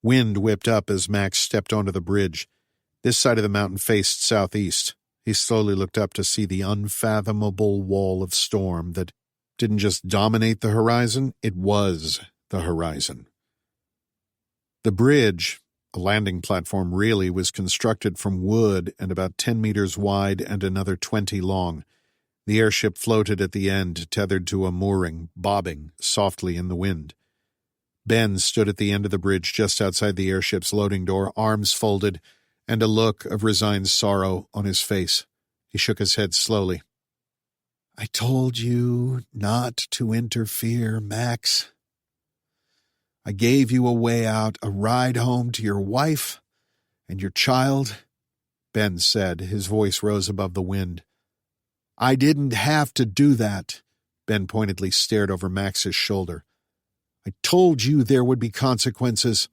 Wind whipped up as Max stepped onto the bridge. This side of the mountain faced southeast. He slowly looked up to see the unfathomable wall of storm that didn't just dominate the horizon, it was the horizon. The bridge, a landing platform really, was constructed from wood and about 10 meters wide and another 20 long. The airship floated at the end, tethered to a mooring, bobbing softly in the wind. Ben stood at the end of the bridge just outside the airship's loading door, arms folded, and a look of resigned sorrow on his face. He shook his head slowly. "I told you not to interfere, Max. I gave you a way out, a ride home to your wife and your child," Ben said. His voice rose above the wind. "I didn't have to do that." Ben pointedly stared over Max's shoulder. "I told you there would be consequences."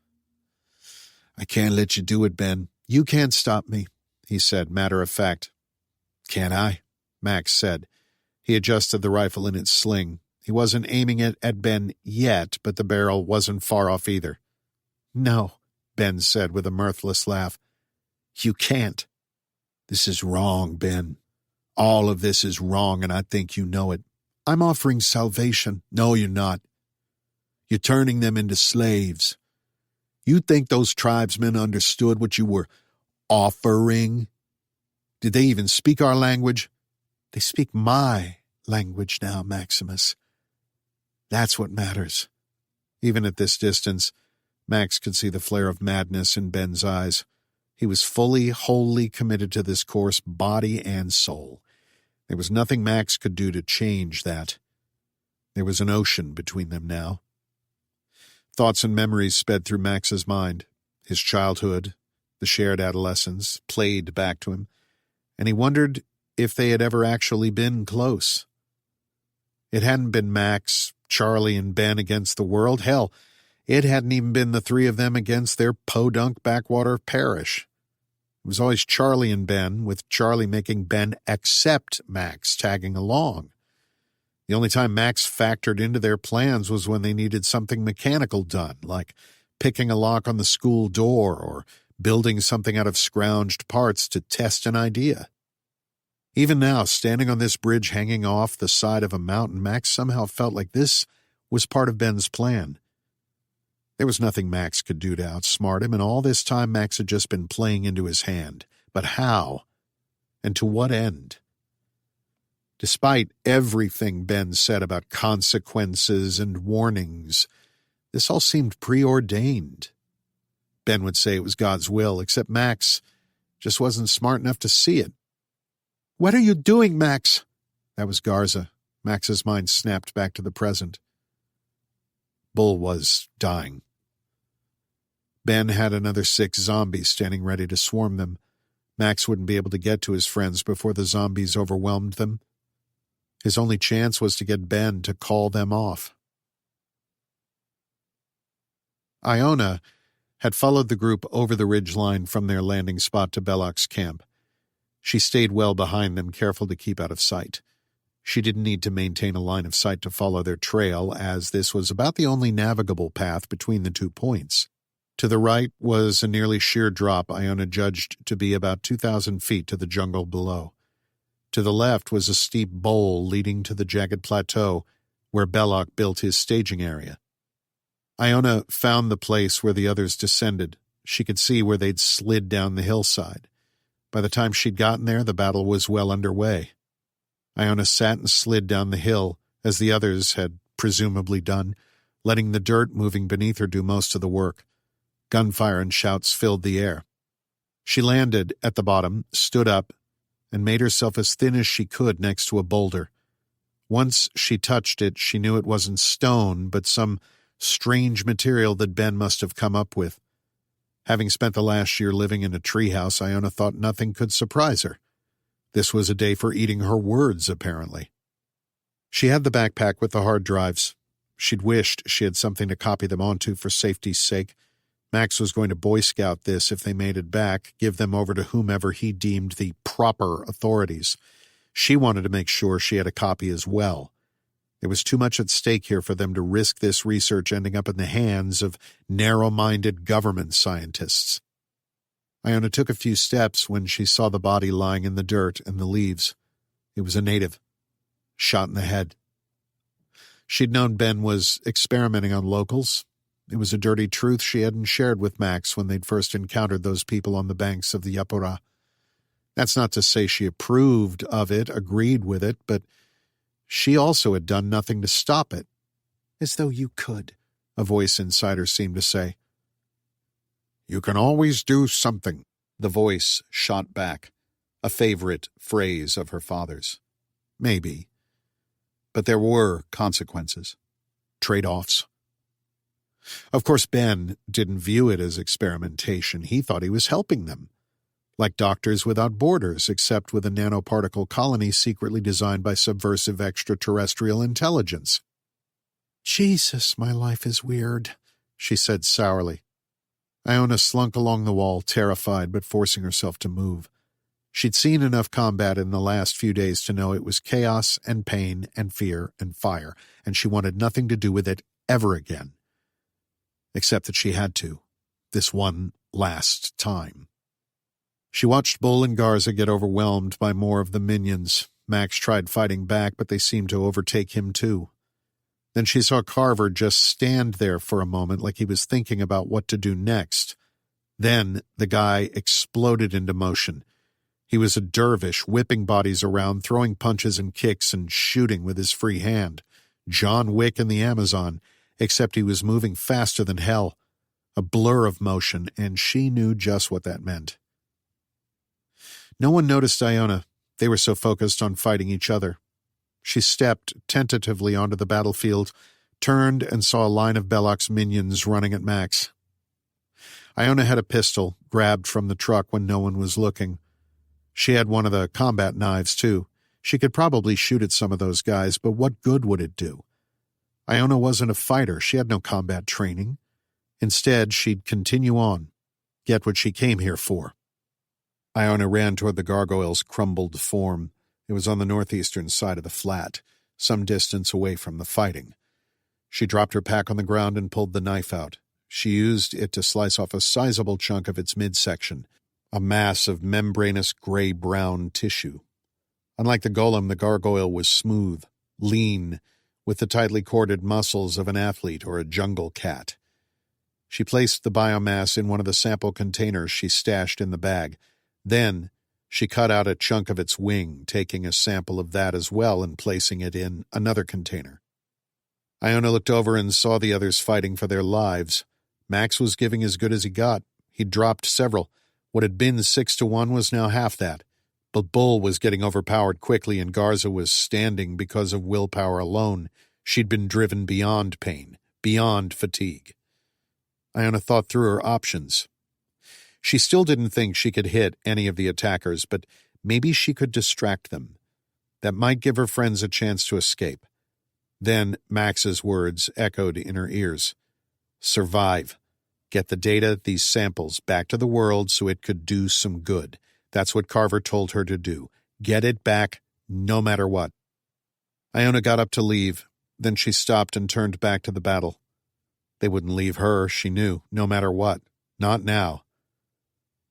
"I can't let you do it, Ben. You can't stop me," he said, matter of fact. "Can't I?" Max said. He adjusted the rifle in its sling. He wasn't aiming it at Ben yet, but the barrel wasn't far off either. "No," Ben said with a mirthless laugh. "You can't." "This is wrong, Ben. All of this is wrong, and I think you know it. I'm offering salvation." "No, you're not. You're turning them into slaves. You think those tribesmen understood what you were offering? Did they even speak our language?" "They speak my language now, Maximus. That's what matters." Even at this distance, Max could see the flare of madness in Ben's eyes. He was fully, wholly committed to this course, body and soul. There was nothing Max could do to change that. There was an ocean between them now. Thoughts and memories sped through Max's mind. His childhood, the shared adolescence, played back to him, and he wondered if they had ever actually been close. It hadn't been Max, Charlie, and Ben against the world. Hell, it hadn't even been the three of them against their podunk backwater parish. It was always Charlie and Ben, with Charlie making Ben accept Max tagging along. The only time Max factored into their plans was when they needed something mechanical done, like picking a lock on the school door or building something out of scrounged parts to test an idea. Even now, standing on this bridge hanging off the side of a mountain, Max somehow felt like this was part of Ben's plan. There was nothing Max could do to outsmart him, and all this time Max had just been playing into his hand. But how? And to what end? Despite everything Ben said about consequences and warnings, this all seemed preordained. Ben would say it was God's will, except Max just wasn't smart enough to see it. "What are you doing, Max?" That was Garza. Max's mind snapped back to the present. Bull was dying. Ben had another 6 zombies standing ready to swarm them. Max wouldn't be able to get to his friends before the zombies overwhelmed them. His only chance was to get Ben to call them off. Iona had followed the group over the ridgeline from their landing spot to Belloc's camp. She stayed well behind them, careful to keep out of sight. She didn't need to maintain a line of sight to follow their trail, as this was about the only navigable path between the 2 points. To the right was a nearly sheer drop Iona judged to be about 2,000 feet to the jungle below. To the left was a steep bowl leading to the jagged plateau where Belloc built his staging area. Iona found the place where the others descended. She could see where they'd slid down the hillside. By the time she'd gotten there, the battle was well underway. Iona sat and slid down the hill, as the others had presumably done, letting the dirt moving beneath her do most of the work. Gunfire and shouts filled the air. She landed at the bottom, stood up, and made herself as thin as she could next to a boulder. Once she touched it, she knew it wasn't stone, but some strange material that Ben must have come up with. Having spent the last year living in a treehouse, Iona thought nothing could surprise her. This was a day for eating her words, apparently. She had the backpack with the hard drives. She'd wished she had something to copy them onto for safety's sake. Max was going to Boy Scout this if they made it back, give them over to whomever he deemed the proper authorities. She wanted to make sure she had a copy as well. There was too much at stake here for them to risk this research ending up in the hands of narrow-minded government scientists. Iona took a few steps when she saw the body lying in the dirt and the leaves. It was a native, shot in the head. She'd known Ben was experimenting on locals. It was a dirty truth she hadn't shared with Max when they'd first encountered those people on the banks of the Yapura. That's not to say she approved of it, agreed with it, but she also had done nothing to stop it. "As though you could," a voice inside her seemed to say. "You can always do something," the voice shot back, a favorite phrase of her father's. Maybe. But there were consequences, trade-offs. Of course, Ben didn't view it as experimentation. He thought he was helping them. Like Doctors Without Borders, except with a nanoparticle colony secretly designed by subversive extraterrestrial intelligence. "Jesus, my life is weird," she said sourly. Iona slunk along the wall, terrified but forcing herself to move. She'd seen enough combat in the last few days to know it was chaos and pain and fear and fire, and she wanted nothing to do with it ever again. Except that she had to, this one last time. She watched Bull and Garza get overwhelmed by more of the minions. Max tried fighting back, but they seemed to overtake him too. Then she saw Carver just stand there for a moment like he was thinking about what to do next. Then the guy exploded into motion. He was a dervish, whipping bodies around, throwing punches and kicks and shooting with his free hand. John Wick in the Amazon, except he was moving faster than hell. a blur of motion, and she knew just what that meant. No one noticed Iona. They were so focused on fighting each other. She stepped tentatively onto the battlefield, turned and saw a line of Belloc's minions running at Max. Iona had a pistol, grabbed from the truck when no one was looking. She had one of the combat knives, too. She could probably shoot at some of those guys, but what good would it do? Iona wasn't a fighter. She had no combat training. Instead, she'd continue on, get what she came here for. Iona ran toward the gargoyle's crumbled form. It was on the northeastern side of the flat, some distance away from the fighting. She dropped her pack on the ground and pulled the knife out. She used it to slice off a sizable chunk of its midsection, a mass of membranous gray-brown tissue. Unlike the golem, the gargoyle was smooth, lean, with the tightly corded muscles of an athlete or a jungle cat. She placed the biomass in one of the sample containers she stashed in the bag. Then, she cut out a chunk of its wing, taking a sample of that as well and placing it in another container. Iona looked over and saw the others fighting for their lives. Max was giving as good as he got. He'd dropped several. What had been 6-1 was now half that. But Bull was getting overpowered quickly, and Garza was standing because of willpower alone. She'd been driven beyond pain, beyond fatigue. Iona thought through her options. She still didn't think she could hit any of the attackers, but maybe she could distract them. That might give her friends a chance to escape. Then Max's words echoed in her ears. Survive. Get the data, these samples, back to the world so it could do some good. That's what Carver told her to do. Get it back, no matter what. Iona got up to leave. Then she stopped and turned back to the battle. They wouldn't leave her, she knew, no matter what. Not now.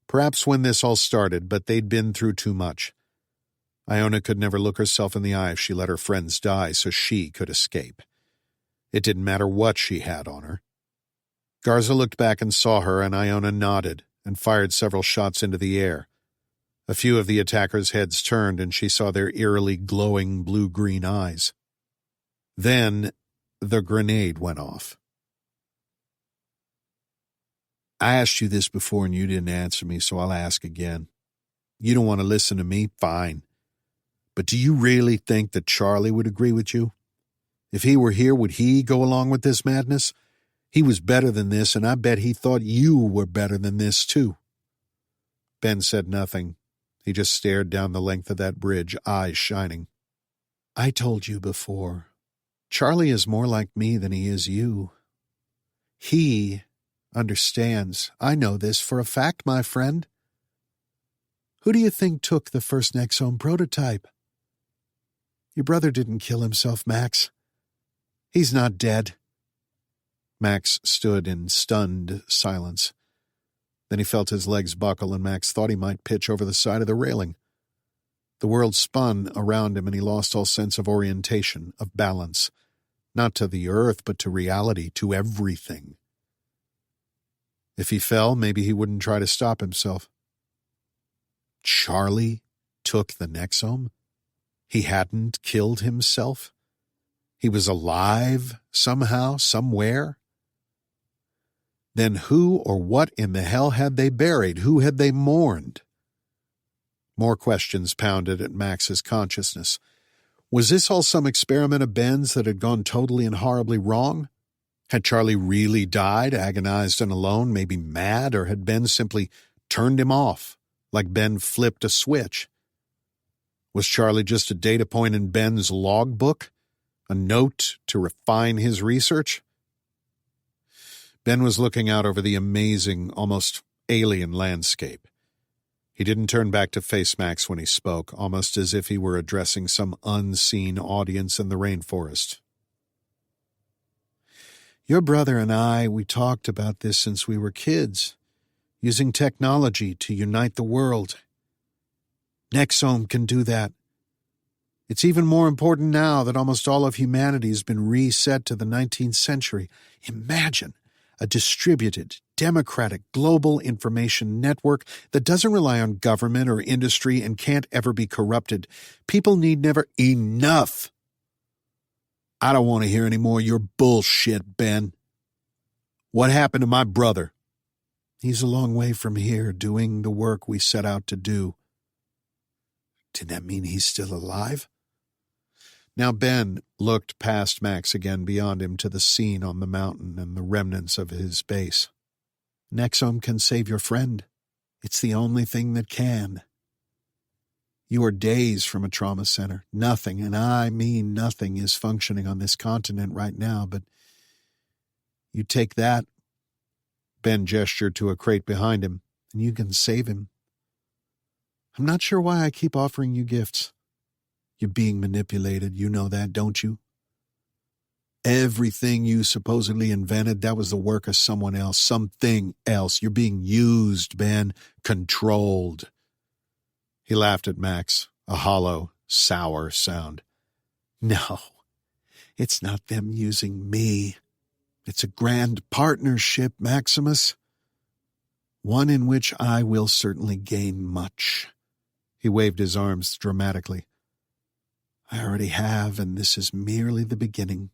Perhaps when this all started, but they'd been through too much. Iona could never look herself in the eye if she let her friends die so she could escape. It didn't matter what she had on her. Garza looked back and saw her, and Iona nodded and fired several shots into the air. A few of the attackers' heads turned, and she saw their eerily glowing blue-green eyes. Then the grenade went off. I asked you this before and you didn't answer me, so I'll ask again. You don't want to listen to me? Fine. But do you really think that Charlie would agree with you? If he were here, would he go along with this madness? He was better than this, and I bet he thought you were better than this, too. Ben said nothing. He just stared down the length of that bridge, eyes shining. I told you before. Charlie is more like me than he is you. He understands. I know this for a fact, my friend. Who do you think took the first Nexome prototype? Your brother didn't kill himself, Max. He's not dead. Max stood in stunned silence. Then he felt his legs buckle, and Max thought he might pitch over the side of the railing. The world spun around him, and he lost all sense of orientation, of balance. Not to the earth, but to reality, to everything. If he fell, maybe he wouldn't try to stop himself. Charlie took the Nexome? He hadn't killed himself? He was alive somehow, somewhere? Then who or what in the hell had they buried? Who had they mourned? More questions pounded at Max's consciousness. Was this all some experiment of Ben's that had gone totally and horribly wrong? Had Charlie really died, agonized and alone, maybe mad, or had Ben simply turned him off, like Ben flipped a switch? Was Charlie just a data point in Ben's logbook? A note to refine his research? Ben was looking out over the amazing, almost alien landscape. He didn't turn back to face Max when he spoke, almost as if he were addressing some unseen audience in the rainforest. Your brother and I, we talked about this since we were kids, using technology to unite the world. Nexome can do that. It's even more important now that almost all of humanity has been reset to the 19th century. Imagine a distributed, democratic, global information network that doesn't rely on government or industry and can't ever be corrupted. People need never enough. I don't want to hear any more of your bullshit, Ben. What happened to my brother? He's a long way from here, doing the work we set out to do. Did that mean he's still alive? Now Ben looked past Max again, beyond him to the scene on the mountain and the remnants of his base. Nexome can save your friend. It's the only thing that can. You are days from a trauma center. Nothing, and I mean nothing, is functioning on this continent right now, but you take that, Ben gestured to a crate behind him, and you can save him. I'm not sure why I keep offering you gifts. You're being manipulated, you know that, don't you? Everything you supposedly invented, that was the work of someone else, something else. You're being used, Ben, controlled. He laughed at Max, a hollow, sour sound. No, it's not them using me. It's a grand partnership, Maximus. One in which I will certainly gain much. He waved his arms dramatically. I already have, and this is merely the beginning.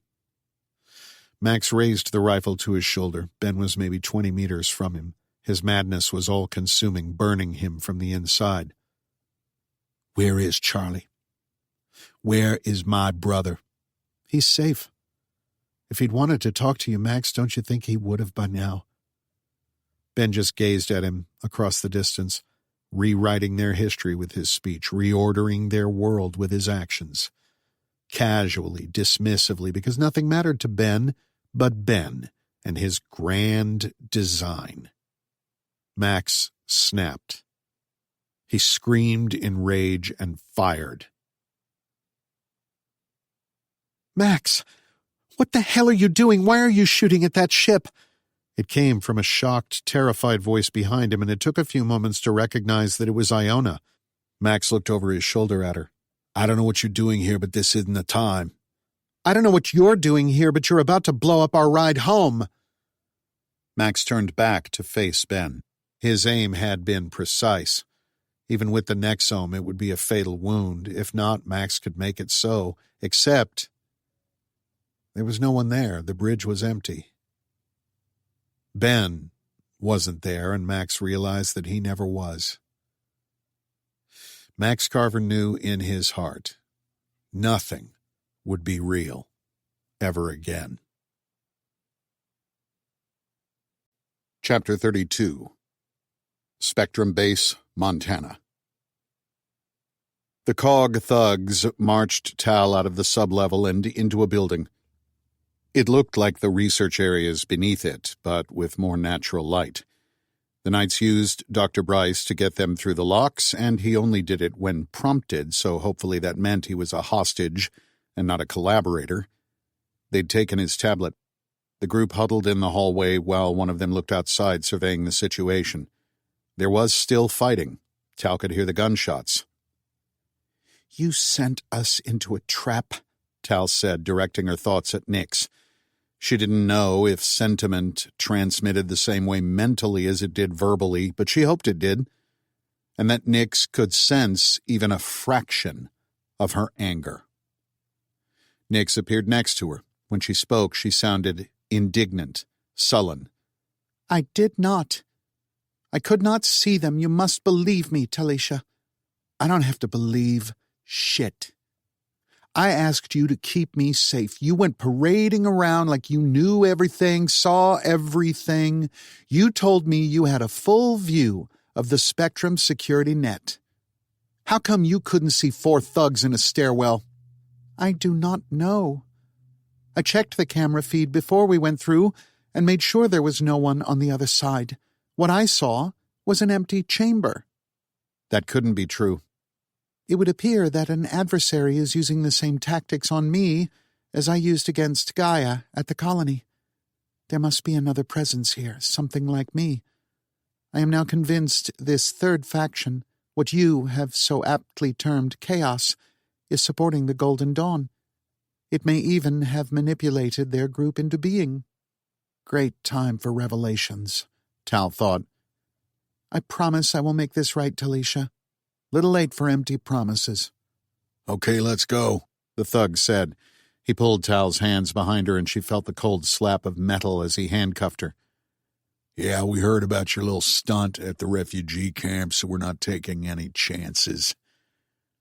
Max raised the rifle to his shoulder. Ben was maybe 20 meters from him. His madness was all-consuming, burning him from the inside. Where is Charlie? Where is my brother? He's safe. If he'd wanted to talk to you, Max, don't you think he would have by now? Ben just gazed at him across the distance, rewriting their history with his speech, reordering their world with his actions. Casually, dismissively, because nothing mattered to Ben but Ben and his grand design. Max snapped. He screamed in rage and fired. Max, what the hell are you doing? Why are you shooting at that ship? It came from a shocked, terrified voice behind him, and it took a few moments to recognize that it was Iona. Max looked over his shoulder at her. I don't know what you're doing here, but this isn't the time. I don't know what you're doing here, but you're about to blow up our ride home. Max turned back to face Ben. His aim had been precise. Even with the Nexome, it would be a fatal wound. If not, Max could make it so, except there was no one there. The bridge was empty. Ben wasn't there, and Max realized that he never was. Max Carver knew in his heart nothing would be real ever again. Chapter 32. Spectrum Base, Montana. The COG thugs marched Tal out of the sublevel and into a building. It looked like the research areas beneath it, but with more natural light. The Knights used Dr. Bryce to get them through the locks, and he only did it when prompted, so hopefully that meant he was a hostage and not a collaborator. They'd taken his tablet. The group huddled in the hallway while one of them looked outside, surveying the situation. There was still fighting. Tal could hear the gunshots. You sent us into a trap, Tal said, directing her thoughts at Nix. She didn't know if sentiment transmitted the same way mentally as it did verbally, but she hoped it did, and that Nix could sense even a fraction of her anger. Nix appeared next to her. When she spoke, she sounded indignant, sullen. I did not. I could not see them. You must believe me, Talisha. I don't have to believe shit. I asked you to keep me safe. You went parading around like you knew everything, saw everything. You told me you had a full view of the Spectrum security net. How come you couldn't see 4 thugs in a stairwell? I do not know. I checked the camera feed before we went through and made sure there was no one on the other side. What I saw was an empty chamber. That couldn't be true. It would appear that an adversary is using the same tactics on me as I used against Gaia at the colony. There must be another presence here, something like me. I am now convinced this third faction, what you have so aptly termed chaos, is supporting the Golden Dawn. It may even have manipulated their group into being. Great time for revelations, Tal thought. I promise I will make this right, Talisha. Little late for empty promises. Okay, let's go, the thug said. He pulled Tal's hands behind her, and she felt the cold slap of metal as he handcuffed her. Yeah, we heard about your little stunt at the refugee camp, so we're not taking any chances.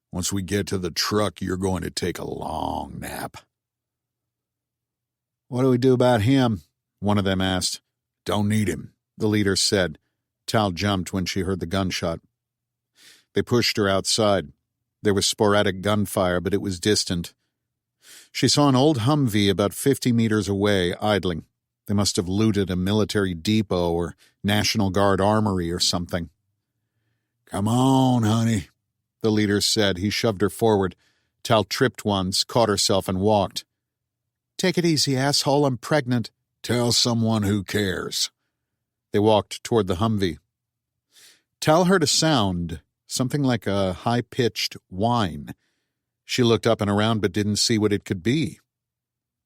Once we get to the truck, you're going to take a long nap. What do we do about him? One of them asked. Don't need him, the leader said. Tal jumped when she heard the gunshot. They pushed her outside. There was sporadic gunfire, but it was distant. She saw an old Humvee about 50 meters away, idling. They must have looted a military depot or National Guard armory or something. Come on, honey, the leader said. He shoved her forward. Tal tripped once, caught herself, and walked. Take it easy, asshole. I'm pregnant. Tell someone who cares. They walked toward the Humvee. Tal heard a sound, something like a high-pitched whine. She looked up and around but didn't see what it could be.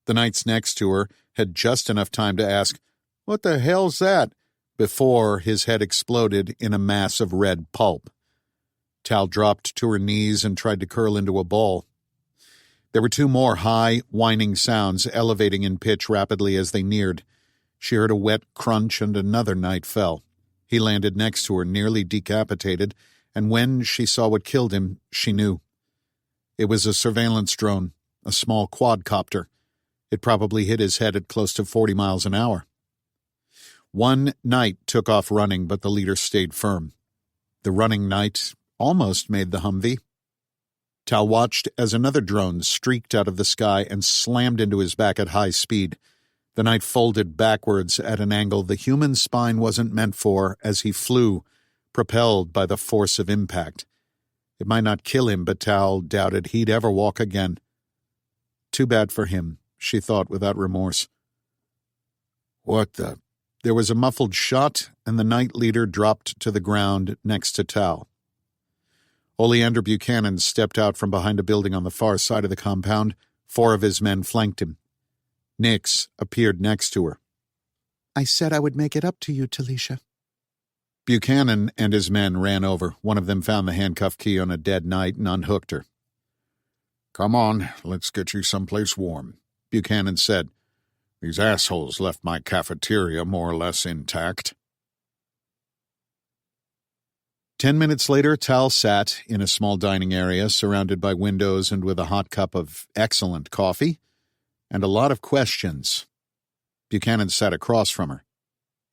The knights next to her had just enough time to ask, "What the hell's that?" before his head exploded in a mass of red pulp. Tal dropped to her knees and tried to curl into a ball. There were two more high, whining sounds, elevating in pitch rapidly as they neared. She heard a wet crunch and another knight fell. He landed next to her, nearly decapitated, and when she saw what killed him, she knew. It was a surveillance drone, a small quadcopter. It probably hit his head at close to 40 miles an hour. One knight took off running, but the leader stayed firm. The running knight almost made the Humvee. Tal watched as another drone streaked out of the sky and slammed into his back at high speed. The knight folded backwards at an angle the human spine wasn't meant for as he flew, propelled by the force of impact. It might not kill him, but Tal doubted he'd ever walk again. Too bad for him, she thought without remorse. What the? There was a muffled shot, and the knight leader dropped to the ground next to Tal. Oleander Buchanan stepped out from behind a building on the far side of the compound. 4 of his men flanked him. Nix appeared next to her. I said I would make it up to you, Talisha. Buchanan and his men ran over. One of them found the handcuff key on a dead knight and unhooked her. Come on, let's get you someplace warm, Buchanan said. These assholes left my cafeteria more or less intact. 10 minutes later, Tal sat in a small dining area surrounded by windows and with a hot cup of excellent coffee and a lot of questions. Buchanan sat across from her.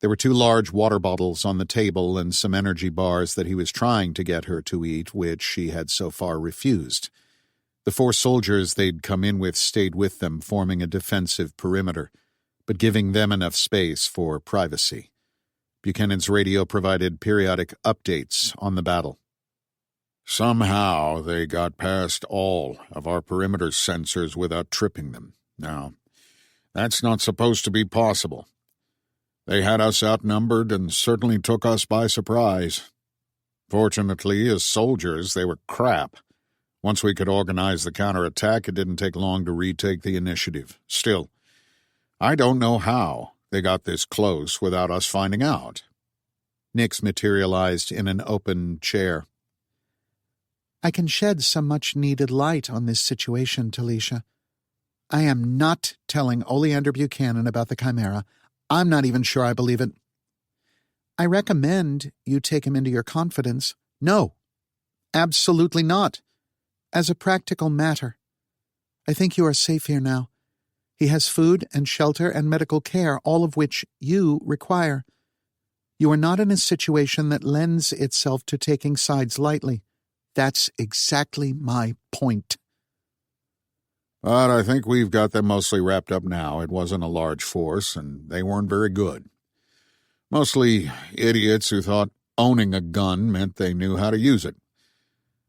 There were 2 large water bottles on the table and some energy bars that he was trying to get her to eat, which she had so far refused. The 4 soldiers they'd come in with stayed with them, forming a defensive perimeter, but giving them enough space for privacy. Buchanan's radio provided periodic updates on the battle. Somehow they got past all of our perimeter sensors without tripping them. Now, that's not supposed to be possible. They had us outnumbered and certainly took us by surprise. Fortunately, as soldiers, they were crap. Once we could organize the counterattack, it didn't take long to retake the initiative. Still, I don't know how they got this close without us finding out. Nix materialized in an open chair. I can shed some much-needed light on this situation, Talisha. I am not telling Oleander Buchanan about the Chimera. I'm not even sure I believe it. I recommend you take him into your confidence. No, absolutely not. As a practical matter. I think you are safe here now. He has food and shelter and medical care, all of which you require. You are not in a situation that lends itself to taking sides lightly. That's exactly my point. But I think we've got them mostly wrapped up now. It wasn't a large force, and they weren't very good. Mostly idiots who thought owning a gun meant they knew how to use it.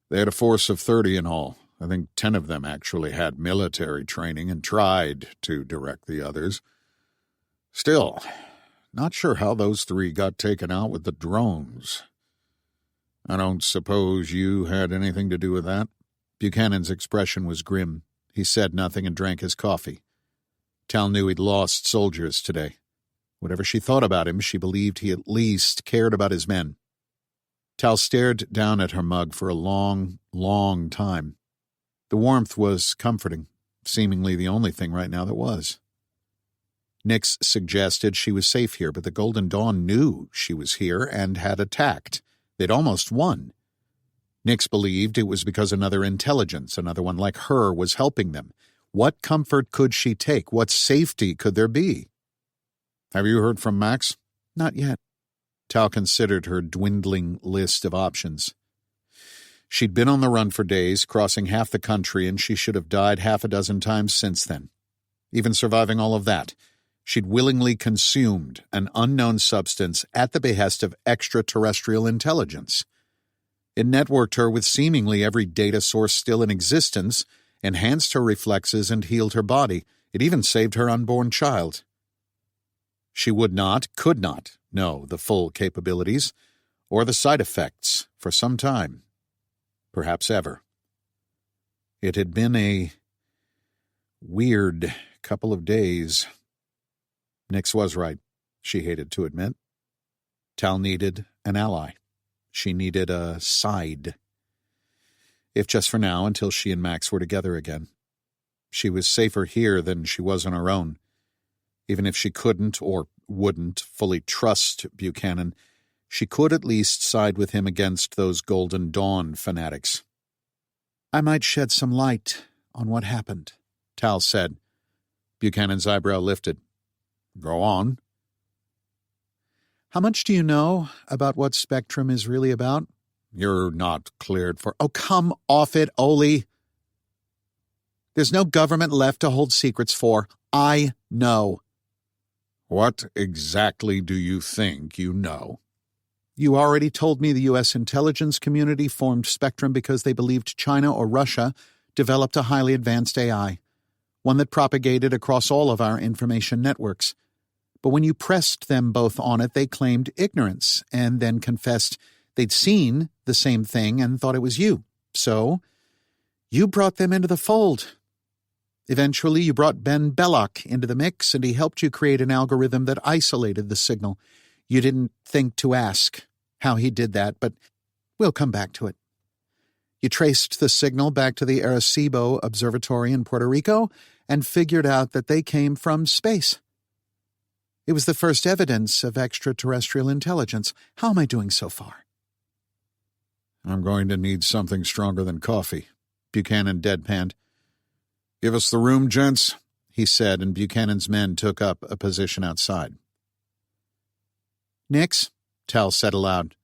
They had a force of 30 in all. I think 10 of them actually had military training and tried to direct the others. Still, not sure how those 3 got taken out with the drones. I don't suppose you had anything to do with that? Buchanan's expression was grim. He said nothing and drank his coffee. Tal knew he'd lost soldiers today. Whatever she thought about him, she believed he at least cared about his men. Tal stared down at her mug for a long, long time. The warmth was comforting, seemingly the only thing right now that was. Nix suggested she was safe here, but the Golden Dawn knew she was here and had attacked. They'd almost won. Nix believed it was because another intelligence, another one like her, was helping them. What comfort could she take? What safety could there be? Have you heard from Max? Not yet. Tal considered her dwindling list of options. She'd been on the run for days, crossing half the country, and she should have died half a dozen times since then. Even surviving all of that, she'd willingly consumed an unknown substance at the behest of extraterrestrial intelligence. It networked her with seemingly every data source still in existence, enhanced her reflexes, and healed her body. It even saved her unborn child. She would not, could not, know the full capabilities or the side effects for some time, perhaps ever. It had been a weird couple of days. Nix was right, she hated to admit. Tal needed an ally. She needed a side. If just for now, until she and Max were together again. She was safer here than she was on her own. Even if she couldn't or wouldn't fully trust Buchanan, she could at least side with him against those Golden Dawn fanatics. I might shed some light on what happened, Tal said. Buchanan's eyebrow lifted. Go on. How much do you know about what Spectrum is really about? You're not cleared for... Oh, come off it, Oli. There's no government left to hold secrets for. I know. What exactly do you think you know? You already told me the U.S. intelligence community formed Spectrum because they believed China or Russia developed a highly advanced AI, one that propagated across all of our information networks. But when you pressed them both on it, they claimed ignorance and then confessed they'd seen the same thing and thought it was you. So you brought them into the fold. Eventually, you brought Ben Belloc into the mix, and he helped you create an algorithm that isolated the signal. You didn't think to ask how he did that, but we'll come back to it. You traced the signal back to the Arecibo Observatory in Puerto Rico and figured out that they came from space. It was the first evidence of extraterrestrial intelligence. How am I doing so far? I'm going to need something stronger than coffee, Buchanan deadpanned. Give us the room, gents, he said, and Buchanan's men took up a position outside. Nix, Tal said aloud.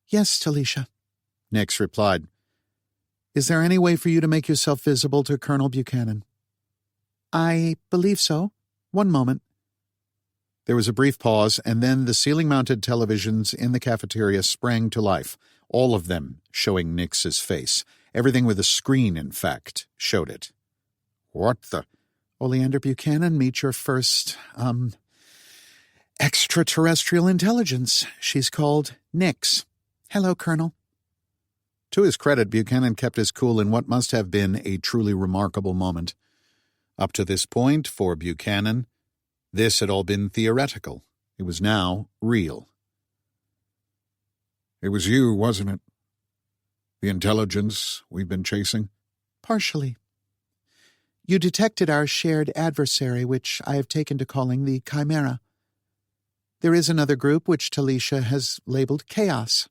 Yes, Talisha, Nix replied. Is there any way for you to make yourself visible to Colonel Buchanan? I believe so. One moment. There was a brief pause, and then the ceiling-mounted televisions in the cafeteria sprang to life, all of them showing Nix's face. Everything with a screen, in fact, showed it. What the? Oleander Buchanan, meet your first, extraterrestrial intelligence. She's called Nix. Hello, Colonel. To his credit, Buchanan kept his cool in what must have been a truly remarkable moment. Up to this point, for Buchanan, this had all been theoretical. It was now real. It was you, wasn't it? The intelligence we've been chasing? Partially. You detected our shared adversary, which I have taken to calling the Chimera. There is another group which Talisha has labeled Chaos.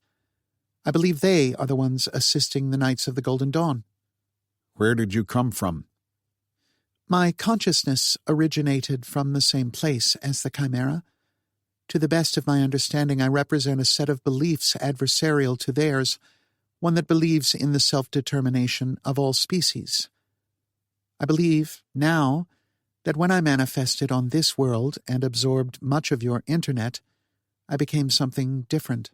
I believe they are the ones assisting the Knights of the Golden Dawn. Where did you come from? My consciousness originated from the same place as the Chimera. To the best of my understanding, I represent a set of beliefs adversarial to theirs, one that believes in the self-determination of all species. I believe, now, that when I manifested on this world and absorbed much of your internet, I became something different.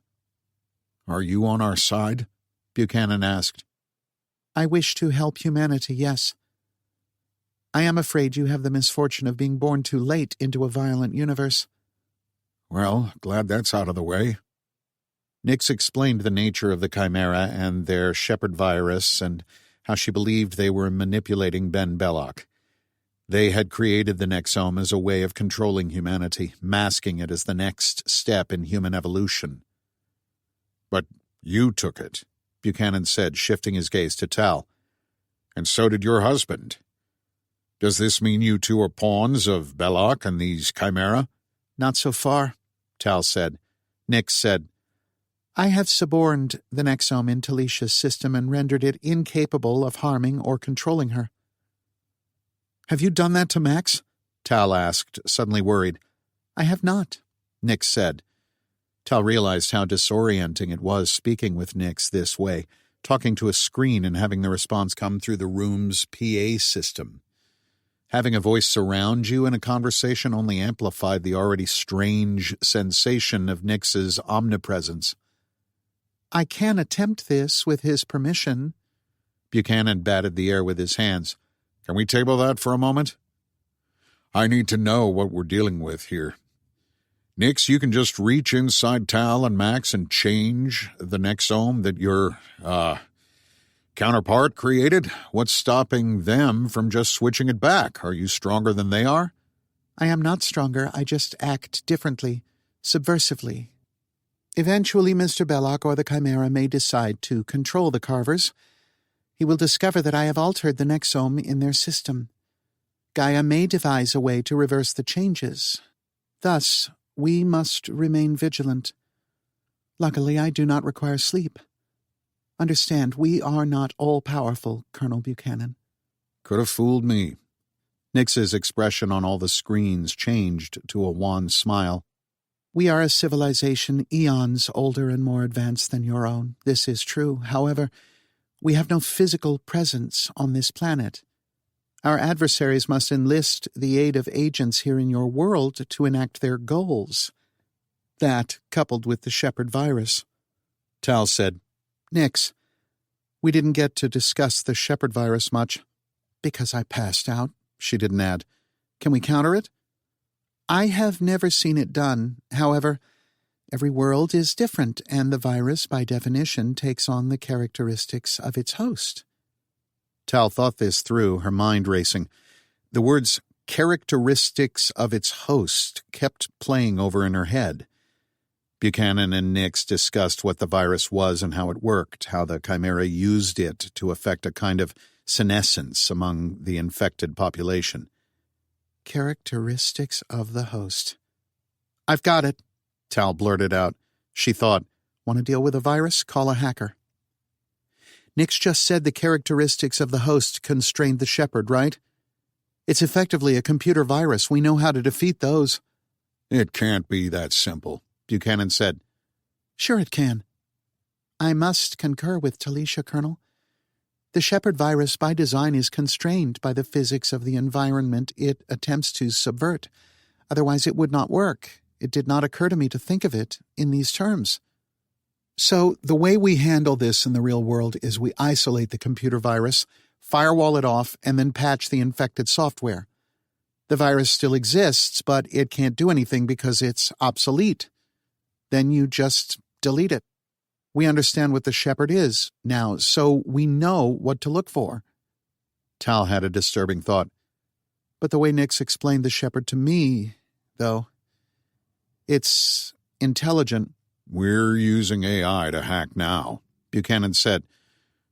Are you on our side? Buchanan asked. I wish to help humanity, yes. I am afraid you have the misfortune of being born too late into a violent universe. Well, glad that's out of the way. Nix explained the nature of the Chimera and their shepherd virus and how she believed they were manipulating Ben Belloc. They had created the Nexome as a way of controlling humanity, masking it as the next step in human evolution. But you took it, Buchanan said, shifting his gaze to Tal. And so did your husband. Does this mean you two are pawns of Belloc and these chimera? Not so far, Tal said. Nix said, I have suborned the Nexome in Talicia's system and rendered it incapable of harming or controlling her. Have you done that to Max? Tal asked, suddenly worried. I have not, Nix said. Tal realized how disorienting it was speaking with Nix this way, talking to a screen and having the response come through the room's PA system. Having a voice surround you in a conversation only amplified the already strange sensation of Nix's omnipresence. I can attempt this with his permission. Buchanan batted the air with his hands. Can we table that for a moment? I need to know what we're dealing with here. Nix, you can just reach inside Tal and Max and change the Nexome that your, counterpart created? What's stopping them from just switching it back? Are you stronger than they are? I am not stronger. I just act differently, subversively. Eventually, Mr. Belloc or the Chimera may decide to control the Carvers. He will discover that I have altered the Nexome in their system. Gaia may devise a way to reverse the changes. Thus, we must remain vigilant. Luckily, I do not require sleep. Understand, we are not all-powerful, Colonel Buchanan. Could have fooled me. Nix's expression on all the screens changed to a wan smile. We are a civilization eons older and more advanced than your own. This is true. However, we have no physical presence on this planet. Our adversaries must enlist the aid of agents here in your world to enact their goals. That, coupled with the Shepherd virus. Tal said, Nix, we didn't get to discuss the Shepherd virus much. Because I passed out, she didn't add. Can we counter it? I have never seen it done. However, every world is different, and the virus, by definition, takes on the characteristics of its host. Tal thought this through, her mind racing. The words characteristics of its host kept playing over in her head. Buchanan and Nix discussed what the virus was and how it worked, how the Chimera used it to effect a kind of senescence among the infected population. Characteristics of the host. I've got it, Tal blurted out. She thought, want to deal with a virus? Call a hacker. Nix just said the characteristics of the host constrained the Shepherd, right? It's effectively a computer virus. We know how to defeat those. It can't be that simple, Buchanan said. Sure it can. I must concur with Talicia, Colonel. The Shepherd virus by design is constrained by the physics of the environment it attempts to subvert. Otherwise it would not work. It did not occur to me to think of it in these terms. So the way we handle this in the real world is we isolate the computer virus, firewall it off, and then patch the infected software. The virus still exists, but it can't do anything because it's obsolete. Then you just delete it. We understand what the Shepherd is now, so we know what to look for. Tal had a disturbing thought. But the way Nix explained the Shepherd to me, though, it's intelligent. We're using AI to hack now, Buchanan said.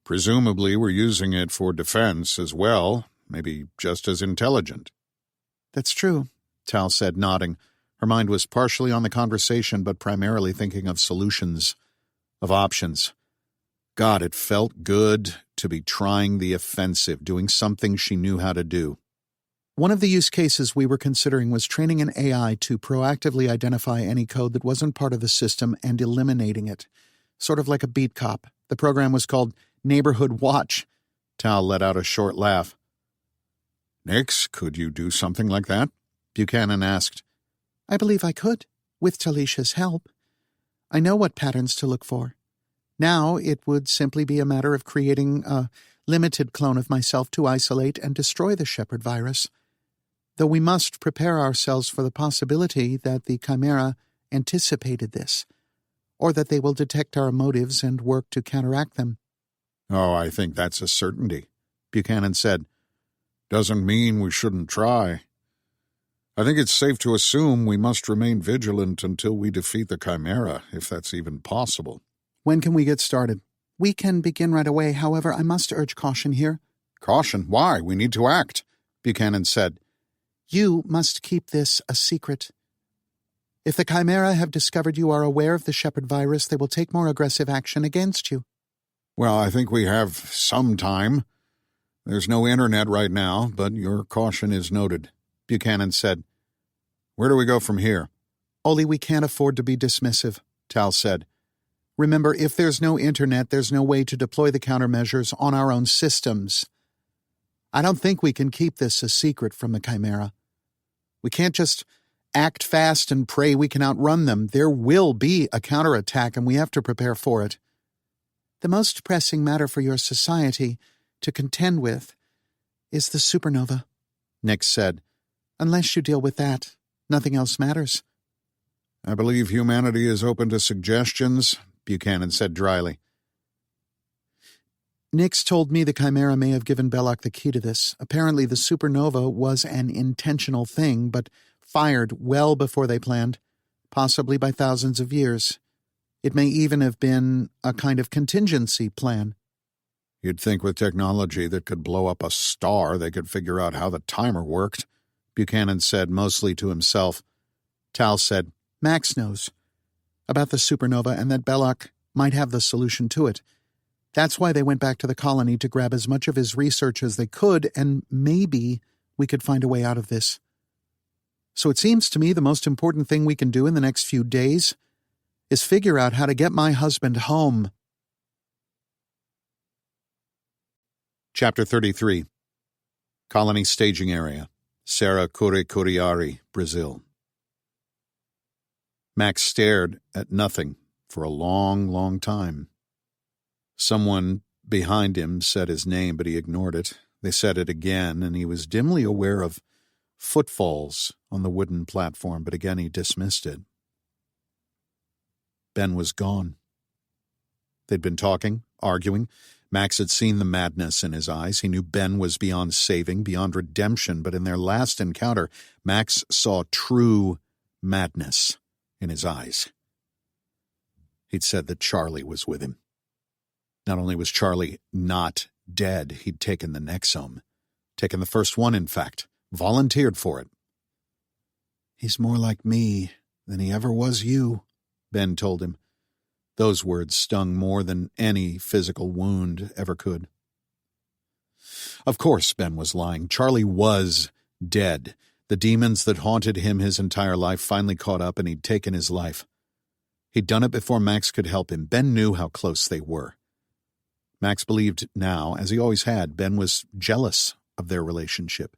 Presumably we're using it for defense as well, maybe just as intelligent. That's true, Tal said, nodding. Her mind was partially on the conversation, but primarily thinking of solutions, of options. God, it felt good to be trying the offensive, doing something she knew how to do. One of the use cases we were considering was training an AI to proactively identify any code that wasn't part of the system and eliminating it. Sort of like a beat cop. The program was called Neighborhood Watch. Tal let out a short laugh. Nix, could you do something like that? Buchanan asked. I believe I could, with Talicia's help. I know what patterns to look for. Now it would simply be a matter of creating a limited clone of myself to isolate and destroy the Shepherd virus. Though we must prepare ourselves for the possibility that the Chimera anticipated this, or that they will detect our motives and work to counteract them. Oh, I think that's a certainty, Buchanan said. Doesn't mean we shouldn't try. I think it's safe to assume we must remain vigilant until we defeat the Chimera, if that's even possible. When can we get started? We can begin right away. However, I must urge caution here. Caution? Why? We need to act. Buchanan said. You must keep this a secret. If the Chimera have discovered you are aware of the Shepherd virus, they will take more aggressive action against you. Well, I think we have some time. There's no internet right now, but your caution is noted, Buchanan said. Where do we go from here? Only we can't afford to be dismissive, Tal said. Remember, if there's no internet, there's no way to deploy the countermeasures on our own systems. I don't think we can keep this a secret from the Chimera. We can't just act fast and pray we can outrun them. There will be a counterattack, and we have to prepare for it. The most pressing matter for your society to contend with is the supernova, Nix said. Unless you deal with that, nothing else matters. I believe humanity is open to suggestions, Buchanan said dryly. Nix told me the Chimera may have given Belloc the key to this. Apparently the supernova was an intentional thing, but fired well before they planned, possibly by thousands of years. It may even have been a kind of contingency plan. You'd think with technology that could blow up a star, they could figure out how the timer worked, Buchanan said, mostly to himself. Tal said, Max knows about the supernova and that Belloc might have the solution to it. That's why they went back to the colony to grab as much of his research as they could, and maybe we could find a way out of this. So it seems to me the most important thing we can do in the next few days is figure out how to get my husband home. Chapter 33. Colony Staging Area, Serra Curicuriari, Brazil. Max stared at nothing for a long, long time. Someone behind him said his name, but he ignored it. They said it again, and he was dimly aware of footfalls on the wooden platform, but again he dismissed it. Ben was gone. They'd been talking, arguing. Max had seen the madness in his eyes. He knew Ben was beyond saving, beyond redemption, but in their last encounter, Max saw true madness in his eyes. He'd said that Charlie was with him. Not only was Charlie not dead, he'd taken the Nexome. Taken the first one, in fact. Volunteered for it. He's more like me than he ever was you, Ben told him. Those words stung more than any physical wound ever could. Of course Ben was lying. Charlie was dead. The demons that haunted him his entire life finally caught up, and he'd taken his life. He'd done it before Max could help him. Ben knew how close they were. Max believed now, as he always had, Ben was jealous of their relationship.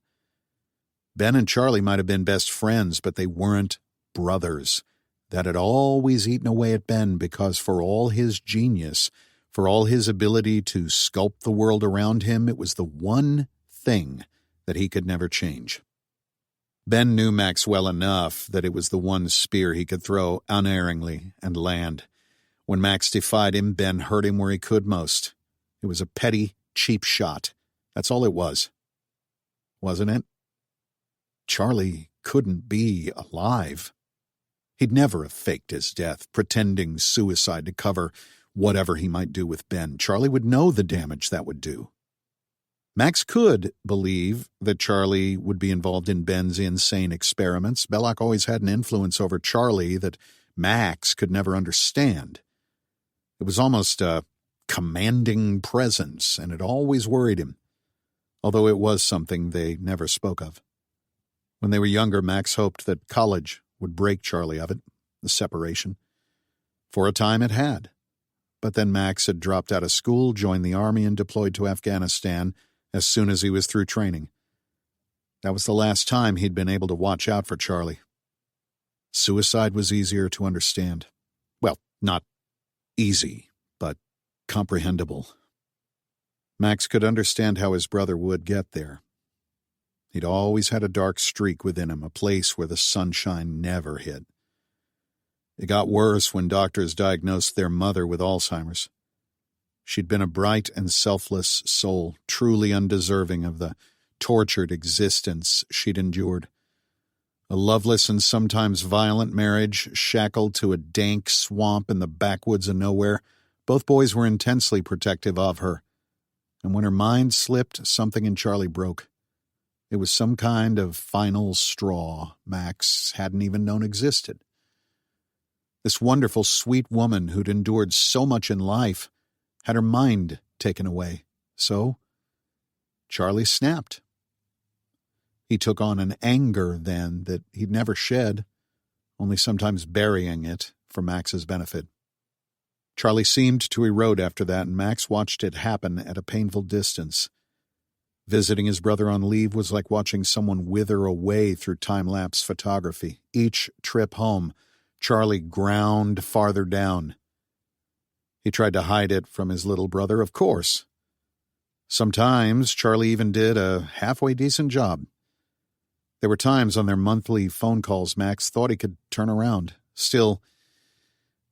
Ben and Charlie might have been best friends, but they weren't brothers. That had always eaten away at Ben because for all his genius, for all his ability to sculpt the world around him, it was the one thing that he could never change. Ben knew Max well enough that it was the one spear he could throw unerringly and land. When Max defied him, Ben hurt him where he could most. It was a petty, cheap shot. That's all it was. Wasn't it? Charlie couldn't be alive. He'd never have faked his death, pretending suicide to cover whatever he might do with Ben. Charlie would know the damage that would do. Max could believe that Charlie would be involved in Ben's insane experiments. Belloc always had an influence over Charlie that Max could never understand. It was almost a commanding presence, and it always worried him, although it was something they never spoke of. When they were younger, Max hoped that college would break Charlie of it, the separation. For a time it had. But then Max had dropped out of school, joined the army, and deployed to Afghanistan as soon as he was through training. That was the last time he'd been able to watch out for Charlie. Suicide was easier to understand. Well, not easy, but comprehensible. Max could understand how his brother would get there. He'd always had a dark streak within him, a place where the sunshine never hit. It got worse when doctors diagnosed their mother with Alzheimer's. She'd been a bright and selfless soul, truly undeserving of the tortured existence she'd endured. A loveless and sometimes violent marriage, shackled to a dank swamp in the backwoods of nowhere. Both boys were intensely protective of her. And when her mind slipped, something in Charlie broke. It was some kind of final straw Max hadn't even known existed. This wonderful, sweet woman who'd endured so much in life had her mind taken away. So, Charlie snapped. He took on an anger then that he'd never shed, only sometimes burying it for Max's benefit. Charlie seemed to erode after that, and Max watched it happen at a painful distance. Visiting his brother on leave was like watching someone wither away through time-lapse photography. Each trip home, Charlie ground farther down. He tried to hide it from his little brother, of course. Sometimes Charlie even did a halfway decent job. There were times on their monthly phone calls Max thought he could turn around. Still,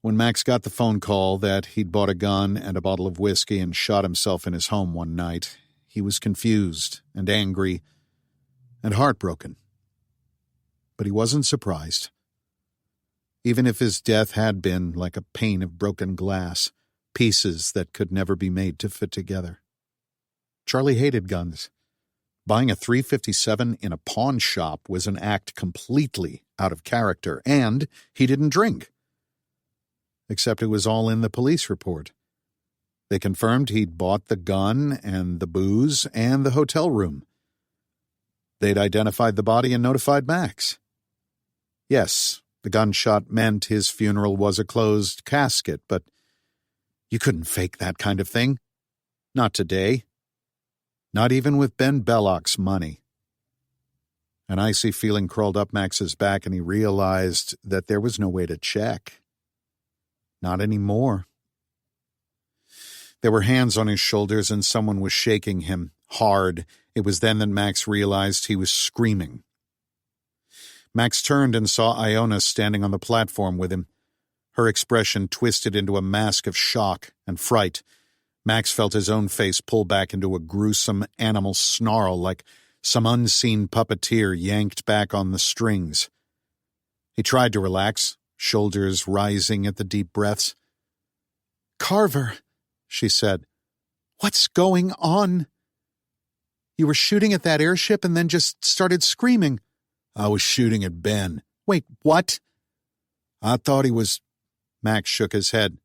when Max got the phone call that he'd bought a gun and a bottle of whiskey and shot himself in his home one night, he was confused and angry and heartbroken. But he wasn't surprised. Even if his death had been like a pane of broken glass, pieces that could never be made to fit together. Charlie hated guns. Buying a .357 in a pawn shop was an act completely out of character, and he didn't drink. Except it was all in the police report. They confirmed he'd bought the gun and the booze and the hotel room. They'd identified the body and notified Max. Yes, the gunshot meant his funeral was a closed casket, but you couldn't fake that kind of thing. Not today. Not even with Ben Belloc's money. An icy feeling crawled up Max's back, and he realized that there was no way to check. Not anymore. There were hands on his shoulders, and someone was shaking him hard. It was then that Max realized he was screaming. Max turned and saw Iona standing on the platform with him. Her expression twisted into a mask of shock and fright. Max felt his own face pull back into a gruesome animal snarl like some unseen puppeteer yanked back on the strings. He tried to relax, shoulders rising at the deep breaths. "Carver," she said, "what's going on? You were shooting at that airship and then just started screaming." "I was shooting at Ben." "Wait, what?" "I thought he was—" Max shook his head.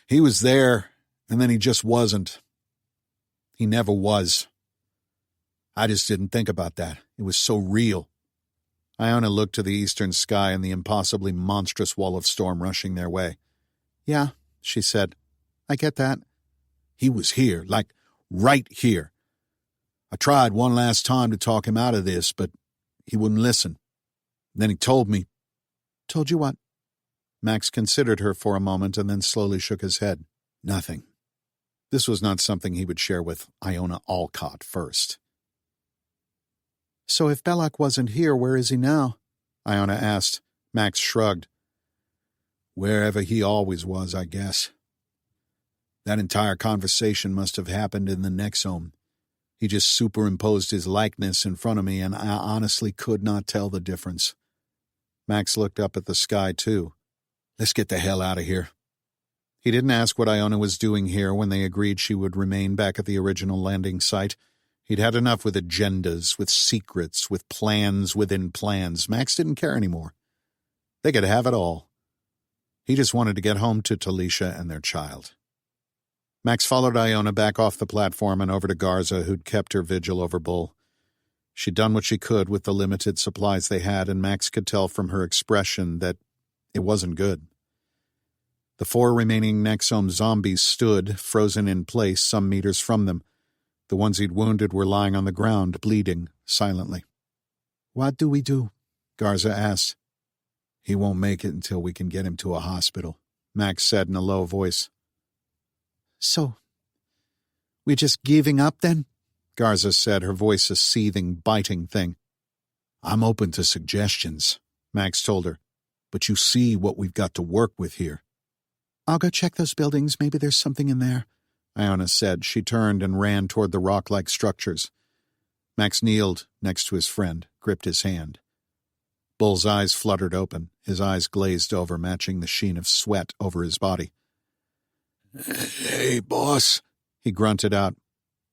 "He was there, and then he just wasn't. He never was. I just didn't think about that. It was so real." Iona looked to the eastern sky and the impossibly monstrous wall of storm rushing their way. "Yeah," she said. "I get that." "He was here, like right here. I tried one last time to talk him out of this, but he wouldn't listen. Then he told me." "Told you what?" Max considered her for a moment and then slowly shook his head. "Nothing." This was not something he would share with Iona Alcott first. "So if Belloc wasn't here, where is he now?" Iona asked. Max shrugged. "Wherever he always was, I guess. That entire conversation must have happened in the Nexome. He just superimposed his likeness in front of me, and I honestly could not tell the difference." Max looked up at the sky, too. "Let's get the hell out of here." He didn't ask what Iona was doing here when they agreed she would remain back at the original landing site. He'd had enough with agendas, with secrets, with plans within plans. Max didn't care anymore. They could have it all. He just wanted to get home to Talisha and their child. Max followed Iona back off the platform and over to Garza, who'd kept her vigil over Bull. She'd done what she could with the limited supplies they had, and Max could tell from her expression that it wasn't good. The 4 remaining Nexome zombies stood, frozen in place, some meters from them. The ones he'd wounded were lying on the ground, bleeding, silently. "What do we do?" Garza asked. "He won't make it until we can get him to a hospital," Max said in a low voice. "So, we're just giving up then?" Garza said, her voice a seething, biting thing. "I'm open to suggestions," Max told her, "but you see what we've got to work with here." "I'll go check those buildings. Maybe there's something in there," Iona said. She turned and ran toward the rock-like structures. Max kneeled next to his friend, gripped his hand. Bull's eyes fluttered open, his eyes glazed over, matching the sheen of sweat over his body. "Hey, boss," he grunted out.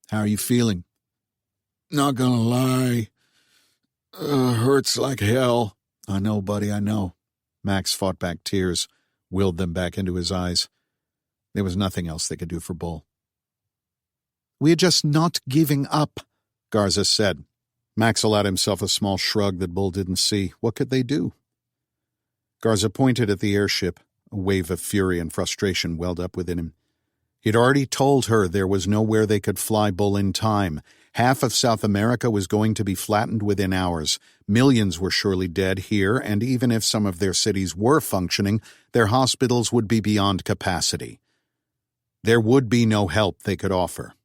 "How are you feeling?" Not gonna lie. Hurts like hell. I know, buddy, I know. Max fought back tears, willed them back into his eyes. There was nothing else they could do for Bull. We're just not giving up, Garza said. Max allowed himself a small shrug that Bull didn't see. What could they do? Garza pointed at the airship. A wave of fury and frustration welled up within him. He'd already told her there was nowhere they could fly Bull in time. Half of South America was going to be flattened within hours. Millions were surely dead here, and even if some of their cities were functioning, their hospitals would be beyond capacity. There would be no help they could offer.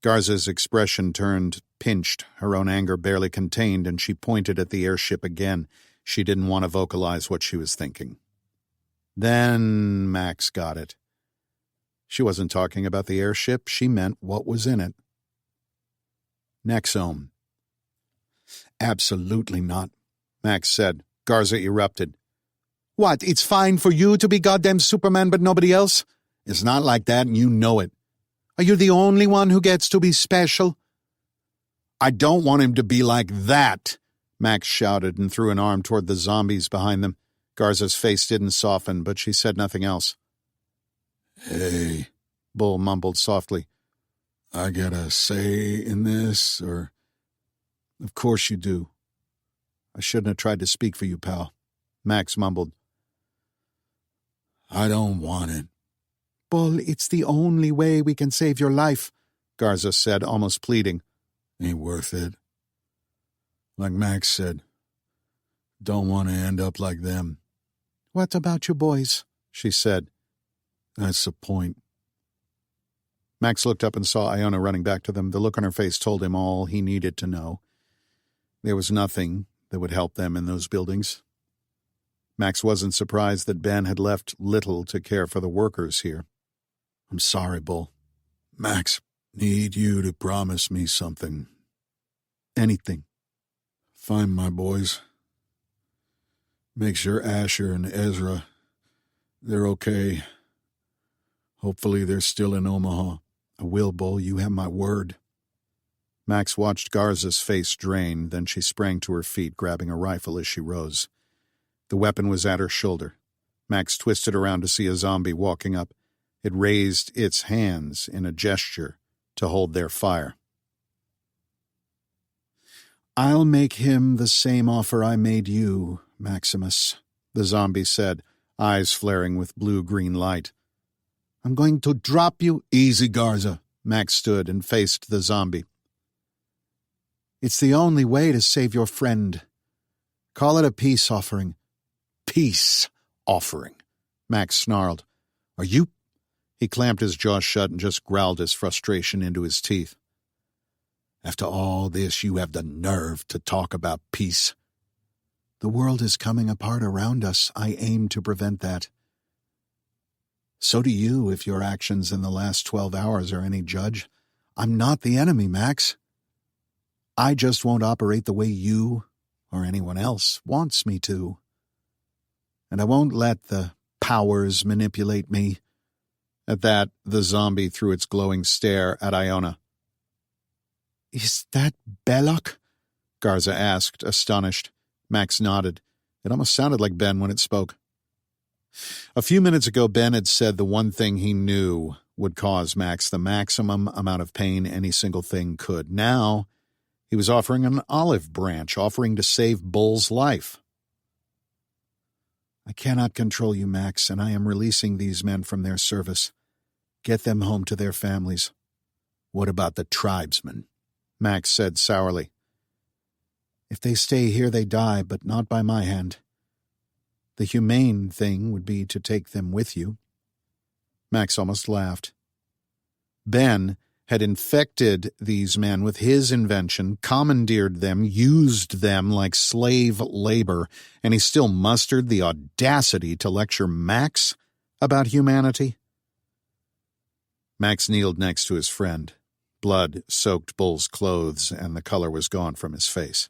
Garza's expression turned pinched, her own anger barely contained, and she pointed at the airship again. She didn't want to vocalize what she was thinking. Then Max got it. She wasn't talking about the airship, she meant what was in it. Nexome. Absolutely not, Max said. Garza erupted. What, it's fine for you to be goddamn Superman but nobody else? It's not like that, and you know it. Are you the only one who gets to be special? I don't want him to be like that, Max shouted and threw an arm toward the zombies behind them. Garza's face didn't soften, but she said nothing else. Hey, Bull mumbled softly. I got a say in this, or... Of course you do. I shouldn't have tried to speak for you, pal. Max mumbled. I don't want it. Bull, it's the only way we can save your life, Garza said, almost pleading. Ain't worth it. Like Max said, don't want to end up like them. What about you boys? She said. That's the point. Max looked up and saw Iona running back to them. The look on her face told him all he needed to know. There was nothing that would help them in those buildings. Max wasn't surprised that Ben had left little to care for the workers here. I'm sorry, Bull. Max, need you to promise me something. Anything. Find my boys. Make sure Asher and Ezra, they're okay. Hopefully they're still in Omaha. I will, Bull. You have my word. Max watched Garza's face drain, then she sprang to her feet, grabbing a rifle as she rose. The weapon was at her shoulder. Max twisted around to see a zombie walking up. It raised its hands in a gesture to hold their fire. I'll make him the same offer I made you, Maximus, the zombie said, eyes flaring with blue-green light. I'm going to drop you. Easy, Garza. Max stood and faced the zombie. It's the only way to save your friend. Call it a peace offering. Peace offering, Max snarled. Are you? He clamped his jaw shut and just growled his frustration into his teeth. After all this, you have the nerve to talk about peace. The world is coming apart around us. I aim to prevent that. So do you, if your actions in the last 12 hours are any judge. I'm not the enemy, Max. I just won't operate the way you or anyone else wants me to. And I won't let the powers manipulate me. At that, the zombie threw its glowing stare at Iona. Is that Belloc? Garza asked, astonished. Max nodded. It almost sounded like Ben when it spoke. A few minutes ago, Ben had said the one thing he knew would cause Max the maximum amount of pain any single thing could. Now, he was offering an olive branch, offering to save Bull's life. I cannot control you, Max, and I am releasing these men from their service. Get them home to their families. What about the tribesmen? Max said sourly. If they stay here, they die, but not by my hand. The humane thing would be to take them with you. Max almost laughed. Ben had infected these men with his invention, commandeered them, used them like slave labor, and he still mustered the audacity to lecture Max about humanity? Max kneeled next to his friend. Blood soaked Bull's clothes, and the color was gone from his face.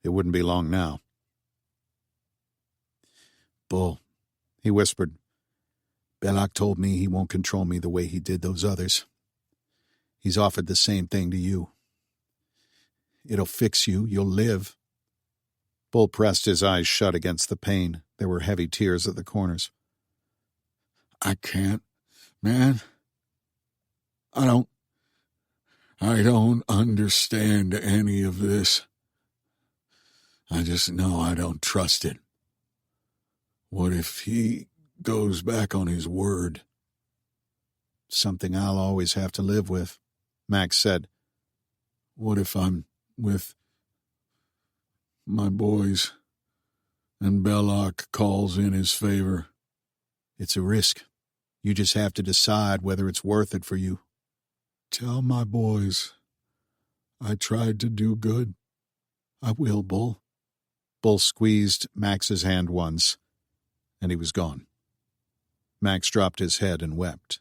It wouldn't be long now. Bull, he whispered. Belloc told me he won't control me the way he did those others. He's offered the same thing to you. It'll fix you. You'll live. Bull pressed his eyes shut against the pain. There were heavy tears at the corners. I can't, man. I don't understand any of this. I just know I don't trust it. What if he goes back on his word? Something I'll always have to live with, Max said. What if I'm with my boys and Belloc calls in his favor? It's a risk. You just have to decide whether it's worth it for you. Tell my boys I tried to do good. I will, Bull. Bull squeezed Max's hand once, and he was gone. Max dropped his head and wept.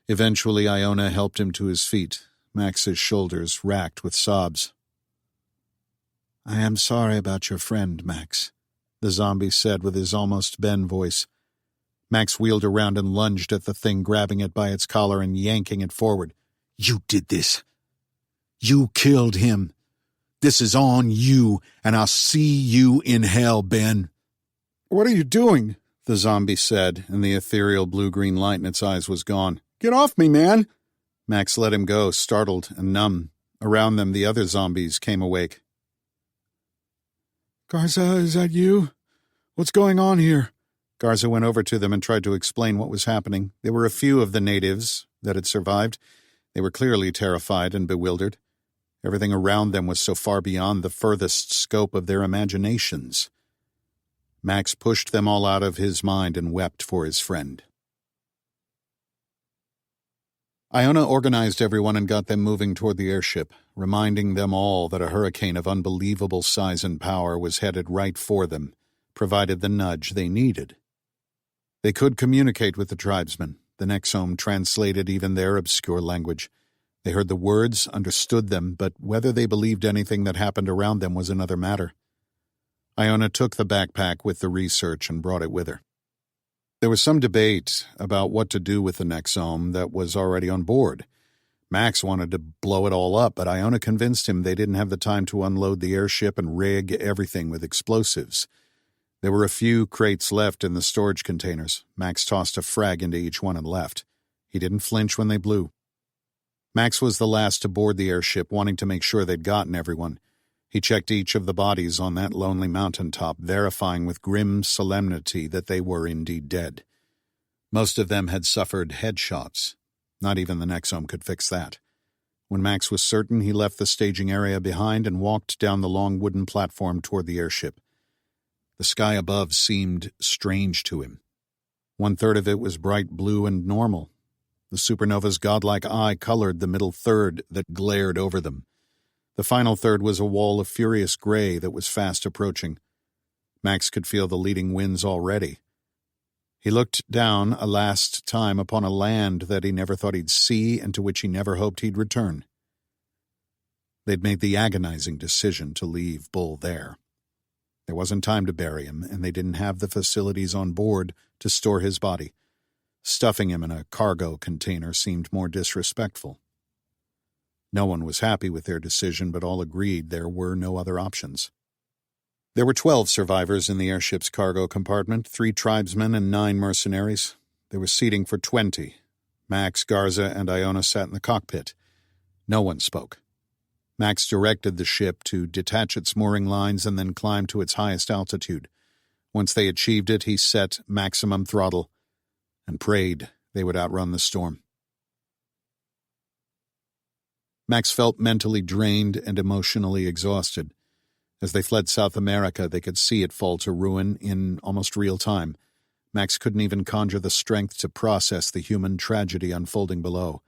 Eventually, Iona helped him to his feet, Max's shoulders racked with sobs. I am sorry about your friend, Max, the zombie said with his almost Ben voice. Max wheeled around and lunged at the thing, grabbing it by its collar and yanking it forward. You did this. You killed him. This is on you, and I'll see you in hell, Ben. What are you doing? The zombie said, and the ethereal blue-green light in its eyes was gone. Get off me, man! Max let him go, startled and numb. Around them, the other zombies came awake. Garza, is that you? What's going on here? Garza went over to them and tried to explain what was happening. There were a few of the natives that had survived. They were clearly terrified and bewildered. Everything around them was so far beyond the furthest scope of their imaginations. Max pushed them all out of his mind and wept for his friend. Iona organized everyone and got them moving toward the airship, reminding them all that a hurricane of unbelievable size and power was headed right for them, provided the nudge they needed. They could communicate with the tribesmen. The Nexome translated even their obscure language. They heard the words, understood them, but whether they believed anything that happened around them was another matter. Iona took the backpack with the research and brought it with her. There was some debate about what to do with the Nexome that was already on board. Max wanted to blow it all up, but Iona convinced him they didn't have the time to unload the airship and rig everything with explosives. There were a few crates left in the storage containers. Max tossed a frag into each one and left. He didn't flinch when they blew. Max was the last to board the airship, wanting to make sure they'd gotten everyone. He checked each of the bodies on that lonely mountaintop, verifying with grim solemnity that they were indeed dead. Most of them had suffered headshots. Not even the Nexome could fix that. When Max was certain, he left the staging area behind and walked down the long wooden platform toward the airship. The sky above seemed strange to him. 1/3 of it was bright blue and normal. The supernova's godlike eye colored the middle third that glared over them. The final third was a wall of furious gray that was fast approaching. Max could feel the leading winds already. He looked down a last time upon a land that he never thought he'd see and to which he never hoped he'd return. They'd made the agonizing decision to leave Bull there. There wasn't time to bury him, and they didn't have the facilities on board to store his body. Stuffing him in a cargo container seemed more disrespectful. No one was happy with their decision, but all agreed there were no other options. There were 12 survivors in the airship's cargo compartment, 3 tribesmen and 9 mercenaries. There was seating for 20. Max, Garza, and Iona sat in the cockpit. No one spoke. Max directed the ship to detach its mooring lines and then climb to its highest altitude. Once they achieved it, he set maximum throttle and prayed they would outrun the storm. Max felt mentally drained and emotionally exhausted. As they fled South America, they could see it fall to ruin in almost real time. Max couldn't even conjure the strength to process the human tragedy unfolding below.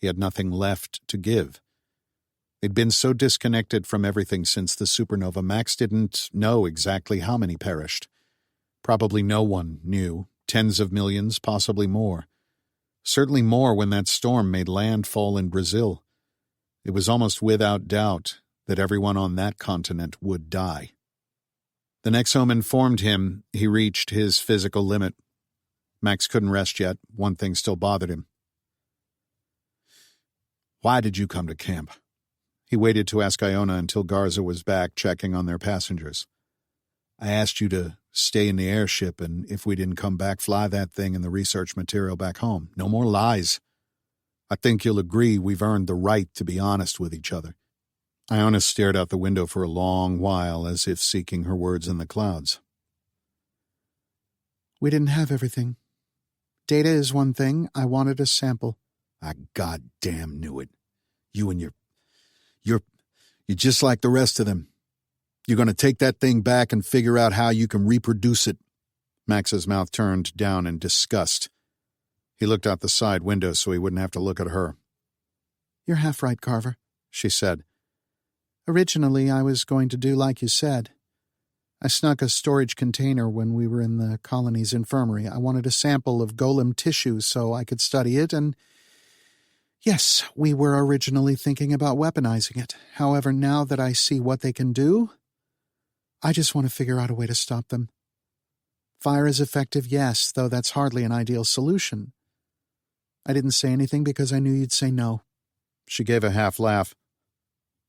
He had nothing left to give. They'd been so disconnected from everything since the supernova, Max didn't know exactly how many perished. Probably no one knew. Tens of millions, possibly more. Certainly more when that storm made landfall in Brazil. It was almost without doubt that everyone on that continent would die. The Nexome informed him he reached his physical limit. Max couldn't rest yet. One thing still bothered him. Why did you come to camp? He waited to ask Iona until Garza was back checking on their passengers. I asked you to stay in the airship, and if we didn't come back, fly that thing and the research material back home. No more lies. I think you'll agree we've earned the right to be honest with each other. Iona stared out the window for a long while, as if seeking her words in the clouds. We didn't have everything. Data is one thing. I wanted a sample. I goddamn knew it. You and you're just like the rest of them. You're going to take that thing back and figure out how you can reproduce it. Max's mouth turned down in disgust. He looked out the side window so he wouldn't have to look at her. You're half right, Carver, she said. Originally, I was going to do like you said. I snuck a storage container when we were in the colony's infirmary. I wanted a sample of golem tissue so I could study it, and yes, we were originally thinking about weaponizing it. However, now that I see what they can do, I just want to figure out a way to stop them. Fire is effective, yes, though that's hardly an ideal solution. I didn't say anything because I knew you'd say no. She gave a half laugh.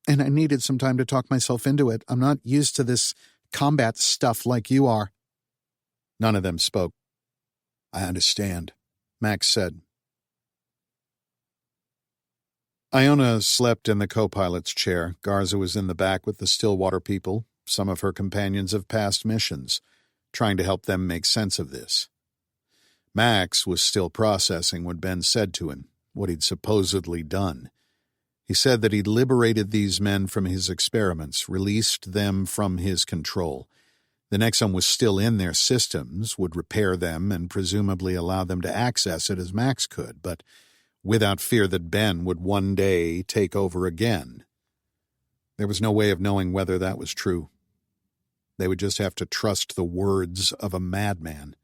And I needed some time to talk myself into it. I'm not used to this combat stuff like you are. None of them spoke. I understand, Max said. Iona slept in the co-pilot's chair. Garza was in the back with the Stillwater people, some of her companions of past missions, trying to help them make sense of this. Max was still processing what Ben said to him, what he'd supposedly done. He said that he'd liberated these men from his experiments, released them from his control. The Nexum was still in their systems, would repair them, and presumably allow them to access it as Max could, but without fear that Ben would one day take over again. There was no way of knowing whether that was true. They would just have to trust the words of a madman.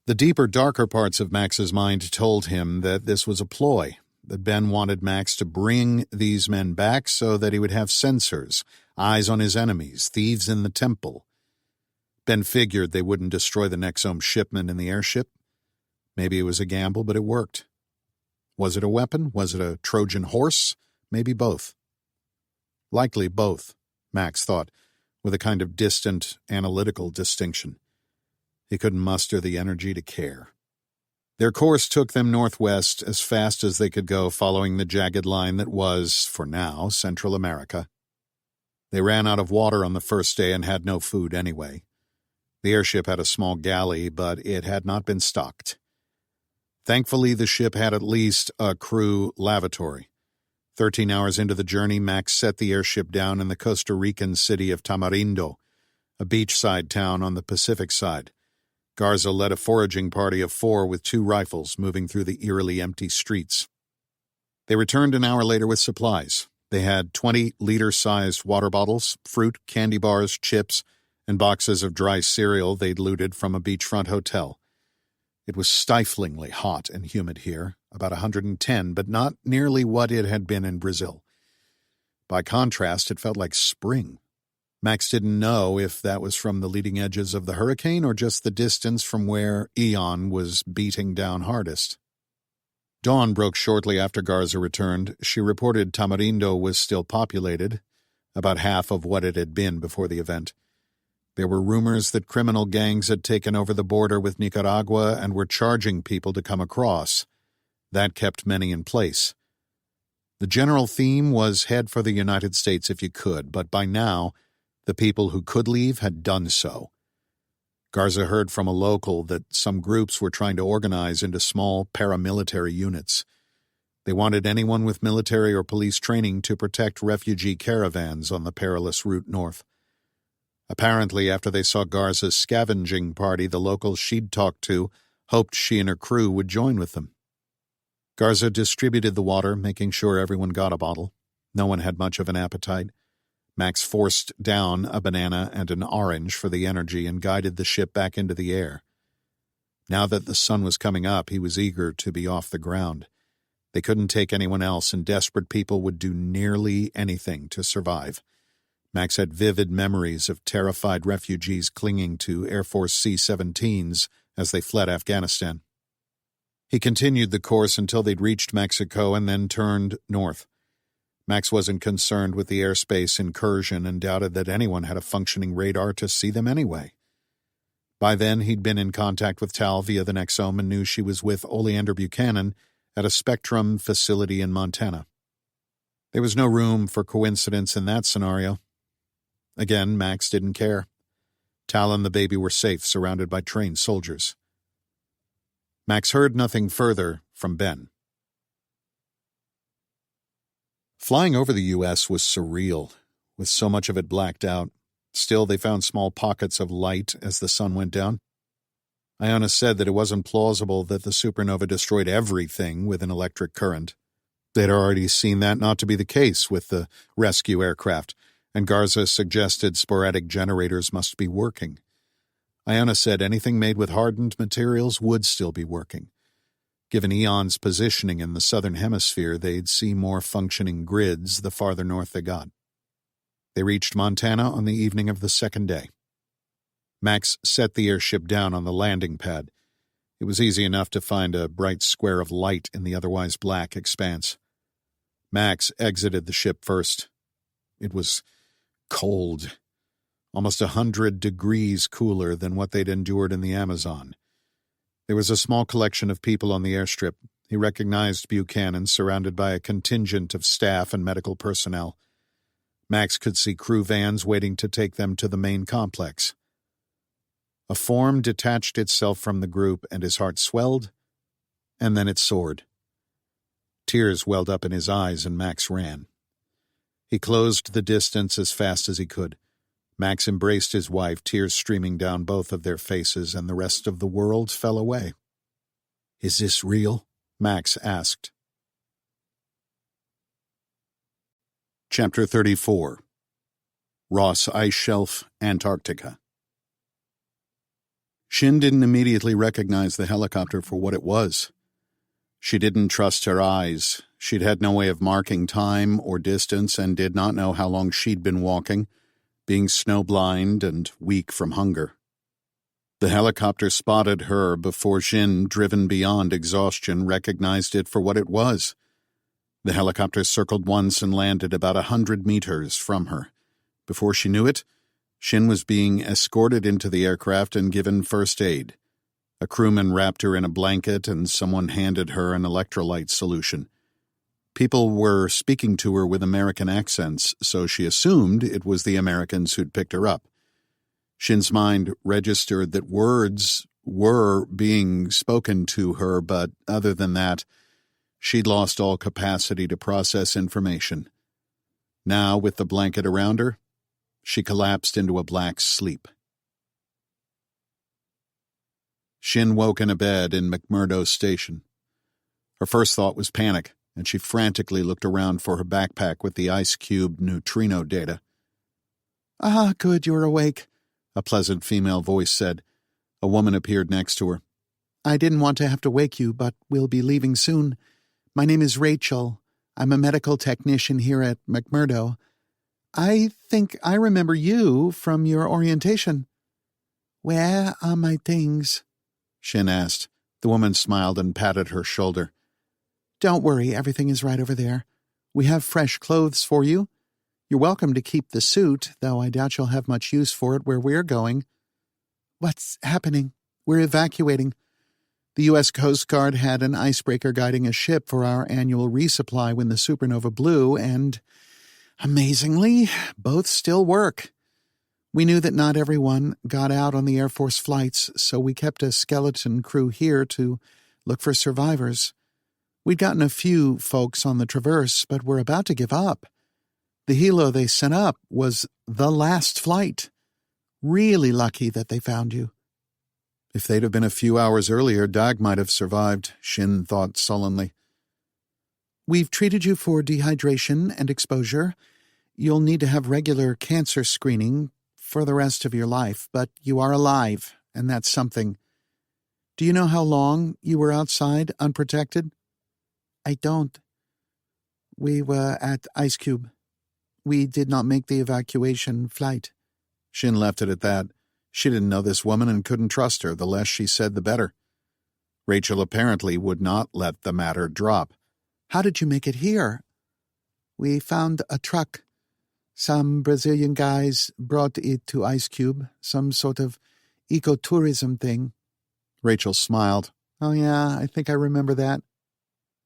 The deeper, darker parts of Max's mind told him that this was a ploy, that Ben wanted Max to bring these men back so that he would have sensors, eyes on his enemies, thieves in the temple. Ben figured they wouldn't destroy the Nexome shipment in the airship. Maybe it was a gamble, but it worked. Was it a weapon? Was it a Trojan horse? Maybe both. Likely both, Max thought, with a kind of distant, analytical distinction. He couldn't muster the energy to care. Their course took them northwest as fast as they could go, following the jagged line that was, for now, Central America. They ran out of water on the first day and had no food anyway. The airship had a small galley, but it had not been stocked. Thankfully, the ship had at least a crew lavatory. 13 hours into the journey, Max set the airship down in the Costa Rican city of Tamarindo, a beachside town on the Pacific side. Garza led a foraging party of 4 with 2 rifles, moving through the eerily empty streets. They returned an hour later with supplies. They had 20-liter-sized water bottles, fruit, candy bars, chips, and boxes of dry cereal they'd looted from a beachfront hotel. It was stiflingly hot and humid here, about 110, but not nearly what it had been in Brazil. By contrast, it felt like spring. Max didn't know if that was from the leading edges of the hurricane or just the distance from where Eon was beating down hardest. Dawn broke shortly after Garza returned. She reported Tamarindo was still populated, about half of what it had been before the event. There were rumors that criminal gangs had taken over the border with Nicaragua and were charging people to come across. That kept many in place. The general theme was head for the United States if you could, but by now, the people who could leave had done so. Garza heard from a local that some groups were trying to organize into small paramilitary units. They wanted anyone with military or police training to protect refugee caravans on the perilous route north. Apparently, after they saw Garza's scavenging party, the locals she'd talked to hoped she and her crew would join with them. Garza distributed the water, making sure everyone got a bottle. No one had much of an appetite. Max forced down a banana and an orange for the energy and guided the ship back into the air. Now that the sun was coming up, he was eager to be off the ground. They couldn't take anyone else, and desperate people would do nearly anything to survive. Max had vivid memories of terrified refugees clinging to Air Force C-17s as they fled Afghanistan. He continued the course until they'd reached Mexico and then turned north. Max wasn't concerned with the airspace incursion and doubted that anyone had a functioning radar to see them anyway. By then, he'd been in contact with Tal via the Nexome and knew she was with Oleander Buchanan at a Spectrum facility in Montana. There was no room for coincidence in that scenario. Again, Max didn't care. Tal and the baby were safe, surrounded by trained soldiers. Max heard nothing further from Ben. Flying over the U.S. was surreal, with so much of it blacked out. Still, they found small pockets of light as the sun went down. Iona said that it wasn't plausible that the supernova destroyed everything with an electric current. They'd already seen that not to be the case with the rescue aircraft, and Garza suggested sporadic generators must be working. Iona said anything made with hardened materials would still be working. Given Eon's positioning in the southern hemisphere, they'd see more functioning grids the farther north they got. They reached Montana on the evening of the second day. Max set the airship down on the landing pad. It was easy enough to find a bright square of light in the otherwise black expanse. Max exited the ship first. It was cold, almost 100 degrees cooler than what they'd endured in the Amazon. There was a small collection of people on the airstrip. He recognized Buchanan surrounded by a contingent of staff and medical personnel. Max could see crew vans waiting to take them to the main complex. A form detached itself from the group, and his heart swelled, and then it soared. Tears welled up in his eyes, and Max ran. He closed the distance as fast as he could. Max embraced his wife, tears streaming down both of their faces, and the rest of the world fell away. "Is this real?" Max asked. Chapter 34. Ross Ice Shelf, Antarctica. Shin didn't immediately recognize the helicopter for what it was. She didn't trust her eyes. She'd had no way of marking time or distance and did not know how long she'd been walking, being snowblind and weak from hunger. The helicopter spotted her before Shin, driven beyond exhaustion, recognized it for what it was. The helicopter circled once and landed about 100 meters from her. Before she knew it, Shin was being escorted into the aircraft and given first aid. A crewman wrapped her in a blanket and someone handed her an electrolyte solution. People were speaking to her with American accents, so she assumed it was the Americans who'd picked her up. Shin's mind registered that words were being spoken to her, but other than that, she'd lost all capacity to process information. Now, with the blanket around her, she collapsed into a black sleep. Shin woke in a bed in McMurdo Station. Her first thought was panic, and she frantically looked around for her backpack with the ice cube neutrino data. "Ah, good, you're awake," a pleasant female voice said. A woman appeared next to her. "I didn't want to have to wake you, but we'll be leaving soon. My name is Rachel. I'm a medical technician here at McMurdo. I think I remember you from your orientation." "Where are my things?" Shin asked. The woman smiled and patted her shoulder. "Don't worry, everything is right over there. We have fresh clothes for you. You're welcome to keep the suit, though I doubt you'll have much use for it where we're going." "What's happening?" "We're evacuating. The U.S. Coast Guard had an icebreaker guiding a ship for our annual resupply when the supernova blew, and, amazingly, both still work. We knew that not everyone got out on the Air Force flights, so we kept a skeleton crew here to look for survivors. We'd gotten a few folks on the Traverse, but we're about to give up. The helo they sent up was the last flight. Really lucky that they found you." If they'd have been a few hours earlier, Dag might have survived, Shin thought sullenly. "We've treated you for dehydration and exposure. You'll need to have regular cancer screening for the rest of your life, but you are alive, and that's something. Do you know how long you were outside, unprotected?" "I don't. We were at Ice Cube. We did not make the evacuation flight." Shin left it at that. She didn't know this woman and couldn't trust her. The less she said, the better. Rachel apparently would not let the matter drop. How did you make it here? We found a truck. Some Brazilian guys brought it to Ice Cube, some sort of ecotourism thing. Rachel smiled. Oh yeah, I think I remember that.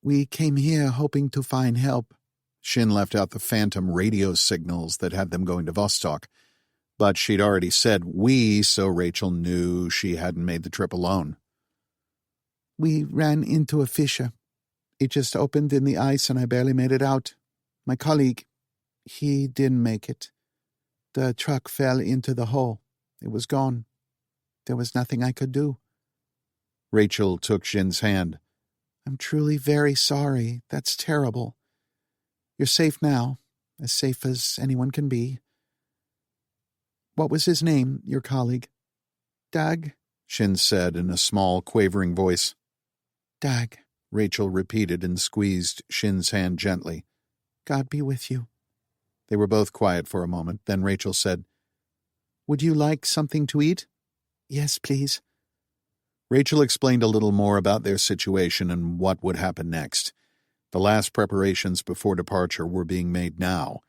We came here hoping to find help. Shin left out the phantom radio signals that had them going to Vostok. But she'd already said we, so Rachel knew she hadn't made the trip alone. We ran into a fissure. It just opened in the ice and I barely made it out. My colleague, he didn't make it. The truck fell into the hole. It was gone. There was nothing I could do. Rachel took Shin's hand. I'm truly very sorry. That's terrible. You're safe now, as safe as anyone can be. What was his name, your colleague? Doug? Shin said in a small, quavering voice. Doug, Rachel repeated and squeezed Shin's hand gently. God be with you. They were both quiet for a moment. Then Rachel said, Would you like something to eat? Yes, please. Rachel explained a little more about their situation and what would happen next. The last preparations before departure were being made now.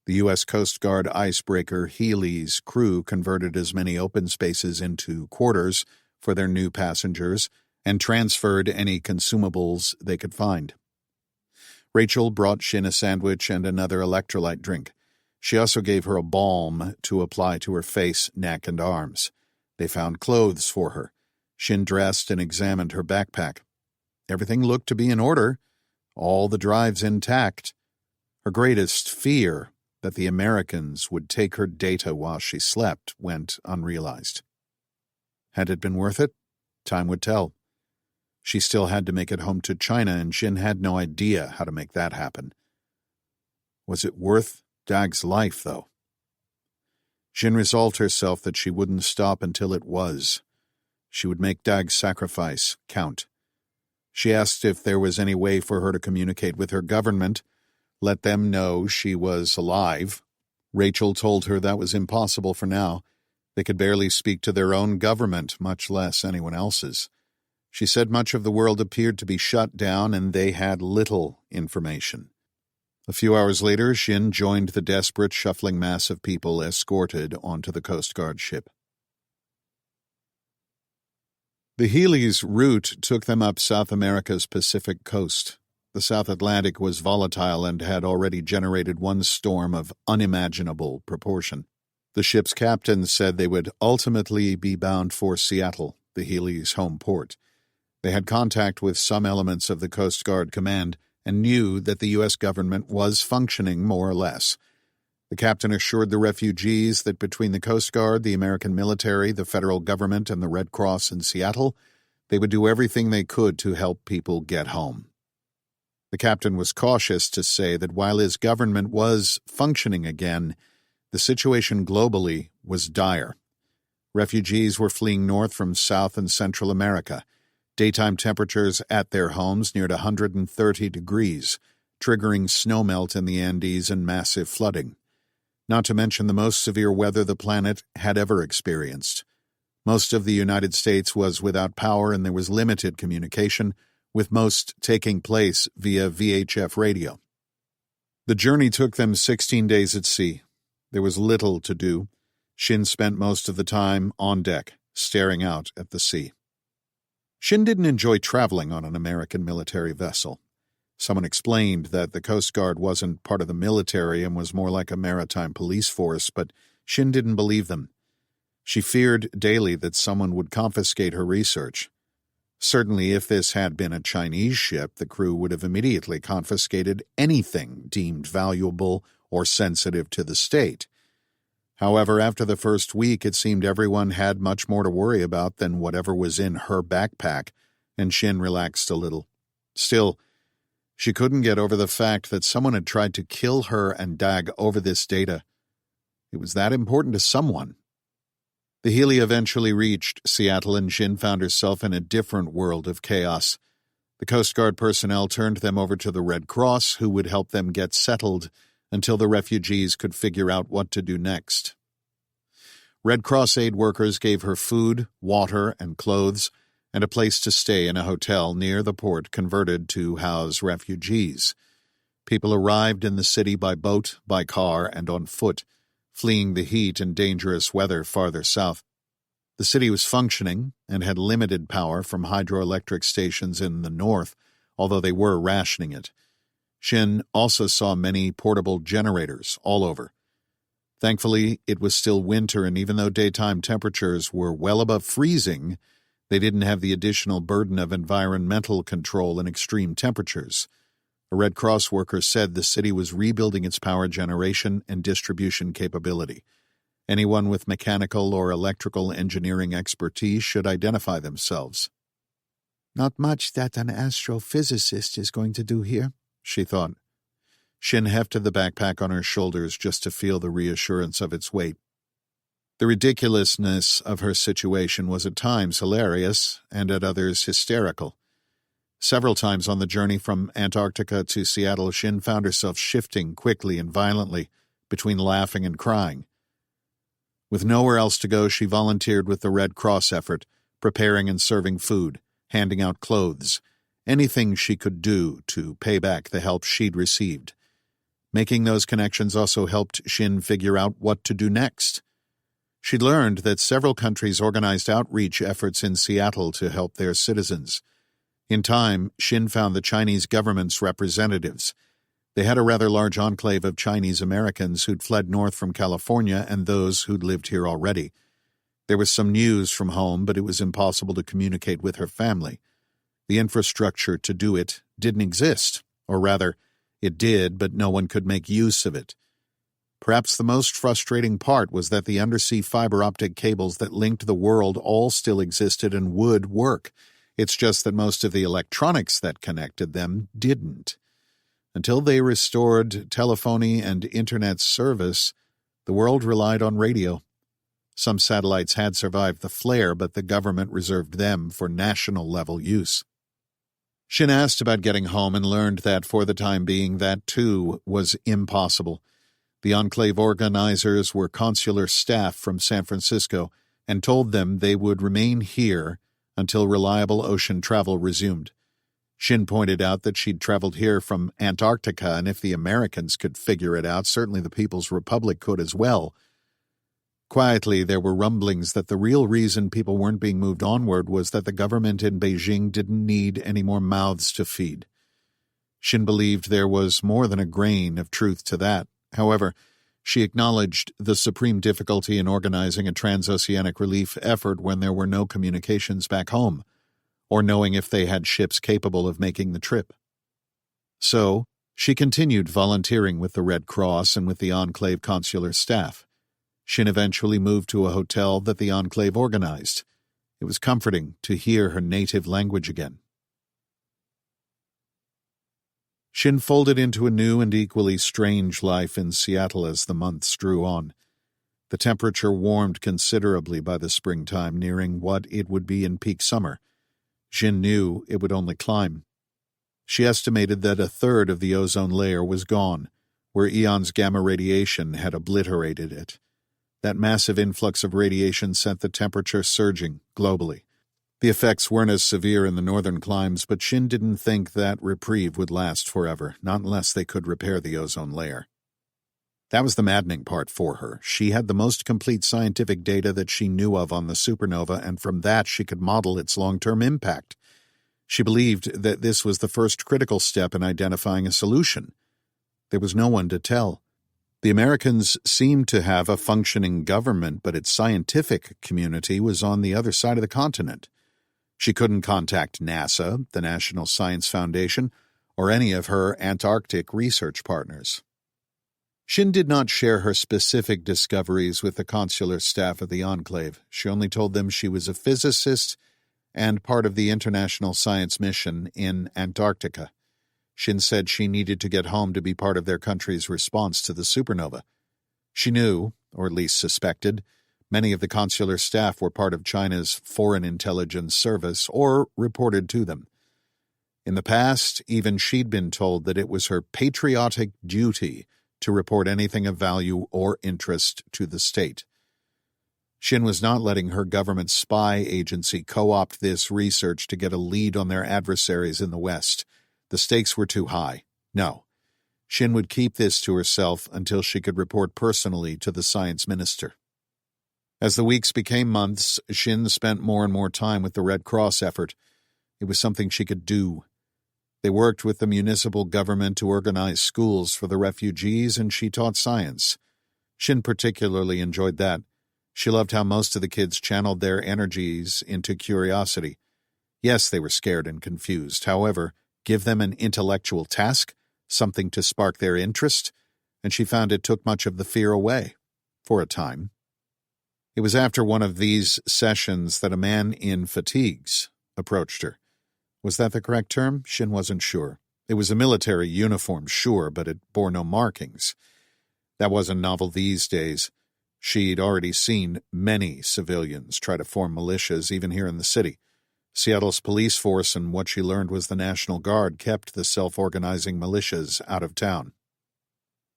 The U.S. Coast Guard icebreaker Healy's crew converted as many open spaces into quarters for their new passengers and transferred any consumables they could find. Rachel brought Shin a sandwich and another electrolyte drink. She also gave her a balm to apply to her face, neck, and arms. They found clothes for her. Shin dressed and examined her backpack. Everything looked to be in order, all the drives intact. Her greatest fear, that the Americans would take her data while she slept, went unrealized. Had it been worth it? Time would tell. She still had to make it home to China, and Shin had no idea how to make that happen. Was it worth Dag's life, though? Shin resolved herself that she wouldn't stop until it was. She would make Dag's sacrifice count. She asked if there was any way for her to communicate with her government, let them know she was alive. Rachel told her that was impossible for now. They could barely speak to their own government, much less anyone else's. She said much of the world appeared to be shut down and they had little information. A few hours later, Shin joined the desperate, shuffling mass of people escorted onto the Coast Guard ship. The Healy's route took them up South America's Pacific coast. The South Atlantic was volatile and had already generated one storm of unimaginable proportion. The ship's captain said they would ultimately be bound for Seattle, the Healy's home port. They had contact with some elements of the Coast Guard Command and knew that the U.S. government was functioning more or less. The captain assured the refugees that between the Coast Guard, the American military, the federal government, and the Red Cross in Seattle, they would do everything they could to help people get home. The captain was cautious to say that while his government was functioning again, the situation globally was dire. Refugees were fleeing north from South and Central America. Daytime temperatures at their homes neared 130 degrees, triggering snowmelt in the Andes and massive flooding. Not to mention the most severe weather the planet had ever experienced. Most of the United States was without power and there was limited communication, with most taking place via VHF radio. The journey took them 16 days at sea. There was little to do. Shin spent most of the time on deck, staring out at the sea. Shin didn't enjoy traveling on an American military vessel. Someone explained that the Coast Guard wasn't part of the military and was more like a maritime police force, but Shin didn't believe them. She feared daily that someone would confiscate her research. Certainly, if this had been a Chinese ship, the crew would have immediately confiscated anything deemed valuable or sensitive to the state. However, after the first week, it seemed everyone had much more to worry about than whatever was in her backpack, and Shin relaxed a little. Still, she couldn't get over the fact that someone had tried to kill her and Dag over this data. It was that important to someone. The Healy eventually reached Seattle, and Shin found herself in a different world of chaos. The Coast Guard personnel turned them over to the Red Cross, who would help them get settled until the refugees could figure out what to do next. Red Cross aid workers gave her food, water, and clothes, and a place to stay in a hotel near the port converted to house refugees. People arrived in the city by boat, by car, and on foot, fleeing the heat and dangerous weather farther south. The city was functioning and had limited power from hydroelectric stations in the north, although they were rationing it. Shin also saw many portable generators all over. Thankfully, it was still winter, and even though daytime temperatures were well above freezing, they didn't have the additional burden of environmental control in extreme temperatures. A Red Cross worker said the city was rebuilding its power generation and distribution capability. Anyone with mechanical or electrical engineering expertise should identify themselves. Not much that an astrophysicist is going to do here, she thought. Shin hefted the backpack on her shoulders just to feel the reassurance of its weight. The ridiculousness of her situation was at times hilarious and at others hysterical. Several times on the journey from Antarctica to Seattle, Shin found herself shifting quickly and violently between laughing and crying. With nowhere else to go, she volunteered with the Red Cross effort, preparing and serving food, handing out clothes, anything she could do to pay back the help she'd received. Making those connections also helped Shin figure out what to do next. She'd learned that several countries organized outreach efforts in Seattle to help their citizens. In time, Shin found the Chinese government's representatives. They had a rather large enclave of Chinese Americans who'd fled north from California and those who'd lived here already. There was some news from home, but it was impossible to communicate with her family. The infrastructure to do it didn't exist, or rather, it did, but no one could make use of it. Perhaps the most frustrating part was that the undersea fiber optic cables that linked the world all still existed and would work. It's just that most of the electronics that connected them didn't. Until they restored telephony and internet service, the world relied on radio. Some satellites had survived the flare, but the government reserved them for national-level use. Shin asked about getting home and learned that for the time being that, too, was impossible. The enclave organizers were consular staff from San Francisco and told them they would remain here until reliable ocean travel resumed. Shin pointed out that she'd traveled here from Antarctica, and if the Americans could figure it out, certainly the People's Republic could as well. Quietly, there were rumblings that the real reason people weren't being moved onward was that the government in Beijing didn't need any more mouths to feed. Shin believed there was more than a grain of truth to that. However, she acknowledged the supreme difficulty in organizing a transoceanic relief effort when there were no communications back home, or knowing if they had ships capable of making the trip. So, she continued volunteering with the Red Cross and with the Enclave consular staff. Shin eventually moved to a hotel that the Enclave organized. It was comforting to hear her native language again. Shin folded into a new and equally strange life in Seattle as the months drew on. The temperature warmed considerably by the springtime, nearing what it would be in peak summer. Shin knew it would only climb. She estimated that a third of the ozone layer was gone, where Eon's gamma radiation had obliterated it. That massive influx of radiation sent the temperature surging globally. The effects weren't as severe in the northern climes, but Shin didn't think that reprieve would last forever, not unless they could repair the ozone layer. That was the maddening part for her. She had the most complete scientific data that she knew of on the supernova, and from that she could model its long-term impact. She believed that this was the first critical step in identifying a solution. There was no one to tell. The Americans seemed to have a functioning government, but its scientific community was on the other side of the continent. She couldn't contact NASA, the National Science Foundation, or any of her Antarctic research partners. Shin did not share her specific discoveries with the consular staff of the Enclave. She only told them she was a physicist and part of the International Science Mission in Antarctica. Shin said she needed to get home to be part of their country's response to the supernova. She knew, or at least suspected, many of the consular staff were part of China's Foreign Intelligence Service or reported to them. In the past, even she'd been told that it was her patriotic duty to report anything of value or interest to the state. Shin was not letting her government spy agency co-opt this research to get a lead on their adversaries in the West. The stakes were too high. No. Shin would keep this to herself until she could report personally to the science minister. As the weeks became months, Shin spent more and more time with the Red Cross effort. It was something she could do. They worked with the municipal government to organize schools for the refugees, and she taught science. Shin particularly enjoyed that. She loved how most of the kids channeled their energies into curiosity. Yes, they were scared and confused. However, give them an intellectual task, something to spark their interest, and she found it took much of the fear away, for a time. It was after one of these sessions that a man in fatigues approached her. Was that the correct term? Shin wasn't sure. It was a military uniform, sure, but it bore no markings. That wasn't novel these days. She'd already seen many civilians try to form militias, even here in the city. Seattle's police force and what she learned was the National Guard kept the self-organizing militias out of town.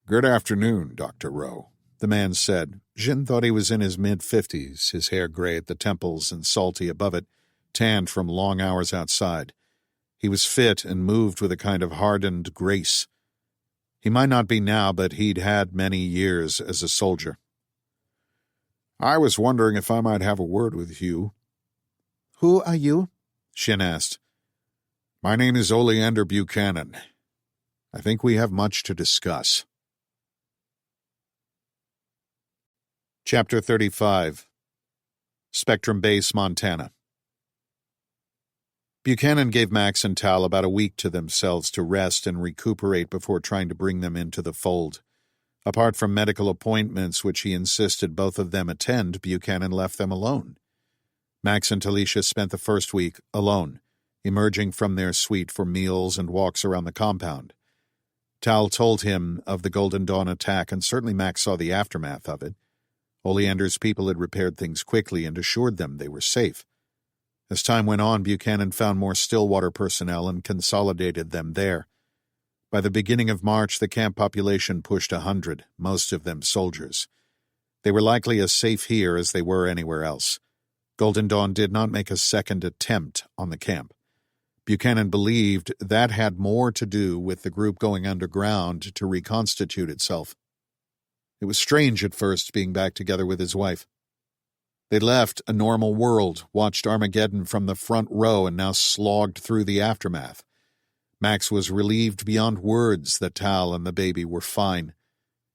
"Good afternoon, Dr. Rowe," the man said. Shin thought he was in his mid-50s, his hair gray at the temples and salty above it, tanned from long hours outside. He was fit and moved with a kind of hardened grace. He might not be now, but he'd had many years as a soldier. "I was wondering if I might have a word with you." "Who are you?" Shin asked. "My name is Oleander Buchanan. I think we have much to discuss." Chapter 35. Spectrum Base, Montana. Buchanan gave Max and Tal about a week to themselves to rest and recuperate before trying to bring them into the fold. Apart from medical appointments, which he insisted both of them attend, Buchanan left them alone. Max and Talisha spent the first week alone, emerging from their suite for meals and walks around the compound. Tal told him of the Golden Dawn attack, and certainly Max saw the aftermath of it. Oleander's people had repaired things quickly and assured them they were safe. As time went on, Buchanan found more Stillwater personnel and consolidated them there. By the beginning of March, the camp population pushed 100, most of them soldiers. They were likely as safe here as they were anywhere else. Golden Dawn did not make a second attempt on the camp. Buchanan believed that had more to do with the group going underground to reconstitute itself. It was strange at first being back together with his wife. They left a normal world, watched Armageddon from the front row, and now slogged through the aftermath. Max was relieved beyond words that Tal and the baby were fine.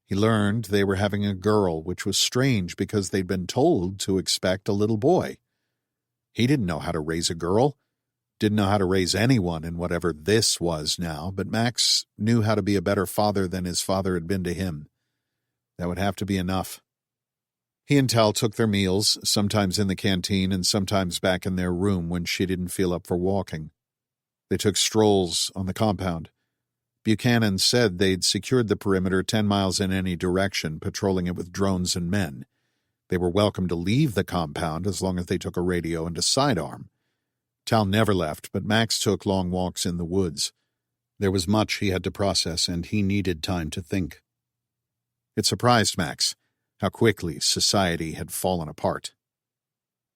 He learned they were having a girl, which was strange because they'd been told to expect a little boy. He didn't know how to raise a girl, didn't know how to raise anyone in whatever this was now, but Max knew how to be a better father than his father had been to him. That would have to be enough. He and Tal took their meals, sometimes in the canteen and sometimes back in their room when she didn't feel up for walking. They took strolls on the compound. Buchanan said they'd secured the perimeter 10 miles in any direction, patrolling it with drones and men. They were welcome to leave the compound as long as they took a radio and a sidearm. Tal never left, but Max took long walks in the woods. There was much he had to process, and he needed time to think. It surprised Max how quickly society had fallen apart.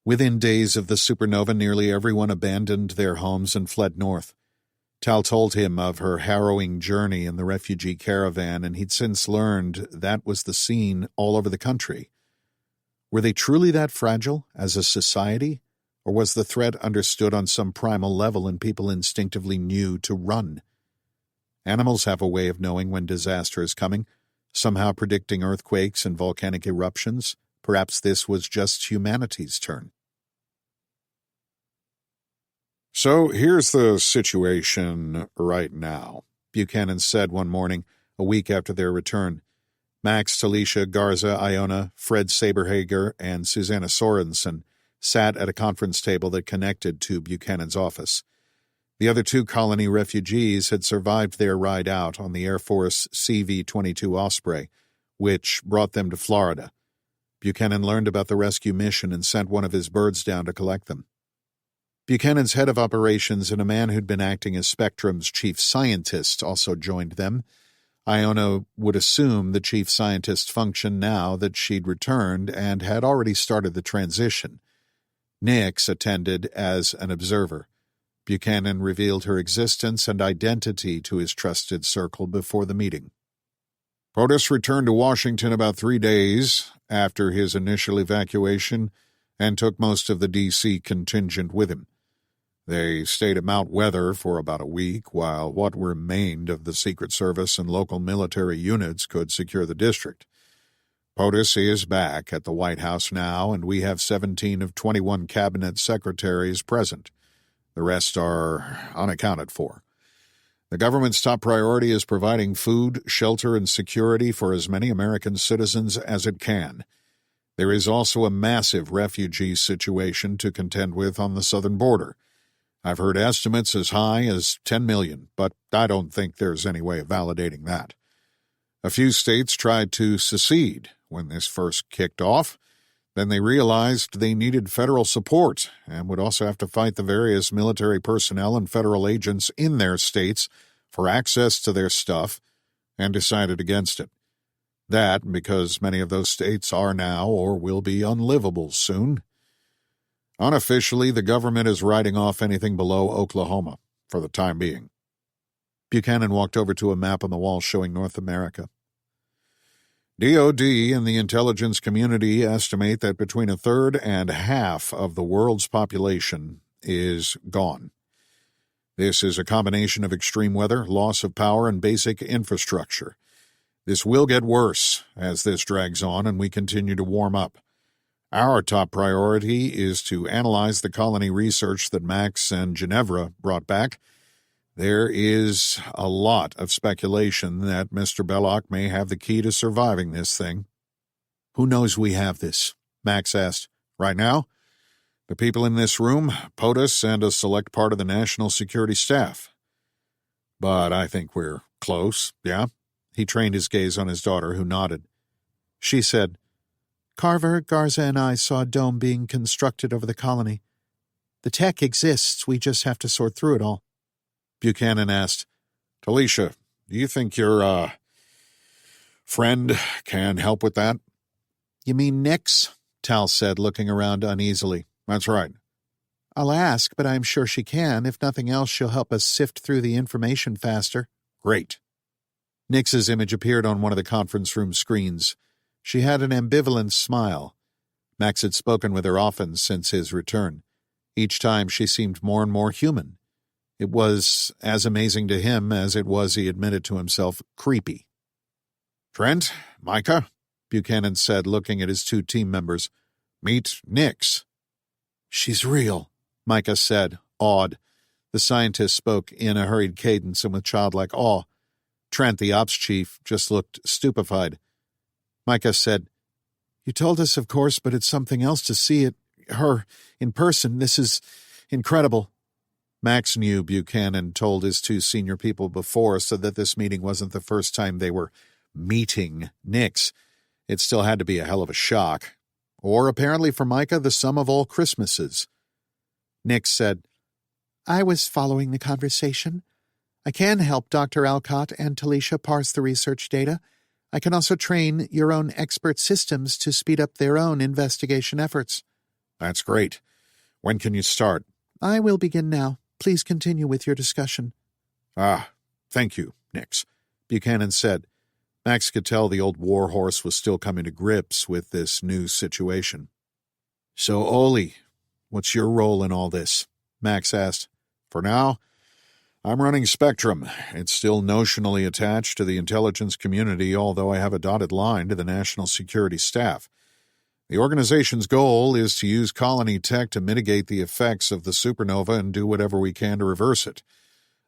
Within days of the supernova, nearly everyone abandoned their homes and fled north. Tal told him of her harrowing journey in the refugee caravan, and he'd since learned that was the scene all over the country. Were they truly that fragile as a society, or was the threat understood on some primal level and people instinctively knew to run? Animals have a way of knowing when disaster is coming, somehow predicting earthquakes and volcanic eruptions. Perhaps this was just humanity's turn. "So here's the situation right now," Buchanan said one morning, a week after their return. Max, Talisha, Garza, Iona, Fred Saberhager, and Susanna Sorensen sat at a conference table that connected to Buchanan's office. The other 2 colony refugees had survived their ride out on the Air Force CV-22 Osprey, which brought them to Florida. Buchanan learned about the rescue mission and sent one of his birds down to collect them. Buchanan's head of operations and a man who'd been acting as Spectrum's chief scientist also joined them, Iona would assume the chief scientist function now that she'd returned and had already started the transition. Nix attended as an observer. Buchanan revealed her existence and identity to his trusted circle before the meeting. POTUS returned to Washington about 3 days after his initial evacuation and took most of the D.C. contingent with him. They stayed at Mount Weather for about a week while what remained of the Secret Service and local military units could secure the district. POTUS is back at the White House now, and we have 17 of 21 cabinet secretaries present. The rest are unaccounted for. The government's top priority is providing food, shelter, and security for as many American citizens as it can. There is also a massive refugee situation to contend with on the southern border. I've heard estimates as high as 10 million, but I don't think there's any way of validating that. A few states tried to secede when this first kicked off. Then they realized they needed federal support and would also have to fight the various military personnel and federal agents in their states for access to their stuff, and decided against it. That because many of those states are now or will be unlivable soon. Unofficially, the government is writing off anything below Oklahoma for the time being. Buchanan walked over to a map on the wall showing North America. DoD and the intelligence community estimate that between a third and half of the world's population is gone. This is a combination of extreme weather, loss of power, and basic infrastructure. This will get worse as this drags on and we continue to warm up. Our top priority is to analyze the colony research that Max and Ginevra brought back. There is a lot of speculation that Mr. Belloc may have the key to surviving this thing. Who knows we have this? Max asked. Right now? The people in this room, POTUS, and a select part of the National Security Staff. But I think we're close, yeah? He trained his gaze on his daughter, who nodded. She said, Carver, Garza, and I saw a dome being constructed over the colony. The tech exists, we just have to sort through it all. Buchanan asked, Talisha, do you think your, friend can help with that? You mean Nix? Tal said, looking around uneasily. That's right. I'll ask, but I'm sure she can. If nothing else, she'll help us sift through the information faster. Great. Nix's image appeared on one of the conference room screens. She had an ambivalent smile. Max had spoken with her often since his return. Each time she seemed more and more human. It was as amazing to him as it was, he admitted to himself, creepy. Trent, Micah, Buchanan said, looking at his 2 team members. Meet Nix. She's real, Micah said, awed. The scientist spoke in a hurried cadence and with childlike awe. Trent, the ops chief, just looked stupefied. Micah said, You told us, of course, but it's something else to see her in person. This is incredible. Max knew Buchanan told his 2 senior people before, so that this meeting wasn't the first time they were meeting Nix. It still had to be a hell of a shock. Or, apparently for Micah, the sum of all Christmases. Nix said, I was following the conversation. I can help Dr. Alcott and Talisha parse the research data. I can also train your own expert systems to speed up their own investigation efforts. That's great. When can you start? I will begin now. Please continue with your discussion. Thank you, Nix, Buchanan said. Max could tell the old warhorse was still coming to grips with this new situation. So, Oli, what's your role in all this? Max asked. For now, I'm running Spectrum. It's still notionally attached to the intelligence community, although I have a dotted line to the National Security Staff. The organization's goal is to use colony tech to mitigate the effects of the supernova and do whatever we can to reverse it.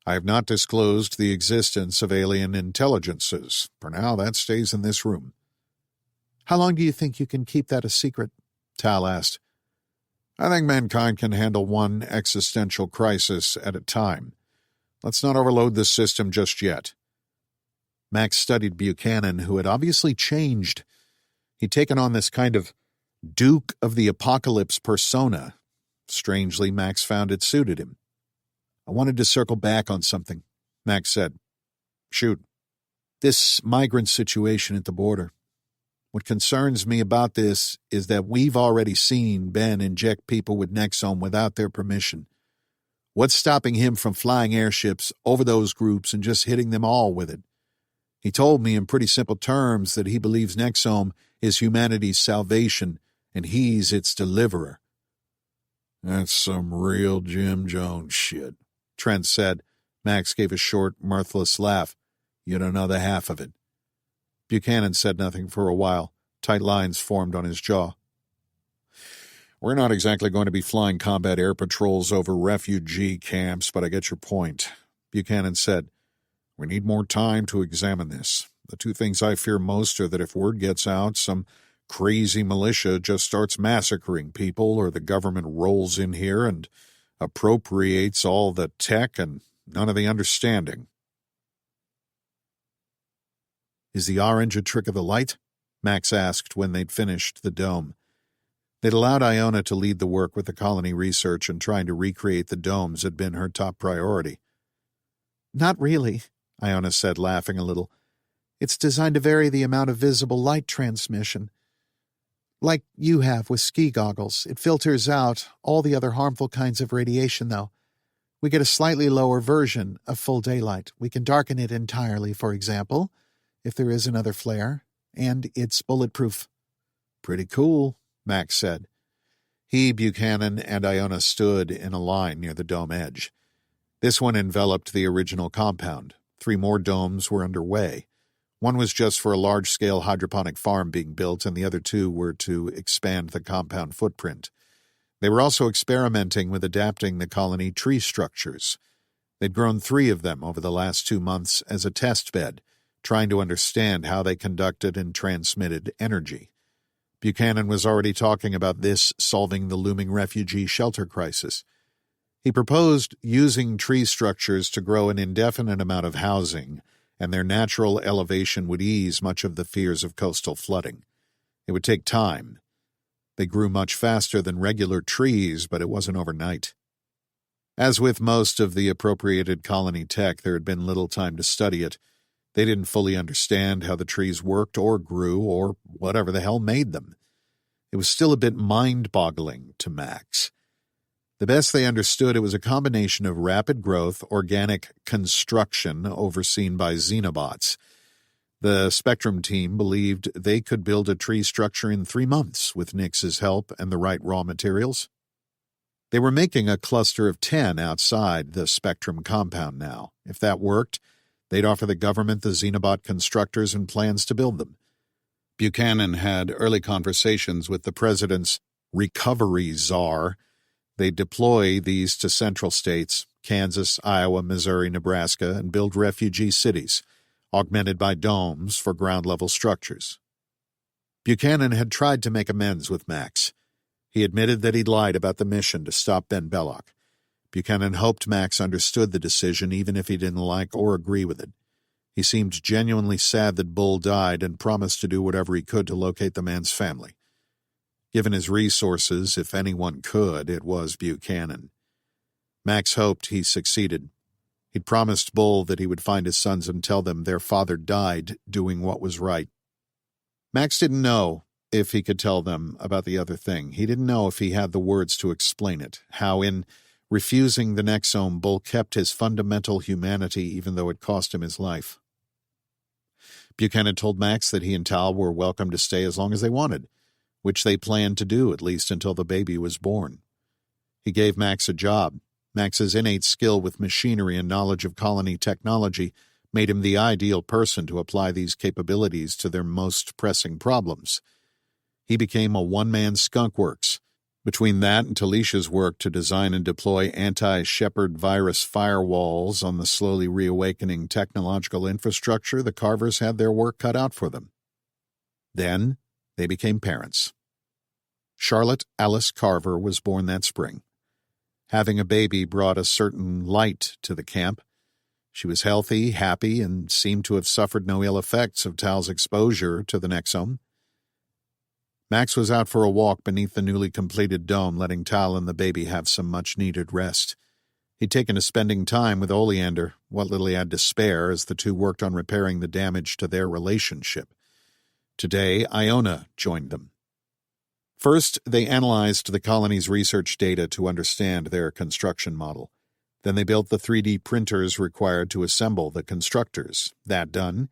I have not disclosed the existence of alien intelligences. For now, that stays in this room. How long do you think you can keep that a secret? Tal asked. I think mankind can handle one existential crisis at a time. Let's not overload the system just yet. Max studied Buchanan, who had obviously changed. He'd taken on this kind of Duke of the Apocalypse persona. Strangely, Max found it suited him. I wanted to circle back on something, Max said. Shoot. This migrant situation at the border. What concerns me about this is that we've already seen Ben inject people with Nexome without their permission. What's stopping him from flying airships over those groups and just hitting them all with it? He told me in pretty simple terms that he believes Nexome is humanity's salvation and he's its deliverer. That's some real Jim Jones shit, Trent said. Max gave a short, mirthless laugh. You don't know the half of it. Buchanan said nothing for a while. Tight lines formed on his jaw. We're not exactly going to be flying combat air patrols over refugee camps, but I get your point. Buchanan said, we need more time to examine this. The two things I fear most are that if word gets out, some crazy militia just starts massacring people, or the government rolls in here and appropriates all the tech and none of the understanding. Is the orange a trick of the light? Max asked when they'd finished the dome. They'd allowed Iona to lead the work with the colony research, and trying to recreate the domes had been her top priority. Not really, Iona said, laughing a little. It's designed to vary the amount of visible light transmission. Like you have with ski goggles, it filters out all the other harmful kinds of radiation, though. We get a slightly lower version of full daylight. We can darken it entirely, for example, if there is another flare, and it's bulletproof. Pretty cool, Max said. He, Buchanan, and Iona stood in a line near the dome edge. This one enveloped the original compound. 3 more domes were underway. One was just for a large-scale hydroponic farm being built, and the other 2 were to expand the compound footprint. They were also experimenting with adapting the colony tree structures. They'd grown 3 of them over the last 2 months as a test bed, trying to understand how they conducted and transmitted energy. Buchanan was already talking about this solving the looming refugee shelter crisis. He proposed using tree structures to grow an indefinite amount of housing, and their natural elevation would ease much of the fears of coastal flooding. It would take time. They grew much faster than regular trees, but it wasn't overnight. As with most of the appropriated colony tech, there had been little time to study it. They didn't fully understand how the trees worked or grew or whatever the hell made them. It was still a bit mind-boggling to Max. The best they understood, it was a combination of rapid growth, organic construction overseen by xenobots. The Spectrum team believed they could build a tree structure in 3 months with Nix's help and the right raw materials. They were making a cluster of 10 outside the Spectrum compound now. If that worked, they'd offer the government the xenobot constructors and plans to build them. Buchanan had early conversations with the president's recovery czar. They'd deploy these to central states, Kansas, Iowa, Missouri, Nebraska, and build refugee cities, augmented by domes for ground-level structures. Buchanan had tried to make amends with Max. He admitted that he'd lied about the mission to stop Ben Belloc. Buchanan hoped Max understood the decision even if he didn't like or agree with it. He seemed genuinely sad that Bull died and promised to do whatever he could to locate the man's family. Given his resources, if anyone could, it was Buchanan. Max hoped he succeeded. He'd promised Bull that he would find his sons and tell them their father died doing what was right. Max didn't know if he could tell them about the other thing. He didn't know if he had the words to explain it, how in refusing the Nexome, Bull kept his fundamental humanity even though it cost him his life. Buchanan told Max that he and Tal were welcome to stay as long as they wanted, which they planned to do at least until the baby was born. He gave Max a job. Max's innate skill with machinery and knowledge of colony technology made him the ideal person to apply these capabilities to their most pressing problems. He became a one-man skunkworks. Between that and Talicia's work to design and deploy anti-Shepherd virus firewalls on the slowly reawakening technological infrastructure, the Carvers had their work cut out for them. Then they became parents. Charlotte Alice Carver was born that spring. Having a baby brought a certain light to the camp. She was healthy, happy, and seemed to have suffered no ill effects of Tal's exposure to the Nexome. Max was out for a walk beneath the newly completed dome, letting Tal and the baby have some much-needed rest. He'd taken to spending time with Oleander, what little he had to spare, as the two worked on repairing the damage to their relationship. Today, Iona joined them. First, they analyzed the colony's research data to understand their construction model. Then they built the 3D printers required to assemble the constructors. That done,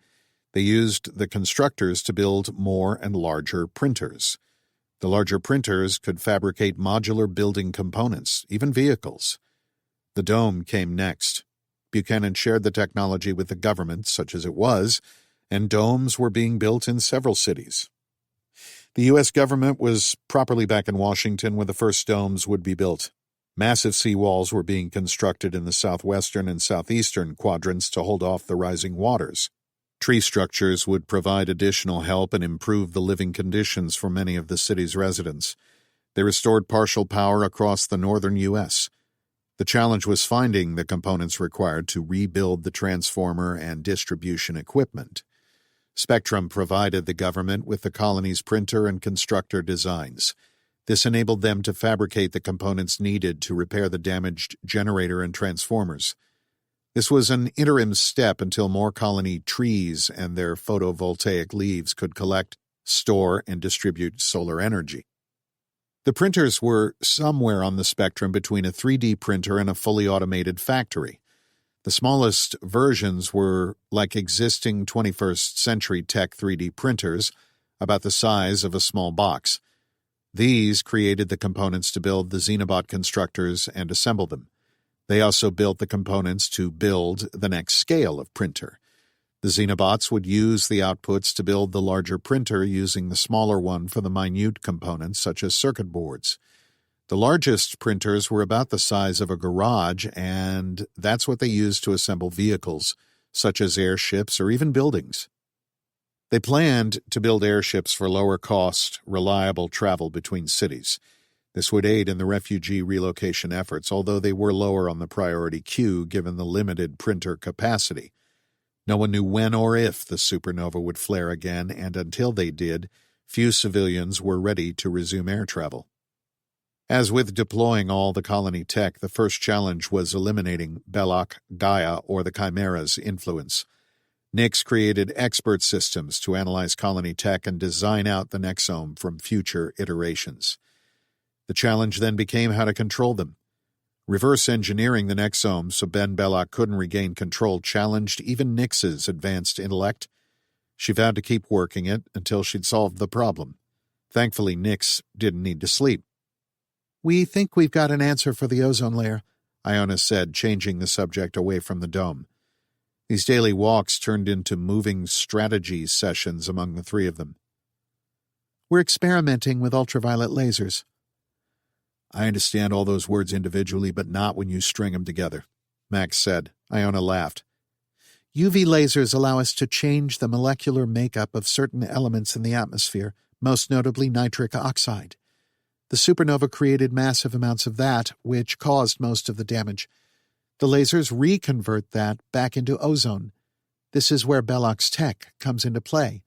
they used the constructors to build more and larger printers. The larger printers could fabricate modular building components, even vehicles. The dome came next. Buchanan shared the technology with the government, such as it was, and domes were being built in several cities. The U.S. government was properly back in Washington when the first domes would be built. Massive seawalls were being constructed in the southwestern and southeastern quadrants to hold off the rising waters. Tree structures would provide additional help and improve the living conditions for many of the city's residents. They restored partial power across the northern U.S. The challenge was finding the components required to rebuild the transformer and distribution equipment. Spectrum provided the government with the colony's printer and constructor designs. This enabled them to fabricate the components needed to repair the damaged generator and transformers. This was an interim step until more colony trees and their photovoltaic leaves could collect, store, and distribute solar energy. The printers were somewhere on the spectrum between a 3D printer and a fully automated factory. The smallest versions were like existing 21st century tech 3D printers, about the size of a small box. These created the components to build the Xenobot constructors and assemble them. They also built the components to build the next scale of printer. The Xenobots would use the outputs to build the larger printer using the smaller one for the minute components such as circuit boards. The largest printers were about the size of a garage, and that's what they used to assemble vehicles, such as airships or even buildings. They planned to build airships for lower-cost, reliable travel between cities. This would aid in the refugee relocation efforts, although they were lower on the priority queue given the limited printer capacity. No one knew when or if the supernova would flare again, and until they did, few civilians were ready to resume air travel. As with deploying all the colony tech, the first challenge was eliminating Belloc, Gaia, or the Chimera's influence. Nix created expert systems to analyze colony tech and design out the Nexome from future iterations. The challenge then became how to control them. Reverse engineering the Nexome so Ben Belloc couldn't regain control challenged even Nix's advanced intellect. She vowed to keep working it until she'd solved the problem. Thankfully, Nix didn't need to sleep. "We think we've got an answer for the ozone layer," Iona said, changing the subject away from the dome. These daily walks turned into moving strategy sessions among the three of them. "We're experimenting with ultraviolet lasers." "I understand all those words individually, but not when you string them together," Max said. Iona laughed. "UV lasers allow us to change the molecular makeup of certain elements in the atmosphere, most notably nitric oxide. The supernova created massive amounts of that, which caused most of the damage. The lasers reconvert that back into ozone. This is where Belloc's tech comes into play.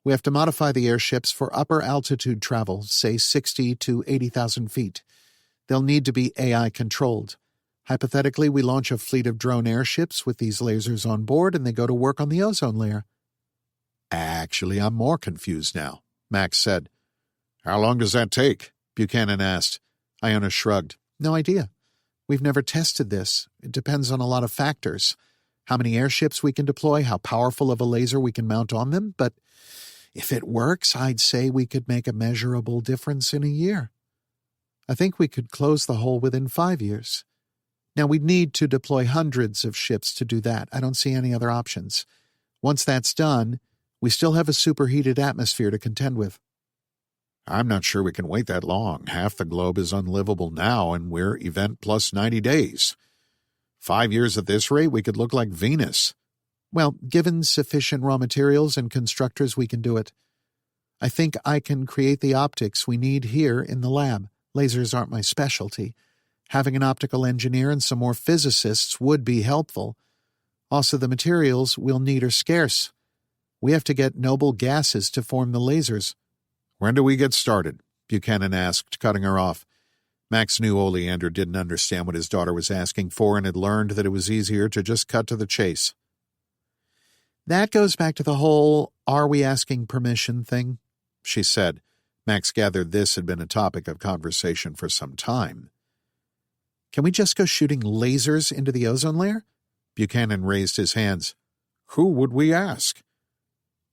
We have to modify the airships for upper altitude travel, say 60 to 80,000 feet. They'll need to be AI-controlled. Hypothetically, we launch a fleet of drone airships with these lasers on board, and they go to work on the ozone layer." "Actually, I'm more confused now," Max said. "How long does that take?" Buchanan asked. Iona shrugged. "No idea. We've never tested this. It depends on a lot of factors. How many airships we can deploy, how powerful of a laser we can mount on them, but if it works, I'd say we could make a measurable difference in a year. I think we could close the hole within 5 years. Now, we'd need to deploy hundreds of ships to do that. I don't see any other options. Once that's done, we still have a superheated atmosphere to contend with." "I'm not sure we can wait that long. Half the globe is unlivable now, and we're event plus 90 days. 5 years at this rate, we could look like Venus." "Well, given sufficient raw materials and constructors, we can do it. I think I can create the optics we need here in the lab. Lasers aren't my specialty. Having an optical engineer and some more physicists would be helpful. Also, the materials we'll need are scarce. We have to get noble gases to form the lasers." "When do we get started?" Buchanan asked, cutting her off. Max knew Oleander didn't understand what his daughter was asking for and had learned that it was easier to just cut to the chase. That goes back to the whole "are we asking permission" thing, she said. Max gathered this had been a topic of conversation for some time. Can we just go shooting lasers into the ozone layer? Buchanan raised his hands. Who would we ask?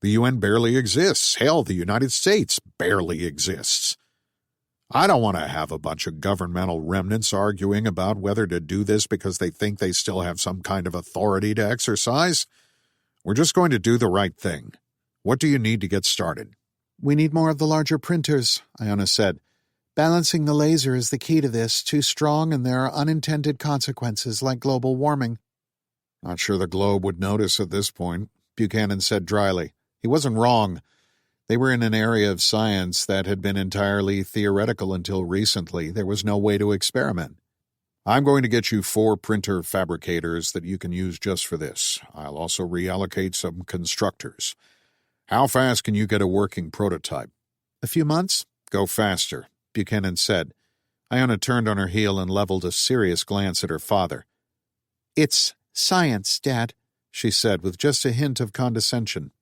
The UN barely exists. Hell, the United States barely exists. I don't want to have a bunch of governmental remnants arguing about whether to do this because they think they still have some kind of authority to exercise. We're just going to do the right thing. What do you need to get started? We need more of the larger printers, Iona said. Balancing the laser is the key to this. Too strong and there are unintended consequences like global warming. Not sure the globe would notice at this point, Buchanan said dryly. He wasn't wrong. They were in an area of science that had been entirely theoretical until recently. There was no way to experiment. I'm going to get you 4 printer fabricators that you can use just for this. I'll also reallocate some constructors. How fast can you get a working prototype? A few months? Go faster, Buchanan said. Iona turned on her heel and leveled a serious glance at her father. It's science, Dad, she said with just a hint of condescension.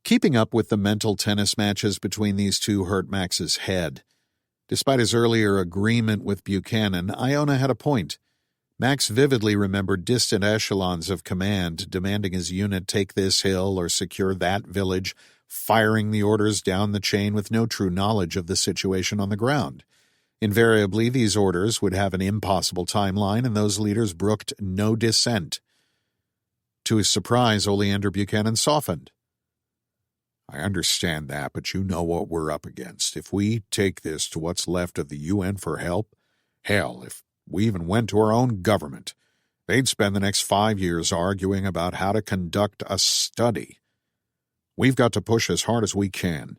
Keeping up with the mental tennis matches between these two hurt Max's head. Despite his earlier agreement with Buchanan, Iona had a point. Max vividly remembered distant echelons of command demanding his unit take this hill or secure that village, firing the orders down the chain with no true knowledge of the situation on the ground. Invariably, these orders would have an impossible timeline, and those leaders brooked no dissent. To his surprise, Oleander Buchanan softened. I understand that, but you know what we're up against. If we take this to what's left of the UN for help, hell, if we even went to our own government, they'd spend the next 5 years arguing about how to conduct a study. We've got to push as hard as we can.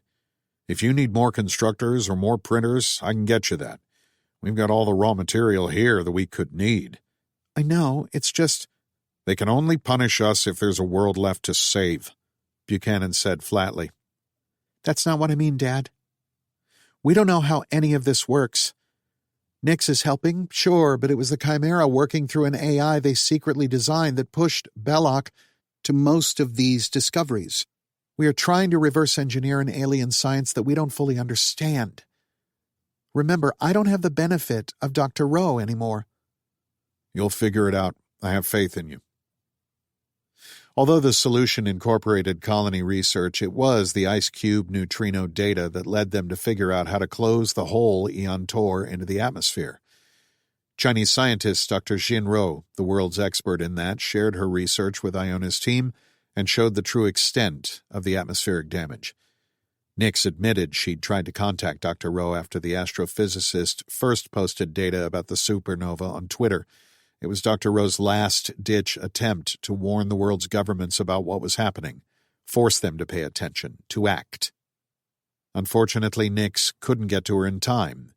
If you need more constructors or more printers, I can get you that. We've got all the raw material here that we could need. I know, it's just... They can only punish us if there's a world left to save, Buchanan said flatly. That's not what I mean, Dad. We don't know how any of this works. Nix is helping, sure, but it was the Chimera working through an AI they secretly designed that pushed Belloc to most of these discoveries. We are trying to reverse engineer an alien science that we don't fully understand. Remember, I don't have the benefit of Dr. Rowe anymore. You'll figure it out. I have faith in you. Although the solution incorporated colony research, it was the ice cube neutrino data that led them to figure out how to close the hole Eon tore into the atmosphere. Chinese scientist Dr. Jinro, the world's expert in that, shared her research with Iona's team and showed the true extent of the atmospheric damage. Nix admitted she'd tried to contact Dr. Rowe after the astrophysicist first posted data about the supernova on Twitter. It was Dr. Rowe's last-ditch attempt to warn the world's governments about what was happening, force them to pay attention, to act. Unfortunately, Nix couldn't get to her in time.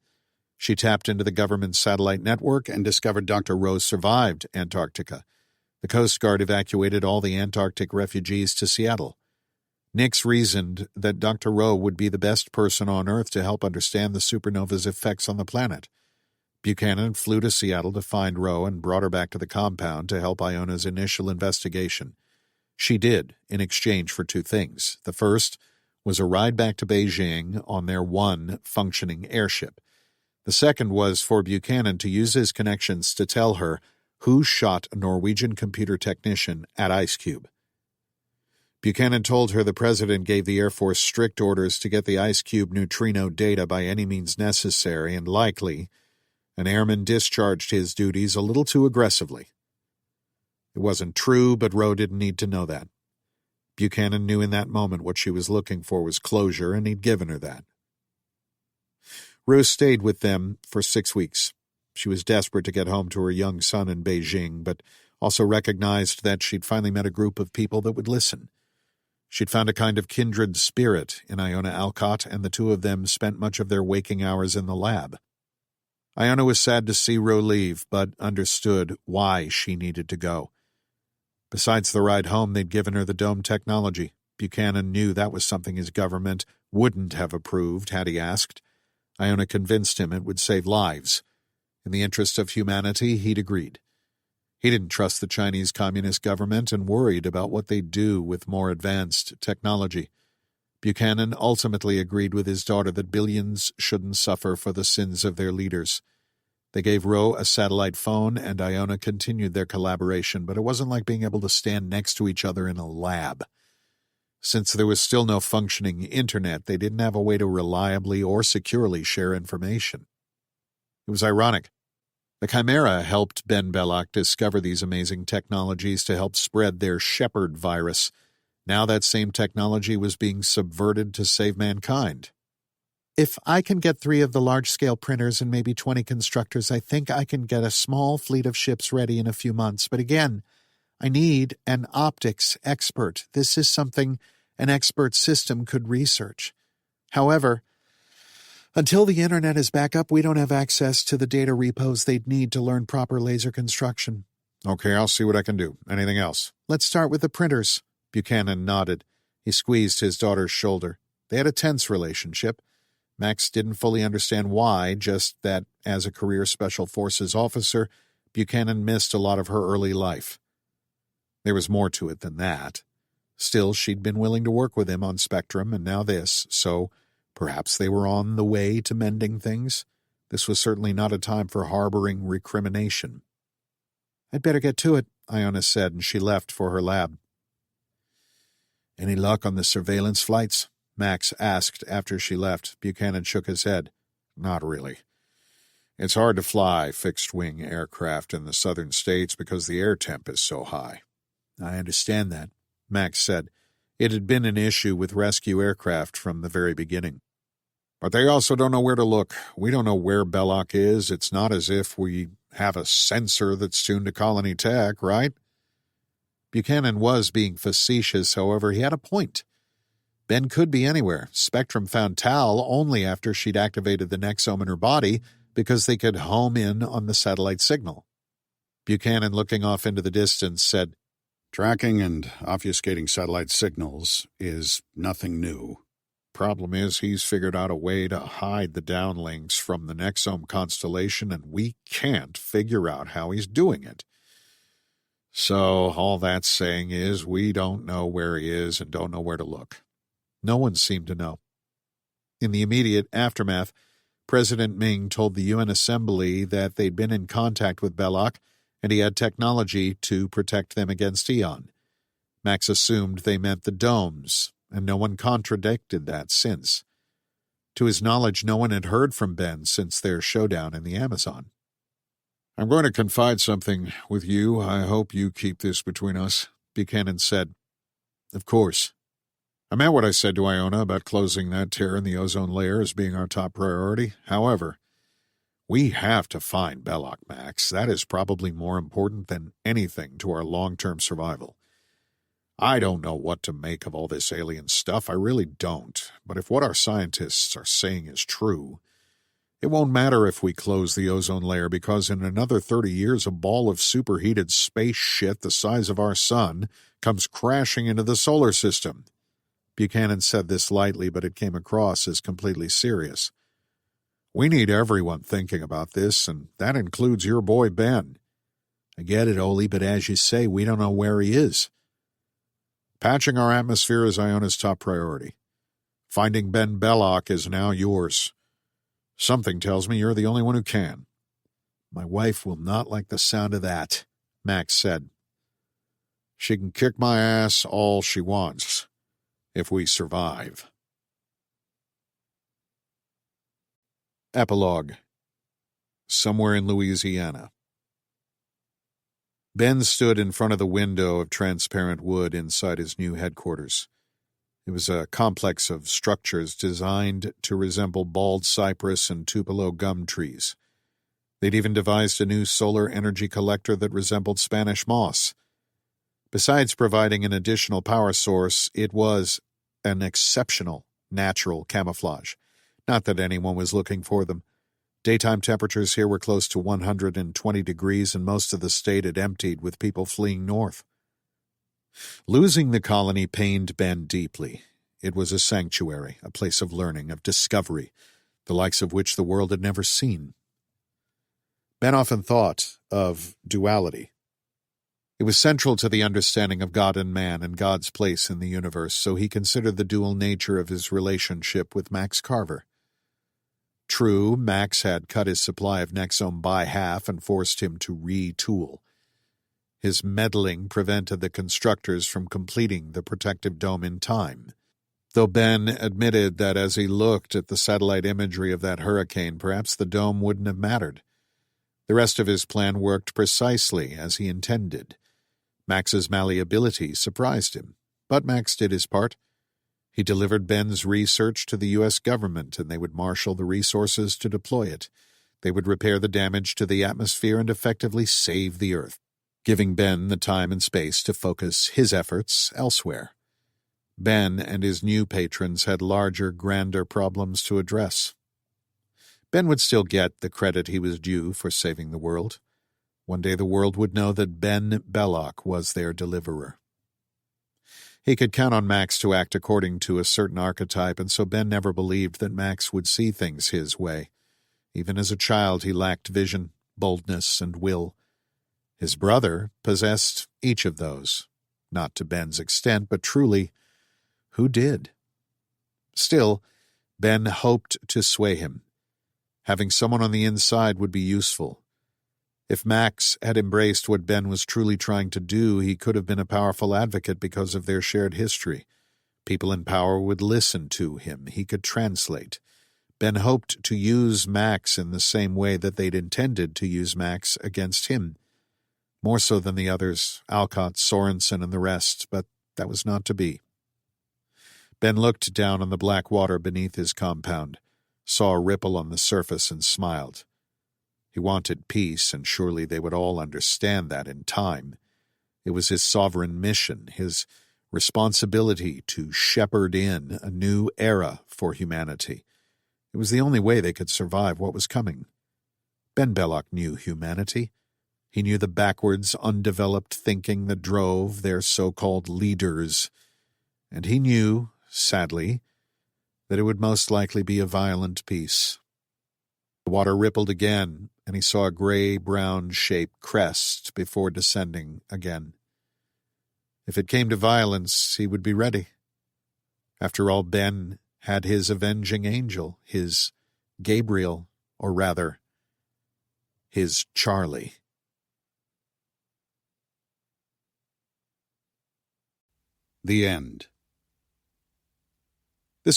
She tapped into the government's satellite network and discovered Dr. Rowe survived Antarctica. The Coast Guard evacuated all the Antarctic refugees to Seattle. Nix reasoned that Dr. Rowe would be the best person on Earth to help understand the supernova's effects on the planet. Buchanan flew to Seattle to find Rowe and brought her back to the compound to help Iona's initial investigation. She did, in exchange for 2 things. The first was a ride back to Beijing on their one functioning airship. The second was for Buchanan to use his connections to tell her who shot a Norwegian computer technician at IceCube. Buchanan told her the president gave the Air Force strict orders to get the IceCube neutrino data by any means necessary, and likely an airman discharged his duties a little too aggressively. It wasn't true, but Rowe didn't need to know that. Buchanan knew in that moment what she was looking for was closure, and he'd given her that. Rowe stayed with them for 6 weeks. She was desperate to get home to her young son in Beijing, but also recognized that she'd finally met a group of people that would listen. She'd found a kind of kindred spirit in Iona Alcott, and the 2 of them spent much of their waking hours in the lab. Iona was sad to see Rowe leave, but understood why she needed to go. Besides the ride home, they'd given her the dome technology. Buchanan knew that was something his government wouldn't have approved had he asked. Iona convinced him it would save lives. In the interest of humanity, he'd agreed. He didn't trust the Chinese Communist government and worried about what they'd do with more advanced technology. Buchanan ultimately agreed with his daughter that billions shouldn't suffer for the sins of their leaders. They gave Roe a satellite phone, and Iona continued their collaboration, but it wasn't like being able to stand next to each other in a lab. Since there was still no functioning internet, they didn't have a way to reliably or securely share information. It was ironic. The Chimera helped Ben Belloc discover these amazing technologies to help spread their shepherd virus. Now that same technology was being subverted to save mankind. If I can get 3 of the large-scale printers and maybe 20 constructors, I think I can get a small fleet of ships ready in a few months. But again, I need an optics expert. This is something an expert system could research. However, until the internet is back up, we don't have access to the data repos they'd need to learn proper laser construction. Okay, I'll see what I can do. Anything else? Let's start with the printers. Buchanan nodded. He squeezed his daughter's shoulder. They had a tense relationship. Max didn't fully understand why, just that as a career Special Forces officer, Buchanan missed a lot of her early life. There was more to it than that. Still, she'd been willing to work with him on Spectrum, and now this, so perhaps they were on the way to mending things. This was certainly not a time for harboring recrimination. I'd better get to it, Iona said, and she left for her lab. Any luck on the surveillance flights? Max asked after she left. Buchanan shook his head. Not really. It's hard to fly fixed-wing aircraft in the southern states because the air temp is so high. I understand that, Max said. It had been an issue with rescue aircraft from the very beginning. But they also don't know where to look. We don't know where Belloc is. It's not as if we have a sensor that's tuned to colony tech, right? Buchanan was being facetious, however, he had a point. Ben could be anywhere. Spectrum found Tal only after she'd activated the nexome in her body because they could home in on the satellite signal. Buchanan, looking off into the distance, said, Tracking and obfuscating satellite signals is nothing new. Problem is, he's figured out a way to hide the downlinks from the nexome constellation, and we can't figure out how he's doing it. So all that's saying is we don't know where he is and don't know where to look. No one seemed to know. In the immediate aftermath, President Ming told the UN Assembly that they'd been in contact with Belloc and he had technology to protect them against Eon. Max assumed they meant the domes, and no one contradicted that since. To his knowledge, no one had heard from Ben since their showdown in the Amazon. I'm going to confide something with you. I hope you keep this between us, Buchanan said. Of course. I meant what I said to Iona about closing that tear in the ozone layer as being our top priority. However, we have to find Belloc, Max. That is probably more important than anything to our long-term survival. I don't know what to make of all this alien stuff. I really don't. But if what our scientists are saying is true, it won't matter if we close the ozone layer because in another 30 years a ball of superheated space shit the size of our sun comes crashing into the solar system. Buchanan said this lightly, but it came across as completely serious. We need everyone thinking about this, and that includes your boy Ben. I get it, Oli, but as you say, we don't know where he is. Patching our atmosphere is Iona's top priority. Finding Ben Belloc is now yours. Something tells me you're the only one who can. My wife will not like the sound of that, Max said. She can kick my ass all she wants, if we survive. Epilogue. Somewhere in Louisiana. Ben stood in front of the window of transparent wood inside his new headquarters. It was a complex of structures designed to resemble bald cypress and Tupelo gum trees. They'd even devised a new solar energy collector that resembled Spanish moss. Besides providing an additional power source, it was an exceptional natural camouflage. Not that anyone was looking for them. Daytime temperatures here were close to 120 degrees, and most of the state had emptied with people fleeing north. Losing the colony pained Ben deeply. It was a sanctuary, a place of learning, of discovery. the likes of which the world had never seen. Ben often thought of duality. It was central to the understanding of God and man and God's place in the universe, so he considered the dual nature of his relationship with Max Carver. True, Max had cut his supply of Nexome by half and forced him to retool. His meddling prevented the constructors from completing the protective dome in time, though Ben admitted that as he looked at the satellite imagery of that hurricane, perhaps the dome wouldn't have mattered. The rest of his plan worked precisely as he intended. Max's malleability surprised him, but Max did his part. He delivered Ben's research to the U.S. government, and they would marshal the resources to deploy it. They would repair the damage to the atmosphere and effectively save the Earth, giving Ben the time and space to focus his efforts elsewhere. Ben and his new patrons had larger, grander problems to address. Ben would still get the credit he was due for saving the world. One day the world would know that Ben Belloc was their deliverer. He could count on Max to act according to a certain archetype, and so Ben never believed that Max would see things his way. Even as a child he lacked vision, boldness, and will. His brother possessed each of those, not to Ben's extent, but truly, who did? Still, Ben hoped to sway him. Having someone on the inside would be useful. If Max had embraced what Ben was truly trying to do, he could have been a powerful advocate because of their shared history. People in power would listen to him. He could translate. Ben hoped to use Max in the same way that they'd intended to use Max against him. More so than the others, Alcott, Sorensen, and the rest, but that was not to be. Ben looked down on the black water beneath his compound, saw a ripple on the surface, and smiled. He wanted peace, and surely they would all understand that in time. It was his sovereign mission, his responsibility to shepherd in a new era for humanity. It was the only way they could survive what was coming. Ben Belloc knew humanity. He knew the backwards, undeveloped thinking that drove their so-called leaders. And he knew, sadly, that it would most likely be a violent peace. The water rippled again, and he saw a gray-brown shape crest before descending again. If it came to violence, he would be ready. After all, Ben had his avenging angel, his Gabriel, or rather, his Charlie. The end.